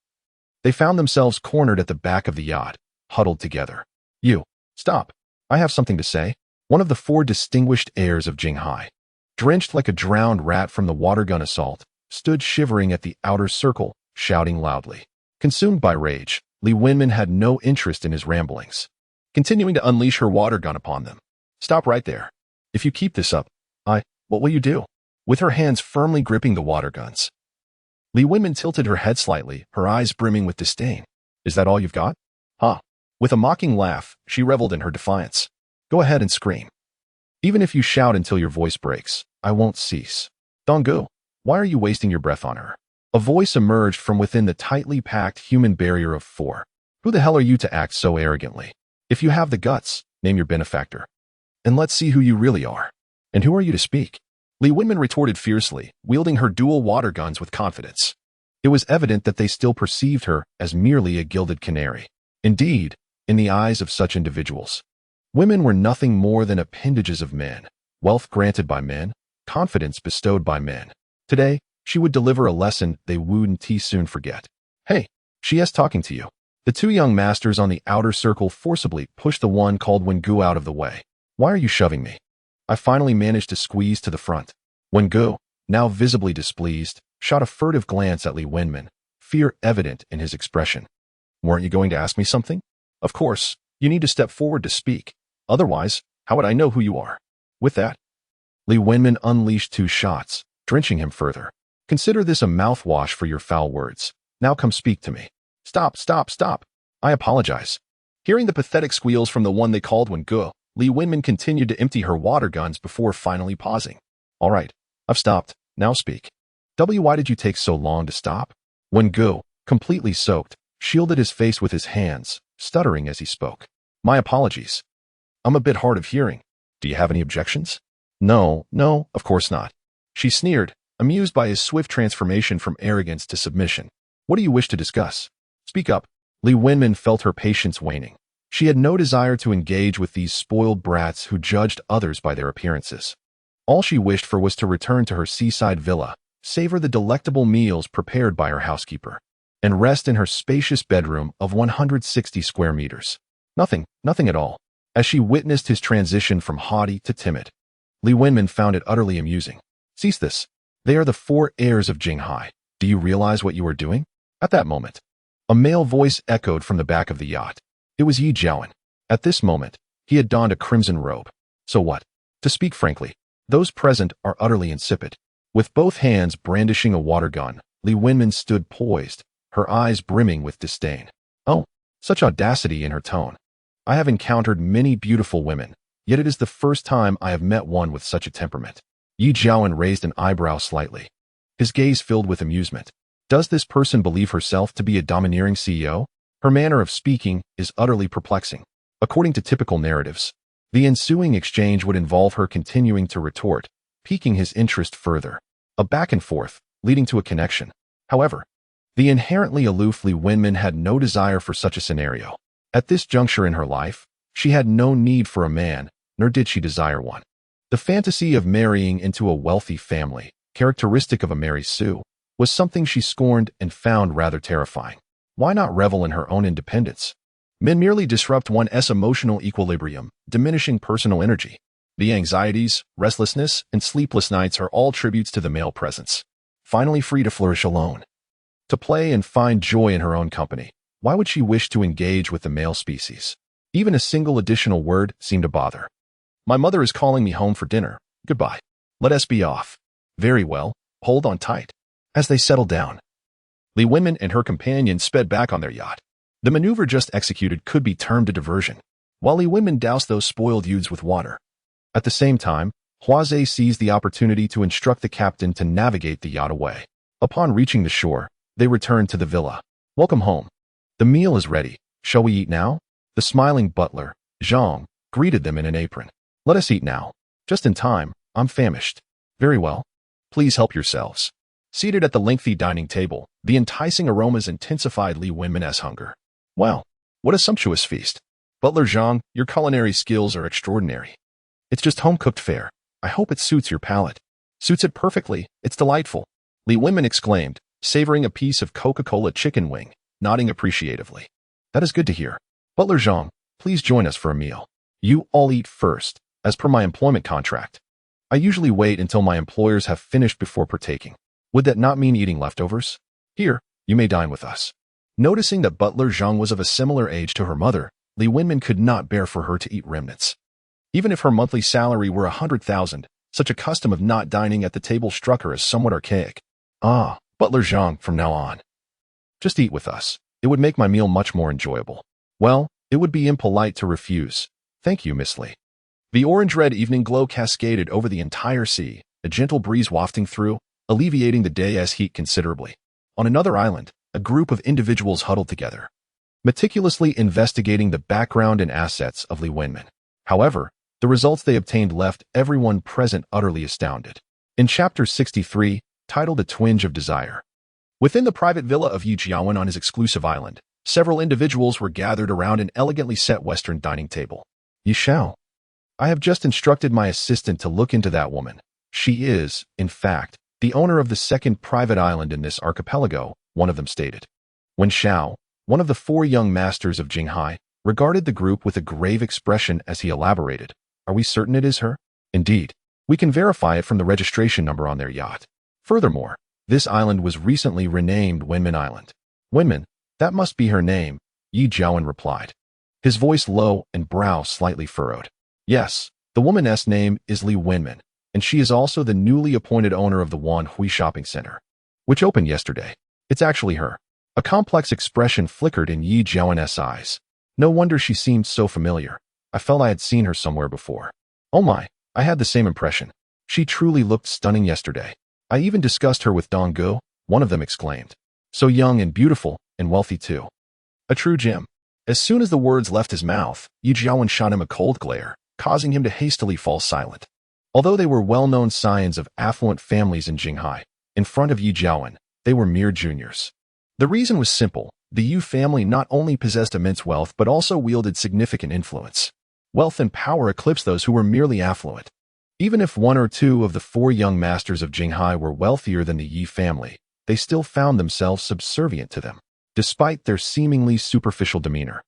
they found themselves cornered at the back of the yacht, huddled together. "You, stop. I have something to say." One of the 4 distinguished heirs of Jinghai, drenched like a drowned rat from the water gun assault, stood shivering at the outer circle, shouting loudly. Consumed by rage, Li Wenmin had no interest in his ramblings, continuing to unleash her water gun upon them. "Stop right there. If you keep this up, what will you do?" With her hands firmly gripping the water guns, Li Wenmin tilted her head slightly, her eyes brimming with disdain. "Is that all you've got?" "Huh." With a mocking laugh, she reveled in her defiance. "Go ahead and scream. Even if you shout until your voice breaks, I won't cease." "Donggu, why are you wasting your breath on her?" A voice emerged from within the tightly packed human barrier of 4. "Who the hell are you to act so arrogantly? If you have the guts, name your benefactor, and let's see who you really are. And who are you to speak?" Li Wenmin retorted fiercely, wielding her dual water guns with confidence. It was evident that they still perceived her as merely a gilded canary. Indeed, in the eyes of such individuals, women were nothing more than appendages of men, wealth granted by men, confidence bestowed by men. Today, she would deliver a lesson they wouldn't soon forget. "Hey, she is talking to you." The 2 young masters on the outer circle forcibly pushed the one called Wengu out of the way. "Why are you shoving me?" I finally managed to squeeze to the front. Wengu, now visibly displeased, shot a furtive glance at Li Wenmin, fear evident in his expression. "Weren't you going to ask me something? Of course, you need to step forward to speak. Otherwise, how would I know who you are?" With that, Li Wenmin unleashed 2 shots, drenching him further. "Consider this a mouthwash for your foul words. Now come speak to me." "Stop, stop, stop. I apologize." Hearing the pathetic squeals from the one they called Wengu, Li Wenmin continued to empty her water guns before finally pausing. "All right, I've stopped. Now speak." Why did you take so long to stop?" Wengu, completely soaked, shielded his face with his hands, stuttering as he spoke. "My apologies. I'm a bit hard of hearing. Do you have any objections?" No, of course not." She sneered, amused by his swift transformation from arrogance to submission. "What do you wish to discuss? Speak up." Li Wenmin felt her patience waning, She had no desire to engage with these spoiled brats who judged others by their appearances. All she wished for was to return to her seaside villa, savor the delectable meals prepared by her housekeeper, and rest in her spacious bedroom of 160 square meters. Nothing at all. As she witnessed his transition from haughty to timid, Li Wenmin found it utterly amusing. Cease this. They are the four heirs of Jinghai. Do you realize what you are doing? At that moment, a male voice echoed from the back of the yacht. It was Yi Jiawen. At this moment, he had donned a crimson robe. So what? To speak frankly, those present are utterly insipid. With both hands brandishing a water gun, Li Wenmin stood poised, her eyes brimming with disdain. Oh, such audacity in her tone. I have encountered many beautiful women, yet it is the first time I have met one with such a temperament. Yi Jiawen raised an eyebrow slightly. His gaze filled with amusement. Does this person believe herself to be a domineering CEO? Her manner of speaking is utterly perplexing. According to typical narratives, the ensuing exchange would involve her continuing to retort, piquing his interest further. A back and forth, leading to a connection. However, the inherently aloof Li Wenmin had no desire for such a scenario. At this juncture in her life, she had no need for a man, nor did she desire one. The fantasy of marrying into a wealthy family, characteristic of a Mary Sue, was something she scorned and found rather terrifying. Why not revel in her own independence? Men merely disrupt one's emotional equilibrium, diminishing personal energy. The anxieties, restlessness, and sleepless nights are all tributes to the male presence. Finally free to flourish alone. To play and find joy in her own company. Why would she wish to engage with the male species? Even a single additional word seemed to bother. My mother is calling me home for dinner. Goodbye. Let us be off. Very well. Hold on tight. As they settled down, Li Wenmin and her companion sped back on their yacht. The maneuver just executed could be termed a diversion, while Li Wenmin doused those spoiled youths with water. At the same time, Huazhe seized the opportunity to instruct the captain to navigate the yacht away. Upon reaching the shore, they returned to the villa. Welcome home. The meal is ready. Shall we eat now? The smiling butler, Zhang, greeted them in an apron. Let us eat now. Just in time. I'm famished. Very well. Please help yourselves. Seated at the lengthy dining table, the enticing aromas intensified Li Wenmin's hunger. Wow, what a sumptuous feast. Butler Zhang, your culinary skills are extraordinary. It's just home-cooked fare. I hope it suits your palate. Suits it perfectly. It's delightful. Li Wenmin exclaimed, savoring a piece of Coca-Cola chicken wing, nodding appreciatively. That is good to hear. Butler Zhang, please join us for a meal. You all eat first, as per my employment contract. I usually wait until my employers have finished before partaking. Would that not mean eating leftovers? Here, you may dine with us. Noticing that Butler Zhang was of a similar age to her mother, Li Wenmin could not bear for her to eat remnants. Even if her monthly salary were 100,000, such a custom of not dining at the table struck her as somewhat archaic. Ah, Butler Zhang, from now on. Just eat with us. It would make my meal much more enjoyable. Well, it would be impolite to refuse. Thank you, Miss Li. The orange-red evening glow cascaded over the entire sea, a gentle breeze wafting through, alleviating the day's heat considerably. On another island, a group of individuals huddled together, meticulously investigating the background and assets of Li Wenmin. However, the results they obtained left everyone present utterly astounded. In Chapter 63, titled A Twinge of Desire, within the private villa of Yi Jiawen on his exclusive island, several individuals were gathered around an elegantly set Western dining table. Yi Shao, I have just instructed my assistant to look into that woman. She is, in fact, the owner of the second private island in this archipelago, one of them stated. Wen Shao, one of the four young masters of Jinghai, regarded the group with a grave expression as he elaborated. Are we certain it is her? Indeed. We can verify it from the registration number on their yacht. Furthermore, this island was recently renamed Wenmin Island. Wenmin, that must be her name, Yi Jiawen replied, his voice low and brow slightly furrowed. Yes, the woman's name is Li Wenmin, and she is also the newly appointed owner of the Wanhui Shopping Center, which opened yesterday. It's actually her. A complex expression flickered in Yi Jiawen's eyes. No wonder she seemed so familiar. I felt I had seen her somewhere before. Oh my, I had the same impression. She truly looked stunning yesterday. I even discussed her with Dong Gu, one of them exclaimed. So young and beautiful, and wealthy too. A true gem. As soon as the words left his mouth, Yi Jiawen shot him a cold glare, causing him to hastily fall silent. Although they were well-known scions of affluent families in Jinghai, in front of Yi Jiawen, they were mere juniors. The reason was simple. The Yu family not only possessed immense wealth but also wielded significant influence. Wealth and power eclipsed those who were merely affluent. Even if one or two of the four young masters of Jinghai were wealthier than the Yi family, they still found themselves subservient to them, despite their seemingly superficial demeanor.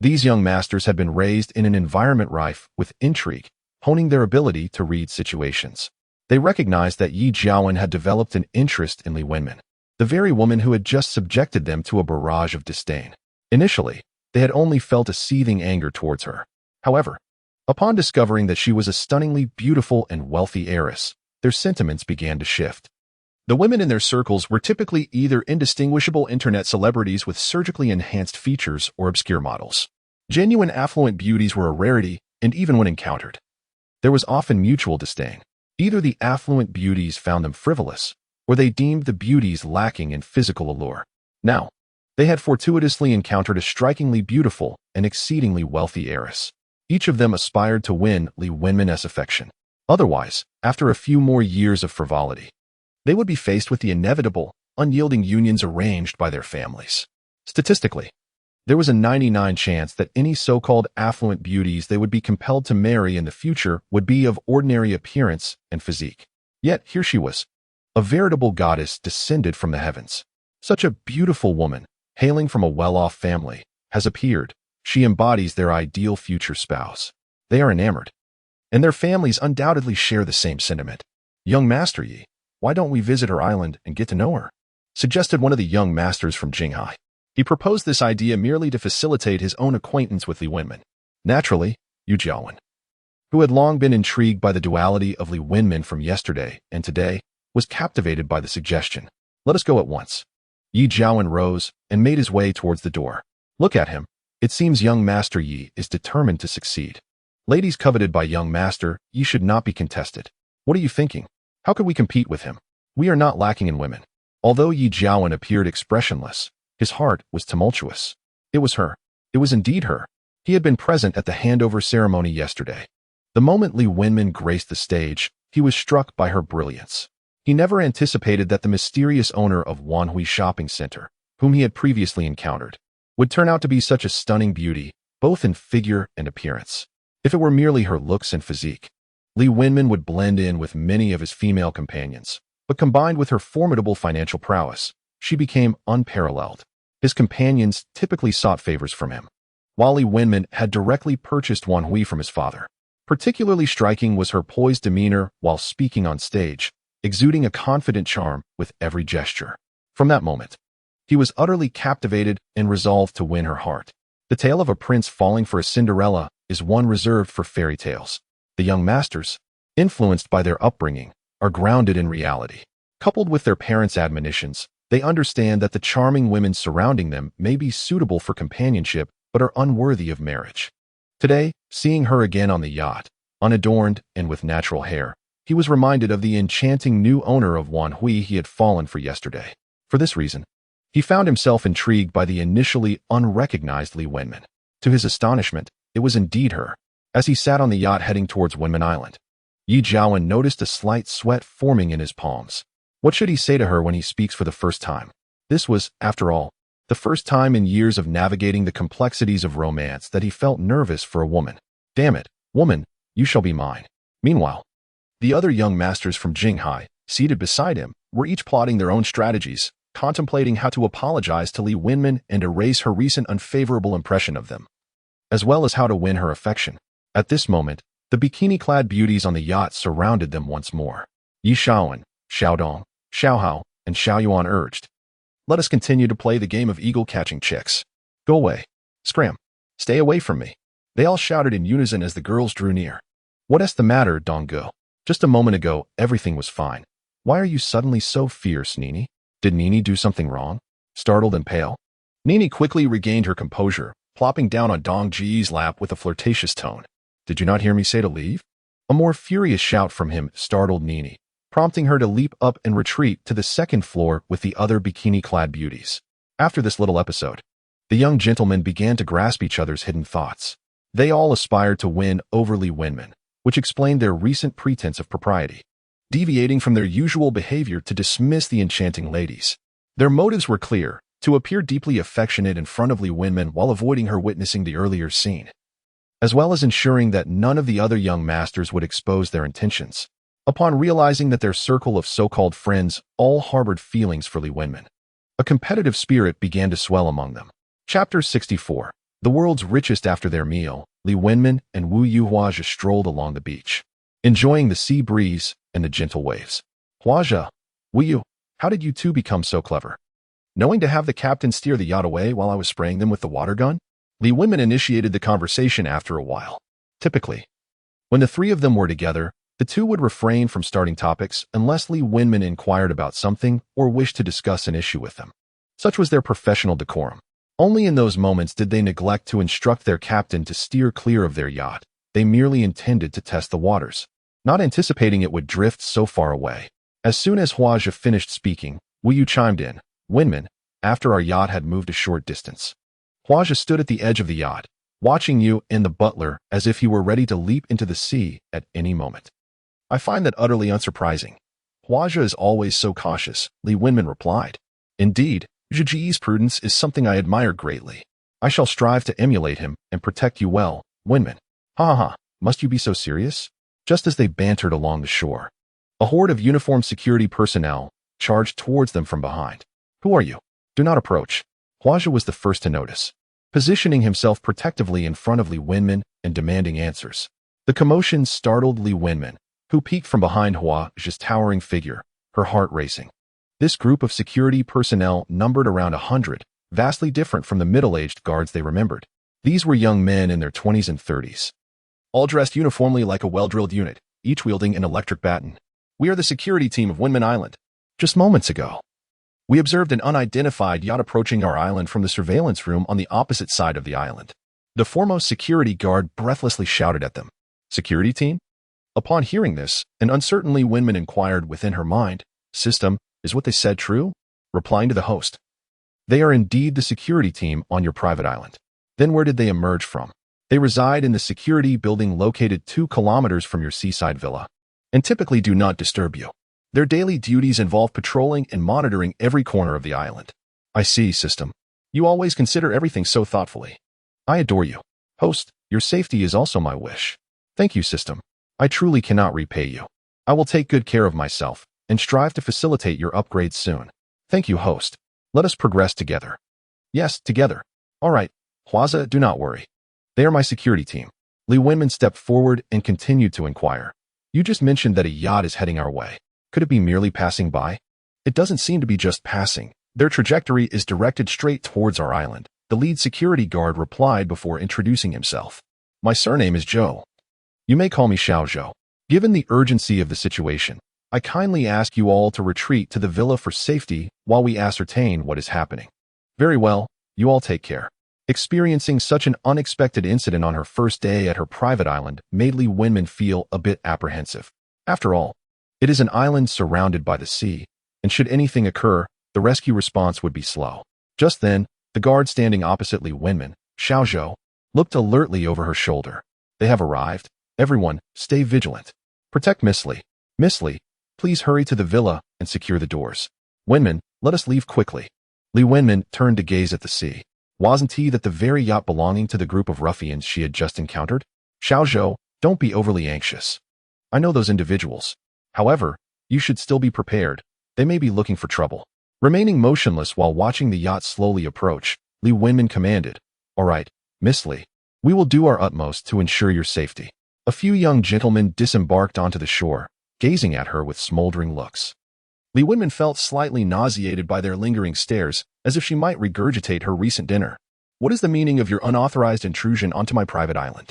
These young masters had been raised in an environment rife with intrigue, honing their ability to read situations. They recognized that Yi Jiawen had developed an interest in Li Wenmin, the very woman who had just subjected them to a barrage of disdain. Initially, they had only felt a seething anger towards her. However, upon discovering that she was a stunningly beautiful and wealthy heiress, their sentiments began to shift. The women in their circles were typically either indistinguishable internet celebrities with surgically enhanced features or obscure models. Genuine affluent beauties were a rarity, and even when encountered, there was often mutual disdain. Either the affluent beauties found them frivolous, or they deemed the beauties lacking in physical allure. Now, they had fortuitously encountered a strikingly beautiful and exceedingly wealthy heiress. Each of them aspired to win Li Wenmin's affection. Otherwise, after a few more years of frivolity, they would be faced with the inevitable, unyielding unions arranged by their families. Statistically, there was a 99% chance that any so-called affluent beauties they would be compelled to marry in the future would be of ordinary appearance and physique. Yet here she was, a veritable goddess descended from the heavens. Such a beautiful woman, hailing from a well-off family, has appeared. She embodies their ideal future spouse. They are enamored, and their families undoubtedly share the same sentiment. Young Master Yi, why don't we visit her island and get to know her? Suggested one of the young masters from Jinghai. He proposed this idea merely to facilitate his own acquaintance with Li Wenmin. Naturally, Yu Jiawen, who had long been intrigued by the duality of Li Wenmin from yesterday and today, was captivated by the suggestion. Let us go at once. Yi Jiawen rose and made his way towards the door. Look at him. It seems young Master Yi is determined to succeed. Ladies coveted by young Master Yi should not be contested. What are you thinking? How could we compete with him? We are not lacking in women. Although Yi Jiawen appeared expressionless, his heart was tumultuous. It was her. It was indeed her. He had been present at the handover ceremony yesterday. The moment Li Wenmin graced the stage, he was struck by her brilliance. He never anticipated that the mysterious owner of Wanhui Shopping Center, whom he had previously encountered, would turn out to be such a stunning beauty, both in figure and appearance. If it were merely her looks and physique, Li Wenmin would blend in with many of his female companions, but combined with her formidable financial prowess, she became unparalleled. His companions typically sought favors from him, while Li Wenmin had directly purchased Wanhui from his father. Particularly striking was her poised demeanor while speaking on stage, exuding a confident charm with every gesture. From that moment, he was utterly captivated and resolved to win her heart. The tale of a prince falling for a Cinderella is one reserved for fairy tales. The young masters, influenced by their upbringing, are grounded in reality. Coupled with their parents' admonitions, they understand that the charming women surrounding them may be suitable for companionship but are unworthy of marriage. Today, seeing her again on the yacht, unadorned and with natural hair, he was reminded of the enchanting new owner of Wanhui he had fallen for yesterday. For this reason, he found himself intrigued by the initially unrecognized Li Wenmin. To his astonishment, it was indeed her. As he sat on the yacht heading towards Wenmin Island, Yi Jiawen noticed a slight sweat forming in his palms. What should he say to her when he speaks for the first time? This was, after all, the first time in years of navigating the complexities of romance that he felt nervous for a woman. Damn it, woman, you shall be mine. Meanwhile, the other young masters from Jinghai, seated beside him, were each plotting their own strategies, contemplating how to apologize to Li Wenmin and erase her recent unfavorable impression of them, as well as how to win her affection. At this moment, the bikini-clad beauties on the yacht surrounded them once more. Yi Shaowen, Xiao Dong, Xiao Hao, and Xiao Yuan urged, "Let us continue to play the game of eagle-catching chicks. Go away. Scram. Stay away from me." They all shouted in unison as the girls drew near. "What's the matter, Donggo? Just a moment ago, everything was fine. Why are you suddenly so fierce, Nini? Did Nini do something wrong?" Startled and pale, Nini quickly regained her composure, plopping down on Dong Ji's lap with a flirtatious tone. "Did you not hear me say to leave?" A more furious shout from him startled Nini, prompting her to leap up and retreat to the second floor with the other bikini-clad beauties. After this little episode, the young gentlemen began to grasp each other's hidden thoughts. They all aspired to win over Li Wenmin, which explained their recent pretense of propriety, deviating from their usual behavior to dismiss the enchanting ladies. Their motives were clear: to appear deeply affectionate in front of Li Wenmin while avoiding her witnessing the earlier scene, as well as ensuring that none of the other young masters would expose their intentions. Upon realizing that their circle of so-called friends all harbored feelings for Li Wenmin, a competitive spirit began to swell among them. Chapter 64. The world's richest. After their meal, Li Wenmin and Wu Yuhua strolled along the beach, enjoying the sea breeze and the gentle waves. Huazhe, Wu Yu, how did you two become so clever? Knowing to have the captain steer the yacht away while I was spraying them with the water gun? Li Wenmin initiated the conversation after a while. Typically, when the three of them were together, the two would refrain from starting topics unless Li Wenmin inquired about something or wished to discuss an issue with them. Such was their professional decorum. Only in those moments did they neglect to instruct their captain to steer clear of their yacht. They merely intended to test the waters, not anticipating it would drift so far away. As soon as Huazhe finished speaking, Wu Yu chimed in. Wenmin, after our yacht had moved a short distance, Huazhe stood at the edge of the yacht, watching you and the butler as if he were ready to leap into the sea at any moment. I find that utterly unsurprising. Huazhe is always so cautious, Li Wenmin replied. Indeed, Zhi Ji's prudence is something I admire greatly. I shall strive to emulate him and protect you well, Wenmin. Ha ha ha, must you be so serious? Just as they bantered along the shore, a horde of uniformed security personnel charged towards them from behind. Who are you? Do not approach. Huazhe was the first to notice, positioning himself protectively in front of Li Wenmin and demanding answers. The commotion startled Li Wenmin, who peeked from behind Huazhe's towering figure, her heart racing. This group of security personnel numbered around 100, vastly different from the middle-aged guards they remembered. These were young men in their 20s and 30s, all dressed uniformly like a well-drilled unit, each wielding an electric baton. We are the security team of Wenmin Island. Just moments ago, we observed an unidentified yacht approaching our island from the surveillance room on the opposite side of the island. The foremost security guard breathlessly shouted at them. Security team? Upon hearing this, an uncertainly Wenmin inquired within her mind, System, is what they said true? Replying to the host, they are indeed the security team on your private island. Then where did they emerge from? They reside in the security building located 2 kilometers from your seaside villa, and typically do not disturb you. Their daily duties involve patrolling and monitoring every corner of the island. I see, System. You always consider everything so thoughtfully. I adore you. Host, your safety is also my wish. Thank you, System. I truly cannot repay you. I will take good care of myself and strive to facilitate your upgrades soon. Thank you, Host. Let us progress together. Yes, together. All right, Huazhe, do not worry. They are my security team. Li Wenmin stepped forward and continued to inquire. You just mentioned that a yacht is heading our way. Could it be merely passing by? It doesn't seem to be just passing. Their trajectory is directed straight towards our island. The lead security guard replied before introducing himself. My surname is Zhou. You may call me Xiao Zhou. Given the urgency of the situation, I kindly ask you all to retreat to the villa for safety while we ascertain what is happening. Very well, you all take care. Experiencing such an unexpected incident on her first day at her private island made Li Wenmin feel a bit apprehensive. After all, it is an island surrounded by the sea, and should anything occur, the rescue response would be slow. Just then, the guard standing opposite Li Wenmin, Xiao Zhou, looked alertly over her shoulder. They have arrived. Everyone, stay vigilant. Protect Miss Li. Miss Li, please hurry to the villa and secure the doors. Wenmin, let us leave quickly. Li Wenmin turned to gaze at the sea. Wasn't he that the very yacht belonging to the group of ruffians she had just encountered? Xiao Zhou, don't be overly anxious. I know those individuals. However, you should still be prepared. They may be looking for trouble. Remaining motionless while watching the yacht slowly approach, Li Wenmin commanded, All right, Miss Li, we will do our utmost to ensure your safety. A few young gentlemen disembarked onto the shore, gazing at her with smoldering looks. Li Wenmin felt slightly nauseated by their lingering stares, as if she might regurgitate her recent dinner. What is the meaning of your unauthorized intrusion onto my private island?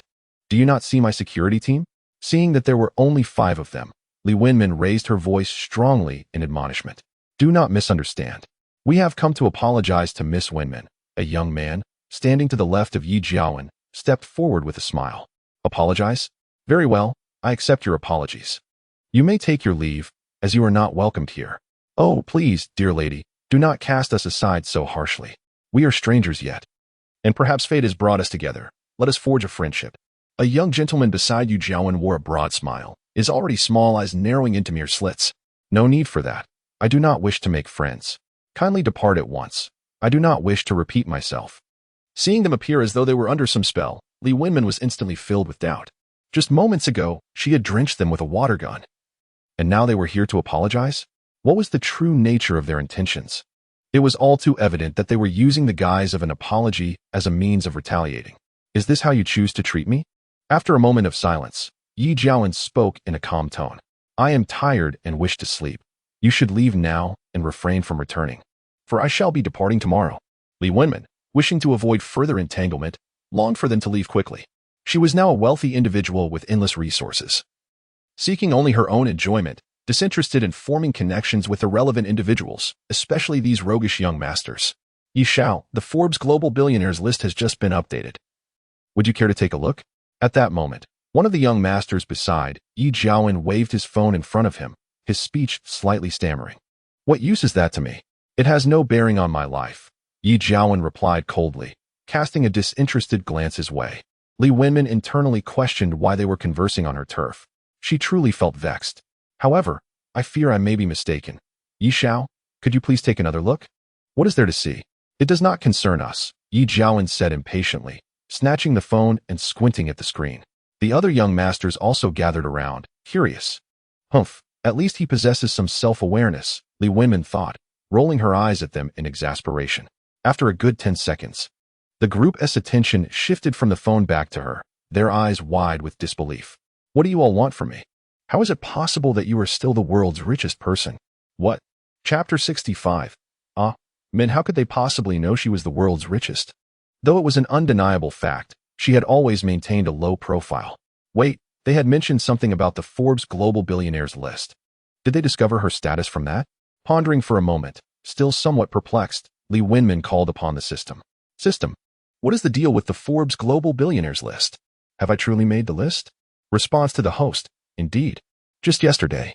Do you not see my security team? Seeing that there were only 5 of them, Li Wenmin raised her voice strongly in admonishment. Do not misunderstand. We have come to apologize to Miss Wenmin. A young man, standing to the left of Yi Jiawen, stepped forward with a smile. Apologize? Very well, I accept your apologies. You may take your leave, as you are not welcomed here. Oh, please, dear lady, do not cast us aside so harshly. We are strangers yet, and perhaps fate has brought us together. Let us forge a friendship. A young gentleman beside Yu Jiawen wore a broad smile, his already small eyes narrowing into mere slits. No need for that. I do not wish to make friends. Kindly depart at once. I do not wish to repeat myself. Seeing them appear as though they were under some spell, Li Wenmin was instantly filled with doubt. Just moments ago, she had drenched them with a water gun. And now they were here to apologize? What was the true nature of their intentions? It was all too evident that they were using the guise of an apology as a means of retaliating. Is this how you choose to treat me? After a moment of silence, Yi Jiawen spoke in a calm tone. I am tired and wish to sleep. You should leave now and refrain from returning, for I shall be departing tomorrow. Li Wenmin, wishing to avoid further entanglement, longed for them to leave quickly. She was now a wealthy individual with endless resources, seeking only her own enjoyment, disinterested in forming connections with irrelevant individuals, especially these roguish young masters. Yi Xiao, the Forbes Global Billionaires list has just been updated. Would you care to take a look? At that moment, one of the young masters beside Yi Jiawen waved his phone in front of him, his speech slightly stammering. What use is that to me? It has no bearing on my life. Yi Jiawen replied coldly, casting a disinterested glance his way. Li Wenmin internally questioned why they were conversing on her turf. She truly felt vexed. However, I fear I may be mistaken. Yi Xiao, could you please take another look? What is there to see? It does not concern us, Yi Jiawen said impatiently, snatching the phone and squinting at the screen. The other young masters also gathered around, curious. Humph, at least he possesses some self-awareness, Li Wenmin thought, rolling her eyes at them in exasperation. After a good 10 seconds, the group's attention shifted from the phone back to her, their eyes wide with disbelief. What do you all want from me? How is it possible that you are still the world's richest person? What? Chapter 65. Men, how could they possibly know she was the world's richest? Though it was an undeniable fact, she had always maintained a low profile. Wait, they had mentioned something about the Forbes Global Billionaires list. Did they discover her status from that? Pondering for a moment, still somewhat perplexed, Li Wenmin called upon the system. System, what is the deal with the Forbes Global Billionaires list? Have I truly made the list? Response to the host. Indeed. Just yesterday.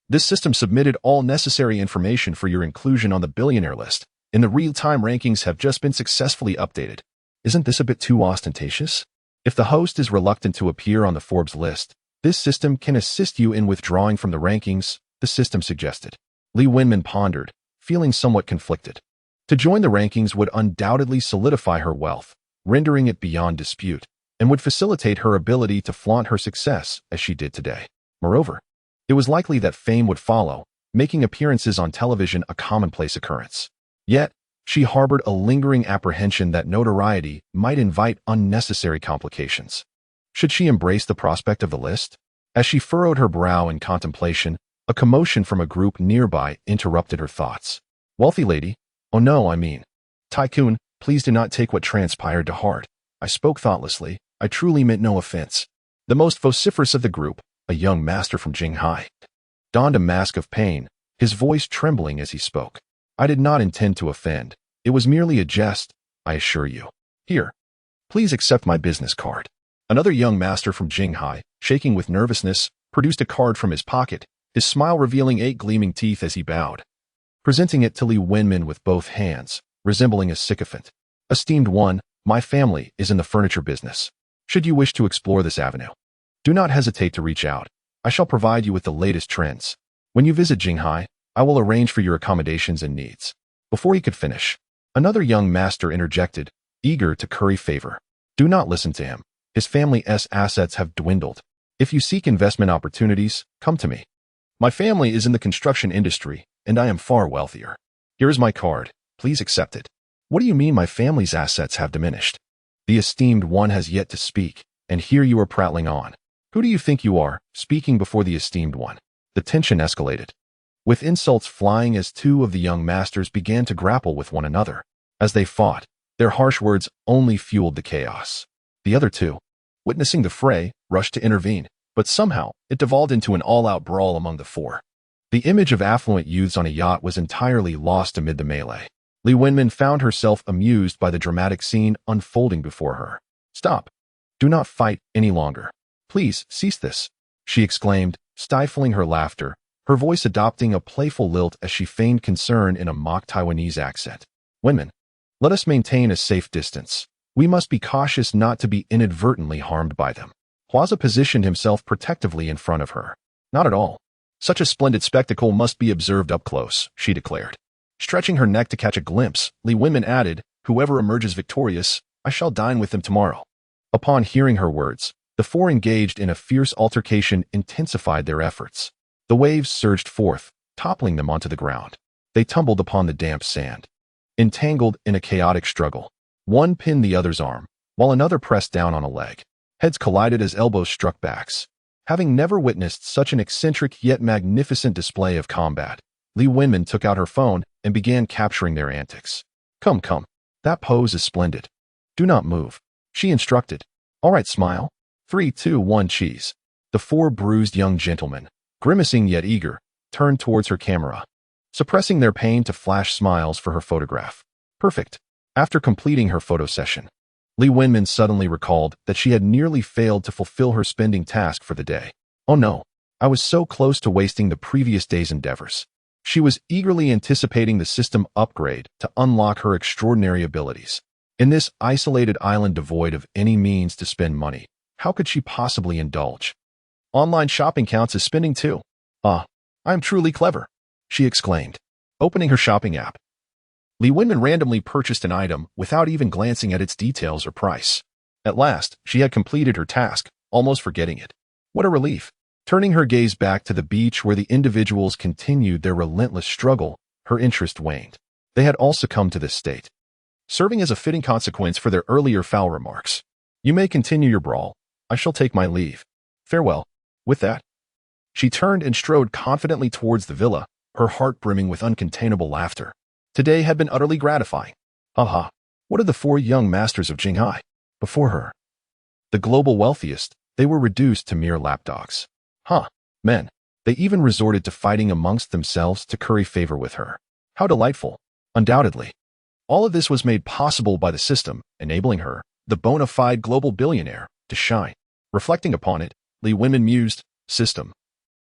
This system submitted all necessary information for your inclusion on the billionaire list, and the real-time rankings have just been successfully updated. Isn't this a bit too ostentatious? If the host is reluctant to appear on the Forbes list, this system can assist you in withdrawing from the rankings, the system suggested. Li Wenmin pondered, feeling somewhat conflicted. To join the rankings would undoubtedly solidify her wealth, rendering it beyond dispute, and would facilitate her ability to flaunt her success as she did today. Moreover, it was likely that fame would follow, making appearances on television a commonplace occurrence. Yet, she harbored a lingering apprehension that notoriety might invite unnecessary complications. Should she embrace the prospect of the list? As she furrowed her brow in contemplation, a commotion from a group nearby interrupted her thoughts. Wealthy lady, oh no, I mean, Tycoon, please do not take what transpired to heart. I spoke thoughtlessly. I truly meant no offense. The most vociferous of the group, a young master from Jinghai, donned a mask of pain, his voice trembling as he spoke. I did not intend to offend. It was merely a jest, I assure you. Here, please accept my business card. Another young master from Jinghai, shaking with nervousness, produced a card from his pocket, his smile revealing 8 gleaming teeth as he bowed, presenting it to Li Wenmin with both hands, resembling a sycophant. Esteemed one, my family is in the furniture business. Should you wish to explore this avenue, do not hesitate to reach out. I shall provide you with the latest trends. When you visit Jinghai, I will arrange for your accommodations and needs. Before he could finish, another young master interjected, eager to curry favor. Do not listen to him. His family's assets have dwindled. If you seek investment opportunities, come to me. My family is in the construction industry, and I am far wealthier. Here is my card. Please accept it. What do you mean my family's assets have diminished? The esteemed one has yet to speak, and here you are prattling on. Who do you think you are, speaking before the esteemed one? The tension escalated, with insults flying as 2 of the young masters began to grapple with one another. As they fought, their harsh words only fueled the chaos. The other 2, witnessing the fray, rushed to intervene, but somehow it devolved into an all-out brawl among the 4. The image of affluent youths on a yacht was entirely lost amid the melee. Li Wenmin found herself amused by the dramatic scene unfolding before her. Stop. Do not fight any longer. Please, cease this, she exclaimed, stifling her laughter, her voice adopting a playful lilt as she feigned concern in a mock Taiwanese accent. Wenmin, let us maintain a safe distance. We must be cautious not to be inadvertently harmed by them. Huaza positioned himself protectively in front of her. Not at all. Such a splendid spectacle must be observed up close, she declared. Stretching her neck to catch a glimpse, Li Wenmin added, "Whoever emerges victorious, I shall dine with them tomorrow." Upon hearing her words, the four engaged in a fierce altercation intensified their efforts. The waves surged forth, toppling them onto the ground. They tumbled upon the damp sand. Entangled in a chaotic struggle, one pinned the other's arm, while another pressed down on a leg. Heads collided as elbows struck backs. Having never witnessed such an eccentric yet magnificent display of combat, Li Wenmin took out her phone and began capturing their antics. Come, that pose is splendid. Do not move," she instructed. "All right, smile. 3, 2, 1, cheese." The four bruised young gentlemen, grimacing yet eager, turned towards her camera, suppressing their pain to flash smiles for her photograph. Perfect. After completing her photo session, Li Wenmin suddenly recalled that she had nearly failed to fulfill her spending task for the day. Oh no, I was so close to wasting the previous day's endeavors. She was eagerly anticipating the system upgrade to unlock her extraordinary abilities. In this isolated island devoid of any means to spend money, how could she possibly indulge? Online shopping counts as spending too. "Ah, I'm truly clever," she exclaimed, opening her shopping app. Li Wenmin randomly purchased an item without even glancing at its details or price. At last, she had completed her task, almost forgetting it. What a relief. Turning her gaze back to the beach where the individuals continued their relentless struggle, her interest waned. They had all succumbed to this state, serving as a fitting consequence for their earlier foul remarks. "You may continue your brawl. I shall take my leave. Farewell." With that, she turned and strode confidently towards the villa, her heart brimming with uncontainable laughter. Today had been utterly gratifying. Haha, what of the four young masters of Jinghai? Before her, the global wealthiest, they were reduced to mere lapdogs. Men, they even resorted to fighting amongst themselves to curry favor with her. How delightful. Undoubtedly. All of this was made possible by the system, enabling her, the bona fide global billionaire, to shine. Reflecting upon it, Li Wenmin mused, "System.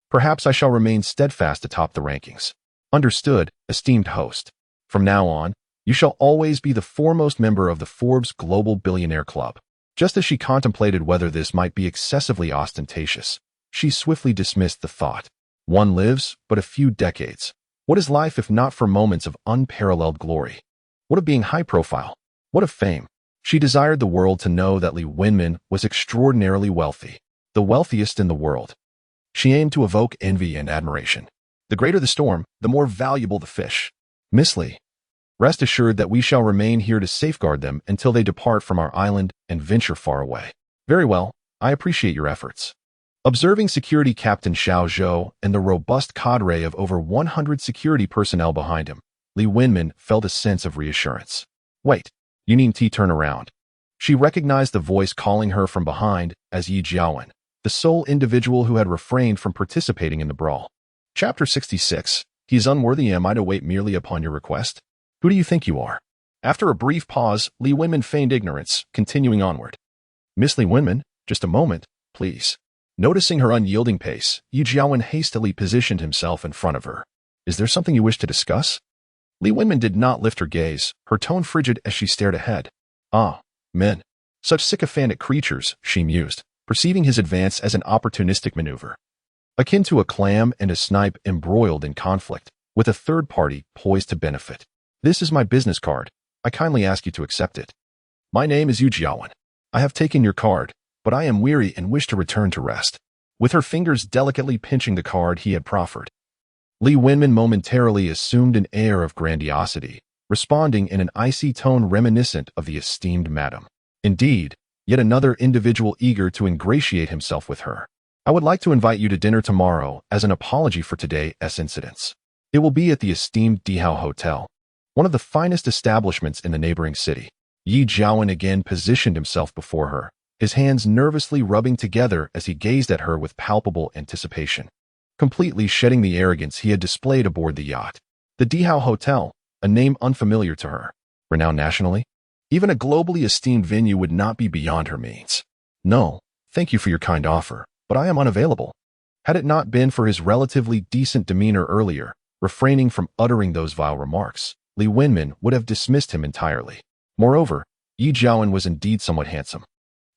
Perhaps I shall remain steadfast atop the rankings. Understood, esteemed host. From now on, you shall always be the foremost member of the Forbes Global Billionaire Club." Just as she contemplated whether this might be excessively ostentatious, she swiftly dismissed the thought. One lives but a few decades. What is life if not for moments of unparalleled glory? What of being high profile? What of fame? She desired the world to know that Li Wenmin was extraordinarily wealthy, the wealthiest in the world. She aimed to evoke envy and admiration. The greater the storm, the more valuable the fish. "Miss Li, rest assured that we shall remain here to safeguard them until they depart from our island and venture far away." "Very well, I appreciate your efforts." Observing security captain Xiao Zhou and the robust cadre of over 100 security personnel behind him, Li Wenmin felt a sense of reassurance. "Wait, you needn't turn around." She recognized the voice calling her from behind as Yi Jiawen, the sole individual who had refrained from participating in the brawl. Chapter 66. He is unworthy. Am I to wait merely upon your request? Who do you think you are? After a brief pause, Li Wenmin feigned ignorance, continuing onward. "Miss Li Wenmin, just a moment, please." Noticing her unyielding pace, Yi Jiawen hastily positioned himself in front of her. "Is there something you wish to discuss?" Li Wenmin did not lift her gaze, her tone frigid as she stared ahead. "Ah, men. Such sycophantic creatures," she mused, perceiving his advance as an opportunistic maneuver. Akin to a clam and a snipe embroiled in conflict, with a third party poised to benefit. "This is my business card. I kindly ask you to accept it. My name is Yu Jiawen. I have taken your card, but I am weary and wish to return to rest." With her fingers delicately pinching the card he had proffered, Li Wenmin momentarily assumed an air of grandiosity, responding in an icy tone reminiscent of the esteemed madam. Indeed, yet another individual eager to ingratiate himself with her. "I would like to invite you to dinner tomorrow as an apology for today's incidents. It will be at the esteemed Dihao Hotel, one of the finest establishments in the neighboring city." Yi Jiawen again positioned himself before her, his hands nervously rubbing together as he gazed at her with palpable anticipation, completely shedding the arrogance he had displayed aboard the yacht. The Dihao Hotel, a name unfamiliar to her, renowned nationally? Even a globally esteemed venue would not be beyond her means. "No, thank you for your kind offer, but I am unavailable." Had it not been for his relatively decent demeanor earlier, refraining from uttering those vile remarks, Li Wenmin would have dismissed him entirely. Moreover, Yi Jiawen was indeed somewhat handsome.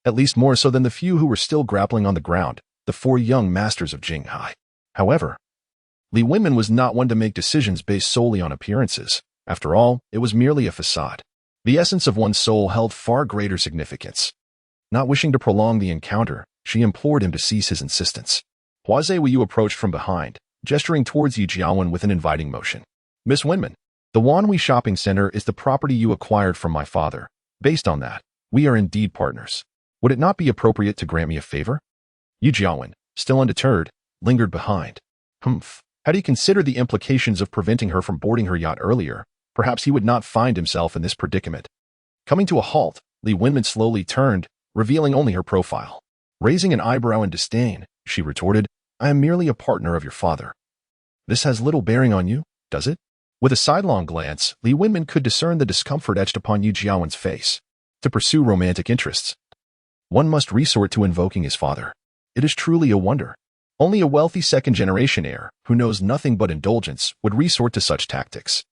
At least more so than the few who were still grappling on the ground, the four young masters of Jinghai. However, Li Wenmin was not one to make decisions based solely on appearances. After all, it was merely a facade. The essence of one's soul held far greater significance. Not wishing to prolong the encounter, she implored him to cease his insistence. Hua Yu approached from behind, gesturing towards Yi Jiawen with an inviting motion. Miss Wenmin, the Wanhui Shopping Center is the property you acquired from my father. Based on that, we are indeed partners. Would it not be appropriate to grant me a favor? Yi Jiawen, still undeterred, lingered behind. Had he considered the implications of preventing her from boarding her yacht earlier, perhaps he would not find himself in this predicament. Coming to a halt, Li Wenmin slowly turned, revealing only her profile. Raising an eyebrow in disdain, she retorted, I am merely a partner of your father. This has little bearing on you, does it? With a sidelong glance, Li Wenmin could discern the discomfort etched upon Yi Jiawen's face. To pursue romantic interests, one must resort to invoking his father. It is truly a wonder. Only a wealthy second-generation heir, who knows nothing but indulgence, would resort to such tactics.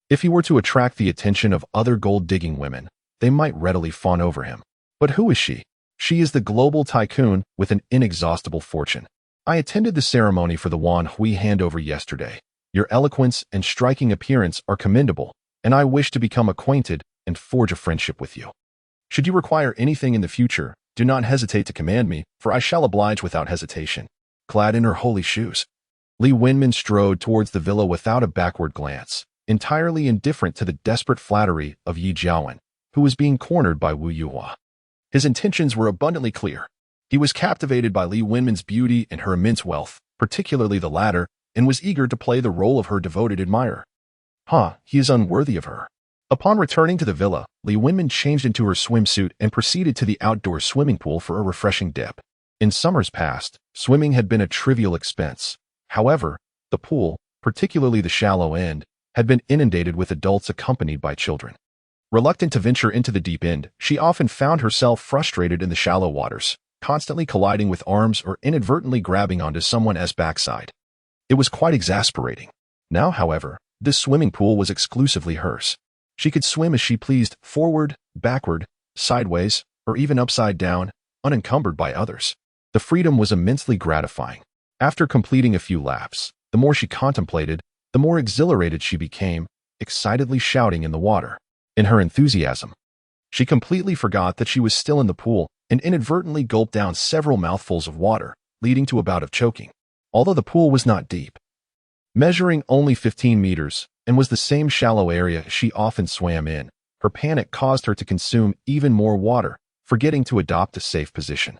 If he were to attract the attention of other gold-digging women, they might readily fawn over him. But who is she? She is the global tycoon with an inexhaustible fortune. I attended the ceremony for the Wanhui handover yesterday. Your eloquence and striking appearance are commendable, and I wish to become acquainted and forge a friendship with you. Should you require anything in the future, do not hesitate to command me, for I shall oblige without hesitation. Clad in her holy shoes, Li Wenmin strode towards the villa without a backward glance, entirely indifferent to the desperate flattery of Yi Jiawen, who was being cornered by Wu Yuhua. His intentions were abundantly clear. He was captivated by Li Wenmin's beauty and her immense wealth, particularly the latter, and was eager to play the role of her devoted admirer. He is unworthy of her. Upon returning to the villa, Li Wenmin changed into her swimsuit and proceeded to the outdoor swimming pool for a refreshing dip. In summers past, swimming had been a trivial expense. However, the pool, particularly the shallow end, had been inundated with adults accompanied by children. Reluctant to venture into the deep end, she often found herself frustrated in the shallow waters, constantly colliding with arms or inadvertently grabbing onto someone's backside. It was quite exasperating. Now, however, this swimming pool was exclusively hers. She could swim as she pleased, forward, backward, sideways, or even upside down, unencumbered by others. The freedom was immensely gratifying. After completing a few laps, the more she contemplated, the more exhilarated she became, excitedly shouting in the water. In her enthusiasm, she completely forgot that she was still in the pool and inadvertently gulped down several mouthfuls of water, leading to a bout of choking. Although the pool was not deep, measuring only 15 meters, and was the same shallow area she often swam in, her panic caused her to consume even more water, forgetting to adopt a safe position.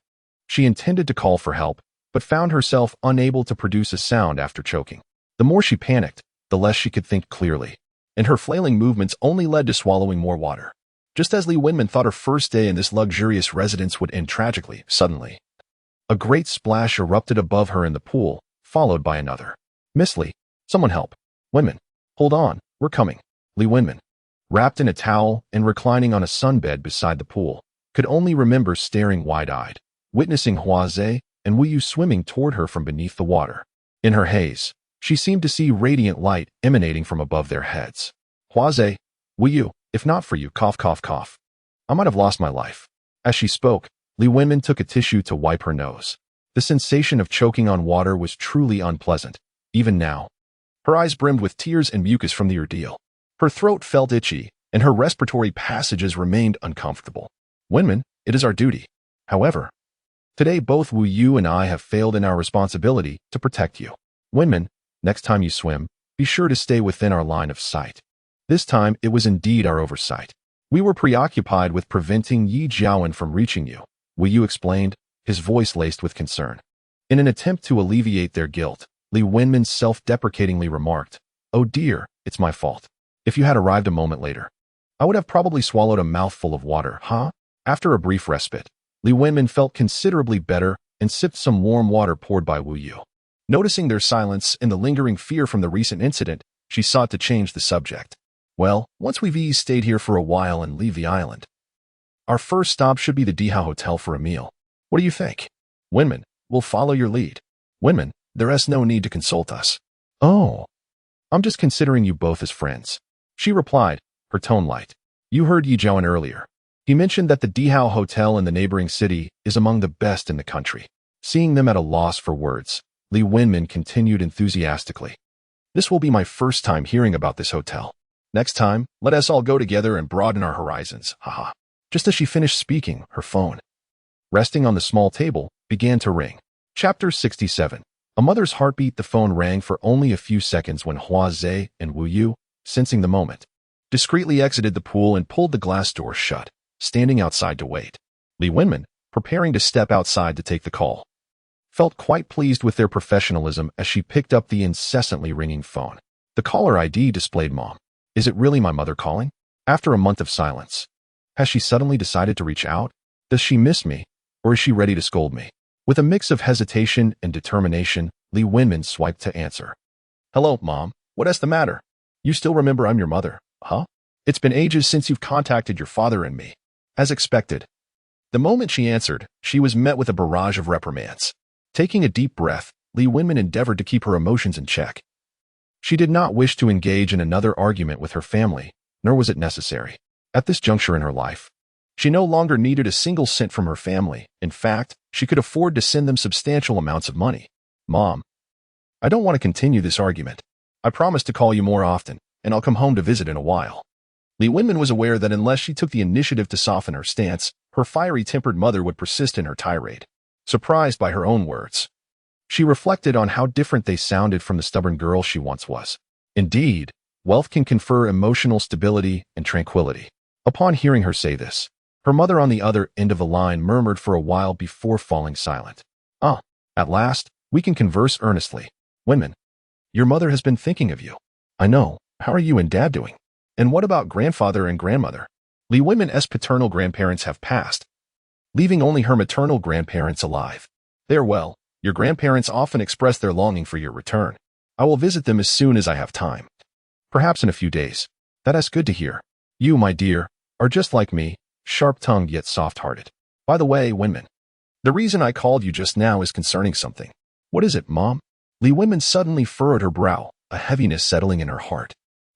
She intended to call for help, but found herself unable to produce a sound after choking. The more she panicked, the less she could think clearly, and her flailing movements only led to swallowing more water. Just as Li Wenmin thought her first day in this luxurious residence would end tragically, suddenly, a great splash erupted above her in the pool, followed by another. Miss Li, someone help. Wenmin, hold on, we're coming. Li Wenmin, wrapped in a towel and reclining on a sunbed beside the pool, could only remember staring wide-eyed, witnessing Hua Zhe and Wu Yu swimming toward her from beneath the water. In her haze, she seemed to see radiant light emanating from above their heads. Hua Zhe, Wu Yu, if not for you, cough, cough, cough. I might have lost my life. As she spoke, Li Wenmin took a tissue to wipe her nose. The sensation of choking on water was truly unpleasant, even now. Her eyes brimmed with tears and mucus from the ordeal. Her throat felt itchy, and her respiratory passages remained uncomfortable. Wenmin, it is our duty. However, today both Wu Yu and I have failed in our responsibility to protect you. Wenmin, next time you swim, be sure to stay within our line of sight. This time it was indeed our oversight. We were preoccupied with preventing Yi Jiawen from reaching you, Wu Yu explained, his voice laced with concern. In an attempt to alleviate their guilt, Li Wenmin self-deprecatingly remarked, Oh dear, it's my fault. If you had arrived a moment later, I would have probably swallowed a mouthful of water, After a brief respite, Li Wenmin felt considerably better and sipped some warm water poured by Wu Yu. Noticing their silence and the lingering fear from the recent incident, she sought to change the subject. Well, once we've stayed here for a while and leave the island, our first stop should be the Dihao Hotel for a meal. What do you think? Wenmin, we'll follow your lead. Wenmin, there is no need to consult us. Oh, I'm just considering you both as friends. She replied, her tone light. You heard Yi Jiawen earlier. He mentioned that the Dihao Hotel in the neighboring city is among the best in the country. Seeing them at a loss for words, Li Wenmin continued enthusiastically. This will be my first time hearing about this hotel. Next time, let us all go together and broaden our horizons, haha. Just as she finished speaking, her phone, resting on the small table, began to ring. Chapter 67. A mother's heartbeat. The phone rang for only a few seconds when Hua Zhe and Wu Yu, sensing the moment, discreetly exited the pool and pulled the glass door shut, standing outside to wait. Li Wenmin, preparing to step outside to take the call, felt quite pleased with their professionalism as she picked up the incessantly ringing phone. The caller ID displayed Mom. Is it really my mother calling? After a month of silence, has she suddenly decided to reach out? Does she miss me, or is she ready to scold me? With a mix of hesitation and determination, Li Wenmin swiped to answer. Hello, Mom. What's the matter? You still remember I'm your mother, huh? It's been ages since you've contacted your father and me. As expected. The moment she answered, she was met with a barrage of reprimands. Taking a deep breath, Li Wenmin endeavored to keep her emotions in check. She did not wish to engage in another argument with her family, nor was it necessary. At this juncture in her life, she no longer needed a single cent from her family. In fact, she could afford to send them substantial amounts of money. Mom, I don't want to continue this argument. I promise to call you more often, and I'll come home to visit in a while. Li Wenmin was aware that unless she took the initiative to soften her stance, her fiery-tempered mother would persist in her tirade. Surprised by her own words, she reflected on how different they sounded from the stubborn girl she once was. Indeed, wealth can confer emotional stability and tranquility. Upon hearing her say this, her mother on the other end of the line murmured for a while before falling silent. At last, we can converse earnestly. Wenmin, your mother has been thinking of you. I know. How are you and Dad doing? And what about grandfather and grandmother? Li Wenmin's paternal grandparents have passed, leaving only her maternal grandparents alive. They are well. Your grandparents often express their longing for your return. I will visit them as soon as I have time. Perhaps in a few days. That's good to hear. You, my dear, are just like me, sharp-tongued yet soft-hearted. By the way, Wenmin, the reason I called you just now is concerning something. What is it, Mom? Li Wenmin suddenly furrowed her brow, a heaviness settling in her heart.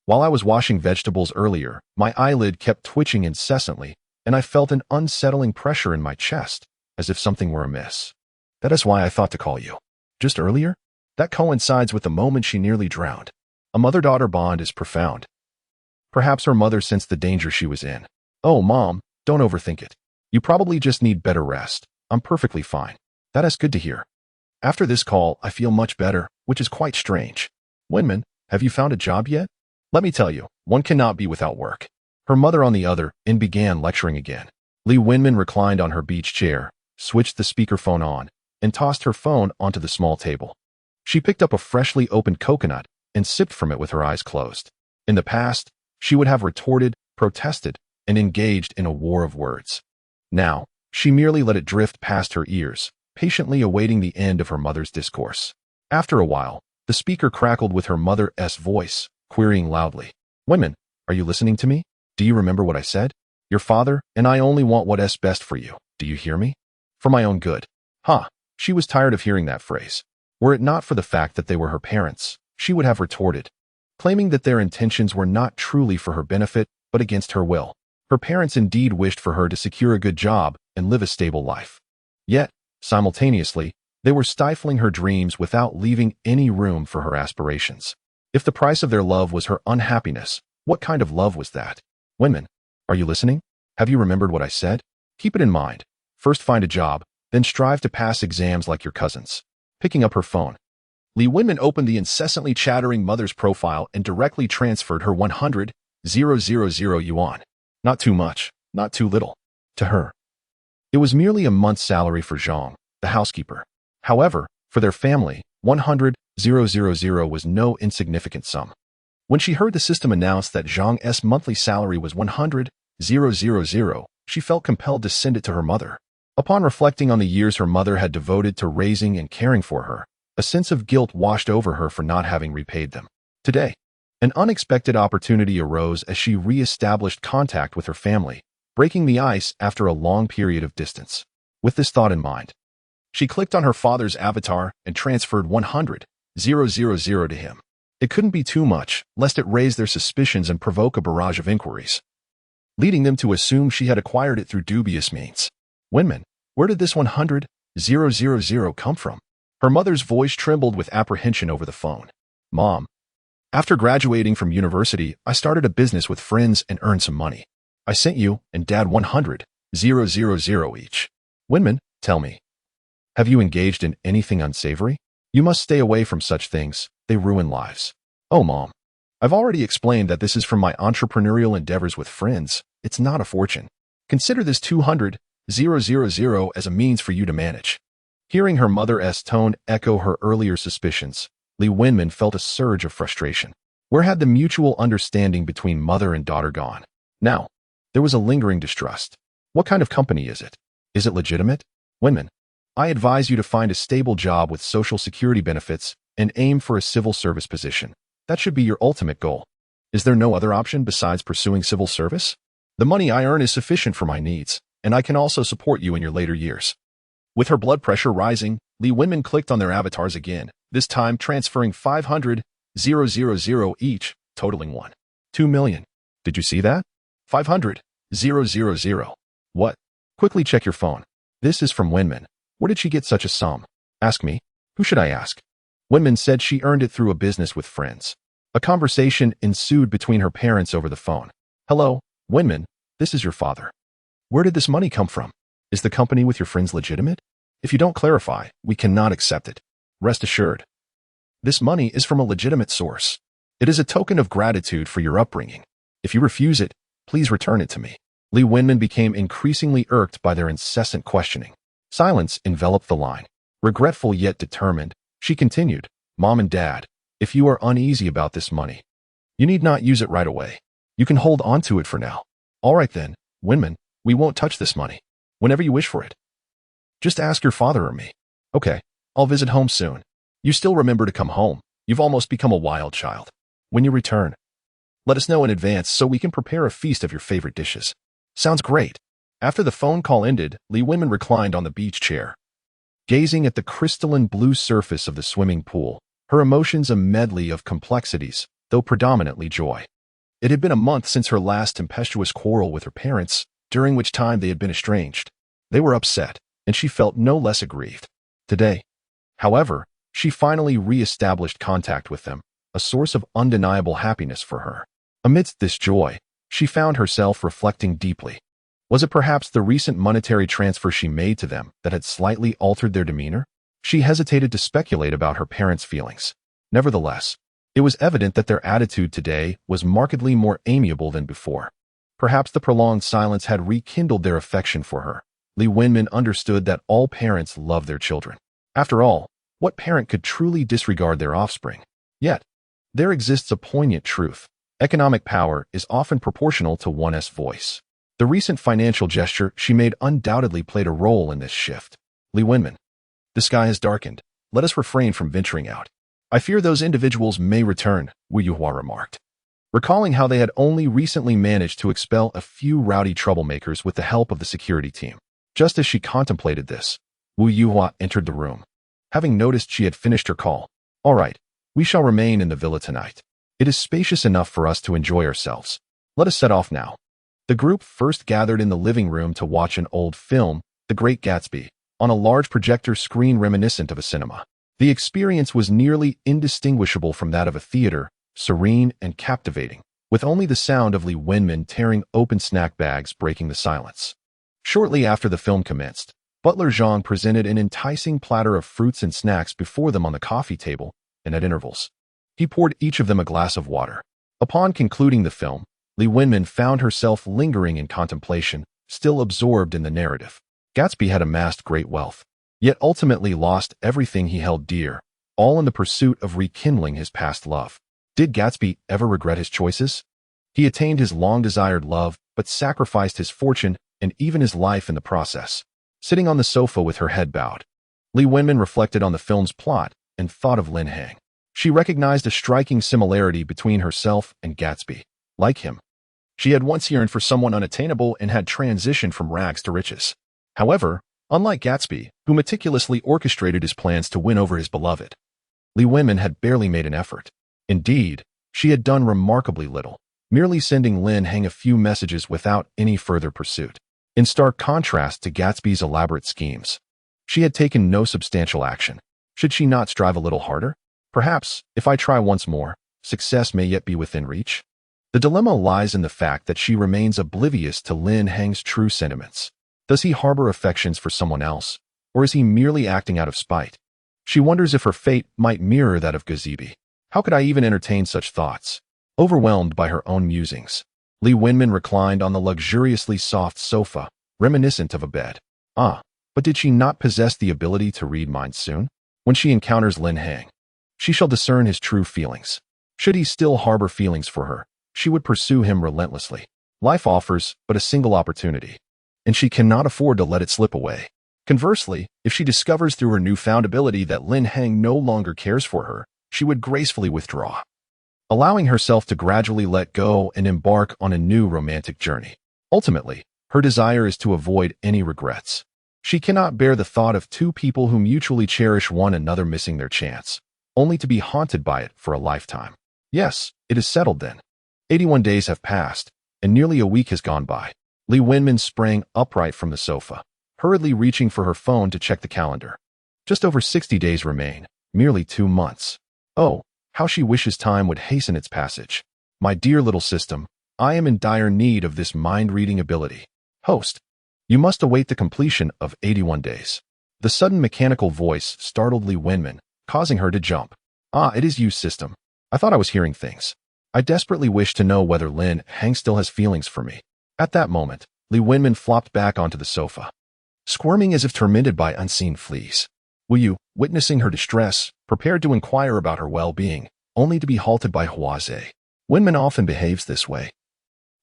While I was washing vegetables earlier, my eyelid kept twitching incessantly, and I felt an unsettling pressure in my chest, as if something were amiss. That is why I thought to call you. Just earlier? That coincides with the moment she nearly drowned. A mother-daughter bond is profound. Perhaps her mother sensed the danger she was in. Oh, Mom, don't overthink it. You probably just need better rest. I'm perfectly fine. That is good to hear. After this call, I feel much better, which is quite strange. Wenmin, have you found a job yet? Let me tell you, one cannot be without work. Her mother on the other end began lecturing again. Li Wenmin reclined on her beach chair, switched the speakerphone on, and tossed her phone onto the small table. She picked up a freshly opened coconut and sipped from it with her eyes closed. In the past, she would have retorted, protested, and engaged in a war of words. Now, she merely let it drift past her ears, patiently awaiting the end of her mother's discourse. After a while, the speaker crackled with her mother's voice, querying loudly. Wenmin, are you listening to me? Do you remember what I said? Your father and I only want what's best for you. Do you hear me? For my own good. She was tired of hearing that phrase. Were it not for the fact that they were her parents, she would have retorted, claiming that their intentions were not truly for her benefit, but against her will. Her parents indeed wished for her to secure a good job and live a stable life. Yet, simultaneously, they were stifling her dreams without leaving any room for her aspirations. If the price of their love was her unhappiness, what kind of love was that? Wenmin, are you listening? Have you remembered what I said? Keep it in mind. First find a job, then strive to pass exams like your cousins. Picking up her phone, Li Wenmin opened the incessantly chattering mother's profile and directly transferred her 100,000 yuan. Not too much, not too little. To her, it was merely a month's salary for Zhang, the housekeeper. However, for their family, 100,000 was no insignificant sum. When she heard the system announce that Zhang's monthly salary was 100,000, she felt compelled to send it to her mother. Upon reflecting on the years her mother had devoted to raising and caring for her, a sense of guilt washed over her for not having repaid them. Today, an unexpected opportunity arose as she re-established contact with her family, breaking the ice after a long period of distance. With this thought in mind, she clicked on her father's avatar and transferred 100,000 to him. It couldn't be too much, lest it raise their suspicions and provoke a barrage of inquiries, leading them to assume she had acquired it through dubious means. Wenmin, where did this 100,000 come from? Her mother's voice trembled with apprehension over the phone. Mom, After graduating from university, I started a business with friends and earned some money. I sent you and Dad 100,000 each. Winman, tell me, have you engaged in anything unsavory? You must stay away from such things. They ruin lives. Oh, Mom. I've already explained that this is from my entrepreneurial endeavors with friends. It's not a fortune. Consider this 200,000 as a means for you to manage. Hearing her mother's tone echo her earlier suspicions, Li Wenmin felt a surge of frustration. Where had the mutual understanding between mother and daughter gone? Now, there was a lingering distrust. What kind of company is it? Is it legitimate? Wenmin, I advise you to find a stable job with social security benefits and aim for a civil service position. That should be your ultimate goal. Is there no other option besides pursuing civil service? The money I earn is sufficient for my needs, and I can also support you in your later years. With her blood pressure rising, Li Wenmin clicked on their avatars again, this time transferring 500,000 each, totaling 1.2 million. Did you see that? 500,000. What? Quickly check your phone. This is from Wenmin. Where did she get such a sum? Ask me. Who should I ask? Wenmin said she earned it through a business with friends. A conversation ensued between her parents over the phone. Hello, Wenmin, this is your father. Where did this money come from? Is the company with your friends legitimate? If you don't clarify, we cannot accept it. Rest assured. This money is from a legitimate source. It is a token of gratitude for your upbringing. If you refuse it, please return it to me. Li Wenmin became increasingly irked by their incessant questioning. Silence enveloped the line. Regretful yet determined, she continued, Mom and Dad, if you are uneasy about this money, you need not use it right away. You can hold on to it for now. All right then, Wenmin, we won't touch this money. Whenever you wish for it. Just ask your father or me. Okay, I'll visit home soon. You still remember to come home. You've almost become a wild child. When you return, let us know in advance so we can prepare a feast of your favorite dishes. Sounds great. After the phone call ended, Li Wenmin reclined on the beach chair, gazing at the crystalline blue surface of the swimming pool, her emotions a medley of complexities, though predominantly joy. It had been a month since her last tempestuous quarrel with her parents, during which time they had been estranged. They were upset, and she felt no less aggrieved. Today, however, she finally re-established contact with them, a source of undeniable happiness for her. Amidst this joy, she found herself reflecting deeply. Was it perhaps the recent monetary transfer she made to them that had slightly altered their demeanor? She hesitated to speculate about her parents' feelings. Nevertheless, it was evident that their attitude today was markedly more amiable than before. Perhaps the prolonged silence had rekindled their affection for her. Li Wenmin understood that all parents love their children. After all, what parent could truly disregard their offspring? Yet, there exists a poignant truth. Economic power is often proportional to one's voice. The recent financial gesture she made undoubtedly played a role in this shift. Li Wenmin, the sky has darkened. Let us refrain from venturing out. I fear those individuals may return, Wu Yuhua remarked. Recalling how they had only recently managed to expel a few rowdy troublemakers with the help of the security team. Just as she contemplated this, Wu Yuhua entered the room. Having noticed she had finished her call, all right, we shall remain in the villa tonight. It is spacious enough for us to enjoy ourselves. Let us set off now. The group first gathered in the living room to watch an old film, The Great Gatsby, on a large projector screen reminiscent of a cinema. The experience was nearly indistinguishable from that of a theater, serene and captivating, with only the sound of Li Wenmin tearing open snack bags breaking the silence. Shortly after the film commenced, Butler Zhang presented an enticing platter of fruits and snacks before them on the coffee table, and at intervals, he poured each of them a glass of water. Upon concluding the film, Li Wenmin found herself lingering in contemplation, still absorbed in the narrative. Gatsby had amassed great wealth, yet ultimately lost everything he held dear, all in the pursuit of rekindling his past love. Did Gatsby ever regret his choices? He attained his long-desired love, but sacrificed his fortune and even his life in the process. Sitting on the sofa with her head bowed, Li Wenmin reflected on the film's plot and thought of Lin Hang. She recognized a striking similarity between herself and Gatsby. Like him, she had once yearned for someone unattainable and had transitioned from rags to riches. However, unlike Gatsby, who meticulously orchestrated his plans to win over his beloved, Li Wenmin had barely made an effort. Indeed, she had done remarkably little, merely sending Lin Hang a few messages without any further pursuit. In stark contrast to Gatsby's elaborate schemes, she had taken no substantial action. Should she not strive a little harder? Perhaps, if I try once more, success may yet be within reach? The dilemma lies in the fact that she remains oblivious to Lin Hang's true sentiments. Does he harbor affections for someone else, or is he merely acting out of spite? She wonders if her fate might mirror that of Gazibi. How could I even entertain such thoughts? Overwhelmed by her own musings, Li Wenmin reclined on the luxuriously soft sofa, reminiscent of a bed. But did she not possess the ability to read minds soon? When she encounters Lin Hang, she shall discern his true feelings. Should he still harbor feelings for her, she would pursue him relentlessly. Life offers but a single opportunity, and she cannot afford to let it slip away. Conversely, if she discovers through her newfound ability that Lin Hang no longer cares for her, she would gracefully withdraw, allowing herself to gradually let go and embark on a new romantic journey. Ultimately, her desire is to avoid any regrets. She cannot bear the thought of two people who mutually cherish one another missing their chance, only to be haunted by it for a lifetime. Yes, it is settled then. 81 days have passed, and nearly a week has gone by. Li Wenmin sprang upright from the sofa, hurriedly reaching for her phone to check the calendar. Just over 60 days remain, merely 2 months. Oh, how she wishes time would hasten its passage. My dear little system, I am in dire need of this mind-reading ability. Host, you must await the completion of 81 days. The sudden mechanical voice startled Li Wenmin, causing her to jump. It is you, system. I thought I was hearing things. I desperately wish to know whether Lin Hang still has feelings for me. At that moment, Li Wenmin flopped back onto the sofa, squirming as if tormented by unseen fleas. Wu Yu, witnessing her distress, prepared to inquire about her well-being, only to be halted by Hua Zhe. Wenmin often behaves this way.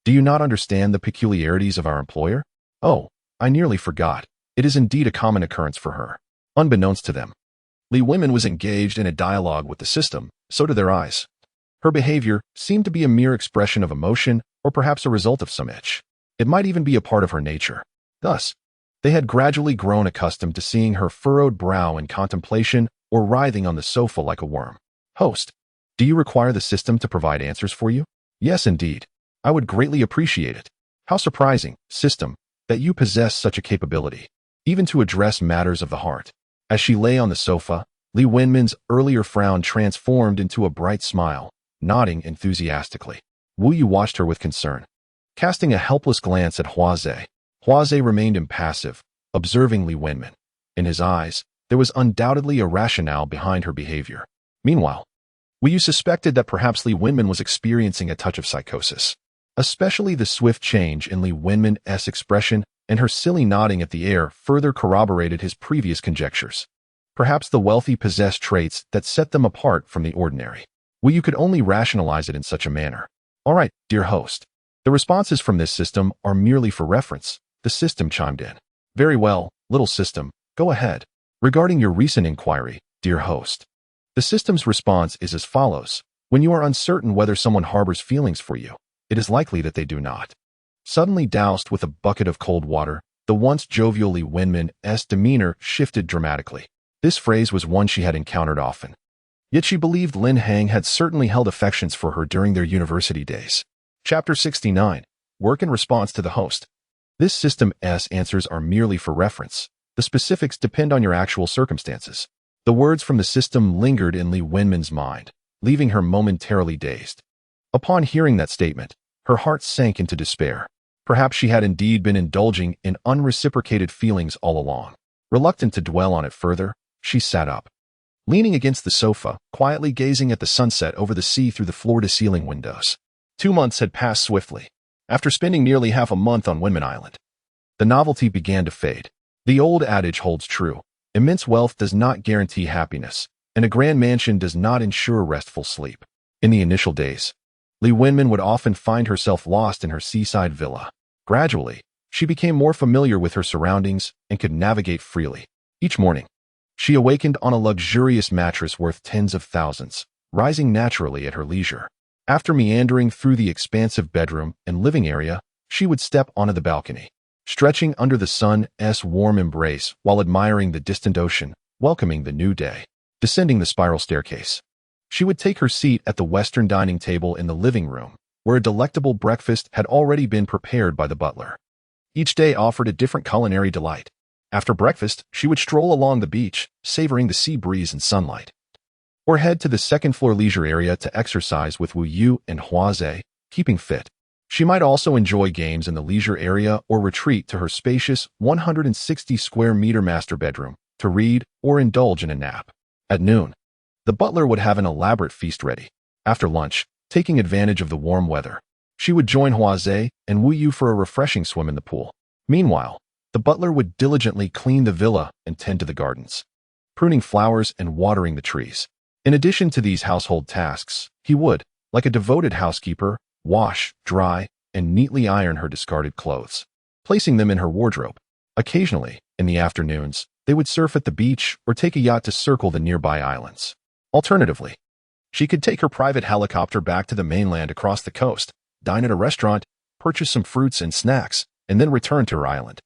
Do you not understand the peculiarities of our employer? Oh, I nearly forgot. It is indeed a common occurrence for her. Unbeknownst to them, Li Wenmin was engaged in a dialogue with the system, so to their eyes. Her behavior seemed to be a mere expression of emotion, or perhaps a result of some itch. It might even be a part of her nature. Thus, they had gradually grown accustomed to seeing her furrowed brow in contemplation or writhing on the sofa like a worm. Host, do you require the system to provide answers for you? Yes, indeed. I would greatly appreciate it. How surprising, system, that you possess such a capability, even to address matters of the heart. As she lay on the sofa, Li Wenmin's earlier frown transformed into a bright smile, nodding enthusiastically. Wu Yu watched her with concern. Casting a helpless glance at Hua Zhe remained impassive, observing Li Wenmin. In his eyes, there was undoubtedly a rationale behind her behavior. Meanwhile, Wu Yu suspected that perhaps Li Wenmin was experiencing a touch of psychosis. Especially the swift change in Li Wenmin's expression and her silly nodding at the air further corroborated his previous conjectures. Perhaps the wealthy possessed traits that set them apart from the ordinary. Wu Yu could only rationalize it in such a manner. All right, dear host. The responses from this system are merely for reference, the system chimed in. Very well, little system, go ahead. Regarding your recent inquiry, dear host. The system's response is as follows. When you are uncertain whether someone harbors feelings for you, it is likely that they do not. Suddenly doused with a bucket of cold water, the once jovial Li Wenmin's demeanor shifted dramatically. This phrase was one she had encountered often. Yet she believed Lin Hang had certainly held affections for her during their university days. Chapter 69. Work in response to the host. This system's answers are merely for reference. The specifics depend on your actual circumstances. The words from the system lingered in Li Wenmin's mind, leaving her momentarily dazed. Upon hearing that statement, her heart sank into despair. Perhaps she had indeed been indulging in unreciprocated feelings all along. Reluctant to dwell on it further, she sat up, leaning against the sofa, quietly gazing at the sunset over the sea through the floor-to-ceiling windows. 2 months had passed swiftly. After spending nearly half a month on Wenmin Island, the novelty began to fade. The old adage holds true. Immense wealth does not guarantee happiness, and a grand mansion does not ensure restful sleep. In the initial days, Li Wenmin would often find herself lost in her seaside villa. Gradually, she became more familiar with her surroundings and could navigate freely. Each morning, she awakened on a luxurious mattress worth tens of thousands, rising naturally at her leisure. After meandering through the expansive bedroom and living area, she would step onto the balcony, stretching under the sun's warm embrace while admiring the distant ocean, welcoming the new day. Descending the spiral staircase, she would take her seat at the western dining table in the living room, where a delectable breakfast had already been prepared by the butler. Each day offered a different culinary delight. After breakfast, she would stroll along the beach, savoring the sea breeze and sunlight. or head to the second-floor leisure area to exercise with Wu Yu and Hua keeping fit. She might also enjoy games in the leisure area or retreat to her spacious 160-square-meter master bedroom to read or indulge in a nap. At noon, the butler would have an elaborate feast ready. After lunch, taking advantage of the warm weather, she would join Hua and Wu Yu for a refreshing swim in the pool. Meanwhile, the butler would diligently clean the villa and tend to the gardens, pruning flowers and watering the trees. In addition to these household tasks, he would, like a devoted housekeeper, wash, dry, and neatly iron her discarded clothes, placing them in her wardrobe. Occasionally, in the afternoons, they would surf at the beach or take a yacht to circle the nearby islands. Alternatively, she could take her private helicopter back to the mainland across the coast, dine at a restaurant, purchase some fruits and snacks, and then return to her island.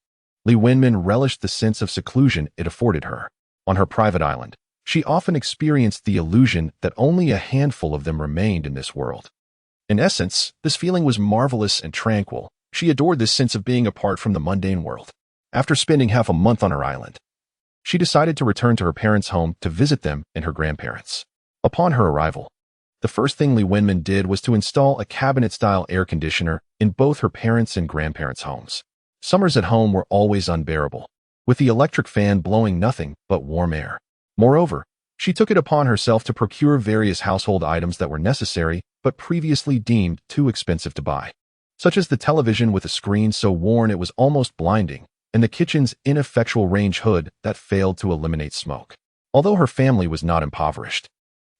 Li Wenmin relished the sense of seclusion it afforded her. On her private island, she often experienced the illusion that only a handful of them remained in this world. In essence, this feeling was marvelous and tranquil. She adored this sense of being apart from the mundane world. After spending half a month on her island, she decided to return to her parents' home to visit them and her grandparents. Upon her arrival, the first thing Li Wenmin did was to install a cabinet-style air conditioner in both her parents' and grandparents' homes. Summers at home were always unbearable, with the electric fan blowing nothing but warm air. Moreover, she took it upon herself to procure various household items that were necessary but previously deemed too expensive to buy, such as the television with a screen so worn it was almost blinding, and the kitchen's ineffectual range hood that failed to eliminate smoke. Although her family was not impoverished,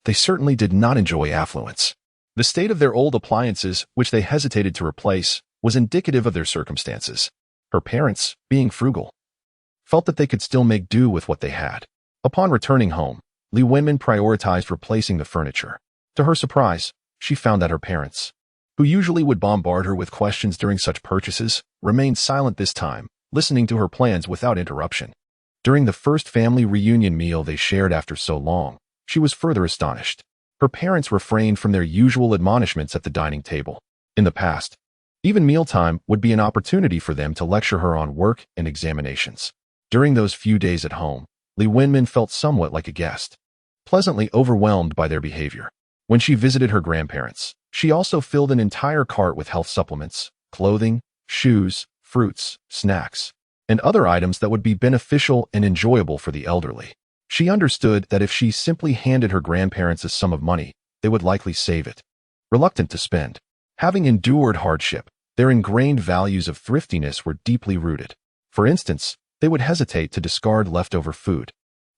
they certainly did not enjoy affluence. The state of their old appliances, which they hesitated to replace, was indicative of their circumstances. Her parents, being frugal, felt that they could still make do with what they had. Upon returning home, Li Wenmin prioritized replacing the furniture. To her surprise, she found that her parents, who usually would bombard her with questions during such purchases, remained silent this time, listening to her plans without interruption. During the first family reunion meal they shared after so long, she was further astonished. Her parents refrained from their usual admonishments at the dining table. In the past, even mealtime would be an opportunity for them to lecture her on work and examinations. During those few days at home, Li Wenmin felt somewhat like a guest, pleasantly overwhelmed by their behavior. When she visited her grandparents, she also filled an entire cart with health supplements, clothing, shoes, fruits, snacks, and other items that would be beneficial and enjoyable for the elderly. She understood that if she simply handed her grandparents a sum of money, they would likely save it. Reluctant to spend, having endured hardship, their ingrained values of thriftiness were deeply rooted. For instance, they would hesitate to discard leftover food,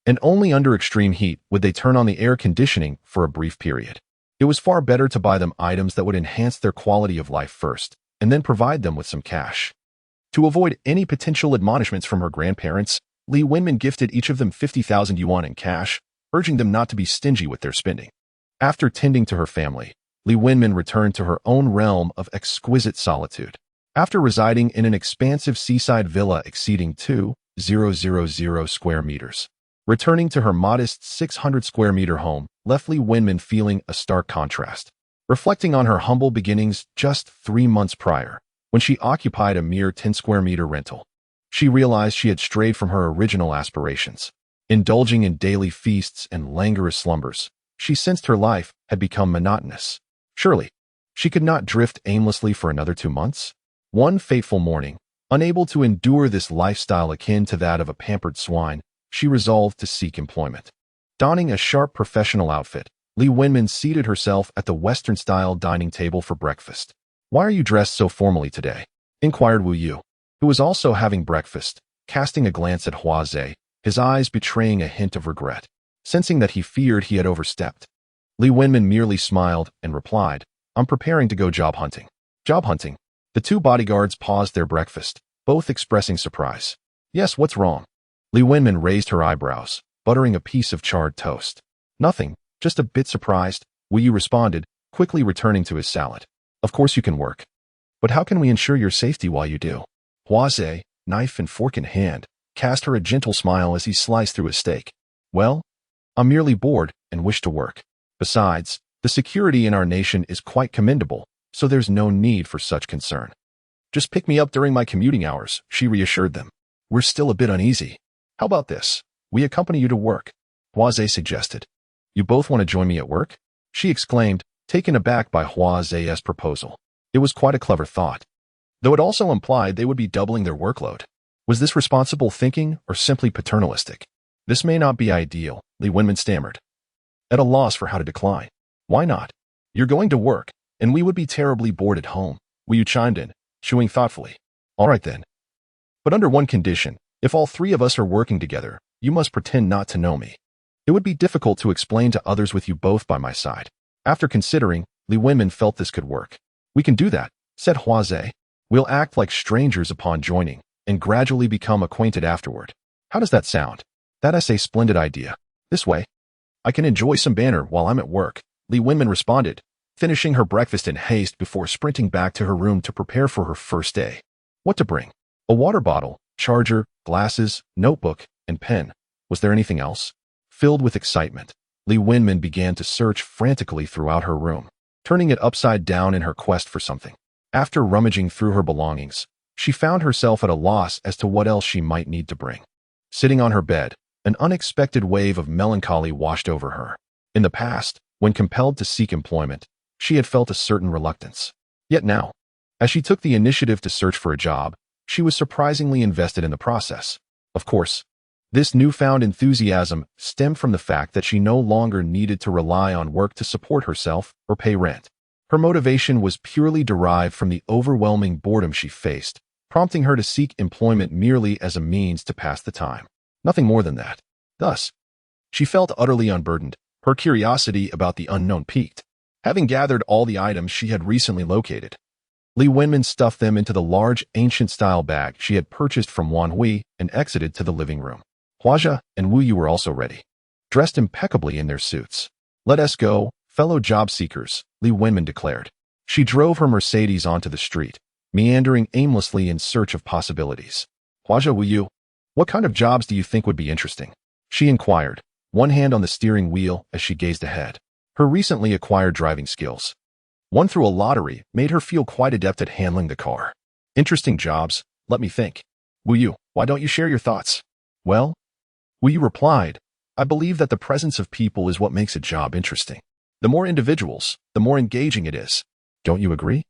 and only under extreme heat would they turn on the air conditioning for a brief period. It was far better to buy them items that would enhance their quality of life first, and then provide them with some cash. To avoid any potential admonishments from her grandparents, Li Wenmin gifted each of them 50,000 yuan in cash, urging them not to be stingy with their spending. After tending to her family, Li Wenmin returned to her own realm of exquisite solitude. After residing in an expansive seaside villa exceeding 2,000 square meters, returning to her modest 600-square-meter home left Li Wenmin feeling a stark contrast. Reflecting on her humble beginnings just 3 months prior, when she occupied a mere 10-square-meter rental, she realized she had strayed from her original aspirations. Indulging in daily feasts and languorous slumbers, she sensed her life had become monotonous. Surely, she could not drift aimlessly for another 2 months? One fateful morning, unable to endure this lifestyle akin to that of a pampered swine, she resolved to seek employment. Donning a sharp professional outfit, Li Wenmin seated herself at the Western-style dining table for breakfast. "Why are you dressed so formally today?" inquired Wu Yu, who was also having breakfast, casting a glance at Hua his eyes betraying a hint of regret. Sensing that he feared he had overstepped, Li Wenmin merely smiled and replied, "I'm preparing to go job hunting." "Job hunting?" The two bodyguards paused their breakfast, both expressing surprise. "Yes, what's wrong?" Li Wenmin raised her eyebrows, buttering a piece of charred toast. "Nothing, just a bit surprised," Wu Yu responded, quickly returning to his salad. "Of course you can work. But how can we ensure your safety while you do?" Hua, knife and fork in hand, cast her a gentle smile as he sliced through a steak. "Well, I'm merely bored and wish to work. Besides, the security in our nation is quite commendable, so there's no need for such concern. Just pick me up during my commuting hours," she reassured them. "We're still a bit uneasy. How about this? We accompany you to work," Hua suggested. You both want to join me at work? She exclaimed, taken aback by Hua Zhe's proposal. It was quite a clever thought, though it also implied they would be doubling their workload. Was this responsible thinking or simply paternalistic? This may not be ideal, Li Wenmin stammered, at a loss for how to decline. Why not? You're going to work, and we would be terribly bored at home. Wu Yu chimed in, chewing thoughtfully. All right then. But under one condition, if all three of us are working together, you must pretend not to know me. It would be difficult to explain to others with you both by my side. After considering, Li Wenmin felt this could work. We can do that, said Hua Zhe. We'll act like strangers upon joining, and gradually become acquainted afterward. How does that sound? That's a splendid idea. This way, I can enjoy some banter while I'm at work, Li Wenmin responded, finishing her breakfast in haste before sprinting back to her room to prepare for her first day. What to bring? A water bottle, charger, glasses, notebook, and pen. Was there anything else? Filled with excitement, Li Wenmin began to search frantically throughout her room, turning it upside down in her quest for something. After rummaging through her belongings, she found herself at a loss as to what else she might need to bring. Sitting on her bed, an unexpected wave of melancholy washed over her. In the past, when compelled to seek employment, she had felt a certain reluctance. Yet now, as she took the initiative to search for a job, she was surprisingly invested in the process. Of course, this newfound enthusiasm stemmed from the fact that she no longer needed to rely on work to support herself or pay rent. Her motivation was purely derived from the overwhelming boredom she faced, prompting her to seek employment merely as a means to pass the time. Nothing more than that. Thus, she felt utterly unburdened. Her curiosity about the unknown piqued. Having gathered all the items she had recently located, Li Wenmin stuffed them into the large, ancient-style bag she had purchased from Wan Hui and exited to the living room. Huazhe and Wu Yu were also ready, dressed impeccably in their suits. Let us go, fellow job seekers, Li Wenmin declared. She drove her Mercedes onto the street, meandering aimlessly in search of possibilities. Huazhe, Wu Yu, what kind of jobs do you think would be interesting? She inquired, one hand on the steering wheel as she gazed ahead. Her recently acquired driving skills, won through a lottery, made her feel quite adept at handling the car. Interesting jobs, let me think. Wu Yu, why don't you share your thoughts? Well, Wu Yu replied, I believe that the presence of people is what makes a job interesting. The more individuals, the more engaging it is. Don't you agree?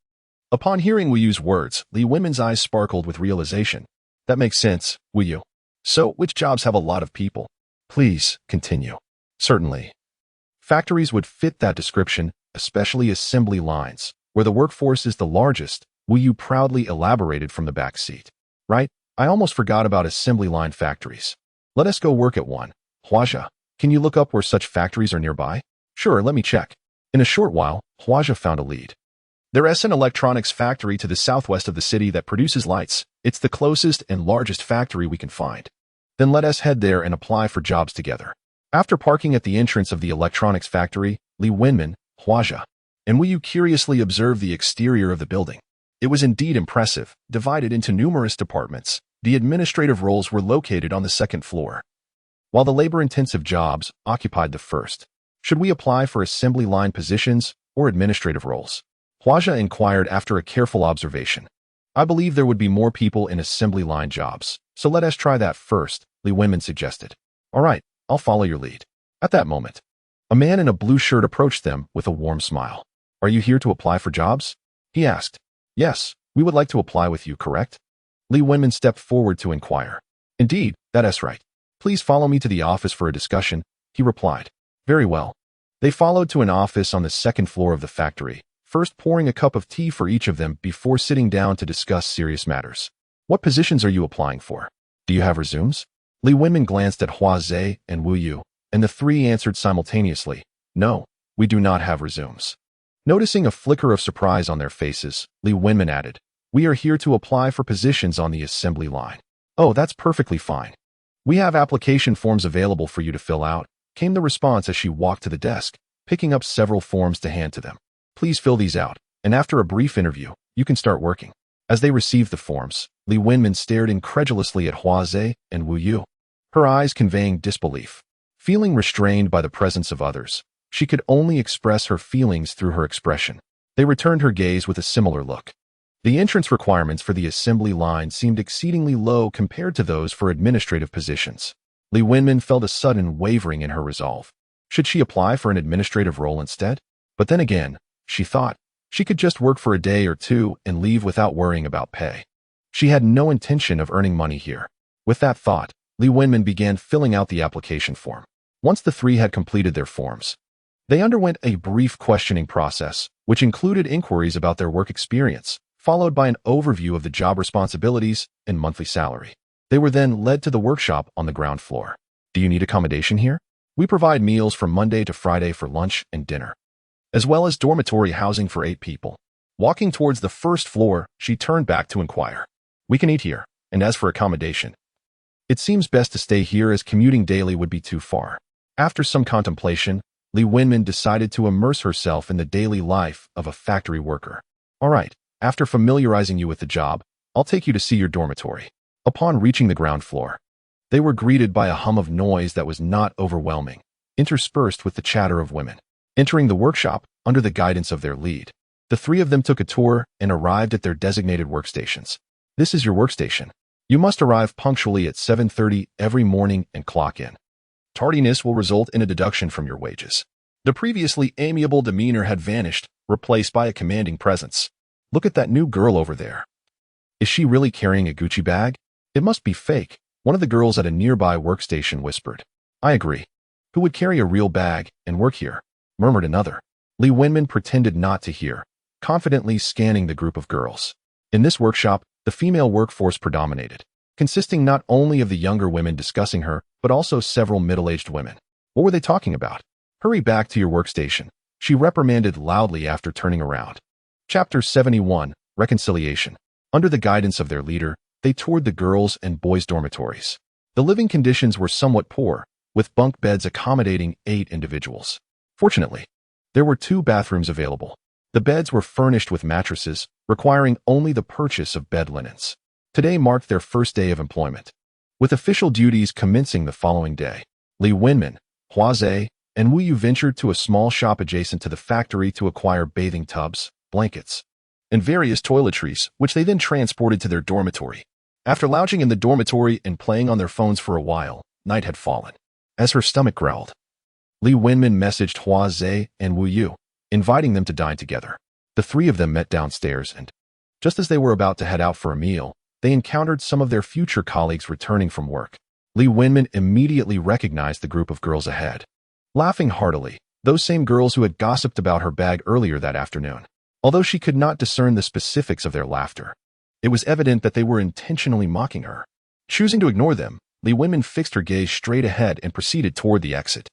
Upon hearing Wu Yu's words, Li Wenmin's eyes sparkled with realization. That makes sense, Wu Yu. So, which jobs have a lot of people? Please, continue. Certainly. Factories would fit that description, especially assembly lines, where the workforce is the largest, Wu Yu proudly elaborated from the back seat. Right, I almost forgot about assembly line factories. Let us go work at one. Huazhe, can you look up where such factories are nearby? Sure, let me check. In a short while, Huazhe found a lead. There is an electronics factory to the southwest of the city that produces lights. It's the closest and largest factory we can find. Then let us head there and apply for jobs together. After parking at the entrance of the electronics factory, Li Wenmin, Huazhe, and Wu Yu curiously observed the exterior of the building. It was indeed impressive, divided into numerous departments. The administrative roles were located on the second floor, while the labor-intensive jobs occupied the first. Should we apply for assembly line positions or administrative roles? Huazhe inquired after a careful observation. I believe there would be more people in assembly line jobs, so let us try that first, Li Wenmin suggested. All right, I'll follow your lead. At that moment, a man in a blue shirt approached them with a warm smile. Are you here to apply for jobs? He asked. Yes, we would like to apply with you, correct? Li Wenmin stepped forward to inquire. Indeed, that is right. Please follow me to the office for a discussion, he replied. Very well. They followed to an office on the second floor of the factory, first pouring a cup of tea for each of them before sitting down to discuss serious matters. What positions are you applying for? Do you have resumes? Li Wenmin glanced at Huazhe and Wu Yu, and the three answered simultaneously. No, we do not have resumes. Noticing a flicker of surprise on their faces, Li Wenmin added, we are here to apply for positions on the assembly line. Oh, that's perfectly fine. We have application forms available for you to fill out, came the response as she walked to the desk, picking up several forms to hand to them. Please fill these out, and after a brief interview, you can start working. As they received the forms, Li Wenmin stared incredulously at Huazhe and Wu Yu, her eyes conveying disbelief. Feeling restrained by the presence of others, she could only express her feelings through her expression. They returned her gaze with a similar look. The entrance requirements for the assembly line seemed exceedingly low compared to those for administrative positions. Li Wenmin felt a sudden wavering in her resolve. Should she apply for an administrative role instead? But then again, she thought, she could just work for a day or two and leave without worrying about pay. She had no intention of earning money here. With that thought, Li Wenmin began filling out the application form. Once the three had completed their forms, they underwent a brief questioning process, which included inquiries about their work experience, followed by an overview of the job responsibilities and monthly salary. They were then led to the workshop on the ground floor. Do you need accommodation here? We provide meals from Monday to Friday for lunch and dinner, as well as dormitory housing for 8 people. Walking towards the first floor, she turned back to inquire. We can eat here, and as for accommodation, it seems best to stay here as commuting daily would be too far. After some contemplation, Li Wenmin decided to immerse herself in the daily life of a factory worker. All right, after familiarizing you with the job, I'll take you to see your dormitory. Upon reaching the ground floor, they were greeted by a hum of noise that was not overwhelming, interspersed with the chatter of women. Entering the workshop under the guidance of their lead, the three of them took a tour and arrived at their designated workstations. This is your workstation. You must arrive punctually at 7:30 every morning and clock in. Tardiness will result in a deduction from your wages. The previously amiable demeanor had vanished, replaced by a commanding presence. Look at that new girl over there. Is she really carrying a Gucci bag? It must be fake, one of the girls at a nearby workstation whispered. I agree. Who would carry a real bag and work here? Murmured another. Li Wenmin pretended not to hear, confidently scanning the group of girls. In this workshop, the female workforce predominated, consisting not only of the younger women discussing her, but also several middle-aged women. What were they talking about? Hurry back to your workstation, she reprimanded loudly after turning around. Chapter 71, Reconciliation. Under the guidance of their leader, they toured the girls' and boys' dormitories. The living conditions were somewhat poor, with bunk beds accommodating 8 individuals. Fortunately, there were 2 bathrooms available. The beds were furnished with mattresses, requiring only the purchase of bed linens. Today marked their first day of employment, with official duties commencing the following day. Li Wenmin, Hua Ze, and Wu Yu ventured to a small shop adjacent to the factory to acquire bathing tubs, blankets, and various toiletries, which they then transported to their dormitory. After lounging in the dormitory and playing on their phones for a while, night had fallen. As her stomach growled, Li Wenmin messaged Hua Ze and Wu Yu, inviting them to dine together. The 3 of them met downstairs and, just as they were about to head out for a meal, they encountered some of their future colleagues returning from work. Li Wenmin immediately recognized the group of girls ahead. Laughing heartily, those same girls who had gossiped about her bag earlier that afternoon. Although she could not discern the specifics of their laughter, it was evident that they were intentionally mocking her. Choosing to ignore them, Li Wenmin fixed her gaze straight ahead and proceeded toward the exit.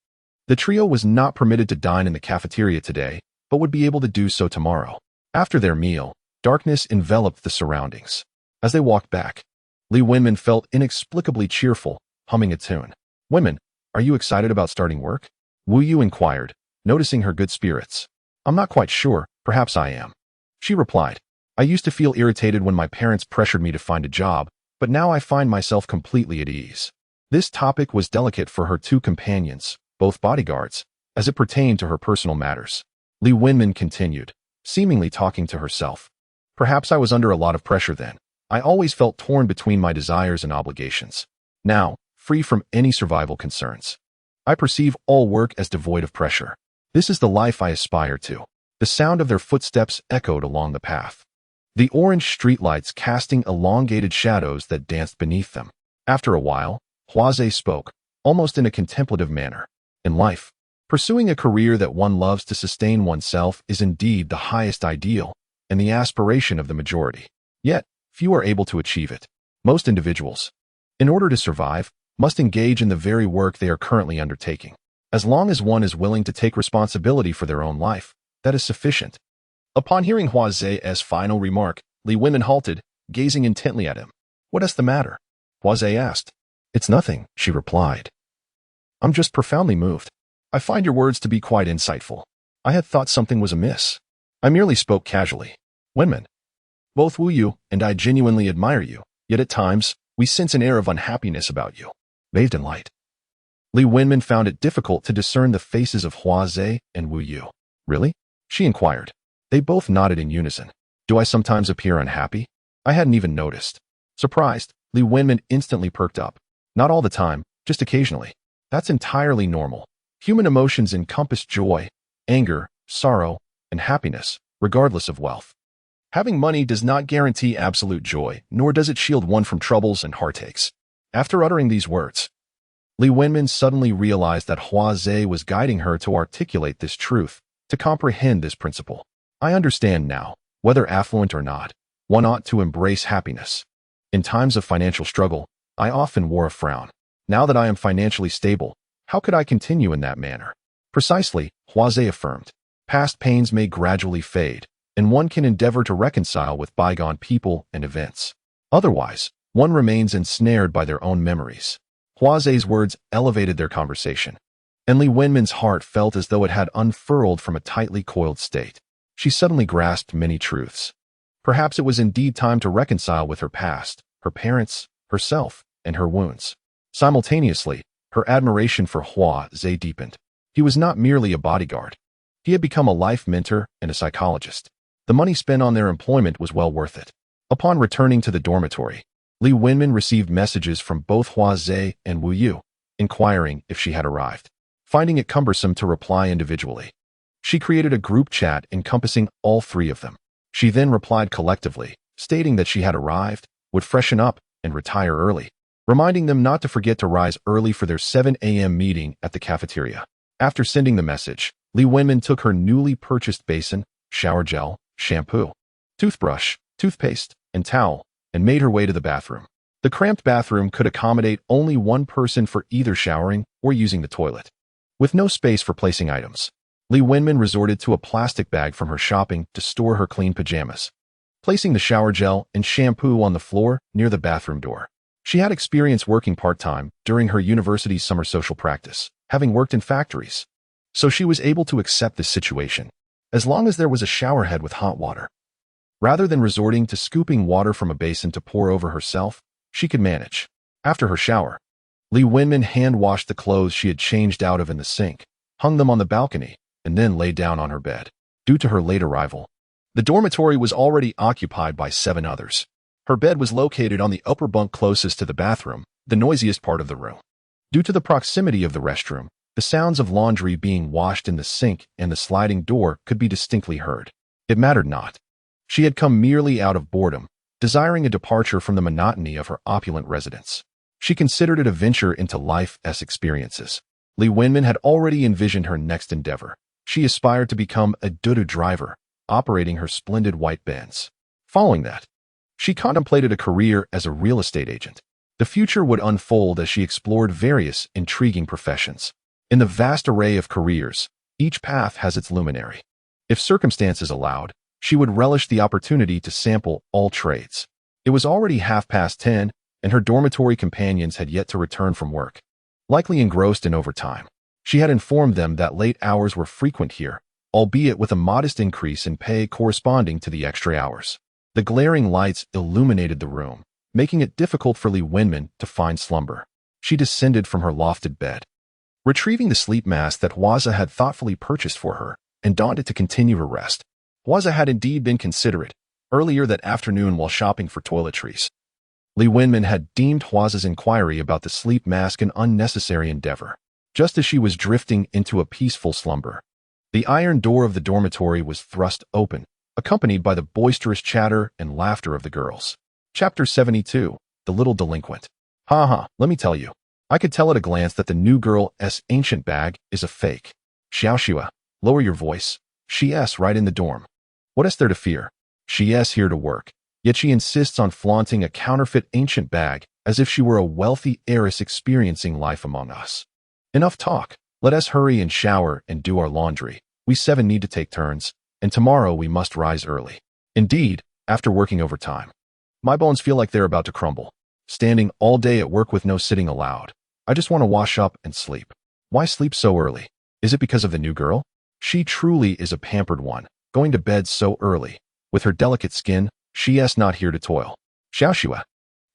The trio was not permitted to dine in the cafeteria today, but would be able to do so tomorrow. After their meal, darkness enveloped the surroundings. As they walked back, Li Wenmin felt inexplicably cheerful, humming a tune. Wenmin, are you excited about starting work? Wu Yu inquired, noticing her good spirits. I'm not quite sure, perhaps I am. She replied, I used to feel irritated when my parents pressured me to find a job, but now I find myself completely at ease. This topic was delicate for her 2 companions, both bodyguards, as it pertained to her personal matters. Li Wenmin continued, seemingly talking to herself. Perhaps I was under a lot of pressure then. I always felt torn between my desires and obligations. Now, free from any survival concerns, I perceive all work as devoid of pressure. This is the life I aspire to. The sound of their footsteps echoed along the path, the orange streetlights casting elongated shadows that danced beneath them. After a while, Hua Ze spoke, almost in a contemplative manner. In life, pursuing a career that one loves to sustain oneself is indeed the highest ideal and the aspiration of the majority. Yet, few are able to achieve it. Most individuals, in order to survive, must engage in the very work they are currently undertaking. As long as one is willing to take responsibility for their own life, that is sufficient. Upon hearing Hua Ze's final remark, Li Wenmin halted, gazing intently at him. What is the matter? Hua Ze asked. It's nothing, she replied. I'm just profoundly moved. I find your words to be quite insightful. I had thought something was amiss. I merely spoke casually. Wenmin, both Wu Yu and I genuinely admire you, yet at times, we sense an air of unhappiness about you. Bathed in light, Li Wenmin found it difficult to discern the faces of Hua Ze and Wu Yu. Really? She inquired. They both nodded in unison. Do I sometimes appear unhappy? I hadn't even noticed. Surprised, Li Wenmin instantly perked up. Not all the time, just occasionally. That's entirely normal. Human emotions encompass joy, anger, sorrow, and happiness, regardless of wealth. Having money does not guarantee absolute joy, nor does it shield one from troubles and heartaches. After uttering these words, Li Wenmin suddenly realized that Hua Zhe was guiding her to articulate this truth, to comprehend this principle. I understand now, whether affluent or not, one ought to embrace happiness. In times of financial struggle, I often wore a frown. Now that I am financially stable, how could I continue in that manner? Precisely, Hua Zhe affirmed. Past pains may gradually fade, and one can endeavor to reconcile with bygone people and events. Otherwise, one remains ensnared by their own memories. Hua Zhe's words elevated their conversation, and Li Wenmin's heart felt as though it had unfurled from a tightly coiled state. She suddenly grasped many truths. Perhaps it was indeed time to reconcile with her past, her parents, herself, and her wounds. Simultaneously, her admiration for Hua Zhe deepened. He was not merely a bodyguard. He had become a life mentor and a psychologist. The money spent on their employment was well worth it. Upon returning to the dormitory, Li Wenmin received messages from both Hua Zhe and Wu Yu, inquiring if she had arrived. Finding it cumbersome to reply individually, she created a group chat encompassing all three of them. She then replied collectively, stating that she had arrived, would freshen up, and retire early, reminding them not to forget to rise early for their 7 a.m. meeting at the cafeteria. After sending the message, Li Wenmin took her newly purchased basin, shower gel, shampoo, toothbrush, toothpaste, and towel, and made her way to the bathroom. The cramped bathroom could accommodate only one person for either showering or using the toilet. With no space for placing items, Li Wenmin resorted to a plastic bag from her shopping to store her clean pajamas, placing the shower gel and shampoo on the floor near the bathroom door. She had experience working part-time during her university's summer social practice, having worked in factories, so she was able to accept this situation, as long as there was a shower head with hot water. Rather than resorting to scooping water from a basin to pour over herself, she could manage. After her shower, Li Wenmin hand-washed the clothes she had changed out of in the sink, hung them on the balcony, and then lay down on her bed. Due to her late arrival, the dormitory was already occupied by 7 others. Her bed was located on the upper bunk closest to the bathroom, the noisiest part of the room. Due to the proximity of the restroom, the sounds of laundry being washed in the sink and the sliding door could be distinctly heard. It mattered not. She had come merely out of boredom, desiring a departure from the monotony of her opulent residence. She considered it a venture into life's experiences. Li Wenmin had already envisioned her next endeavor. She aspired to become a Dudu driver, operating her splendid white Benz. Following that, she contemplated a career as a real estate agent. The future would unfold as she explored various intriguing professions. In the vast array of careers, each path has its luminary. If circumstances allowed, she would relish the opportunity to sample all trades. It was already 10:30, and her dormitory companions had yet to return from work, likely engrossed in overtime. She had informed them that late hours were frequent here, albeit with a modest increase in pay corresponding to the extra hours. The glaring lights illuminated the room, making it difficult for Li Wenmin to find slumber. She descended from her lofted bed, retrieving the sleep mask that Hua Zhe had thoughtfully purchased for her, and donned it to continue her rest. Hua Zhe had indeed been considerate. Earlier that afternoon while shopping for toiletries, Li Wenmin had deemed Hua Zhe's inquiry about the sleep mask an unnecessary endeavor. Just as she was drifting into a peaceful slumber, the iron door of the dormitory was thrust open, accompanied by the boisterous chatter and laughter of the girls. Chapter 72, The Little Delinquent. Let me tell you. I could tell at a glance that the new girl's ancient bag is a fake. Xiaoxua, lower your voice. She's right in the dorm. What is there to fear? She's here to work, yet she insists on flaunting a counterfeit ancient bag as if she were a wealthy heiress experiencing life among us. Enough talk. Let us hurry and shower and do our laundry. We 7 need to take turns, and tomorrow we must rise early. Indeed, after working overtime, my bones feel like they're about to crumble. Standing all day at work with no sitting allowed. I just want to wash up and sleep. Why sleep so early? Is it because of the new girl? She truly is a pampered one, going to bed so early. With her delicate skin, she's not here to toil. Xiaoxua,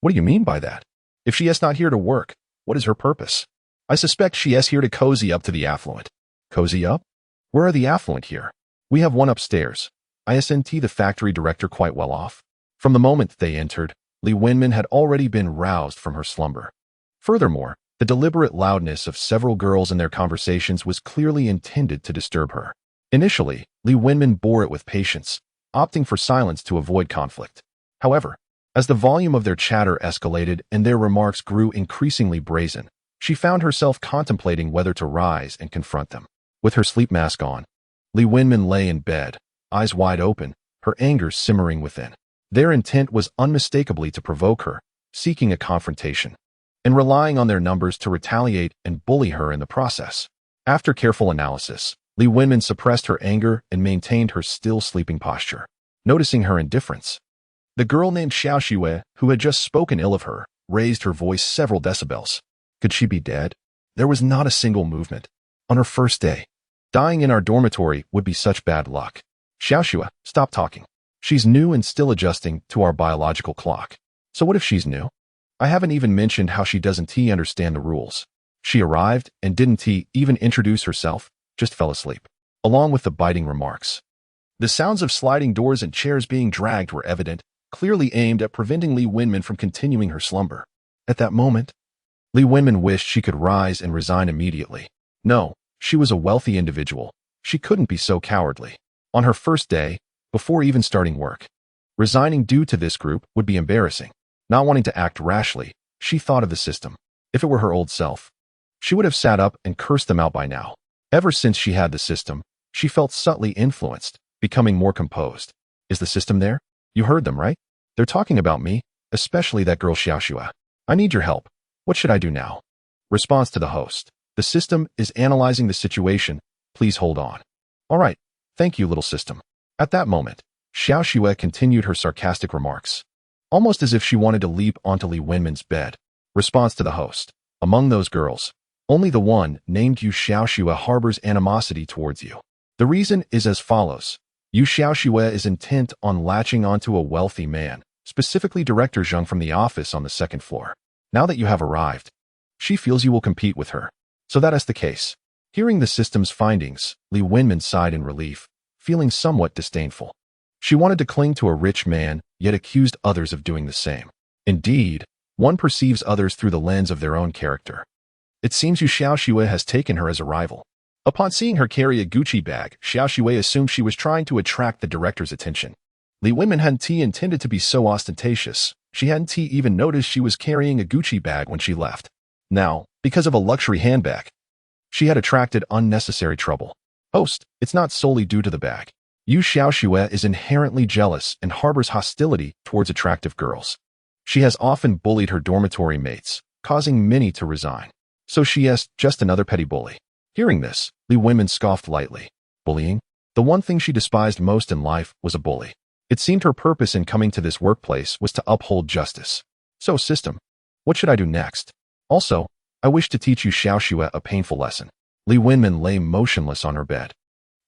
what do you mean by that? If she's not here to work, what is her purpose? I suspect she's here to cozy up to the affluent. Cozy up? Where are the affluent here? We have one upstairs. Isn't the factory director quite well off? From the moment they entered, Li Wenmin had already been roused from her slumber. Furthermore, The deliberate loudness of several girls in their conversations was clearly intended to disturb her. Initially, Li Wenmin bore it with patience, opting for silence to avoid conflict. However, as the volume of their chatter escalated and their remarks grew increasingly brazen, she found herself contemplating whether to rise and confront them. With her sleep mask on, Li Wenmin lay in bed, eyes wide open, her anger simmering within. Their intent was unmistakably to provoke her, seeking a confrontation, and relying on their numbers to retaliate and bully her in the process. After careful analysis, Li Wenmin suppressed her anger and maintained her still sleeping posture. Noticing her indifference, the girl named Xiao Xue, who had just spoken ill of her, raised her voice several decibels. Could she be dead? There was not a single movement. On her first day, dying in our dormitory would be such bad luck. Xiao Xue, stop talking. She's new and still adjusting to our biological clock. So what if she's new? I haven't even mentioned how she doesn't understand the rules. She arrived and didn't even introduce herself, just fell asleep, along with the biting remarks. The sounds of sliding doors and chairs being dragged were evident, clearly aimed at preventing Li Wenmin from continuing her slumber. At that moment, Li Wenmin wished she could rise and resign immediately. No, she was a wealthy individual. She couldn't be so cowardly. On her first day, before even starting work, resigning due to this group would be embarrassing. Not wanting to act rashly, she thought of the system. If it were her old self, she would have sat up and cursed them out by now. Ever since she had the system, she felt subtly influenced, becoming more composed. Is the system there? You heard them, right? They're talking about me, especially that girl Xiao Xue. I need your help. What should I do now? Response to the host. The system is analyzing the situation. Please hold on. All right. Thank you, little system. At that moment, Xiao Xue continued her sarcastic remarks, almost as if she wanted to leap onto Li Wenmin's bed. Response to the host. Among those girls, only the one named Yu Xiao Xue harbors animosity towards you. The reason is as follows. Yu Xiao Xue is intent on latching onto a wealthy man, specifically Director Zheng from the office on the second floor. Now that you have arrived, she feels you will compete with her. So that is the case. Hearing the system's findings, Li Wenmin sighed in relief, feeling somewhat disdainful. She wanted to cling to a rich man, yet accused others of doing the same. Indeed, one perceives others through the lens of their own character. It seems Yu Xiao Xue has taken her as a rival. Upon seeing her carry a Gucci bag, Xiao Xue assumed she was trying to attract the director's attention. Li Wenmin hadn't intended to be so ostentatious. She hadn't even noticed she was carrying a Gucci bag when she left. Now, because of a luxury handbag, she had attracted unnecessary trouble. Host, it's not solely due to the bag. Yu Xiao Xue is inherently jealous and harbors hostility towards attractive girls. She has often bullied her dormitory mates, causing many to resign. So she is just another petty bully. Hearing this, Li Wenmin scoffed lightly. Bullying? The one thing she despised most in life was a bully. It seemed her purpose in coming to this workplace was to uphold justice. So, system, what should I do next? Also, I wish to teach Yu Xiao Xue a painful lesson. Li Wenmin lay motionless on her bed.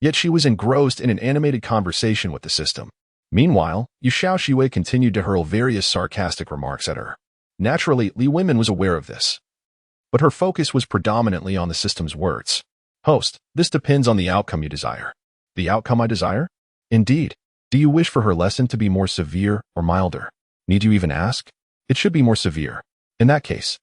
Yet she was engrossed in an animated conversation with the system. Meanwhile, Yu Xiao Xue continued to hurl various sarcastic remarks at her. Naturally, Li Wenmin was aware of this, but her focus was predominantly on the system's words. Host, this depends on the outcome you desire. The outcome I desire? Indeed. Do you wish for her lesson to be more severe or milder? Need you even ask? It should be more severe. In that case,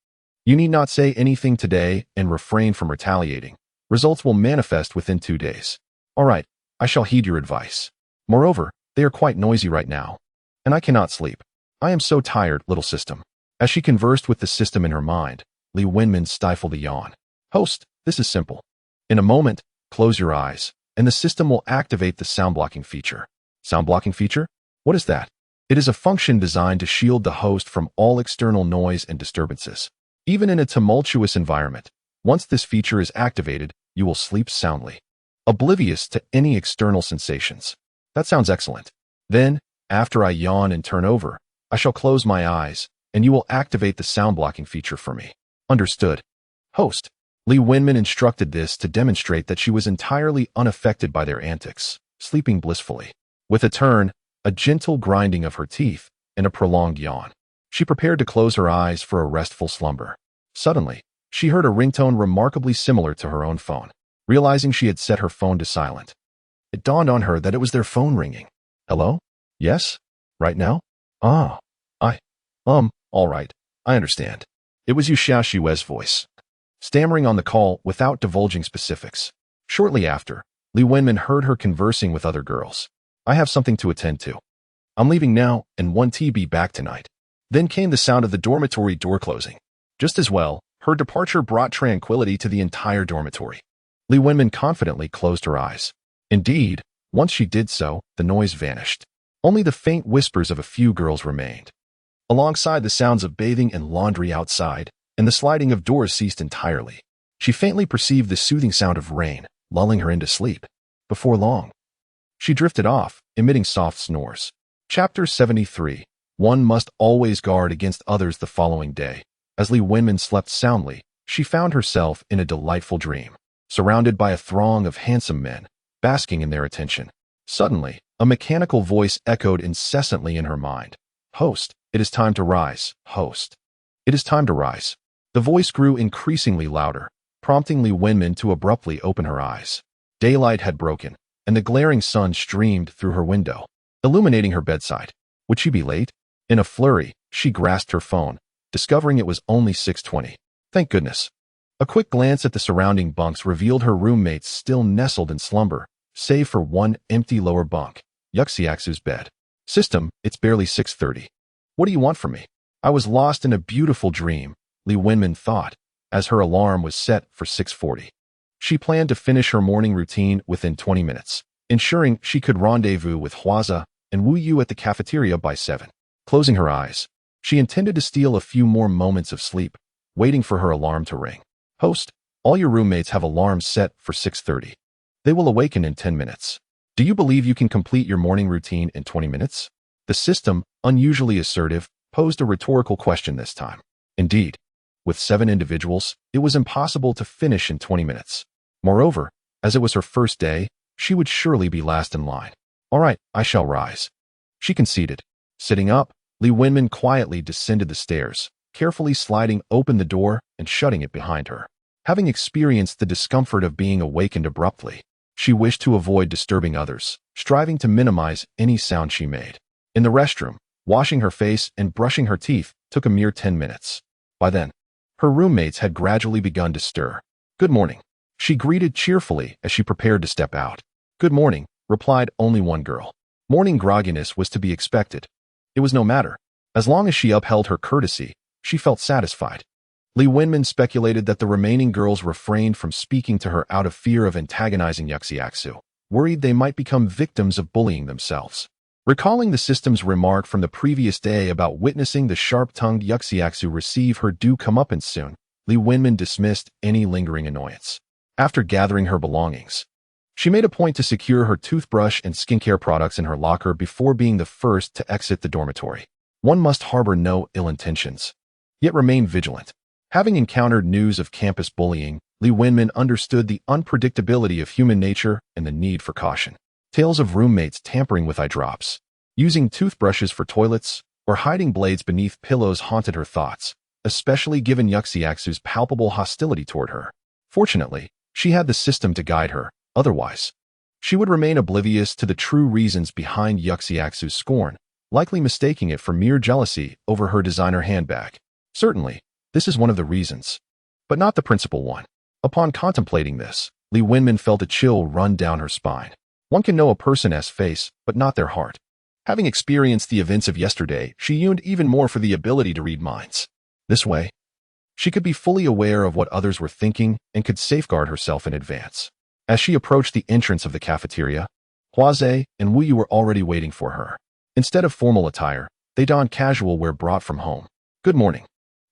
you need not say anything today and refrain from retaliating. Results will manifest within 2 days. All right, I shall heed your advice. Moreover, they are quite noisy right now, and I cannot sleep. I am so tired, little system. As she conversed with the system in her mind, Li Wenmin stifled a yawn. Host, this is simple. In a moment, close your eyes, and the system will activate the sound blocking feature. Sound blocking feature? What is that? It is a function designed to shield the host from all external noise and disturbances. Even in a tumultuous environment, once this feature is activated, you will sleep soundly, oblivious to any external sensations. That sounds excellent. Then, after I yawn and turn over, I shall close my eyes, and you will activate the sound blocking feature for me. Understood. Host. Li Wenmin instructed this to demonstrate that she was entirely unaffected by their antics, sleeping blissfully. With a turn, a gentle grinding of her teeth, and a prolonged yawn, she prepared to close her eyes for a restful slumber. Suddenly, she heard a ringtone remarkably similar to her own phone. Realizing she had set her phone to silent, it dawned on her that it was their phone ringing. Hello? Yes? Right now? All right, I understand. It was Yu Xiao Xue's voice. stammering on the call without divulging specifics. Shortly after, Li Wenmin heard her conversing with other girls. I have something to attend to. I'm leaving now and want to be back tonight. Then came the sound of the dormitory door closing. Just as well, her departure brought tranquility to the entire dormitory. Li Wenmin confidently closed her eyes. Indeed, once she did so, the noise vanished. Only the faint whispers of a few girls remained. Alongside the sounds of bathing and laundry outside, and the sliding of doors ceased entirely. She faintly perceived the soothing sound of rain, lulling her into sleep. Before long, she drifted off, emitting soft snores. Chapter 73. One must always guard against others. The following day, as Li Wenmin slept soundly, she found herself in a delightful dream, surrounded by a throng of handsome men, basking in their attention. Suddenly, a mechanical voice echoed incessantly in her mind. Host, it is time to rise. Host, it is time to rise. The voice grew increasingly louder, prompting Li Wenmin to abruptly open her eyes. Daylight had broken, and the glaring sun streamed through her window, illuminating her bedside. Would she be late? In a flurry, she grasped her phone, discovering it was only 6:20. Thank goodness. A quick glance at the surrounding bunks revealed her roommates still nestled in slumber, save for one empty lower bunk, Yuxiaxu's bed. System, it's barely 6:30. What do you want from me? I was lost in a beautiful dream, Li Wenmin thought, as her alarm was set for 6:40. She planned to finish her morning routine within 20 minutes, ensuring she could rendezvous with Huaza and Wu Yu at the cafeteria by 7. Closing her eyes, she intended to steal a few more moments of sleep, waiting for her alarm to ring. Host, all your roommates have alarms set for 6:30. They will awaken in 10 minutes. Do you believe you can complete your morning routine in 20 minutes? The system, unusually assertive, posed a rhetorical question this time. Indeed, with 7 individuals, it was impossible to finish in 20 minutes. Moreover, as it was her first day, she would surely be last in line. All right, I shall rise. She conceded. Sitting up, Li Wenmin quietly descended the stairs, carefully sliding open the door and shutting it behind her. Having experienced the discomfort of being awakened abruptly, she wished to avoid disturbing others, striving to minimize any sound she made. In the restroom, washing her face and brushing her teeth took a mere 10 minutes. By then, her roommates had gradually begun to stir. Good morning, she greeted cheerfully as she prepared to step out. Good morning, replied only one girl. Morning grogginess was to be expected. It was no matter. As long as she upheld her courtesy, she felt satisfied. Li Wenmin speculated that the remaining girls refrained from speaking to her out of fear of antagonizing Yuxiaxu, worried they might become victims of bullying themselves. Recalling the system's remark from the previous day about witnessing the sharp-tongued Yuxiaxu receive her due comeuppance soon, Li Wenmin dismissed any lingering annoyance. After gathering her belongings, she made a point to secure her toothbrush and skincare products in her locker before being the first to exit the dormitory. One must harbor no ill intentions, yet remain vigilant. Having encountered news of campus bullying, Li Wenmin understood the unpredictability of human nature and the need for caution. Tales of roommates tampering with eye drops, using toothbrushes for toilets, or hiding blades beneath pillows haunted her thoughts, especially given Yuxiaxu's palpable hostility toward her. Fortunately, she had the system to guide her. Otherwise, she would remain oblivious to the true reasons behind Yuxiaxu's scorn, likely mistaking it for mere jealousy over her designer handbag. Certainly, this is one of the reasons, but not the principal one. Upon contemplating this, Li Wenmin felt a chill run down her spine. One can know a person's face, but not their heart. Having experienced the events of yesterday, she yearned even more for the ability to read minds. This way, she could be fully aware of what others were thinking and could safeguard herself in advance. As she approached the entrance of the cafeteria, Huaze and Wu Yu were already waiting for her. Instead of formal attire, they donned casual wear brought from home. Good morning.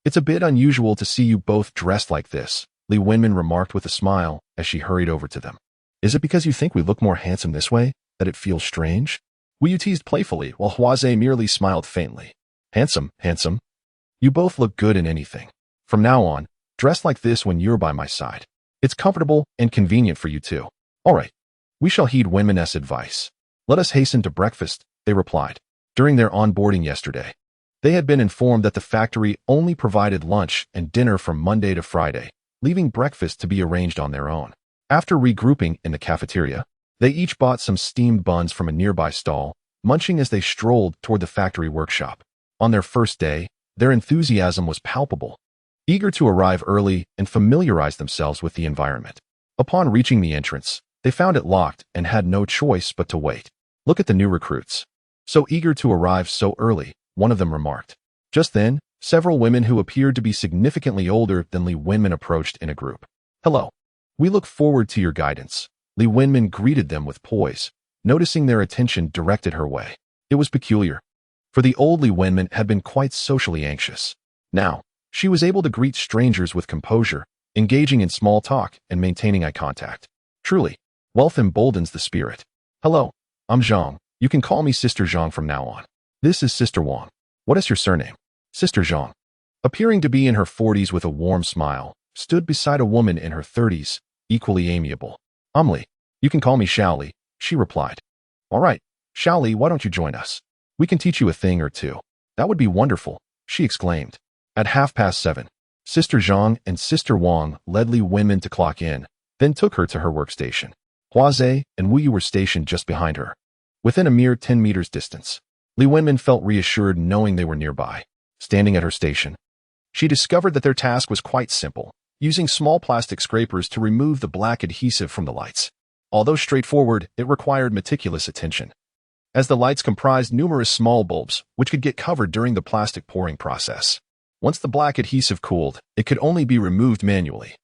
It's a bit unusual to see you both dressed like this, Li Wenmin remarked with a smile as she hurried over to them. Is it because you think we look more handsome this way that it feels strange? Wu Yu teased playfully while Huaze merely smiled faintly. Handsome, handsome. You both look good in anything. From now on, dress like this when you're by my side. It's comfortable and convenient for you too. All right. We shall heed Wenmin's advice. Let us hasten to breakfast, they replied. During their onboarding yesterday, they had been informed that the factory only provided lunch and dinner from Monday to Friday, leaving breakfast to be arranged on their own. After regrouping in the cafeteria, they each bought some steamed buns from a nearby stall, munching as they strolled toward the factory workshop. On their first day, their enthusiasm was palpable. eager to arrive early and familiarize themselves with the environment. Upon reaching the entrance, they found it locked and had no choice but to wait. Look at the new recruits. So eager to arrive so early, one of them remarked. Just then, several women who appeared to be significantly older than Li Wenmin approached in a group. Hello. We look forward to your guidance. Li Wenmin greeted them with poise, noticing their attention directed her way. It was peculiar, for the old Li Wenmin had been quite socially anxious. Now, she was able to greet strangers with composure, engaging in small talk and maintaining eye contact. Truly, wealth emboldens the spirit. Hello, I'm Zhang. You can call me Sister Zhang from now on. This is Sister Wang. What is your surname? Sister Zhang, appearing to be in her 40s with a warm smile, stood beside a woman in her 30s, equally amiable. I'm Li. You can call me Xiaoli, she replied. All right, Xiaoli, why don't you join us? We can teach you a thing or two. That would be wonderful, she exclaimed. At 7:30, Sister Zhang and Sister Wang led Li Wenmin to clock in, then took her to her workstation. Huaze and Wu Yu were stationed just behind her, within a mere 10 meters distance. Li Wenmin felt reassured knowing they were nearby. Standing at her station, she discovered that their task was quite simple, using small plastic scrapers to remove the black adhesive from the lights. Although straightforward, it required meticulous attention, as the lights comprised numerous small bulbs which could get covered during the plastic pouring process. Once the black adhesive cooled, it could only be removed manually,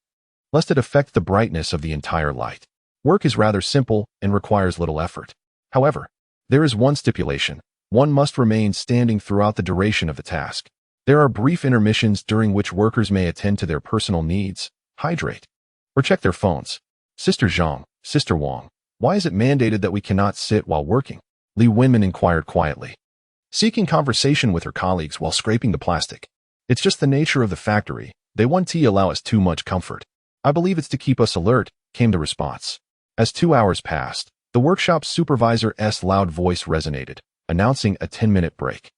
lest it affect the brightness of the entire light. Work is rather simple and requires little effort. However, there is one stipulation. One must remain standing throughout the duration of the task. There are brief intermissions during which workers may attend to their personal needs, hydrate, or check their phones. Sister Zhang, Sister Wang, why is it mandated that we cannot sit while working? Li Wenmin inquired quietly, seeking conversation with her colleagues while scraping the plastic. It's just the nature of the factory. They won't allow us too much comfort. I believe it's to keep us alert, came the response. As 2 hours passed, the workshop supervisor's loud voice resonated, announcing a 10-minute break.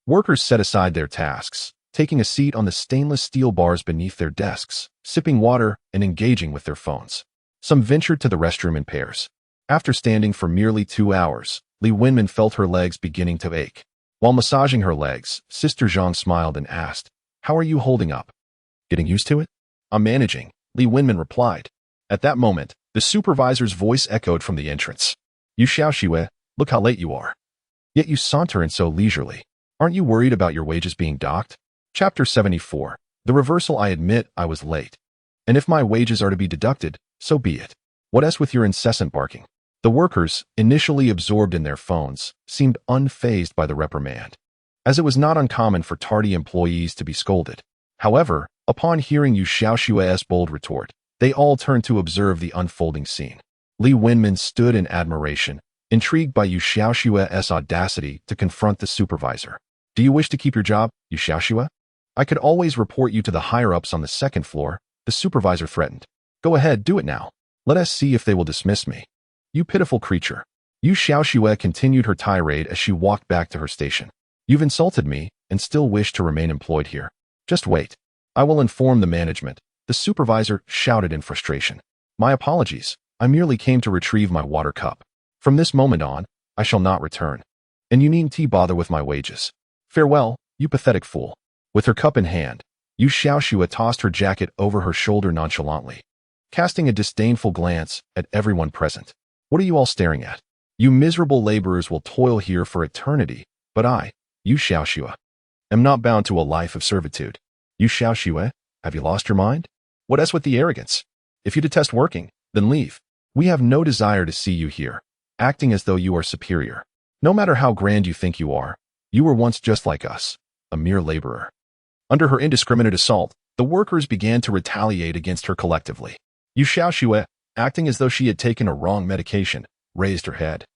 Workers set aside their tasks, taking a seat on the stainless steel bars beneath their desks, sipping water and engaging with their phones. Some ventured to the restroom in pairs. After standing for merely 2 hours, Li Wenmin felt her legs beginning to ache. While massaging her legs, Sister Zhang smiled and asked, "How are you holding up? Getting used to it?" "I'm managing," Li Wenmin replied. At that moment, the supervisor's voice echoed from the entrance. "You Xiaoxue, look how late you are. Yet you saunter in so leisurely. Aren't you worried about your wages being docked?" Chapter 74. The reversal. I admit I was late. And if my wages are to be deducted, so be it. What else with your incessant barking? The workers, initially absorbed in their phones, seemed unfazed by the reprimand, as it was not uncommon for tardy employees to be scolded. However, upon hearing Yu Xiaoxue's bold retort, they all turned to observe the unfolding scene. Li Wenmin stood in admiration, intrigued by Yu Xiaoxue's audacity to confront the supervisor. "Do you wish to keep your job, Yu Xiaoxue? I could always report you to the higher-ups on the second floor," the supervisor threatened. "Go ahead, do it now. Let us see if they will dismiss me. You pitiful creature." Yu Xiaoxue continued her tirade as she walked back to her station. "You've insulted me and still wish to remain employed here. Just wait. I will inform the management," the supervisor shouted in frustration. "My apologies. I merely came to retrieve my water cup. From this moment on, I shall not return. And you needn't bother with my wages. Farewell, you pathetic fool." With her cup in hand, Yu Xiaoxue tossed her jacket over her shoulder nonchalantly, casting a disdainful glance at everyone present. "What are you all staring at? You miserable laborers will toil here for eternity, but I, Yu Xiaoxue, am not bound to a life of servitude." "Yu Xiaoxue, have you lost your mind? What else with the arrogance? If you detest working, then leave. We have no desire to see you here, acting as though you are superior. No matter how grand you think you are, you were once just like us, a mere laborer." Under her indiscriminate assault, the workers began to retaliate against her collectively. Yu Xiaoxue, acting as though she had taken a wrong medication, raised her head,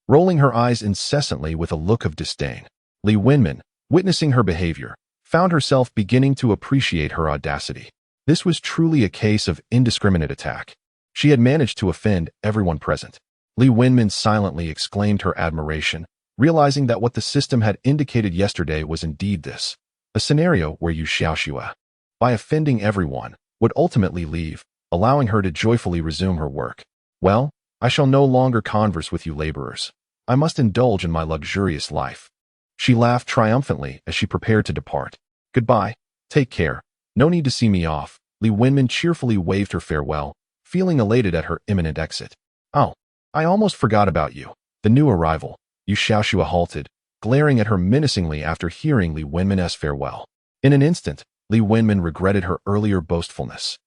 rolling her eyes incessantly with a look of disdain. Li Wenmin, witnessing her behavior, found herself beginning to appreciate her audacity. This was truly a case of indiscriminate attack. She had managed to offend everyone present. Li Wenmin silently exclaimed her admiration, realizing that what the system had indicated yesterday was indeed this, a scenario where Yu Xiaoxue, by offending everyone, would ultimately leave, allowing her to joyfully resume her work. "Well, I shall no longer converse with you laborers. I must indulge in my luxurious life." She laughed triumphantly as she prepared to depart. "Goodbye. Take care." No need to see me off. Li Wenmin cheerfully waved her farewell, feeling elated at her imminent exit. Oh, I almost forgot about you. The new arrival. Yu Xiaoxue halted, glaring at her menacingly after hearing Li Wenmin's farewell. In an instant, Li Wenmin regretted her earlier boastfulness,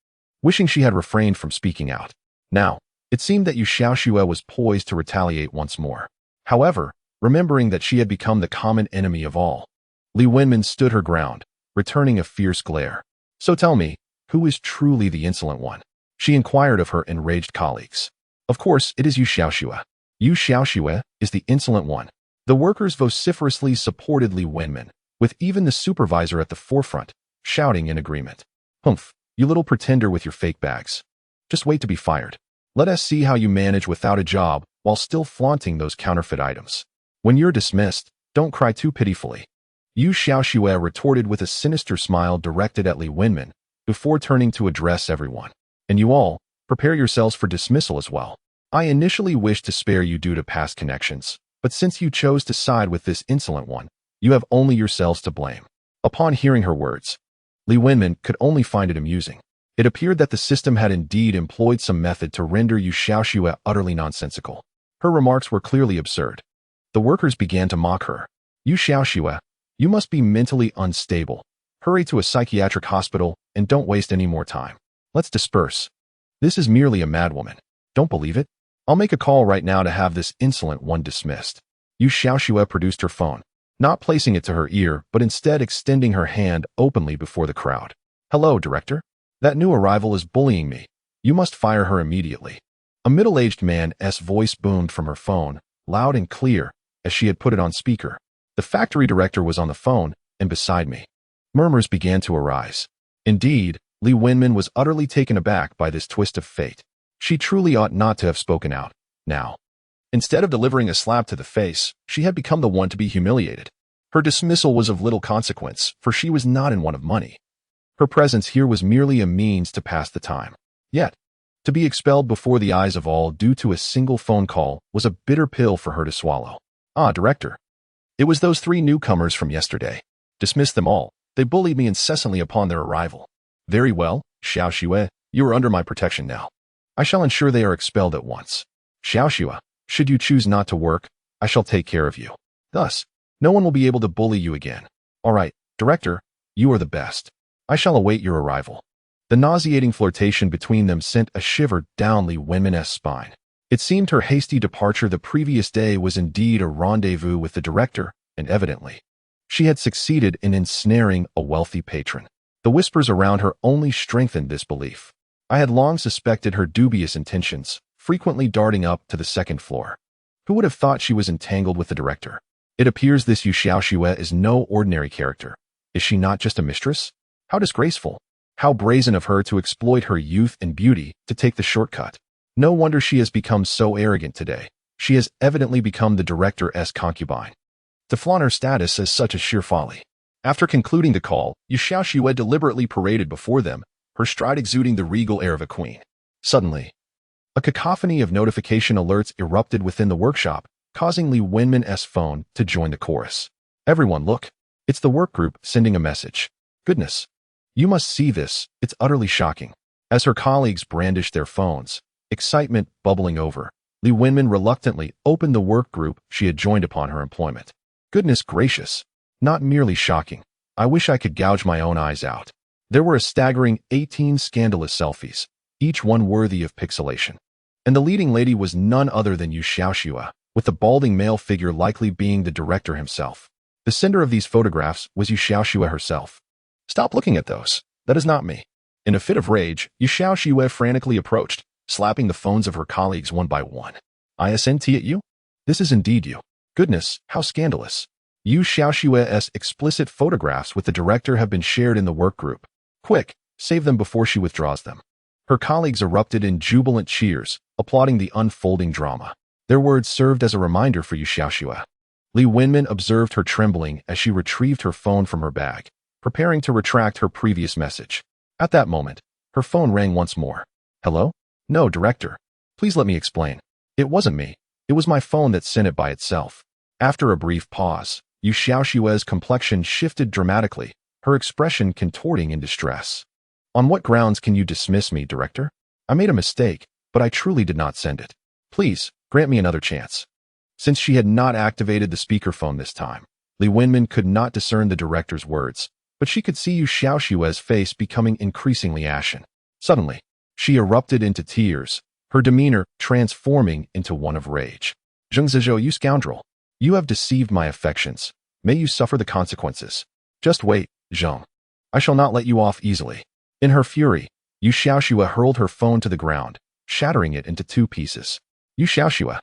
wishing she had refrained from speaking out. Now, it seemed that Yu Xiaoxue was poised to retaliate once more. However, remembering that she had become the common enemy of all, Li Wenmin stood her ground, returning a fierce glare. So tell me, who is truly the insolent one? She inquired of her enraged colleagues. Of course, it is Yu Xiaoxue. Yu Xiaoxue is the insolent one. The workers vociferously supported Li Wenmin, with even the supervisor at the forefront, shouting in agreement. Humph, you little pretender with your fake bags. Just wait to be fired. Let us see how you manage without a job while still flaunting those counterfeit items. When you're dismissed, don't cry too pitifully. Yu Xiaoxue retorted with a sinister smile directed at Li Wenmin, before turning to address everyone. And you all, prepare yourselves for dismissal as well. I initially wished to spare you due to past connections, but since you chose to side with this insolent one, you have only yourselves to blame. Upon hearing her words, Li Wenmin could only find it amusing. It appeared that the system had indeed employed some method to render Yu Xiaoxue utterly nonsensical. Her remarks were clearly absurd. The workers began to mock her. Yu Xiaoxue, you must be mentally unstable. Hurry to a psychiatric hospital and don't waste any more time. Let's disperse. This is merely a madwoman. Don't believe it? I'll make a call right now to have this insolent one dismissed. Yu Xiaoxue produced her phone, not placing it to her ear, but instead extending her hand openly before the crowd. Hello, director. That new arrival is bullying me. You must fire her immediately. A middle-aged man's voice boomed from her phone, loud and clear, as she had put it on speaker. The factory director was on the phone, and beside me. Murmurs began to arise. Indeed, Li Wenmin was utterly taken aback by this twist of fate. She truly ought not to have spoken out. Now, instead of delivering a slap to the face, she had become the one to be humiliated. Her dismissal was of little consequence, for she was not in want of money. Her presence here was merely a means to pass the time. Yet, to be expelled before the eyes of all due to a single phone call was a bitter pill for her to swallow. Ah, director. It was those 3 newcomers from yesterday. Dismiss them all. They bullied me incessantly upon their arrival. Very well, Xiaoxue, you are under my protection now. I shall ensure they are expelled at once. Xiaoxue, should you choose not to work, I shall take care of you. Thus, no one will be able to bully you again. All right, director, you are the best. I shall await your arrival. The nauseating flirtation between them sent a shiver down Li Wenmin's spine. It seemed her hasty departure the previous day was indeed a rendezvous with the director, and evidently, she had succeeded in ensnaring a wealthy patron. The whispers around her only strengthened this belief. I had long suspected her dubious intentions, frequently darting up to the 2nd floor. Who would have thought she was entangled with the director? It appears this Yu Xiaoxue is no ordinary character. Is she not just a mistress? How disgraceful. How brazen of her to exploit her youth and beauty to take the shortcut. No wonder she has become so arrogant today. She has evidently become the director's concubine. To flaunt her status as such a sheer folly. After concluding the call, Yu Xiaoxue deliberately paraded before them, her stride exuding the regal air of a queen. Suddenly, a cacophony of notification alerts erupted within the workshop, causing Li Wenmin's phone to join the chorus. Everyone look. It's the work group sending a message. Goodness. You must see this, it's utterly shocking. As her colleagues brandished their phones, excitement bubbling over, Li Wenmin reluctantly opened the work group she had joined upon her employment. Goodness gracious. Not merely shocking. I wish I could gouge my own eyes out. There were a staggering 18 scandalous selfies, each one worthy of pixelation. And the leading lady was none other than Yu Xiaoxue, with the balding male figure likely being the director himself. The sender of these photographs was Yu Xiaoxue herself. Stop looking at those. That is not me. In a fit of rage, Yu Xiaoxue frantically approached, slapping the phones of her colleagues one by one. ISNT at you? This is indeed you. Goodness, how scandalous. Yu Xiaoxue's explicit photographs with the director have been shared in the work group. Quick, save them before she withdraws them. Her colleagues erupted in jubilant cheers, applauding the unfolding drama. Their words served as a reminder for Yu Xiaoxue. Li Wenmin observed her trembling as she retrieved her phone from her bag, preparing to retract her previous message. At that moment, her phone rang once more. Hello? No, director. Please let me explain. It wasn't me. It was my phone that sent it by itself. After a brief pause, Yu Xiaoxue's complexion shifted dramatically, her expression contorting in distress. On what grounds can you dismiss me, director? I made a mistake, but I truly did not send it. Please, grant me another chance. Since she had not activated the speakerphone this time, Li Wenmin could not discern the director's words, but she could see Yu Xiaoshua's face becoming increasingly ashen. Suddenly, she erupted into tears, her demeanor transforming into one of rage. Zheng Zizhou, you scoundrel! You have deceived my affections. May you suffer the consequences. Just wait, Zheng. I shall not let you off easily. In her fury, Yu Xiaoshua hurled her phone to the ground, shattering it into 2 pieces. Yu Xiaoshua,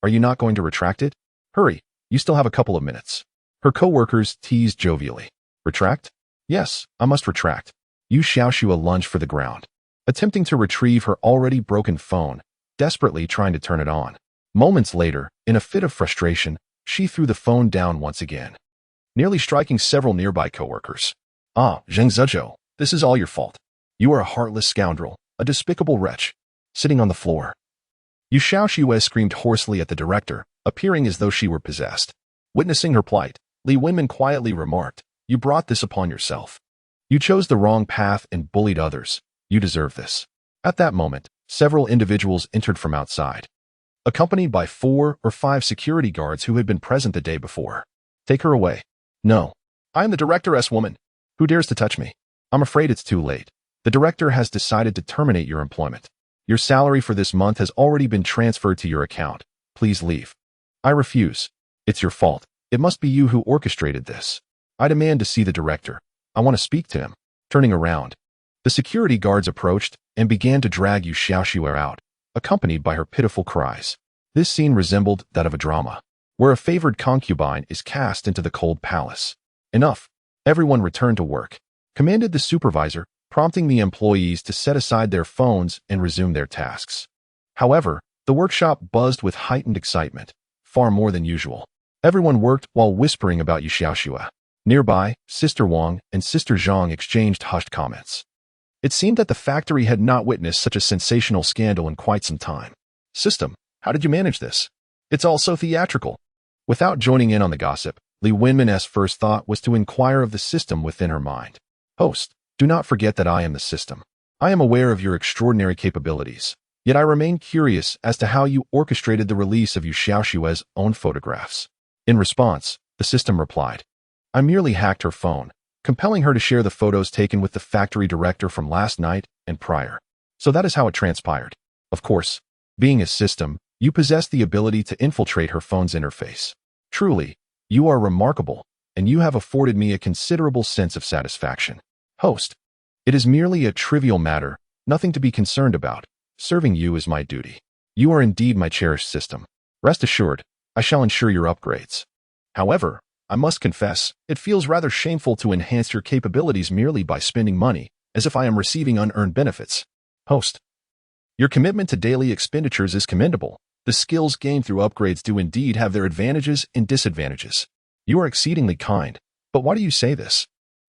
are you not going to retract it? Hurry, you still have a couple of minutes. Her co-workers teased jovially. Retract? Yes, I must retract. Yu Xiaoshua lunged for the ground, attempting to retrieve her already broken phone, desperately trying to turn it on. Moments later, in a fit of frustration, she threw the phone down once again, nearly striking several nearby co-workers. Ah, Zheng Zizhou, this is all your fault. You are a heartless scoundrel, a despicable wretch, sitting on the floor. Yu Xiaoshua screamed hoarsely at the director, appearing as though she were possessed. Witnessing her plight, Li Wenmin quietly remarked, you brought this upon yourself. You chose the wrong path and bullied others. You deserve this. At that moment, several individuals entered from outside, accompanied by 4 or 5 security guards who had been present the day before. Take her away. No. I am the directoress woman. Who dares to touch me? I'm afraid it's too late. The director has decided to terminate your employment. Your salary for this month has already been transferred to your account. Please leave. I refuse. It's your fault. It must be you who orchestrated this. I demand to see the director. I want to speak to him. Turning around, the security guards approached and began to drag Yu Xiaoshua out, accompanied by her pitiful cries. This scene resembled that of a drama, where a favored concubine is cast into the cold palace. Enough. Everyone returned to work, commanded the supervisor, prompting the employees to set aside their phones and resume their tasks. However, the workshop buzzed with heightened excitement, far more than usual. Everyone worked while whispering about Yu Xiaoshua. Nearby, Sister Wang and Sister Zhang exchanged hushed comments. It seemed that the factory had not witnessed such a sensational scandal in quite some time. System, how did you manage this? It's all so theatrical. Without joining in on the gossip, Li Wenmin's first thought was to inquire of the system within her mind. Host, do not forget that I am the system. I am aware of your extraordinary capabilities, yet I remain curious as to how you orchestrated the release of Yu Xiaoshua's own photographs. In response, the system replied, I merely hacked her phone, compelling her to share the photos taken with the factory director from last night and prior. So that is how it transpired. Of course, being a system, you possess the ability to infiltrate her phone's interface. Truly, you are remarkable, and you have afforded me a considerable sense of satisfaction. Host, it is merely a trivial matter, nothing to be concerned about. Serving you is my duty. You are indeed my cherished system. Rest assured, I shall ensure your upgrades. However, I must confess, it feels rather shameful to enhance your capabilities merely by spending money, as if I am receiving unearned benefits. Host, your commitment to daily expenditures is commendable. The skills gained through upgrades do indeed have their advantages and disadvantages. You are exceedingly kind, but why do you say this?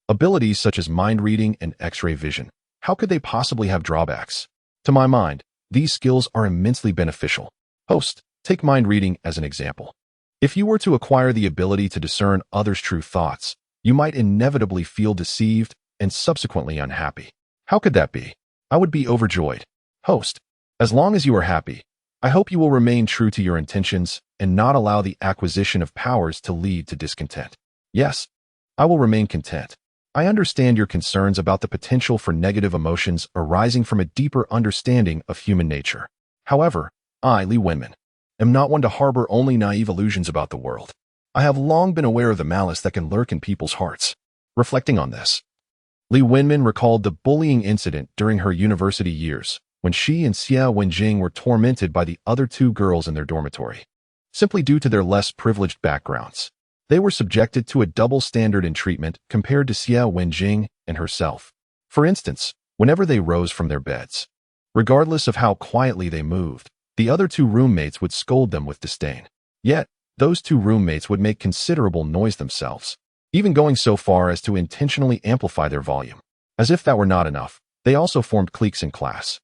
Abilities such as mind reading and X-ray vision, how could they possibly have drawbacks? To my mind, these skills are immensely beneficial. Host, take mind reading as an example. If you were to acquire the ability to discern others' true thoughts, you might inevitably feel deceived and subsequently unhappy. How could that be? I would be overjoyed. Host, as long as you are happy, I hope you will remain true to your intentions and not allow the acquisition of powers to lead to discontent. Yes, I will remain content. I understand your concerns about the potential for negative emotions arising from a deeper understanding of human nature. However, I, Li Wenmin, am not one to harbor only naive illusions about the world. I have long been aware of the malice that can lurk in people's hearts. Reflecting on this, Li Wenmin recalled the bullying incident during her university years, when she and Xia Wenjing were tormented by the other 2 girls in their dormitory. Simply due to their less privileged backgrounds, they were subjected to a double standard in treatment compared to Xia Wenjing and herself. For instance, whenever they rose from their beds, regardless of how quietly they moved, the other 2 roommates would scold them with disdain. Yet, those 2 roommates would make considerable noise themselves, even going so far as to intentionally amplify their volume. As if that were not enough, they also formed cliques in class,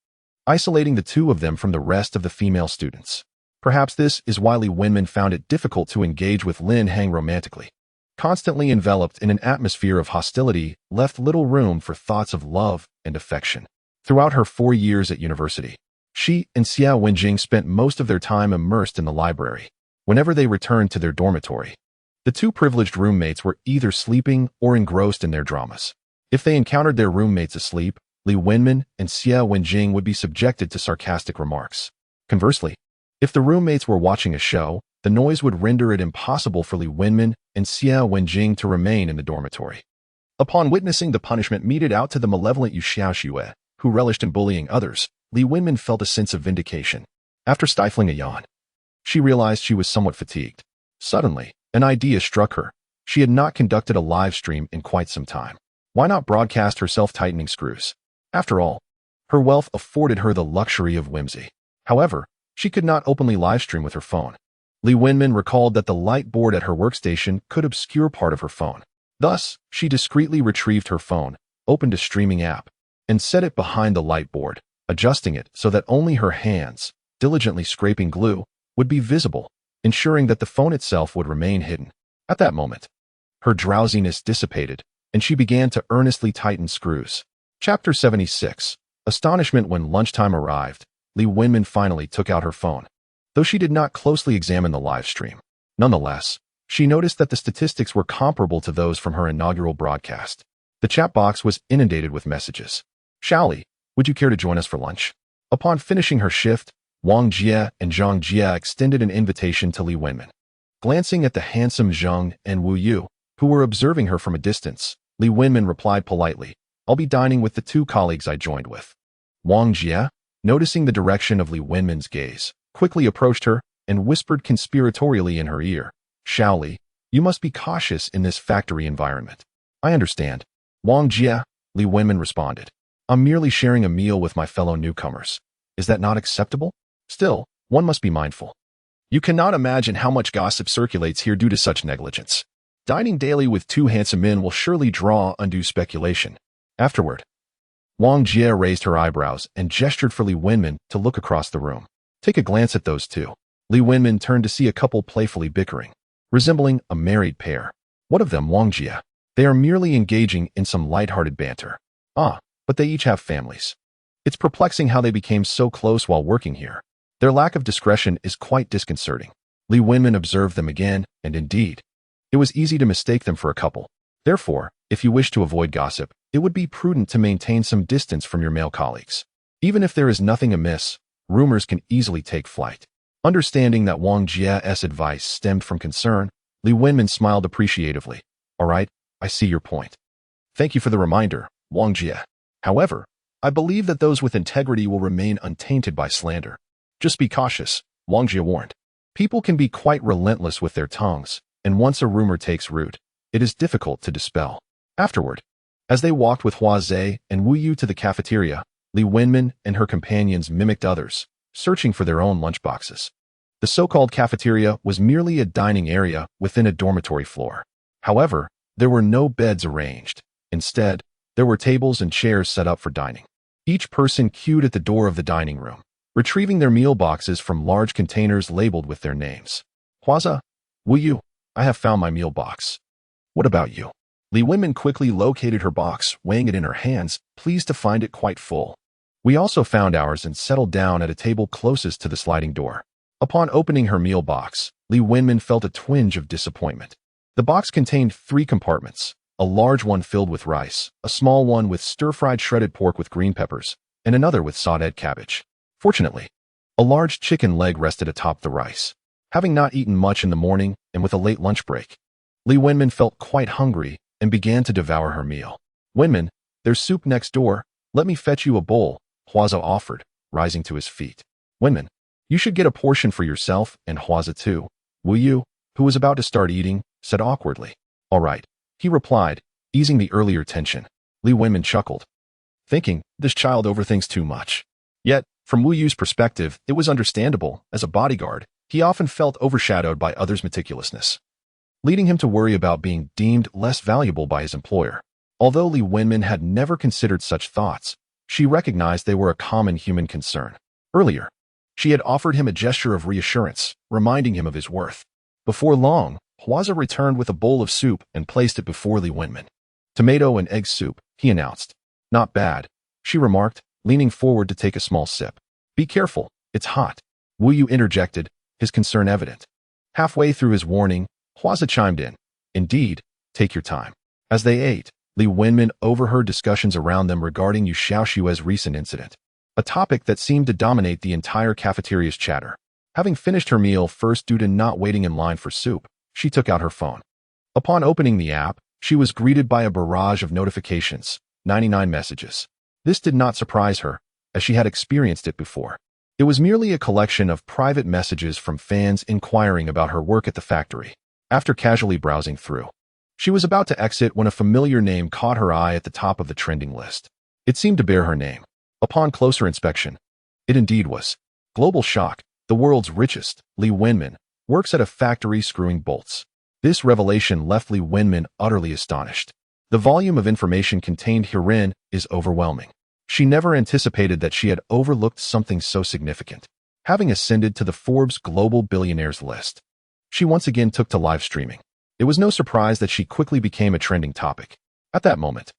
isolating the 2 of them from the rest of the female students. Perhaps this is why Li Wenmin found it difficult to engage with Lin Hang romantically. constantly enveloped in an atmosphere of hostility, left little room for thoughts of love and affection. Throughout her 4 years at university, she and Xia Wenjing spent most of their time immersed in the library. Whenever they returned to their dormitory, the two privileged roommates were either sleeping or engrossed in their dramas. If they encountered their roommates asleep, Li Wenmin and Xia Wenjing would be subjected to sarcastic remarks. Conversely, if the roommates were watching a show, the noise would render it impossible for Li Wenmin and Xia Wenjing to remain in the dormitory. Upon witnessing the punishment meted out to the malevolent Yu Xiaoxue, who relished in bullying others, Li Wenmin felt a sense of vindication. After stifling a yawn, she realized she was somewhat fatigued. Suddenly, an idea struck her. She had not conducted a live stream in quite some time. Why not broadcast her self-tightening screws? After all, her wealth afforded her the luxury of whimsy. However, she could not openly livestream with her phone. Li Wenmin recalled that the light board at her workstation could obscure part of her phone. Thus, she discreetly retrieved her phone, opened a streaming app, and set it behind the light board, adjusting it so that only her hands, diligently scraping glue, would be visible, ensuring that the phone itself would remain hidden. At that moment, her drowsiness dissipated, and she began to earnestly tighten screws. Chapter 76. Astonishment. When lunchtime arrived, Li Wenmin finally took out her phone. Though she did not closely examine the live stream, nonetheless, she noticed that the statistics were comparable to those from her inaugural broadcast. The chat box was inundated with messages. Shaoli, would you care to join us for lunch? Upon finishing her shift, Wang Jie and Zhang Jie extended an invitation to Li Wenmin. Glancing at the handsome Zheng and Wu Yu, who were observing her from a distance, Li Wenmin replied politely, I'll be dining with the 2 colleagues I joined with. Wang Jie, noticing the direction of Li Wenmin's gaze, quickly approached her and whispered conspiratorially in her ear, Shaoli, you must be cautious in this factory environment. I understand. Wang Jie, Li Wenmin responded. I'm merely sharing a meal with my fellow newcomers. Is that not acceptable? Still, one must be mindful. You cannot imagine how much gossip circulates here due to such negligence. Dining daily with 2 handsome men will surely draw undue speculation. Afterward, Wang Jie raised her eyebrows and gestured for Li Wenmin to look across the room. Take a glance at those 2. Li Wenmin turned to see a couple playfully bickering, resembling a married pair. What of them, Wang Jie? They are merely engaging in some light-hearted banter. Ah, but they each have families. It's perplexing how they became so close while working here. Their lack of discretion is quite disconcerting. Li Wenmin observed them again, and indeed, it was easy to mistake them for a couple. Therefore, if you wish to avoid gossip, it would be prudent to maintain some distance from your male colleagues. Even if there is nothing amiss, rumors can easily take flight. Understanding that Wang Jie's advice stemmed from concern, Li Wenmin smiled appreciatively. All right, I see your point. Thank you for the reminder, Wang Jie. However, I believe that those with integrity will remain untainted by slander. Just be cautious, Wang Jie warned. People can be quite relentless with their tongues, and once a rumor takes root, it is difficult to dispel. Afterward, as they walked with Hua Zhe and Wu Yu to the cafeteria, Li Wenmin and her companions mimicked others, searching for their own lunchboxes. The so-called cafeteria was merely a dining area within a dormitory floor. However, there were no beds arranged. Instead, there were tables and chairs set up for dining. Each person queued at the door of the dining room, retrieving their meal boxes from large containers labeled with their names. Huaza, Wu Yu, I have found my meal box. What about you? Li Wenmin quickly located her box, weighing it in her hands, pleased to find it quite full. We also found ours and settled down at a table closest to the sliding door. Upon opening her meal box, Li Wenmin felt a twinge of disappointment. The box contained 3 compartments, a large one filled with rice, a small one with stir-fried shredded pork with green peppers, and another with sautéed cabbage. Fortunately, a large chicken leg rested atop the rice. Having not eaten much in the morning and with a late lunch break, Li Wenmin felt quite hungry and began to devour her meal. Wenmin, there's soup next door. Let me fetch you a bowl, Huaza offered, rising to his feet. Wenmin, you should get a portion for yourself and Huaza too. Wu Yu, who was about to start eating, said awkwardly. All right, he replied, easing the earlier tension. Li Wenmin chuckled, thinking, this child overthinks too much. Yet, from Wu Yu's perspective, it was understandable. As a bodyguard, he often felt overshadowed by others' meticulousness, leading him to worry about being deemed less valuable by his employer. Although Li Wenmin had never considered such thoughts, she recognized they were a common human concern. Earlier, she had offered him a gesture of reassurance, reminding him of his worth. Before long, Hwaza returned with a bowl of soup and placed it before Li Wenmin. Tomato and egg soup, he announced. Not bad, she remarked, leaning forward to take a small sip. Be careful, it's hot. Wu Yu interjected, his concern evident. Halfway through his warning, Hwaza chimed in. Indeed, take your time. As they ate, Li Wenmin overheard discussions around them regarding Yu Xiaoshua's recent incident, a topic that seemed to dominate the entire cafeteria's chatter. Having finished her meal first due to not waiting in line for soup, she took out her phone. Upon opening the app, she was greeted by a barrage of notifications, 99 messages. This did not surprise her, as she had experienced it before. It was merely a collection of private messages from fans inquiring about her work at the factory. After casually browsing through, she was about to exit when a familiar name caught her eye at the top of the trending list. It seemed to bear her name. Upon closer inspection, it indeed was. Global shock, the world's richest, Li Wenmin, works at a factory screwing bolts. This revelation left Li Wenmin utterly astonished. The volume of information contained herein is overwhelming. She never anticipated that she had overlooked something so significant. Having ascended to the Forbes Global Billionaires list, she once again took to live streaming. It was no surprise that she quickly became a trending topic. At that moment,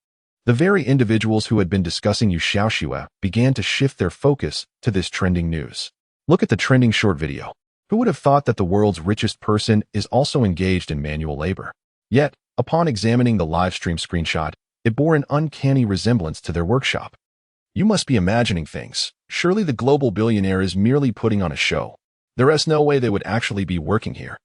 the very individuals who had been discussing Yu Xiaoshua began to shift their focus to this trending news. Look at the trending short video. Who would have thought that the world's richest person is also engaged in manual labor? Yet, upon examining the live stream screenshot, it bore an uncanny resemblance to their workshop. You must be imagining things. Surely the global billionaire is merely putting on a show. There is no way they would actually be working here.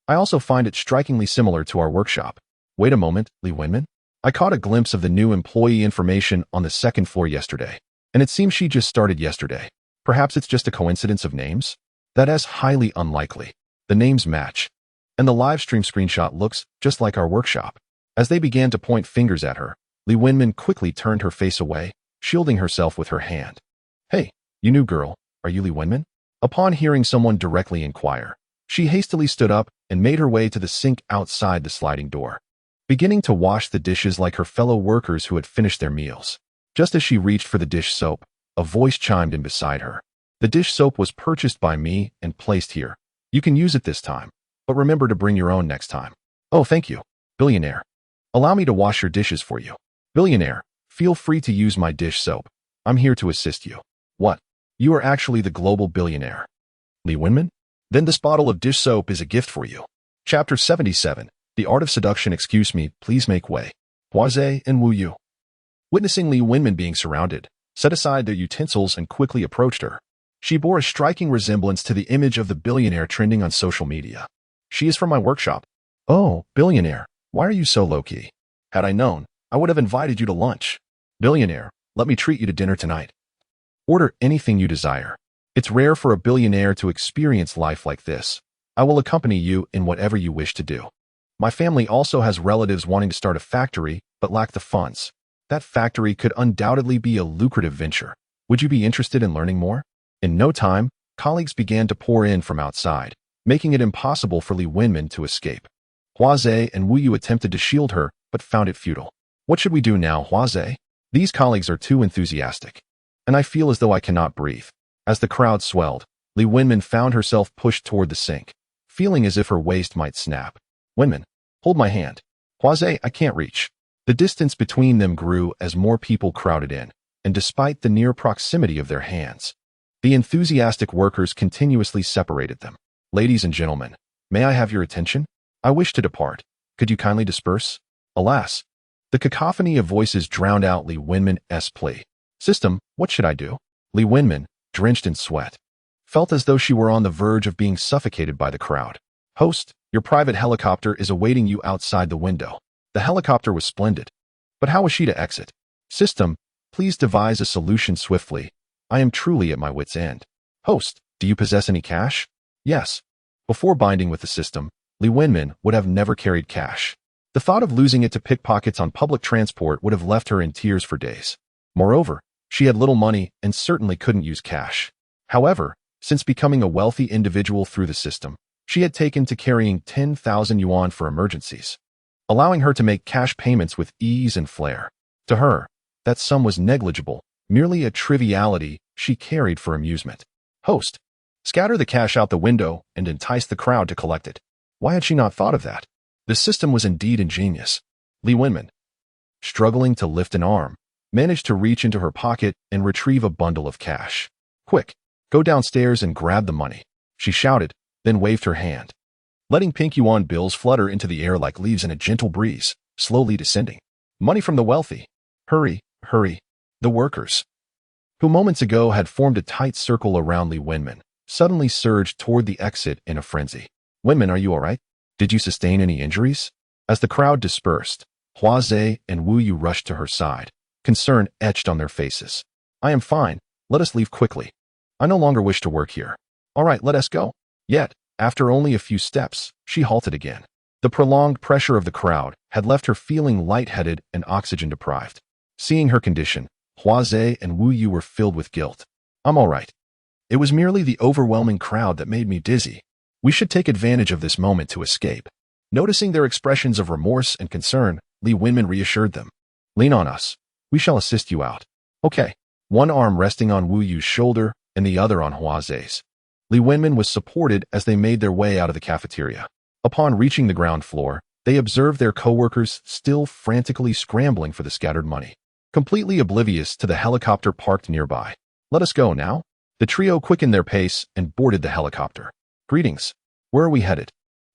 I also find it strikingly similar to our workshop. Wait a moment, Li Wenmin? I caught a glimpse of the new employee information on the second floor yesterday, and it seems she just started yesterday. Perhaps it's just a coincidence of names? That is highly unlikely. The names match, and the live stream screenshot looks just like our workshop. As they began to point fingers at her, Li Wenmin quickly turned her face away, shielding herself with her hand. Hey, you new girl, are you Li Wenmin? Upon hearing someone directly inquire, she hastily stood up and made her way to the sink outside the sliding door, beginning to wash the dishes like her fellow workers who had finished their meals. Just as she reached for the dish soap, a voice chimed in beside her. The dish soap was purchased by me and placed here. You can use it this time, but remember to bring your own next time. Oh, thank you, billionaire. Allow me to wash your dishes for you. Billionaire, feel free to use my dish soap. I'm here to assist you. What? You are actually the global billionaire. Li Wenmin? Then this bottle of dish soap is a gift for you. Chapter 77. The Art of Seduction. Excuse me, please make way. Hwaza and Wu Yu, witnessing Li Wenmin being surrounded, set aside their utensils and quickly approached her. She bore a striking resemblance to the image of the billionaire trending on social media. She is from my workshop. Oh, billionaire, why are you so low-key? Had I known, I would have invited you to lunch. Billionaire, let me treat you to dinner tonight. Order anything you desire. It's rare for a billionaire to experience life like this. I will accompany you in whatever you wish to do. My family also has relatives wanting to start a factory, but lack the funds. That factory could undoubtedly be a lucrative venture. Would you be interested in learning more? In no time, colleagues began to pour in from outside, making it impossible for Li Wenmin to escape. Hwaza and Wu Yu attempted to shield her, but found it futile. What should we do now, Hwaza? These colleagues are too enthusiastic, and I feel as though I cannot breathe. As the crowd swelled, Li Wenmin found herself pushed toward the sink, feeling as if her waist might snap. Wenmin, hold my hand. Hwaza, I can't reach. The distance between them grew as more people crowded in, and despite the near proximity of their hands, the enthusiastic workers continuously separated them. Ladies and gentlemen, may I have your attention? I wish to depart. Could you kindly disperse? Alas, the cacophony of voices drowned out Li Wenmin's plea. System, what should I do? Li Wenmin, drenched in sweat, felt as though she were on the verge of being suffocated by the crowd. Host, your private helicopter is awaiting you outside the window. The helicopter was splendid, but how was she to exit? System, please devise a solution swiftly. I am truly at my wit's end. Host, do you possess any cash? Yes. Before binding with the system, Li Wenmin would have never carried cash. The thought of losing it to pickpockets on public transport would have left her in tears for days. Moreover, she had little money and certainly couldn't use cash. However, since becoming a wealthy individual through the system, she had taken to carrying 10,000 yuan for emergencies, allowing her to make cash payments with ease and flair. To her, that sum was negligible, merely a triviality she carried for amusement. Host, scatter the cash out the window and entice the crowd to collect it. Why had she not thought of that? The system was indeed ingenious. Li Wenmin, struggling to lift an arm, managed to reach into her pocket and retrieve a bundle of cash. Quick, go downstairs and grab the money, she shouted, then waved her hand, letting pink yuan bills flutter into the air like leaves in a gentle breeze, slowly descending. Money from the wealthy. Hurry, hurry. The workers, who moments ago had formed a tight circle around Li Wenmin, suddenly surged toward the exit in a frenzy. Wenmin, are you all right? Did you sustain any injuries? As the crowd dispersed, Hua Zhe and Wu Yu rushed to her side, concern etched on their faces. I am fine. Let us leave quickly. I no longer wish to work here. All right, let us go. Yet, after only a few steps, she halted again. The prolonged pressure of the crowd had left her feeling lightheaded and oxygen-deprived. Seeing her condition, Hua Zhe and Wu Yu were filled with guilt. I'm all right. It was merely the overwhelming crowd that made me dizzy. We should take advantage of this moment to escape. Noticing their expressions of remorse and concern, Li Wenmin reassured them. Lean on us. We shall assist you out. Okay. One arm resting on Wu Yu's shoulder and the other on Hua Zhe's. Li Wenmin was supported as they made their way out of the cafeteria. Upon reaching the ground floor, they observed their co-workers still frantically scrambling for the scattered money, completely oblivious to the helicopter parked nearby. Let us go now. The trio quickened their pace and boarded the helicopter. Greetings. Where are we headed?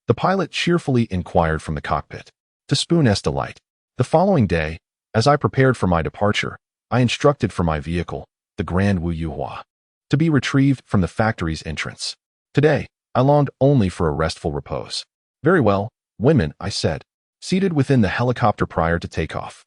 The pilot cheerfully inquired from the cockpit. To Spoon's delight. The following day, as I prepared for my departure, I instructed for my vehicle, the Grand Wu Yuhua, to be retrieved from the factory's entrance. Today, I longed only for a restful repose. Very well, Wenmin, I said, seated within the helicopter prior to takeoff.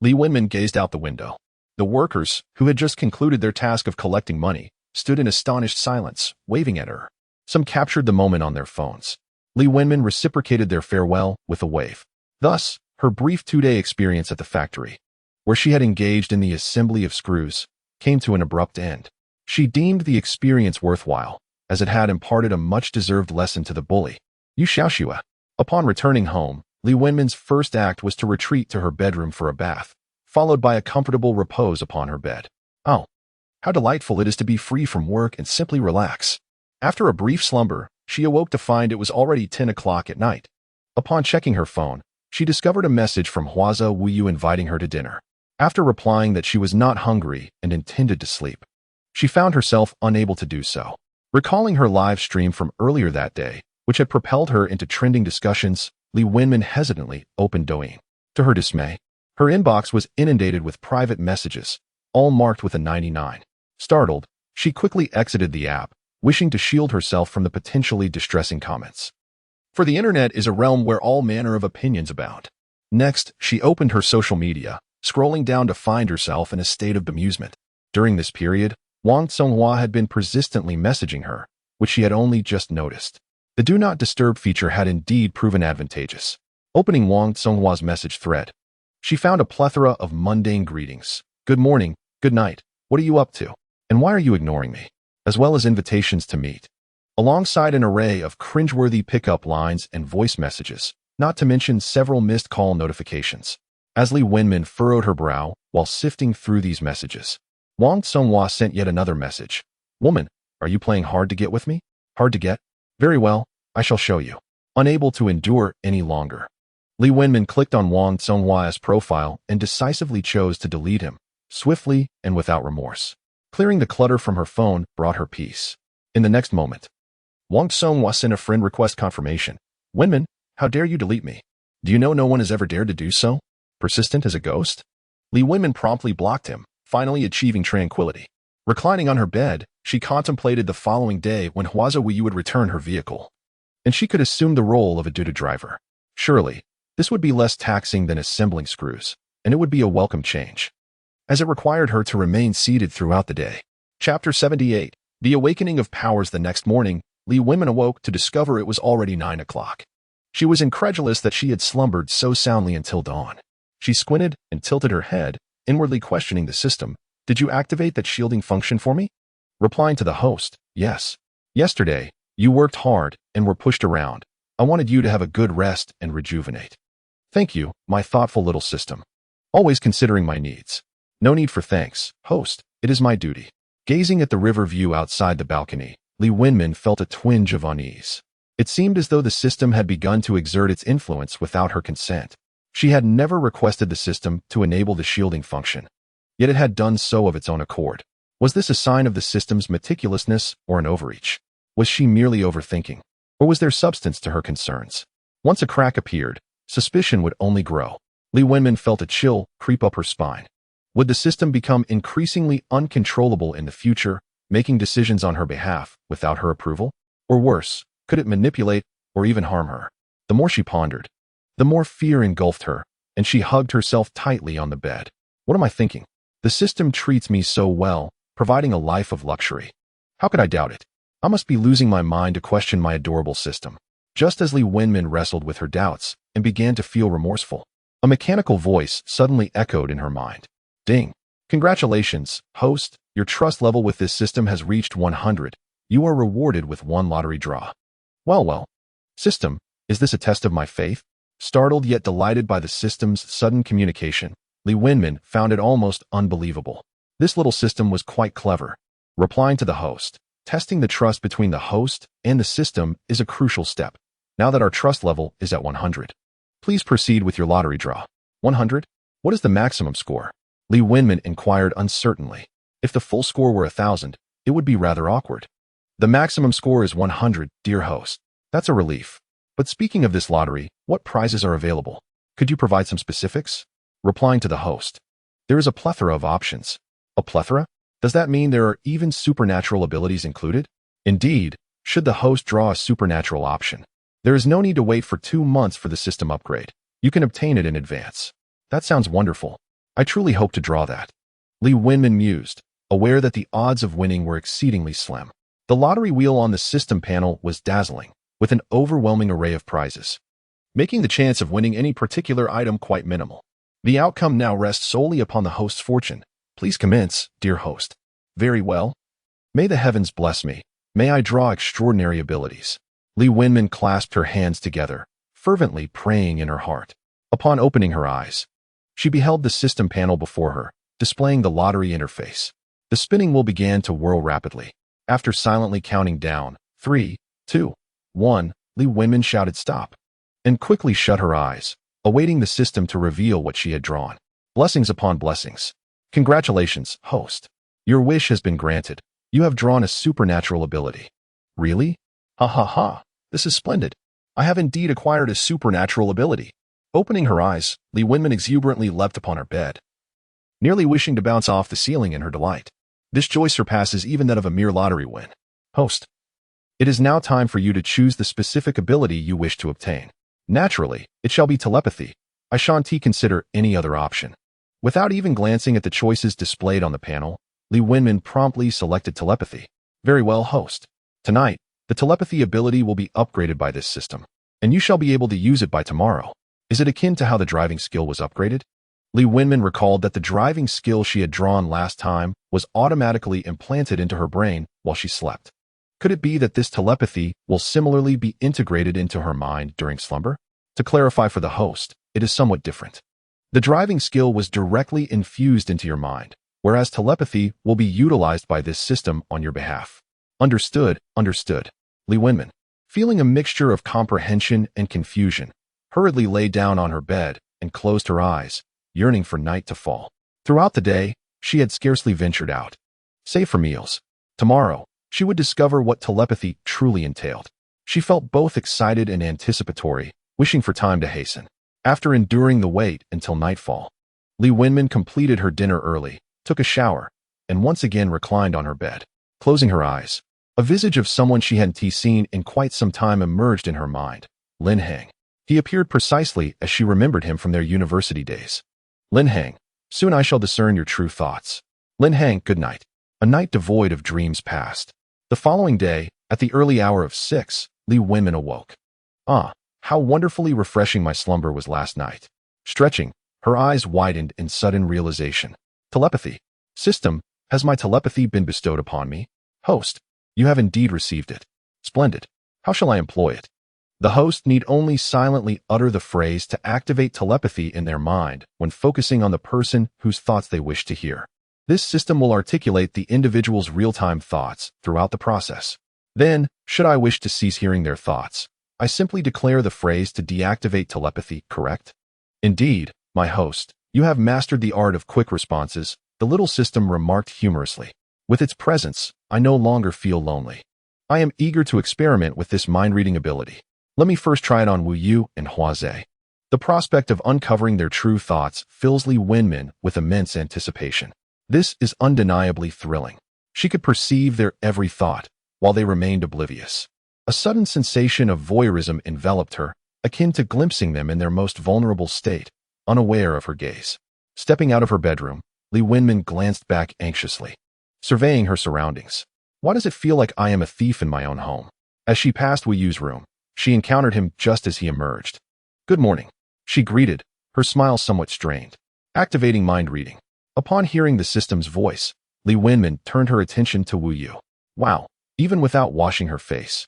Li Wenmin gazed out the window. The workers, who had just concluded their task of collecting money, stood in astonished silence, waving at her. Some captured the moment on their phones. Li Wenmin reciprocated their farewell with a wave. Thus, her brief 2-day experience at the factory, where she had engaged in the assembly of screws, came to an abrupt end. She deemed the experience worthwhile, as it had imparted a much-deserved lesson to the bully, Yu Xiaoxua. Upon returning home, Li Wenmin's first act was to retreat to her bedroom for a bath, followed by a comfortable repose upon her bed. Oh, how delightful it is to be free from work and simply relax. After a brief slumber, she awoke to find it was already 10 o'clock at night. Upon checking her phone, she discovered a message from Huaza Wu Yu inviting her to dinner. After replying that she was not hungry and intended to sleep, she found herself unable to do so. Recalling her live stream from earlier that day, which had propelled her into trending discussions, Li Wenmin hesitantly opened Douyin. To her dismay, her inbox was inundated with private messages, all marked with a 99. Startled, she quickly exited the app, wishing to shield herself from the potentially distressing comments. For the internet is a realm where all manner of opinions abound. Next, she opened her social media, scrolling down to find herself in a state of bemusement. During this period, Wang Songhua had been persistently messaging her, which she had only just noticed. The Do Not Disturb feature had indeed proven advantageous. Opening Wang Songhua's message thread, she found a plethora of mundane greetings. Good morning, good night, what are you up to? And why are you ignoring me? As well as invitations to meet. Alongside an array of cringeworthy pickup lines and voice messages, not to mention several missed call notifications. As Li Wenmin furrowed her brow while sifting through these messages, Wang Songhua sent yet another message. Woman, are you playing hard to get with me? Hard to get? Very well, I shall show you. Unable to endure any longer, Li Wenmin clicked on Wang Songhua's profile and decisively chose to delete him, swiftly and without remorse. Clearing the clutter from her phone brought her peace. In the next moment, Wang Songhua sent a friend request confirmation. Wenmin, how dare you delete me? Do you know no one has ever dared to do so? Persistent as a ghost? Li Wenmin promptly blocked him, finally achieving tranquility. Reclining on her bed, she contemplated the following day when Huaza Wu Yu would return her vehicle, and she could assume the role of a duty driver. Surely, this would be less taxing than assembling screws, and it would be a welcome change, as it required her to remain seated throughout the day. Chapter 78. The Awakening of Powers. The next morning, Li Wenmin awoke to discover it was already 9 o'clock. She was incredulous that she had slumbered so soundly until dawn. She squinted and tilted her head, inwardly questioning the system. Did you activate that shielding function for me? Replying to the host, yes. Yesterday, you worked hard and were pushed around. I wanted you to have a good rest and rejuvenate. Thank you, my thoughtful little system. Always considering my needs. No need for thanks, host. It is my duty. Gazing at the river view outside the balcony, Li Wenmin felt a twinge of unease. It seemed as though the system had begun to exert its influence without her consent. She had never requested the system to enable the shielding function, yet it had done so of its own accord. Was this a sign of the system's meticulousness or an overreach? Was she merely overthinking? Or was there substance to her concerns? Once a crack appeared, suspicion would only grow. Li Wenmin felt a chill creep up her spine. Would the system become increasingly uncontrollable in the future, making decisions on her behalf without her approval? Or worse, could it manipulate or even harm her? The more she pondered, the more fear engulfed her, and she hugged herself tightly on the bed. What am I thinking? The system treats me so well, providing a life of luxury. How could I doubt it? I must be losing my mind to question my adorable system. Just as Li Wenmin wrestled with her doubts and began to feel remorseful, a mechanical voice suddenly echoed in her mind. Ding! Congratulations, host. Your trust level with this system has reached 100. You are rewarded with one lottery draw. Well. System, is this a test of my faith? Startled yet delighted by the system's sudden communication, Li Wenmin found it almost unbelievable. This little system was quite clever. Replying to the host, testing the trust between the host and the system is a crucial step. Now that our trust level is at 100, please proceed with your lottery draw. 100? What is the maximum score? Li Wenmin inquired uncertainly. If the full score were 1,000, it would be rather awkward. The maximum score is 100, dear host. That's a relief. But speaking of this lottery, what prizes are available? Could you provide some specifics? Replying to the host, there is a plethora of options. A plethora? Does that mean there are even supernatural abilities included? Indeed, should the host draw a supernatural option, there is no need to wait for 2 months for the system upgrade. You can obtain it in advance. That sounds wonderful. I truly hope to draw that. Li Wenmin mused, aware that the odds of winning were exceedingly slim. The lottery wheel on the system panel was dazzling, with an overwhelming array of prizes, making the chance of winning any particular item quite minimal. The outcome now rests solely upon the host's fortune. Please commence, dear host. Very well. May the heavens bless me. May I draw extraordinary abilities. Li Wenmin clasped her hands together, fervently praying in her heart. Upon opening her eyes, she beheld the system panel before her, displaying the lottery interface. The spinning wheel began to whirl rapidly. After silently counting down, 3, 2, 1, Li Wenmin shouted stop, and quickly shut her eyes, awaiting the system to reveal what she had drawn. Blessings upon blessings. Congratulations, host. Your wish has been granted. You have drawn a supernatural ability. Really? Ha ha ha. This is splendid. I have indeed acquired a supernatural ability. Opening her eyes, Li Wenmin exuberantly leapt upon her bed, nearly wishing to bounce off the ceiling in her delight. This joy surpasses even that of a mere lottery win. Host, it is now time for you to choose the specific ability you wish to obtain. Naturally, it shall be telepathy. I shan't consider any other option. Without even glancing at the choices displayed on the panel, Li Wenmin promptly selected telepathy. Very well, host. Tonight, the telepathy ability will be upgraded by this system, and you shall be able to use it by tomorrow. Is it akin to how the driving skill was upgraded? Li Wenmin recalled that the driving skill she had drawn last time was automatically implanted into her brain while she slept. Could it be that this telepathy will similarly be integrated into her mind during slumber? To clarify for the host, it is somewhat different. The driving skill was directly infused into your mind, whereas telepathy will be utilized by this system on your behalf. Understood. Li Wenmin, feeling a mixture of comprehension and confusion, hurriedly lay down on her bed and closed her eyes, yearning for night to fall. Throughout the day, she had scarcely ventured out, save for meals. Tomorrow, she would discover what telepathy truly entailed. She felt both excited and anticipatory, wishing for time to hasten. After enduring the wait until nightfall, Li Wenmin completed her dinner early, took a shower, and once again reclined on her bed. Closing her eyes, a visage of someone she hadn't seen in quite some time emerged in her mind. Lin Heng. He appeared precisely as she remembered him from their university days. Lin Heng, soon I shall discern your true thoughts. Lin Heng, good night. A night devoid of dreams passed. The following day, at the early hour of 6, Li Wenmin awoke. Ah, how wonderfully refreshing my slumber was last night. Stretching, her eyes widened in sudden realization. Telepathy. System, has my telepathy been bestowed upon me? Host, you have indeed received it. Splendid. How shall I employ it? The host need only silently utter the phrase to activate telepathy in their mind when focusing on the person whose thoughts they wish to hear. This system will articulate the individual's real-time thoughts throughout the process. Then, should I wish to cease hearing their thoughts, I simply declare the phrase to deactivate telepathy, correct? Indeed, my host, you have mastered the art of quick responses, the little system remarked humorously. With its presence, I no longer feel lonely. I am eager to experiment with this mind-reading ability. Let me first try it on Wu Yu and Hua Ze. The prospect of uncovering their true thoughts fills Li Wenmin with immense anticipation. This is undeniably thrilling. She could perceive their every thought, while they remained oblivious. A sudden sensation of voyeurism enveloped her, akin to glimpsing them in their most vulnerable state, unaware of her gaze. Stepping out of her bedroom, Li Wenmin glanced back anxiously, surveying her surroundings. Why does it feel like I am a thief in my own home? As she passed Wu Yu's room, she encountered him just as he emerged. Good morning, she greeted, her smile somewhat strained. Activating mind reading. Upon hearing the system's voice, Li Wenmin turned her attention to Wu Yu. Wow, even without washing her face,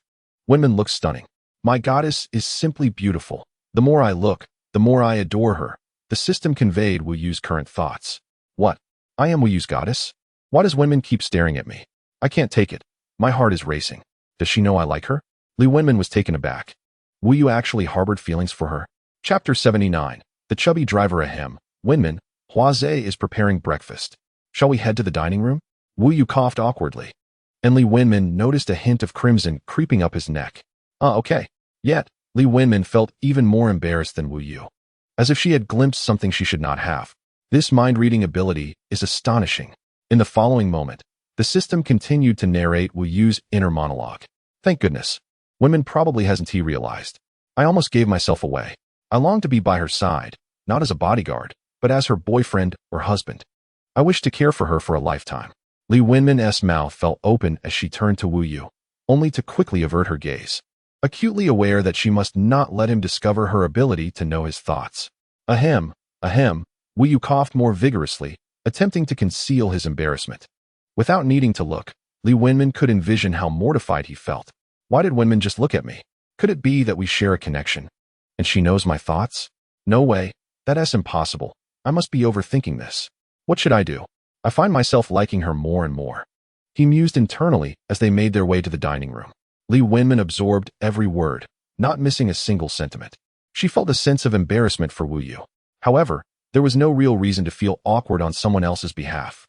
Wenmin looks stunning. My goddess is simply beautiful. The more I look, the more I adore her. The system conveyed Wu Yu's current thoughts. What? I am Wu Yu's goddess? Why does Wenmin keep staring at me? I can't take it. My heart is racing. Does she know I like her? Li Wenmin was taken aback. Wu Yu actually harbored feelings for her. Chapter 79. The chubby driver ahem. Wenmin, Hua Ze is preparing breakfast. Shall we head to the dining room? Wu Yu coughed awkwardly, and Li Wenmin noticed a hint of crimson creeping up his neck. Okay. Yet, Li Wenmin felt even more embarrassed than Wu Yu, as if she had glimpsed something she should not have. This mind-reading ability is astonishing. In the following moment, the system continued to narrate Wu Yu's inner monologue. Thank goodness. Wenmin probably hasn't he realized. I almost gave myself away. I long to be by her side, not as a bodyguard, but as her boyfriend or husband. I wish to care for her for a lifetime. Li Wenmin's mouth fell open as she turned to Wu Yu, only to quickly avert her gaze, acutely aware that she must not let him discover her ability to know his thoughts. Ahem, Wu Yu coughed more vigorously, attempting to conceal his embarrassment. Without needing to look, Li Wenmin could envision how mortified he felt. Why did Wenmin just look at me? Could it be that we share a connection, and she knows my thoughts? No way, that's impossible. I must be overthinking this. What should I do? I find myself liking her more and more. He mused internally as they made their way to the dining room. Li Wenmin absorbed every word, not missing a single sentiment. She felt a sense of embarrassment for Wu Yu. However, there was no real reason to feel awkward on someone else's behalf.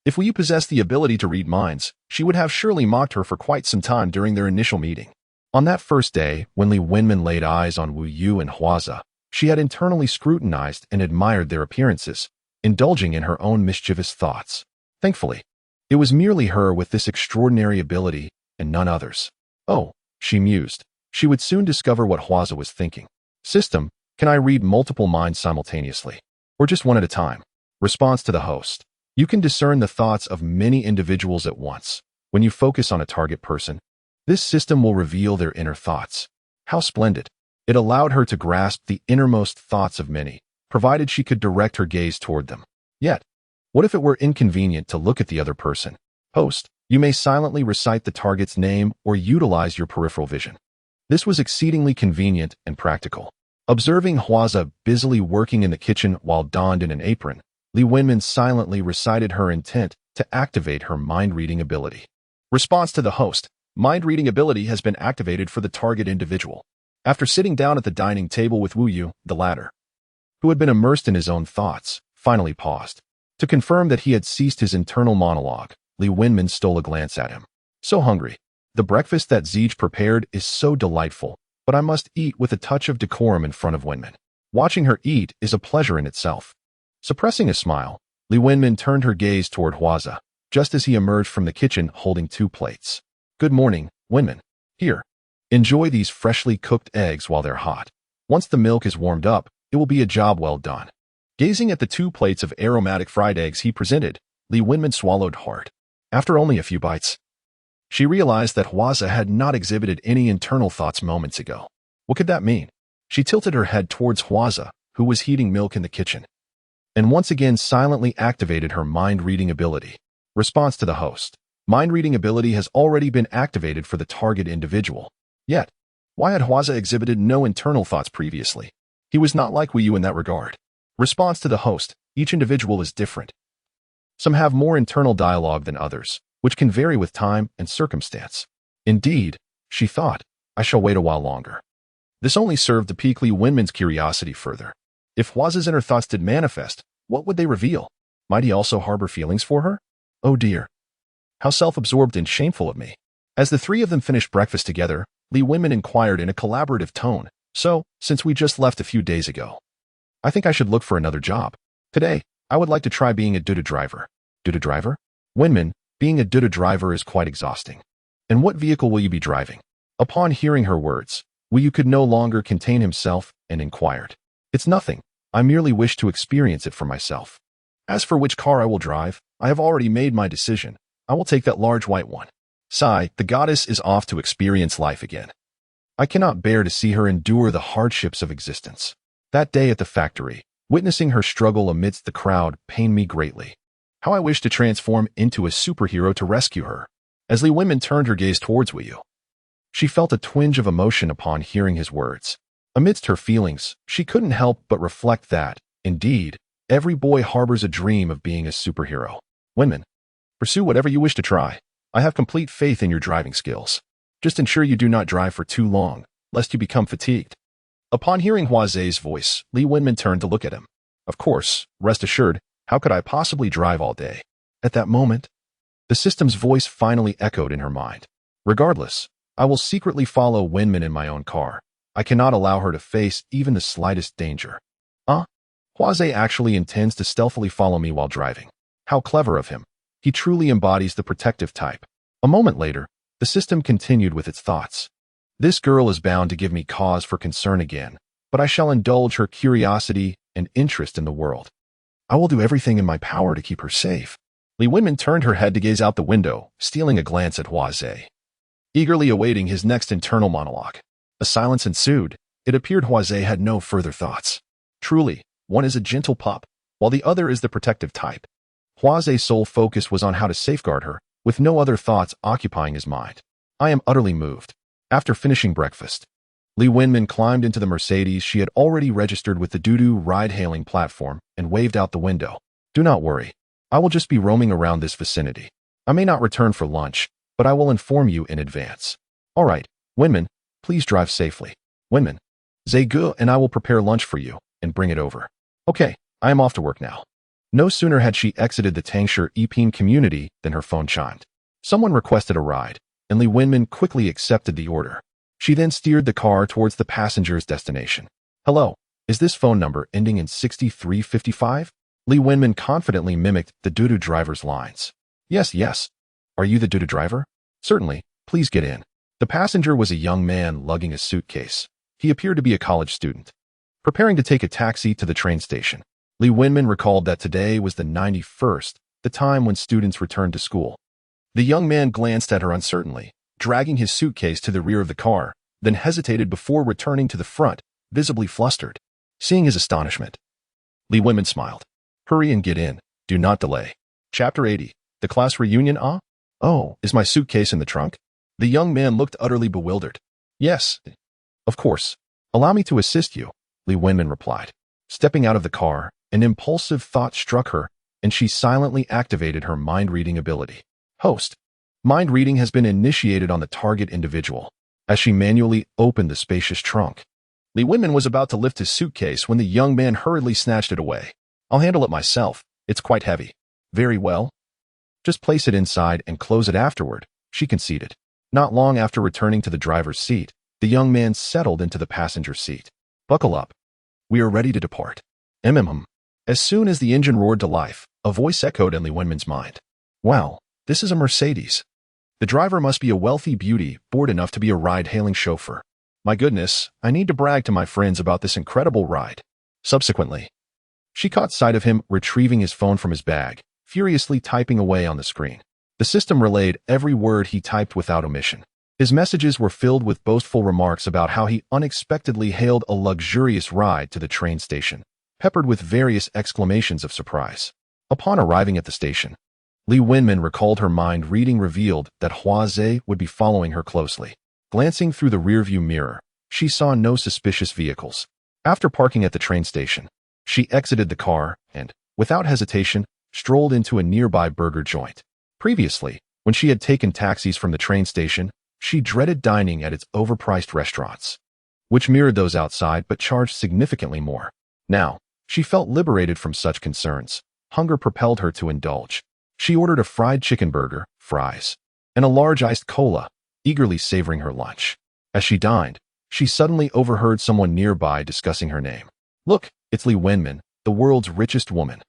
If Wu Yu possessed the ability to read minds, she would have surely mocked her for quite some time during their initial meeting. On that first day, when Li Wenmin laid eyes on Wu Yu and Hua Ze, she had internally scrutinized and admired their appearances, indulging in her own mischievous thoughts. Thankfully, it was merely her with this extraordinary ability, and none others. Oh, she mused. She would soon discover what Hua Ze was thinking. System, can I read multiple minds simultaneously? Or just one at a time? Response to the host. You can discern the thoughts of many individuals at once. When you focus on a target person, this system will reveal their inner thoughts. How splendid. It allowed her to grasp the innermost thoughts of many, provided she could direct her gaze toward them. Yet, what if it were inconvenient to look at the other person? Host, you may silently recite the target's name or utilize your peripheral vision. This was exceedingly convenient and practical. Observing Hua Ze busily working in the kitchen while donned in an apron, Li Wenmin silently recited her intent to activate her mind-reading ability. Response to the host. Mind-reading ability has been activated for the target individual. After sitting down at the dining table with Wu Yu, the latter, who had been immersed in his own thoughts, finally paused. To confirm that he had ceased his internal monologue, Li Wenmin stole a glance at him. So hungry. The breakfast that Zeej prepared is so delightful, but I must eat with a touch of decorum in front of Wenmin. Watching her eat is a pleasure in itself. Suppressing a smile, Li Wenmin turned her gaze toward Hua Ze, just as he emerged from the kitchen holding 2 plates. Good morning, Wenmin. Here. Enjoy these freshly cooked eggs while they're hot. Once the milk is warmed up, it will be a job well done. Gazing at the 2 plates of aromatic fried eggs he presented, Li Wenmin swallowed hard. After only a few bites, she realized that Hua Ze had not exhibited any internal thoughts moments ago. What could that mean? She tilted her head towards Hua Ze, who was heating milk in the kitchen, and once again silently activated her mind-reading ability. Response to the host. Mind-reading ability has already been activated for the target individual. Yet, why had Hua Ze exhibited no internal thoughts previously? He was not like Wu Yu in that regard. Response to the host. Each individual is different. Some have more internal dialogue than others, which can vary with time and circumstance. Indeed, she thought, I shall wait a while longer. This only served to pique Li Wenmin's curiosity further. If Hua's inner thoughts did manifest, what would they reveal? Might he also harbor feelings for her? Oh dear. How self-absorbed and shameful of me. As the three of them finished breakfast together, Li Wenmin inquired in a collaborative tone, so, since we just left a few days ago, I think I should look for another job. Today, I would like to try being a Duda driver. Duda driver? Wenmin, being a Duda driver is quite exhausting. And what vehicle will you be driving? Upon hearing her words, Wu could no longer contain himself and inquired. It's nothing. I merely wish to experience it for myself. As for which car I will drive, I have already made my decision. I will take that large white one. Sigh, the goddess is off to experience life again. I cannot bear to see her endure the hardships of existence. That day at the factory, witnessing her struggle amidst the crowd pained me greatly. How I wish to transform into a superhero to rescue her. As Li Wenmin turned her gaze towards Wu, she felt a twinge of emotion upon hearing his words. Amidst her feelings, she couldn't help but reflect that, indeed, every boy harbors a dream of being a superhero. Wenmin, pursue whatever you wish to try. I have complete faith in your driving skills. Just ensure you do not drive for too long, lest you become fatigued. Upon hearing Hua's voice, Li Wenmin turned to look at him. Of course, rest assured, how could I possibly drive all day? At that moment, the system's voice finally echoed in her mind. Regardless, I will secretly follow Wenmin in my own car. I cannot allow her to face even the slightest danger. Hua actually intends to stealthily follow me while driving. How clever of him. He truly embodies the protective type. A moment later, the system continued with its thoughts. This girl is bound to give me cause for concern again, but I shall indulge her curiosity and interest in the world. I will do everything in my power to keep her safe. Li Wenmin turned her head to gaze out the window, stealing a glance at Hua. Eagerly awaiting his next internal monologue. A silence ensued. It appeared Hua had no further thoughts. Truly, one is a gentle pup, while the other is the protective type. Hua's sole focus was on how to safeguard her, with no other thoughts occupying his mind. I am utterly moved. After finishing breakfast, Li Wenmin climbed into the Mercedes she had already registered with the Dudu ride-hailing platform and waved out the window. Do not worry. I will just be roaming around this vicinity. I may not return for lunch, but I will inform you in advance. All right, Wenmin, please drive safely. Wenmin, Zegu and I will prepare lunch for you and bring it over. Okay, I am off to work now. No sooner had she exited the Tangsher Epin community than her phone chimed. Someone requested a ride, and Li Wenmin quickly accepted the order. She then steered the car towards the passenger's destination. Hello, is this phone number ending in 6355? Li Wenmin confidently mimicked the Dudu driver's lines. Yes. Are you the Duda driver? Certainly, please get in. The passenger was a young man lugging a suitcase. He appeared to be a college student. Preparing to take a taxi to the train station, Li Wenmin recalled that today was the 91st, the time when students returned to school. The young man glanced at her uncertainly, dragging his suitcase to the rear of the car, then hesitated before returning to the front, visibly flustered. Seeing his astonishment, Li Wenmin smiled. Hurry and get in. Do not delay. Chapter 80. The class reunion. Oh, is my suitcase in the trunk? The young man looked utterly bewildered. Yes, of course. Allow me to assist you, Li Wenmin replied. Stepping out of the car, an impulsive thought struck her, and she silently activated her mind-reading ability. Host. Mind reading has been initiated on the target individual. As she manually opened the spacious trunk, Li Wenmin was about to lift his suitcase when the young man hurriedly snatched it away. I'll handle it myself. It's quite heavy. Very well. Just place it inside and close it afterward, she conceded. Not long after returning to the driver's seat, the young man settled into the passenger seat. Buckle up. We are ready to depart. As soon as the engine roared to life, a voice echoed in Li Wenmin's mind. Wow, this is a Mercedes. The driver must be a wealthy beauty, bored enough to be a ride-hailing chauffeur. My goodness, I need to brag to my friends about this incredible ride. Subsequently, she caught sight of him retrieving his phone from his bag, furiously typing away on the screen. The system relayed every word he typed without omission. His messages were filled with boastful remarks about how he unexpectedly hailed a luxurious ride to the train station, peppered with various exclamations of surprise. Upon arriving at the station, Li Wenmin recalled her mind reading revealed that Hua would be following her closely. Glancing through the rearview mirror, she saw no suspicious vehicles. After parking at the train station, she exited the car and, without hesitation, strolled into a nearby burger joint. Previously, when she had taken taxis from the train station, She dreaded dining at its overpriced restaurants, which mirrored those outside but charged significantly more. Now, she felt liberated from such concerns. Hunger propelled her to indulge. She ordered a fried chicken burger, fries, and a large iced cola, eagerly savoring her lunch. As she dined, she suddenly overheard someone nearby discussing her name. "Look, it's Li Wenmin, the world's richest woman.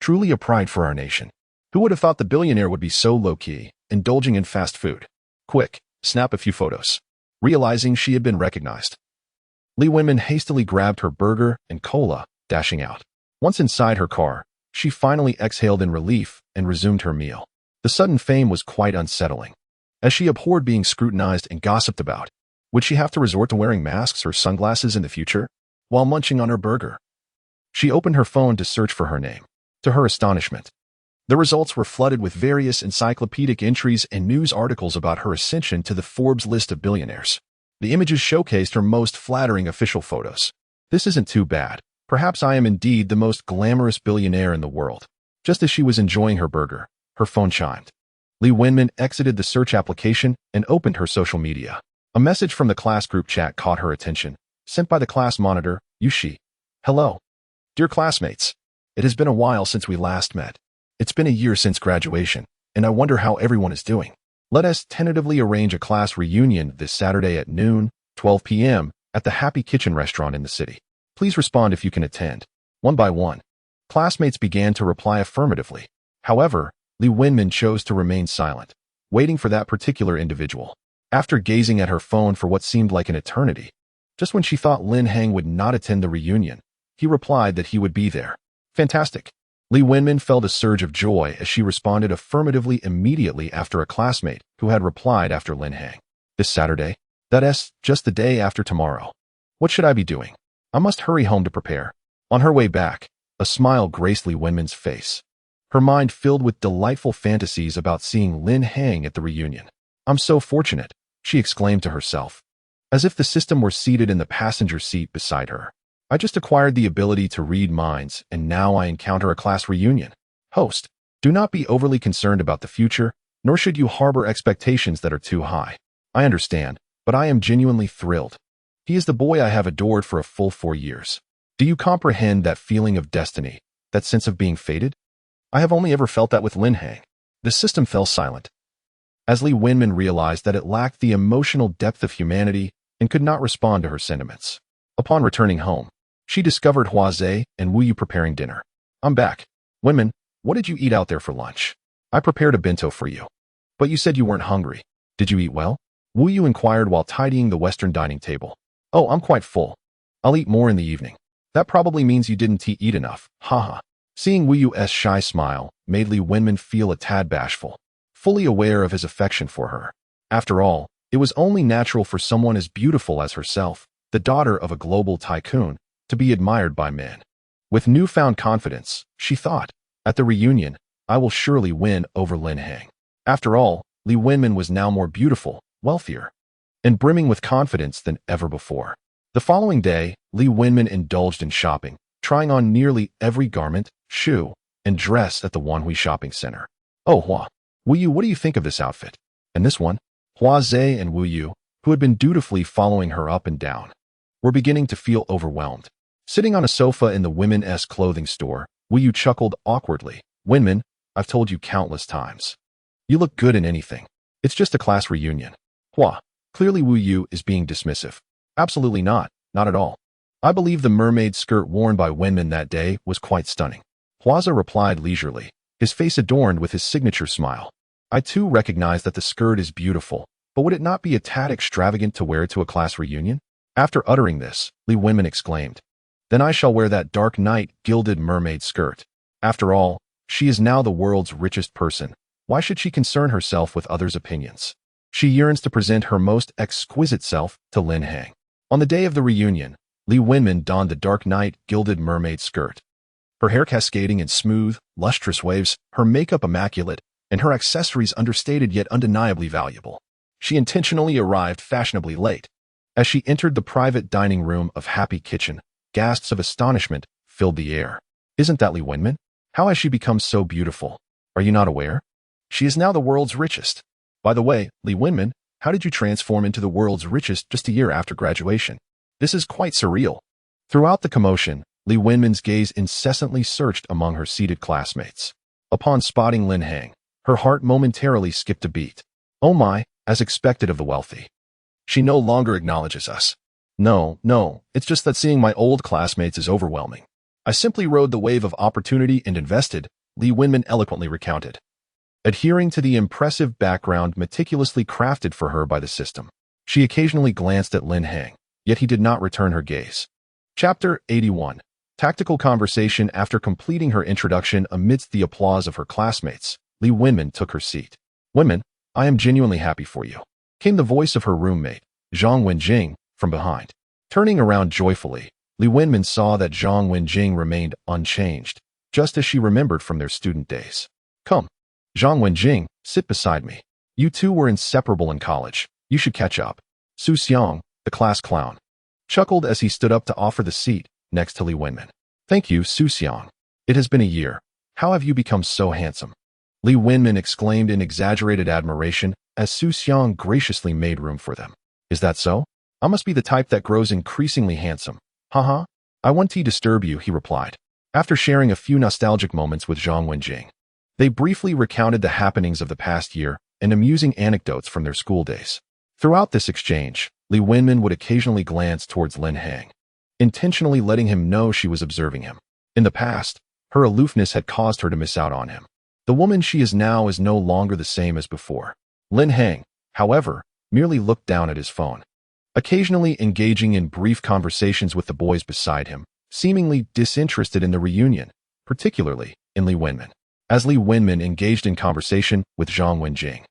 Truly a pride for our nation. Who would have thought the billionaire would be so low-key, indulging in fast food? Quick, snap a few photos." Realizing she had been recognized, Li Wenmin hastily grabbed her burger and cola, dashing out. Once inside her car, she finally exhaled in relief and resumed her meal. The sudden fame was quite unsettling. As she abhorred being scrutinized and gossiped about, would she have to resort to wearing masks or sunglasses in the future while munching on her burger? She opened her phone to search for her name. To her astonishment, the results were flooded with various encyclopedic entries and news articles about her ascension to the Forbes list of billionaires. The images showcased her most flattering official photos. "This isn't too bad. Perhaps I am indeed the most glamorous billionaire in the world." Just as she was enjoying her burger, her phone chimed. Li Wenmin exited the search application and opened her social media. A message from the class group chat caught her attention, sent by the class monitor, Yushi. "Hello. Dear classmates. It has been a while since we last met. It's been a year since graduation, and I wonder how everyone is doing. Let us tentatively arrange a class reunion this Saturday at noon, 12 p.m., at the Happy Kitchen restaurant in the city. Please respond if you can attend." One by one, classmates began to reply affirmatively. However, Li Wenmin chose to remain silent, waiting for that particular individual. After gazing at her phone for what seemed like an eternity, just when she thought Lin Hang would not attend the reunion, he replied that he would be there. Fantastic. Li Wenmin felt a surge of joy as she responded affirmatively immediately after a classmate who had replied after Lin Hang. "This Saturday? That's just the day after tomorrow. What should I be doing? I must hurry home to prepare." On her way back, a smile graced Li Wenmin's face. Her mind filled with delightful fantasies about seeing Lin Hang at the reunion. "I'm so fortunate," she exclaimed to herself, as if the system were seated in the passenger seat beside her. "I just acquired the ability to read minds, and now I encounter a class reunion." Host, do not be overly concerned about the future, nor should you harbor expectations that are too high. I understand, but I am genuinely thrilled. He is the boy I have adored for a full 4 years. Do you comprehend that feeling of destiny, that sense of being fated? I have only ever felt that with Lin Hang." The system fell silent, as Li Wenmin realized that it lacked the emotional depth of humanity and could not respond to her sentiments. Upon returning home, she discovered Hua Zhe and Wu Yu preparing dinner. "I'm back. Wenmin, what did you eat out there for lunch? I prepared a bento for you. But you said you weren't hungry. Did you eat well?" Wu Yu inquired while tidying the Western dining table. "Oh, I'm quite full. I'll eat more in the evening." "That probably means you didn't eat enough, haha." Seeing Wu Yu's shy smile made Li Wenmin feel a tad bashful, fully aware of his affection for her. After all, it was only natural for someone as beautiful as herself, the daughter of a global tycoon, to be admired by men. With newfound confidence, she thought, "At the reunion, I will surely win over Lin Hang." After all, Li Wenmin was now more beautiful, wealthier, and brimming with confidence than ever before. The following day, Li Wenmin indulged in shopping, trying on nearly every garment, shoe, and dress at the Wanhui shopping center. "Oh, Wu Yu, what do you think of this outfit? And this one?" Hua Zhe and Wu Yu, who had been dutifully following her up and down, were beginning to feel overwhelmed. Sitting on a sofa in the women's clothing store, Wu Yu chuckled awkwardly. "Wenmin, I've told you countless times. You look good in anything. It's just a class reunion." Clearly Wu Yu is being dismissive. "Absolutely not at all. I believe the mermaid skirt worn by Wenmin that day was quite stunning." Huaza replied leisurely, his face adorned with his signature smile. "I too recognize that the skirt is beautiful, but would it not be a tad extravagant to wear it to a class reunion?" After uttering this, Li Wenmin exclaimed, "Then I shall wear that dark night gilded mermaid skirt. After all, she is now the world's richest person. Why should she concern herself with others' opinions? She yearns to present her most exquisite self to Lin Hang." On the day of the reunion, Li Wenmin donned the dark night gilded mermaid skirt. Her hair cascading in smooth, lustrous waves, her makeup immaculate, and her accessories understated yet undeniably valuable. She intentionally arrived fashionably late. As she entered the private dining room of Happy Kitchen, gasps of astonishment filled the air. "Isn't that Li Wenmin? How has she become so beautiful? Are you not aware? She is now the world's richest. By the way, Li Wenmin, How did you transform into the world's richest just a year after graduation? This is quite surreal. Throughout the commotion, Li Wenmin's gaze incessantly searched among her seated classmates. Upon spotting Lin Hang, her heart momentarily skipped a beat. Oh my, as expected of the wealthy. She no longer acknowledges us. No, it's just that seeing my old classmates is overwhelming. I simply rode the wave of opportunity and invested, Li Wenmin eloquently recounted, adhering to the impressive background meticulously crafted for her by the system. She occasionally glanced at Lin Hang, yet he did not return her gaze. Chapter 81. Tactical conversation. After completing her introduction amidst the applause of her classmates, Li Wenmin took her seat. Wenmin, I am genuinely happy for you, came the voice of her roommate, Zhang Wenjing, from behind. Turning around joyfully, Li Wenmin saw that Zhang Wenjing remained unchanged, just as she remembered from their student days. Come, Zhang Wenjing, sit beside me. You two were inseparable in college. You should catch up. Su Xiang, the class clown, chuckled as he stood up to offer the seat next to Li Wenmin. Thank you, Su Xiang. It has been a year. How have you become so handsome? Li Wenmin exclaimed in exaggerated admiration as Su Xiang graciously made room for them. Is that so? I must be the type that grows increasingly handsome. Haha. I won't disturb you, he replied. After sharing a few nostalgic moments with Zhang Wenjing, they briefly recounted the happenings of the past year and amusing anecdotes from their school days. Throughout this exchange, Li Wenmin would occasionally glance towards Lin Hang, intentionally letting him know she was observing him. In the past, her aloofness had caused her to miss out on him. The woman she is now is no longer the same as before. Lin Hang, however, merely looked down at his phone, occasionally engaging in brief conversations with the boys beside him, seemingly disinterested in the reunion, particularly in Li Wenmin. As Li Wenmin engaged in conversation with Zhang Wenjing,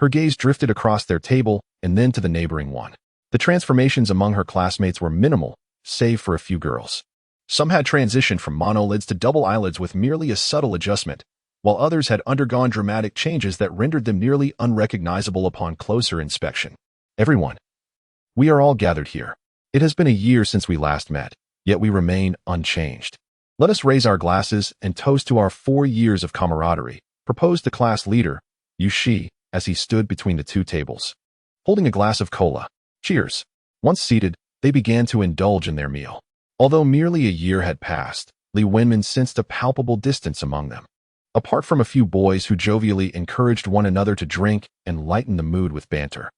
her gaze drifted across their table and then to the neighboring one. The transformations among her classmates were minimal, save for a few girls. Some had transitioned from monolids to double eyelids with merely a subtle adjustment, while others had undergone dramatic changes that rendered them nearly unrecognizable upon closer inspection. Everyone. We are all gathered here. It has been a year since we last met, yet we remain unchanged. Let us raise our glasses and toast to our 4 years of camaraderie, proposed the class leader, Yu Shi, as he stood between the two tables, holding a glass of cola. Cheers. Once seated, they began to indulge in their meal. Although merely a year had passed, Li Wenmin sensed a palpable distance among them. Apart from a few boys who jovially encouraged one another to drink and lighten the mood with banter,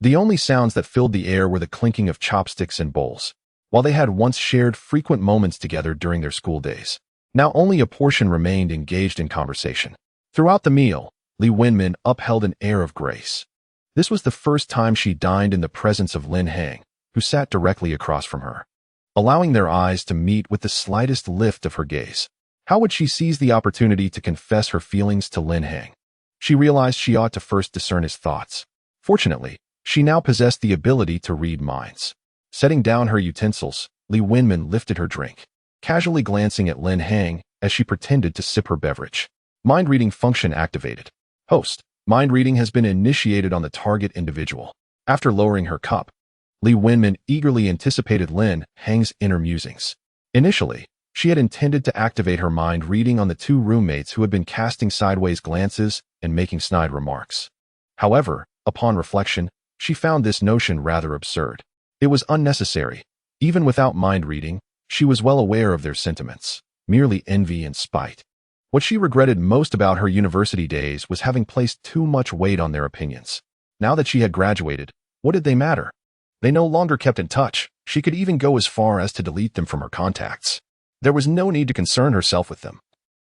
the only sounds that filled the air were the clinking of chopsticks and bowls. While they had once shared frequent moments together during their school days, now only a portion remained engaged in conversation. Throughout the meal, Li Wenmin upheld an air of grace. This was the first time she dined in the presence of Lin Hang, who sat directly across from her. Allowing their eyes to meet with the slightest lift of her gaze, how would she seize the opportunity to confess her feelings to Lin Hang? She realized she ought to first discern his thoughts. Fortunately, she now possessed the ability to read minds. Setting down her utensils, Li Wenmin lifted her drink, casually glancing at Lin Hang as she pretended to sip her beverage. Mind reading function activated. Host, mind reading has been initiated on the target individual. After lowering her cup, Li Wenmin eagerly anticipated Lin Hang's inner musings. Initially, she had intended to activate her mind reading on the two roommates who had been casting sideways glances and making snide remarks. However, upon reflection, she found this notion rather absurd. It was unnecessary. Even without mind reading, she was well aware of their sentiments, merely envy and spite. What she regretted most about her university days was having placed too much weight on their opinions. Now that she had graduated, what did they matter? They no longer kept in touch. She could even go as far as to delete them from her contacts. There was no need to concern herself with them.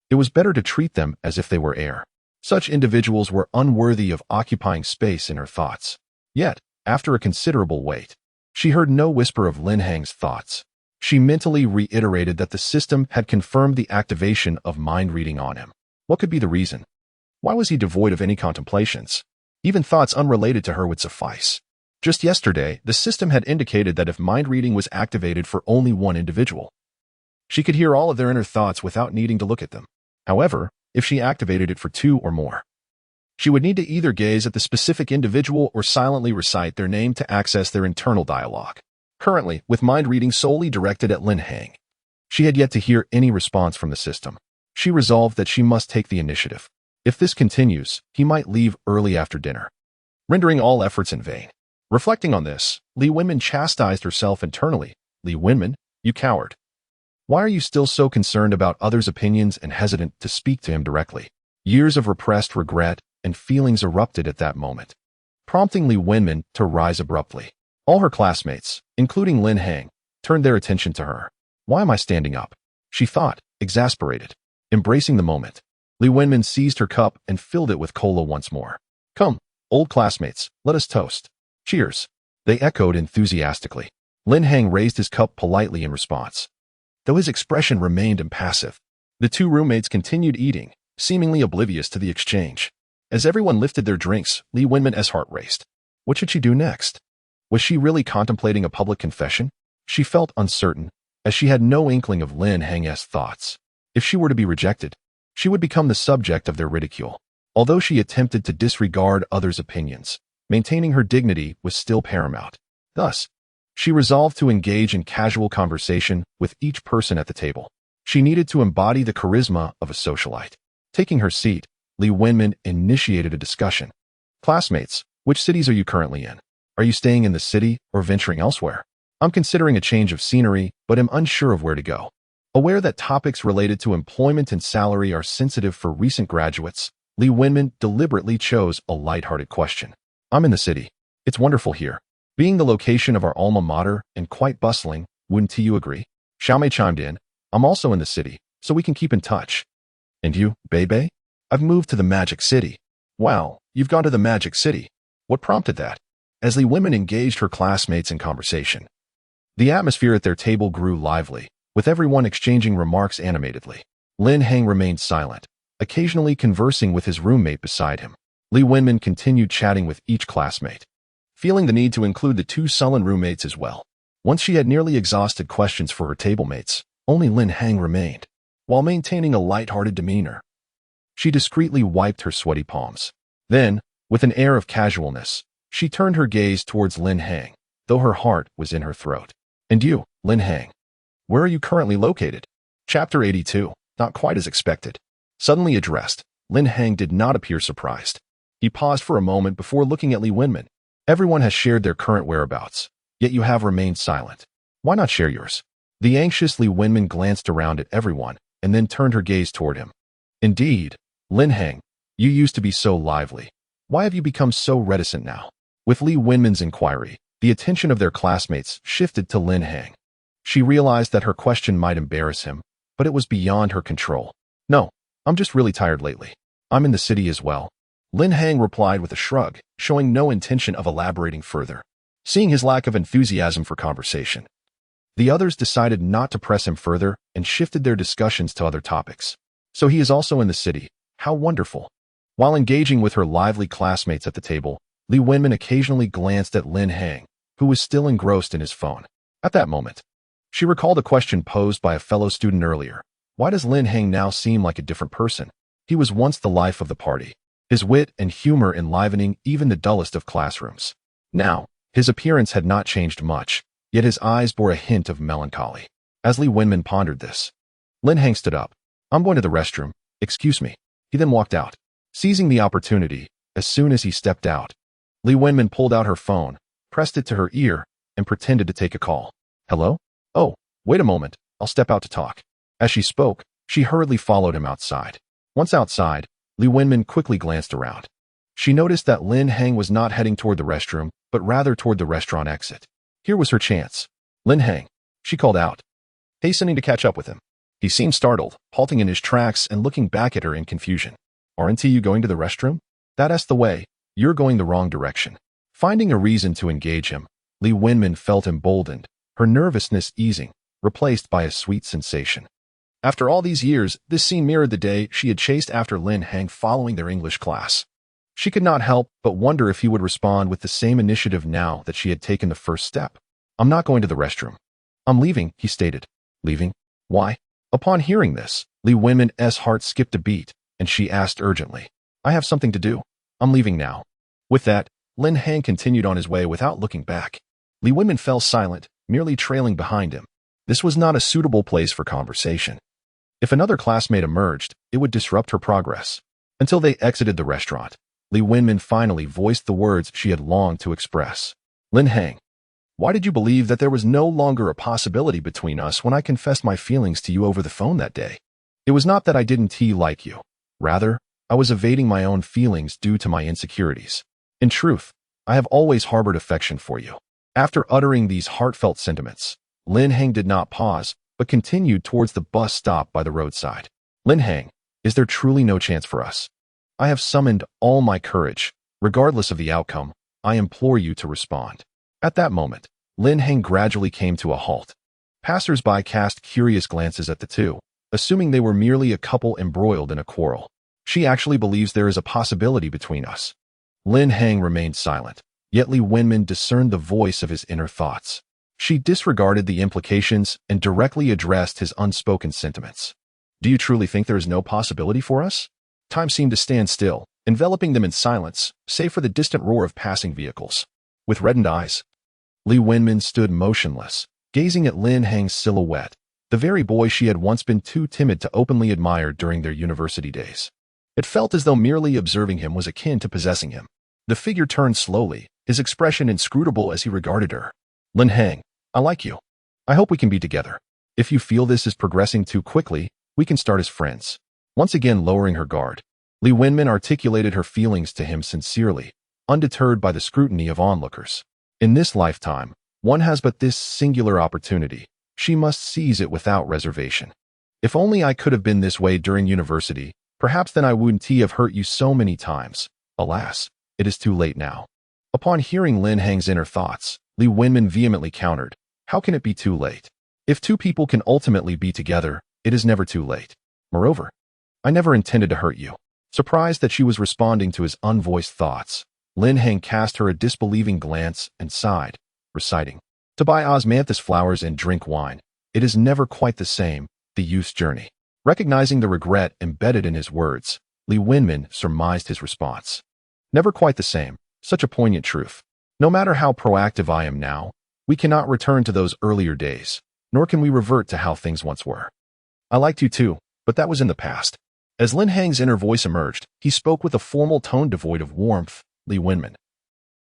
It was better to treat them as if they were air. Such individuals were unworthy of occupying space in her thoughts. Yet, after a considerable wait, she heard no whisper of Lin Hang's thoughts. She mentally reiterated that the system had confirmed the activation of mind reading on him. What could be the reason? Why was he devoid of any contemplations? Even thoughts unrelated to her would suffice. Just yesterday, the system had indicated that if mind reading was activated for only one individual, she could hear all of their inner thoughts without needing to look at them. However, if she activated it for 2 or more, she would need to either gaze at the specific individual or silently recite their name to access their internal dialogue. Currently, with mind reading solely directed at Lin Hang, she had yet to hear any response from the system. She resolved that she must take the initiative. If this continues, he might leave early after dinner. rendering all efforts in vain. Reflecting on this, Li Wenmin chastised herself internally. Li Wenmin, you coward. Why are you still so concerned about others' opinions and hesitant to speak to him directly? Years of repressed regret and feelings erupted at that moment, prompting Li Wenmin to rise abruptly. All her classmates, including Lin Hang, turned their attention to her. Why am I standing up? She thought, exasperated. Embracing the moment, Li Wenmin seized her cup and filled it with cola once more. Come, old classmates, let us toast. Cheers. They echoed enthusiastically. Lin Hang raised his cup politely in response, though his expression remained impassive. The two roommates continued eating, seemingly oblivious to the exchange. As everyone lifted their drinks, Li Wenmin's heart raced. What should she do next? Was she really contemplating a public confession? She felt uncertain, as she had no inkling of Lin Hang's thoughts. If she were to be rejected, she would become the subject of their ridicule. Although she attempted to disregard others' opinions, maintaining her dignity was still paramount. Thus, she resolved to engage in casual conversation with each person at the table. She needed to embody the charisma of a socialite. Taking her seat, Li Wenmin initiated a discussion. Classmates, which cities are you currently in? Are you staying in the city or venturing elsewhere? I'm considering a change of scenery, but am unsure of where to go. Aware that topics related to employment and salary are sensitive for recent graduates, Li Wenmin deliberately chose a lighthearted question. I'm in the city. It's wonderful here. Being the location of our alma mater and quite bustling, wouldn't you agree? Xiaomei chimed in. I'm also in the city, so we can keep in touch. And you, Bei? I've moved to the Magic City. Wow, you've gone to the Magic City. What prompted that? As Li Wenmin engaged her classmates in conversation, the atmosphere at their table grew lively, with everyone exchanging remarks animatedly. Lin Hang remained silent, occasionally conversing with his roommate beside him. Li Wenmin continued chatting with each classmate, feeling the need to include the two sullen roommates as well. Once she had nearly exhausted questions for her table mates, only Lin Hang remained. While maintaining a light-hearted demeanor, she discreetly wiped her sweaty palms. Then, with an air of casualness, she turned her gaze towards Lin Hang, though her heart was in her throat. And you, Lin Hang, where are you currently located? Chapter 82, not quite as expected. Suddenly addressed, Lin Hang did not appear surprised. He paused for a moment before looking at Li Wenmin. Everyone has shared their current whereabouts, yet you have remained silent. Why not share yours? The anxious Li Wenmin glanced around at everyone and then turned her gaze toward him. Indeed, Lin Hang, you used to be so lively. Why have you become so reticent now? With Li Wenmin's inquiry, the attention of their classmates shifted to Lin Hang. She realized that her question might embarrass him, but it was beyond her control. No, I'm just really tired lately. I'm in the city as well. Lin Hang replied with a shrug, showing no intention of elaborating further. Seeing his lack of enthusiasm for conversation, the others decided not to press him further and shifted their discussions to other topics. So he is also in the city. How wonderful. While engaging with her lively classmates at the table, Li Wenmin occasionally glanced at Lin Hang, who was still engrossed in his phone. At that moment, she recalled a question posed by a fellow student earlier. Why does Lin Hang now seem like a different person? He was once the life of the party, his wit and humor enlivening even the dullest of classrooms. Now, his appearance had not changed much, yet his eyes bore a hint of melancholy. As Li Wenmin pondered this, Lin Hang stood up. I'm going to the restroom. Excuse me. He then walked out. Seizing the opportunity, as soon as he stepped out, Li Wenmin pulled out her phone, pressed it to her ear, and pretended to take a call. Hello? Oh, wait a moment. I'll step out to talk. As she spoke, she hurriedly followed him outside. Once outside, Li Wenmin quickly glanced around. She noticed that Lin Hang was not heading toward the restroom, but rather toward the restaurant exit. Here was her chance. Lin Hang, she called out, hastening to catch up with him. He seemed startled, halting in his tracks and looking back at her in confusion. Aren't you going to the restroom? That's the way. You're going the wrong direction. Finding a reason to engage him, Li Wenmin felt emboldened, her nervousness easing, replaced by a sweet sensation. After all these years, this scene mirrored the day she had chased after Lin Hang following their English class. She could not help but wonder if he would respond with the same initiative now that she had taken the first step. I'm not going to the restroom. I'm leaving, he stated. Leaving? Why? Upon hearing this, Li Wenmin's heart skipped a beat, and she asked urgently, I have something to do. I'm leaving now. With that, Lin Hang continued on his way without looking back. Li Wenmin fell silent, merely trailing behind him. This was not a suitable place for conversation. If another classmate emerged, it would disrupt her progress. Until they exited the restaurant, Li Wenmin finally voiced the words she had longed to express. Lin Heng, why did you believe that there was no longer a possibility between us when I confessed my feelings to you over the phone that day? It was not that I didn't like you. Rather, I was evading my own feelings due to my insecurities. In truth, I have always harbored affection for you. After uttering these heartfelt sentiments, Lin Heng did not pause, but continued towards the bus stop by the roadside. Lin Heng, is there truly no chance for us? I have summoned all my courage. Regardless of the outcome, I implore you to respond. At that moment, Lin Heng gradually came to a halt. Passers-by cast curious glances at the two, assuming they were merely a couple embroiled in a quarrel. She actually believes there is a possibility between us. Lin Heng remained silent, yet Li Wenmin discerned the voice of his inner thoughts. She disregarded the implications and directly addressed his unspoken sentiments. Do you truly think there is no possibility for us? Time seemed to stand still, enveloping them in silence, save for the distant roar of passing vehicles. With reddened eyes, Li Wenmin stood motionless, gazing at Lin Heng's silhouette, the very boy she had once been too timid to openly admire during their university days. It felt as though merely observing him was akin to possessing him. The figure turned slowly, his expression inscrutable as he regarded her. Lin Heng, I like you. I hope we can be together. If you feel this is progressing too quickly, we can start as friends. Once again lowering her guard, Li Wenmin articulated her feelings to him sincerely, undeterred by the scrutiny of onlookers. In this lifetime, one has but this singular opportunity. She must seize it without reservation. If only I could have been this way during university, perhaps then I wouldn't have hurt you so many times. Alas, it is too late now. Upon hearing Lin Heng's inner thoughts, Li Wenmin vehemently countered, how can it be too late? If two people can ultimately be together, it is never too late. Moreover, I never intended to hurt you. Surprised that she was responding to his unvoiced thoughts, Lin Heng cast her a disbelieving glance and sighed, reciting, to buy osmanthus flowers and drink wine, it is never quite the same, the youth's journey. Recognizing the regret embedded in his words, Li Wenmin surmised his response. Never quite the same, such a poignant truth. No matter how proactive I am now, we cannot return to those earlier days, nor can we revert to how things once were. I liked you too, but that was in the past. As Lin Heng's inner voice emerged, he spoke with a formal tone devoid of warmth. Li Wenmin,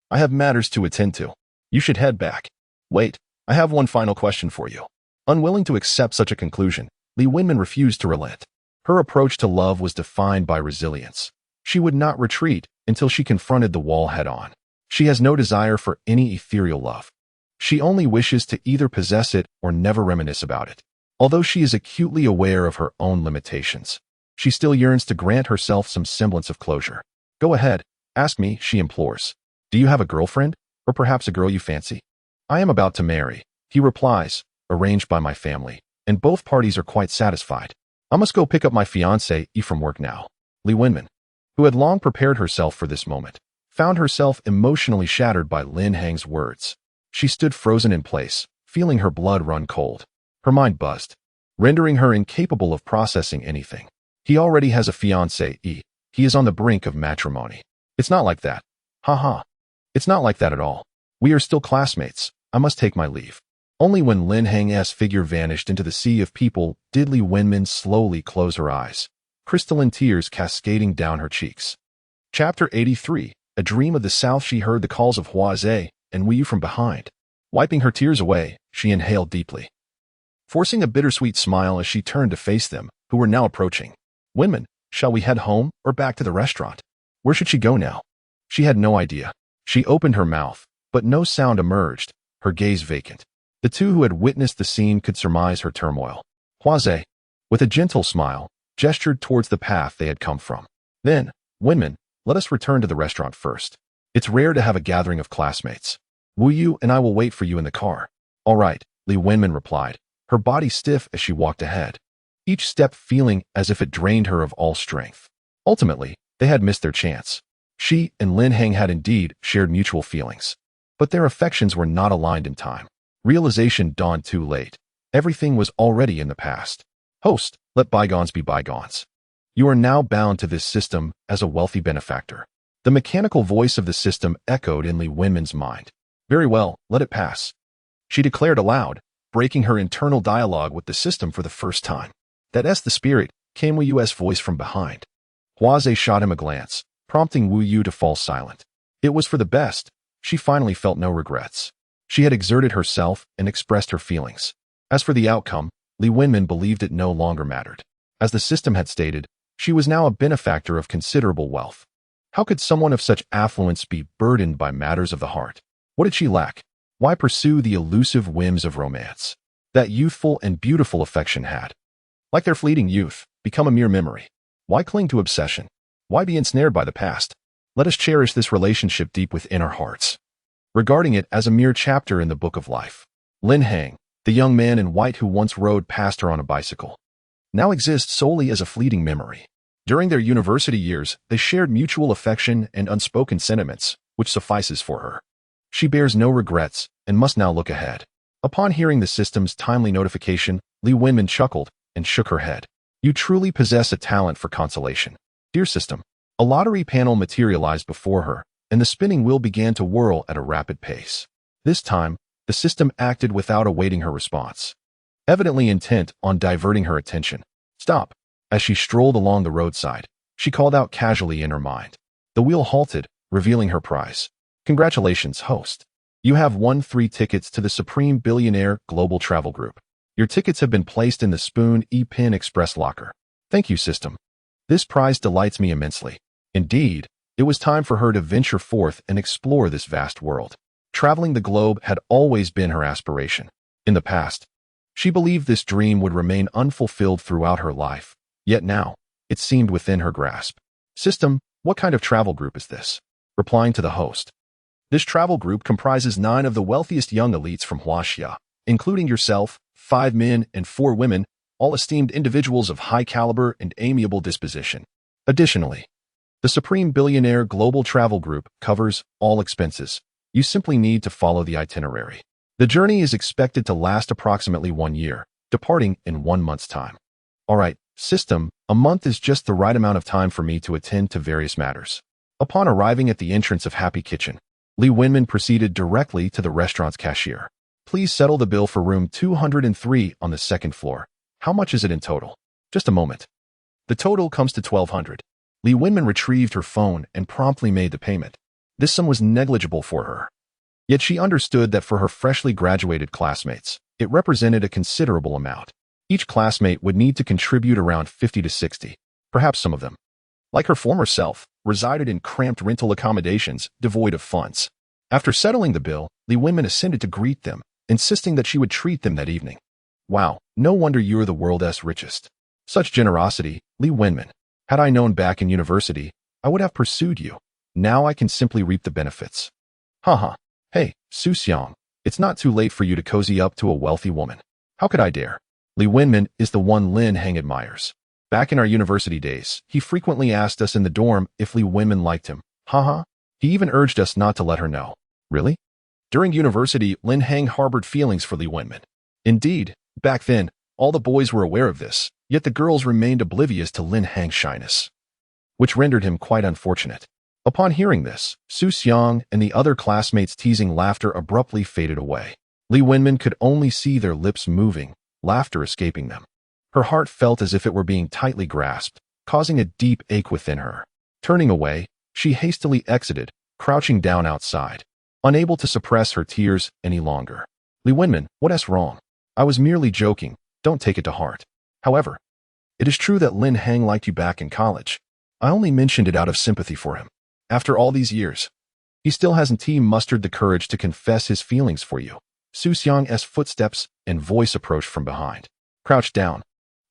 I have matters to attend to. You should head back. Wait, I have one final question for you. Unwilling to accept such a conclusion, Li Wenmin refused to relent. Her approach to love was defined by resilience. She would not retreat until she confronted the wall head-on. She has no desire for any ethereal love. She only wishes to either possess it or never reminisce about it. Although she is acutely aware of her own limitations, she still yearns to grant herself some semblance of closure. Go ahead, ask me, she implores. Do you have a girlfriend, or perhaps a girl you fancy? I am about to marry, he replies, arranged by my family, and both parties are quite satisfied. I must go pick up my fiancé from work now. Li Wenmin, who had long prepared herself for this moment, found herself emotionally shattered by Lin Heng's words. She stood frozen in place, feeling her blood run cold. Her mind buzzed, rendering her incapable of processing anything. He already has a fiancé. He is on the brink of matrimony. It's not like that. Ha. It's not like that at all. We are still classmates. I must take my leave. Only when Lin Heng's figure vanished into the sea of people did Li Wenmin slowly close her eyes, crystalline tears cascading down her cheeks. Chapter 83. A dream of the south. She heard the calls of Huazhe and Wu Yu from behind. Wiping her tears away, she inhaled deeply, forcing a bittersweet smile as she turned to face them, who were now approaching. Wenmin, shall we head home or back to the restaurant? Where should she go now? She had no idea. She opened her mouth, but no sound emerged, her gaze vacant. The two who had witnessed the scene could surmise her turmoil. Huazhe, with a gentle smile, gestured towards the path they had come from. Then, Wenmin, let us return to the restaurant first. It's rare to have a gathering of classmates. Wu Yu and I will wait for you in the car. All right, Li Wenmin replied, her body stiff as she walked ahead, each step feeling as if it drained her of all strength. Ultimately, they had missed their chance. She and Lin Heng had indeed shared mutual feelings, but their affections were not aligned in time. Realization dawned too late. Everything was already in the past. Host, let bygones be bygones. You are now bound to this system as a wealthy benefactor. The mechanical voice of the system echoed in Li Wenmin's mind. Very well, let it pass, she declared aloud, breaking her internal dialogue with the system for the first time. That's the spirit, came Wu Yu's voice from behind. Huazhe shot him a glance, prompting Wu Yu to fall silent. It was for the best. She finally felt no regrets. She had exerted herself and expressed her feelings. As for the outcome, Li Wenmin believed it no longer mattered. As the system had stated, she was now a benefactor of considerable wealth. How could someone of such affluence be burdened by matters of the heart? What did she lack? Why pursue the elusive whims of romance? That youthful and beautiful affection had, like their fleeting youth, become a mere memory. Why cling to obsession? Why be ensnared by the past? Let us cherish this relationship deep within our hearts, regarding it as a mere chapter in the book of life. Lin Hang, the young man in white who once rode past her on a bicycle, now exists solely as a fleeting memory. During their university years, they shared mutual affection and unspoken sentiments, which suffices for her. She bears no regrets and must now look ahead. Upon hearing the system's timely notification, Li Wenmin chuckled and shook her head. You truly possess a talent for consolation. Dear system. A lottery panel materialized before her, and the spinning wheel began to whirl at a rapid pace. This time, the system acted without awaiting her response, evidently intent on diverting her attention. Stop. As she strolled along the roadside, she called out casually in her mind. The wheel halted, revealing her prize. Congratulations, host. You have won 3 tickets to the Supreme Billionaire Global Travel Group. Your tickets have been placed in the Spoon ePin Express locker. Thank you, system. This prize delights me immensely. Indeed, it was time for her to venture forth and explore this vast world. Traveling the globe had always been her aspiration. In the past, she believed this dream would remain unfulfilled throughout her life, yet now, it seemed within her grasp. System, what kind of travel group is this? Replying to the host. This travel group comprises 9 of the wealthiest young elites from Huaxia, including yourself, 5 men and 4 women, all esteemed individuals of high caliber and amiable disposition. Additionally, the Supreme Billionaire Global Travel Group covers all expenses. You simply need to follow the itinerary. The journey is expected to last approximately 1 year, departing in 1 month's time. All right, system, a month is just the right amount of time for me to attend to various matters. Upon arriving at the entrance of Happy Kitchen, Li Wenmin proceeded directly to the restaurant's cashier. Please settle the bill for room 203 on the 2nd floor. How much is it in total? Just a moment. The total comes to 1,200. Li Wenmin retrieved her phone and promptly made the payment. This sum was negligible for her. Yet she understood that for her freshly graduated classmates, it represented a considerable amount. Each classmate would need to contribute around 50 to 60. Perhaps some of them, like her former self, resided in cramped rental accommodations devoid of funds. After settling the bill, Li Wenmin ascended to greet them, insisting that she would treat them that evening. Wow, no wonder you're the world's richest. Such generosity, Li Wenmin. Had I known back in university, I would have pursued you. Now I can simply reap the benefits. Haha. Hey, Su Xiang, it's not too late for you to cozy up to a wealthy woman. How could I dare? Li Wenmin is the one Lin Hang admires. Back in our university days, he frequently asked us in the dorm if Li Wenmin liked him. Haha. He even urged us not to let her know. Really? During university, Lin Hang harbored feelings for Li Wenmin. Indeed, back then, all the boys were aware of this, yet the girls remained oblivious to Lin Hang's shyness, which rendered him quite unfortunate. Upon hearing this, Su Xiang and the other classmates' teasing laughter abruptly faded away. Li Wenmin could only see their lips moving, laughter escaping them. Her heart felt as if it were being tightly grasped, causing a deep ache within her. Turning away, she hastily exited, crouching down outside, unable to suppress her tears any longer. Li Wenmin, what's wrong? I was merely joking, don't take it to heart. However, it is true that Lin Hang liked you back in college. I only mentioned it out of sympathy for him. After all these years, he still hasn't mustered the courage to confess his feelings for you. Su Xiang's footsteps and voice approached from behind. Crouched down,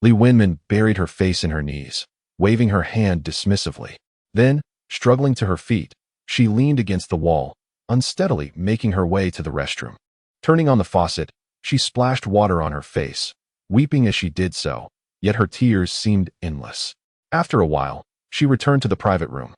Li Wenmin buried her face in her knees, waving her hand dismissively. Then, struggling to her feet, she leaned against the wall, unsteadily making her way to the restroom. Turning on the faucet, she splashed water on her face, weeping as she did so, yet her tears seemed endless. After a while, she returned to the private room,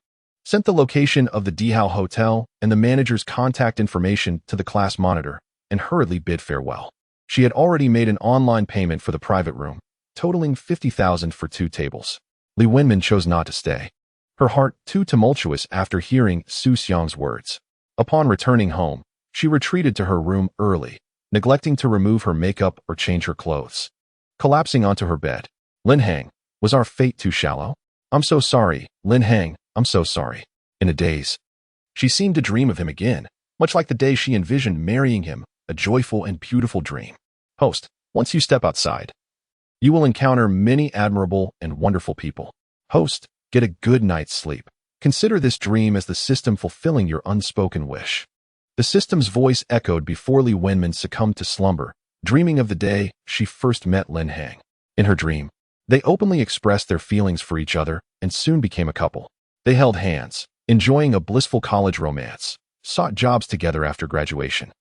sent the location of the Dihao Hotel and the manager's contact information to the class monitor, and hurriedly bid farewell. She had already made an online payment for the private room, totaling 50,000 for 2 tables. Li Wenmin chose not to stay, her heart too tumultuous after hearing Su Xiang's words. Upon returning home, she retreated to her room early, neglecting to remove her makeup or change her clothes. Collapsing onto her bed, Lin Hang, was our fate too shallow? I'm so sorry, Lin Hang, I'm so sorry. In a daze, she seemed to dream of him again, much like the day she envisioned marrying him, a joyful and beautiful dream. Host, once you step outside, you will encounter many admirable and wonderful people. Host, get a good night's sleep. Consider this dream as the system fulfilling your unspoken wish. The system's voice echoed before Li Wenmin succumbed to slumber, dreaming of the day she first met Lin Hang. In her dream, they openly expressed their feelings for each other and soon became a couple. They held hands, enjoying a blissful college romance, sought jobs together after graduation,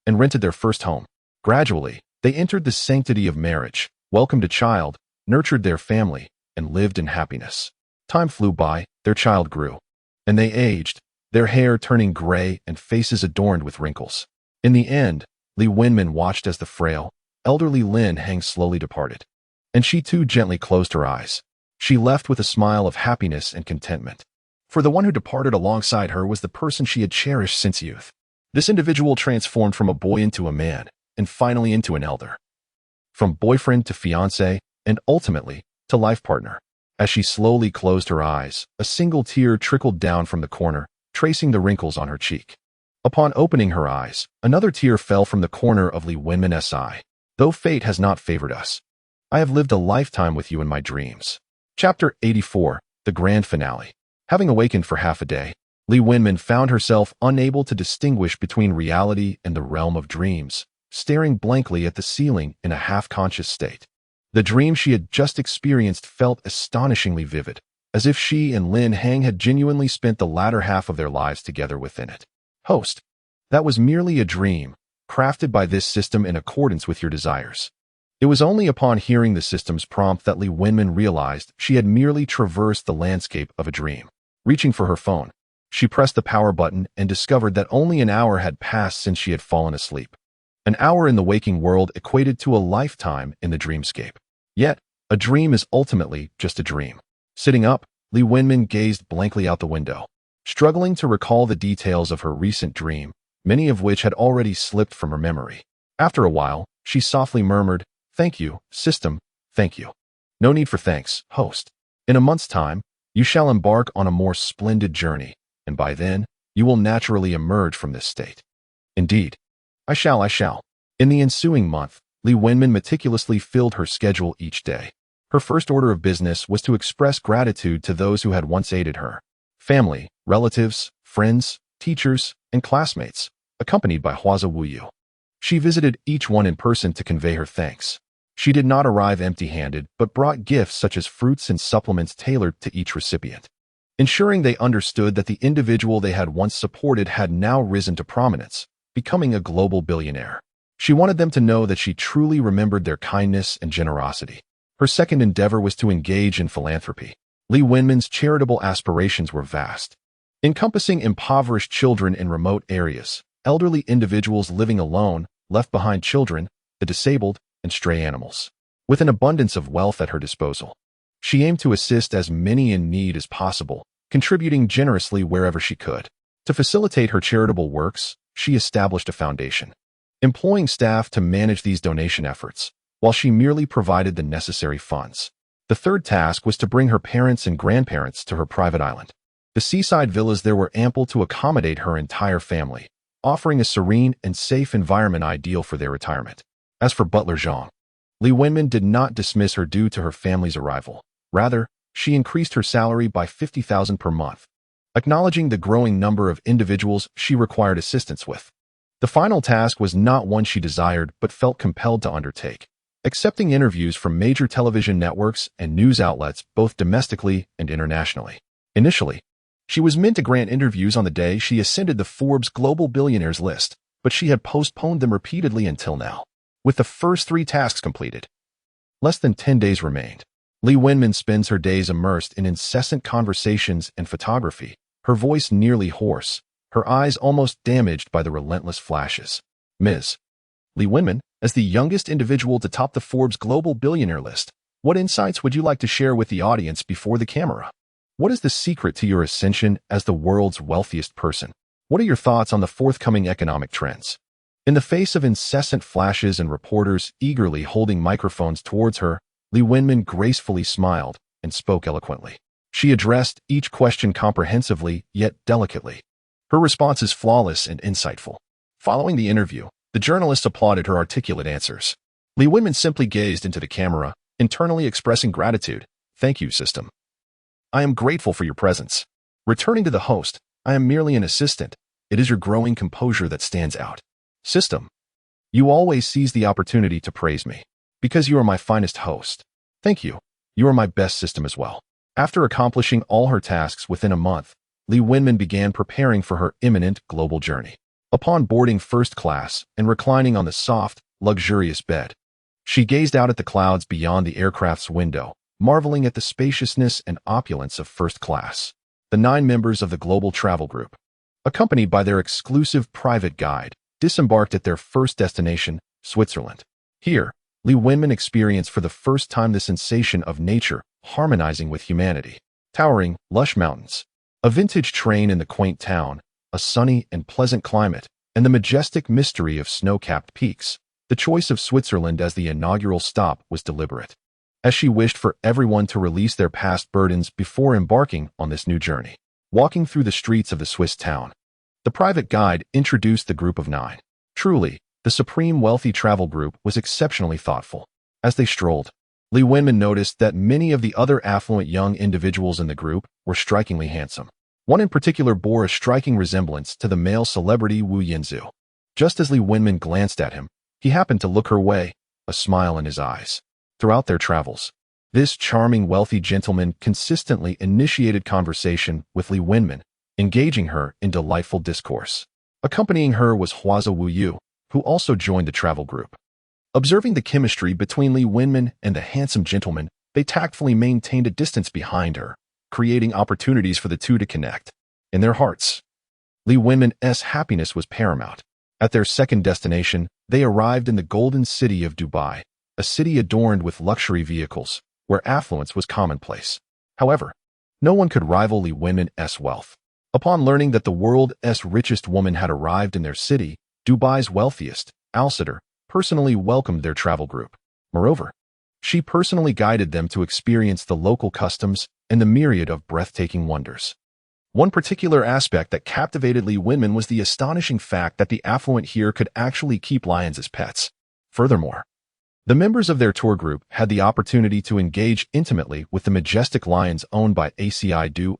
and rented their first home. Gradually, they entered the sanctity of marriage, welcomed a child, nurtured their family, and lived in happiness. Time flew by, their child grew, and they aged, their hair turning gray and faces adorned with wrinkles. In the end, Li Wenmin watched as the frail, elderly Lin Hang slowly departed, and she too gently closed her eyes. She left with a smile of happiness and contentment. For the one who departed alongside her was the person she had cherished since youth. This individual transformed from a boy into a man, and finally into an elder. From boyfriend to fiancé, and ultimately, to life partner. As she slowly closed her eyes, a single tear trickled down from the corner, tracing the wrinkles on her cheek. Upon opening her eyes, another tear fell from the corner of Li Wenmin's eye. Though fate has not favored us, I have lived a lifetime with you in my dreams. Chapter 84, the grand finale. Having awakened for half a day, Li Wenmin found herself unable to distinguish between reality and the realm of dreams, staring blankly at the ceiling in a half-conscious state. The dream she had just experienced felt astonishingly vivid, as if she and Lin Hang had genuinely spent the latter half of their lives together within it. Host, that was merely a dream, crafted by this system in accordance with your desires. It was only upon hearing the system's prompt that Li Wenmin realized she had merely traversed the landscape of a dream. Reaching for her phone, she pressed the power button and discovered that only an hour had passed since she had fallen asleep. An hour in the waking world equated to a lifetime in the dreamscape. Yet, a dream is ultimately just a dream. Sitting up, Li Wenmin gazed blankly out the window, struggling to recall the details of her recent dream, many of which had already slipped from her memory. After a while, she softly murmured, "Thank you, system, thank you. No need for thanks, host. In a month's time, you shall embark on a more splendid journey, and by then, you will naturally emerge from this state." Indeed, I shall. In the ensuing month, Li Wenmin meticulously filled her schedule each day. Her first order of business was to express gratitude to those who had once aided her. Family, relatives, friends, teachers, and classmates, accompanied by Huazi Wuyu. She visited each one in person to convey her thanks. She did not arrive empty-handed, but brought gifts such as fruits and supplements tailored to each recipient, ensuring they understood that the individual they had once supported had now risen to prominence, becoming a global billionaire. She wanted them to know that she truly remembered their kindness and generosity. Her second endeavor was to engage in philanthropy. Li Wenmin's charitable aspirations were vast, encompassing impoverished children in remote areas, elderly individuals living alone, left behind children, the disabled, and stray animals. With an abundance of wealth at her disposal, she aimed to assist as many in need as possible, contributing generously wherever she could. To facilitate her charitable works, she established a foundation, employing staff to manage these donation efforts, while she merely provided the necessary funds. The third task was to bring her parents and grandparents to her private island. The seaside villas there were ample to accommodate her entire family, offering a serene and safe environment ideal for their retirement. As for Butler Zhang, Li Wenmin did not dismiss her due to her family's arrival. Rather, she increased her salary by 50,000 per month, acknowledging the growing number of individuals she required assistance with. The final task was not one she desired but felt compelled to undertake, accepting interviews from major television networks and news outlets both domestically and internationally. Initially, she was meant to grant interviews on the day she ascended the Forbes Global Billionaires list, but she had postponed them repeatedly until now. With the first 3 tasks completed, less than 10 days remained. Li Wenmin spends her days immersed in incessant conversations and photography, her voice nearly hoarse, her eyes almost damaged by the relentless flashes. Ms. Li Wenmin, as the youngest individual to top the Forbes Global Billionaire list, what insights would you like to share with the audience before the camera? What is the secret to your ascension as the world's wealthiest person? What are your thoughts on the forthcoming economic trends? In the face of incessant flashes and reporters eagerly holding microphones towards her, Li Wenmin gracefully smiled and spoke eloquently. She She addressed each question comprehensively yet delicately. Her responses flawless and insightful. Following the interview, the journalist applauded her articulate answers. Li Wenmin simply gazed into the camera, internally expressing gratitude. Thank you, system. I am grateful for your presence. Returning to the host, I am merely an assistant. It is your growing composure that stands out. System. You always seize the opportunity to praise me. Because you are my finest host. Thank you. You are my best system as well. After accomplishing all her tasks within a month, Li Wenmin began preparing for her imminent global journey. Upon boarding first class and reclining on the soft, luxurious bed, she gazed out at the clouds beyond the aircraft's window, marveling at the spaciousness and opulence of first class. The 9 members of the global travel group, accompanied by their exclusive private guide, disembarked at their first destination, Switzerland. Here, Li Wenmin experienced for the first time the sensation of nature harmonizing with humanity. Towering, lush mountains, a vintage train in the quaint town, a sunny and pleasant climate, and the majestic mystery of snow-capped peaks. The choice of Switzerland as the inaugural stop was deliberate, as she wished for everyone to release their past burdens before embarking on this new journey. Walking through the streets of the Swiss town, the private guide introduced the group of 9. Truly, the supreme wealthy travel group was exceptionally thoughtful. As they strolled, Li Wenmin noticed that many of the other affluent young individuals in the group were strikingly handsome. One in particular bore a striking resemblance to the male celebrity Wu Yanzu. Just as Li Wenmin glanced at him, he happened to look her way, a smile in his eyes. Throughout their travels, this charming wealthy gentleman consistently initiated conversation with Li Wenmin, engaging her in delightful discourse. Accompanying her was Huaza Wuyu, who also joined the travel group. Observing the chemistry between Li Wenmin and the handsome gentleman, they tactfully maintained a distance behind her, creating opportunities for the two to connect. In their hearts, Li Wenmin's happiness was paramount. At their second destination, they arrived in the golden city of Dubai, a city adorned with luxury vehicles, where affluence was commonplace. However, no one could rival Li Wenmin's wealth. Upon learning that the world's richest woman had arrived in their city, Dubai's wealthiest, Al Sadr, personally welcomed their travel group. Moreover, she personally guided them to experience the local customs and the myriad of breathtaking wonders. One particular aspect that captivated Li Wenmin was the astonishing fact that the affluent here could actually keep lions as pets. Furthermore, the members of their tour group had the opportunity to engage intimately with the majestic lions owned by ACI Du,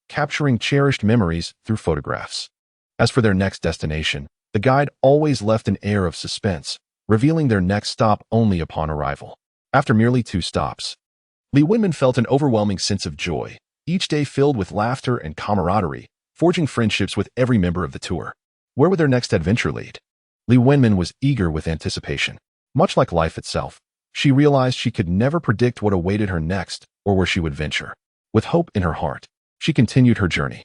capturing cherished memories through photographs. As for their next destination, the guide always left an air of suspense, revealing their next stop only upon arrival. After merely 2 stops, Li Wenmin felt an overwhelming sense of joy, each day filled with laughter and camaraderie, forging friendships with every member of the tour. Where would their next adventure lead? Li Wenmin was eager with anticipation. Much like life itself, she realized she could never predict what awaited her next or where she would venture. With hope in her heart, she continued her journey.